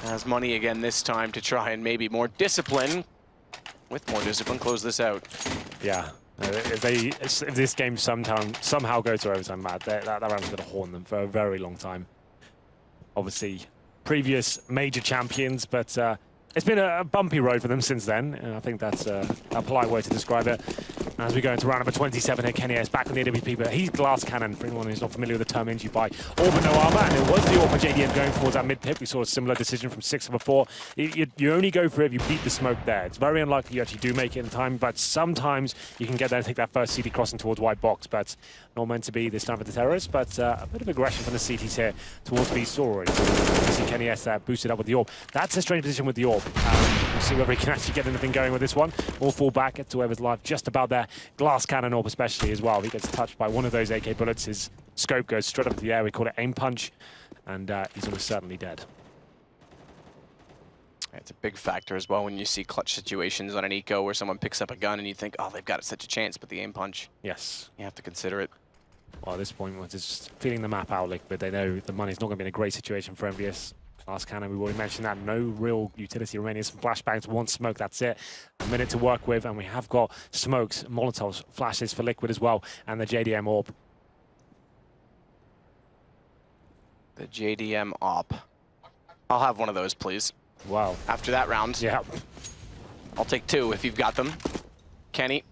has money again this time to try and maybe more discipline. With more discipline, close this out. Yeah. If this game somehow goes to overtime, Matt, that round's going to haunt them for a very long time. Obviously, previous major champions, but it's been a bumpy road for them since then. And I think that's a polite way to describe it. As we go into round number 27 here, Kenny is back on the AWP, but he's glass cannon, for anyone who's not familiar with the term injured by all but no armor, and it was the AWP JDM going towards that mid-pip. We saw a similar decision from 6 over 4. You only go for it if you beat the smoke there. It's very unlikely you actually do make it in time, but sometimes you can get there and take that first CT crossing towards white box, but not meant to be this time for the terrorists, but a bit of aggression from the CTs here towards B Story. You see Kenny S boosted up with the AWP. That's a strange position with the AWP. We'll see whether he can actually get anything going with this one. All fall back to whoever's live just about there. Glass cannon AWP especially as well. If he gets touched by one of those AK bullets, his scope goes straight up into the air. We call it aim punch, and he's almost certainly dead. It's a big factor as well when you see clutch situations on an eco where someone picks up a gun and you think, oh, they've got such a chance, but the aim punch. Yes. You have to consider it. Well, at this point, we're just feeling the map out, but they know the money's not going to be in a great situation for MVS. Glass cannon, we've already mentioned that. No real utility remaining. Some flashbangs, one smoke, that's it. A minute to work with, and we have got smokes, Molotovs, flashes for Liquid as well, and the JDM AWP. The JDM AWP. I'll have one of those, please. Wow. After that round. Yeah. I'll take 2 if you've got them. Kenny,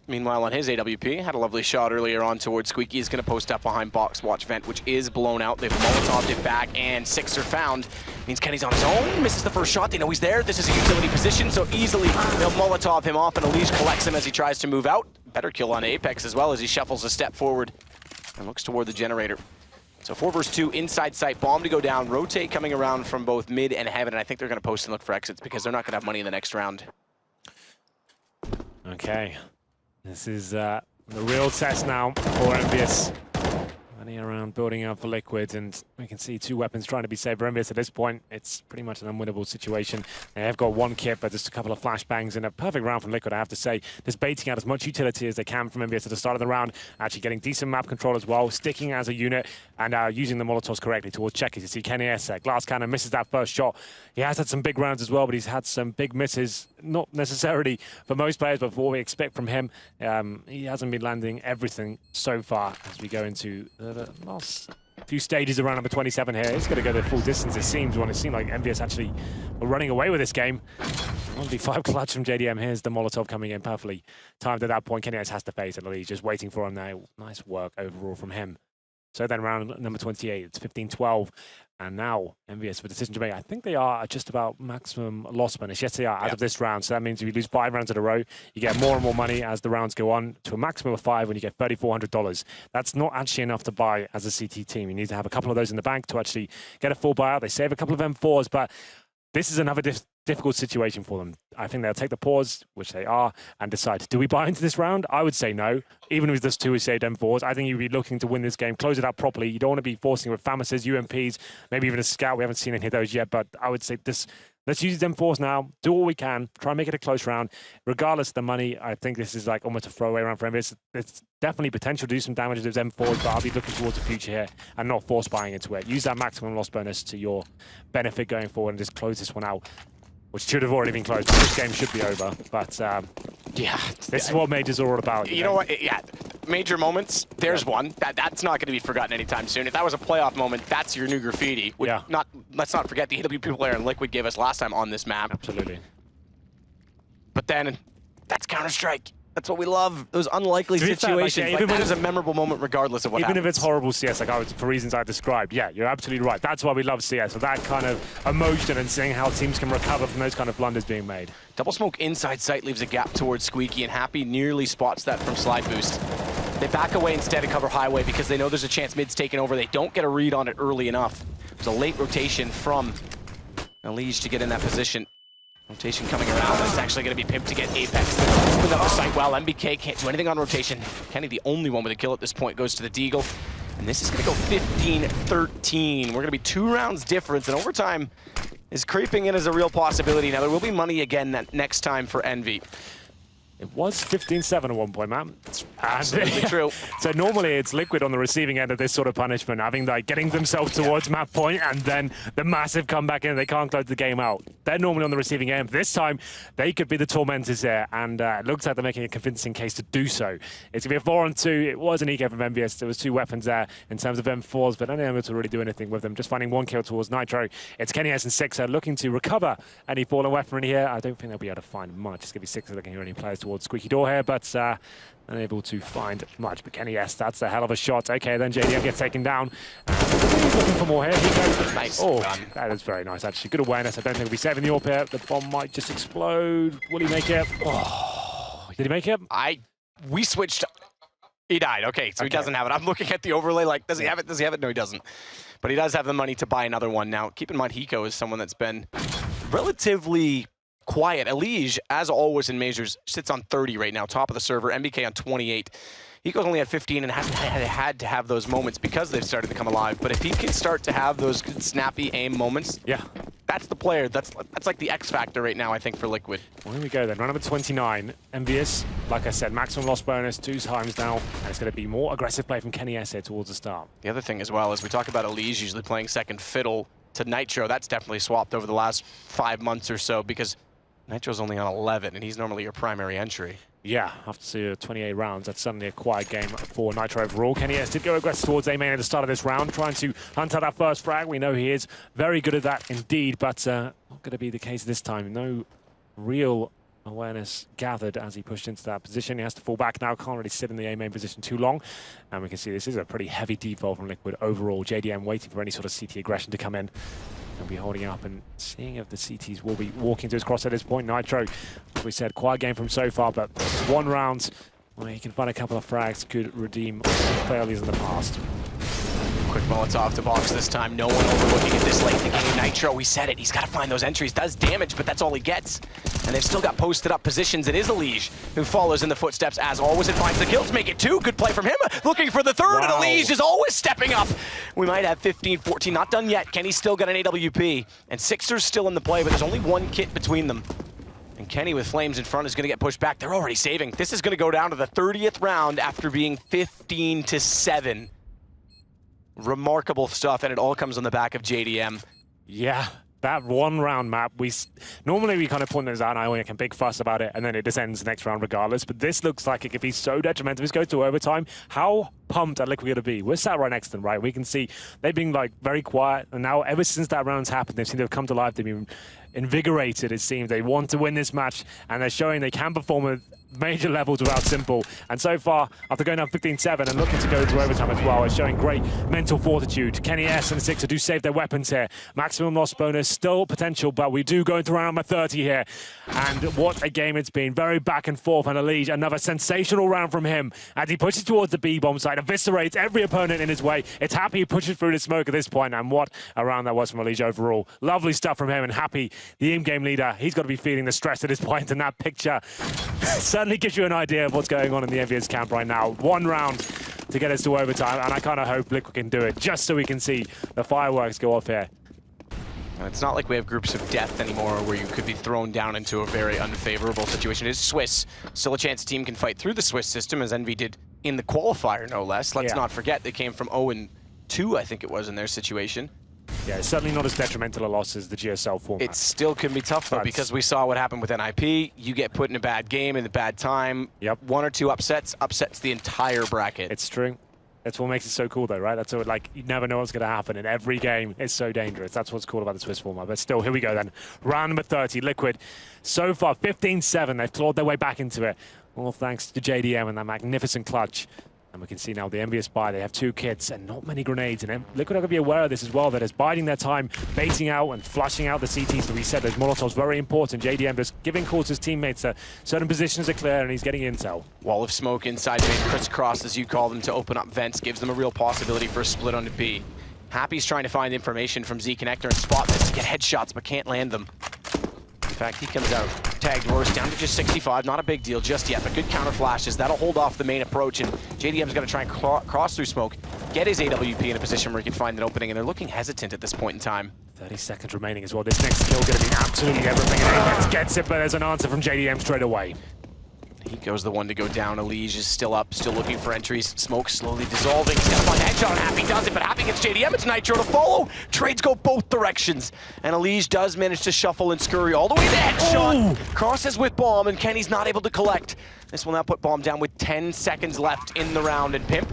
meanwhile on his AWP, had a lovely shot earlier on towards Squeaky. He's going to post up behind box watch vent, which is blown out. They've Molotoved it back, and 6 are found. Means Kenny's on his own, misses the first shot. They know he's there. This is a utility position, so easily they'll Molotov him off, and Eleague collects him as he tries to move out. Better kill on Apex as well as he shuffles a step forward and looks toward the generator. So 4 versus 2, inside sight, bomb to go down, rotate coming around from both mid and heaven, and I think they're going to post and look for exits because they're not going to have money in the next round. Okay. This is the real test now for MVS. Running around, building up for Liquid, and we can see 2 weapons trying to be saved for MVS at this point. It's pretty much an unwinnable situation. They have got 1 kit, but just a couple of flashbangs and a perfect round from Liquid, I have to say. Just baiting out as much utility as they can from MVS at the start of the round, actually getting decent map control as well, sticking as a unit, and using the Molotovs correctly towards checkers. You see Kenny S, glass cannon, misses that first shot. He has had some big rounds as well, but he's had some big misses, not necessarily for most players, but for what we expect from him. He hasn't been landing everything so far as we go into the last few stages of round number 27 here. It's going to go the full distance, it seems, when it seemed like MVS actually were running away with this game. 1v5 clutch from JDM. Here's the Molotov coming in perfectly timed at that point. Kenny S has to face it. He's just waiting for him now. Nice work overall from him. So then round number 28, it's 15-12. And now MVS for decision to make. I think they are just about maximum loss bonus. Yes, they are out of this round. So that means if you lose 5 rounds in a row, you get more and more money as the rounds go on to a maximum of 5 when you get $3,400. That's not actually enough to buy as a CT team. You need to have a couple of those in the bank to actually get a full buyout. They save a couple of M4s, but this is another difficult situation for them. I think they'll take the pause, which they are, and decide, do we buy into this round? I would say no. Even with this 2 who saved M4s, I think you'd be looking to win this game, close it out properly. You don't want to be forcing with FAMASs, UMPs, maybe even a scout. We haven't seen any of those yet, but I would say this. Let's use them M4s now, do all we can, try and make it a close round. Regardless of the money, I think this is like almost a throwaway round for MVS. It's definitely potential to do some damage to those M4s, but I'll be looking towards the future here and not force buying into it. Use that maximum loss bonus to your benefit going forward and just close this one out, which should have already been closed. This game should be over, but yeah, this is what Majors are all about. You know what? Yeah, major moments. There's one that's not going to be forgotten anytime soon. If that was a playoff moment, that's your new graffiti. Let's not forget the AWP player and Liquid gave us last time on this map. Absolutely. But then that's Counter-Strike. That's what we love. Those unlikely situations. That is a memorable moment regardless of what happens. Even if it's horrible CS, for reasons I described, yeah, you're absolutely right. That's why we love CS. So that kind of emotion and seeing how teams can recover from those kind of blunders being made. Double smoke inside sight leaves a gap towards Squeaky, and Happy nearly spots that from slide boost. They back away instead and cover highway because they know there's a chance mid's taken over. They don't get a read on it early enough. There's a late rotation from Eleague to get in that position. Rotation coming around, it's actually going to be pimped to get Apex. Opened up the site well, MBK can't do anything on rotation. Kenny, the only one with a kill at this point, goes to the Deagle. And this is going to go 15-13. We're going to be 2 rounds difference, and overtime is creeping in as a real possibility. Now, there will be money again that next time for Envy. It was 15-7 at one point, man. It's Absolutely true. So normally it's Liquid on the receiving end of this sort of punishment, having like getting themselves towards map point and then the massive comeback in, they can't close the game out. They're normally on the receiving end. This time, they could be the tormentors there, and it looks like they're making a convincing case to do so. It's going to be a 4-on-2. It was an eco from MVS. There was 2 weapons there in terms of M4s, but unable to really do anything with them. Just finding 1 kill towards Nitro. It's Kenny S and Sixer looking to recover any fallen weaponry here. I don't think they'll be able to find much. It's going to be Sixer looking at any players towards Squeaky Door here, but unable to find much. But Kenny S, that's a hell of a shot. Okay, then JDM gets taken down. He's looking for more here. He goes. Nice. Oh, that is very nice, actually. Good awareness. I don't think he'll be saving the AWP here. The bomb might just explode. Will he make it? Oh, did he make it? We switched. He died. Okay, so he doesn't have it. I'm looking at the overlay like, does he have it? Does he have it? No, he doesn't. But he does have the money to buy another one. Now, keep in mind, Hiko is someone that's been relatively quiet. Eleague, as always in majors, sits on 30 right now, top of the server. MBK on 28. Hiko's only at 15 and hasn't had to have those moments because they've started to come alive. But if he can start to have those good snappy aim moments, yeah, that's the player. That's like the X factor right now, I think, for Liquid. Well, here we go then. Round number 29. MVS, like I said, maximum loss bonus 2 times now. And it's going to be more aggressive play from Kenny S here towards the start. The other thing as well is we talk about Eleague usually playing second fiddle to Nitro. That's definitely swapped over the last 5 months or so because Nitro's only on 11 and he's normally your primary entry. Yeah, after 28 rounds, that's suddenly a quiet game for Nitro overall. Kenny S did go aggressive towards A main at the start of this round, trying to hunt out that first frag. We know he is very good at that indeed, but not going to be the case this time. No real awareness gathered as he pushed into that position. He has to fall back now, can't really sit in the A main position too long. And we can see this is a pretty heavy default from Liquid overall. JDM waiting for any sort of CT aggression to come in. He'll be holding up and seeing if the CTs will be walking to his cross at this point. Nitro, as we said, quiet game from so far, but just 1 round where he can find a couple of frags could redeem failures in the past. Quick Molotov to box this time. No one overlooking it this late in the game. Nitro, we said it. He's got to find those entries. Does damage, but that's all he gets. And they've still got posted up positions. It is Eleague who follows in the footsteps as always and finds the kills. Make it 2. Good play from him. Looking for the 3rd, and Eleague is always stepping up. We might have 15-14. Not done yet. Kenny's still got an AWP. And Sixer's still in the play, but there's only 1 kit between them. And Kenny with flames in front is going to get pushed back. They're already saving. This is going to go down to the 30th round after being 15-7. Remarkable stuff, and it all comes on the back of JDM. Yeah, that 1 round map, normally we kind of point this out and I make a big fuss about it, and then it just ends the next round regardless, but this looks like it could be so detrimental. If this goes to overtime, how pumped are Liquid going to be? We're sat right next to them, right? We can see they've been like very quiet, and now ever since that round's happened, they've seemed to have come to life. They've been invigorated, it seems. They want to win this match, and they're showing they can perform at major levels without Simple. And so far, after going down 15-7 and looking to go to overtime as well, it's showing great mental fortitude. Kenny S and Sixer do save their weapons here. Maximum loss bonus, still potential, but we do go into round number 30 here. And what a game it's been. Very back and forth, and Eleague, another sensational round from him as he pushes towards the B-bomb side, eviscerates every opponent in his way. It's Happy pushes through the smoke at this point, and what a round that was from Eleague overall. Lovely stuff from him, and Happy, the in-game leader, he's got to be feeling the stress at this point, and that picture certainly gives you an idea of what's going on in the MVS camp right now. 1 round to get us to overtime, and I kind of hope Liquid can do it just so we can see the fireworks go off here. It's not like we have groups of death anymore where you could be thrown down into a very unfavorable situation. It is Swiss. Still a chance a team can fight through the Swiss system, as Envy did in the qualifier, no less. Let's not forget they came from 0-2, I think it was, in their situation. Yeah, it's certainly not as detrimental a loss as the GSL format. It still can be tough, though, because we saw what happened with NIP. You get put in a bad game in a bad time. Yep. 1 or 2 upsets the entire bracket. It's true. That's what makes it so cool, though, right? That's what, like, you never know what's going to happen in every game. It's so dangerous. That's what's cool about the Swiss format. But still, here we go then. Round number 30, Liquid. So far, 15-7. They've clawed their way back into it. All thanks to JDM and that magnificent clutch. And we can see now the envious buy. They have 2 kits and not many grenades. And Liquid are going to be aware of this as well, that is biding their time, baiting out and flushing out the CTs that we said. Those Molotovs very important. JDM just giving calls to his teammates that certain positions are clear and he's getting intel. Wall of smoke inside main, crisscross as you call them, to open up vents, gives them a real possibility for a split onto B. Happy's trying to find information from Z Connector and spot this to get headshots, but can't land them. In fact, he comes out tagged worse, down to just 65. Not a big deal just yet, but good counter flashes. That'll hold off the main approach, and JDM's going to try and cross through smoke, get his AWP in a position where he can find an opening, and they're looking hesitant at this point in time. 30 seconds remaining as well. This next kill going to be absolutely everything, and Apex gets it, but there's an answer from JDM straight away. He goes the one to go down. Eleague is still up, still looking for entries. Smoke slowly dissolving. He's gonna find a headshot, and Happy does it, but Happy gets JDM. It's Nitro to follow. Trades go both directions, and Eleague does manage to shuffle and scurry all the way to headshot. Crosses with Bomb, and Kenny's not able to collect. This will now put Bomb down with 10 seconds left in the round, and Pimp,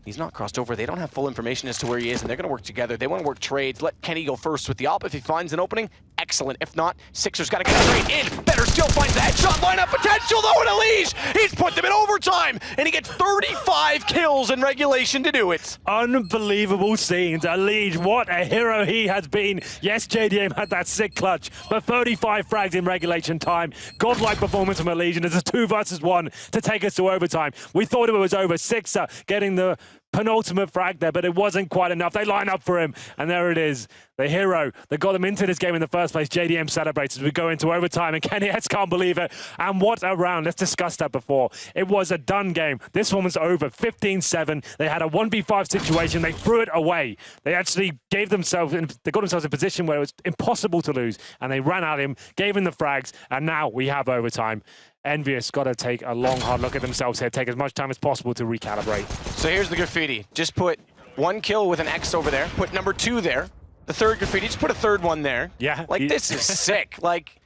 he's not crossed over. They don't have full information as to where he is, and they're going to work together. They want to work trades. Let Kenny go first with the op. If he finds an opening, excellent. If not, Sixer's got to get straight in. Better still finds the headshot lineup potential, though, in Eleague. He's put them in overtime, and he gets 35 kills in regulation to do it. Unbelievable scenes. Eleague, what a hero he has been. Yes, JDM had that sick clutch, but 35 frags in regulation time. Godlike performance from Eleague, and it's a 2 versus 1 to take us to overtime. We thought it was over. Sixer getting the penultimate frag there, but it wasn't quite enough. They line up for him, and there it is. The hero that got him into this game in the first place. JDM celebrates as we go into overtime, and Kenny Hetz can't believe it. And what a round. Let's discuss that before. It was a done game. This one was over, 15-7. They had a 1v5 situation. They threw it away. They actually got themselves in a position where it was impossible to lose, and they ran at him, gave him the frags, and now we have overtime. Envious got to take a long, hard look at themselves here, take as much time as possible to recalibrate. So here's the graffiti. Just put 1 kill with an X over there. Put number 2 there. The third graffiti, just put a third one there. Yeah. Like, this is sick. Like,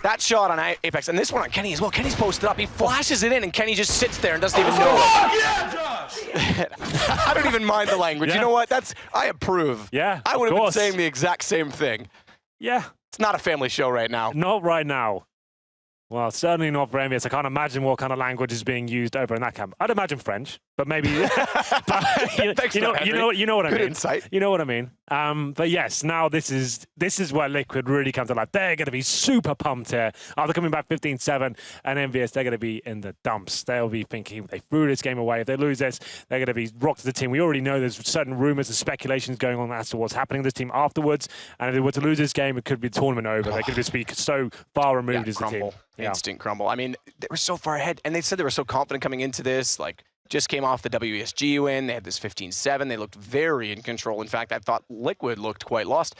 that shot on Apex, and this one on Kenny as well. Kenny's posted up. He flashes it in, and Kenny just sits there and doesn't even know it. Yeah, Josh! I don't even mind the language. Yeah. You know what? I approve. Yeah, I would have been saying the exact same thing. Yeah. It's not a family show right now. Not right now. Well, certainly not for Envious. I can't imagine what kind of language is being used over in that camp. I'd imagine French, but maybe you know what I mean. Good insight. You know what I mean. But yes, now this is where Liquid really comes to life. They're going to be super pumped here. After coming back 15-7, and Envious, they're going to be in the dumps. They'll be thinking they threw this game away. If they lose this, they're going to be rocked to the team. We already know there's certain rumors and speculations going on as to what's happening to this team afterwards. And if they were to lose this game, it could be the tournament over. They could just be so far removed as the team. Yeah. Instant crumble. I mean, they were so far ahead, and they said they were so confident coming into this. Like, just came off the WESG win. They had this 15-7. They looked very in control. In fact, I thought Liquid looked quite lost.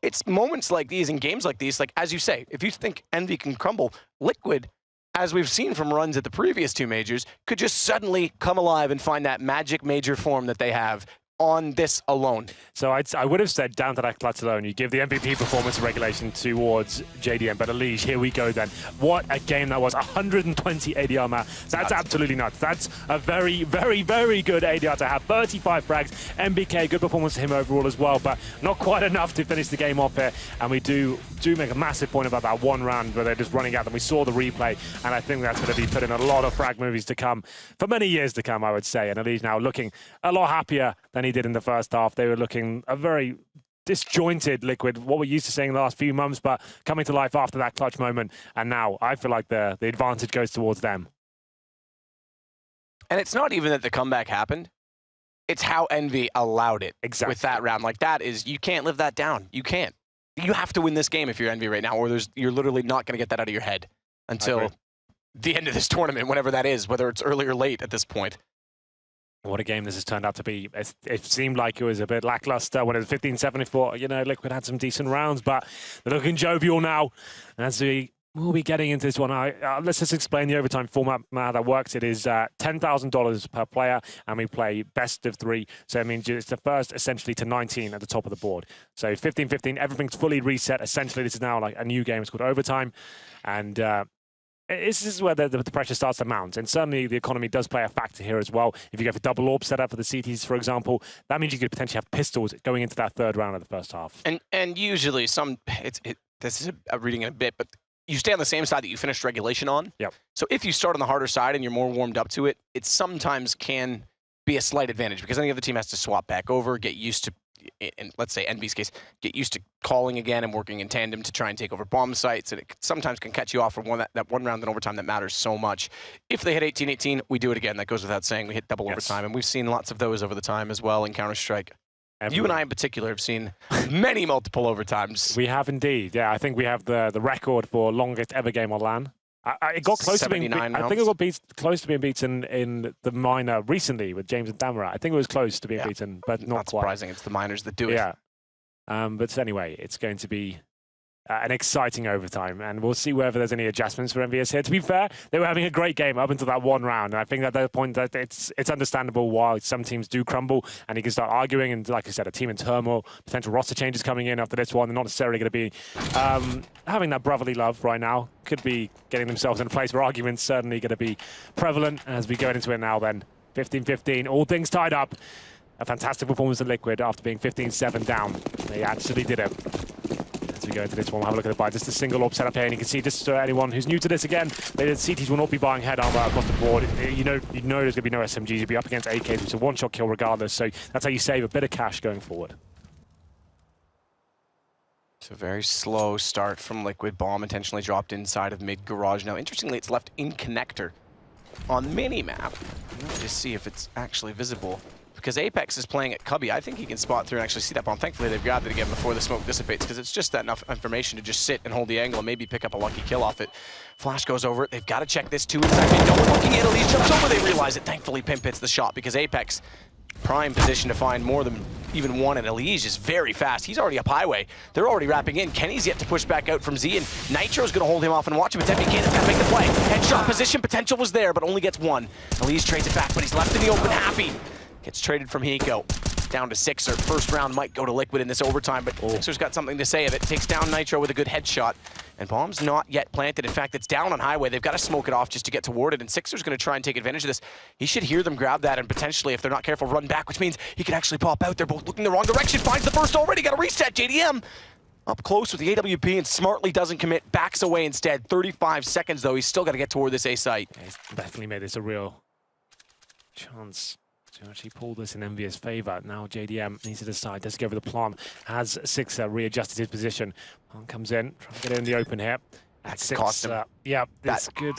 It's moments like these and games like these, like, as you say, if you think Envy can crumble, Liquid, as we've seen from runs at the previous 2 majors, could just suddenly come alive and find that magic major form that they have on this alone. So I would have said down to that clutch alone, you give the MVP performance and regulation towards JDM, but Eleague, here we go then. What a game that was. 120 ADR, Matt. That's absolutely nuts. That's a very, very, very good ADR to have. 35 frags. MBK, good performance to him overall as well, but not quite enough to finish the game off here. And we do make a massive point about that one round where they're just running out, and we saw the replay, and I think that's going to be put in a lot of frag movies to come, for many years to come, I would say. And Eleague now looking a lot happier than he did in the first half. They were looking a very disjointed Liquid, what we're used to seeing the last few months, but coming to life after that clutch moment. And now I feel like the advantage goes towards them. And it's not even that the comeback happened. It's how Envy allowed it with that round. Like, that is, you can't live that down. You can't. You have to win this game if you're Envy right now, or you're literally not going to get that out of your head until the end of this tournament, whenever that is, whether it's early or late at this point. What a game this has turned out to be. It seemed like it was a bit lackluster when it was 15-7. I thought, Liquid had some decent rounds, but they're looking jovial now. As we'll be getting into this one, let's just explain the overtime format, how that works. It is $10,000 per player, and we play best of 3. So it means it's the first, essentially, to 19 at the top of the board. So 15-15, everything's fully reset. Essentially, this is now like a new game. It's called overtime. And this is where the pressure starts to mount, and certainly the economy does play a factor here as well. If you go for double orb setup for the CTs, for example, that means you could potentially have pistols going into that third round of the first half. And usually this is a reading in a bit, but you stay on the same side that you finished regulation on. Yep. So if you start on the harder side and you're more warmed up to it, it sometimes can be a slight advantage, because then the other team has to swap back over, get used to, in let's say Envy's case, get used to calling again and working in tandem to try and take over bomb sites, and it sometimes can catch you off from that one round in overtime that matters so much. If they hit 18-18, we do it again. That goes without saying. We hit double overtime, and we've seen lots of those over the time as well in Counter-Strike. You and I in particular have seen many multiple overtimes. We have indeed. Yeah, I think we have the record for longest ever game on LAN. It got close to being beaten. I think it got close to being beaten in the minor recently with James and Damara. I think it was close to being beaten, but not quite. Surprising. It's the minors that do it. Yeah. But anyway, it's going to be an exciting overtime, and we'll see whether there's any adjustments for MVS here. To be fair, they were having a great game up until that one round, and I think at that point that it's understandable why some teams do crumble, and you can start arguing, and like I said, a team in turmoil, potential roster changes coming in after this one. They're not necessarily going to be having that brotherly love right now. Could be getting themselves in a place where arguments certainly going to be prevalent as we go into it now then. 15-15, all things tied up. A fantastic performance in Liquid after being 15-7 down. They actually did it. As we go into this one, we'll have a look at the buy. Just a single orb setup here, and you can see just anyone who's new to this again, the CTs will not be buying head armor across the board. You know there's going to be no SMGs. You'll be up against AKs, which is a one-shot kill regardless. So that's how you save a bit of cash going forward. It's a very slow start from Liquid. Bomb intentionally dropped inside of mid garage. Now, interestingly, it's left in connector on mini-map. Let's just see if it's actually visible. Because Apex is playing at Cubby, I think he can spot through and actually see that bomb. Thankfully, they've grabbed it again before the smoke dissipates, because it's just that enough information to just sit and hold the angle and maybe pick up a lucky kill off it. Flash goes over it. They've got to check this too. Exactly. No one looking at Eleague jumps over. They realize it. Thankfully, Pimp hits the shot because Apex, prime position to find more than even one, and Eleague is very fast. He's already up highway. They're already wrapping in. Kenny's yet to push back out from Z, and Nitro's going to hold him off and watch him. It's MBK that's got to make the play. Headshot position potential was there, but only gets one. Eleague trades it back, but he's left in the open. Happy gets traded from Hiko down to Sixer. First round might go to Liquid in this overtime, but Sixer's got something to say of it. Takes down Nitro with a good headshot, and bomb's not yet planted. In fact, it's down on highway. They've got to smoke it off just to get toward it, and Sixer's going to try and take advantage of this. He should hear them grab that and potentially, if they're not careful, run back, which means he could actually pop out. They're both looking the wrong direction. Finds the burst already. Got to reset. JDM up close with the AWP and smartly doesn't commit. Backs away instead. 35 seconds, though. He's still got to get toward this A site. Yeah, he's definitely made this a real chance to actually pull this in Envious favor. Now JDM needs to decide. Does he go over the plant? Has Sixer readjusted his position? Plant comes in, trying to get it in the open here. That could cost him. Yeah, that's good.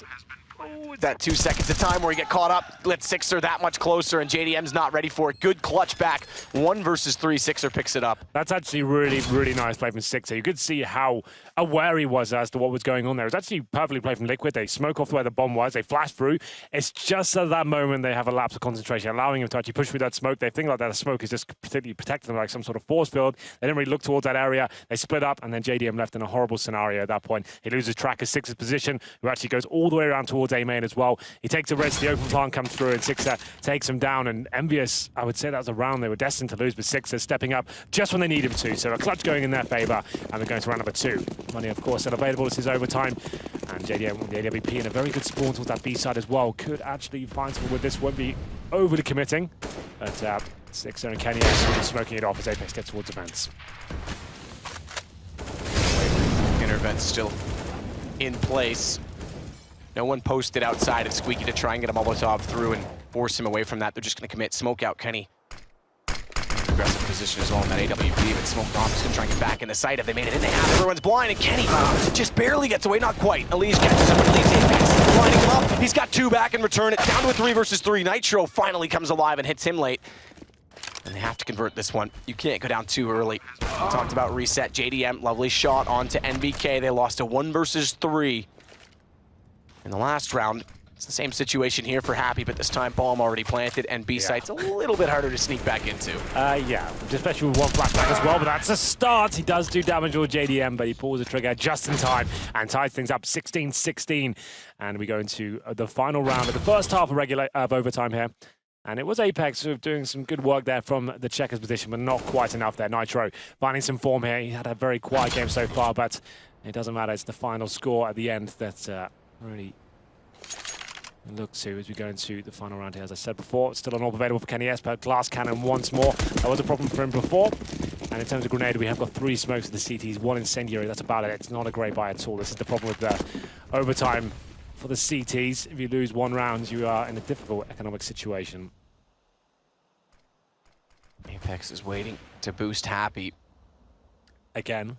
That 2 seconds of time where he get caught up, lets Sixer that much closer, and JDM's not ready for it. Good clutch back. 1 versus 3, Sixer picks it up. That's actually really, really nice play from Sixer. You could see how aware he was as to what was going on there. It was actually perfectly played from Liquid. They smoke off where the bomb was. They flash through. It's just at that moment they have a lapse of concentration, allowing him to actually push through that smoke. They think like that smoke is just completely protecting them like some sort of force field. They didn't really look towards that area. They split up, and then JDM left in a horrible scenario at that point. He loses track of Sixer's position, who actually goes all the way around towards A main as well. He takes a risk, the open plant comes through, and Sixer takes him down. And Envious, I would say that was a round they were destined to lose, but Sixer stepping up just when they need him to. So a clutch going in their favor, and they're going to round number 2. Money, of course, still available. This is overtime. And JDM with the AWP in a very good spawn towards that B side as well. Could actually find someone with this, won't be overly committing. But Sixer and Kenny are really smoking it off as Apex gets towards events. Inner vent still in place. No one posted outside of Squeaky to try and get a Molotov through and force him away from that. They're just going to commit. Smoke out Kenny. Aggressive position as well in that AWP, but Smoke off. Just going to try and get back in the site. If they made it in, they have. Everyone's blind, and Kenny just barely gets away. Not quite. Eleague catches him, but Eleague's Apex lining him up. He's got 2 back in return. It's down to a 3 versus 3. Nitro finally comes alive and hits him late. And they have to convert this one. You can't go down too early. We talked about reset. JDM, lovely shot onto NBK. They lost a 1 versus 3. In the last round, it's the same situation here for Happy, but this time bomb already planted, and B site's a little bit harder to sneak back into. Yeah, especially with 1 flashback as well, but that's a start. He does do damage with JDM, but he pulls the trigger just in time and ties things up 16-16. And we go into the final round of the first half of overtime here. And it was Apex who were doing some good work there from the checkers position, but not quite enough there. Nitro finding some form here. He had a very quiet game so far, but it doesn't matter. It's the final score at the end that really look to as we go into the final round here. As I said before, still an orb available for Kenny S, but glass cannon once more. That was a problem for him before. And in terms of grenade, we have got 3 smokes for the CTs, 1 incendiary. That's about it. It's not a great buy at all. This is the problem with the overtime for the CTs. If you lose 1 round, you are in a difficult economic situation. Apex is waiting to boost Happy. Again.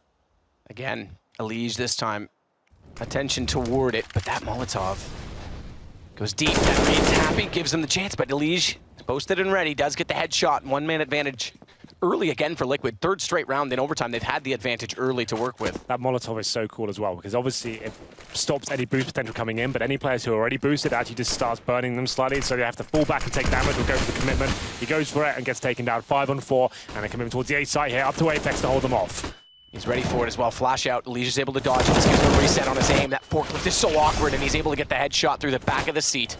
Eleague this time. Attention toward it, but that Molotov goes deep. That reads Happy, gives him the chance, but Eleague is posted and ready. Does get the headshot. 1-man advantage early again for Liquid. 3rd straight round in overtime. They've had the advantage early to work with. That Molotov is so cool as well, because obviously it stops any boost potential coming in, but any players who are already boosted actually just starts burning them slightly, so they have to fall back and take damage or go for the commitment. He goes for it and gets taken down 5 on 4, and they come in towards the A site here, up to Apex to hold them off. He's ready for it as well. Flash out. Eleague is able to dodge. This gives him a reset on his aim. That forklift is so awkward, and he's able to get the headshot through the back of the seat.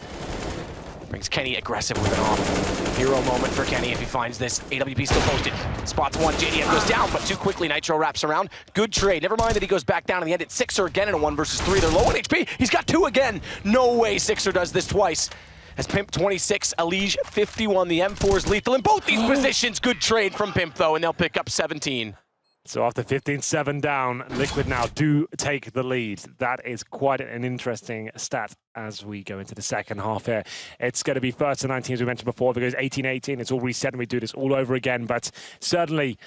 Brings Kenny aggressive with an off. Hero moment for Kenny if he finds this. AWP still posted. Spots one. JDM goes down, but too quickly. Nitro wraps around. Good trade. Never mind that he goes back down in the end. It's Sixer again in a 1 versus 3. They're low on HP. He's got 2 again. No way Sixer does this twice. As Pimp 26, Eleague 51. The M4 is lethal in both these positions. Good trade from Pimp, though, and they'll pick up 17. So after 15-7 down, Liquid now do take the lead. That is quite an interesting stat as we go into the second half here. It's going to be first to 19, as we mentioned before. If it goes 18-18, it's all reset and we do this all over again. But certainly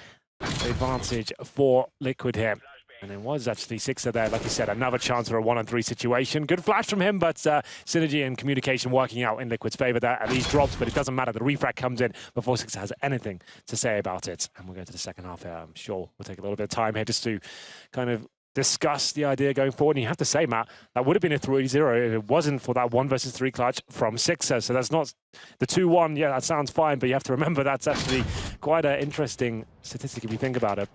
the advantage for Liquid here. And it was actually Sixer there, like you said, another chance for a 1-on-3 situation. Good flash from him, but synergy and communication working out in Liquid's favor there. Eleague drops, but it doesn't matter. The refrag comes in before Sixer has anything to say about it. And we'll go to the second half here. I'm sure we'll take a little bit of time here just to kind of discuss the idea going forward. And you have to say, Matt, that would have been a 3-0 if it wasn't for that 1 versus 3 clutch from Sixer. So that's not the 2-1. Yeah, that sounds fine, but you have to remember that's actually quite an interesting statistic if you think about it.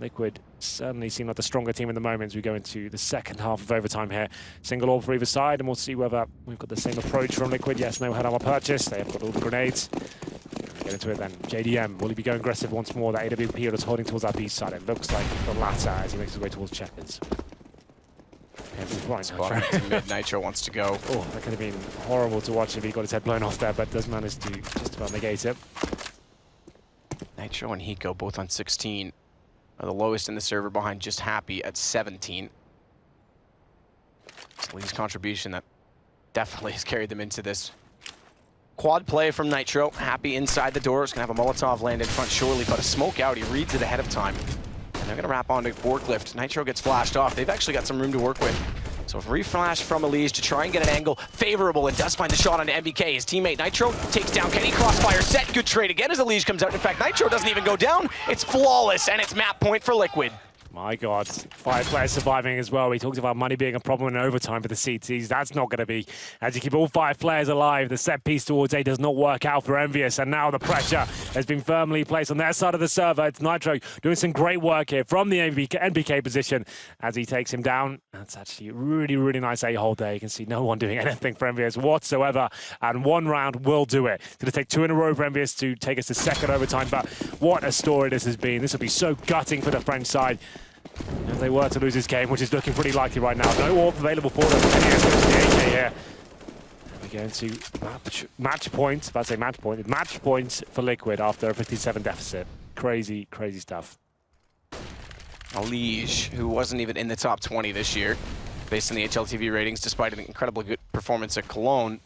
Liquid certainly seem like the stronger team in the moment as we go into the second half of overtime here. Single orb for either side, and we'll see whether we've got the same approach from Liquid. Yes, no head armor purchase. They have got all the grenades. Get into it then. JDM, will he be going aggressive once more? That AWP is holding towards our B side. It looks like the latter as he makes his way towards checkers. Right, Spot to mid. Nitro wants to go. Oh, that could have been horrible to watch if he got his head blown off there, but does manage to just about negate it. Nitro and Hiko both on 16. Are the lowest in the server behind just Happy at 17. It's Eleague's contribution that definitely has carried them into this quad play from Nitro. Happy inside the door. Is going to have a Molotov land in front surely, but a smoke out. He reads it ahead of time. And they're going to wrap onto forklift. Nitro gets flashed off. They've actually got some room to work with. So reflash from Eleague to try and get an angle favorable and does find the shot onto MBK. His teammate Nitro takes down Kenny. Crossfire set. Good trade again as Eleague comes out. In fact, Nitro doesn't even go down. It's flawless and it's map point for Liquid. My God, 5 players surviving as well. We talked about money being a problem in overtime for the CTs. That's not going to be. As you keep all 5 players alive, the set piece towards A does not work out for Envious, and now the pressure has been firmly placed on their side of the server. It's Nitro doing some great work here from the NBK position as he takes him down. That's actually a really, really nice A-hold there. You can see no one doing anything for Envious whatsoever, and 1 round will do it. It's going to take 2 in a row for Envious to take us to second overtime, but what a story this has been. This will be so gutting for the French side. If they were to lose this game, which is looking pretty likely right now. No orb available for them. Yes, goes to the AK here. And we go into match point. About to say match point. Match points for Liquid after a 57 deficit. Crazy, crazy stuff. Eleague, who wasn't even in the top 20 this year, based on the HLTV ratings, despite an incredibly good performance at Cologne,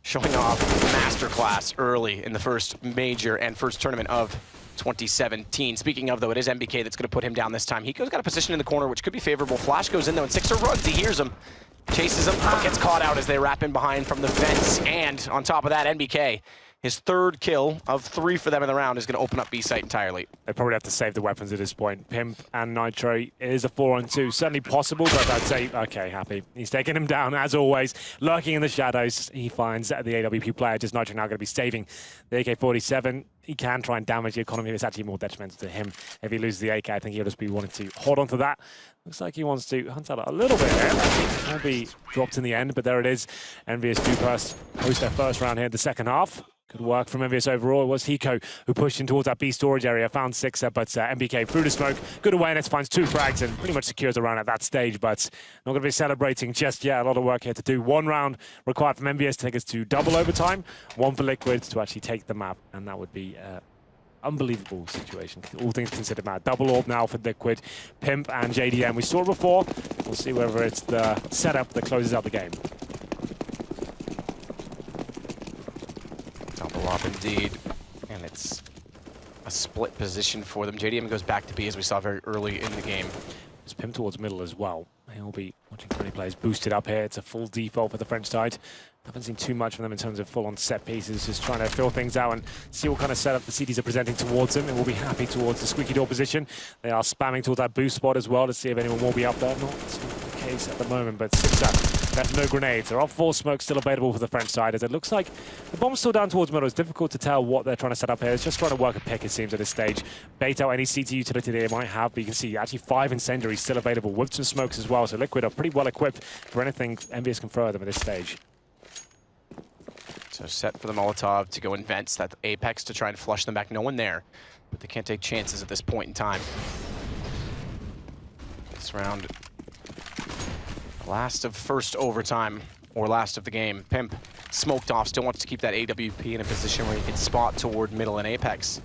showing off masterclass early in the first major and first tournament of 2017. Speaking of, though, it is MBK that's going to put him down this time. Hiko's got a position in the corner, which could be favorable. Flash goes in, though, and Sixer runs. He hears him, chases him, but gets caught out as they wrap in behind from the fence. And on top of that, MBK, his 3rd kill of 3 for them in the round, is going to open up B site entirely. They probably have to save the weapons at this point. Pimp and Nitro, it is a 4-on-2. Certainly possible, but I'd say, okay, Happy. He's taking him down, as always. Lurking in the shadows, he finds the AWP player. Just Nitro now going to be saving the AK-47. He can try and damage the economy. It's actually more detrimental to him. If he loses the AK, I think he'll just be wanting to hold on to that. Looks like he wants to hunt out a little bit there. It will be dropped in the end, but there it is. Envious do host their first round here in the second half. Good work from Envious overall. It was Hiko who pushed in towards that B storage area, found Sixer, but MBK through the smoke. Good awareness, finds 2 frags and pretty much secures the round at that stage, but not going to be celebrating just yet. A lot of work here to do. 1 round required from Envious to take us to double overtime. 1 for Liquid to actually take the map, and that would be unbelievable situation. All things considered, Matt. Double orb now for Liquid, Pimp and JDM. We saw it before. We'll see whether it's the setup that closes out the game. Double up indeed, and it's a split position for them. JDM goes back to B as we saw very early in the game. It's Pimp towards middle as well. He'll be watching 20 players boosted up here. It's a full default for the French side. Haven't seen too much from them in terms of full-on set pieces, just trying to fill things out and see what kind of setup the CDs are presenting towards them. And we'll be happy towards the squeaky door position. They are spamming towards that boost spot as well to see if anyone will be up there. Not the case case at the moment, but Sixer left no grenades. There are 4 smokes still available for the French side, as it looks like the bomb's still down towards middle. It's difficult to tell what they're trying to set up here. It's just trying to work a pick, it seems, at this stage. Bait out any CT utility they might have, but you can see actually 5 incendiaries still available with some smokes as well, so Liquid are pretty well equipped for anything Envious can throw at them at this stage. So set for the Molotov to go in vents, that Apex to try and flush them back. No one there, but they can't take chances at this point in time. This round, last of first overtime, or last of the game. Pimp smoked off, still wants to keep that AWP in a position where he can spot toward middle and Apex.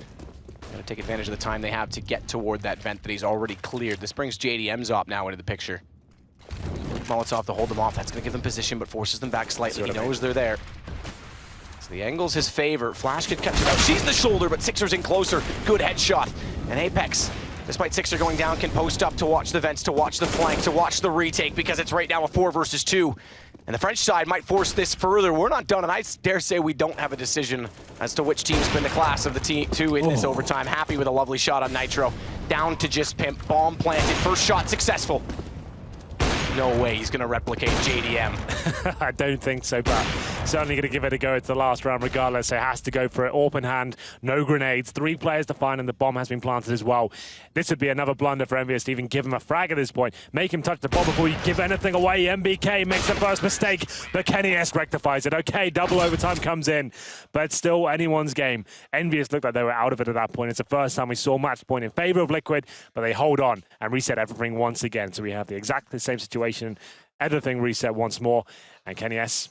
Gonna take advantage of the time they have to get toward that vent that he's already cleared. This brings JDM's op now into the picture. Molotov to hold them off, that's gonna give them position, but forces them back slightly. He knows they're there. So the angle's his favor. Flash could catch it out. Sees the shoulder, but Sixer's in closer. Good headshot. And Apex, despite Sixer going down, can post up to watch the vents, to watch the flank, to watch the retake, because it's right now a 4 versus 2. And the French side might force this further. We're not done, and I dare say we don't have a decision as to which team's been the class of the two in this overtime. Happy with a lovely shot on Nitro. Down to just Pimp. Bomb planted. First shot successful. No way he's going to replicate JDM. I don't think so, but certainly going to give it a go at the last round regardless. So has to go for it. Open hand, no grenades. 3 players to find, and the bomb has been planted as well. This would be another blunder for Envious to even give him a frag at this point. Make him touch the bomb before you give anything away. MBK makes the first mistake, but Kenny S rectifies it. Okay, double overtime comes in, but still anyone's game. Envious looked like they were out of it at that point. It's the first time we saw match point in favor of Liquid, but they hold on and reset everything once again. So we have the exactly same situation. Everything reset once more, and Kenny S,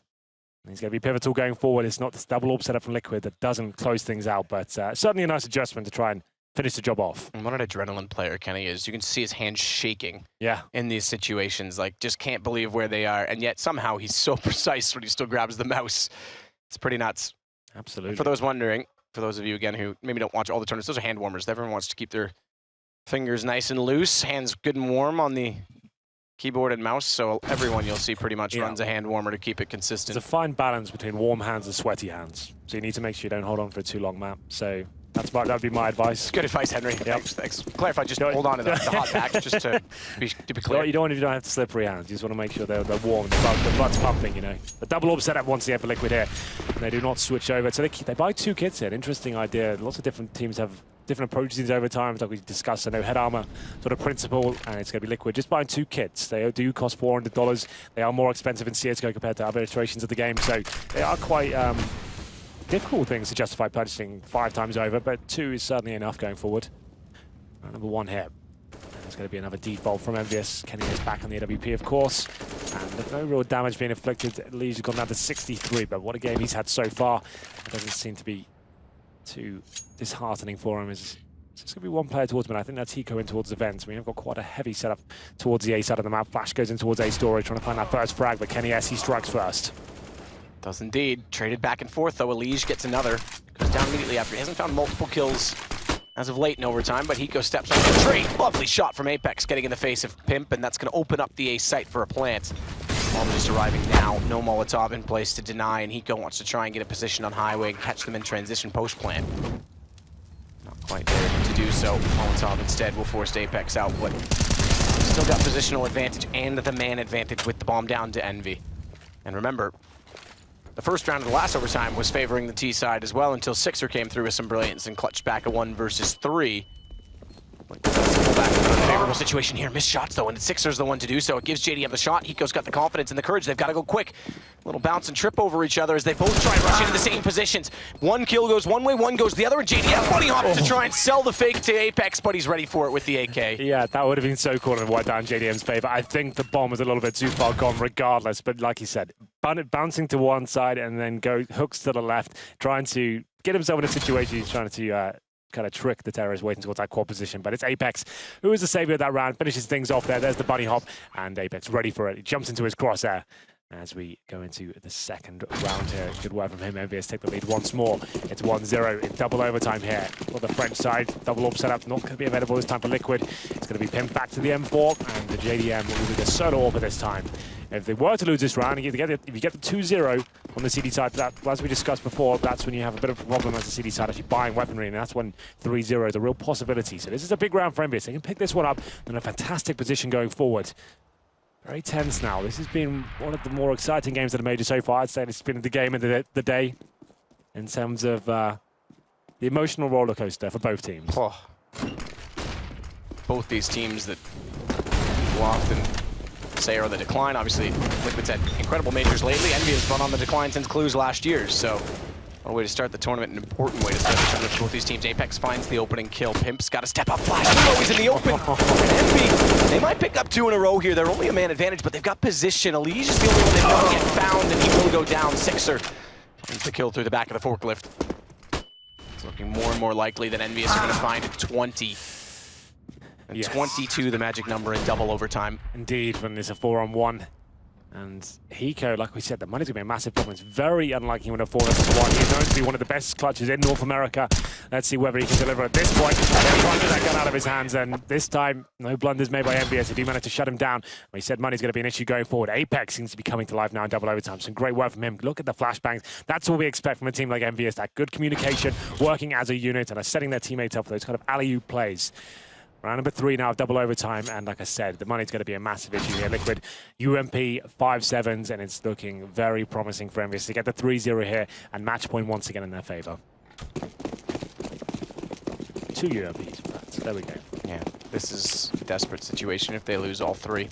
he's going to be pivotal going forward. It's not this double orb setup from Liquid that doesn't close things out, but certainly a nice adjustment to try and finish the job off. And what an adrenaline player Kenny is. You can see his hands shaking in these situations, like just can't believe where they are, and yet somehow he's so precise when he still grabs the mouse. It's pretty nuts. Absolutely. For those wondering, for those of you again who maybe don't watch all the tournaments, those are hand warmers. Everyone wants to keep their fingers nice and loose, hands good and warm on the keyboard and mouse, so everyone you'll see pretty much runs a hand warmer to keep it consistent. It's a fine balance between warm hands and sweaty hands, so you need to make sure you don't hold on for too long, Matt. So that'd be my advice. Good advice, Henry. Yep. Thanks. Clarify, just hold on to the hot pack, just to be clear. You don't want if you don't have to slippery hands. You just want to make sure they're warm, the blood's pumping, you know. The double orb setup once again for Liquid here. And they do not switch over, so they buy 2 kits here. Interesting idea. Lots of different teams have different approaches over time, like we discussed. I know head armor sort of principle, and it's going to be Liquid. Just buying 2 kits. They do cost $400. They are more expensive in CSGO compared to other iterations of the game, so they are quite difficult things to justify purchasing 5 times over, but 2 is certainly enough going forward. Number 1 here. There's going to be another default from Envious. Kenny is back on the AWP, of course, and no real damage being inflicted. Eleague's gone down to 63, but what a game he's had so far. It doesn't seem to be too disheartening for him. It's just going to be 1 player towards mid. I think that's Hiko in towards the vents. We have got quite a heavy setup towards the A side of the map. Flash goes in towards A storage, trying to find that first frag, but Kenny S, he strikes first. Does indeed. Traded back and forth, though. Eleague gets another. Goes down immediately after. He hasn't found multiple kills as of late in overtime, but Hiko steps on the trade. Lovely shot from Apex, getting in the face of Pimp, and that's going to open up the A site for a plant. Bomb just arriving now. No Molotov in place to deny, and Hiko wants to try and get a position on highway and catch them in transition post-plant. Not quite there to do so. Molotov instead will force Apex out, but still got positional advantage and the man advantage with the bomb down to Envy. And remember, the first round of the last overtime was favoring the T side as well until Sixer came through with some brilliance and clutched back a 1 versus 3. Back in an unfavorable situation here. Missed shots though, and Sixer's the one to do so. It gives JDM the shot. Hiko's got the confidence and the courage. They've got to go quick. Little bounce and trip over each other as they both try and rush into the same positions. 1 kill goes one way, 1 goes the other, and JDM bunny hops to try and sell the fake to Apex, but he's ready for it with the AK. Yeah, that would have been so cool and wiped down JDM's favor. I think the bomb was a little bit too far gone regardless, but like you said, bouncing to one side and then go hooks to the left, trying to get himself in a situation he's trying to kind of trick the terrorists waiting towards that quad position. But it's Apex who is the savior of that round, finishes things off there. There's the bunny hop, and Apex ready for it. He jumps into his crosshair as we go into the second round here. Good work from him. Envious take the lead once more. It's 1-0 in double overtime here for the French side. Double orb setup not going to be available this time for Liquid. It's going to be pinned back to the M4, and the JDM will do the solo orb this time. If they were to lose this round, if you get the 2-0 on the CD side, as we discussed before, that's when you have a bit of a problem as the CD side actually buying weaponry, and that's when 3-0 is a real possibility. So this is a big round for Envious. They can pick this one up in a fantastic position going forward. Very tense now. This has been one of the more exciting games of the major so far. I'd say it's been the game of the day in terms of the emotional roller coaster for both teams. Oh. Both these teams that people often say are on the decline. Obviously, Liquid's had incredible majors lately. Envy has been on the decline since Clues last year, so what a way to start the tournament, an important way to start the tournament for both these teams. Apex finds the opening kill. Pimp's got to step up. Flash, always in the open. And Envy, they might pick up 2 in a row here. They're only a man advantage, but they've got position. Eleague is the only one they've not yet found, and he will go down. Sixer finds the kill through the back of the forklift. It's looking more and more likely that Envious are going to find 20. And yes. 22, the magic number in double overtime. Indeed, when there's a 4-on-1. And Hiko, like we said, the money's going to be a massive problem. It's very unlikely when a 4-on-1. He's known to be one of the best clutches in North America. Let's see whether he can deliver at this point. They're trying to get that gun out of his hands, and this time, no blunders made by MVS. They do manage to shut him down. We said money's going to be an issue going forward. Apex seems to be coming to life now in double overtime. Some great work from him. Look at the flashbangs. That's what we expect from a team like MVS. That good communication, working as a unit, and are setting their teammates up for those kind of alley-oop plays. Round number 3 now of double overtime, and like I said, the money's going to be a massive issue here. Liquid, UMP, 5-7s, and it's looking very promising for MVS to get the 3-0 here, and match point once again in their favor. 2 UMPs, in fact. There we go. Yeah, this is a desperate situation if they lose all 3.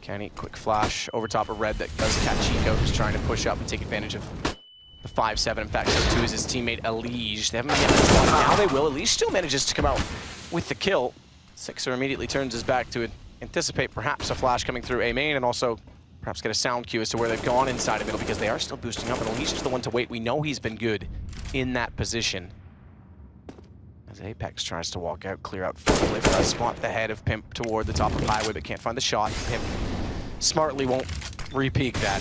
Kenny, quick flash over top of Red that does catch Chico, who's trying to push up and take advantage of the 5-7. In fact, so too is his teammate Eleague. They haven't been getting this one. Now they will. Eleague still manages to come out with the kill. Sixer immediately turns his back to anticipate perhaps a flash coming through A main, and also perhaps get a sound cue as to where they've gone inside of middle, because they are still boosting up, and Eleague is the one to wait. We know he's been good in that position. As Apex tries to walk out, clear out lift, spot the head of Pimp toward the top of highway, but can't find the shot. Pimp smartly won't re-peek that.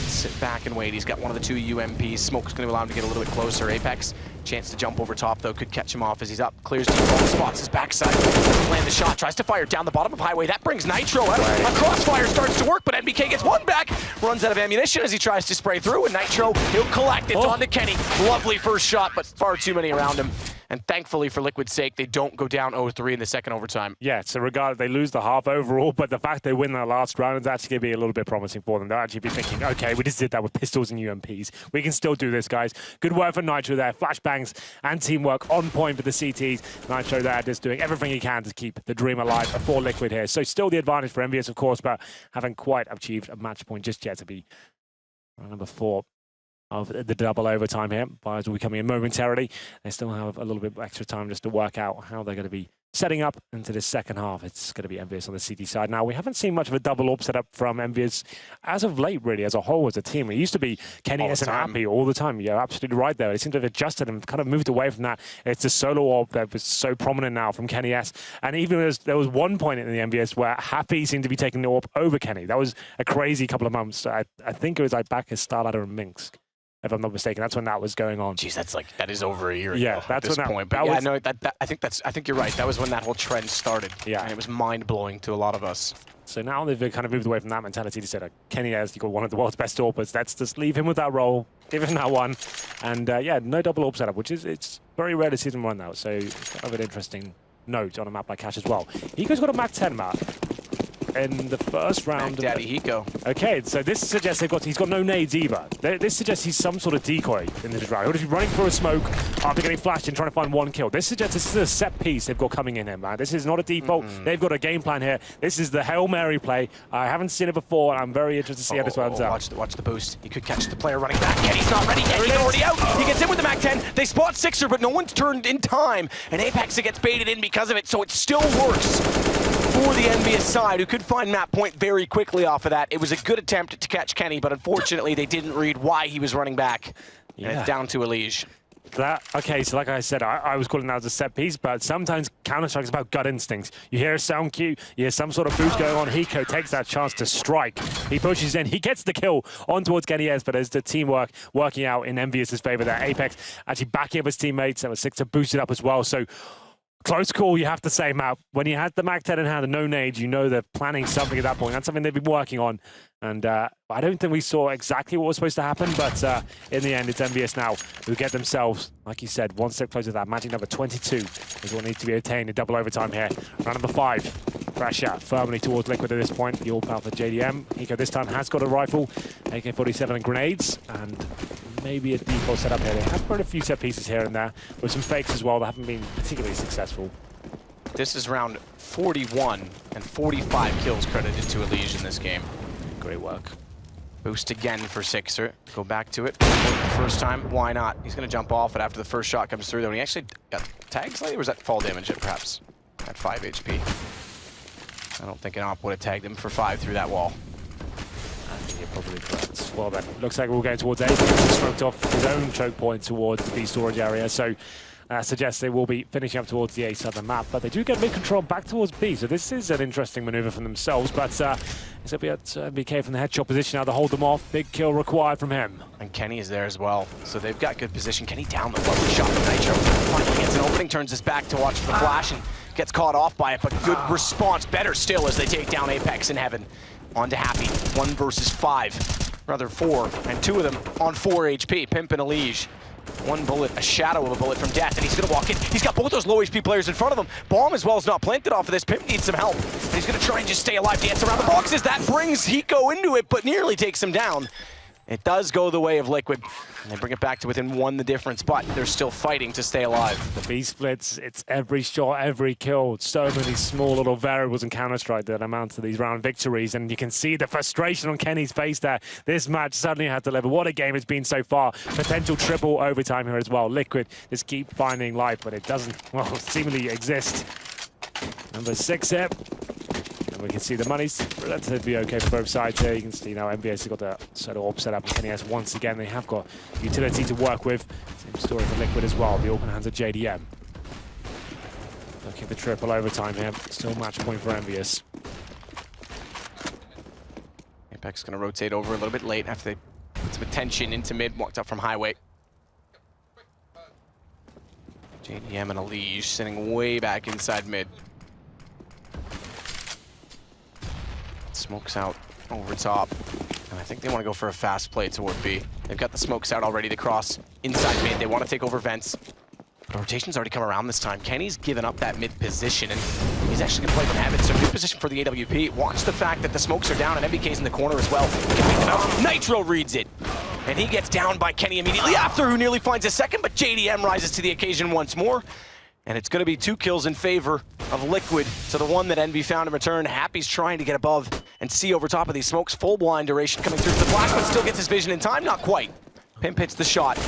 Sit back and wait. He's got one of the 2 UMPs. Smoke's going to allow him to get a little bit closer. Apex, chance to jump over top, though, could catch him off as he's up. Clears default, spots his backside. Land the shot, tries to fire down the bottom of highway. That brings Nitro out. A crossfire starts to work, but NBK gets one back. Runs out of ammunition as he tries to spray through, and Nitro, he'll collect it. It's on to Kenny. Lovely first shot, but far too many around him. And thankfully, for Liquid's sake, they don't go down 0-3 in the second overtime. Yeah, so regardless, they lose the half overall, but the fact they win the last round is actually going to be a little bit promising for them. They'll actually be thinking, okay, we just did that with pistols and UMPs. We can still do this, guys. Good work for Nitro there. Flashbangs and teamwork on point for the CTs. Nitro there just doing everything he can to keep the dream alive for Liquid here. So still the advantage for MVS, of course, but haven't quite achieved a match point just yet to be round number 4. Of the double overtime here. Buyers will be coming in momentarily. They still have a little bit extra time just to work out how they're going to be setting up into this second half. It's going to be MVS on the CT side. Now, we haven't seen much of a double AWP setup from MVS as of late, really, as a whole, as a team. It used to be Kenny S and Happy all the time. You're absolutely right there. They seem to have adjusted and kind of moved away from that. It's the solo AWP that was so prominent now from Kenny S. And even as there was one point in the MVS where Happy seemed to be taking the AWP over Kenny. That was a crazy couple of months. I think it was like back at Starladder and Minsk, if I'm not mistaken. That's when that was going on. Jeez, that is over a year ago. Yeah, that's at this when point. But yeah, no, I think you're right. That was when that whole trend started. Yeah, and it was mind blowing to a lot of us. So now they've kind of moved away from that mentality to say, Kenny has got one of the world's best AWPers. Let's just leave him with that role, give him that one, and yeah, no double AWP setup, which is it's very rare to see them run now. So it's kind of an interesting note on a map like Cash as well. Hiko's got a Mac 10 map in the first round. Mac Daddy Hiko. Okay, so this suggests he's got no nades either. This suggests he's some sort of decoy in this round. He'll be running through a smoke after getting flashed and trying to find one kill. This suggests this is a set piece they've got coming in here, man. This is not a default. They've got a game plan here. This is the Hail Mary play. I haven't seen it before. I'm very interested to see how this runs out. Watch the boost. He could catch the player running back. Kenny's not ready. Kenny's already out. He gets in with the Mac 10. They spot Sixer, but no one's turned in time. And Apex gets baited in because of it, so it still works for the envious side, who could find map point very quickly off of that. It was a good attempt to catch Kenny, but unfortunately they didn't read why he was running back. And it's down to Eleague. Okay, so like I said, I was calling that as a set piece, but sometimes Counter-Strike is about gut instincts. You hear a sound cue, you hear some sort of boost going on, Hiko takes that chance to strike. He pushes in, he gets the kill on towards Kenny S, but as the teamwork working out in Envious's favor there, Apex actually backing up his teammates, and Sixer boosted up as well, so close call, you have to say, Matt. When you had the Mac 10 in hand and no nades, you know they're planning something at that point. That's something they've been working on. And I don't think we saw exactly what was supposed to happen, but in the end, it's MVS now who get themselves, like you said, one step closer to that. Magic number 22 is what needs to be attained in double overtime here. Round number 5. Pressure firmly towards Liquid at this point. The all-power for JDM. Hiko this time has got a rifle, AK-47 and grenades, and maybe a default setup here. They have put a few set pieces here and there, with some fakes as well that haven't been particularly successful. This is round 41 and 45 kills credited to Eleague in this game. Great work. Boost again for Sixer. Go back to it. The first time, why not? He's going to jump off it after the first shot comes through, though. And he actually got tagged slightly, or was that fall damage it, perhaps? At 5 HP. I don't think an op would have tagged him for 5 through that wall. I think you're probably correct. Well then, looks like we're going towards A. He smoked off his own choke point towards the B storage area, so suggests they will be finishing up towards the A side of the map, but they do get mid-control back towards B, so this is an interesting maneuver from themselves, but it's going to be at BK from the headshot position now to hold them off. Big kill required from him. And Kenny is there as well, so they've got good position. Kenny down the lovely shot from Nitro. Finally gets an opening, turns his back to watch for the flash, and gets caught off by it, but good response. Better still as they take down Apex in heaven. On to Happy, 1 versus 5, rather 4, and 2 of them on 4 HP. Pimp and Eleague. 1 bullet, a shadow of a bullet from Death, and he's gonna walk in. He's got both those low HP players in front of him. Bomb as well is not planted off of this. Pimp needs some help. And he's gonna try and just stay alive, dance around the boxes. That brings Hiko into it, but nearly takes him down. It does go the way of Liquid, and they bring it back to within 1 the difference, but they're still fighting to stay alive. The B splits, it's every shot, every kill. So many small little variables in Counter-Strike that amount to these round victories, and you can see the frustration on Kenny's face there. This match suddenly had to deliver. What a game it's been so far. Potential triple overtime here as well. Liquid just keep finding life, but it doesn't, well, seemingly exist. Number 6 here. We can see the money's relatively okay for both sides here. You can see now MVS has got the sort of AWP set up, and Kenny has once again. They have got utility to work with. Same story for Liquid as well. The open hands of JDM. Looking for triple overtime here. Still match point for MVS. Apex going to rotate over a little bit late after they put some attention into mid, walked up from highway. JDM and Eleague sitting way back inside mid. Smokes out over top, and I think they want to go for a fast play toward B. They've got the smokes out already to cross inside mid. They want to take over vents. But rotation's already come around this time. Kenny's given up that mid position, and he's actually going to play from heaven. So good position for the AWP. Watch the fact that the smokes are down, and MBK's in the corner as well. Nitro reads it, and he gets down by Kenny immediately after, who nearly finds a second, but JDM rises to the occasion once more. And it's going to be 2 kills in favor of Liquid to the 1 that Envy found in return. Happy's trying to get above and see over top of these smokes. Full blind duration coming through for the Flash, but still gets his vision in time. Not quite. Pimp hits the shot.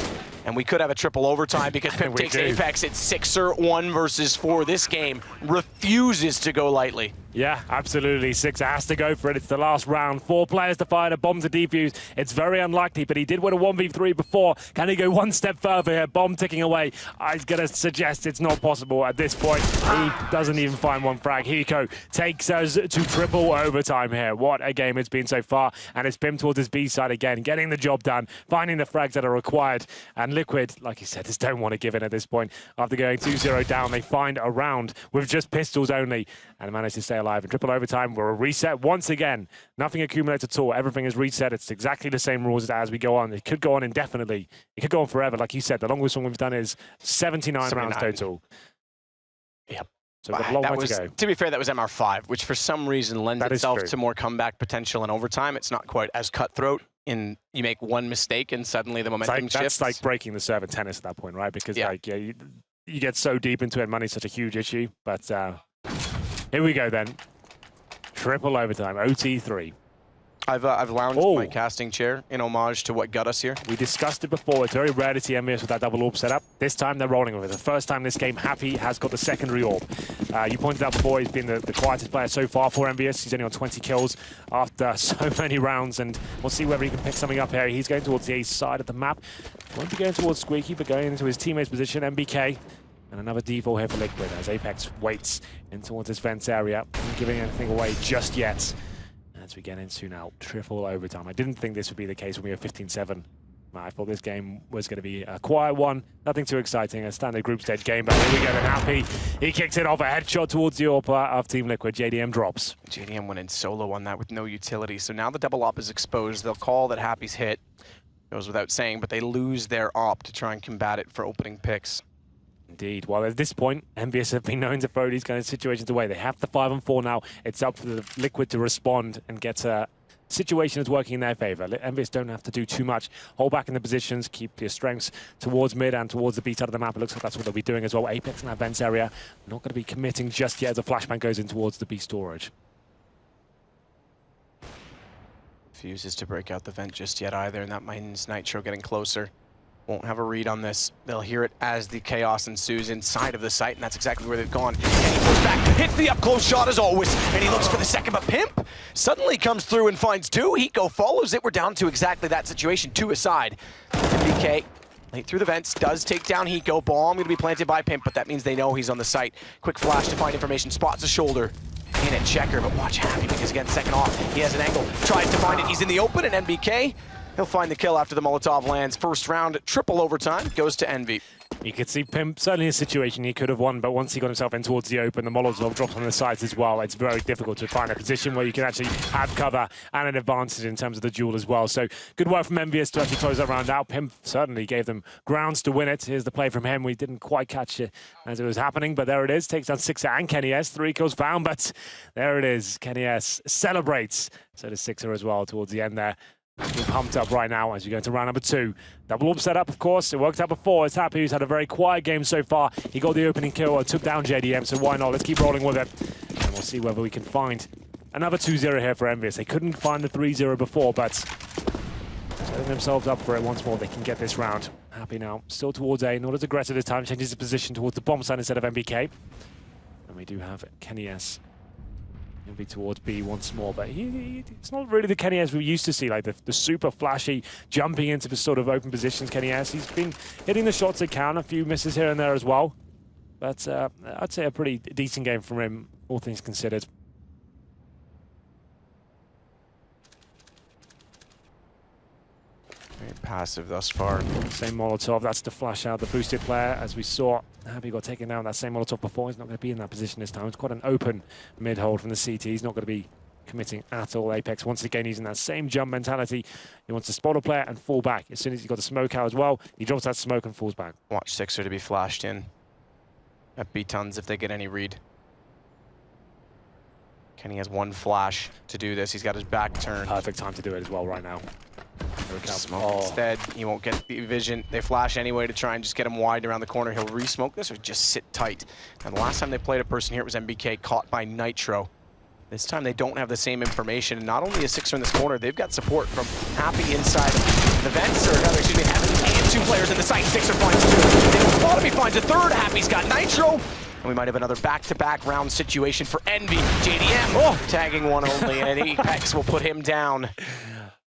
And we could have a triple overtime because Pimp takes Apex at 6er, 1 versus 4. This game refuses to go lightly. Yeah, absolutely. Sixer has to go for it. It's the last round. 4 players to fire, a bomb to defuse. It's very unlikely, but he did win a 1v3 before. Can he go 1 step further here? Bomb ticking away. I'm going to suggest it's not possible at this point. He doesn't even find 1 frag. Hiko takes us to triple overtime here. What a game it's been so far. And it's Pim towards his B side again, getting the job done, finding the frags that are required. And Liquid, like you said, just don't want to give in at this point. After going 2-0 down, they find a round with just pistols only and manage to stay alive. In triple overtime, we're a reset once again. Nothing accumulates at all. Everything is reset. It's exactly the same rules as we go on. It could go on indefinitely. It could go on forever. Like you said, the longest one we've done is 79 rounds total. Yep. So we've got a long way to go. To be fair, that was MR5, which for some reason lends itself to more comeback potential in overtime. It's not quite as cutthroat. You make 1 mistake and suddenly the momentum shifts. That's like breaking the serve in tennis at that point, right? Because you get so deep into it, money's such a huge issue. But here we go then. Triple overtime, OT3. I've lounged my casting chair in homage to what got us here. We discussed it before. It's very rare to see MVS with that double AWP setup. This time they're rolling with it. The first time this game, Happy has got the secondary AWP. You pointed out before he's been the quietest player so far for MVS. He's only on 20 kills after so many rounds, and we'll see whether he can pick something up here. He's going towards the A side of the map. Won't be going towards Squeaky, but going into his teammate's position, MBK. And another default here for Liquid as Apex waits in towards this vents area. Not giving anything away just yet. As we get into now triple overtime. I didn't think this would be the case when we were 15-7. I thought this game was going to be a quiet one. Nothing too exciting. A standard group stage game. But here we go. And Happy, he kicks it off. A headshot towards the AWP of Team Liquid. JDM drops. JDM went in solo on that with no utility. So now the double AWP is exposed. They'll call that Happy's hit. Goes without saying, but they lose their AWP to try and combat it for opening picks. Indeed. Well, at this point, Envious have been known to throw these kind of situations away. They have the 5-on-4 now. It's up for the Liquid to respond and get a situation that's working in their favor. Envious don't have to do too much. Hold back in the positions, keep your strengths towards mid and towards the B side of the map. It looks like that's what they'll be doing as well. Apex in that vents area. Not going to be committing just yet as a flashbang goes in towards the B storage. Refuses to break out the vent just yet either, and that means Nitro getting closer. Won't have a read on this. They'll hear it as the chaos ensues inside of the site, and that's exactly where they've gone. And he pulls back, hits the up-close shot as always, and he looks for the second, but Pimp suddenly comes through and finds two. Hiko follows it. We're down to exactly that situation, two aside. MBK, late through the vents, does take down Hiko. Bomb going to be planted by Pimp, but that means they know he's on the site. Quick flash to find information, spots a shoulder. In a checker, but watch Happy because again, second off, he has an angle, tries to find it, he's in the open, and NBK, he'll find the kill after the Molotov lands. First round, triple overtime, goes to Envy. You could see Pimp, certainly a situation he could have won, but once he got himself in towards the open, the Molotov drops on the sides as well. It's very difficult to find a position where you can actually have cover and an advantage in terms of the duel as well. So good work from Envious to actually close that round out. Pimp certainly gave them grounds to win it. Here's the play from him. We didn't quite catch it as it was happening, but there it is. Takes down Sixer and Kenny S. 3 kills found, but there it is. Kenny S celebrates. So does Sixer as well towards the end there. We're pumped up right now as we go into round number 2. Double orb set up, of course. It worked out before. It's Happy, who's had a very quiet game so far. He got the opening kill and took down JDM, so why not? Let's keep rolling with it. And we'll see whether we can find another 2-0 here for Envious. They couldn't find the 3-0 before, but setting themselves up for it once more. They can get this round. Happy now, still towards A. Not as aggressive this time. Changes his position towards the bomb side instead of MBK. And we do have Kenny S. He'll be towards B once more, but it's not really the Kenny S we used to see, like the super flashy, jumping into the sort of open positions Kenny S. He's been hitting the shots that count, a few misses here and there as well. But I'd say a pretty decent game from him, all things considered. Very passive thus far. Same Molotov, that's to flash out the boosted player, as we saw. Happy got taken down that same Molotov before. He's not going to be in that position this time. It's quite an open mid-hold from the CT. He's not going to be committing at all. Apex, once again, using that same jump mentality. He wants to spot a player and fall back. As soon as he's got the smoke out as well, he drops that smoke and falls back. Watch Sixer to be flashed in at B-tons if they get any read. Kenny has one flash to do this. He's got his back turned. Perfect time to do it as well right now. Smoke instead. He won't get the vision. They flash anyway to try and just get him wide around the corner. He'll re-smoke this or just sit tight. And the last time they played a person here, it was MBK caught by Nitro. This time they don't have the same information. And not only is Sixer in this corner, they've got support from Happy inside the vents, or rather, excuse me, Happy and 2 players in the site. Sixer finds 2. They don't spot him, he finds a 3rd. Happy's got Nitro. And we might have another back-to-back round situation for Envy. JDM tagging one only, and Apex will put him down.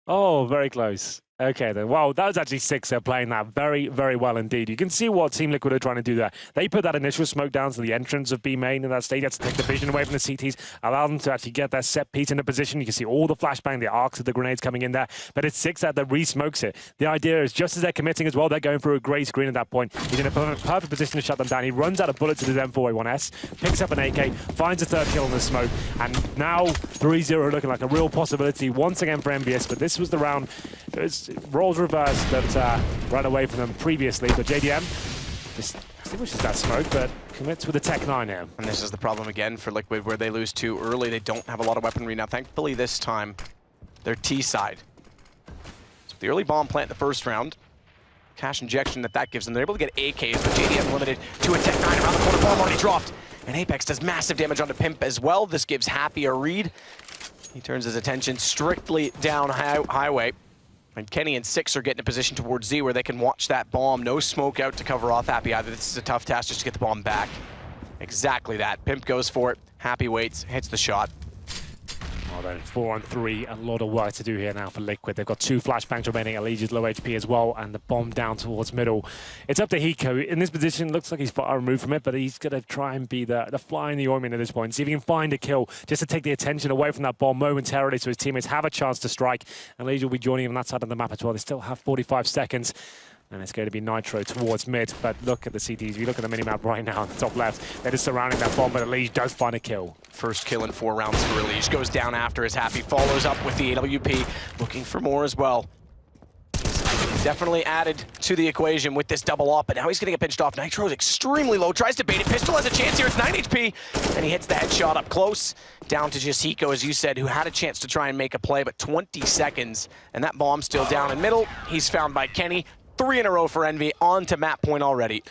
Oh, very close. Okay, then. Wow, that was actually Sixer playing that very, very well indeed. You can see what Team Liquid are trying to do there. They put that initial smoke down to the entrance of B main in that stage. That's to take the vision away from the CTs, allow them to actually get their set piece into position. You can see all the flashbang, the arcs of the grenades coming in there. But it's Sixer that re-smokes it. The idea is just as they're committing as well, they're going through a grey screen at that point. He's in a perfect position to shut them down. He runs out of bullets to his M4A1S, picks up an AK, finds a 3rd kill in the smoke, and now 3-0 looking like a real possibility once again for Envious. But this was the round. It was roles reversed that ran away from them previously, but JDM distinguishes that smoke, but commits with a Tech 9 here. And this is the problem again for Liquid, where they lose too early. They don't have a lot of weaponry now. Thankfully, this time, they're T-side. So the early bomb plant in the first round, cash injection that gives them, they're able to get AKs, but JDM limited to a Tech 9 around the corner. Bomb already dropped. And Apex does massive damage onto Pimp as well. This gives Happy a read. He turns his attention strictly down highway. And Kenny and Six are getting a position towards Z where they can watch that bomb. No smoke out to cover off Happy either. This is a tough task just to get the bomb back. Exactly that. Pimp goes for it. Happy waits, hits the shot. Well then, 4-on-3, a lot of work to do here now for Liquid. They've got 2 flashbangs remaining. Eleague's low HP as well, and the bomb down towards middle. It's up to Hiko. In this position, looks like he's far removed from it, but he's going to try and be the fly in the ointment at this point. See if he can find a kill, just to take the attention away from that bomb momentarily so his teammates have a chance to strike. And Eleague will be joining him on that side of the map as well. They still have 45 seconds. And it's going to be Nitro towards mid, but look at the CTs. If you look at the minimap right now on the top left, they're just surrounding that bomb, but Eleague does find a kill. First kill in 4 rounds for Eleague. Goes down after his Happy, follows up with the AWP, looking for more as well. definitely added to the equation with this double up, but now he's getting pinched off. Nitro's extremely low, tries to bait it. Pistol has a chance here, it's 9 HP, and he hits the headshot up close. Down to just Hiko, as you said, who had a chance to try and make a play, but 20 seconds, and that bomb's still down in middle. He's found by Kenny. 3 in a row for Envy, on to map point already.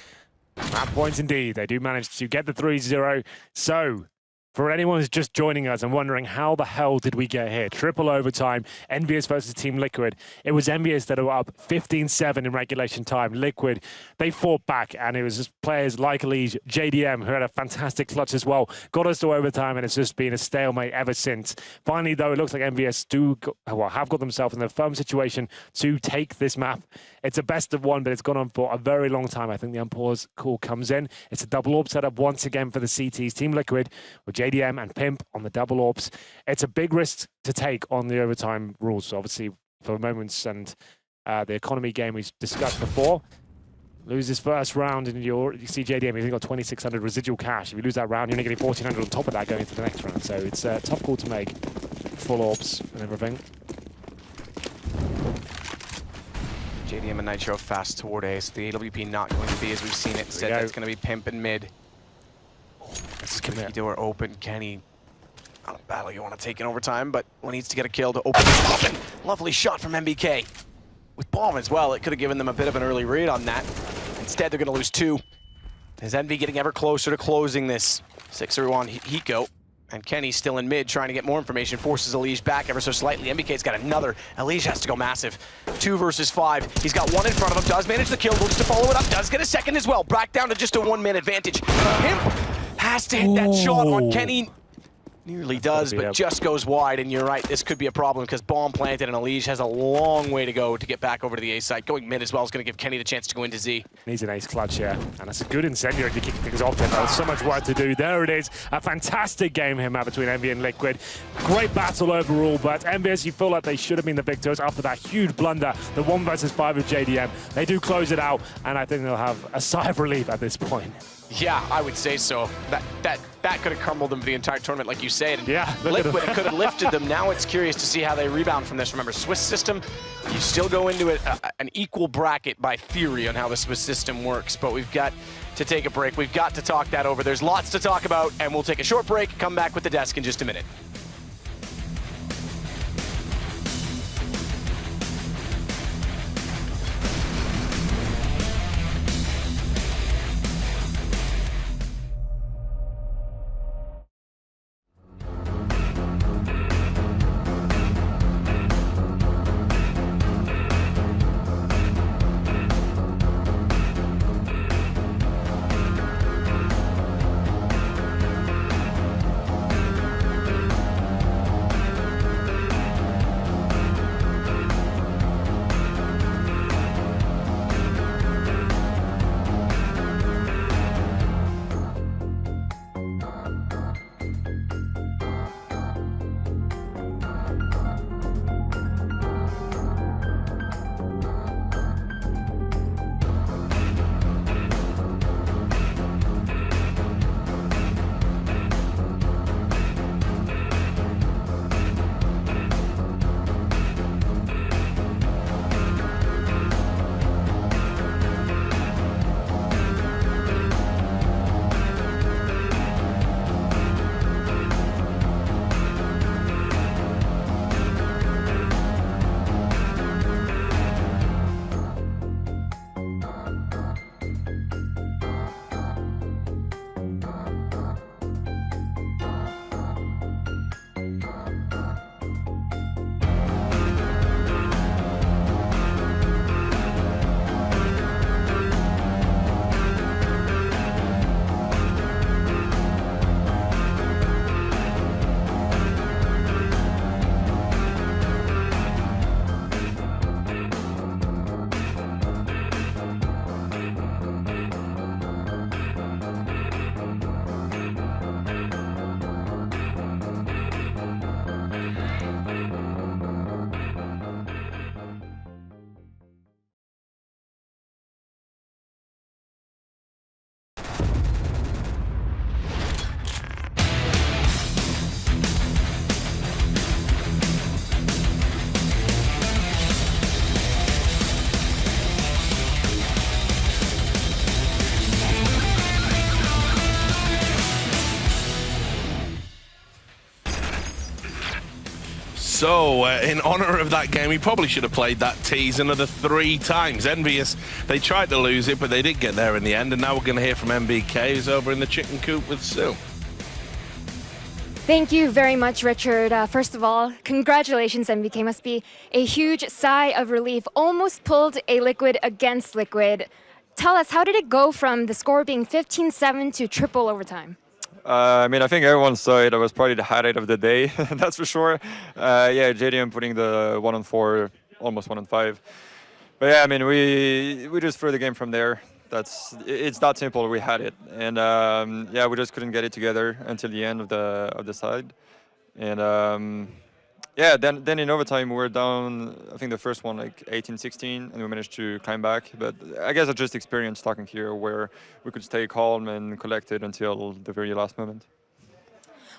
Map points indeed. They do manage to get the 3-0. So, for anyone who's just joining us and wondering how the hell did we get here? Triple overtime, Envious versus Team Liquid. It was Envious that were up 15-7 in regulation time. Liquid, they fought back, and it was just players like Eleague, JDM, who had a fantastic clutch as well, got us to overtime, and it's just been a stalemate ever since. Finally, though, it looks like Envious have got themselves in a firm situation to take this map. It's a best of one, but it's gone on for a very long time. I think the unpause call comes in. It's a double orb setup once again for the CTs. Team Liquid with JDM and Pimp on the double orbs. It's a big risk to take on the overtime rules. So obviously, for moments and the economy game we discussed before, lose this first round and you see JDM, he's only got 2,600 residual cash. If you lose that round, you're only getting 1,400 on top of that going into the next round. So it's a tough call to make. Full orbs and everything. JDM and Nitro fast toward A, so the AWP not going to be as we've seen it. Instead, it's going to be Pimp and mid. This is going to be door open. Kenny, not a battle you want to take in overtime, but needs to get a kill to open this up. And lovely shot from MBK. With bomb as well, it could have given them a bit of an early read on that. Instead, they're going to lose 2. As Envy getting ever closer to closing this 6-0 on Hiko. And Kenny still in mid, trying to get more information, forces Eleague back ever so slightly. MBK's got another. Eleague has to go massive. 2 versus 5. He's got 1 in front of him, does manage the kill, looks to follow it up, does get a second as well. Back down to just a 1-man advantage. Pimp has to hit that shot on Kenny. Nearly does, but just goes wide, and you're right, this could be a problem because bomb planted and Eleague has a long way to go to get back over to the A site. Going mid as well is going to give Kenny the chance to go into Z. Needs an ace clutch here, and that's a good incendiary to kick things off. There's so much work to do. There it is, a fantastic game here between Envy and Liquid. Great battle overall, but Envious, you feel like they should have been the victors after that huge blunder, the 1 versus 5 of JDM. They do close it out, and I think they'll have a sigh of relief at this point. Yeah, I would say so. That could have crumbled them for the entire tournament, like you said. And yeah, Liquid could have lifted them. Now it's curious to see how they rebound from this. Remember, Swiss system, you still go into it an equal bracket by theory on how the Swiss system works, but we've got to take a break. We've got to talk that over. There's lots to talk about, and we'll take a short break, come back with the desk in just a minute. So, in honor of that game, we probably should have played that tease another 3 times. Envious, they tried to lose it, but they did get there in the end. And now we're going to hear from MBK, who's over in the chicken coop with Sue. Thank you very much, Richard. First of all, congratulations, MBK. Must be a huge sigh of relief. Almost pulled a Liquid against Liquid. Tell us, how did it go from the score being 15-7 to triple overtime? I mean, I think everyone saw it. It was probably the highlight of the day, that's for sure. Yeah, JDM putting the 1-on-4, almost 1-on-5. But yeah, I mean, we just threw the game from there. It's that simple. We had it, and yeah, we just couldn't get it together until the end of the side. And yeah, then in overtime we were down. I think the first one like 18-16, and we managed to climb back. But I guess I just experienced talking here, where we could stay calm and collected until the very last moment.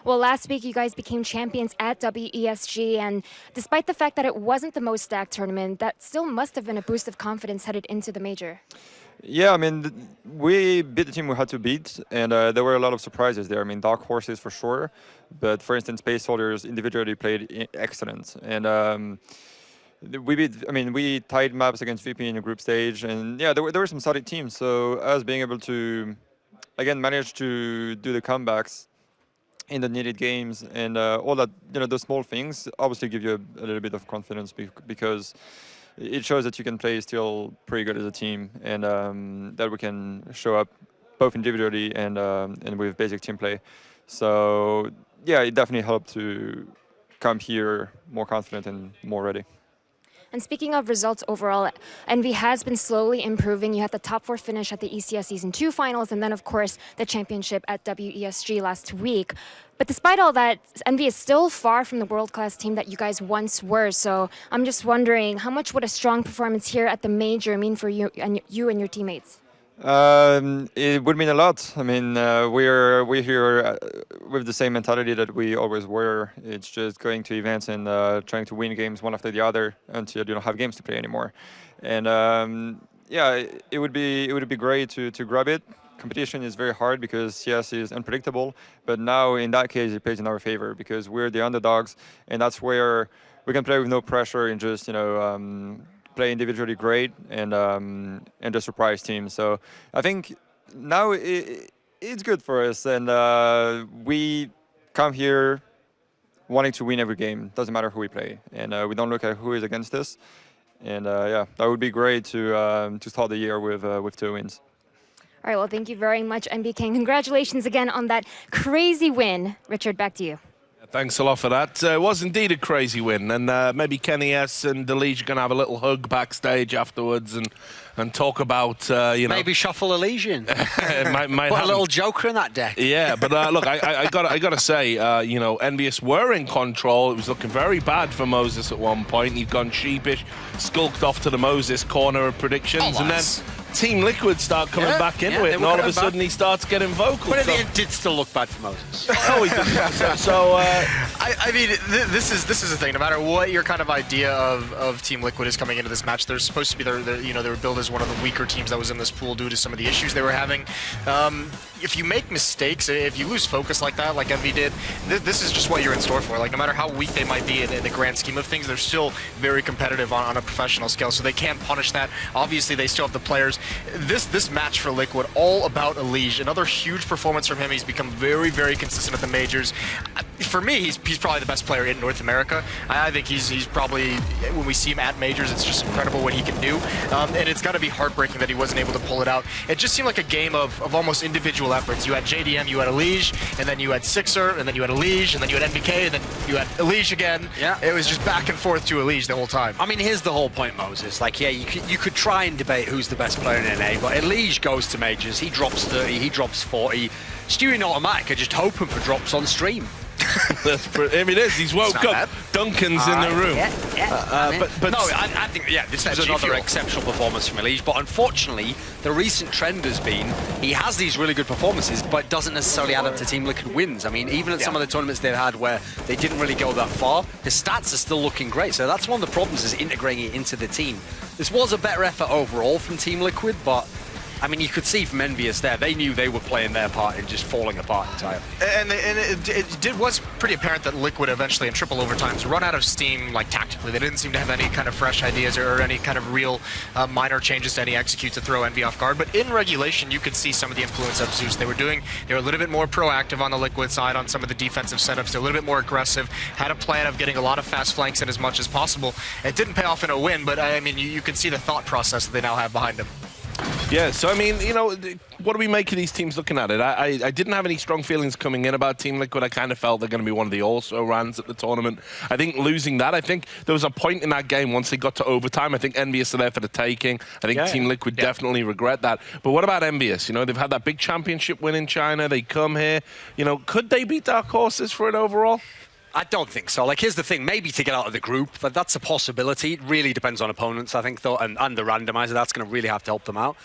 Well, last week you guys became champions at WESG, and despite the fact that it wasn't the most stacked tournament, that still must have been a boost of confidence headed into the major. Yeah, I mean, we beat the team we had to beat, and there were a lot of surprises there. I mean, dark horses for sure, but for instance, Space Soldiers individually played excellent, and we tied maps against VP in the group stage, and yeah, there were some solid teams. So us being able to again manage to do the comebacks in the needed games and all that, those small things obviously give you a little bit of confidence because it shows that you can play still pretty good as a team, and that we can show up both individually and with basic team play. So yeah, it definitely helped to come here more confident and more ready. And speaking of results overall, Envy has been slowly improving. You had the top 4 finish at the ECS Season 2 finals, and then, of course, the championship at WESG last week. But despite all that, Envy is still far from the world-class team that you guys once were. So I'm just wondering, how much would a strong performance here at the major mean for you and your teammates? It would mean a lot. I mean, we're here with the same mentality that we always were. It's just going to events and trying to win games one after the other until you don't have games to play anymore. And yeah, it would be great to grab it. Competition is very hard because CS is unpredictable, but now in that case it plays in our favor because we're the underdogs, and that's where we can play with no pressure and just play individually great and the surprise team. So I think now it's good for us, and we come here wanting to win every game. Doesn't matter who we play, and we don't look at who is against us. And yeah, that would be great to start the year with 2 wins. All right, well, thank you very much, MBK. Congratulations again on that crazy win. Richard, back to you. Thanks a lot for that. It was indeed a crazy win, and maybe Kenny S and Eleague are going to have a little hug backstage afterwards and talk about, Maybe shuffle Eleague in. might Put a little joker in that deck. Yeah, but look, I got to say, Envious were in control. It was looking very bad for Moses at one point. He'd gone sheepish, skulked off to the Moses corner of predictions, and then Team Liquid start coming back into it, and all of a sudden he starts getting vocal. But at the end, it did still look bad for Moses. Oh, he did. So, I mean, this is the thing. No matter what your kind of idea of Team Liquid is coming into this match, they're supposed to be they were billed as one of the weaker teams that was in this pool due to some of the issues they were having. If you make mistakes, if you lose focus like that, like Envy did, this is just what you're in store for. Like, no matter how weak they might be in the grand scheme of things, they're still very competitive on a professional scale, so they can't punish that. Obviously, they still have the players. This match for Liquid, all about Eleague. Another huge performance from him. He's become very, very consistent at the majors. For me, he's probably the best player in North America. I think he's probably, when we see him at majors, it's just incredible what he can do. And it's got to be heartbreaking that he wasn't able to pull it out. It just seemed like a game of almost individual efforts. You had JDM, you had Eleague, and then you had Sixer, and then you had Eleague, and then you had NBK, and then you had Eleague again. Yeah. It was just back and forth to Eleague the whole time. I mean, here's the whole point, Moses. Like, yeah, you could try and debate who's the best player in NA, but Eleague goes to majors, he drops 30, he drops 40. Stewie and Automatic are just hoping for drops on stream. I mean, he's woke up. Bad. Duncan's in the room. But no, I think, yeah, this is another exceptional performance from Eleague. But unfortunately, the recent trend has been he has these really good performances, but doesn't necessarily add up to Team Liquid wins. I mean, even at some of the tournaments they've had where they didn't really go that far, his stats are still looking great. So that's one of the problems, is integrating it into the team. This was a better effort overall from Team Liquid, but I mean, you could see from Envious there, they knew they were playing their part in just falling apart entirely. And it was pretty apparent that Liquid eventually in triple overtimes run out of steam, like tactically. They didn't seem to have any kind of fresh ideas or any kind of real minor changes to any execute to throw Envy off guard. But in regulation, you could see some of the influence of Zeus. They were a little bit more proactive on the Liquid side on some of the defensive setups. They're a little bit more aggressive, had a plan of getting a lot of fast flanks in as much as possible. It didn't pay off in a win, but I mean, you can see the thought process that they now have behind them. Yeah, so I mean, you know, what do we make of these teams looking at it? I didn't have any strong feelings coming in about Team Liquid. I kind of felt they're going to be one of the also-rans at the tournament. I think losing that, I think there was a point in that game once they got to overtime. I think Envious are there for the taking. I think Team Liquid definitely regret that. But what about Envious? You know, they've had that big championship win in China. They come here. You know, could they beat Dark Horses for an overall? I don't think so. Like, here's the thing, maybe to get out of the group, but that's a possibility. It really depends on opponents, I think, though, and the randomizer. That's going to really have to help them out.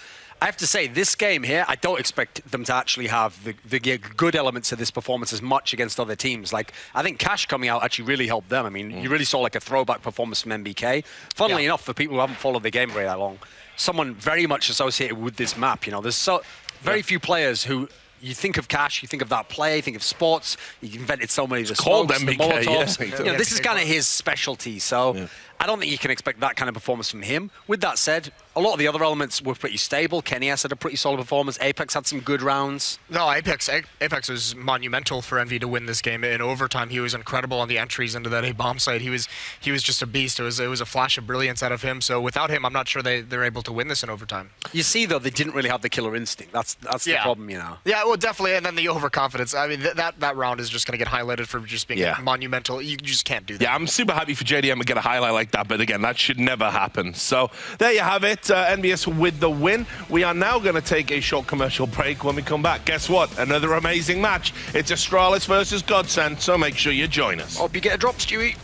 I have to say, this game here, I don't expect them to actually have the good elements of this performance as much against other teams. Like, I think Cash coming out actually really helped them. I mean, you really saw like a throwback performance from MBK. Funnily enough, for people who haven't followed the game very that long, someone very much associated with this map. You know, there's so very few players who... You think of Cash, you think of that play, you think of sports. He invented so many of the smokes, the Molotovs. You know, this is kind of his specialty. So I don't think you can expect that kind of performance from him. With that said, a lot of the other elements were pretty stable. KennyS had a pretty solid performance. Apex had some good rounds. No, Apex was monumental for Envy to win this game. In overtime, he was incredible on the entries into that A-bomb site. He was just a beast. It was a flash of brilliance out of him. So without him, I'm not sure they're able to win this in overtime. You see, though, they didn't really have the killer instinct. That's the problem, you know. Yeah, well, definitely. And then the overconfidence. I mean, that round is just going to get highlighted for just being monumental. You just can't do that. Yeah, I'm super happy for JDM to get a highlight like that. But again, that should never happen. So there you have it. Envious with the win. We are now going to take a short commercial break. When we come back, guess what? Another amazing match. It's Astralis versus Godsend, so make sure you join us. Hope you get a drop, Stewie.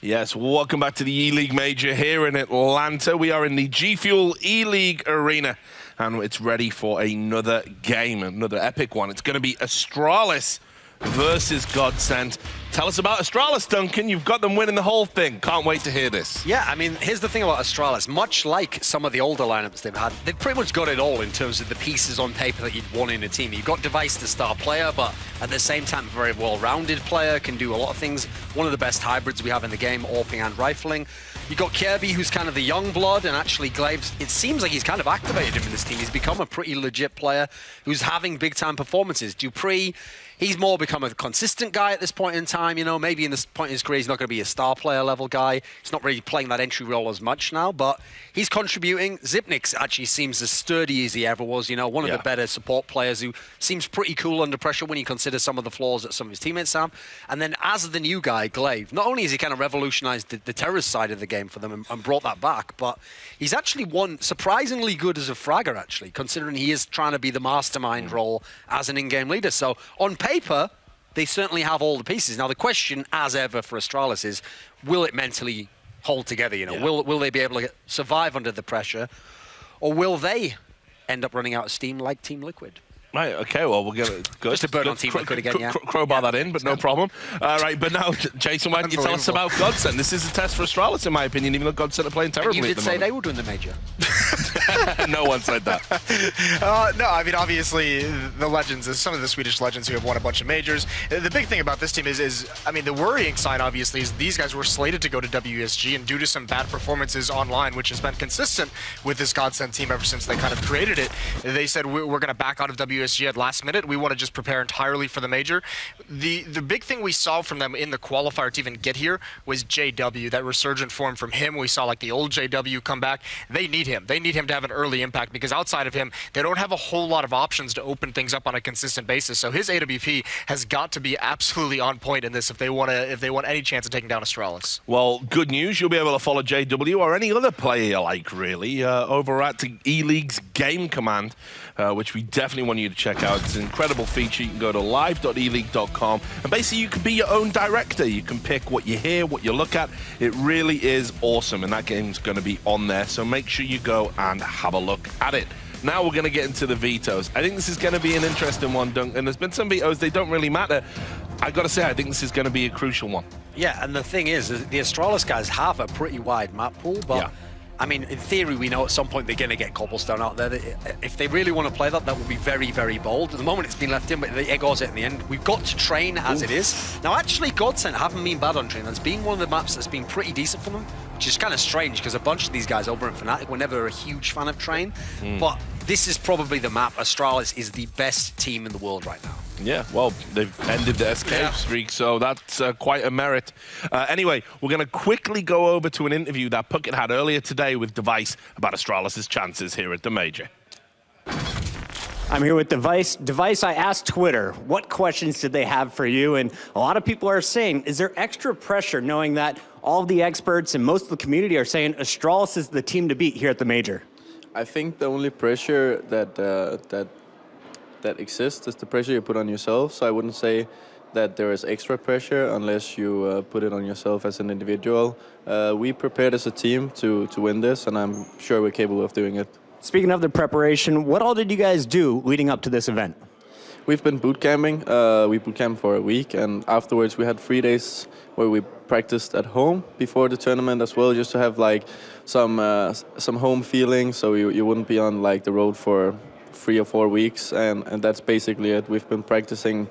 Yes, welcome back to the Eleague Major here in Atlanta. We are in the G Fuel Eleague Arena, and it's ready for another game, another epic one. It's going to be Astralis versus Godsend. Tell us about Astralis, Duncan. You've got them winning the whole thing. Can't wait to hear this. Yeah, I mean, here's the thing about Astralis. Much like some of the older lineups they've had, they've pretty much got it all in terms of the pieces on paper that you'd want in a team. You've got Device, the star player, but at the same time, a very well-rounded player, can do a lot of things. One of the best hybrids we have in the game, AWPing and rifling. You've got Kirby, who's kind of the young blood, and actually Glaives, it seems like he's kind of activated him in this team. He's become a pretty legit player who's having big-time performances. Dupree, he's more become a consistent guy at this point in time. You know, maybe in this point in his career, he's not going to be a star player level guy. He's not really playing that entry role as much now, but he's contributing. Zipnix actually seems as sturdy as he ever was. You know, one of the better support players who seems pretty cool under pressure when you consider some of the flaws that some of his teammates have. And then as the new guy, Glaive, not only has he kind of revolutionized the terrorist side of the game for them and brought that back, but he's actually won surprisingly good as a fragger, actually, considering he is trying to be the mastermind role as an in-game leader. So on paper, they certainly have all the pieces. Now, the question, as ever for Astralis, is will it mentally hold together? You know, will they be able to survive under the pressure, or will they end up running out of steam like Team Liquid? Right, okay, well, we'll get it. Good. Just a burn on Team Liquid again, yeah. Crowbar that in, but no problem. Right, but now, Jason, why don't you tell us about Godsend? This is a test for Astralis, in my opinion, even though Godsend are playing terribly And you at did the say moment. they would win the major. No one said that. No, I mean, obviously, the legends, some of the Swedish legends who have won a bunch of majors. The big thing about this team is I mean, the worrying sign, obviously, is these guys were slated to go to WSG, and due to some bad performances online, which has been consistent with this Godsend team ever since they kind of created it, they said, we're going to back out of WSG at last minute. We want to just prepare entirely for the major. The big thing we saw from them in the qualifier to even get here was JW, that resurgent form from him. We saw like the old JW come back. They need him. They need him to have an early impact, because outside of him, they don't have a whole lot of options to open things up on a consistent basis. So his AWP has got to be absolutely on point in this if they want any chance of taking down Astralis. Well, good news. You'll be able to follow JW or any other player you like, really, over at the Eleague's Game Command, which we definitely want you to check out. It's an incredible feature. You can go to live.eleague.com, and basically you can be your own director. You can pick what you hear, what you look at. It really is awesome, and that game's going to be on there, so make sure you go and have a look at it. Now we're going to get into the vetoes. I think this is going to be an interesting one, Dunk, and there's been some vetoes, they don't really matter. I've got to say, I think this is going to be a crucial one. Yeah, and the thing is the Astralis guys have a pretty wide map pool, but I mean, in theory, we know at some point they're going to get Cobblestone out there. If they really want to play that, that would be very, very bold. At the moment, it's been left in, but they eggos it in the end. We've got to train as it is. Now, actually, Godsend haven't been bad on train. That's been one of the maps that's been pretty decent for them, which is kind of strange because a bunch of these guys over in Fnatic were never a huge fan of train. But this is probably the map. Astralis is the best team in the world right now. Yeah, well, they've ended the escape streak, so that's quite a merit. Anyway, we're going to quickly go over to an interview that Puckett had earlier today with Device about Astralis' chances here at the Major. I'm here with Device. Device, I asked Twitter, what questions did they have for you? And a lot of people are saying, is there extra pressure knowing that all of the experts and most of the community are saying Astralis is the team to beat here at the Major? I think the only pressure that exists is the pressure you put on yourself. So I wouldn't say that there is extra pressure unless you put it on yourself as an individual. We prepared as a team to win this, and I'm sure we're capable of doing it. Speaking of the preparation, what all did you guys do leading up to this event? We've been boot camping. We boot camped for a week, and afterwards we had 3 days where we practiced at home before the tournament as well, just to have like some home feeling, so you wouldn't be on like the road for 3 or 4 weeks, and that's basically it. We've been practicing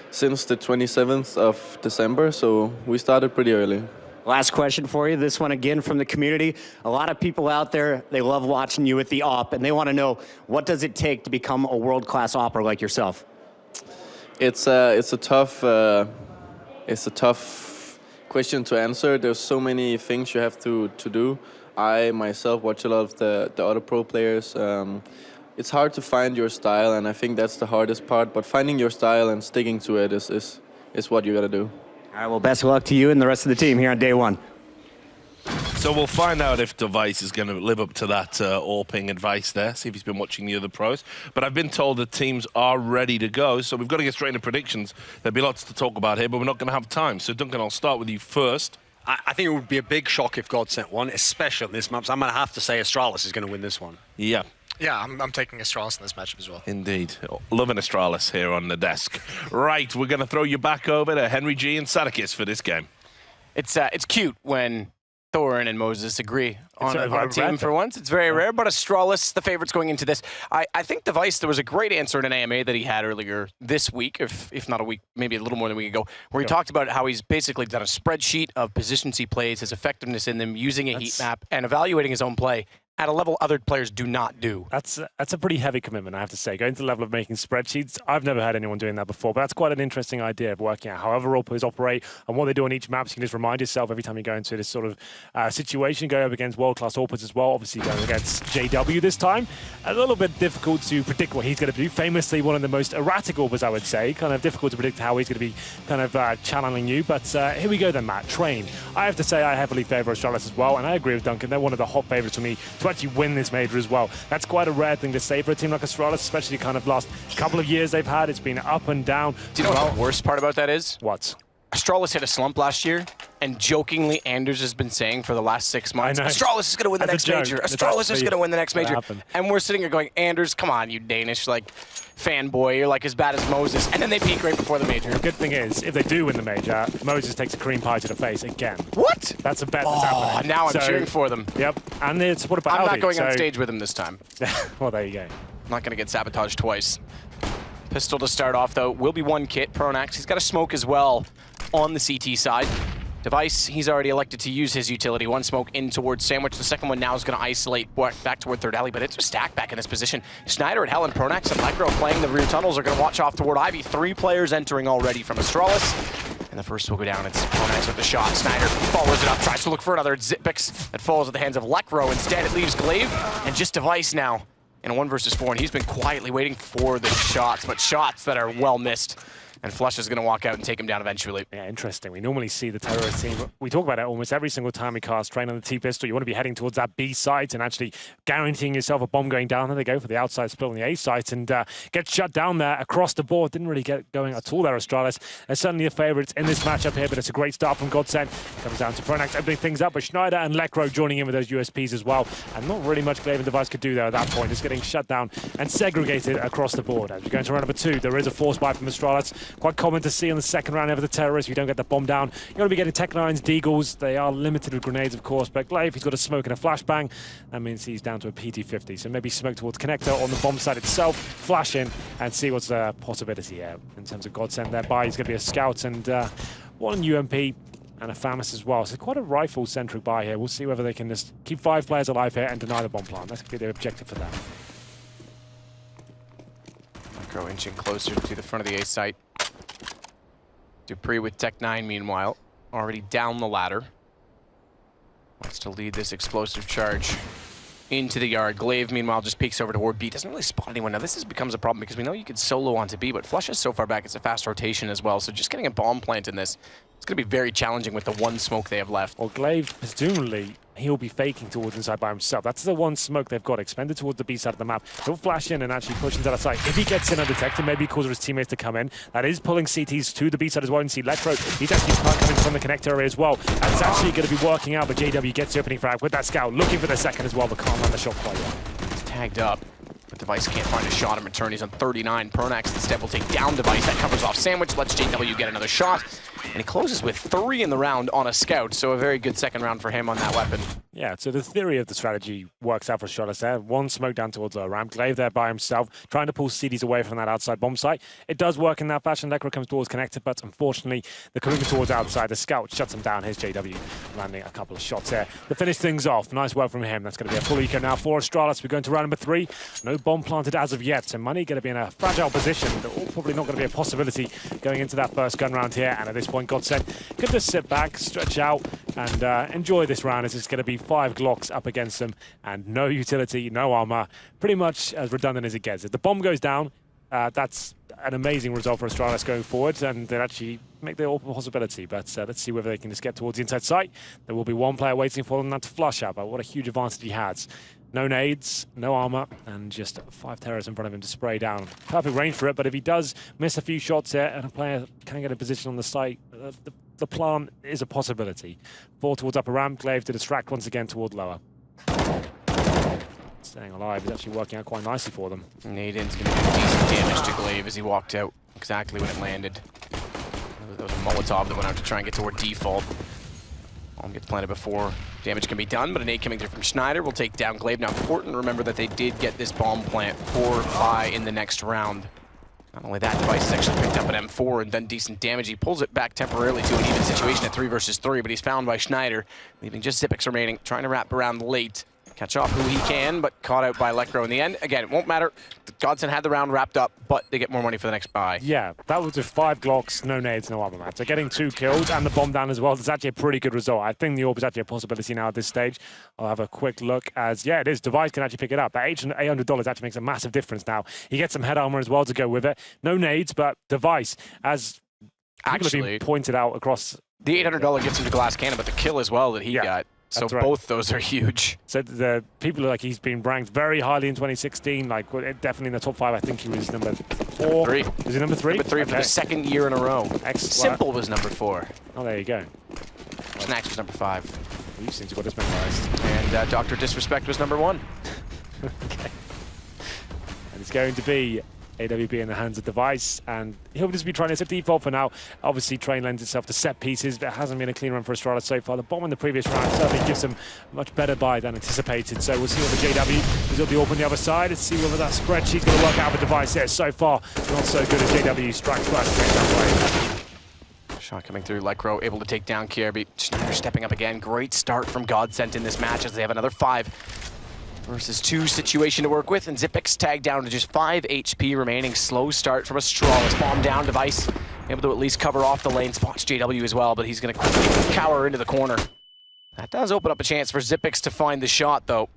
since the 27th of December, so we started pretty early. Last question for you, this one again from the community. A lot of people out there, they love watching you with the op, and they want to know, what does it take to become a world-class opper like yourself? It's a tough question to answer. There's so many things you have to do. I myself watch a lot of the other pro players. It's hard to find your style, and I think that's the hardest part. But finding your style and sticking to it is what you got to do. All right, well, best of luck to you and the rest of the team here on day one. So we'll find out if Device is going to live up to that AWPing advice there, see if he's been watching the other pros. But I've been told that teams are ready to go, so we've got to get straight into predictions. There'll be lots to talk about here, but we're not going to have time. So Duncan, I'll start with you first. I think it would be a big shock if Godsend won, especially on this map. So I'm going to have to say Astralis is going to win this one. Yeah. Yeah, I'm taking Astralis in this matchup as well. Indeed. Loving Astralis here on the desk. Right, we're going to throw you back over to Henry G and Sadakis for this game. It's cute when Thorin and Moses agree on a team for once. It's very rare, but Astralis, the favorites going into this. I think Device, there was a great answer in an AMA that he had earlier this week, if not a week, maybe a little more than a week ago, where he talked about how he's basically done a spreadsheet of positions he plays, his effectiveness in them, using a heat map, and evaluating his own play at a level other players do not do. That's a pretty heavy commitment, I have to say. Going to the level of making spreadsheets, I've never heard anyone doing that before, but that's quite an interesting idea of working out how other role players operate and what they do on each map. So you can just remind yourself every time you go into this sort of situation, go up against world-class AWPers as well, obviously going against JW this time. A little bit difficult to predict what he's going to do. Famously, one of the most erratic AWPers, I would say. Kind of difficult to predict how he's going to be kind of channeling you, but here we go then, Matt. Train. I have to say I heavily favour Astralis as well, and I agree with Duncan. They're one of the hot favourites for me to actually win this major as well. That's quite a rare thing to say for a team like Astralis, especially the kind of last couple of years they've had. It's been up and down. Do you know what the worst part about that is? What? Astralis hit a slump last year, and jokingly Anders has been saying for the last 6 months, Astralis is going to win the next major. Astralis is going to win the next major. And we're sitting here going, Anders, come on, you Danish fanboy. You're like as bad as Moses. And then they peak right before the major. The good thing is, if they do win the major, Moses takes a cream pie to the face again. What? That's a bet that's happening. Now I'm cheering for them. Yep. And it's what about I'm Albi, not going on stage with him this time. Well, there you go. I'm not going to get sabotaged twice. Pistol to start off, though. Will be one kit. Pronax, he's got a smoke as well on the CT side. Device, he's already elected to use his utility. One smoke in towards Sandwich. The second one now is going to isolate back toward third alley, but it's a stack back in this position. Schneider at Helen, Pronax and Legro playing the rear tunnels are going to watch off toward Ivy. 3 players entering already from Astralis. And the first will go down. It's Pronax with the shot. Schneider follows it up, tries to look for another Zipix that falls at the hands of Lekro. Instead, it leaves Glaive and just Device now in a 1 versus 4, and he's been quietly waiting for the shots, but shots that are well missed. And Flush is going to walk out and take him down eventually. Yeah, interesting. We normally see the terrorist team. We talk about it almost every single time we cast Train on the T-pistol. You want to be heading towards that B site and actually guaranteeing yourself a bomb going down. Then they go for the outside split on the A site and get shut down there across the board. Didn't really get going at all there, Astralis. They're certainly the favourites in this matchup here, but it's a great start from Godsend. Comes down to Pronax opening things up, but Schneider and Lekro joining in with those USPs as well. And not really much Glaive and Device could do there at that point. It's getting shut down and segregated across the board. As we go into round number 2, there is a force buy from Astralis. Quite common to see in the second round of the terrorists. If you don't get the bomb down, you're going to be getting Tech-9s, Deagles. They are limited with grenades, of course, but Glaive, he's got a smoke and a flashbang. That means he's down to a PT-50. So maybe smoke towards Connector on the bomb side itself, flash in, and see what's the possibility here. In terms of Godsend, their buy, he's going to be a scout and one UMP and a FAMAS as well. So quite a rifle-centric buy here. We'll see whether they can just keep 5 players alive here and deny the bomb plant. That's going to be their objective for them. Go inching closer to the front of the A site. Dupree with Tech-9, meanwhile, already down the ladder. Wants to lead this explosive charge into the yard. Glaive, meanwhile, just peeks over toward B. Doesn't really spot anyone. Now, this becomes a problem because we know you could solo onto B, but Flush is so far back, it's a fast rotation as well. So just getting a bomb plant in this, it's going to be very challenging with the 1 smoke they have left. Well, Glaive, presumably, he'll be faking towards inside by himself. That's the 1 smoke they've got, expended towards the B side of the map. He'll flash in and actually push into that side. If he gets in undetected, maybe he calls for his teammates to come in. That is pulling CTs to the B side as well. And see Lekro, he's actually coming from the connector area as well. And it's actually going to be working out, but JW gets the opening frag with that scout, looking for the second as well, but can't land the shot quite yet. He's tagged up, but Device can't find a shot in return. He's on 39. Pronax instead will take down Device. That covers off Sandwich, lets JW get another shot. And he closes with 3 in the round on a scout, so a very good second round for him on that weapon. Yeah, so the theory of the strategy works out for Astralis there. 1 smoke down towards lower ramp. Glaive there by himself, trying to pull CDs away from that outside bomb site. It does work in that fashion. Lekro comes towards connector, but unfortunately, the commitment towards outside, the scout shuts him down. Here's JW landing a couple of shots there to finish things off. Nice work from him. That's going to be a full eco now for Astralis. We're going to round number 3. No bomb planted as of yet, so Money going to be in a fragile position. Probably not going to be a possibility going into that first gun round here. And at this point, Godsend could just sit back, stretch out, and enjoy this round as it's going to be 5 Glocks up against them and no utility, no armor. Pretty much as redundant as it gets. If the bomb goes down, that's an amazing result for Astralis going forward, and they'll actually make the all possibility. But let's see whether they can just get towards the inside site. There will be 1 player waiting for them to flush out, but what a huge advantage he has. No nades, no armor, and just 5 terrorists in front of him to spray down. Perfect range for it, but if he does miss a few shots here and a player can get a position on the site, the plant is a possibility. 4 towards upper ramp, Glaive to distract once again toward lower. staying alive is actually working out quite nicely for them. Naden's going to do decent damage to Glaive as he walked out exactly when it landed. That was a Molotov that went out to try and get toward default. Bomb gets planted before damage can be done, but an nade coming through from Schneider will take down Glaive. Now, important to remember that they did get this bomb plant for Phi in the next round. Not only that, Device has actually picked up an M4 and done decent damage. He pulls it back temporarily to an even situation at 3 versus 3, but he's found by Schneider, leaving just Xyp9x remaining, trying to wrap around late. Catch off who he can, but caught out by Electro in the end. Again, it won't matter. Godsend had the round wrapped up, but they get more money for the next buy. Yeah, that was with 5 Glocks, no nades, no other match. So getting 2 kills and the bomb down as well, that's actually a pretty good result. I think the AWP is actually a possibility now at this stage. I'll have a quick look as, yeah, it is. Device can actually pick it up. That $800 actually makes a massive difference now. He gets some head armor as well to go with it. No nades, but Device, as people have been pointed out across... The $800 gets him to glass cannon, but the kill as well that he got. So right. Both those are huge. So the people are like, he's been ranked very highly in 2016, like definitely in the top 5. I think he was number 4. 3. Is he number 3? Number 3 for the second year in a row. Simple was number 4. Oh, there you go. Snacks was number 5. You seem to got this memorized. And Dr. Disrespect was number 1. Okay. And it's going to be AWP in the hands of Device, and he'll just be trying to default for now. Obviously, Train lends itself to set pieces, but it hasn't been a clean run for Astralis so far. The bomb in the previous round certainly gives them a much better buy than anticipated. So we'll see what the JW is on the AWP on the other side. Let's see whether that spreadsheet's going to work out for Device there. So far, not so good as JW strikes first. Shot coming through, Lecro able to take down Kierby. Schneider stepping up again. Great start from Godsend in this match as they have another 5 versus 2 situation to work with, and Xyp9x tagged down to just 5 HP remaining. Slow start from Astralis. Bomb down, Device able to at least cover off the lane. Spots JW as well, but he's going to quickly cower into the corner. That does open up a chance for Xyp9x to find the shot, though.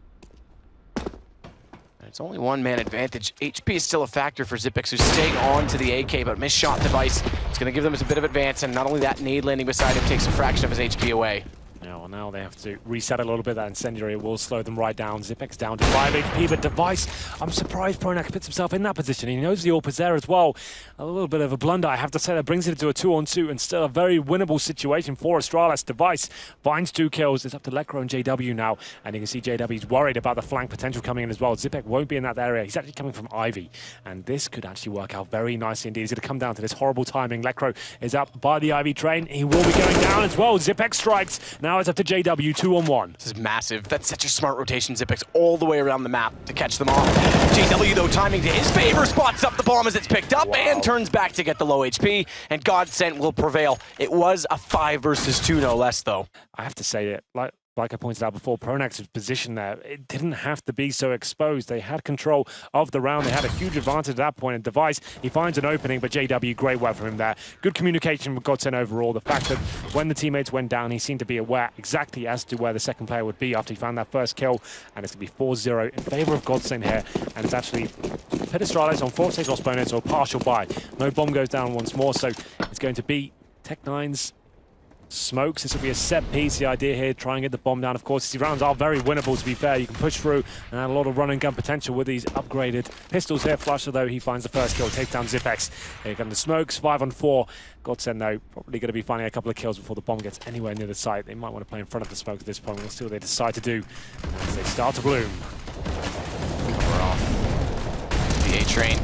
It's only 1-man advantage. HP is still a factor for Xyp9x, who's staying on to the AK, but missed shot Device. It's going to give them a bit of advance, and not only that, nade landing beside him takes a fraction of his HP away. Now they have to reset a little bit. That incendiary will slow them right down. Xyp9x down to 5 HP, but Device, I'm surprised Pronax puts himself in that position. He knows the AWP is there as well. A little bit of a blunder, I have to say, that brings it to a 2-on-2 and still a very winnable situation for Astralis. Device finds 2 kills. It's up to Lecro and JW now, and you can see JW's worried about the flank potential coming in as well. Xyp9x won't be in that area. He's actually coming from Ivy, and this could actually work out very nicely indeed. He's going to come down to this horrible timing. Lecro is up by the Ivy train. He will be going down as well. Xyp9x strikes. Now it's up to JW, 2-on-1. This is massive. That's such a smart rotation. Xyp9x all the way around the map to catch them off. JW, though, timing to his favor, spots up the bomb as it's picked up and turns back to get the low HP, and Godsend will prevail. It was a 5 versus 2, no less, though. I have to say it, like I pointed out before, Pronax's position there, it didn't have to be so exposed. They had control of the round. They had a huge advantage at that point. And Device, he finds an opening, but JW, great work from him there. Good communication with Godsend overall. The fact that when the teammates went down, he seemed to be aware exactly as to where the second player would be after he found that first kill. And it's going to be 4-0 in favor of Godsend here. And it's actually put Astralis on 4-6 lost bonus or partial buy. No bomb goes down once more, so it's going to be Tech9's smokes. This will be a set piece. The idea here, try and get the bomb down. Of course, these rounds are very winnable, to be fair. You can push through and add a lot of run and gun potential with these upgraded pistols here. Flusher, though, he finds the first kill, takes down Xyp9x. Here come the smokes, 5-on-4. Godsend, though, probably going to be finding a couple of kills before the bomb gets anywhere near the site. They might want to play in front of the smoke at this point. We'll see what they decide to do as they start to bloom. We're off. The A train.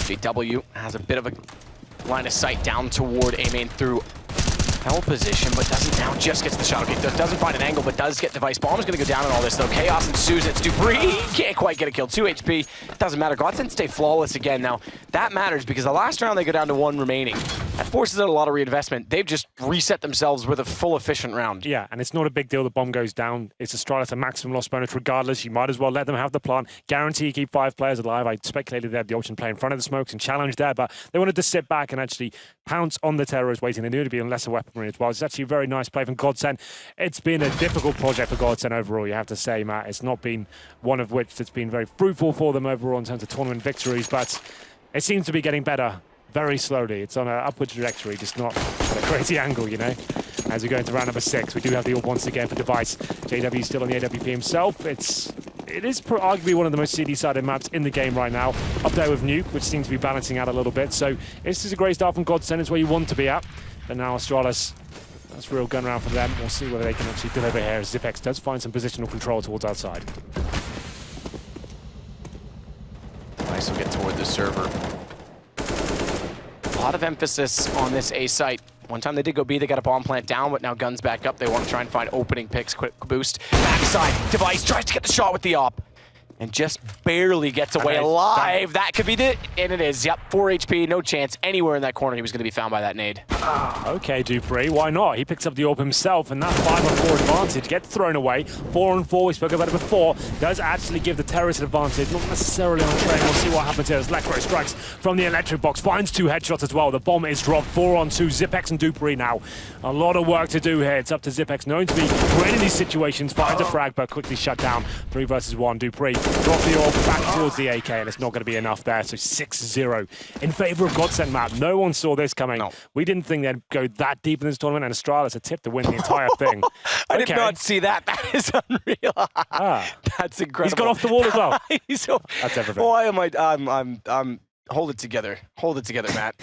JW has a bit of a line of sight down toward A main through hell position, but doesn't now, just gets the shot. Okay, doesn't find an angle, but does get Device. Bomb's gonna go down in all this, though. Chaos ensues. It's Dupree. Can't quite get a kill. 2 HP. Doesn't matter. Godsend stay flawless again. Now, that matters because the last round they go down to 1 remaining. That forces out a lot of reinvestment. They've just reset themselves with a full efficient round. Yeah, and it's not a big deal. The bomb goes down. It's Astralis a maximum loss bonus regardless. You might as well let them have the plant. Guarantee you keep 5 players alive. I speculated they had the option to play in front of the smokes and challenge there, but they wanted to sit back and actually pounce on the terrorists waiting. They knew to be on lesser weaponry as well. It's actually a very nice play from Godsend. It's been a difficult project for Godsend overall, you have to say, Matt. It's not been one of which that's been very fruitful for them overall in terms of tournament victories, but it seems to be getting better very slowly. It's on an upward trajectory, just not at a crazy angle, you know. As we go into round number 6, we do have the AWP once again for Device. JW still on the AWP himself. It is arguably one of the most CD-sided maps in the game right now. Up there with Nuke, which seems to be balancing out a little bit. So this is a great start from Godsend. It's where you want to be at. But now Astralis, that's a real gun round for them. We'll see whether they can actually deliver here as Xyp9x does find some positional control towards outside. for the server. A lot of emphasis on this A site. One time they did go B, they got a bomb plant down, but now guns back up. They want to try and find opening picks, quick boost. Backside, Device tries to get the shot with the op. And just barely gets away alive. That could be it. And it is. Yep, 4 HP, no chance. Anywhere in that corner, he was going to be found by that nade. Okay, dupreeh, why not? He picks up the AWP himself, and that 5-on-4 advantage gets thrown away. 4-on-4, we spoke about it before, does actually give the terrorist an advantage, not necessarily on train. We'll see what happens here as Lecro strikes from the electric box, finds 2 headshots as well. The bomb is dropped, 4-on-2, Zipex and dupreeh now. A lot of work to do here. It's up to Zipex, known to be great in these situations, finds a frag, but quickly shut down. 3 versus 1, dupreeh drop the AWP back towards the AK, and it's not going to be enough there, so 6-0 in favor of Godsend map. No one saw this coming. No. We didn't think they'd go that deep in this tournament, and Astralis a tip to win the entire thing. I did not see that. That is unreal. That's incredible. He's got off the wall as well. That's everything. Why am I? Hold it together. Hold it together, Matt.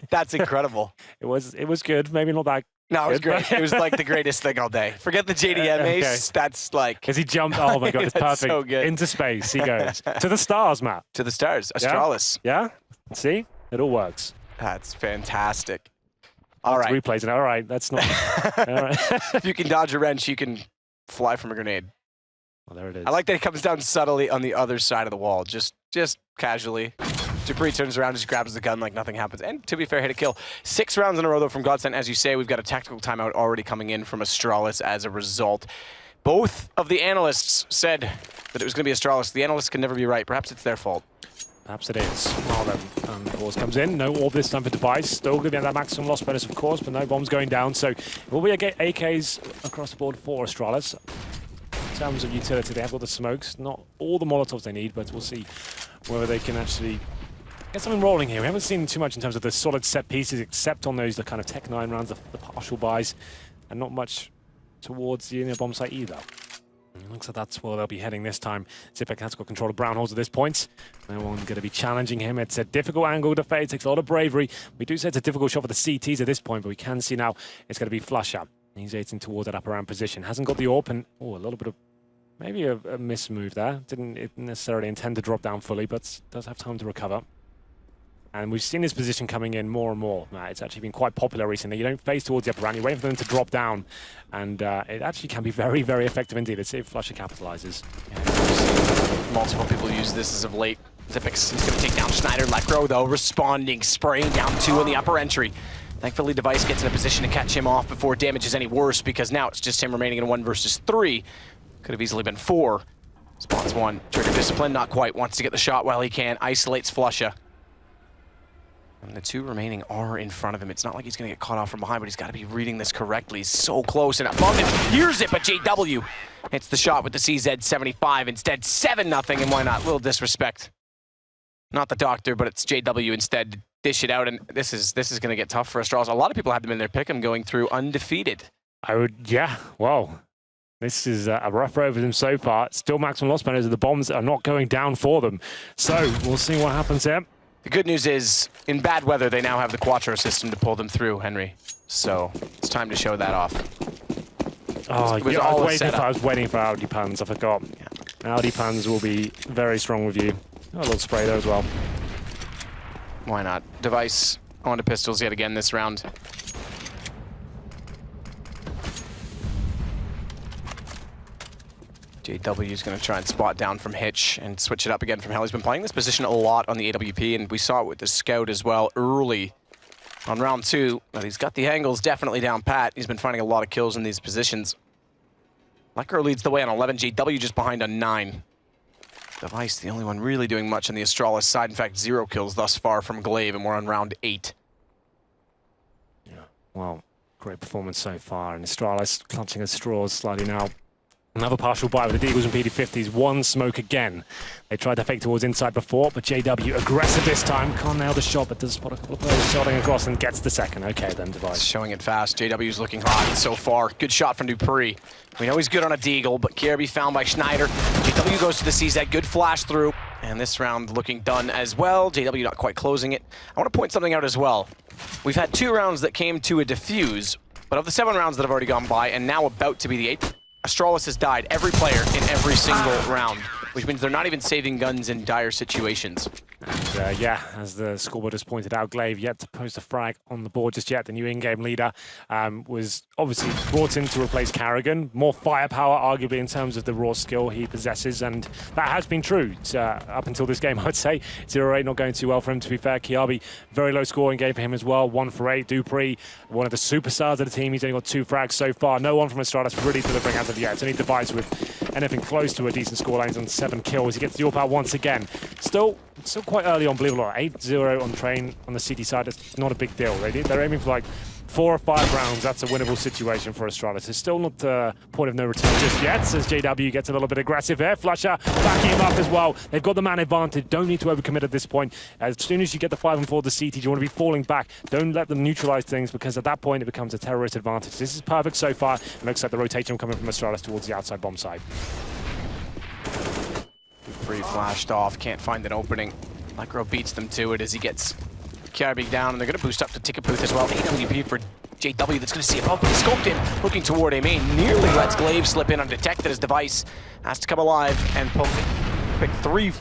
That's incredible. It was good. Maybe not that. No, it was great. It was like the greatest thing all day. Forget the JDM ace. That's like... Because he jumped, oh my God, it's perfect. So good. Into space he goes. To the stars, Matt. To the stars. Astralis. Yeah? See? It all works. That's fantastic. All right. Replays it. All right, that's not... all right. If you can dodge a wrench, you can fly from a grenade. Well, there it is. I like that it comes down subtly on the other side of the wall, just casually. dupreeh turns around, just grabs the gun like nothing happens. And to be fair, hit a kill. 6 rounds in a row, though, from Godsend. As you say, we've got a tactical timeout already coming in from Astralis as a result. Both of the analysts said that it was going to be Astralis. The analysts can never be right. Perhaps it's their fault. Perhaps it is. Well, then, Force comes in. No AWP this time for Device. Still going to be at that maximum loss bonus, of course, but no bombs going down. So it will be AKs across the board for Astralis. In terms of utility, they have all the smokes. Not all the Molotovs they need, but we'll see whether they can actually get something rolling here. We haven't seen too much in terms of the solid set pieces, except on those the kind of Tech 9 rounds, the partial buys, and not much towards the bomb site either. It looks like that's where they'll be heading this time. Zipex has got control of brown holes at this point. No one's going to be challenging him. It's a difficult angle to fade. It takes a lot of bravery. We do say it's a difficult shot for the CTs at this point, but we can see now it's going to be Flusher. He's aiting towards that upper round position. Hasn't got the AWP, and a little bit of maybe a miss move there. Didn't necessarily intend to drop down fully, but does have time to recover. And we've seen this position coming in more and more. It's actually been quite popular recently. You don't face towards the upper round, you wait for them to drop down, and it actually can be very, very effective indeed. Let's see if Flusher capitalizes. Yeah, multiple people use this as of late. Zipex is going to take down Schneider. Lecro, though, responding, spraying down 2 on the upper entry. Thankfully, Device gets in a position to catch him off before damage is any worse, because now it's just him remaining in 1 versus 3. Could have easily been 4. Spawns 1. Trigger discipline, not quite. Wants to get the shot while he can. Isolates Flusher. And the 2 remaining are in front of him. It's not like he's going to get caught off from behind, but he's got to be reading this correctly. He's so close and above him. Hears it, but JW hits the shot with the CZ75. Instead, 7-0, and why not? Little disrespect. Not the doctor, but it's JW instead. Dish it out, and this is going to get tough for Astralis. A lot of people have them in their pick. I'm going through undefeated. Yeah, well, this is a rough road for them so far. Still maximum loss bonus. The bombs are not going down for them. So we'll see what happens here. The good news is, in bad weather, they now have the Quattro system to pull them through, Henry. So it's time to show that off. Oh, yeah, I was waiting for Audi Pans. I forgot. Yeah. Audi Pans will be very strong with you. A little spray there as well. Why not? Device onto pistols yet again this round. JW is going to try and spot down from Hitch and switch it up again from Hell. He's been playing this position a lot on the AWP, and we saw it with the Scout as well early on round 2. But he's got the angles definitely down pat. He's been finding a lot of kills in these positions. Lecro leads the way on 11. JW just behind on 9. Device, the only one really doing much on the Astralis side. In fact, 0 kills thus far from Glaive, and we're on round 8. Yeah, well, great performance so far. And Astralis clutching at straws slightly now. Another partial buy with the Deagles and PD50s. 1 smoke again. They tried to fake towards inside before, but JW aggressive this time. Can't nail the shot, but does spot a couple of players shotting across and gets the second. Okay, then Device. Showing it fast. JW's looking hot so far. Good shot from dupreeh. We know he's good on a Deagle, but KRB found by Schneider. JW goes to the CZ. Good flash through. And this round looking done as well. JW not quite closing it. I want to point something out as well. We've had 2 rounds that came to a defuse, but of the 7 rounds that have already gone by, and now about to be the 8th, Astralis has died every player in every single round, which means they're not even saving guns in dire situations. Yeah, as the scoreboard has pointed out, Glaive yet to post a frag on the board just yet. The new in-game leader was obviously brought in to replace Carrigan. More firepower, arguably, in terms of the raw skill he possesses, and that has been true up until this game, I'd say. 0-8 not going too well for him, to be fair. Kiabi, very low scoring game for him as well. 1 for 8. Dupree, one of the superstars of the team. He's only got 2 frags so far. No one from Astralis really delivering as of yet. It's only Device with anything close to a decent scoreline. He's on 7 kills. He gets the AWP out once again. Still quite early on, believe it or not. 8-0 on Train on the CT side. It's not a big deal. They're aiming for like 4 or 5 rounds. That's a winnable situation for Astralis. It's still not the point of no return just yet, as JW gets a little bit aggressive here. Flusher backing him up as well. They've got the man advantage. Don't need to overcommit at this point. As soon as you get the 5 and 4 the CT, you want to be falling back. Don't let them neutralize things, because at that point it becomes a terrorist advantage. This is perfect so far. It looks like the rotation coming from Astralis towards the outside bomb side. Dupree flashed off, can't find an opening. Micro beats them to it as he gets Kiabi down, and they're going to boost up to Ticket Booth as well. AWP for JW that's going to see above. He scoped in, looking toward A main. Nearly lets Glaive slip in undetected as Device has to come alive and pick 3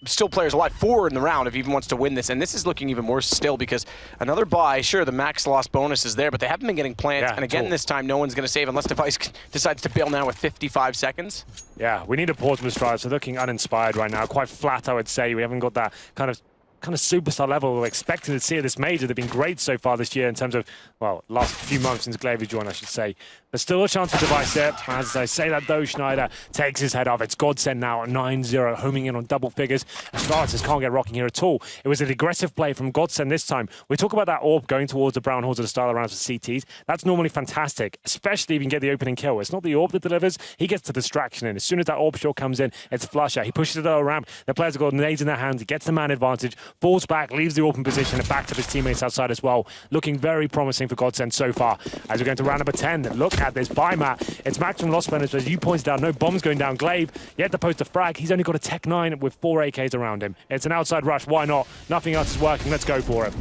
still players alive, 4 in the round if he even wants to win this. And this is looking even worse still, because another buy, sure, the max loss bonus is there, but they haven't been getting plants. And again, this time, no one's going to save unless Device decides to bail now with 55 seconds. Yeah, we need a pause from Astralis. They're looking uninspired right now. Quite flat, I would say. We haven't got that kind of superstar level we're expecting to see at this major. They've been great so far this year in terms of, well, last few months since Glaive joined, I should say. But still a chance for Device there. As I say that though, Schneider takes his head off. It's Godsend now at 9-0, homing in on double figures. Astralis can't get rocking here at all. It was an aggressive play from Godsend this time. We talk about that AWP going towards the brown horse of the style rounds with CTs. That's normally fantastic, especially if you can get the opening kill. It's not the AWP that delivers. He gets the distraction in. As soon as that AWP shot comes in, it's Flusher. He pushes it around. The players have got nades in their hands. He gets the man advantage, falls back, leaves the open position, and back to his teammates outside as well. Looking very promising for Godsend so far. As we're going to round number 10, look at this buy map. It's Max from Lost Banners, as you pointed out, no bombs going down. Glaive, yet to post a frag. He's only got a Tech 9 with 4 AKs around him. It's an outside rush. Why not? Nothing else is working. Let's go for it.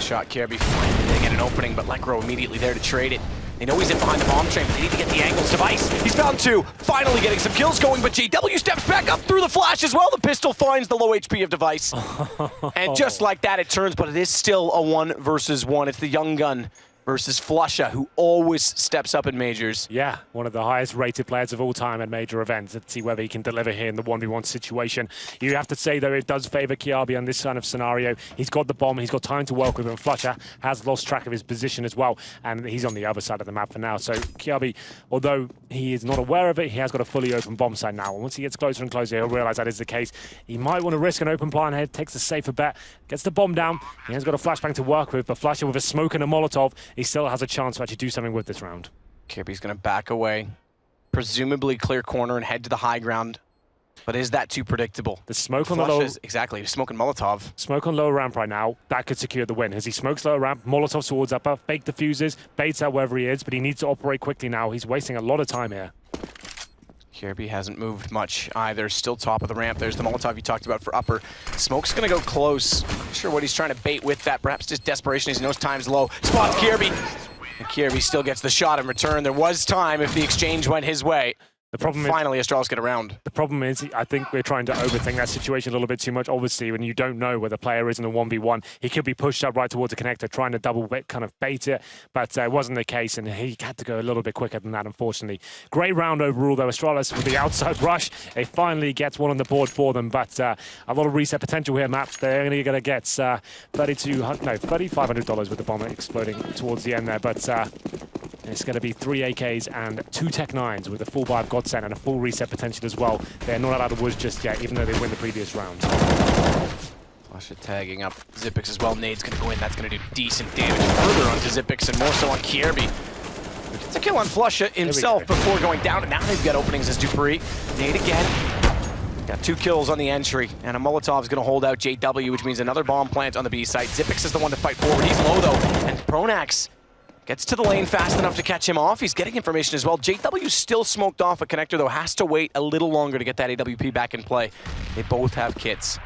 Shot Kirby, finally they get an opening, but Lekro immediately there to trade it. They know he's in behind the bomb train, but they need to get the angles. Device, he's found 2, finally getting some kills going, but JW steps back up through the flash as well. The pistol finds the low HP of Device. And just like that, it turns, but it is still a 1 versus 1. It's the young gun versus Flusher, who always steps up in majors. Yeah, one of the highest rated players of all time at major events. Let's see whether he can deliver here in the 1v1 situation. You have to say, though, it does favor Kiabi on this kind of scenario. He's got the bomb, he's got time to work with him. Flusher has lost track of his position as well, and he's on the other side of the map for now. So Kiabi, although he is not aware of it, he has got a fully open bomb site now. And once he gets closer and closer, he'll realize that is the case. He might want to risk an open plan ahead, takes the safer bet, gets the bomb down. He has got a flashbang to work with, but Flusher with a smoke and a Molotov, he still has a chance to actually do something with this round. Kirby's going to back away, presumably clear corner and head to the high ground. But is that too predictable? The smoke on the low... Exactly, smoking Molotov. Smoke on lower ramp right now, that could secure the win. As he smokes lower ramp, Molotov towards upper, fake defuses, baits out wherever he is, but he needs to operate quickly now. He's wasting a lot of time here. Kirby hasn't moved much either, still top of the ramp. There's the Molotov you talked about for upper. Smoke's gonna go close. Not sure what he's trying to bait with that, perhaps just desperation as he knows time's low. Spots Kirby, and Kirby still gets the shot in return. There was time if the exchange went his way. The problem finally, Astralis get around. The problem is, I think we're trying to overthink that situation a little bit too much. Obviously, when you don't know where the player is in a 1v1, he could be pushed up right towards the connector, trying to double kind of bait it, but it wasn't the case, and he had to go a little bit quicker than that, unfortunately. Great round overall, though. Astralis with the outside rush. It finally gets one on the board for them, but a lot of reset potential here, Matt. They're only going to get $3,500 with the bomb exploding towards the end there, but it's going to be 3 AKs and 2 Tech 9s with a full buy of Godsend and a full reset potential as well. They're not out of the woods just yet, even though they win the previous round. Flusher tagging up Zipix as well. Nade's going to go in. That's going to do decent damage further onto Zipix and more so on Kirby. Gets a kill on Flusher himself before going down, and now they've got openings as Dupree. Nade again. Got 2 kills on the entry, and a Molotov's going to hold out JW, which means another bomb plant on the B site. Zipix is the one to fight forward. He's low, though, and Pronax gets to the lane fast enough to catch him off. He's getting information as well. JW still smoked off a connector, though, has to wait a little longer to get that AWP back in play. They both have kits.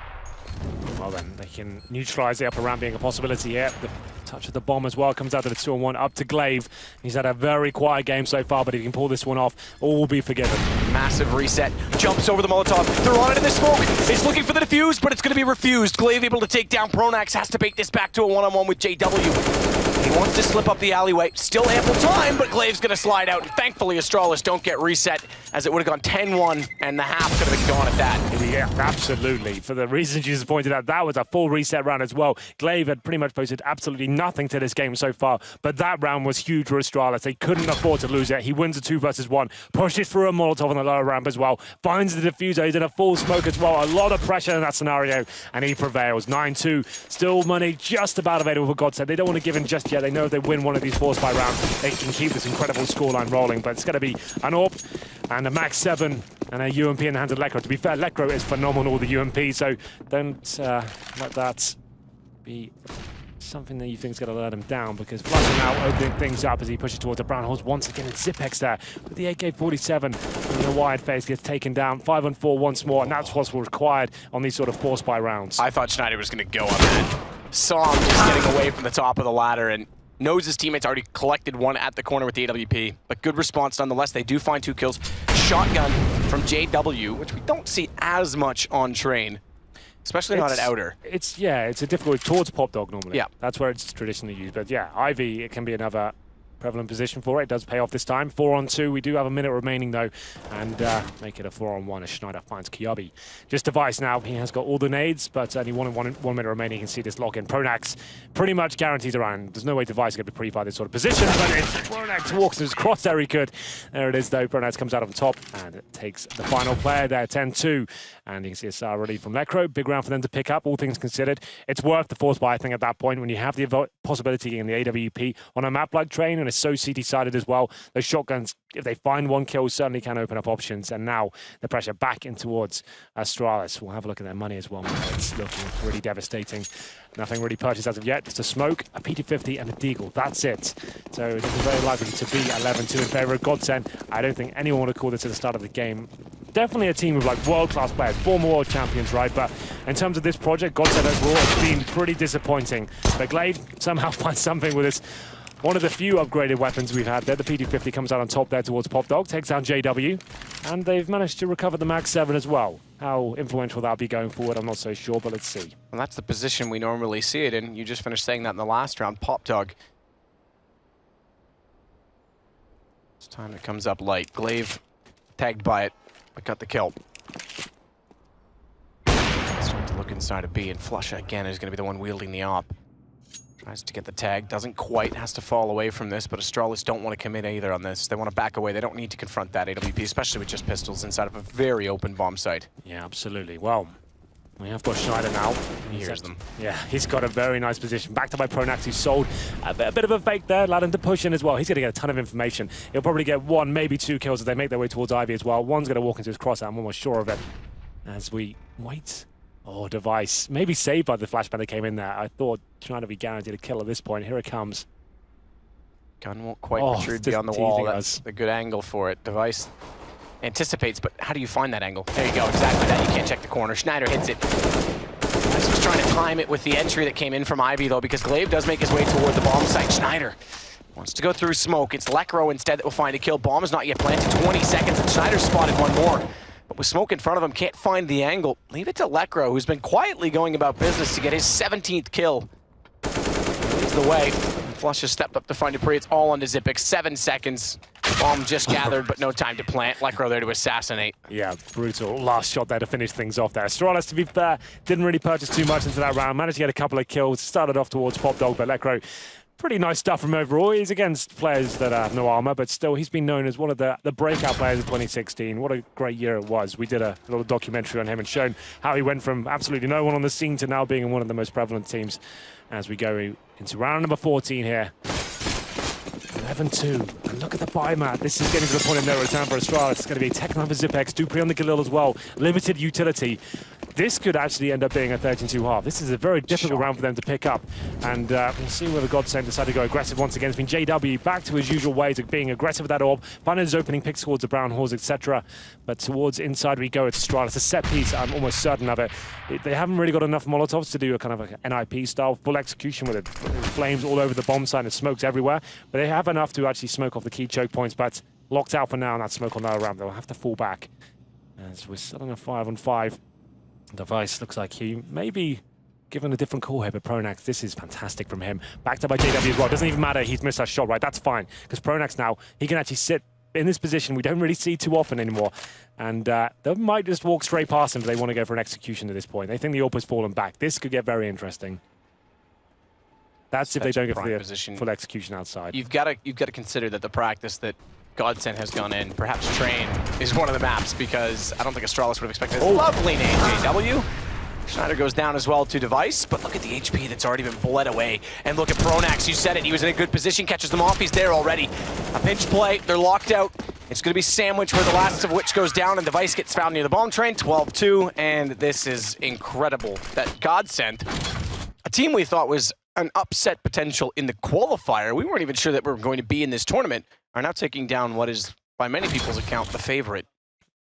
Well then, they can neutralize the upper ramp being a possibility here. The touch of the bomb as well. Comes out to the 2-on-1 up to Glaive. He's had a very quiet game so far, but if he can pull this one off, all will be forgiven. Massive reset. Jumps over the Molotov. They're on it in the smoke. He's looking for the defuse, but it's going to be refused. Glaive able to take down Pronax. Has to bait this back to a one-on-one with JW. He wants to slip up the alleyway. Still ample time, but Glaive's going to slide out. And thankfully, Astralis don't get reset, as it would have gone 10-1, and the half could have been gone at that. Yeah, absolutely. For the reasons you just pointed out, that was a full reset round as well. Glaive had pretty much posted absolutely nothing to this game so far, but that round was huge for Astralis. They couldn't afford to lose it. He wins a 2 versus 1, pushes through a Molotov on the lower ramp as well, finds the diffuser. He's in a full smoke as well. A lot of pressure in that scenario, and he prevails. 9-2. Still money just about available for Godsend. They don't want to give in just yet. They know if they win one of these force by rounds, they can keep this incredible scoreline rolling, but it's going to be an AWP and a max 7 and a UMP in the hands of Lekro. To be fair, Lekro is phenomenal with the UMP, so don't let that be something that you think is going to let him down, because Flushing out, opening things up as he pushes towards the brown holes once again. It's Zipex there with the AK-47, and the wide face gets taken down. 5-on-4 once more, and that's what's required on these sort of force by rounds. I thought Schneider was going to go on that. Saw him just getting away from the top of the ladder, and knows his teammates already collected one at the corner with the AWP, but good response nonetheless. They do find 2 kills. Shotgun from JW, which we don't see as much on Train, especially not at Outer. It's a difficult towards Pop Dog normally. Yeah. That's where it's traditionally used, but yeah, Ivy, it can be another prevalent position for it. It does pay off this time. 4-on-2. We do have a minute remaining though, and make it a 4-on-1 as Schneider finds Kiabi. Just Device now. He has got all the nades, but only one minute remaining. You can see this lock in. Pronax pretty much guaranteed around. There's no way Device is going to pre-fire this sort of position, but if Pronax walks his crosshair, he could. There it is though. Pronax comes out on top and it takes the final player there, 10-2. And you can see a star ready from Lekro. Big round for them to pick up, all things considered. It's worth the force buy, I think, at that point when you have the possibility in the AWP on a map like Train, and it's so CT-sided as well. Those shotguns, if they find one kill, certainly can open up options. And now the pressure back in towards Astralis. We'll have a look at their money as well. It's looking pretty devastating. Nothing really purchased as of yet. Just a smoke, a PT-50, and a deagle. That's it. So it's very likely to be 11-2 in favor of Godsend. I don't think anyone would have called this at the start of the game. Definitely a team of like world-class players, former world champions, right? But in terms of this project, Godsend overall has been pretty disappointing. But Glaive somehow finds something with this. One of the few upgraded weapons we've had there. The PT-50 comes out on top there towards Pop Dog, takes down JW, and they've managed to recover the Mag 7 as well. How influential that'll be going forward, I'm not so sure, but let's see. Well, that's the position we normally see it in. You just finished saying that in the last round. Pop Dog. This time it comes up light. Glaive tagged by it, but got the kill. Starting to look inside of B, and Flusha again is going to be the one wielding the op. Tries to get the tag, doesn't quite, has to fall away from this, but Astralis don't want to commit either on this. They want to back away. They don't need to confront that AWP, especially with just pistols inside of a very open bomb site. Yeah, absolutely. Well, we have got Schneider now. He hears them. Yeah, he's got a very nice position. Backed up by Pronax, who sold a bit of a fake there, allowed him to push in as well. He's going to get a ton of information. He'll probably get 1, maybe 2 kills as they make their way towards Ivy as well. One's going to walk into his cross, I'm almost sure of it. As we wait. Oh, Device. Maybe saved by the flashbang that came in there. I thought trying to be guaranteed a kill at this point. Here it comes. Gun won't quite protrude beyond the wall. That's a good angle for it. Device anticipates, but how do you find that angle? There you go, exactly that. You can't check the corner. Schneider hits it. Device was trying to time it with the entry that came in from Ivy, though, because Glaive does make his way toward the bomb site. Schneider wants to go through smoke. It's Lekro instead that will find a kill. Bomb is not yet planted. 20 seconds, and Schneider spotted one more. But with smoke in front of him, can't find the angle. Leave it to Lekro, who's been quietly going about business to get his 17th kill. Leads the way. Flush has stepped up to find Dupree. It's all onto Zipex. 7 seconds. Bomb just gathered, but no time to plant. Lekro there to assassinate. Yeah, brutal. Last shot there to finish things off there. Astralis, to be fair, didn't really purchase too much into that round. Managed to get a couple of kills. Started off towards Pop Dog, but Lekro, pretty nice stuff from overall. He's against players that have no armor, but still he's been known as one of the breakout players of 2016. What a great year it was. We did a little documentary on him and shown how he went from absolutely no one on the scene to now being in one of the most prevalent teams as we go into round number 14 here. 11-2. And look at the buy mat. This is getting to the point of no return for Astralis. It's going to be a tech 9 for Zipex. Dupree on the Galil as well. Limited utility. this could actually end up being a 13-2 half. This is a very difficult round for them to pick up. And we'll see whether Godsend decide to go aggressive once again. It's been JW back to his usual ways of being aggressive with that orb, finding his opening picks towards the brown horse, etc. But towards inside we go. It's Astralis. It's a set piece. I'm almost certain of it. They haven't really got enough Molotovs to do a kind of a NIP style full execution with it. Flames all over the bomb site and smokes everywhere. But they have enough to actually smoke off the key choke points. But locked out for now, and that smoke on that ramp. They'll have to fall back. As we're still on a 5-on-5. Device looks like he may be given a different call here, but Pronax, this is fantastic from him. Backed up by JW as well. Doesn't even matter he's missed that shot, right? That's fine, because Pronax now, he can actually sit in this position we don't really see too often anymore. And they might just walk straight past him if they want to go for an execution at this point. They think the AWP has fallen back. This could get very interesting. That's if they don't go for the full execution outside. You've got to consider that the practice that Godsend has gone in, perhaps Train, is one of the maps, because I don't think Astralis would have expected this. Lovely name, JW. Schneider goes down as well to Device, but look at the HP that's already been bled away. And look at Pronax, you said it, he was in a good position, catches them off, he's there already. A pinch play, they're locked out. It's going to be Sandwich, where the last of which goes down, and Device gets found near the bomb train, 12-2, and this is incredible that Godsend, a team we thought was an upset potential in the qualifier, we weren't even sure that we were going to be in this tournament, are now taking down what is, by many people's account, the favorite.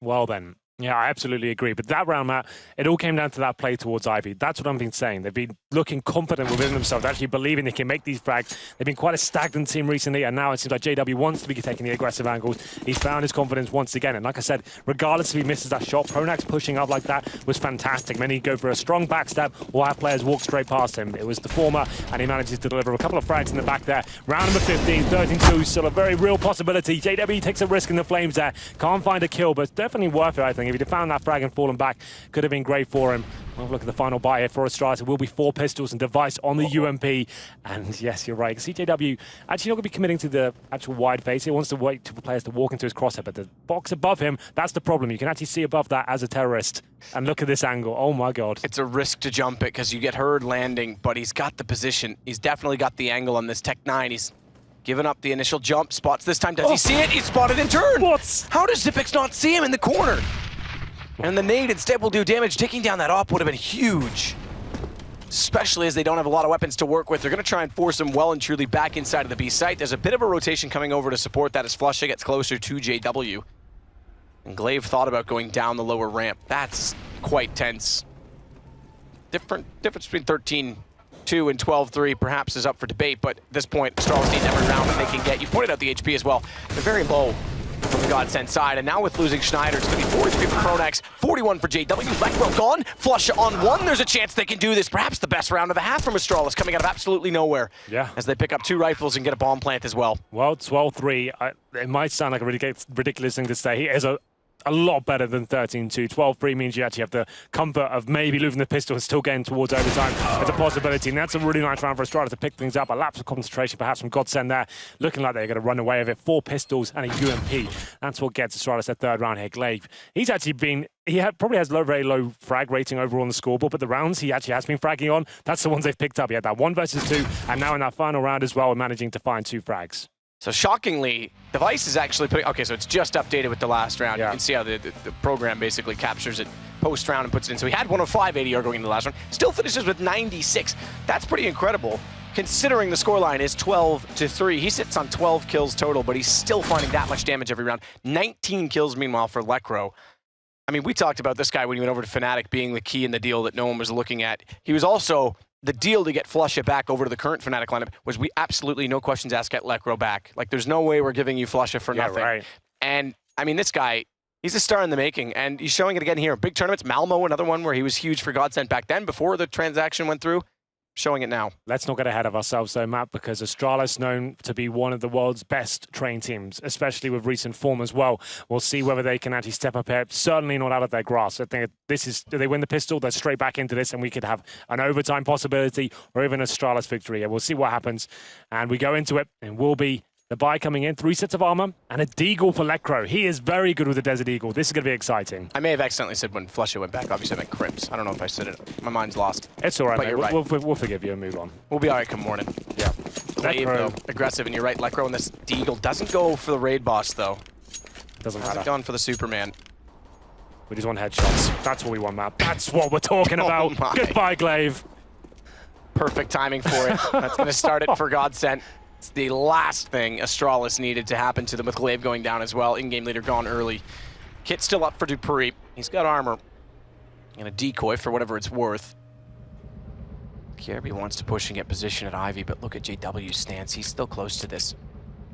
Well then, yeah, I absolutely agree. But that round, Matt, it all came down to that play towards Ivy. That's what I've been saying. They've been looking confident within themselves, actually believing they can make these frags. They've been quite a stagnant team recently, and now it seems like JW wants to be taking the aggressive angles. He's found his confidence once again. And like I said, regardless if he misses that shot, Pronax pushing up like that was fantastic. Then he'd go for a strong backstab or have players walk straight past him. It was the former, and he manages to deliver a couple of frags in the back there. Round number 15, 13-2, still a very real possibility. JW takes a risk in the flames there. Can't find a kill, but it's definitely worth it, I think. If he'd have found that frag and fallen back, could have been great for him. We'll look at the final buy here for Astralis. It will be 4 pistols and Device on the UMP. And yes, you're right. CJW actually not going to be committing to the actual wide face. He wants to wait for players to walk into his crosshair, but the box above him, that's the problem. You can actually see above that as a terrorist. And look at this angle. Oh my God. It's a risk to jump it because you get heard landing, but he's got the position. He's definitely got the angle on this Tech 9. He's given up the initial jump. Spots this time. Does he see it? He's spotted in turn. What? How does Zipix not see him in the corner? And the nade instead will do damage. Taking down that op would have been huge, especially as they don't have a lot of weapons to work with. They're going to try and force him well and truly back inside of the B site. There's a bit of a rotation coming over to support that as Flusha gets closer to JW. And Glaive thought about going down the lower ramp. That's quite tense. Difference between 13-2 and 12-3 perhaps is up for debate, but at this point, Astralis need every round that they can get. You pointed out the HP as well. They're very low from the Godsend side, and now with losing Schneider, it's going to be 4 HP for Pronax, 41 for JW. Lekro gone, Flusha on 1. There's a chance they can do this. Perhaps the best round of the half from Astralis, coming out of absolutely nowhere. Yeah. As they pick up 2 rifles and get a bomb plant as well. Well, 12-3. It might sound like a ridiculous thing to say. He is a lot better than 13-2. 12-3 means you actually have the comfort of maybe losing the pistol and still getting towards overtime. It's a possibility, and that's a really nice round for Astralis to pick things up. A lapse of concentration perhaps from Godsend there, looking like they're going to run away with it. 4 pistols and a UMP. That's what gets Astralis their third round here. Glaive, he's actually been, probably has very low frag rating overall on the scoreboard, but the rounds he actually has been fragging on, that's the ones they've picked up. He had that 1 versus 2, and now in that final round as well, managing to find 2 frags. So shockingly, Device is actually putting, okay, so it's just updated with the last round. Yeah. You can see how the program basically captures it post-round and puts it in. So he had 105 ADR going into the last round, still finishes with 96. That's pretty incredible, considering the scoreline is 12-3. He sits on 12 kills total, but he's still finding that much damage every round. 19 kills, meanwhile, for Lekro. I mean, we talked about this guy when he went over to Fnatic being the key in the deal that no one was looking at. He was also the deal to get Flusha back over to the current Fnatic lineup was we absolutely, no questions asked, get Lekro back. Like, there's no way we're giving you Flusha for nothing. Right. And, I mean, this guy, he's a star in the making, and he's showing it again here. Big tournaments, Malmo, another one where he was huge for Godsend back then before the transaction went through. Showing it now. Let's not get ahead of ourselves though, Matt, because Astralis known to be one of the world's best trained teams, especially with recent form as well. We'll see whether they can actually step up here. Certainly not out of their grasp. I think this is, do they win the pistol, they're straight back into this, and we could have an overtime possibility or even a Astralis victory. And we'll see what happens. And we go into it, and we'll be the buy coming in, 3 sets of armor, and a Deagle for Lekro. He is very good with the Desert Eagle. This is going to be exciting. I may have accidentally said when Flusha went back. Obviously, I meant Crips. I don't know if I said it. My mind's lost. It's all right, but mate. You're right. We'll forgive you and move on. We'll be all right come morning. Yeah. Glaive, though, aggressive, and you're right. Lekro and this Deagle doesn't go for the raid boss, though. Doesn't matter. Hasn't gone for the Superman. We just want headshots. That's what we want, Matt. That's what we're talking about. My. Goodbye, Glaive. Perfect timing for it. That's going to start it for Godsent. It's the last thing Astralis needed to happen to them with Glaive going down as well. In-game leader gone early. Kit still up for dupreeh. He's got armor. And a decoy for whatever it's worth. Kierby wants to push and get position at Ivy, but look at JW's stance. He's still close to this.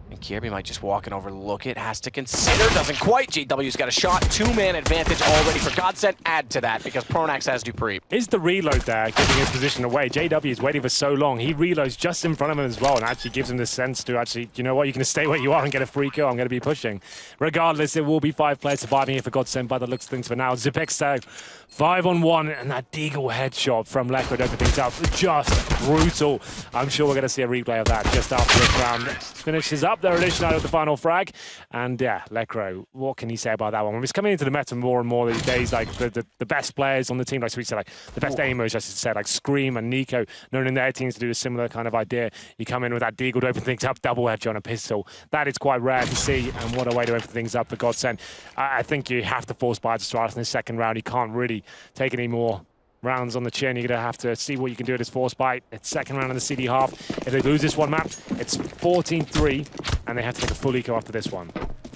And Kierby might just walk and overlook it. Has to consider. Doesn't quite. JW's got a shot. 2-man advantage already for Godsent. Add to that because Pronax has dupreeh. Is the reload there giving his position away? JW is waiting for so long. He reloads just in front of him as well and actually gives him the sense to actually, you know what, you're going to stay where you are and get a free kill. I'm going to be pushing. Regardless, it will be 5 players surviving here for Godsent by the looks of things for now. Zipex 5-on-1 and that Deagle headshot from Lekra opened things up. Just brutal. I'm sure we're going to see a replay of that just after this round. Finishes up their addition out of the final frag. And yeah, Lekra, what can you say about that one? When it's coming into the meta more and more these days, like the best players on the team, like we said, like the best aimers, I should say, like Scream and Nico, known in their teams to do a similar kind of idea. You come in with that Deagle to open things up, double headshot on a pistol. That is quite rare to see, and what a way to open things up for Godsent. I think you have to force by to start in the second round. You can't really take any more rounds on the chin. You're going to have to see what you can do at this force bite. It's second round in the CD half. If they lose this one map, it's 14-3, and they have to take a full eco after this one.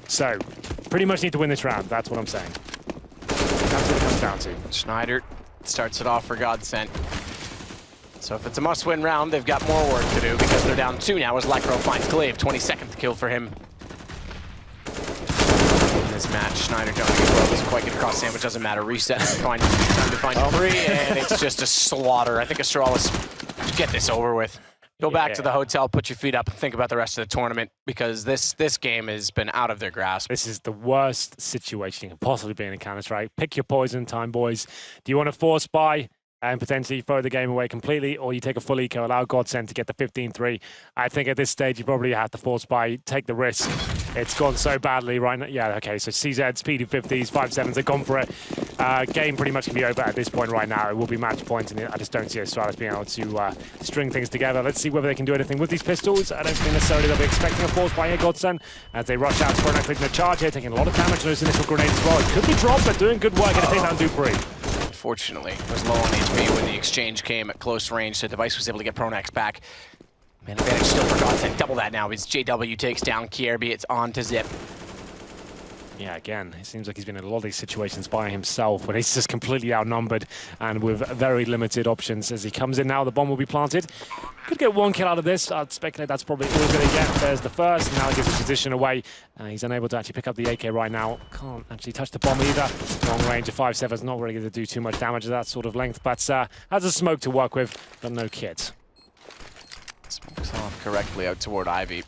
So, pretty much need to win this round. That's what I'm saying. That's what it comes down to. Schneider starts it off for Godsent. So if it's a must-win round, they've got more work to do because they're down 2 now as Lekra finds Glaive. 22nd kill for him. This match, Schneider jumping as well, doesn't quite get across sandwich, doesn't matter, reset, time to find dupreeh, and it's just a slaughter. I think Astralis, get this over with. Go back to the hotel, put your feet up, and think about the rest of the tournament, because this game has been out of their grasp. This is the worst situation you can possibly be in Counter-Strike. Pick your poison time, boys. Do you want to force buy and potentially throw the game away completely, or you take a full eco, allow Godsent to get the 15-3? I think at this stage, you probably have to force buy, take the risk. It's gone so badly right now. Yeah, okay, so CZ, speedy 50s, 5-7s, they've gone for it. Game pretty much can be over at this point right now. It will be match point, and I just don't see Astralis being able to string things together. Let's see whether they can do anything with these pistols. I don't think necessarily they'll be expecting a force buy here, Godsent, as they rush out for an taking a charge here, taking a lot of damage on those initial grenades as well. It could be dropped, but doing good work, and take down dupreeh. Unfortunately, it was low on HP when the exchange came at close range, so Device was able to get Pronax back. Man advantage still for Godsent. Double that now as JW takes down Kierby. It's on to Zip. Yeah, again, it seems like he's been in a lot of these situations by himself, but he's just completely outnumbered and with very limited options. As he comes in now, the bomb will be planted. Could get 1 kill out of this. I'd speculate that's probably all going to get. There's the first, and now he gives his position away. He's unable to actually pick up the AK right now. Can't actually touch the bomb either. Long range of 5-7 is not really going to do too much damage at that sort of length, but has a smoke to work with, but no kit. Smokes off correctly out toward Ivy.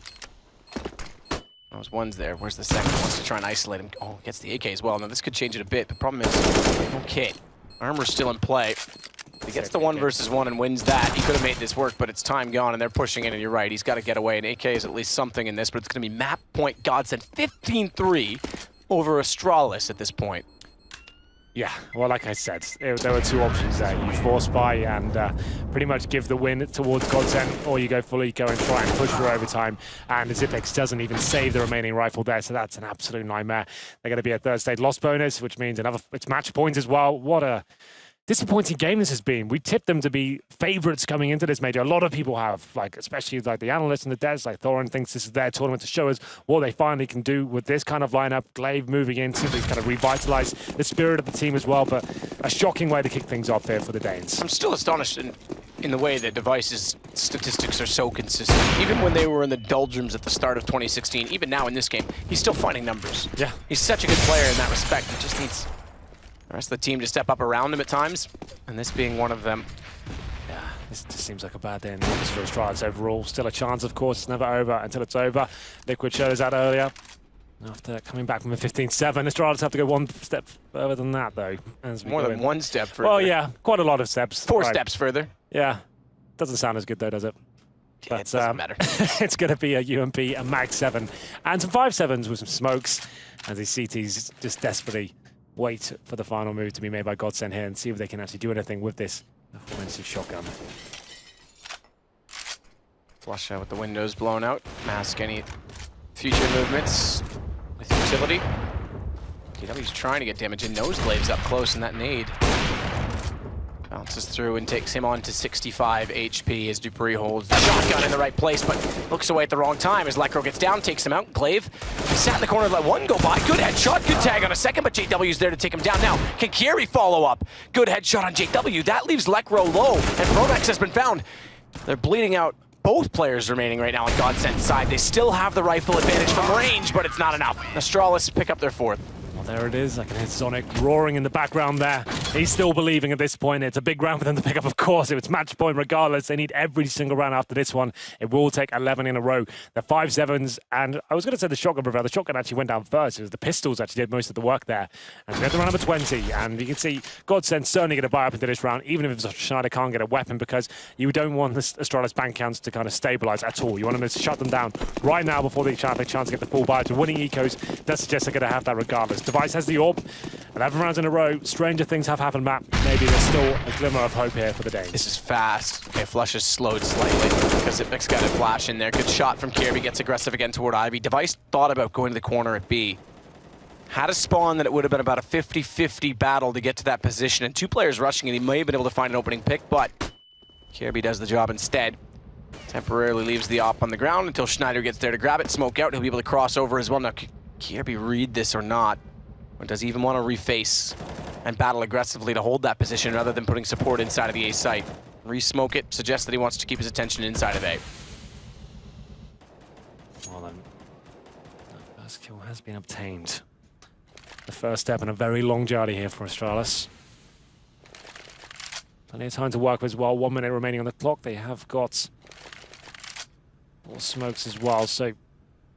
Those one's there. Where's the second? Wants to try and isolate him. Oh, gets the AK as well. Now this could change it a bit. The problem is, no kit. Armor's still in play. If he gets the 1-versus-1 and wins that, he could have made this work, but it's time gone, and they're pushing in, and you're right. He's got to get away, and AK is at least something in this, but it's going to be map point Godsent 15-3 over Astralis at this point. Yeah, well, like I said, there were 2 options there. You force buy and pretty much give the win towards Godsent, or you go full eco and try and push for overtime. And Zipex doesn't even save the remaining rifle there, so that's an absolute nightmare. They're going to be a third stage loss bonus, which means it's match points as well. What a disappointing game this has been. We tipped them to be favorites coming into this major. A lot of people have, like, especially like the analysts and the devs, like Thorin thinks this is their tournament to show us what they finally can do with this kind of lineup. Glaive moving in to kind of revitalize the spirit of the team as well, but a shocking way to kick things off here for the Danes. I'm still astonished in the way that Device's statistics are so consistent. Even when they were in the doldrums at the start of 2016, even now in this game, he's still finding numbers. Yeah. He's such a good player in that respect. He just needs the rest of the team to step up around him at times, and this being one of them. Yeah, this just seems like a bad day in the office for Astralis overall. Still a chance, of course. It's never over until it's over. Liquid showed us that earlier. After coming back from a 15-7, Astralis have to go 1 step further than that, though. More than 1 step further. Well, yeah, quite a lot of steps. 4 steps further. Yeah, doesn't sound as good, though, does it? But, it doesn't matter. It's going to be a UMP, a Mag 7, and some 5-7s with some smokes, as these CTs just desperately wait for the final move to be made by Godsent here and see if they can actually do anything with this offensive shotgun. Flush out with the windows blown out. Mask any future movements with utility. JW's trying to get damage in. Nose Glaive's up close, and that nade bounces through and takes him on to 65 HP as Dupree holds the shotgun in the right place, but looks away at the wrong time as Lekro gets down, takes him out. Glaive sat in the corner, let one go by. Good headshot, good tag on a second, but JW's there to take him down. Now, can Kieri follow up? Good headshot on JW. That leaves Lekro low, and Pronex has been found. They're bleeding out both players remaining right now on Godsend's side. They still have the rifle advantage from range, but it's not enough. Astralis pick up their fourth. Well, there it is. I can hear Sonic roaring in the background there. He's still believing at this point. It's a big round for them to pick up, of course. It's match point regardless. They need every single round after this one. It will take 11 in a row. The 5-7s, and I was going to say the shotgun prevailed. The shotgun actually went down first. It was the pistols actually did most of the work there. And we have the round number 20, and you can see Godsend certainly going to buy up into this round, even if Schneider can't get a weapon, because you don't want the Astralis bank counts to kind of stabilize at all. You want them to shut them down right now before they have a chance to get the full buy. To winning ecos, that suggests they're going to have that regardless. Device has the orb. 11 rounds in a row. Stranger things have happened, Matt. Maybe there's still a glimmer of hope here for the Danes. This is fast. Okay, Flush is slowed slightly because Ipnic's got a flash in there. Good shot from Kirby. Gets aggressive again toward Ivy. Device thought about going to the corner at B. Had a spawn that it would have been about a 50-50 battle to get to that position. And two players rushing, and he may have been able to find an opening pick, but Kirby does the job instead. Temporarily leaves the op on the ground until Schneider gets there to grab it, smoke out. He'll be able to cross over as well. Now, Kirby read this or not? Or does he even want to reface and battle aggressively to hold that position rather than putting support inside of the A site? Re-smoke it suggests that he wants to keep his attention inside of A. Well then, the first kill has been obtained. The first step in a very long journey here for Astralis. Plenty of time to work with as well. 1 minute remaining on the clock. They have got 4 smokes as well, so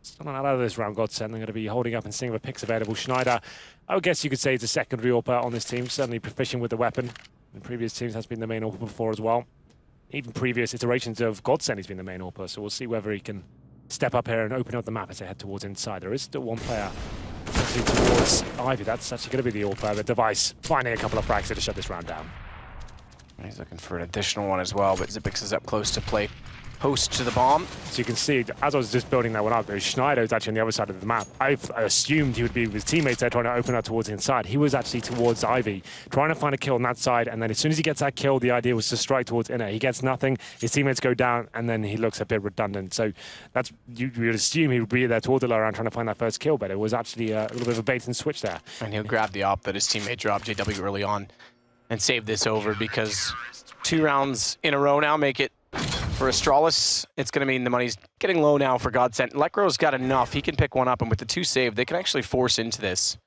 still not out of this round, Godsend. They're going to be holding up and seeing the picks available. Schneider, I would guess you could say he's a secondary AWPer on this team, certainly proficient with the weapon. In previous teams has been the main AWPer before as well. Even previous iterations of Godsend, he's been the main AWPer, so we'll see whether he can step up here and open up the map as they head towards inside. There is still one player towards Ivy. That's actually going to be the AWPer. The Device finding a couple of frags to shut this round down. He's looking for an additional one as well, but Xyp9x is up close to play host to the bomb. So you can see, as I was just building that one up, Schneider is actually on the other side of the map. I assumed he would be with his teammates there trying to open up towards the inside. He was actually towards Ivy, trying to find a kill on that side, and then as soon as he gets that kill, the idea was to strike towards inner. He gets nothing, his teammates go down, and then he looks a bit redundant. So that's, you would assume he would be there towards the low round trying to find that first kill, but it was actually a little bit of a bait and switch there. And he'll grab the op that his teammate dropped, JW, early on, and save this over, because 2 rounds in a row now make it for Astralis. It's going to mean the money's getting low now for Godsend. Lekro's got enough. He can pick one up, and with the 2 saved, they can actually force into this.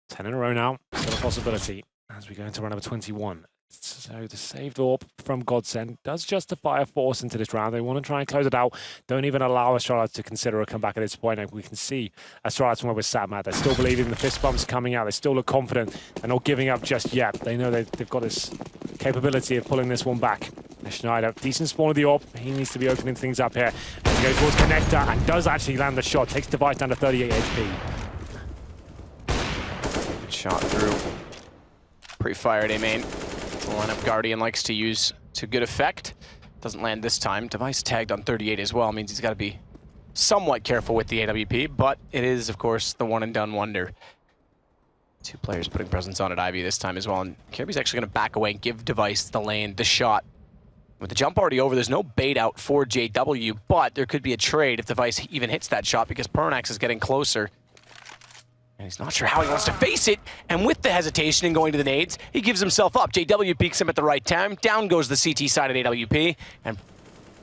10 in a row now. Still a possibility as we go into round number 21. So the saved AWP from Godsend does justify a force into this round. They want to try and close it out. Don't even allow Astralis to consider a comeback at this point. And we can see Astralis from where we're sat, Matt. They still believe in the fist bumps coming out. They still look confident. They're not giving up just yet. They know they've got this capability of pulling this one back. Schneider, decent spawn of the AWP. He needs to be opening things up here. And he goes towards Connector and does actually land the shot. Takes Device down to 38 HP. Good shot through. Pre-fired A main. The lineup Guardian likes to use to good effect. Doesn't land this time. Device tagged on 38 as well. Means he's got to be somewhat careful with the AWP, but it is, of course, the one and done wonder. 2 players putting presence on at Ivy this time as well. And Kirby's actually going to back away and give Device the lane, the shot. With the jump already over, there's no bait out for JW, but there could be a trade if Device even hits that shot because Pronax is getting closer. And he's not sure how he wants to face it. And with the hesitation and going to the nades, he gives himself up. JW peeks him at the right time. Down goes the CT side of AWP. And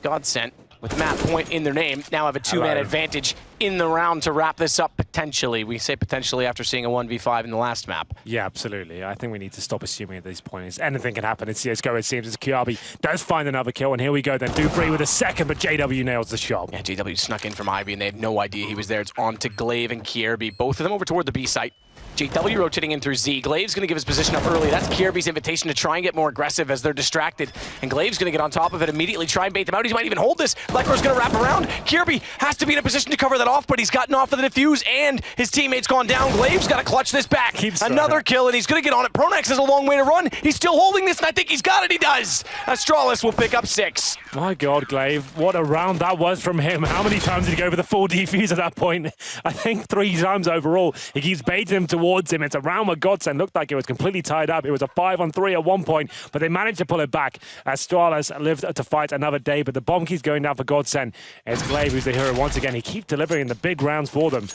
Godsend, with map point in their name, now have a 2-man advantage in the round to wrap this up potentially. We say potentially after seeing a 1v5 in the last map. Yeah, absolutely. I think we need to stop assuming at this point. Anything can happen in CSGO, it seems, as Kiabi does find another kill. And here we go then. Dupree with a second, but JW nails the shot. Yeah, JW snuck in from Ivy, and they had no idea he was there. It's on to Glaive and Kirby. Both of them over toward the B site. JW rotating in through Z. Glaive's going to give his position up early. That's Kirby's invitation to try and get more aggressive as they're distracted. And Glaive's going to get on top of it immediately, try and bait them out. He might even hold this. Lekro's going to wrap around. Kirby has to be in a position to cover that off, but he's gotten off of the defuse, and his teammate's gone down. Glaive's got to clutch this back. Another kill, and he's going to get on it. Pronax has a long way to run. He's still holding this, and I think he's got it. He does. Astralis will pick up 6. My God, Glaive, what a round that was from him. How many times did he go for the full defuse at that point? I think 3 times overall. He keeps baiting him towards towards him. It's a round where Godsend looked like it was completely tied up. It was a 5-on-3 at one point, but they managed to pull it back as Astralis lived to fight another day. But the bomb keeps going down for Godsend. It's Glaive who's the hero once again. He keeps delivering the big rounds for them.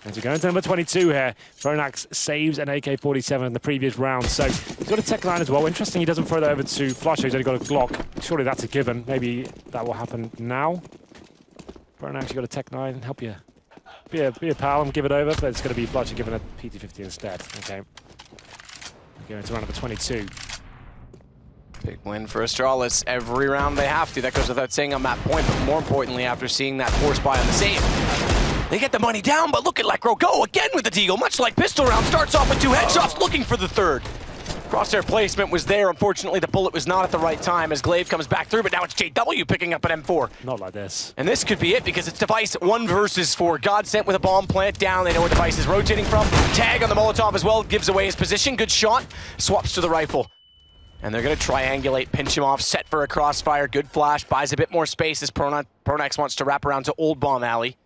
As we go into number 22 here, Pronax saves an AK-47 in the previous round. So he's got a tech line as well. Interesting he doesn't throw that over to Flusher. He's only got a Glock. Surely that's a given. Maybe that will happen now. Pronax, you got a tech 9. Help you. Be a pal and give it over, but it's going to be Flusher giving a PT-50 instead. Okay. We go into round number 22. Big win for Astralis. Every round they have to. That goes without saying on that point, but more importantly, after seeing that force buy on the save, they get the money down, but look at Lekro go again with the deagle, much like pistol round. Starts off with 2 headshots, looking for the third. Crosshair placement was there. Unfortunately, the bullet was not at the right time as Glaive comes back through, but now it's JW picking up an M4. Not like this. And this could be it because it's Device 1 versus 4. Godsent with a bomb plant down. They know where Device is rotating from. Tag on the Molotov as well, gives away his position. Good shot. Swaps to the rifle. And they're going to triangulate, pinch him off, set for a crossfire. Good flash, buys a bit more space as Pronax wants to wrap around to Old Bomb Alley.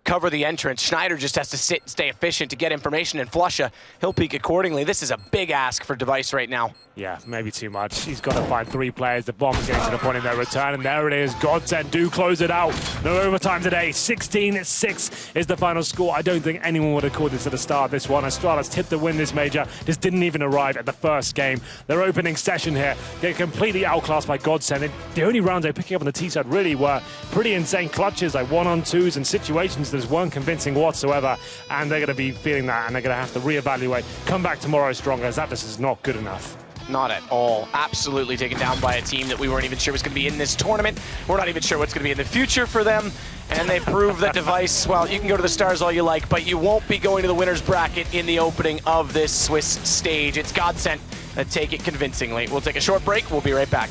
Cover the entrance. Schneider just has to sit and stay efficient to get information, and Flusha, he'll peek accordingly. This is a big ask for Device right now. Yeah, maybe too much. He's got to find 3 players. The bomb's getting to the point in their return, and there it is. Godsend do close it out. No overtime today. 16-6 is the final score. I don't think anyone would have called this at the start of this one. Astralis tipped to win this major. Just didn't even arrive at the first game. Their opening session here get completely outclassed by Godsend. The only rounds they're picking up on the T side really were pretty insane clutches, like 1-on-2s and situations that weren't convincing whatsoever. And they're going to be feeling that, and they're going to have to reevaluate. Come back tomorrow stronger, as that just is not good enough. Not at all. Absolutely taken down by a team that we weren't even sure was going to be in this tournament. We're not even sure what's going to be in the future for them. And they proved that Device, well, you can go to the stars all you like, but you won't be going to the winner's bracket in the opening of this Swiss stage. It's Godsent that take it convincingly. We'll take a short break. We'll be right back.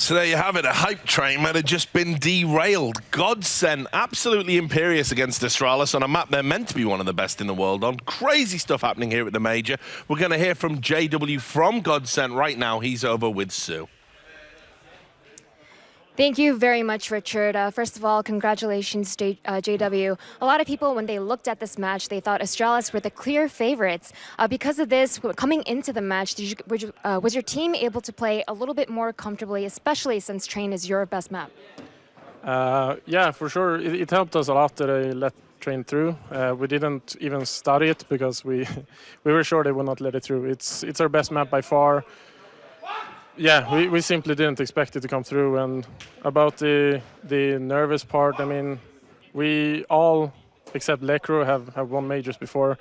So there you have it, a hype train might have just been derailed. Godsend absolutely imperious against Astralis on a map they're meant to be one of the best in the world on. Crazy stuff happening here at the Major. We're going to hear from JW from Godsend right now. He's over with Sue. Thank you very much, Richard. First of all, congratulations, JW. A lot of people, when they looked at this match, they thought Astralis were the clear favorites. Because of this, coming into the match, was your team able to play a little bit more comfortably, especially since Train is your best map? Yeah, for sure. It helped us a lot that I let Train through. We didn't even study it because we were sure they would not let it through. It's our best map by far. Yeah, we simply didn't expect it to come through. And about the nervous part, I mean, we all, except Lekro, have won majors before.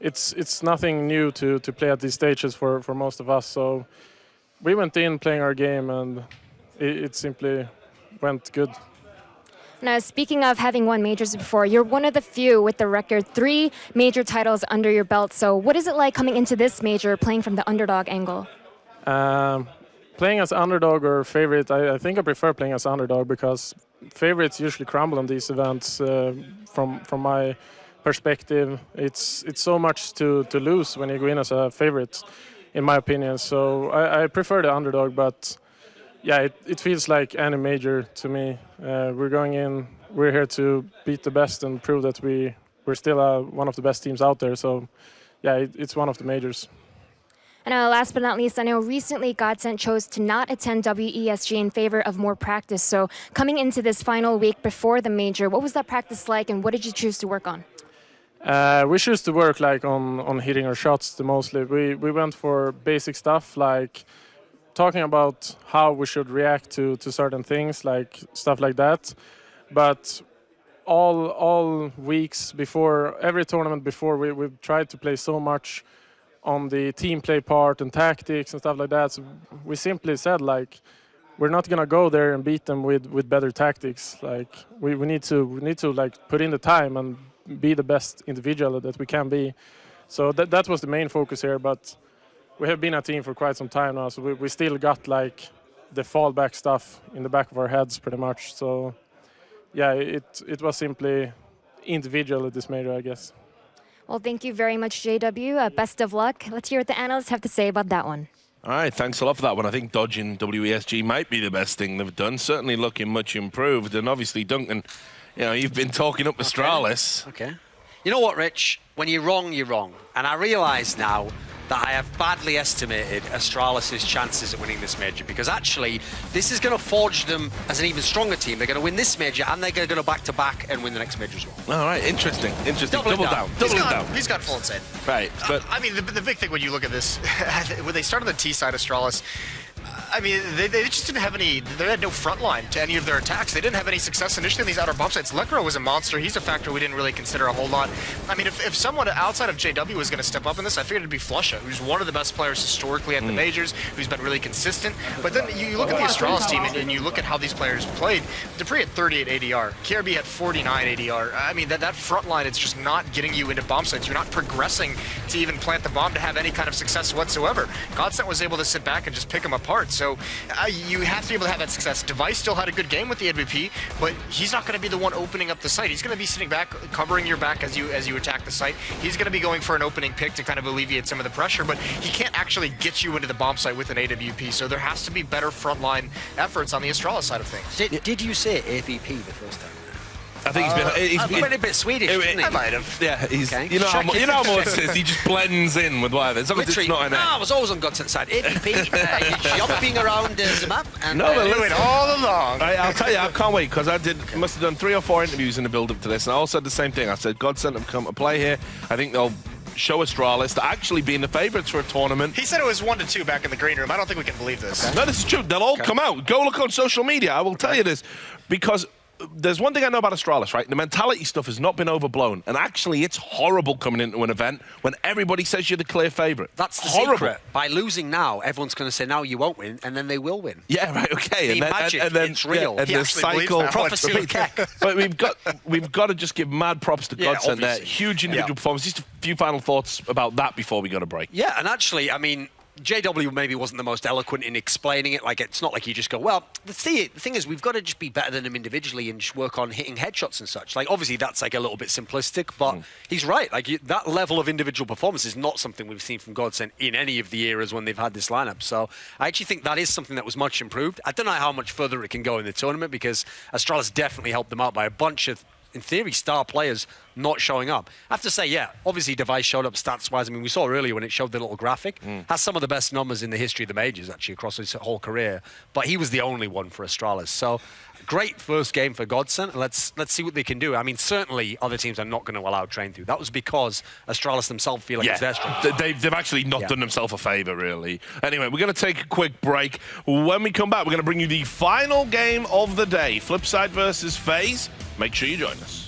It's nothing new to play at these stages for most of us. So we went in playing our game, and it simply went good. Now, speaking of having won majors before, you're one of the few with the record 3 major titles under your belt. So what is it like coming into this major, playing from the underdog angle? Playing as underdog or favorite, I think I prefer playing as underdog because favorites usually crumble on these events. From my perspective, it's so much to lose when you go in as a favorite, in my opinion. So I prefer the underdog, but yeah, it feels like any major to me. We're going in, we're here to beat the best and prove that we're still one of the best teams out there. So yeah, it's one of the majors. And last but not least, I know recently Godsent chose to not attend WESG in favor of more practice. So coming into this final week before the major, what was that practice like and what did you choose to work on? We choose to work like on hitting our shots mostly. We went for basic stuff like talking about how we should react to certain things, like stuff like that. But all weeks before, every tournament before, we've tried to play so much on the team play part and tactics and stuff like that. So we simply said, like, we're not gonna go there and beat them with better tactics. Like we need to like put in the time and be the best individual that we can be. So that was the main focus here. But we have been a team for quite some time now, so we still got like the fallback stuff in the back of our heads pretty much. So yeah, it was simply individual at this major, I guess. Well, thank you very much, JW. Best of luck. Let's hear what the analysts have to say about that one. All right, thanks a lot for that one. I think dodging WESG might be the best thing they've done. Certainly looking much improved. And obviously, Duncan, you know, you've been talking up Astralis. Okay. You know what, Rich? When you're wrong, you're wrong. And I realise now that I have badly estimated Astralis' chances of winning this major, because actually this is going to forge them as an even stronger team. They're going to win this major and they're going to go back-to-back and win the next major as well. All right, interesting. Double down. He's got full insight. Right, but I mean, the big thing when you look at this, when they started the T side Astralis, I mean, they just didn't have any, they had no front line to any of their attacks. They didn't have any success initially in these outer bump sites. Lekro was a monster. He's a factor we didn't really consider a whole lot. I mean, if someone outside of JW was going to step up in this, I figured it'd be Flusha, who's one of the best players historically at the majors, who's been really consistent. But then you look at the Astralis team and you look at how these players played. Dupree had 38 ADR. KRB had 49 ADR. I mean, that front line is just not getting you into bomb sites. You're not progressing to even plant the bomb to have any kind of success whatsoever. Godsent was able to sit back and just pick them apart. So you have to be able to have that success. Device still had a good game with the MVP, but he's not going to be the one opening up the site. He's going to be sitting back, covering your back as you attack the site. He's going to be going for an opening pick to kind of alleviate some of the pressure, but he can't actually get you into the bomb site with an AWP, so there has to be better frontline efforts on the Astralis side of things. Did you say AVP the first time? I think he's been a bit Swedish, didn't he? I might have. Yeah, he's. Okay. You know how much it is. He just blends in with whatever. As long as it's not an I was always on Godsent's side. AVP, jumping around the map. And, no, but listen, all along. I'll tell you, I can't wait, because must have done 3 or 4 interviews in the build-up to this, and I all said the same thing. I said, Godsent have come to play here. I think they'll show Astralis to actually being the favourites for a tournament. He said it was 1-2 back in the green room. I don't think we can believe this. Okay. No, this is true. They'll all come out. Go look on social media. I will tell you this, because there's one thing I know about Astralis, right? The mentality stuff has not been overblown. And actually, it's horrible coming into an event when everybody says you're the clear favourite. That's the secret. By losing now, everyone's going to say, now you won't win, and then they will win. Yeah, right, okay. The magic, it's real. Yeah, and the cycle. Prophecy of Keck. But we've got to just give mad props to Godsent there. Huge individual performance. Just a few final thoughts about that before we go to break. Yeah, and actually, I mean, JW maybe wasn't the most eloquent in explaining it. Like, it's not like you just go, well, the thing is, we've got to just be better than him individually and just work on hitting headshots and such. Like, obviously, that's like a little bit simplistic, but he's right. Like, that level of individual performance is not something we've seen from Godsend in any of the eras when they've had this lineup. So I actually think that is something that was much improved. I don't know how much further it can go in the tournament because Astralis definitely helped them out by a bunch of, in theory, star players not showing up. I have to say, yeah, obviously Device showed up stats-wise. I mean, we saw earlier when it showed the little graphic. Has some of the best numbers in the history of the majors, actually, across his whole career. But he was the only one for Astralis. So, great first game for Godsend. Let's see what they can do. I mean, certainly other teams are not going to allow Train through. That was because Astralis themselves feel like it's their strength. They've actually not done themselves a favor, really. Anyway, we're going to take a quick break. When we come back, we're going to bring you the final game of the day. Flipside versus FaZe. Make sure you join us.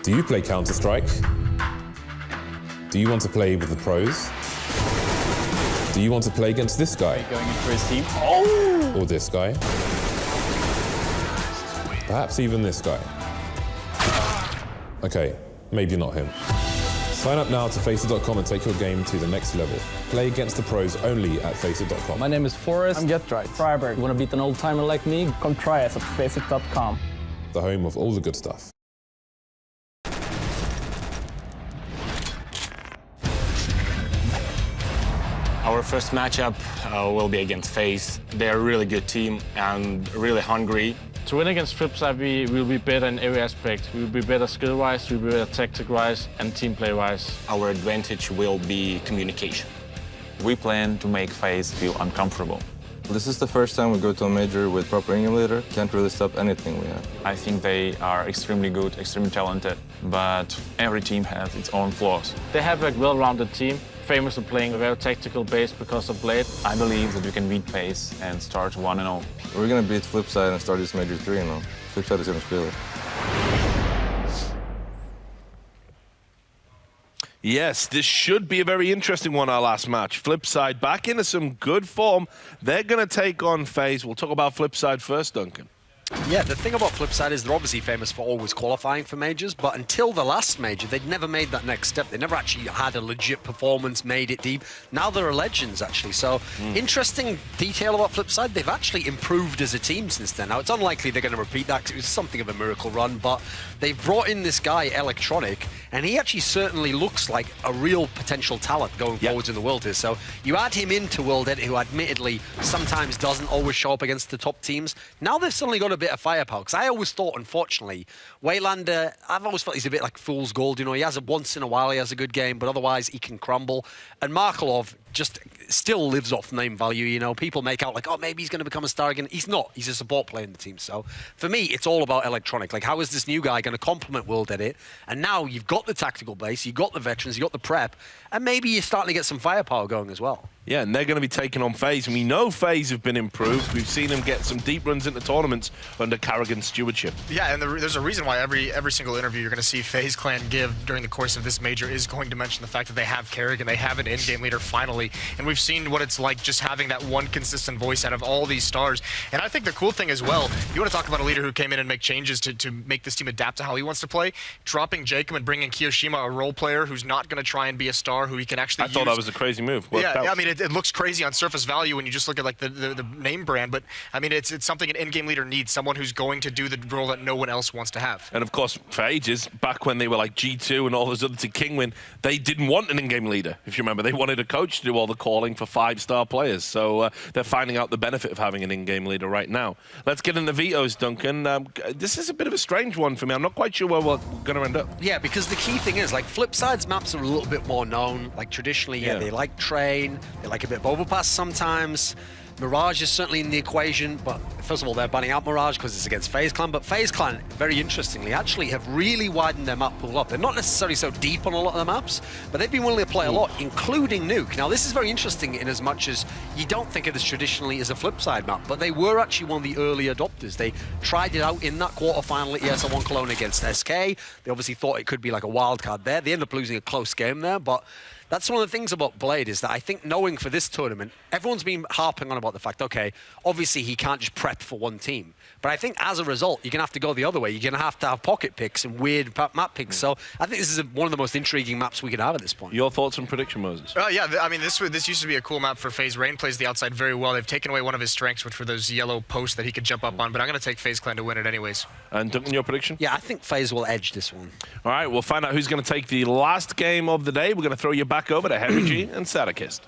Do you play Counter-Strike? Do you want to play with the pros? Do you want to play against this guy? Going in for his team. Or this guy? Perhaps even this guy. Okay, maybe not him. Sign up now to Faceit.com and take your game to the next level. Play against the pros only at Faceit.com. My name is Forrest. I'm Getright. Freiberg. Want to beat an old timer like me? Come try us at Faceit.com. The home of all the good stuff. Our first matchup will be against FaZe. They're a really good team and really hungry. To win against Flipside, we will be better in every aspect. We will be better skill-wise, we will be better tactic-wise, and team play-wise. Our advantage will be communication. We plan to make FaZe feel uncomfortable. This is the first time we go to a major with proper emulator. Can't really stop anything we have. I think they are extremely good, extremely talented, but every team has its own flaws. They have a well-rounded team, famous for playing a very tactical base because of Blade. I believe that we can beat FaZe and start 1-0. We're gonna beat Flipside and start this major 3-0. Flipside is gonna feel it. Yes, this should be a very interesting one, our last match. Flipside back into some good form. They're going to take on FaZe. We'll talk about Flipside first, Duncan. Yeah, the thing about Flipside is they're obviously famous for always qualifying for majors, but until the last major, they'd never made that next step. They never actually had a legit performance, made it deep. Now they're legends, actually. So, interesting detail about Flipside, they've actually improved as a team since then. Now, it's unlikely they're going to repeat that because it was something of a miracle run, but they've brought in this guy, Electronic, and he actually certainly looks like a real potential talent going forwards in the world here. So, you add him into World Ed, who admittedly sometimes doesn't always show up against the top teams. Now they've suddenly got a bit of firepower. Because I always thought, unfortunately, Waylander, I've always felt he's a bit like fool's gold. You know, he has a once in a while, he has a good game, but otherwise he can crumble. And Markelov just still lives off name value. You know, people make out like, oh, maybe he's going to become a star again. He's not. He's a support player in the team. So for me, it's all about Electronic. Like, how is this new guy going to complement World Edit? And now you've got the tactical base, you've got the veterans, you've got the prep, and maybe you're starting to get some firepower going as well. Yeah, and they're going to be taking on FaZe, and we know FaZe have been improved. We've seen them get some deep runs into tournaments under Carrigan's stewardship. Yeah, and there's a reason why every single interview you're going to see FaZe Clan give during the course of this major is going to mention the fact that they have Carrigan, they have an in-game leader finally, and we've seen what it's like just having that one consistent voice out of all these stars. And I think the cool thing as well, you want to talk about a leader who came in and make changes to make this team adapt to how he wants to play, dropping Jacob and bringing Kiyoshima, a role player who's not going to try and be a star, who he can actually I thought that was a crazy move. Yeah, I mean, it looks crazy on surface value when you just look at like the name brand, but I mean, it's something an in-game leader needs, someone who's going to do the role that no one else wants to have. And of course, for ages, back when they were like G2 and all those other to Kingwin, they didn't want an in-game leader, if you remember. They wanted a coach to do all the calling for 5-star players. So they're finding out the benefit of having an in-game leader right now. Let's get into vetoes, Duncan. This is a bit of a strange one for me. I'm not quite sure where we're going to end up. Yeah, because the key thing is, like, Flipside's maps are a little bit more known. Like, traditionally, yeah, they like Train, they like a bit of Overpass sometimes. Mirage is certainly in the equation, but first of all, they're banning out Mirage because it's against FaZe Clan. But FaZe Clan, very interestingly, actually have really widened their map pool up. They're not necessarily so deep on a lot of the maps, but they've been willing to play a lot, including Nuke. Now, this is very interesting in as much as you don't think of this traditionally as a Flipside map, but they were actually one of the early adopters. They tried it out in that quarterfinal at ESL1 Cologne against SK. They obviously thought it could be like a wild card there. They ended up losing a close game there, but that's one of the things about Blade is that I think knowing for this tournament, everyone's been harping on about the fact, okay, obviously he can't just prep for one team. But I think as a result, you're going to have to go the other way. You're going to have pocket picks and weird map picks. So I think this is one of the most intriguing maps we could have at this point. Your thoughts on prediction, Moses? Yeah, I mean, this used to be a cool map for FaZe. Rain plays the outside very well. They've taken away one of his strengths, which were those yellow posts that he could jump up on. But I'm going to take FaZe Clan to win it anyways. And Duncan, your prediction? Yeah, I think FaZe will edge this one. All right, we'll find out who's going to take the last game of the day. We're going to throw you back over to Henry G and Sadakist.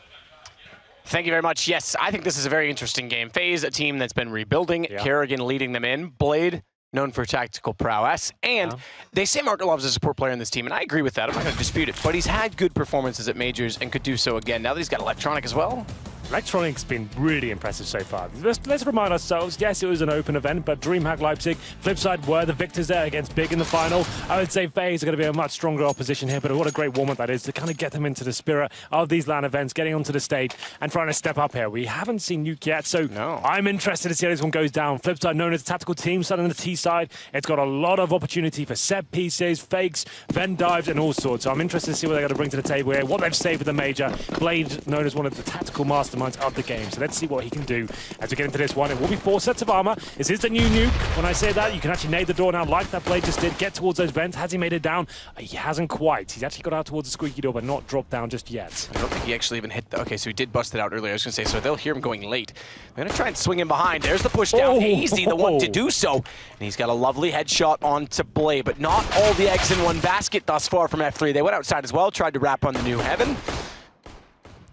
Thank you very much. Yes, I think this is a very interesting game. FaZe, a team that's been rebuilding. Yeah. Kerrigan leading them in. Blade, known for tactical prowess. And they say Markelov's a support player in this team, and I agree with that. I'm not going to dispute it. But he's had good performances at Majors and could do so again. Now that he's got Electronic as well. Electronic's been really impressive so far. Let's remind ourselves, yes, it was an open event, but DreamHack Leipzig, Flipside were the victors there against Big in the final. I would say FaZe are going to be a much stronger opposition here, but what a great warm-up that is to kind of get them into the spirit of these LAN events, getting onto the stage and trying to step up here. We haven't seen Nuke yet, so I'm interested to see how this one goes down. Flipside, known as a tactical team, side on the T side. It's got a lot of opportunity for set pieces, fakes, vent dives, and all sorts. So I'm interested to see what they're going to bring to the table here, what they've saved for the major. Blade, known as one of the tactical masterminds of the game. So let's see what he can do as we get into this one. It will be 4 sets of armor. This is the new Nuke. When I say that, you can actually nade the door now like that Blade just did. Get towards those vents. Has he made it down? He hasn't quite. He's actually got out towards the squeaky door, but not dropped down just yet. I don't think he actually even hit okay, so he did bust it out earlier. I was going to say, so they'll hear him going late. They're going to try and swing him behind. There's the push down. Easy, the one to do so. And he's got a lovely headshot onto Blade, but not all the eggs in one basket thus far from F3. They went outside as well, tried to wrap on the new Heaven.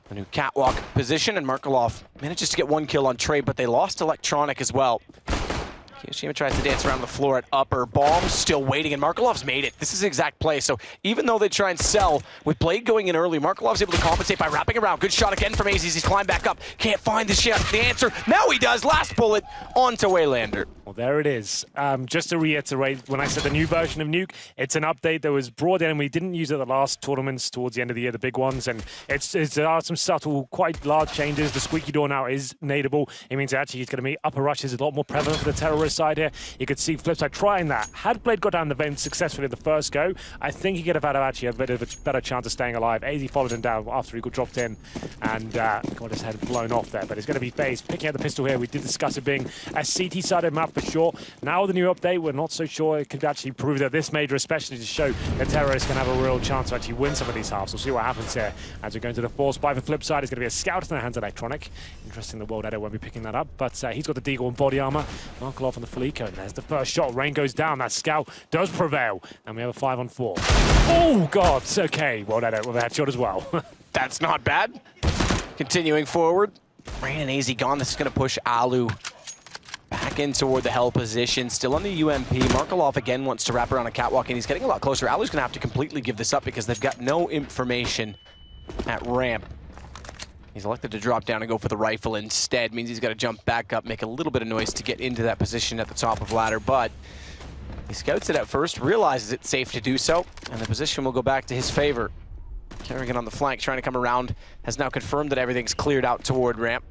The new catwalk position, and Markelov manages to get one kill on Trey, but they lost Electronic as well. Kiyoshima tries to dance around the floor at upper. Bomb still waiting, and Markelov's made it. This is the exact play. So even though they try and sell, with Blade going in early, Markelov's able to compensate by wrapping around. Good shot again from Aziz. He's climbed back up. Can't find the answer. Now he does. Last bullet onto Waylander. Well, there it is. Just to reiterate, when I said the new version of Nuke, it's an update that was brought in, and we didn't use it at the last tournaments towards the end of the year, the big ones, and there are some subtle, quite large changes. The squeaky door now is nadeable. It means actually it's going to be upper rushes a lot more prevalent for the terrorist side here. You could see Flipside trying that. Had Blade got down the vent successfully the first go, I think he could have had actually a bit of a better chance of staying alive. AZ followed him down after he got dropped in and got his head blown off there, but it's going to be FaZe picking up the pistol here. We did discuss it being a CT-sided map for sure. Now with the new update, we're not so sure it could actually prove that this major, especially to show that terrorists can have a real chance to actually win some of these halves. We'll see what happens here as we go into the force buy for Flipside. It's going to be a scout in the hands of Electronic. Interesting, the World Edit won't be picking that up, but he's got the Deagle and body armor. Markelov on the Felico. There's the first shot. Rain goes down. That scout does prevail, and we have a 5-on-4. Oh God! Okay, World Edit with a headshot as well. That's not bad. Continuing forward, Rain and AZ gone. This is going to push Alu back back in toward the hell position. Still on the UMP. Markelov again wants to wrap around a catwalk, and he's getting a lot closer. Alu's going to have to completely give this up because they've got no information at ramp. He's elected to drop down and go for the rifle instead. Means he's got to jump back up, make a little bit of noise to get into that position at the top of ladder, but he scouts it at first, realizes it's safe to do so, and the position will go back to his favor. Kerrigan on the flank, trying to come around, has now confirmed that everything's cleared out toward ramp.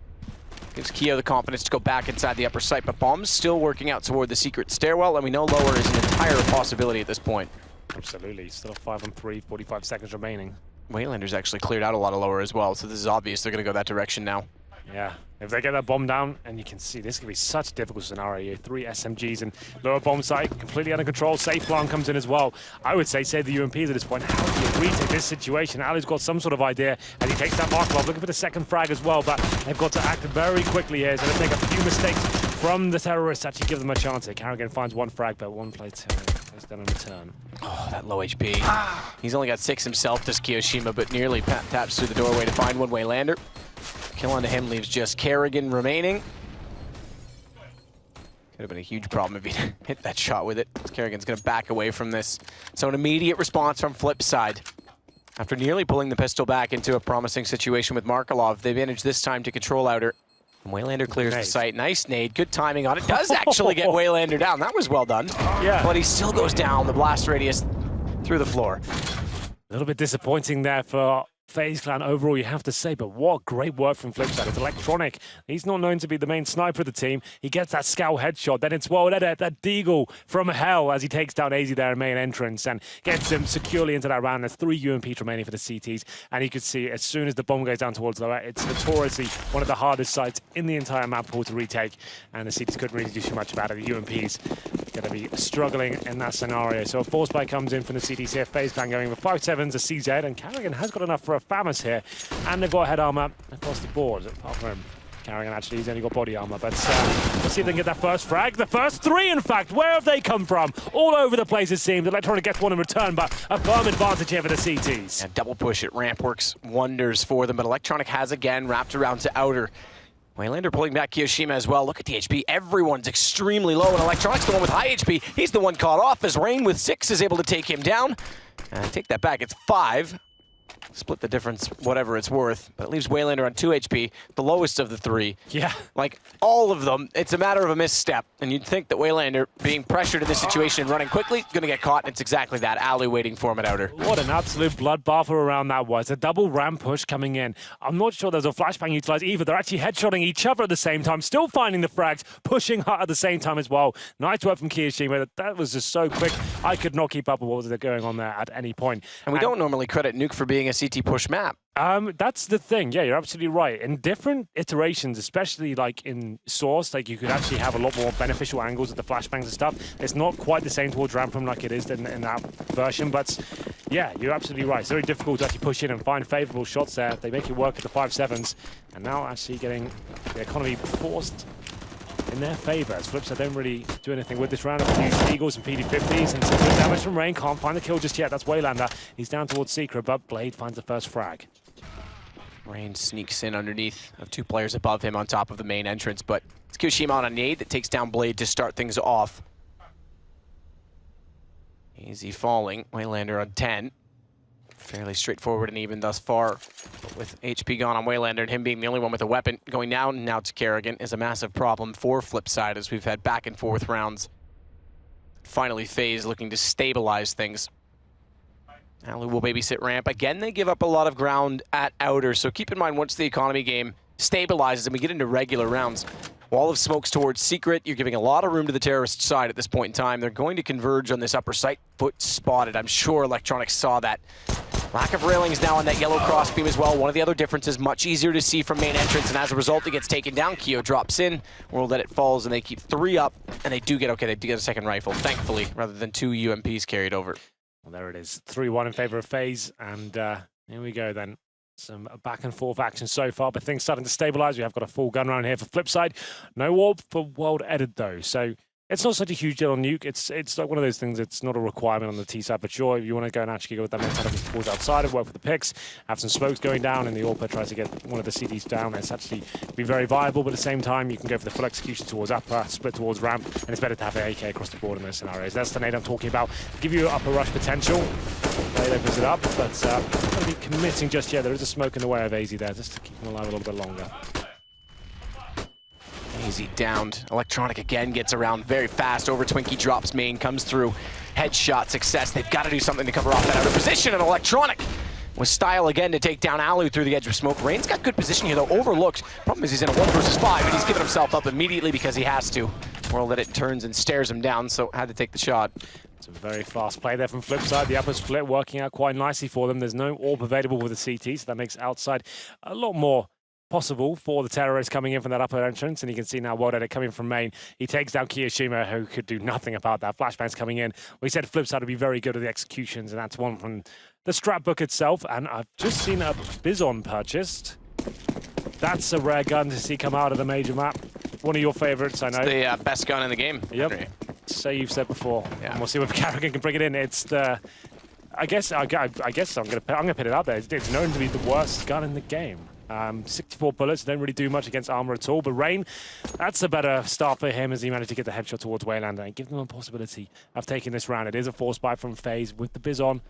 Gives Keo the confidence to go back inside the upper site, but Bomb's still working out toward the secret stairwell, and we know lower is an entire possibility at this point. Absolutely, still 5 on 3, 45 seconds remaining. Waylander's actually cleared out a lot of lower as well, so this is obvious they're going to go that direction now. Yeah, if they get that bomb down, and you can see this could be such a difficult scenario. 3 SMGs and lower bomb site completely under control. Safe plan comes in as well. I would say save the UMPs at this point. How do you retake this situation? Ali's got some sort of idea, and he takes that mark off, looking for the second frag as well, but they've got to act very quickly here. So they take a few mistakes from the terrorists to actually give them a chance here. Kerrigan finds 1 frag, but 1 plays down in return. Oh, that low HP. He's only got 6 himself, this Kiyoshima, but nearly taps through the doorway to find one Waylander. Kill onto him leaves just Kerrigan remaining. Could have been a huge problem if he hit that shot with it. Kerrigan's going to back away from this. So an immediate response from Flipside. After nearly pulling the pistol back into a promising situation with Markelov, they managed this time to control outer. And Waylander clears the site. Nice nade, good timing on it. Does actually get Waylander down. That was well done. Yeah. But he still goes down the blast radius through the floor. A little bit disappointing there for FaZe Clan overall, you have to say, but what great work from Flipside. It's Electronic. He's not known to be the main sniper of the team. He gets that scout headshot. Then it's that Deagle from hell as he takes down AZ there in main entrance and gets him securely into that round. There's 3 UMPs remaining for the CTs. And you could see as soon as the bomb goes down towards lower, it's notoriously one of the hardest sites in the entire map pool to retake. And the CTs couldn't really do too much about it. The UMPs going to be struggling in that scenario. So a force buy comes in from the CTs here. FaZe Clan going with 5-7s, a CZ, and Kerrigan has got enough for a FAMAS here, and they've got head armor across the board. Apart from Kerrigan, actually, he's only got body armor. But let's see if they can get that first frag. The first 3, in fact. Where have they come from? All over the place, it seems. Electronic gets 1 in return, but a firm advantage here for the CTs. And double push at ramp works wonders for them, but Electronic has again wrapped around to outer. Waylander pulling back Kiyoshima as well. Look at the HP. Everyone's extremely low, and Electronic's the one with high HP. He's the one caught off as Rain with 6 is able to take him down. And take that back. It's 5. Split the difference, whatever it's worth, but it leaves Waylander on 2 HP, the lowest of the 3. Yeah. Like, all of them, it's a matter of a misstep, and you'd think that Waylander, being pressured in this situation and running quickly, gonna get caught, and it's exactly that. Alu waiting for him at outer. What an absolute bloodbath around that was. A double ramp push coming in. I'm not sure there's a flashbang utilized either. They're actually headshotting each other at the same time, still finding the frags, pushing hard at the same time as well. Nice work from Kiyoshima. That was just so quick. I could not keep up with what was going on there at any point. And we don't normally credit Nuke for being a CT push map. That's the thing. Yeah, you're absolutely right. In different iterations, especially like in Source, like you could actually have a lot more beneficial angles with the flashbangs and stuff. It's not quite the same towards Ramprom like it is in that version, but yeah, you're absolutely right. It's very difficult to actually push in and find favorable shots there. They make it work at the 5-7s, and now actually getting the economy forced in their favor. As Flipside don't really do anything with this round. A few Eagles and PD-50s and some good damage from Rain. Can't find the kill just yet. That's Waylander. He's down towards Secret, but Blade finds the first frag. Rain sneaks in underneath of 2 players above him on top of the main entrance, but it's Kiyoshima on a nade that takes down Blade to start things off. Easy falling. Waylander on 10. Fairly straightforward and even thus far. But with HP gone on Waylander and him being the only one with a weapon, going down now to Kerrigan is a massive problem for Flipside as we've had back and forth rounds. Finally, FaZe looking to stabilize things. Alu will babysit ramp. Again, they give up a lot of ground at outer, so keep in mind once the economy game stabilizes and we get into regular rounds, wall of smokes towards Secret. You're giving a lot of room to the terrorist side at this point in time. They're going to converge on this upper site. Foot spotted. I'm sure Electronic saw that. Lack of railings now on that yellow crossbeam as well. One of the other differences, much easier to see from main entrance, and as a result, it gets taken down. Keo drops in, World Edit falls, and they keep 3 up, and they do get a second rifle, thankfully, rather than 2 UMPs carried over. Well, there it is. 3-1 in favor of FaZe, and here we go then. Some back and forth action so far, but things starting to stabilize. We have got a full gun round here for Flipside. No warp for World Edit though, so It's not such a huge deal on Nuke. It's like one of those things. It's not a requirement on the T side for sure. If you want to go and actually go with that mentality towards outside and work for the picks, have some smokes going down, and the AWP tries to get one of the CDs down. It's actually be very viable, but at the same time, you can go for the full execution towards upper, split towards ramp, and it's better to have an AK across the board in those scenarios. That's the nade I'm talking about. Give you upper rush potential. Blade opens it up, but not going to be committing just yet. There is a smoke in the way of AZ there, just to keep him alive a little bit longer. Easy downed. Electronic again gets around very fast. Over Twinkie, drops main, comes through. Headshot success. They've got to do something to cover off that outer position. And Electronic with style again to take down Alu through the edge of smoke. Rain's got good position here though, overlooked. Problem is he's in a 1 versus 5 and he's giving himself up immediately because he has to. World Edit turns and stares him down, so had to take the shot. It's a very fast play there from Flipside. The upper split working out quite nicely for them. There's no AWP available with the CT, so that makes outside a lot more possible for the terrorists coming in from that upper entrance, and you can see now World Edit coming from main. He takes down Kiyoshima, who could do nothing about that. Flashbang's coming in. We said Flipside would be very good at the executions, and that's one from the strat book itself. And I've just seen a Bizon purchased. That's a rare gun to see come out of the major map. One of your favorites, I know. It's the best gun in the game. Yep. So you've said before. Yeah. And we'll see if Carrigan can bring it in. It's the. I guess I'm gonna put it out there. It's known to be the worst gun in the game. 64 bullets, don't really do much against armor at all. But Rain, that's a better start for him as he managed to get the headshot towards Waylander and give them a possibility of taking this round. It is a force buy from FaZe with the Biz on.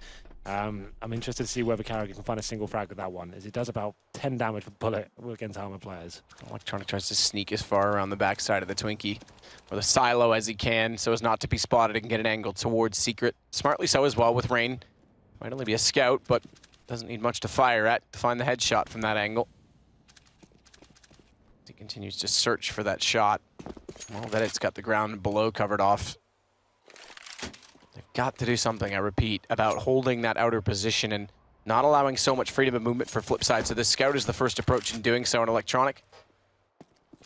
I'm interested to see whether Carrigan can find a single frag with that one, as it does about 10 damage per bullet against armor players. Electronic tries to sneak as far around the backside of the Twinkie, or the silo as he can, so as not to be spotted and get an angle towards Secret. Smartly so as well with Rain. Might only be a scout, but doesn't need much to fire at to find the headshot from that angle. He continues to search for that shot. Well, that it's got the ground below covered off. They've got to do something, I repeat, about holding that outer position and not allowing so much freedom of movement for Flipside. So this scout is the first approach in doing so in Electronic.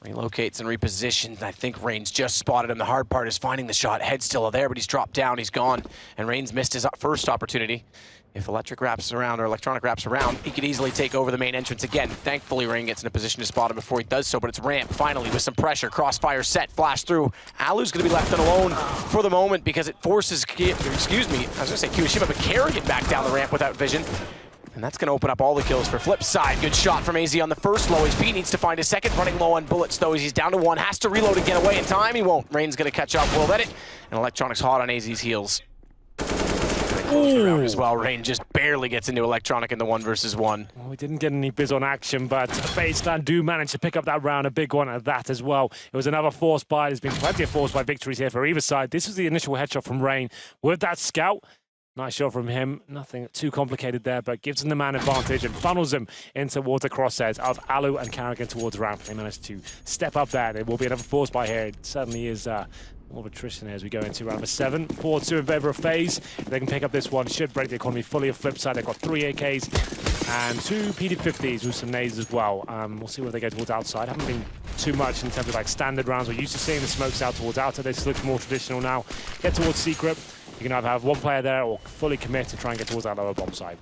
Relocates and repositions. I think Rain's just spotted him. The hard part is finding the shot. Head's still there, but he's dropped down. He's gone. And Rain's missed his first opportunity. If Electronic wraps around, he could easily take over the main entrance again. Thankfully, Rain gets in a position to spot him before he does so, but it's Ramp finally with some pressure. Crossfire set, flash through. Alu's going to be left alone for the moment because it forces, Kiyoshima, but Carrigan back down the ramp without vision. And that's going to open up all the kills for Flipside. Good shot from AZ on the first. Low HP needs to find a second. Running low on bullets, though. He's down to 1. Has to reload and get away in time. He won't. Rain's going to catch up. World Edit. And Electronic's hot on AZ's heels. Around as well. Rain just barely gets into Electronic in the 1 versus 1. Well, we didn't get any Biz on action, but FaZe do manage to pick up that round, a big one at that as well. It was another force buy. There's been plenty of force buy victories here for either side. This was the initial headshot from Rain with that scout. Nice shot from him. Nothing too complicated there, but gives him the man advantage and funnels him in towards the crosshairs of Alu and Carrigan towards ramp. They managed to step up there. There will be another force buy here. It certainly is more of attrition as we go into round number 7. 4-2 in favor of FaZe. They can pick up this one. Should break the economy fully of Flipside. They've got 3 AKs and 2 PD-50s with some nades as well. We'll see where they go towards outside. Haven't been too much in terms of like standard rounds. We're used to seeing the smokes out towards outer. This looks more traditional now. Get towards Secret. You can either have one player there or fully commit to try and get towards that lower bomb side.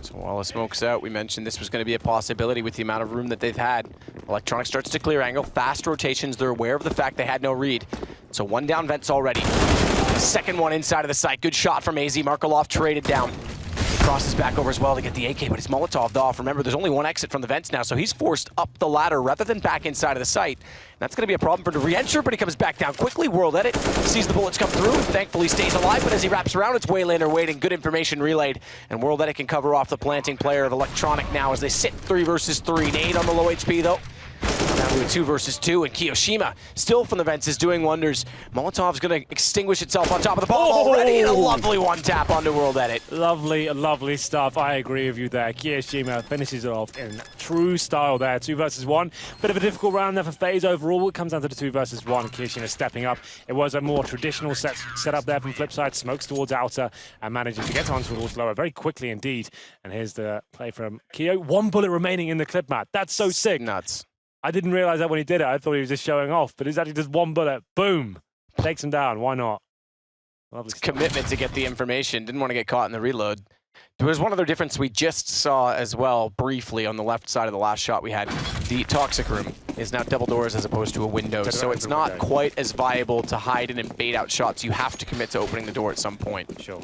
So while the smoke's out, we mentioned this was going to be a possibility with the amount of room that they've had. Electronic starts to clear angle, fast rotations. They're aware of the fact they had no read. So 1 down vents already. The second one inside of the site. Good shot from AZ. Markolov traded down. He crosses back over as well to get the AK, but it's Molotov'd off. Remember, there's only 1 exit from the vents now, so he's forced up the ladder rather than back inside of the site. That's going to be a problem for him to re-enter, but he comes back down quickly. World Edit sees the bullets come through, thankfully stays alive, but as he wraps around, it's Waylander waiting. Good information relayed, and World Edit can cover off the planting player of Electronic now as they sit 3 versus 3. Nade on the low HP, though. Now to a 2 versus 2, and Kiyoshima, still from the vents, is doing wonders. Molotov's going to extinguish itself on top of the bomb already, and a lovely 1 tap onto World Edit. Lovely, lovely stuff. I agree with you there. Kiyoshima finishes it off in true style there. 2 versus 1. Bit of a difficult round there for FaZe overall. It comes down to the 2 versus 1. Kiyoshima stepping up. It was a more traditional setup there from Flipside. Smokes towards outer and manages to get on towards lower very quickly indeed. And here's the play from Kyo. 1 bullet remaining in the clip, Matt. That's so sick. Nuts. I didn't realize that when he did it. I thought he was just showing off, but it's actually just 1 bullet. Boom. Takes him down. Why not? It's commitment to get the information. Didn't want to get caught in the reload. There was one other difference we just saw as well, briefly, on the left side of the last shot we had. The Toxic Room is now double doors as opposed to a window, so it's not quite as viable to hide in and bait out shots. You have to commit to opening the door at some point. Sure.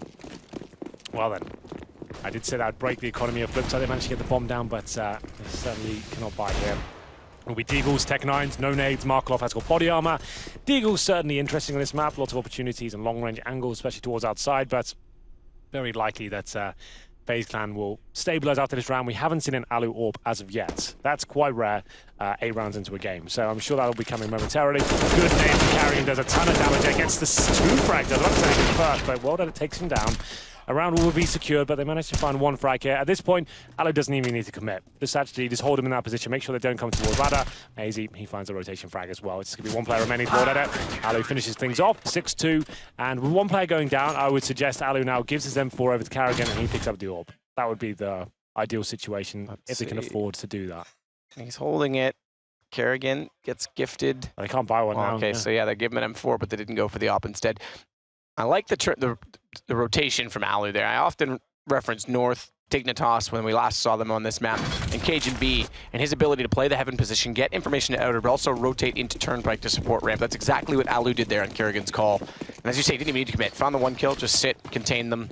Well then, I did say that I'd break the economy of Flipside. They managed to get the bomb down, but they certainly cannot buy here. Will be Deagles, Tech 9s, no nades. Markelov has got body armor. Deagles certainly interesting on this map. Lots of opportunities and long-range angles, especially towards outside, but very likely that FaZe Clan will stabilize after this round. We haven't seen an Alu AWP as of yet. That's quite rare 8 rounds into a game. So I'm sure that'll be coming momentarily. Good name for carrying. Does a ton of damage against the 2 frags. I was about to say him first, but well done, it takes him down. A round will be secured, but they managed to find 1 frag here. At this point, Alu doesn't even need to commit. Just hold him in that position, make sure they don't come towards ladder. Easy, he finds a rotation frag as well. It's going to be 1 player remaining for ladder. Alu finishes things off, 6-2. And with 1 player going down, I would suggest Alu now gives his M4 over to Carrigan and he picks up the AWP. That would be the ideal situation if they can afford to do that. He's holding it. Carrigan gets gifted. They can't buy one now. Okay, so yeah, they give him an M4, but they didn't go for the AWP instead. I like the rotation from Alu there. I often reference North, Dignitas when we last saw them on this map, and Cajun B, and his ability to play the heaven position, get information to outer, but also rotate into turnpike to support ramp. That's exactly what Alu did there on Kerrigan's call. And as you say, didn't even need to commit. Found the 1 kill, just sit, contain them.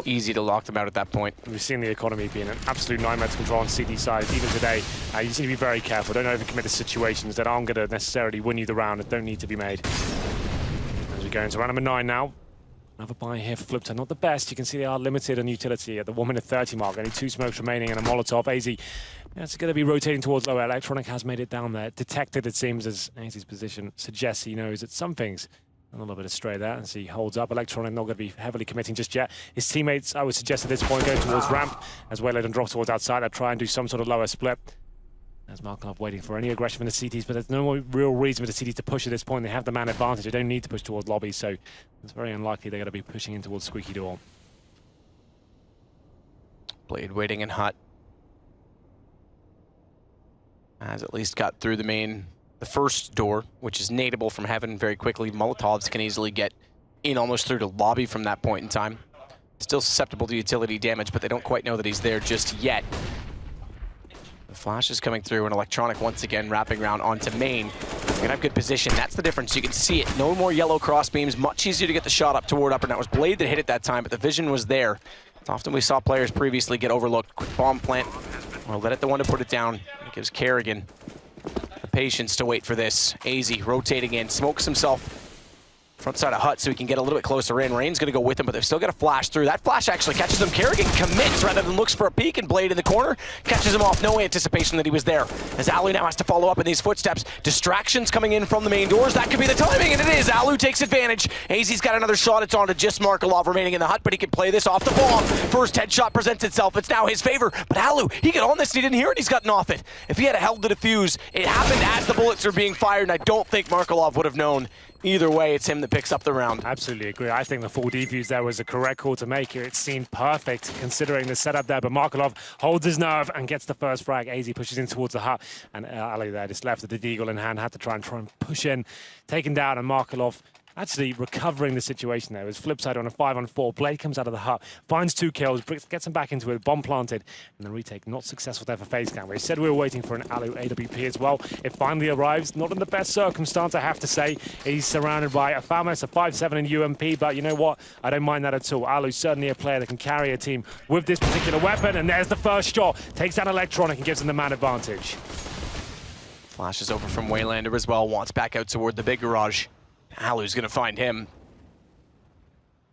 Easy to lock them out at that point. We've seen the economy being an absolute nightmare to control on CD side. Even today, you just need to be very careful. Don't overcommit to situations that aren't going to necessarily win you the round and don't need to be made. As we go into round number 9 now. Another buy here for Flipside. Not the best. You can see they are limited on utility at the 1 minute 30 mark. Only 2 smokes remaining and a Molotov. AZ, it's going to be rotating towards lower. Electronic has made it down there. Detected, it seems, as AZ's position suggests he knows that something's a little bit astray there. As he holds up, Electronic not going to be heavily committing just yet. His teammates, I would suggest at this point, going towards ramp as well and drop towards outside. They'll try and do some sort of lower split. As Markov waiting for any aggression from the CTs, but there's no real reason for the CTs to push at this point. They have the man advantage. They don't need to push towards lobby, so it's very unlikely they're going to be pushing in towards Squeaky Door. Blade waiting in hut. Has at least got through the first door, which is nadeable from heaven very quickly. Molotovs can easily get in almost through to lobby from that point in time. Still susceptible to utility damage, but they don't quite know that he's there just yet. Flash is coming through, and Electronic once again wrapping around onto main. They're gonna have good position. That's the difference. You can see it. No more yellow cross beams. Much easier to get the shot up toward upper. Now it was Blade that hit it that time, but the vision was there. It's often we saw players previously get overlooked. Quick bomb plant. Or let it the one to put it down. It gives Carrigan the patience to wait for this. AZ rotating in, smokes himself front side of hut so he can get a little bit closer in. Rain's going to go with him, but they've still got a flash through. That flash actually catches him. Kerrigan commits rather than looks for a peek, and Blade in the corner catches him off. No anticipation that he was there. As Alu now has to follow up in these footsteps. Distractions coming in from the main doors. That could be the timing, and it is. Alu takes advantage. AZ's got another shot. It's on to just Markelov remaining in the hut, but he can play this off the bomb. First headshot presents itself. It's now his favor, but Alu, he got on this and he didn't hear it. He's gotten off it. If he had held the defuse, it happened as the bullets are being fired, and I don't think Markelov would have known. Either way, it's him that picks up the round. Absolutely agree. I think the full defuse there was the correct call to make here. It seemed perfect considering the setup there, but Markelov holds his nerve and gets the first frag. AZ pushes in towards the hut, and Ali there just left with the deagle in hand, had to try and push in, taken down, and Markelov actually recovering the situation there. It was Flipside on a 5-on-4. Blade comes out of the hut, finds 2 kills, gets him back into it, bomb planted, and the retake not successful there for FaZe Clan. We said we were waiting for an Alu AWP as well. It finally arrives, not in the best circumstance, I have to say. He's surrounded by a Famas, a 5-7 in UMP, but you know what? I don't mind that at all. Alu's certainly a player that can carry a team with this particular weapon, and there's the first shot. Takes down Electronic and gives him the man advantage. Flashes over from Waylander as well, wants back out toward the big garage. Alu's going to find him.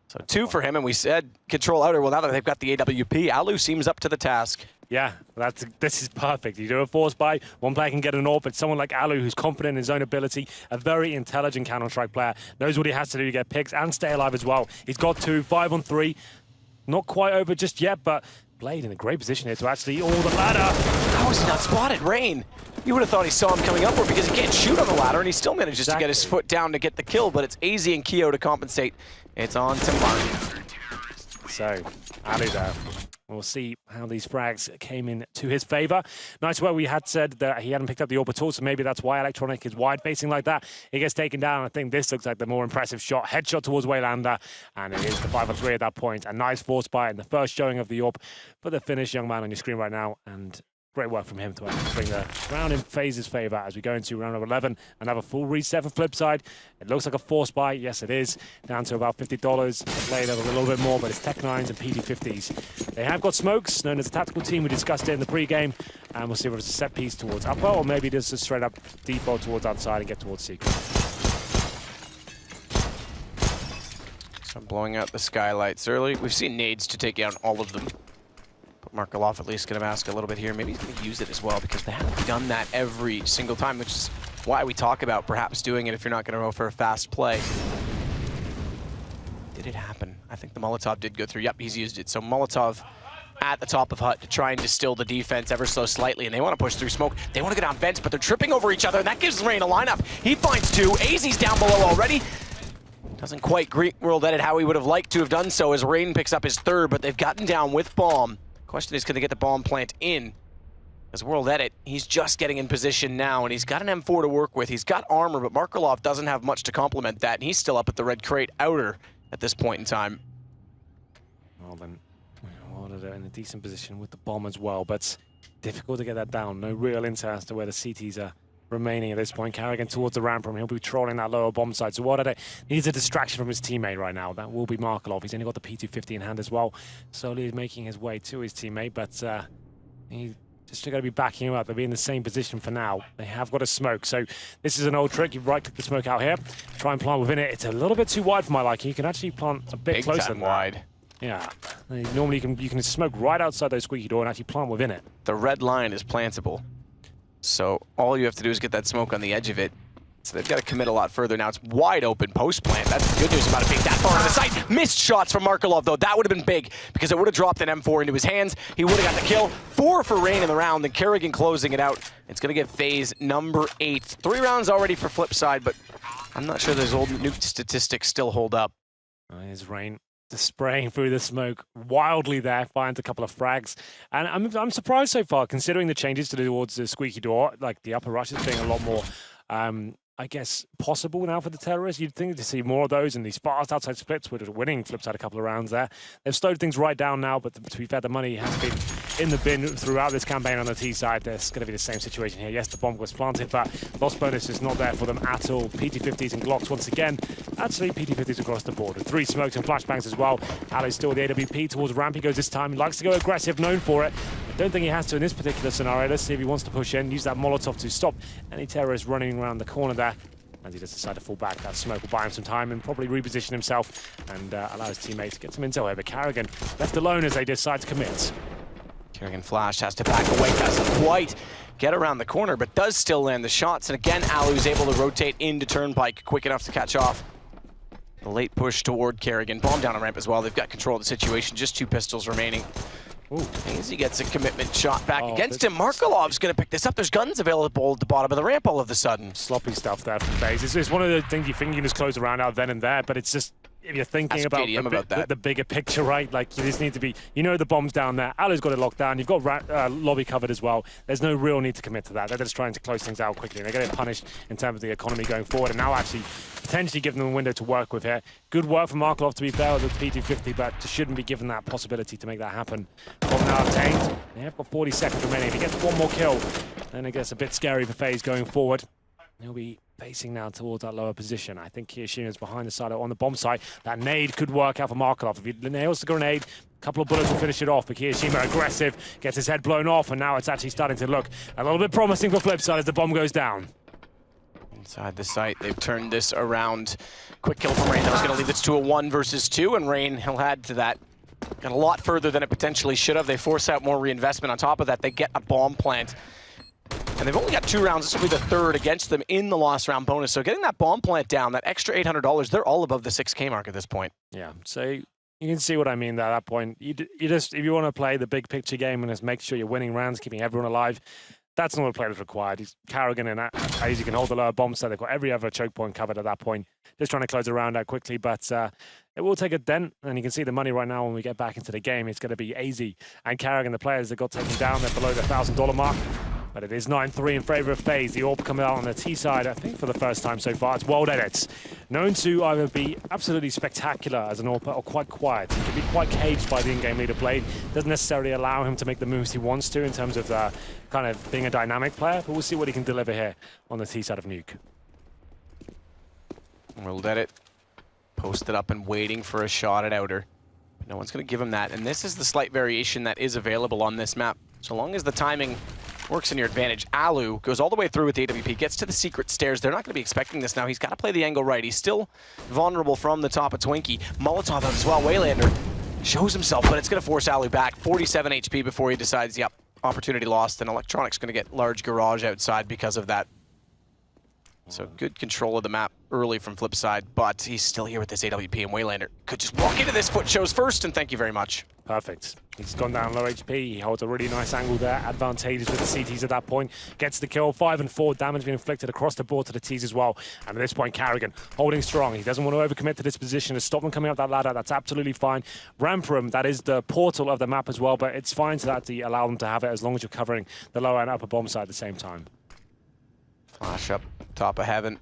So 2 for him, and we said control outer. Well, now that they've got the AWP, Alu seems up to the task. Yeah, this is perfect. You do a force buy, 1 player can get an AWP, but someone like Alu who's confident in his own ability, a very intelligent Counter-Strike player, knows what he has to do to get picks and stay alive as well. He's got 2, 5-on-3. Not quite over just yet, but Blade in a great position here to actually the ladder. How is he not spotted? Rain. You would have thought he saw him coming upward because he can't shoot on the ladder, and he still manages to get his foot down to get the kill, but it's AZ and Keo to compensate. It's on to Mark. So, Ali there. We'll see how these frags came in to his favor. Nice work. We had said that he hadn't picked up the orbital, so maybe that's why Electronic is wide facing like that. He gets taken down. I think this looks like the more impressive shot. Headshot towards Waylander, and it is the 5-on-3 at that point. A nice force buy in the first showing of the AWP for the Finnish young man on your screen right now, and great work from him to bring the round in FaZe's favor as we go into round number 11 and have a full reset for Flipside. It looks like a force buy. Yes, it is. Down to about $50. Later, a little bit more, but it's Tech 9s and PD50s. They have got smokes, known as a tactical team. We discussed it in the pre-game, and we'll see if it's a set piece towards upper, or maybe it is a straight up default towards outside and get towards secret. So blowing out the skylights early. We've seen nades to take out all of them. Markelov at least going to ask a little bit here. Maybe he's going to use it as well because they haven't done that every single time, which is why we talk about perhaps doing it if you're not going to go for a fast play. Did it happen? I think the Molotov did go through. Yep, he's used it. So Molotov at the top of hut to try and distill the defense ever so slightly, and they want to push through smoke. They want to go down vents, but they're tripping over each other, and that gives Rain a lineup. He finds two. AZ's down below already. Doesn't quite world edit how he would have liked to have done so as Rain picks up his third, but they've gotten down with bomb. Question is, can they get the bomb plant in? As World Edit, he's just getting in position now, and he's got an M4 to work with. He's got armor, but Markelov doesn't have much to complement that, and he's still up at the red crate outer at this point in time. Well then, World Edit in a decent position with the bomb as well, but difficult to get that down. No real insight as to where the CTs are remaining at this point. Carrigan towards the ramp room. He'll be trolling that lower bomb side. So World Edit needs a distraction from his teammate right now. That will be Markelov. He's only got the P250 in hand as well. Slowly making his way to his teammate, but he's just going to be backing him up. They'll be in the same position for now. They have got a smoke. So this is an old trick. You right-click the smoke out here. Try and plant within it. It's a little bit too wide for my liking. You can actually plant a bit closer than wide. Yeah. Normally you can smoke right outside those squeaky door and actually plant within it. The red line is plantable. So all you have to do is get that smoke on the edge of it. So they've got to commit a lot further. Now it's wide open post-plant. That's the good news about it being that far on the site. Missed shots from Markelov, though. That would have been big because it would have dropped an M4 into his hands. He would have got the kill. 4 for Rain in the round, then Kerrigan closing it out. It's going to get FaZe number 8. 3 rounds already for Flipside, but I'm not sure those old nuke statistics still hold up. Here's Rain. Just spraying through the smoke wildly there, finds a couple of frags. And I'm surprised so far, considering the changes towards the squeaky door, like the upper rush is being a lot more, I guess, possible now for the terrorists. You'd think to see more of those in these fast outside splits, which are winning Flipside a couple of rounds there. They've slowed things right down now, but to be fair, the money has been in the bin throughout this campaign on the T side. There's going to be the same situation here. Yes, the bomb was planted, but loss bonus is not there for them at all. PT50s and Glocks once again. Actually, PT50s across the board. 3 smokes and flashbangs as well. Ali's still with the AWP towards ramp. He goes this time. He likes to go aggressive, known for it. I don't think he has to in this particular scenario. Let's see if he wants to push in. Use that Molotov to stop any terrorists running around the corner there. As he does decide to fall back, that smoke will buy him some time and probably reposition himself and allow his teammates to get some intel here. But Carrigan left alone as they decide to commit. Kerrigan Flash has to back away, doesn't quite get around the corner, but does still land the shots. And again, Alu's able to rotate into Turnpike quick enough to catch off. The late push toward Kerrigan. Bomb down on ramp as well. They've got control of the situation. Just 2 pistols remaining. As he gets a commitment shot back against him. Markelov's going to pick this up. There's guns available at the bottom of the ramp all of a sudden. Sloppy stuff there from FaZe. It's one of the things you think you can just close around out then and there, but it's just, if you're thinking about the bigger picture, right? Like, you just need to be, the bomb's down there. Alu's got it locked down. You've got lobby covered as well. There's no real need to commit to that. They're just trying to close things out quickly. And they're getting punished in terms of the economy going forward. And now actually potentially giving them a window to work with here. Good work from Markelov, to be fair, with the P250, but just shouldn't be given that possibility to make that happen. Bomb now obtained. They have got 40 seconds remaining. If he gets one more kill, then it gets a bit scary for FaZe going forward. He'll be facing now towards that lower position. I think Kirishina's behind the side on the bomb site. That nade could work out for Markelov. If he nails the grenade, a couple of bullets will finish it off. But Kirishima aggressive, gets his head blown off, and now it's actually starting to look a little bit promising for Flipside as the bomb goes down. Inside the site, they've turned this around. Quick kill from Rain. That was going to lead this to a 1 versus 2, and Rain, he'll add to that. Got a lot further than it potentially should have. They force out more reinvestment. On top of that, they get a bomb plant. And they've only got 2 rounds. This will be the 3rd against them in the lost round bonus. So getting that bomb plant down, that extra $800, they're all above the 6K mark at this point. Yeah, so you can see what I mean at that point. You just, if you want to play the big picture game and just make sure you're winning rounds, keeping everyone alive, That's not what play was required. Carrigan and Azy can hold the lower bomb, so they've got every other choke point covered at that point. Just trying to close the round out quickly, but it will take a dent, and you can see the money right now when we get back into the game. It's going to be Azy and Carrigan, the players that got taken down. They're below the $1,000 mark. But it is 9-3 in favor of FaZe. The AWP coming out on the T side, I think for the first time so far. It's World Edits, known to either be absolutely spectacular as an AWP or quite quiet. He can be quite caged by the in-game leader Blade. Doesn't necessarily allow him to make the moves he wants to in terms of kind of being a dynamic player. But we'll see what he can deliver here on the T side of Nuke. World Edit posted up and waiting for a shot at Outer. No one's going to give him that. And this is the slight variation that is available on this map. So long as the timing works in your advantage. Alu goes all the way through with the AWP, gets to the secret stairs. They're not going to be expecting this now. He's got to play the angle right. He's still vulnerable from the top of Twinkie. Molotov out as well. Waylander shows himself, but it's going to force Alu back. 47 HP before he decides, yep, opportunity lost, and Electronic's going to get large garage outside because of that. So good control of the map early from Flipside, but he's still here with this AWP, and Waylander could just walk into this foot shows first, and thank you very much. Perfect. He's gone down low HP. He holds a really nice angle there. Advantageous with the CTs at that point. Gets the kill. 5 and 4 damage being inflicted across the board to the Ts as well. And at this point, Carrigan holding strong. He doesn't want to overcommit to this position to stop them coming up that ladder. That's absolutely fine. Ramp room, that is the portal of the map as well, but it's fine to actually allow them to have it as long as you're covering the lower and upper bomb side at the same time. Flash up top of heaven.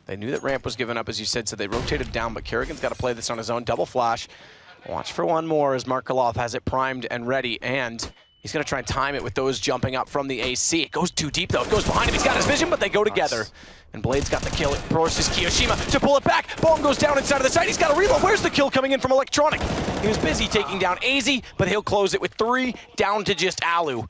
They knew that ramp was given up, as you said, so they rotated down, but Kerrigan's got to play this on his own. Double flash. Watch for one more as Markelov has it primed and ready, and he's going to try and time it with those jumping up from the AC. It goes too deep, though. It goes behind him. He's got his vision, but they go together. And Blade's got the kill. It forces Kiyoshima to pull it back. Bomb goes down inside of the site. He's got a reload. Where's the kill coming in from Electronic? He was busy taking down AZ, but he'll close it with 3 down to just Alu.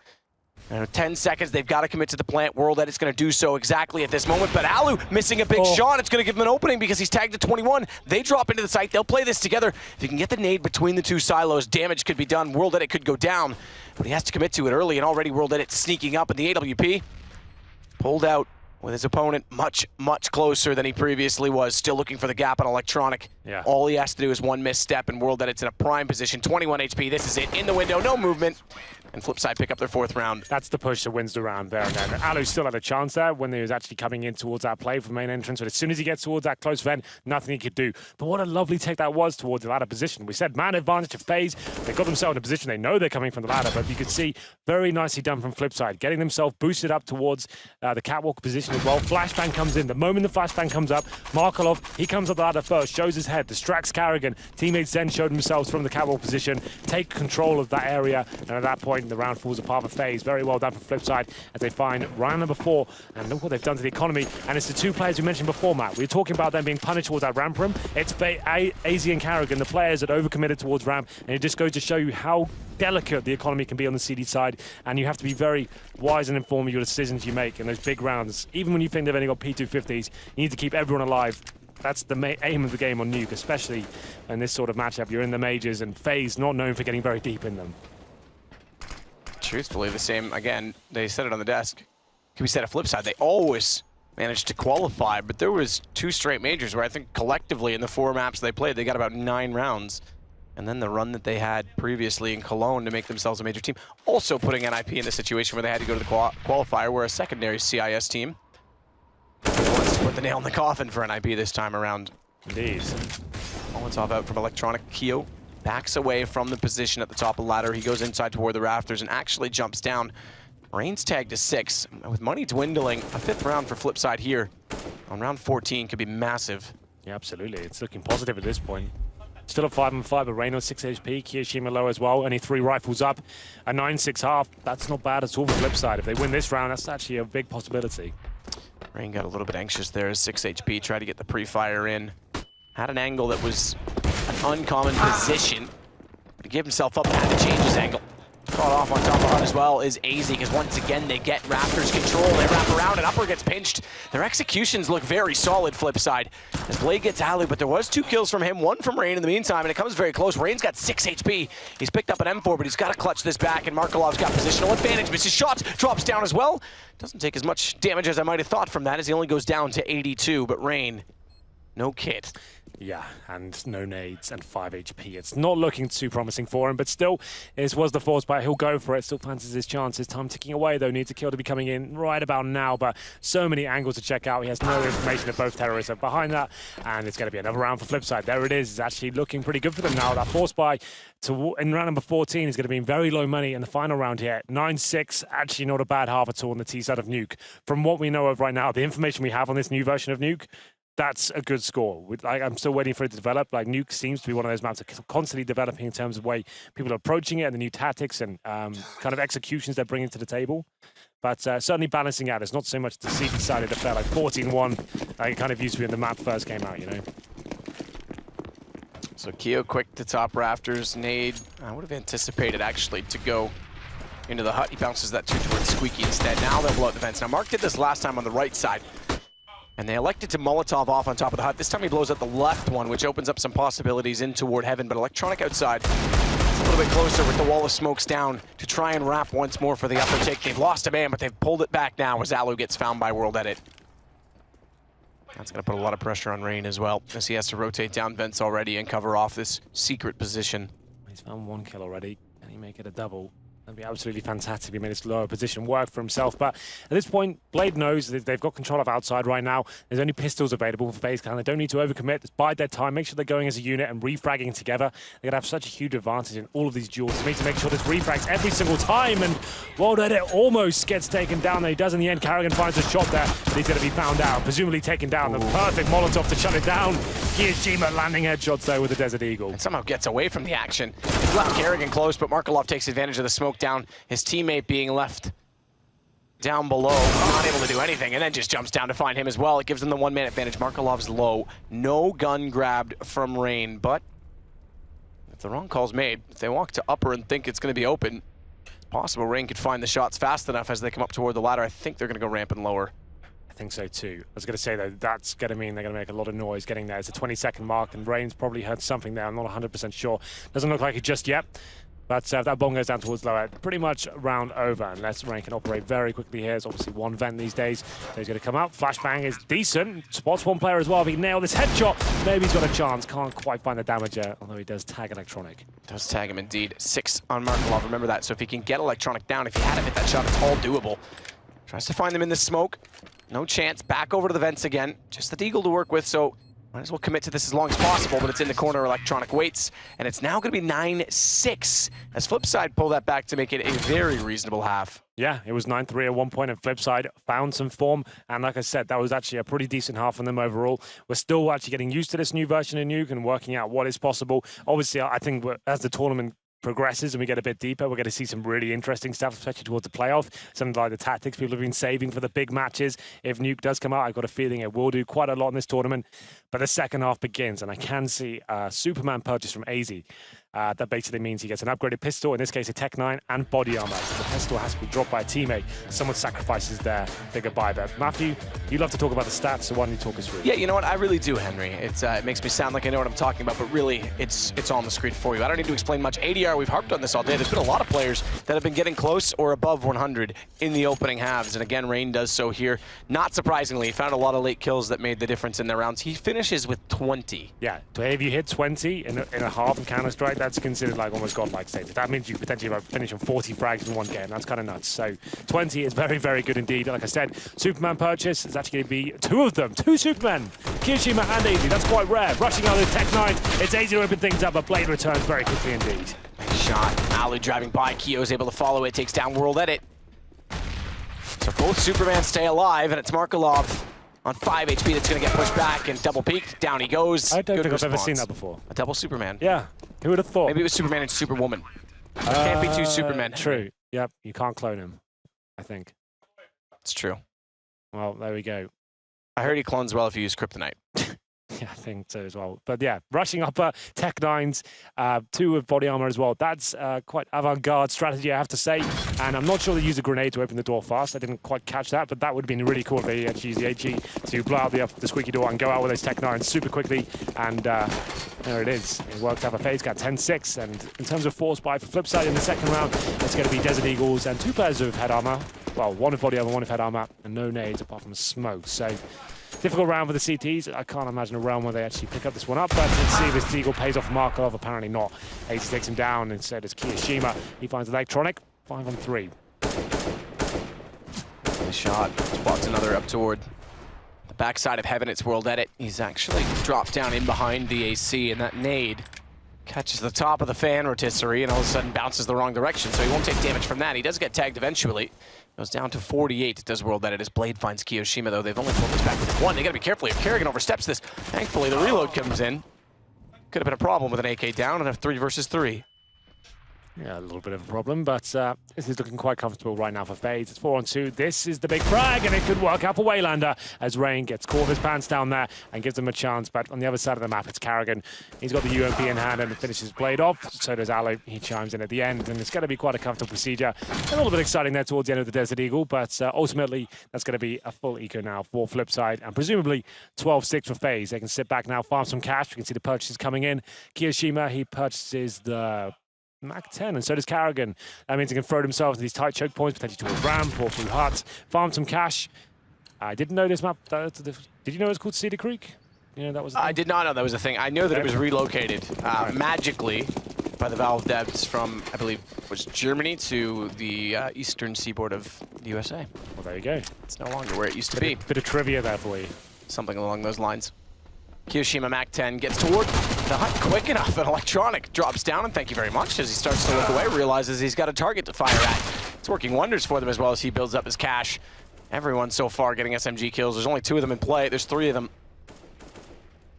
And 10 seconds, they've got to commit to the plant. World Edit's going to do so exactly at this moment, but Alu missing a big shot. It's going to give him an opening because he's tagged at 21. They drop into the site. They'll play this together. If you can get the nade between the two silos, damage could be done. World Edit could go down, but he has to commit to it early, and already World Edit sneaking up, and the AWP pulled out with his opponent much, much closer than he previously was. Still looking for the gap on Electronic. Yeah. All he has to do is one misstep, and World Edit's in a prime position. 21 HP, this is it. In the window, no movement. And Flipside pick up their 4th round. That's the push that wins the round there and then. Alu still had a chance there when he was actually coming in towards that play for main entrance, but as soon as he gets towards that close vent, nothing he could do. But what a lovely take that was towards the ladder position. We said man advantage to FaZe. They got themselves in a position. They know they're coming from the ladder, but you could see very nicely done from Flipside, getting themselves boosted up towards the catwalk position as well. Flashbang comes in. The moment the flashbang comes up, Markelov, he comes up the ladder first, shows his head, distracts Carrigan. Teammates then showed themselves from the catwalk position, take control of that area, and at that point, the round falls apart for FaZe. Very well done from Flipside as they find round number 4, and look what they've done to the economy. And it's the 2 players we mentioned before, Matt. We were talking about them being punished towards that ramp room. It's AZ and Carrigan, the players that overcommitted towards ramp, and it just goes to show you how delicate the economy can be on the CD side, and you have to be very wise and informed of your decisions you make in those big rounds. Even when you think they've only got P250s, you need to keep everyone alive. That's the aim of the game on Nuke, especially in this sort of matchup. You're in the majors, and FaZe not known for getting very deep in them. Truthfully, the same, again, they said it on the desk. Can we set a flip side? They always managed to qualify, but there was 2 straight majors where I think collectively in the 4 maps they played, they got about 9 rounds. And then the run that they had previously in Cologne to make themselves a major team, also putting NIP in the situation where they had to go to the qualifier, where a secondary CIS team wants to put the nail in the coffin for NIP this time around. Indeed. Molotov out from Electronic. Keo backs away from the position at the top of the ladder. He goes inside toward the rafters and actually jumps down. Rain's tagged to 6. With money dwindling, a 5th round for Flipside here on round 14 could be massive. Yeah, absolutely. It's looking positive at this point. Still a 5 and 5, but Reino 6 HP, Kiyoshima low as well. Only 3 rifles up, a 9-6 half. That's not bad at all for Flipside. If they win this round, that's actually a big possibility. Rain got a little bit anxious there as 6 HP, tried to get the pre-fire in. Had an angle that was an uncommon position. But he gave himself up and had to change his angle. Caught off on top of HUD as well is AZ, because once again they get Raptors control. They wrap around and Upper gets pinched. Their executions look very solid, Flipside. As Blade gets Alu, but there was 2 kills from him, 1 from Rain in the meantime, and it comes very close. Rain's got 6 HP. He's picked up an M4, but he's got to clutch this back, and Markelov's got positional advantage. Misses shots, drops down as well. Doesn't take as much damage as I might have thought from that, as he only goes down to 82, but Rain No kit. Yeah, and no nades and 5 HP. It's not looking too promising for him, but still, this was the force bite. He'll go for it. Still fancies his chances. Time ticking away, though. Needs a kill to be coming in right about now, but so many angles to check out. He has no information that both terrorists are behind that, and it's going to be another round for Flipside. There it is. It's actually looking pretty good for them now. That force bite in round number 14 is going to be very low money in the final round here. 9-6, actually not a bad half at all on the T side of Nuke. From what we know of right now, the information we have on this new version of Nuke, that's a good score. I'm still waiting for it to develop. Like, Nuke seems to be one of those maps that are constantly developing in terms of the way people are approaching it and the new tactics and kind of executions they're bringing to the table. But certainly balancing out. It's not so much the CD side of the affair, like 14-1, like it kind of used to be when the map first came out, you know? So Keo quick to top rafters. Nade, I would have anticipated actually to go into the hut. He bounces that 2 towards Squeaky instead. Now they'll blow out the vents. Now Mark did this last time on the right side, and they elected to Molotov off on top of the hut. This time he blows out the left one, which opens up some possibilities in toward heaven, but Electronic outside. It's a little bit closer with the wall of smokes down to try and wrap once more for the upper take. They've lost a man, but they've pulled it back now as Alu gets found by World Edit. That's going to put a lot of pressure on Rain as well, as he has to rotate down vents already and cover off this secret position. He's found 1 kill already. Can he make it a double? That'd be absolutely fantastic. He made his lower position work for himself. But at this point, Blade knows that they've got control of outside right now. There's only pistols available for FaZe Clan. They don't need to overcommit. Just bide their time. Make sure they're going as a unit and refragging together. They're going to have such a huge advantage in all of these duels. They need to make sure there's refrags every single time. And World Edit almost gets taken down. There he does in the end. Carrigan finds a shot there, but he's going to be found out. Presumably taken down. The perfect Molotov to shut it down. Kiyojima landing headshots there with the Desert Eagle. And somehow gets away from the action. He's left Carrigan close, but Markelov takes advantage of the smoke down. His teammate being left down below, not able to do anything, and then just jumps down to find him as well. It gives them the 1-man advantage. Markelov's low. No gun grabbed from Rain, but if the wrong call's made, if they walk to upper and think it's going to be open, it's possible Rain could find the shots fast enough as they come up toward the ladder. I think they're going to go ramping lower. I think so too. I was going to say, though, that's going to mean they're going to make a lot of noise getting there. It's a 20-second mark, and Rain's probably heard something there. I'm not 100% sure. Doesn't look like it just yet. But if that bomb goes down towards lower, pretty much round over, unless Rain can operate very quickly here. There's obviously 1 vent these days. So he's going to come out. Flashbang is decent. Spots 1 player as well. If he nailed this headshot, maybe he's got a chance. Can't quite find the damage yet, although he does tag Electronic. Does tag him indeed. 6 on Markelov, remember that. So if he can get Electronic down, if he had to hit that shot, it's all doable. Tries to find them in the smoke. No chance. Back over to the vents again. Just the Deagle to work with, so might as well commit to this as long as possible, but it's in the corner. Electronic waits, and it's now going to be 9-6 as Flipside pull that back to make it a very reasonable half. Yeah, it was 9-3 at one point, and Flipside found some form, and like I said, that was actually a pretty decent half from them overall. We're still actually getting used to this new version of Nuke and working out what is possible. Obviously, I think as the tournament progresses and we get a bit deeper, we're going to see some really interesting stuff, especially towards the playoff. Something like the tactics people have been saving for the big matches. If Nuke does come out, I've got a feeling it will do quite a lot in this tournament. But the second half begins, and I can see a Superman purchase from AZ. That basically means he gets an upgraded pistol, in this case a Tech 9, and body armor. So the pistol has to be dropped by a teammate. Someone sacrifices their bigger buy bet. Matthew, you love to talk about the stats, so why don't you talk us through? Yeah, you know what? I really do, Henry. It makes me sound like I know what I'm talking about, but really, it's on the screen for you. I don't need to explain much. ADR, we've harped on this all day. There's been a lot of players that have been getting close or above 100 in the opening halves, and again, Rain does so here. Not surprisingly, he found a lot of late kills that made the difference in their rounds. He finishes with 20. Yeah, if you hit 20 in a half in Counter-Strike, that's considered like almost godlike status. That means you potentially finish on 40 frags in one game. That's kind of nuts. So 20 is very, very good indeed. Like I said, Superman purchase is actually going to be 2 of them. 2 Supermen. Kiyojima and AZ. That's quite rare. Rushing out of the Tech 9. It's AZ to open things up, but Blade returns very quickly indeed. Nice shot. Alu driving by. Keo is able to follow it. Takes down World Edit. So both Superman stay alive, and it's Markelov on 5 HP that's going to get pushed back and double peeked. Down he goes. I don't Good think response. I've ever seen that before. A double Superman. Yeah. Who would have thought? Maybe it was Superman and Superwoman. There can't be 2 Supermen. True. Yep. You can't clone him, I think. It's true. Well, there we go. I heard he clones well if you use Kryptonite. Yeah, I think so as well. But yeah, rushing up Tech 9s, 2 with body armor as well. That's quite avant-garde strategy, I have to say. And I'm not sure they use a grenade to open the door fast. I didn't quite catch that, but that would have been really cool if they actually used the HE to blow out the squeaky door and go out with those Tech 9s super quickly. And there it is. It worked out for FaZe Clan 10-6. And in terms of force buy for Flipside in the second round, it's going to be Desert Eagles and 2 players with head armor. Well, 1 with body armor, 1 with head armor, and no nades apart from smoke. So Difficult round for the CTs. I can't imagine a round where they actually pick up this one up, but let's see if this Deagle pays off Markov. Apparently not. Ace takes him down, and so does Kiyoshima. He finds Electronic, 5-on-3. The shot spots another up toward the backside of Heaven. It's World Edit. He's actually dropped down in behind the AC, and that nade catches the top of the fan rotisserie and all of a sudden bounces the wrong direction, so he won't take damage from that. He does get tagged eventually. Goes down to 48. It does World Edit. His blade finds Kiyoshima, though. They've only pulled this back with one. They got to be careful if Kerrigan oversteps this. Thankfully, the reload comes in. Could have been a problem with an AK down and a 3 versus 3. Yeah, a little bit of a problem, but this is looking quite comfortable right now for FaZe. It's 4-on-2. This is the big frag, and it could work out for Waylander as Rain gets caught with his pants down there and gives him a chance. But on the other side of the map, it's Kerrigan. He's got the UMP in hand and finishes blade off. So does Alu. He chimes in at the end, and it's going to be quite a comfortable procedure. A little bit exciting there towards the end of the Desert Eagle, but ultimately, that's going to be a full eco now for Flipside, and presumably 12-6 for FaZe. They can sit back now, farm some cash. We can see the purchases coming in. Kiyoshima, he purchases the Mac 10, and so does Kerrigan. That means he can throw himself into these tight choke points, potentially towards ramp or through hut, farm some cash. I didn't know this map. Did you know it was called Cedar Creek? You know that was. I did not know that was a thing. I know that it was relocated magically by the Valve devs from, I believe, was Germany to the eastern seaboard of the USA. Well, there you go. It's no longer where it used to be. Bit of trivia there for you. Something along those lines. Kiyoshima Mac 10 gets toward the hut quick enough, and Electronic drops down, and thank you very much, as he starts to look away, realizes he's got a target to fire at. It's working wonders for them as well as he builds up his cash. Everyone so far getting SMG kills. There's only 2 of them in play. There's 3 of them.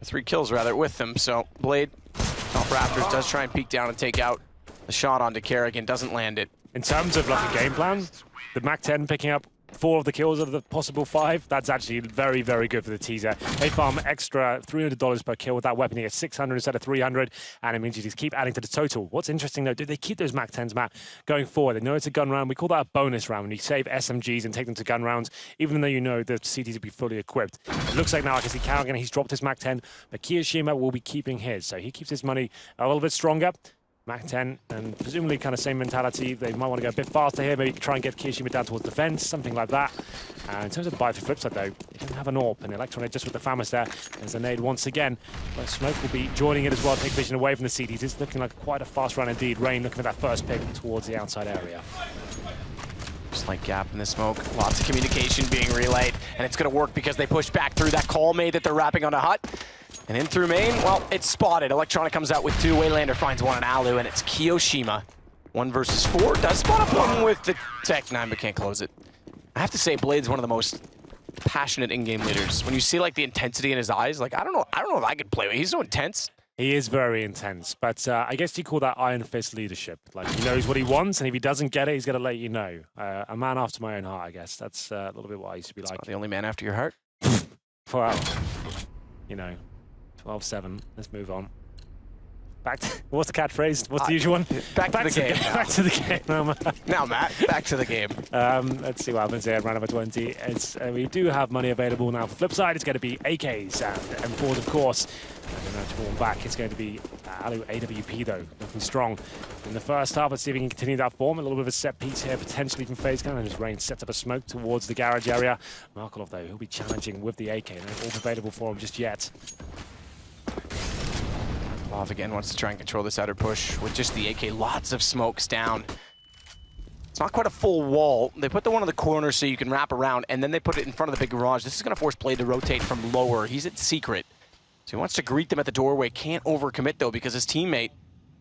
3 kills, rather, with them. So Blade, top Raptors, does try and peek down and take out the shot onto Kerrigan, doesn't land it. In terms of like a game plan, the Mac 10 picking up 4 of the kills of the possible 5, that's actually very, very good for the teaser. They farm extra $300 per kill with that weapon. He gets 600 instead of 300, and it means you just keep adding to the total. What's interesting, though, do they keep those Mac 10s, Matt, going forward? They know it's a gun round. We call that a bonus round when you save SMGs and take them to gun rounds, even though you know the CTs will be fully equipped. It looks like now I can see Kerrigan, he's dropped his Mac 10, but Kiyoshima will be keeping his, so he keeps his money a little bit stronger. Mac 10, and presumably kind of same mentality. They might want to go a bit faster here, maybe try and get Kiyoshima down towards the fence, something like that. In terms of the buy for Flipside, though, he doesn't have an AWP, and Electronic just with the Famas there. There's a nade once again, but Smoke will be joining it as well, take vision away from the CDs. It's looking like quite a fast run indeed. Rain looking at that first pick towards the outside area. Slight gap in the smoke, lots of communication being relayed, and it's going to work because they push back through that call made that they're wrapping on a hut. And in through main, well, it's spotted. Electronic comes out with 2, Waylander finds 1 on Alu, and it's Kiyoshima. 1 versus 4, does spot up 1 with the Tech 9, but can't close it. I have to say, Blade's one of the most passionate in-game leaders. When you see like the intensity in his eyes, like I don't know if I could play with him. He's so intense. He is very intense, but I guess you call that Iron Fist leadership. Like, he knows what he wants, and if he doesn't get it, he's going to let you know. A man after my own heart, I guess. That's a little bit what I used to be like. The only man after your heart? Well, you know, 12-7. Let's move on. Back to, what's the catchphrase? What's the usual one? Back to the game. Back to the game. Now, Matt, back to the game. Let's see what happens here. Round number 20. We do have money available now for Flipside. It's going to be AKs and M4s, of course. I don't know to warm back. It's going to be Alu AWP, though, looking strong in the first half. Let's see if we can continue that form. A little bit of a set piece here, potentially from FaZe. And as Rain sets up a smoke towards the garage area. Markov, though, he'll be challenging with the AK. They're not available for him just yet. Love again wants to try and control this outer push with just the AK. Lots of smokes down. It's not quite a full wall. They put the one in the corner so you can wrap around, and then they put it in front of the big garage. This is going to force Blade to rotate from lower. He's at secret. So he wants to greet them at the doorway. Can't overcommit, though, because his teammate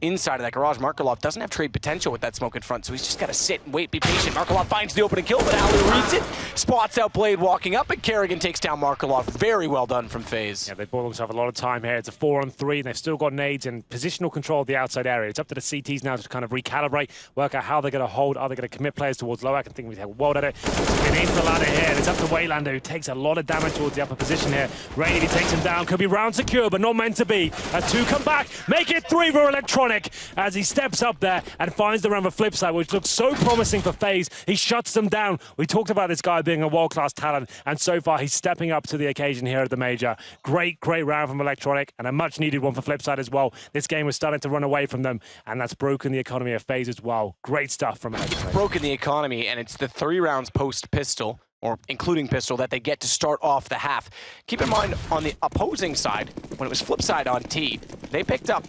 inside of that garage, Markelov, doesn't have trade potential with that smoke in front, so he's just got to sit and wait, be patient. Markelov finds the opening kill, but Alu reads it, spots out Blade walking up, and Kerrigan takes down Markelov. Very well done from FaZe. Yeah, they bought themselves a lot of time here. It's a 4-on-3, and they've still got nades and positional control of the outside area. It's up to the CTs now to kind of recalibrate, work out how they're going to hold. Are they going to commit players towards low? I can think we have a world at it. It needs the ladder here, and it's up to Waylander, who takes a lot of damage towards the upper position here. Rain, if he takes him down, could be round secure, but not meant to be. As 2 come back, make it 3 for Electronic, as he steps up there and finds the round for Flipside, which looks so promising for FaZe. He shuts them down. We talked about this guy being a world-class talent, and so far he's stepping up to the occasion here at the Major. Great round from Electronic, and a much-needed one for Flipside as well. This game was starting to run away from them, and that's broken the economy of FaZe as well. Great stuff from Electronic. It's broken the economy, and it's the 3 rounds post-pistol. or including pistol, that they get to start off the half. Keep in mind, on the opposing side, when it was flip side on T, they picked up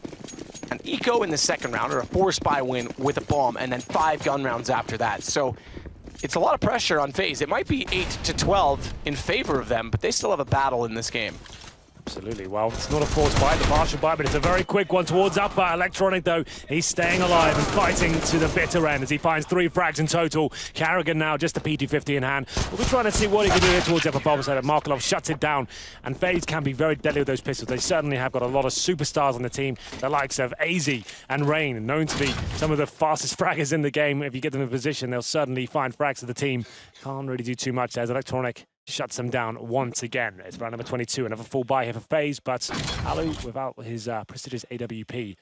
an eco in the second round, or a 4-spy win with a bomb, and then 5 gun rounds after that. So it's a lot of pressure on FaZe. It might be 8-12 in favor of them, but they still have a battle in this game. Absolutely. Well, it's not a forced buy, the partial buy, but it's a very quick one towards up by Electronic, though. He's staying alive and fighting to the bitter end as he finds 3 frags in total. Carrigan now just a PT-50 in hand. We'll be trying to see what he can do here towards the upper bomb side. Markelov shuts it down, and FaZe can be very deadly with those pistols. They certainly have got a lot of superstars on the team, the likes of AZ and Rain, known to be some of the fastest fraggers in the game. If you get them in position, they'll certainly find frags to the team. Can't really do too much as Electronic shuts them down once again. It's round number 22, another full buy here for FaZe, but Alu, without his prestigious AWP,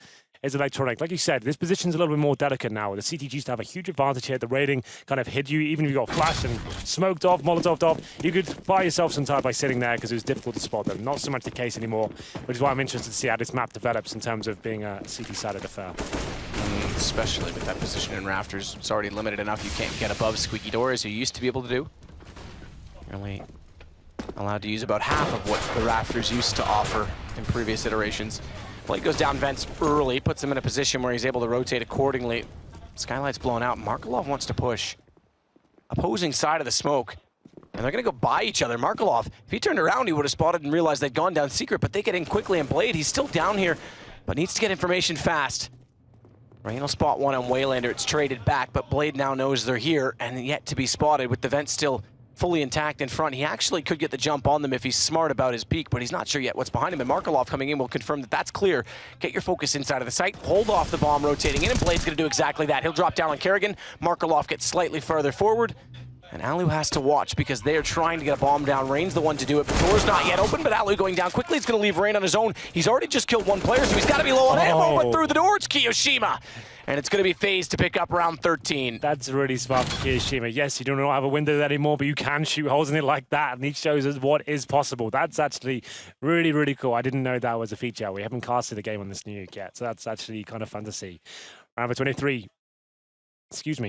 is Electronic. Like you said, this position's a little bit more delicate now. The CTG used to have a huge advantage here. The raiding kind of hid you, even if you got flashed and smoked off, molotoved off, you could buy yourself some time by sitting there because it was difficult to spot them. Not so much the case anymore, which is why I'm interested to see how this map develops in terms of being a CT-sided affair. Especially with that position in rafters. It's already limited enough. You can't get above squeaky door as you used to be able to do. You're only allowed to use about half of what the rafters used to offer in previous iterations. Blade goes down vents early, puts him in a position where he's able to rotate accordingly. Skylight's blown out. Markelov wants to push. Opposing side of the smoke. And they're going to go by each other. Markelov, if he turned around, he would have spotted and realized they'd gone down secret, but they get in quickly, and Blade, he's still down here, but needs to get information fast. Rain will spot one on Waylander. It's traded back, but Blade now knows they're here and yet to be spotted with the vent still fully intact in front. He actually could get the jump on them if he's smart about his peak, but he's not sure yet what's behind him. And Markelov coming in will confirm that that's clear. Get your focus inside of the site. Hold off the bomb rotating in, and Blade's going to do exactly that. He'll drop down on Kerrigan. Markelov gets slightly further forward. And Alu has to watch because they are trying to get a bomb down. Rain's the one to do it, but door's not yet open, but Alu going down quickly. He's going to leave Rain on his own. He's already just killed 1 player, so he's got to be low on ammo, but through the door, it's Kiyoshima. And it's going to be FaZe to pick up round 13. That's really smart for Kiyoshima. Yes, you don't have a window there anymore, but you can shoot holes in it like that, and he shows us what is possible. That's actually really, really cool. I didn't know that was a feature. We haven't casted a game on this nuke yet, so that's actually kind of fun to see. Round number 23.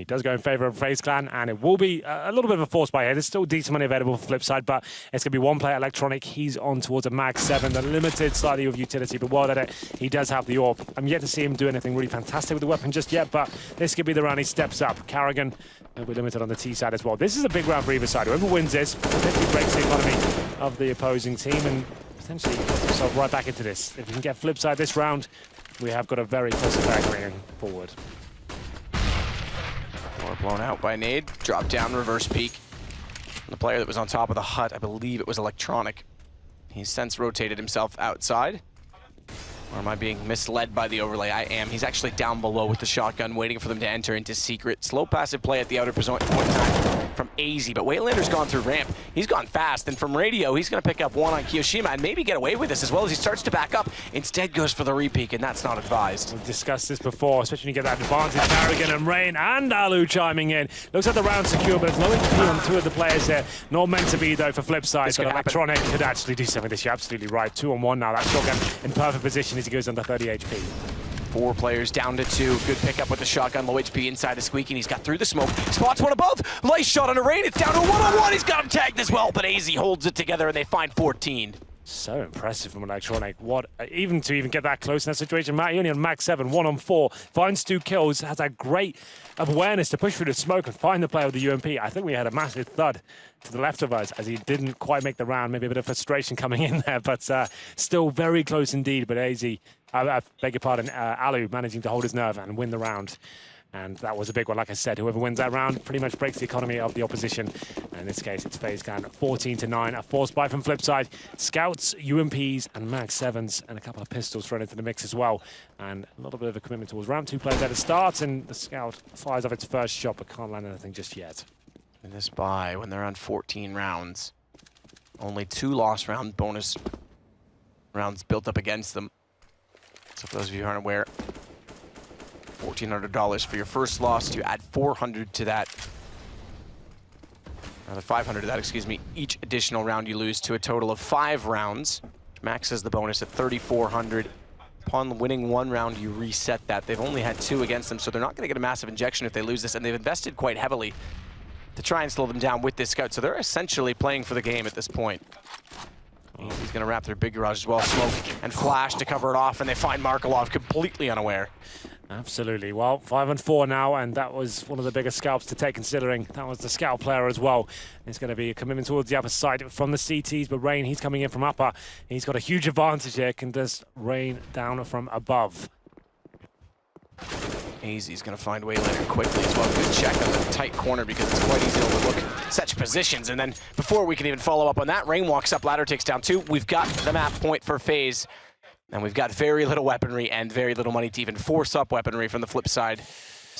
Does go in favor of FaZe Clan, and it will be a little bit of a force buy here. There's still decent money available for flip side, but it's going to be 1 player, Electronic. He's on towards a Mag 7, the limited slightly of utility, but while at it, he does have the AWP. I'm yet to see him do anything really fantastic with the weapon just yet, but this could be the round he steps up. Carrigan will be limited on the T side as well. This is a big round for either side. Whoever wins this potentially breaks the economy of the opposing team and potentially gets himself right back into this. If we can get flip side this round, we have got a very close affair going forward. Door blown out by Nade. Drop down, reverse peek. The player that was on top of the hut, I believe it was Electronic. He's since rotated himself outside. Or am I being misled by the overlay? I am. He's actually down below with the shotgun, waiting for them to enter into secret. Slow passive play at the outer point time from AZ, but Waylander's gone through ramp. He's gone fast, and from radio, he's going to pick up 1 on Kiyoshima and maybe get away with this as well as he starts to back up. Instead goes for the repeak, and that's not advised. We've discussed this before, especially when you get that advantage. Carrigan and Rain and Alu chiming in. Looks like the round's secure, but it's no HP on 2 of the players here. Not meant to be, though, for flip side. But Electronic could actually do something this. You're absolutely right. 2 on 1 now. That shotgun in perfect position as he goes under 30 HP. 4 players down to 2. Good pickup with the shotgun. Low HP inside of Squeaky, and he's got through the smoke. Spots one above. Nice shot on a Rain. It's down to 1-on-1. He's got him tagged as well, but AZ holds it together, and they find 14. So impressive from Electronic. What, even to get that close in that situation. Matt, only on max 7, 1 on 4, finds 2 kills, has a great awareness to push through the smoke and find the player with the UMP. I think we had a massive thud to the left of us as he didn't quite make the round. Maybe a bit of frustration coming in there, but still very close indeed. But AZ, I beg your pardon, Alu managing to hold his nerve and win the round. And that was a big one. Like I said, whoever wins that round pretty much breaks the economy of the opposition. And in this case, it's FaZe Clan 14-9. A force buy from Flipside. Scouts, UMPs, and Mag 7s, and a couple of pistols thrown into the mix as well. And a little bit of a commitment towards round 2 players at the start. And the Scout fires off its first shot, but can't land anything just yet. In this buy, when they're on 14 rounds, only 2 lost round bonus rounds built up against them. So for those of you who aren't aware, $1,400 for your first loss. You add 400 to that. Rather 500 to that, excuse me. Each additional round you lose to a total of 5 rounds. Maxes the bonus at 3,400. Upon winning 1 round, you reset that. They've only had 2 against them, so they're not going to get a massive injection if they lose this, and they've invested quite heavily to try and slow them down with this scout. So they're essentially playing for the game at this point. He's going to wrap their big garage as well. Smoke and flash to cover it off, and they find Markelov completely unaware. Absolutely. Well, 5-4 now, and that was one of the biggest scalps to take, considering that was the scout player as well. It's going to be a commitment towards the upper side from the CTs, but Rain, he's coming in from upper. He's got a huge advantage here, can just rain down from above. AZ's going to find Waylander quickly as well. Good check on the tight corner because it's quite easy to overlook such positions. And then before we can even follow up on that, Rain walks up, ladder takes down 2. We've got the map point for FaZe. And we've got very little weaponry and very little money to even force up weaponry from the flip side.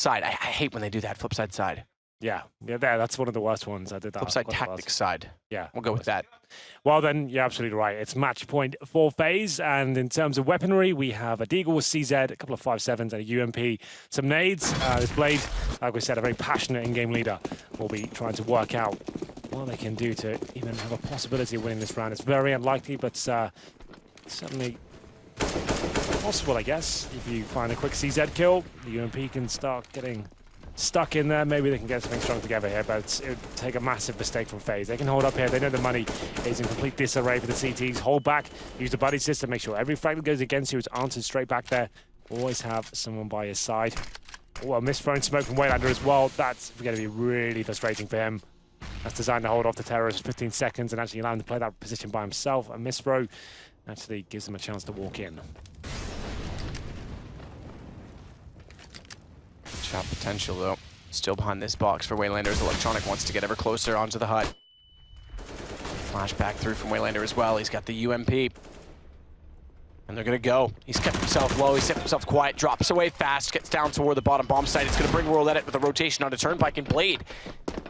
I hate when they do that, flip side. Yeah, that's one of the worst ones. I did that. Flip side tactics side. Yeah. We'll go with that. Well then, you're absolutely right. It's match point for FaZe, and in terms of weaponry, we have a Deagle with CZ, a couple of 5.7s, and a UMP, some nades. This Blade, like we said, a very passionate in-game leader, will be trying to work out what they can do to even have a possibility of winning this round. It's very unlikely, but certainly possible, I guess. If you find a quick CZ kill, the UMP can start getting stuck in there. Maybe they can get something strong together here, but it would take a massive mistake from FaZe. They can hold up here. They know the money is in complete disarray for the CTs. Hold back, use the buddy system, make sure every frag that goes against you is answered straight back there. Always have someone by his side. Oh, a misthrown smoke from Waylander as well. That's going to be really frustrating for him. That's designed to hold off the terrorists for 15 seconds and actually allow him to play that position by himself. A misthrow actually gives him a chance to walk in. Shot potential, though. Still behind this box for Waylander's Electronic wants to get ever closer onto the hut. Flashback through from Waylander as well. He's got the UMP. And they're going to go. He's kept himself low. He's kept himself quiet. Drops away fast. Gets down toward the bottom bomb site. It's going to bring World Edit with a rotation onto Turnpike and Blade.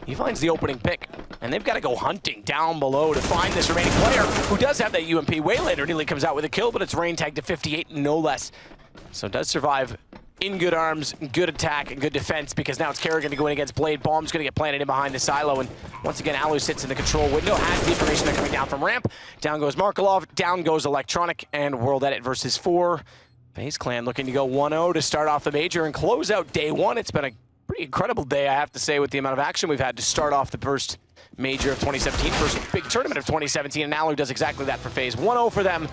He finds the opening pick. And they've got to go hunting down below to find this remaining player who does have that UMP. Waylander nearly comes out with a kill, but it's rain tagged to 58, no less. So does survive in good arms, good attack, and good defense, because now it's Kerrigan to go in against Blade. Bomb's going to get planted in behind the silo, and once again, Alu sits in the control window, has the information they're coming down from ramp. Down goes Markelov, down goes Electronic, and World Edit versus 4. FaZe Clan looking to go 1-0 to start off the major and close out day 1. It's been a pretty incredible day, I have to say, with the amount of action we've had to start off the first major of 2017, first big tournament of 2017, and Alu does exactly that for FaZe. 1-0 for them,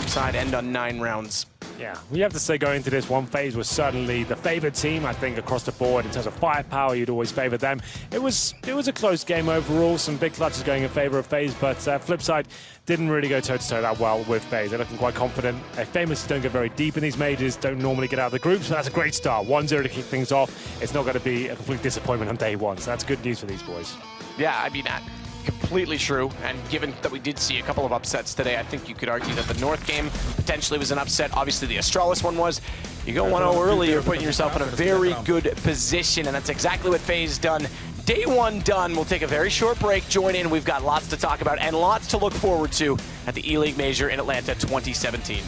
side end on 9 rounds. Yeah, we have to say going into this one, FaZe was certainly the favored team. I think across the board in terms of firepower, you'd always favor them. It was a close game overall. Some big clutches going in favor of FaZe, but flip side didn't really go toe-to-toe that well with FaZe. They're looking quite confident. They famously don't get very deep in these majors, don't normally get out of the group, so that's a great start. 1-0 to kick things off. It's not going to be a complete disappointment on day 1, so that's good news for these boys. Yeah, I mean, completely true, and given that we did see a couple of upsets today, I think you could argue that the North game potentially was an upset. Obviously, the Astralis one was. You go 1-0 early, you're putting yourself in a very good position, and that's exactly what FaZe done. Day 1 done. We'll take a very short break. Join in. We've got lots to talk about and lots to look forward to at the Eleague Major in Atlanta 2017.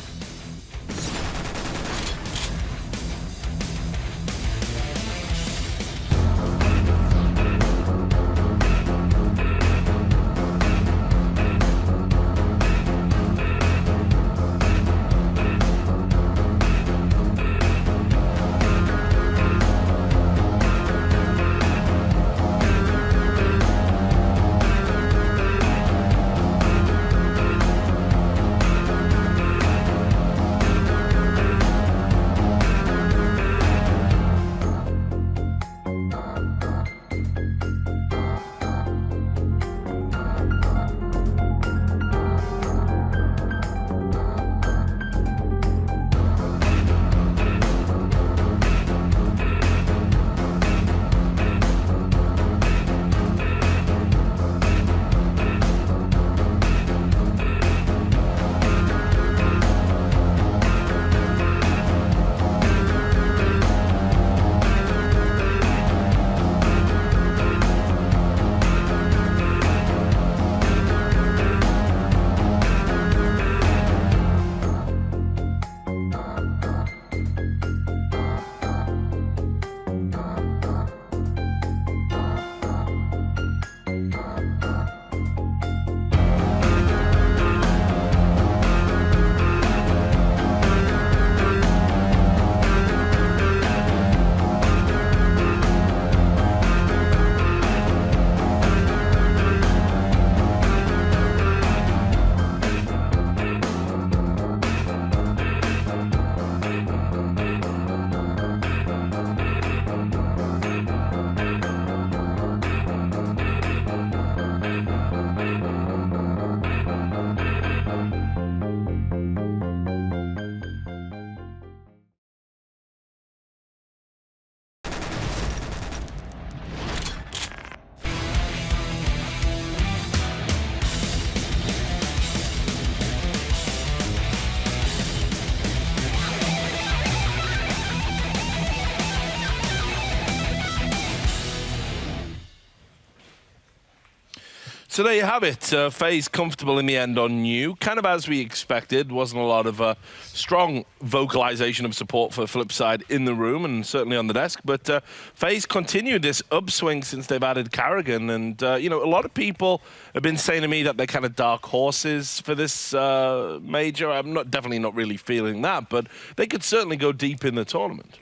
So there you have it. FaZe comfortable in the end on New. Kind of as we expected. Wasn't a lot of strong vocalization of support for Flipside in the room and certainly on the desk. But FaZe continued this upswing since they've added Carrigan. And, you know, a lot of people have been saying to me that they're kind of dark horses for this major. I'm definitely not really feeling that. But they could certainly go deep in the tournament.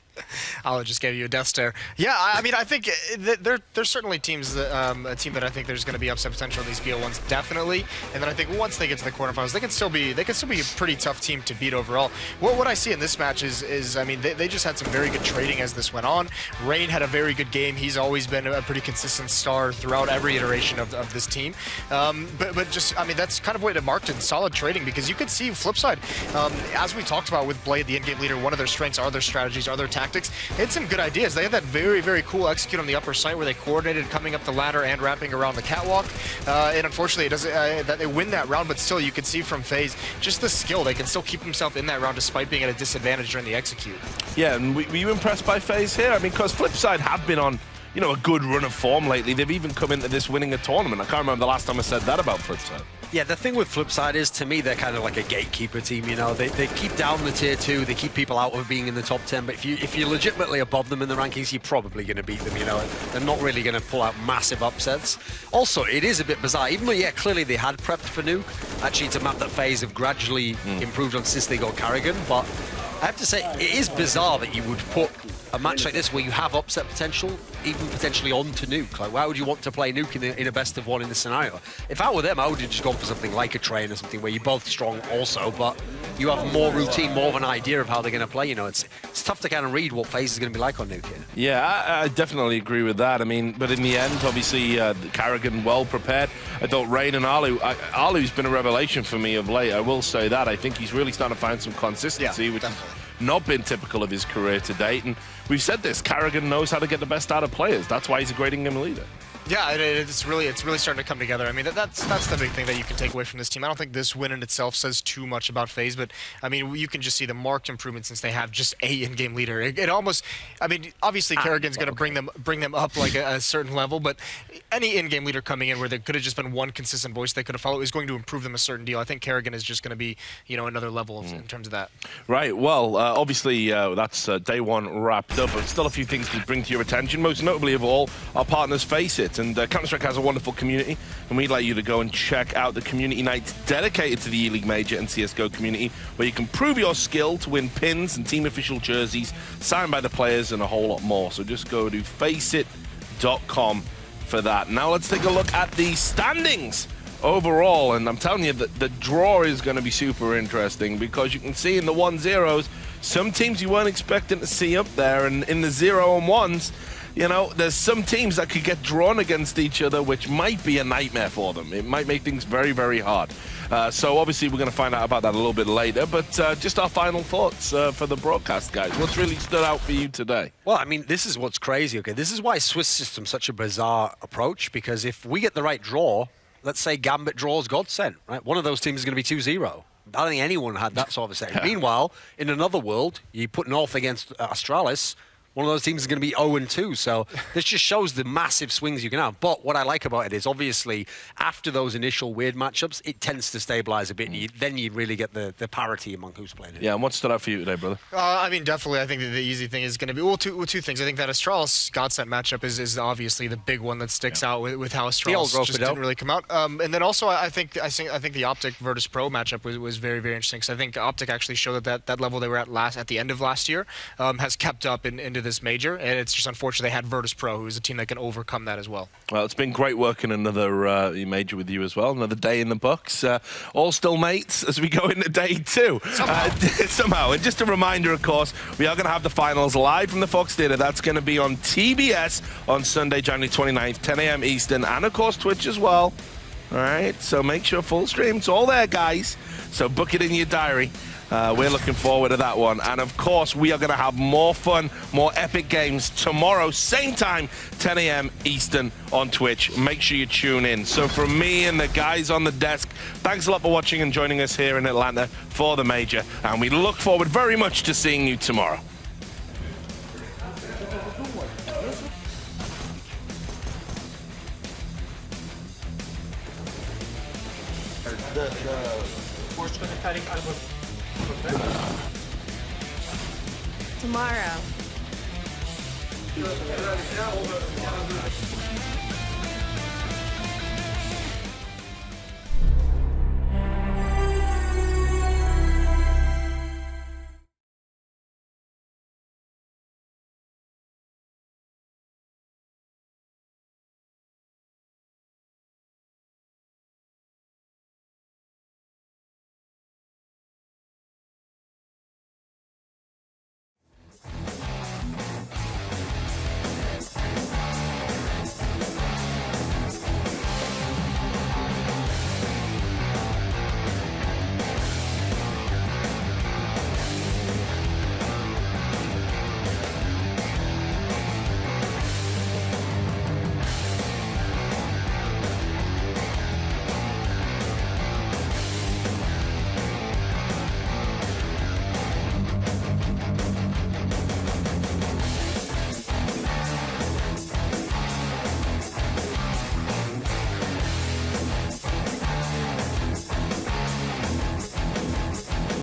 I'll just give you a death stare. Yeah, I mean, I think there's certainly teams that a team that I think there's going to be upset potential in these BO1s, definitely. And then I think once they get to the quarterfinals, they can still be a pretty tough team to beat overall. What I see in this match is I mean, they just had some very good trading as this went on. Rain had a very good game. He's always been a pretty consistent star throughout every iteration of this team. But just, I mean, that's kind of what it marked in solid trading, because you could see Flipside, as we talked about with Blade, the in-game leader, one of their strengths are their strategies, are their tactics. They had some good ideas. They had that very, very cool execute on the upper site where they coordinated coming up the ladder and wrapping around the catwalk. And unfortunately, it doesn't. That they win that round, but still, you could see from FaZe just the skill. They can still keep themselves in that round despite being at a disadvantage during the execute. Yeah, and were you impressed by FaZe here? I mean, because Flipside have been on, you know, a good run of form lately. They've even come into this winning a tournament. I can't remember the last time I said that about Flipside. Yeah, the thing with Flipside is, to me, they're kind of like a gatekeeper team, you know. They keep down the tier 2, they keep people out of being in the top 10, but if you're legitimately above them in the rankings, you're probably going to beat them, you know. They're not really going to pull out massive upsets. Also, it is a bit bizarre, even though, yeah, clearly they had prepped for Nuke. Actually, it's a map that FaZe have gradually improved on since they got Carrigan, but I have to say, it is bizarre that you would put a match like this where you have upset potential, even potentially onto Nuke. Like, why would you want to play Nuke in a best of one in this scenario? If I were them, I would have just gone for something like a train or something where you're both strong also, but you have more routine, more of an idea of how they're going to play. You know, it's tough to kind of read what FaZe is going to be like on Nuke here. Yeah, I definitely agree with that. I mean, but in the end, obviously, Carrigan well prepared. I thought Rain and Arlu's been a revelation for me of late. I will say that. I think he's really starting to find some consistency, which has not been typical of his career to date. And we've said this, Carrigan knows how to get the best out of players. That's why he's a great in-game leader. Yeah, it's really starting to come together. I mean, that's the big thing that you can take away from this team. I don't think this win in itself says too much about FaZe, but I mean, you can just see the marked improvement since they have just a in-game leader. It almost, I mean, obviously Carrigan's going to bring them up like a certain level, but any in-game leader coming in where there could have just been one consistent voice they could have followed is going to improve them a certain deal. I think Carrigan is just going to be, you know, another level in terms of that. Right. Well, obviously that's day one wrapped up, but still a few things to bring to your attention. Most notably of all, our partners Face It, and Counter-Strike has a wonderful community, and we'd like you to go and check out the community nights dedicated to the Eleague Major and CSGO community, where you can prove your skill to win pins and team official jerseys signed by the players and a whole lot more. So just go to faceit.com for that. Now let's take a look at the standings overall, and I'm telling you that the draw is going to be super interesting, because you can see in the 1-0s some teams you weren't expecting to see up there, and in the 0-1s, you know, there's some teams that could get drawn against each other, which might be a nightmare for them. It might make things very, very hard. So obviously we're going to find out about that a little bit later, but just our final thoughts for the broadcast, guys. What's really stood out for you today? Well, I mean, this is what's crazy, okay? This is why Swiss system's such a bizarre approach, because if we get the right draw, let's say Gambit draws Godsend, right? One of those teams is going to be 2-0. I don't think anyone had that sort of a setting. Meanwhile, in another world, you put North against Astralis, one of those teams is going to be 0-2. So this just shows the massive swings you can have. But what I like about it is, obviously, after those initial weird matchups, it tends to stabilize a bit. And then you really get the parity among who's playing it. Yeah, and what stood out for you today, brother? I mean, definitely, I think the easy thing is going to be, well, two things. I think that Astralis Godsend matchup is obviously the big one that sticks out with how Astralis just didn't really come out. And then also, I think the Optic Virtus Pro matchup was very, very interesting, because I think Optic actually showed that level they were at the end of last year has kept up into this major, and it's just unfortunate they had Virtus Pro, who is a team that can overcome that as well. Well, it's been great working another major with you as well. Another day in the books. All still mates as we go into day two. Somehow. And just a reminder, of course, we are going to have the finals live from the Fox Theatre. That's going to be on TBS on Sunday, January 29th, 10 a.m. Eastern, and of course Twitch as well. All right, so make sure full stream. It's all there, guys. So book it in your diary. We're looking forward to that one. And of course, we are going to have more fun, more epic games tomorrow, same time, 10 a.m. Eastern on Twitch. Make sure you tune in. So from me and the guys on the desk, thanks a lot for watching and joining us here in Atlanta for the Major. And we look forward very much to seeing you tomorrow. Tomorrow.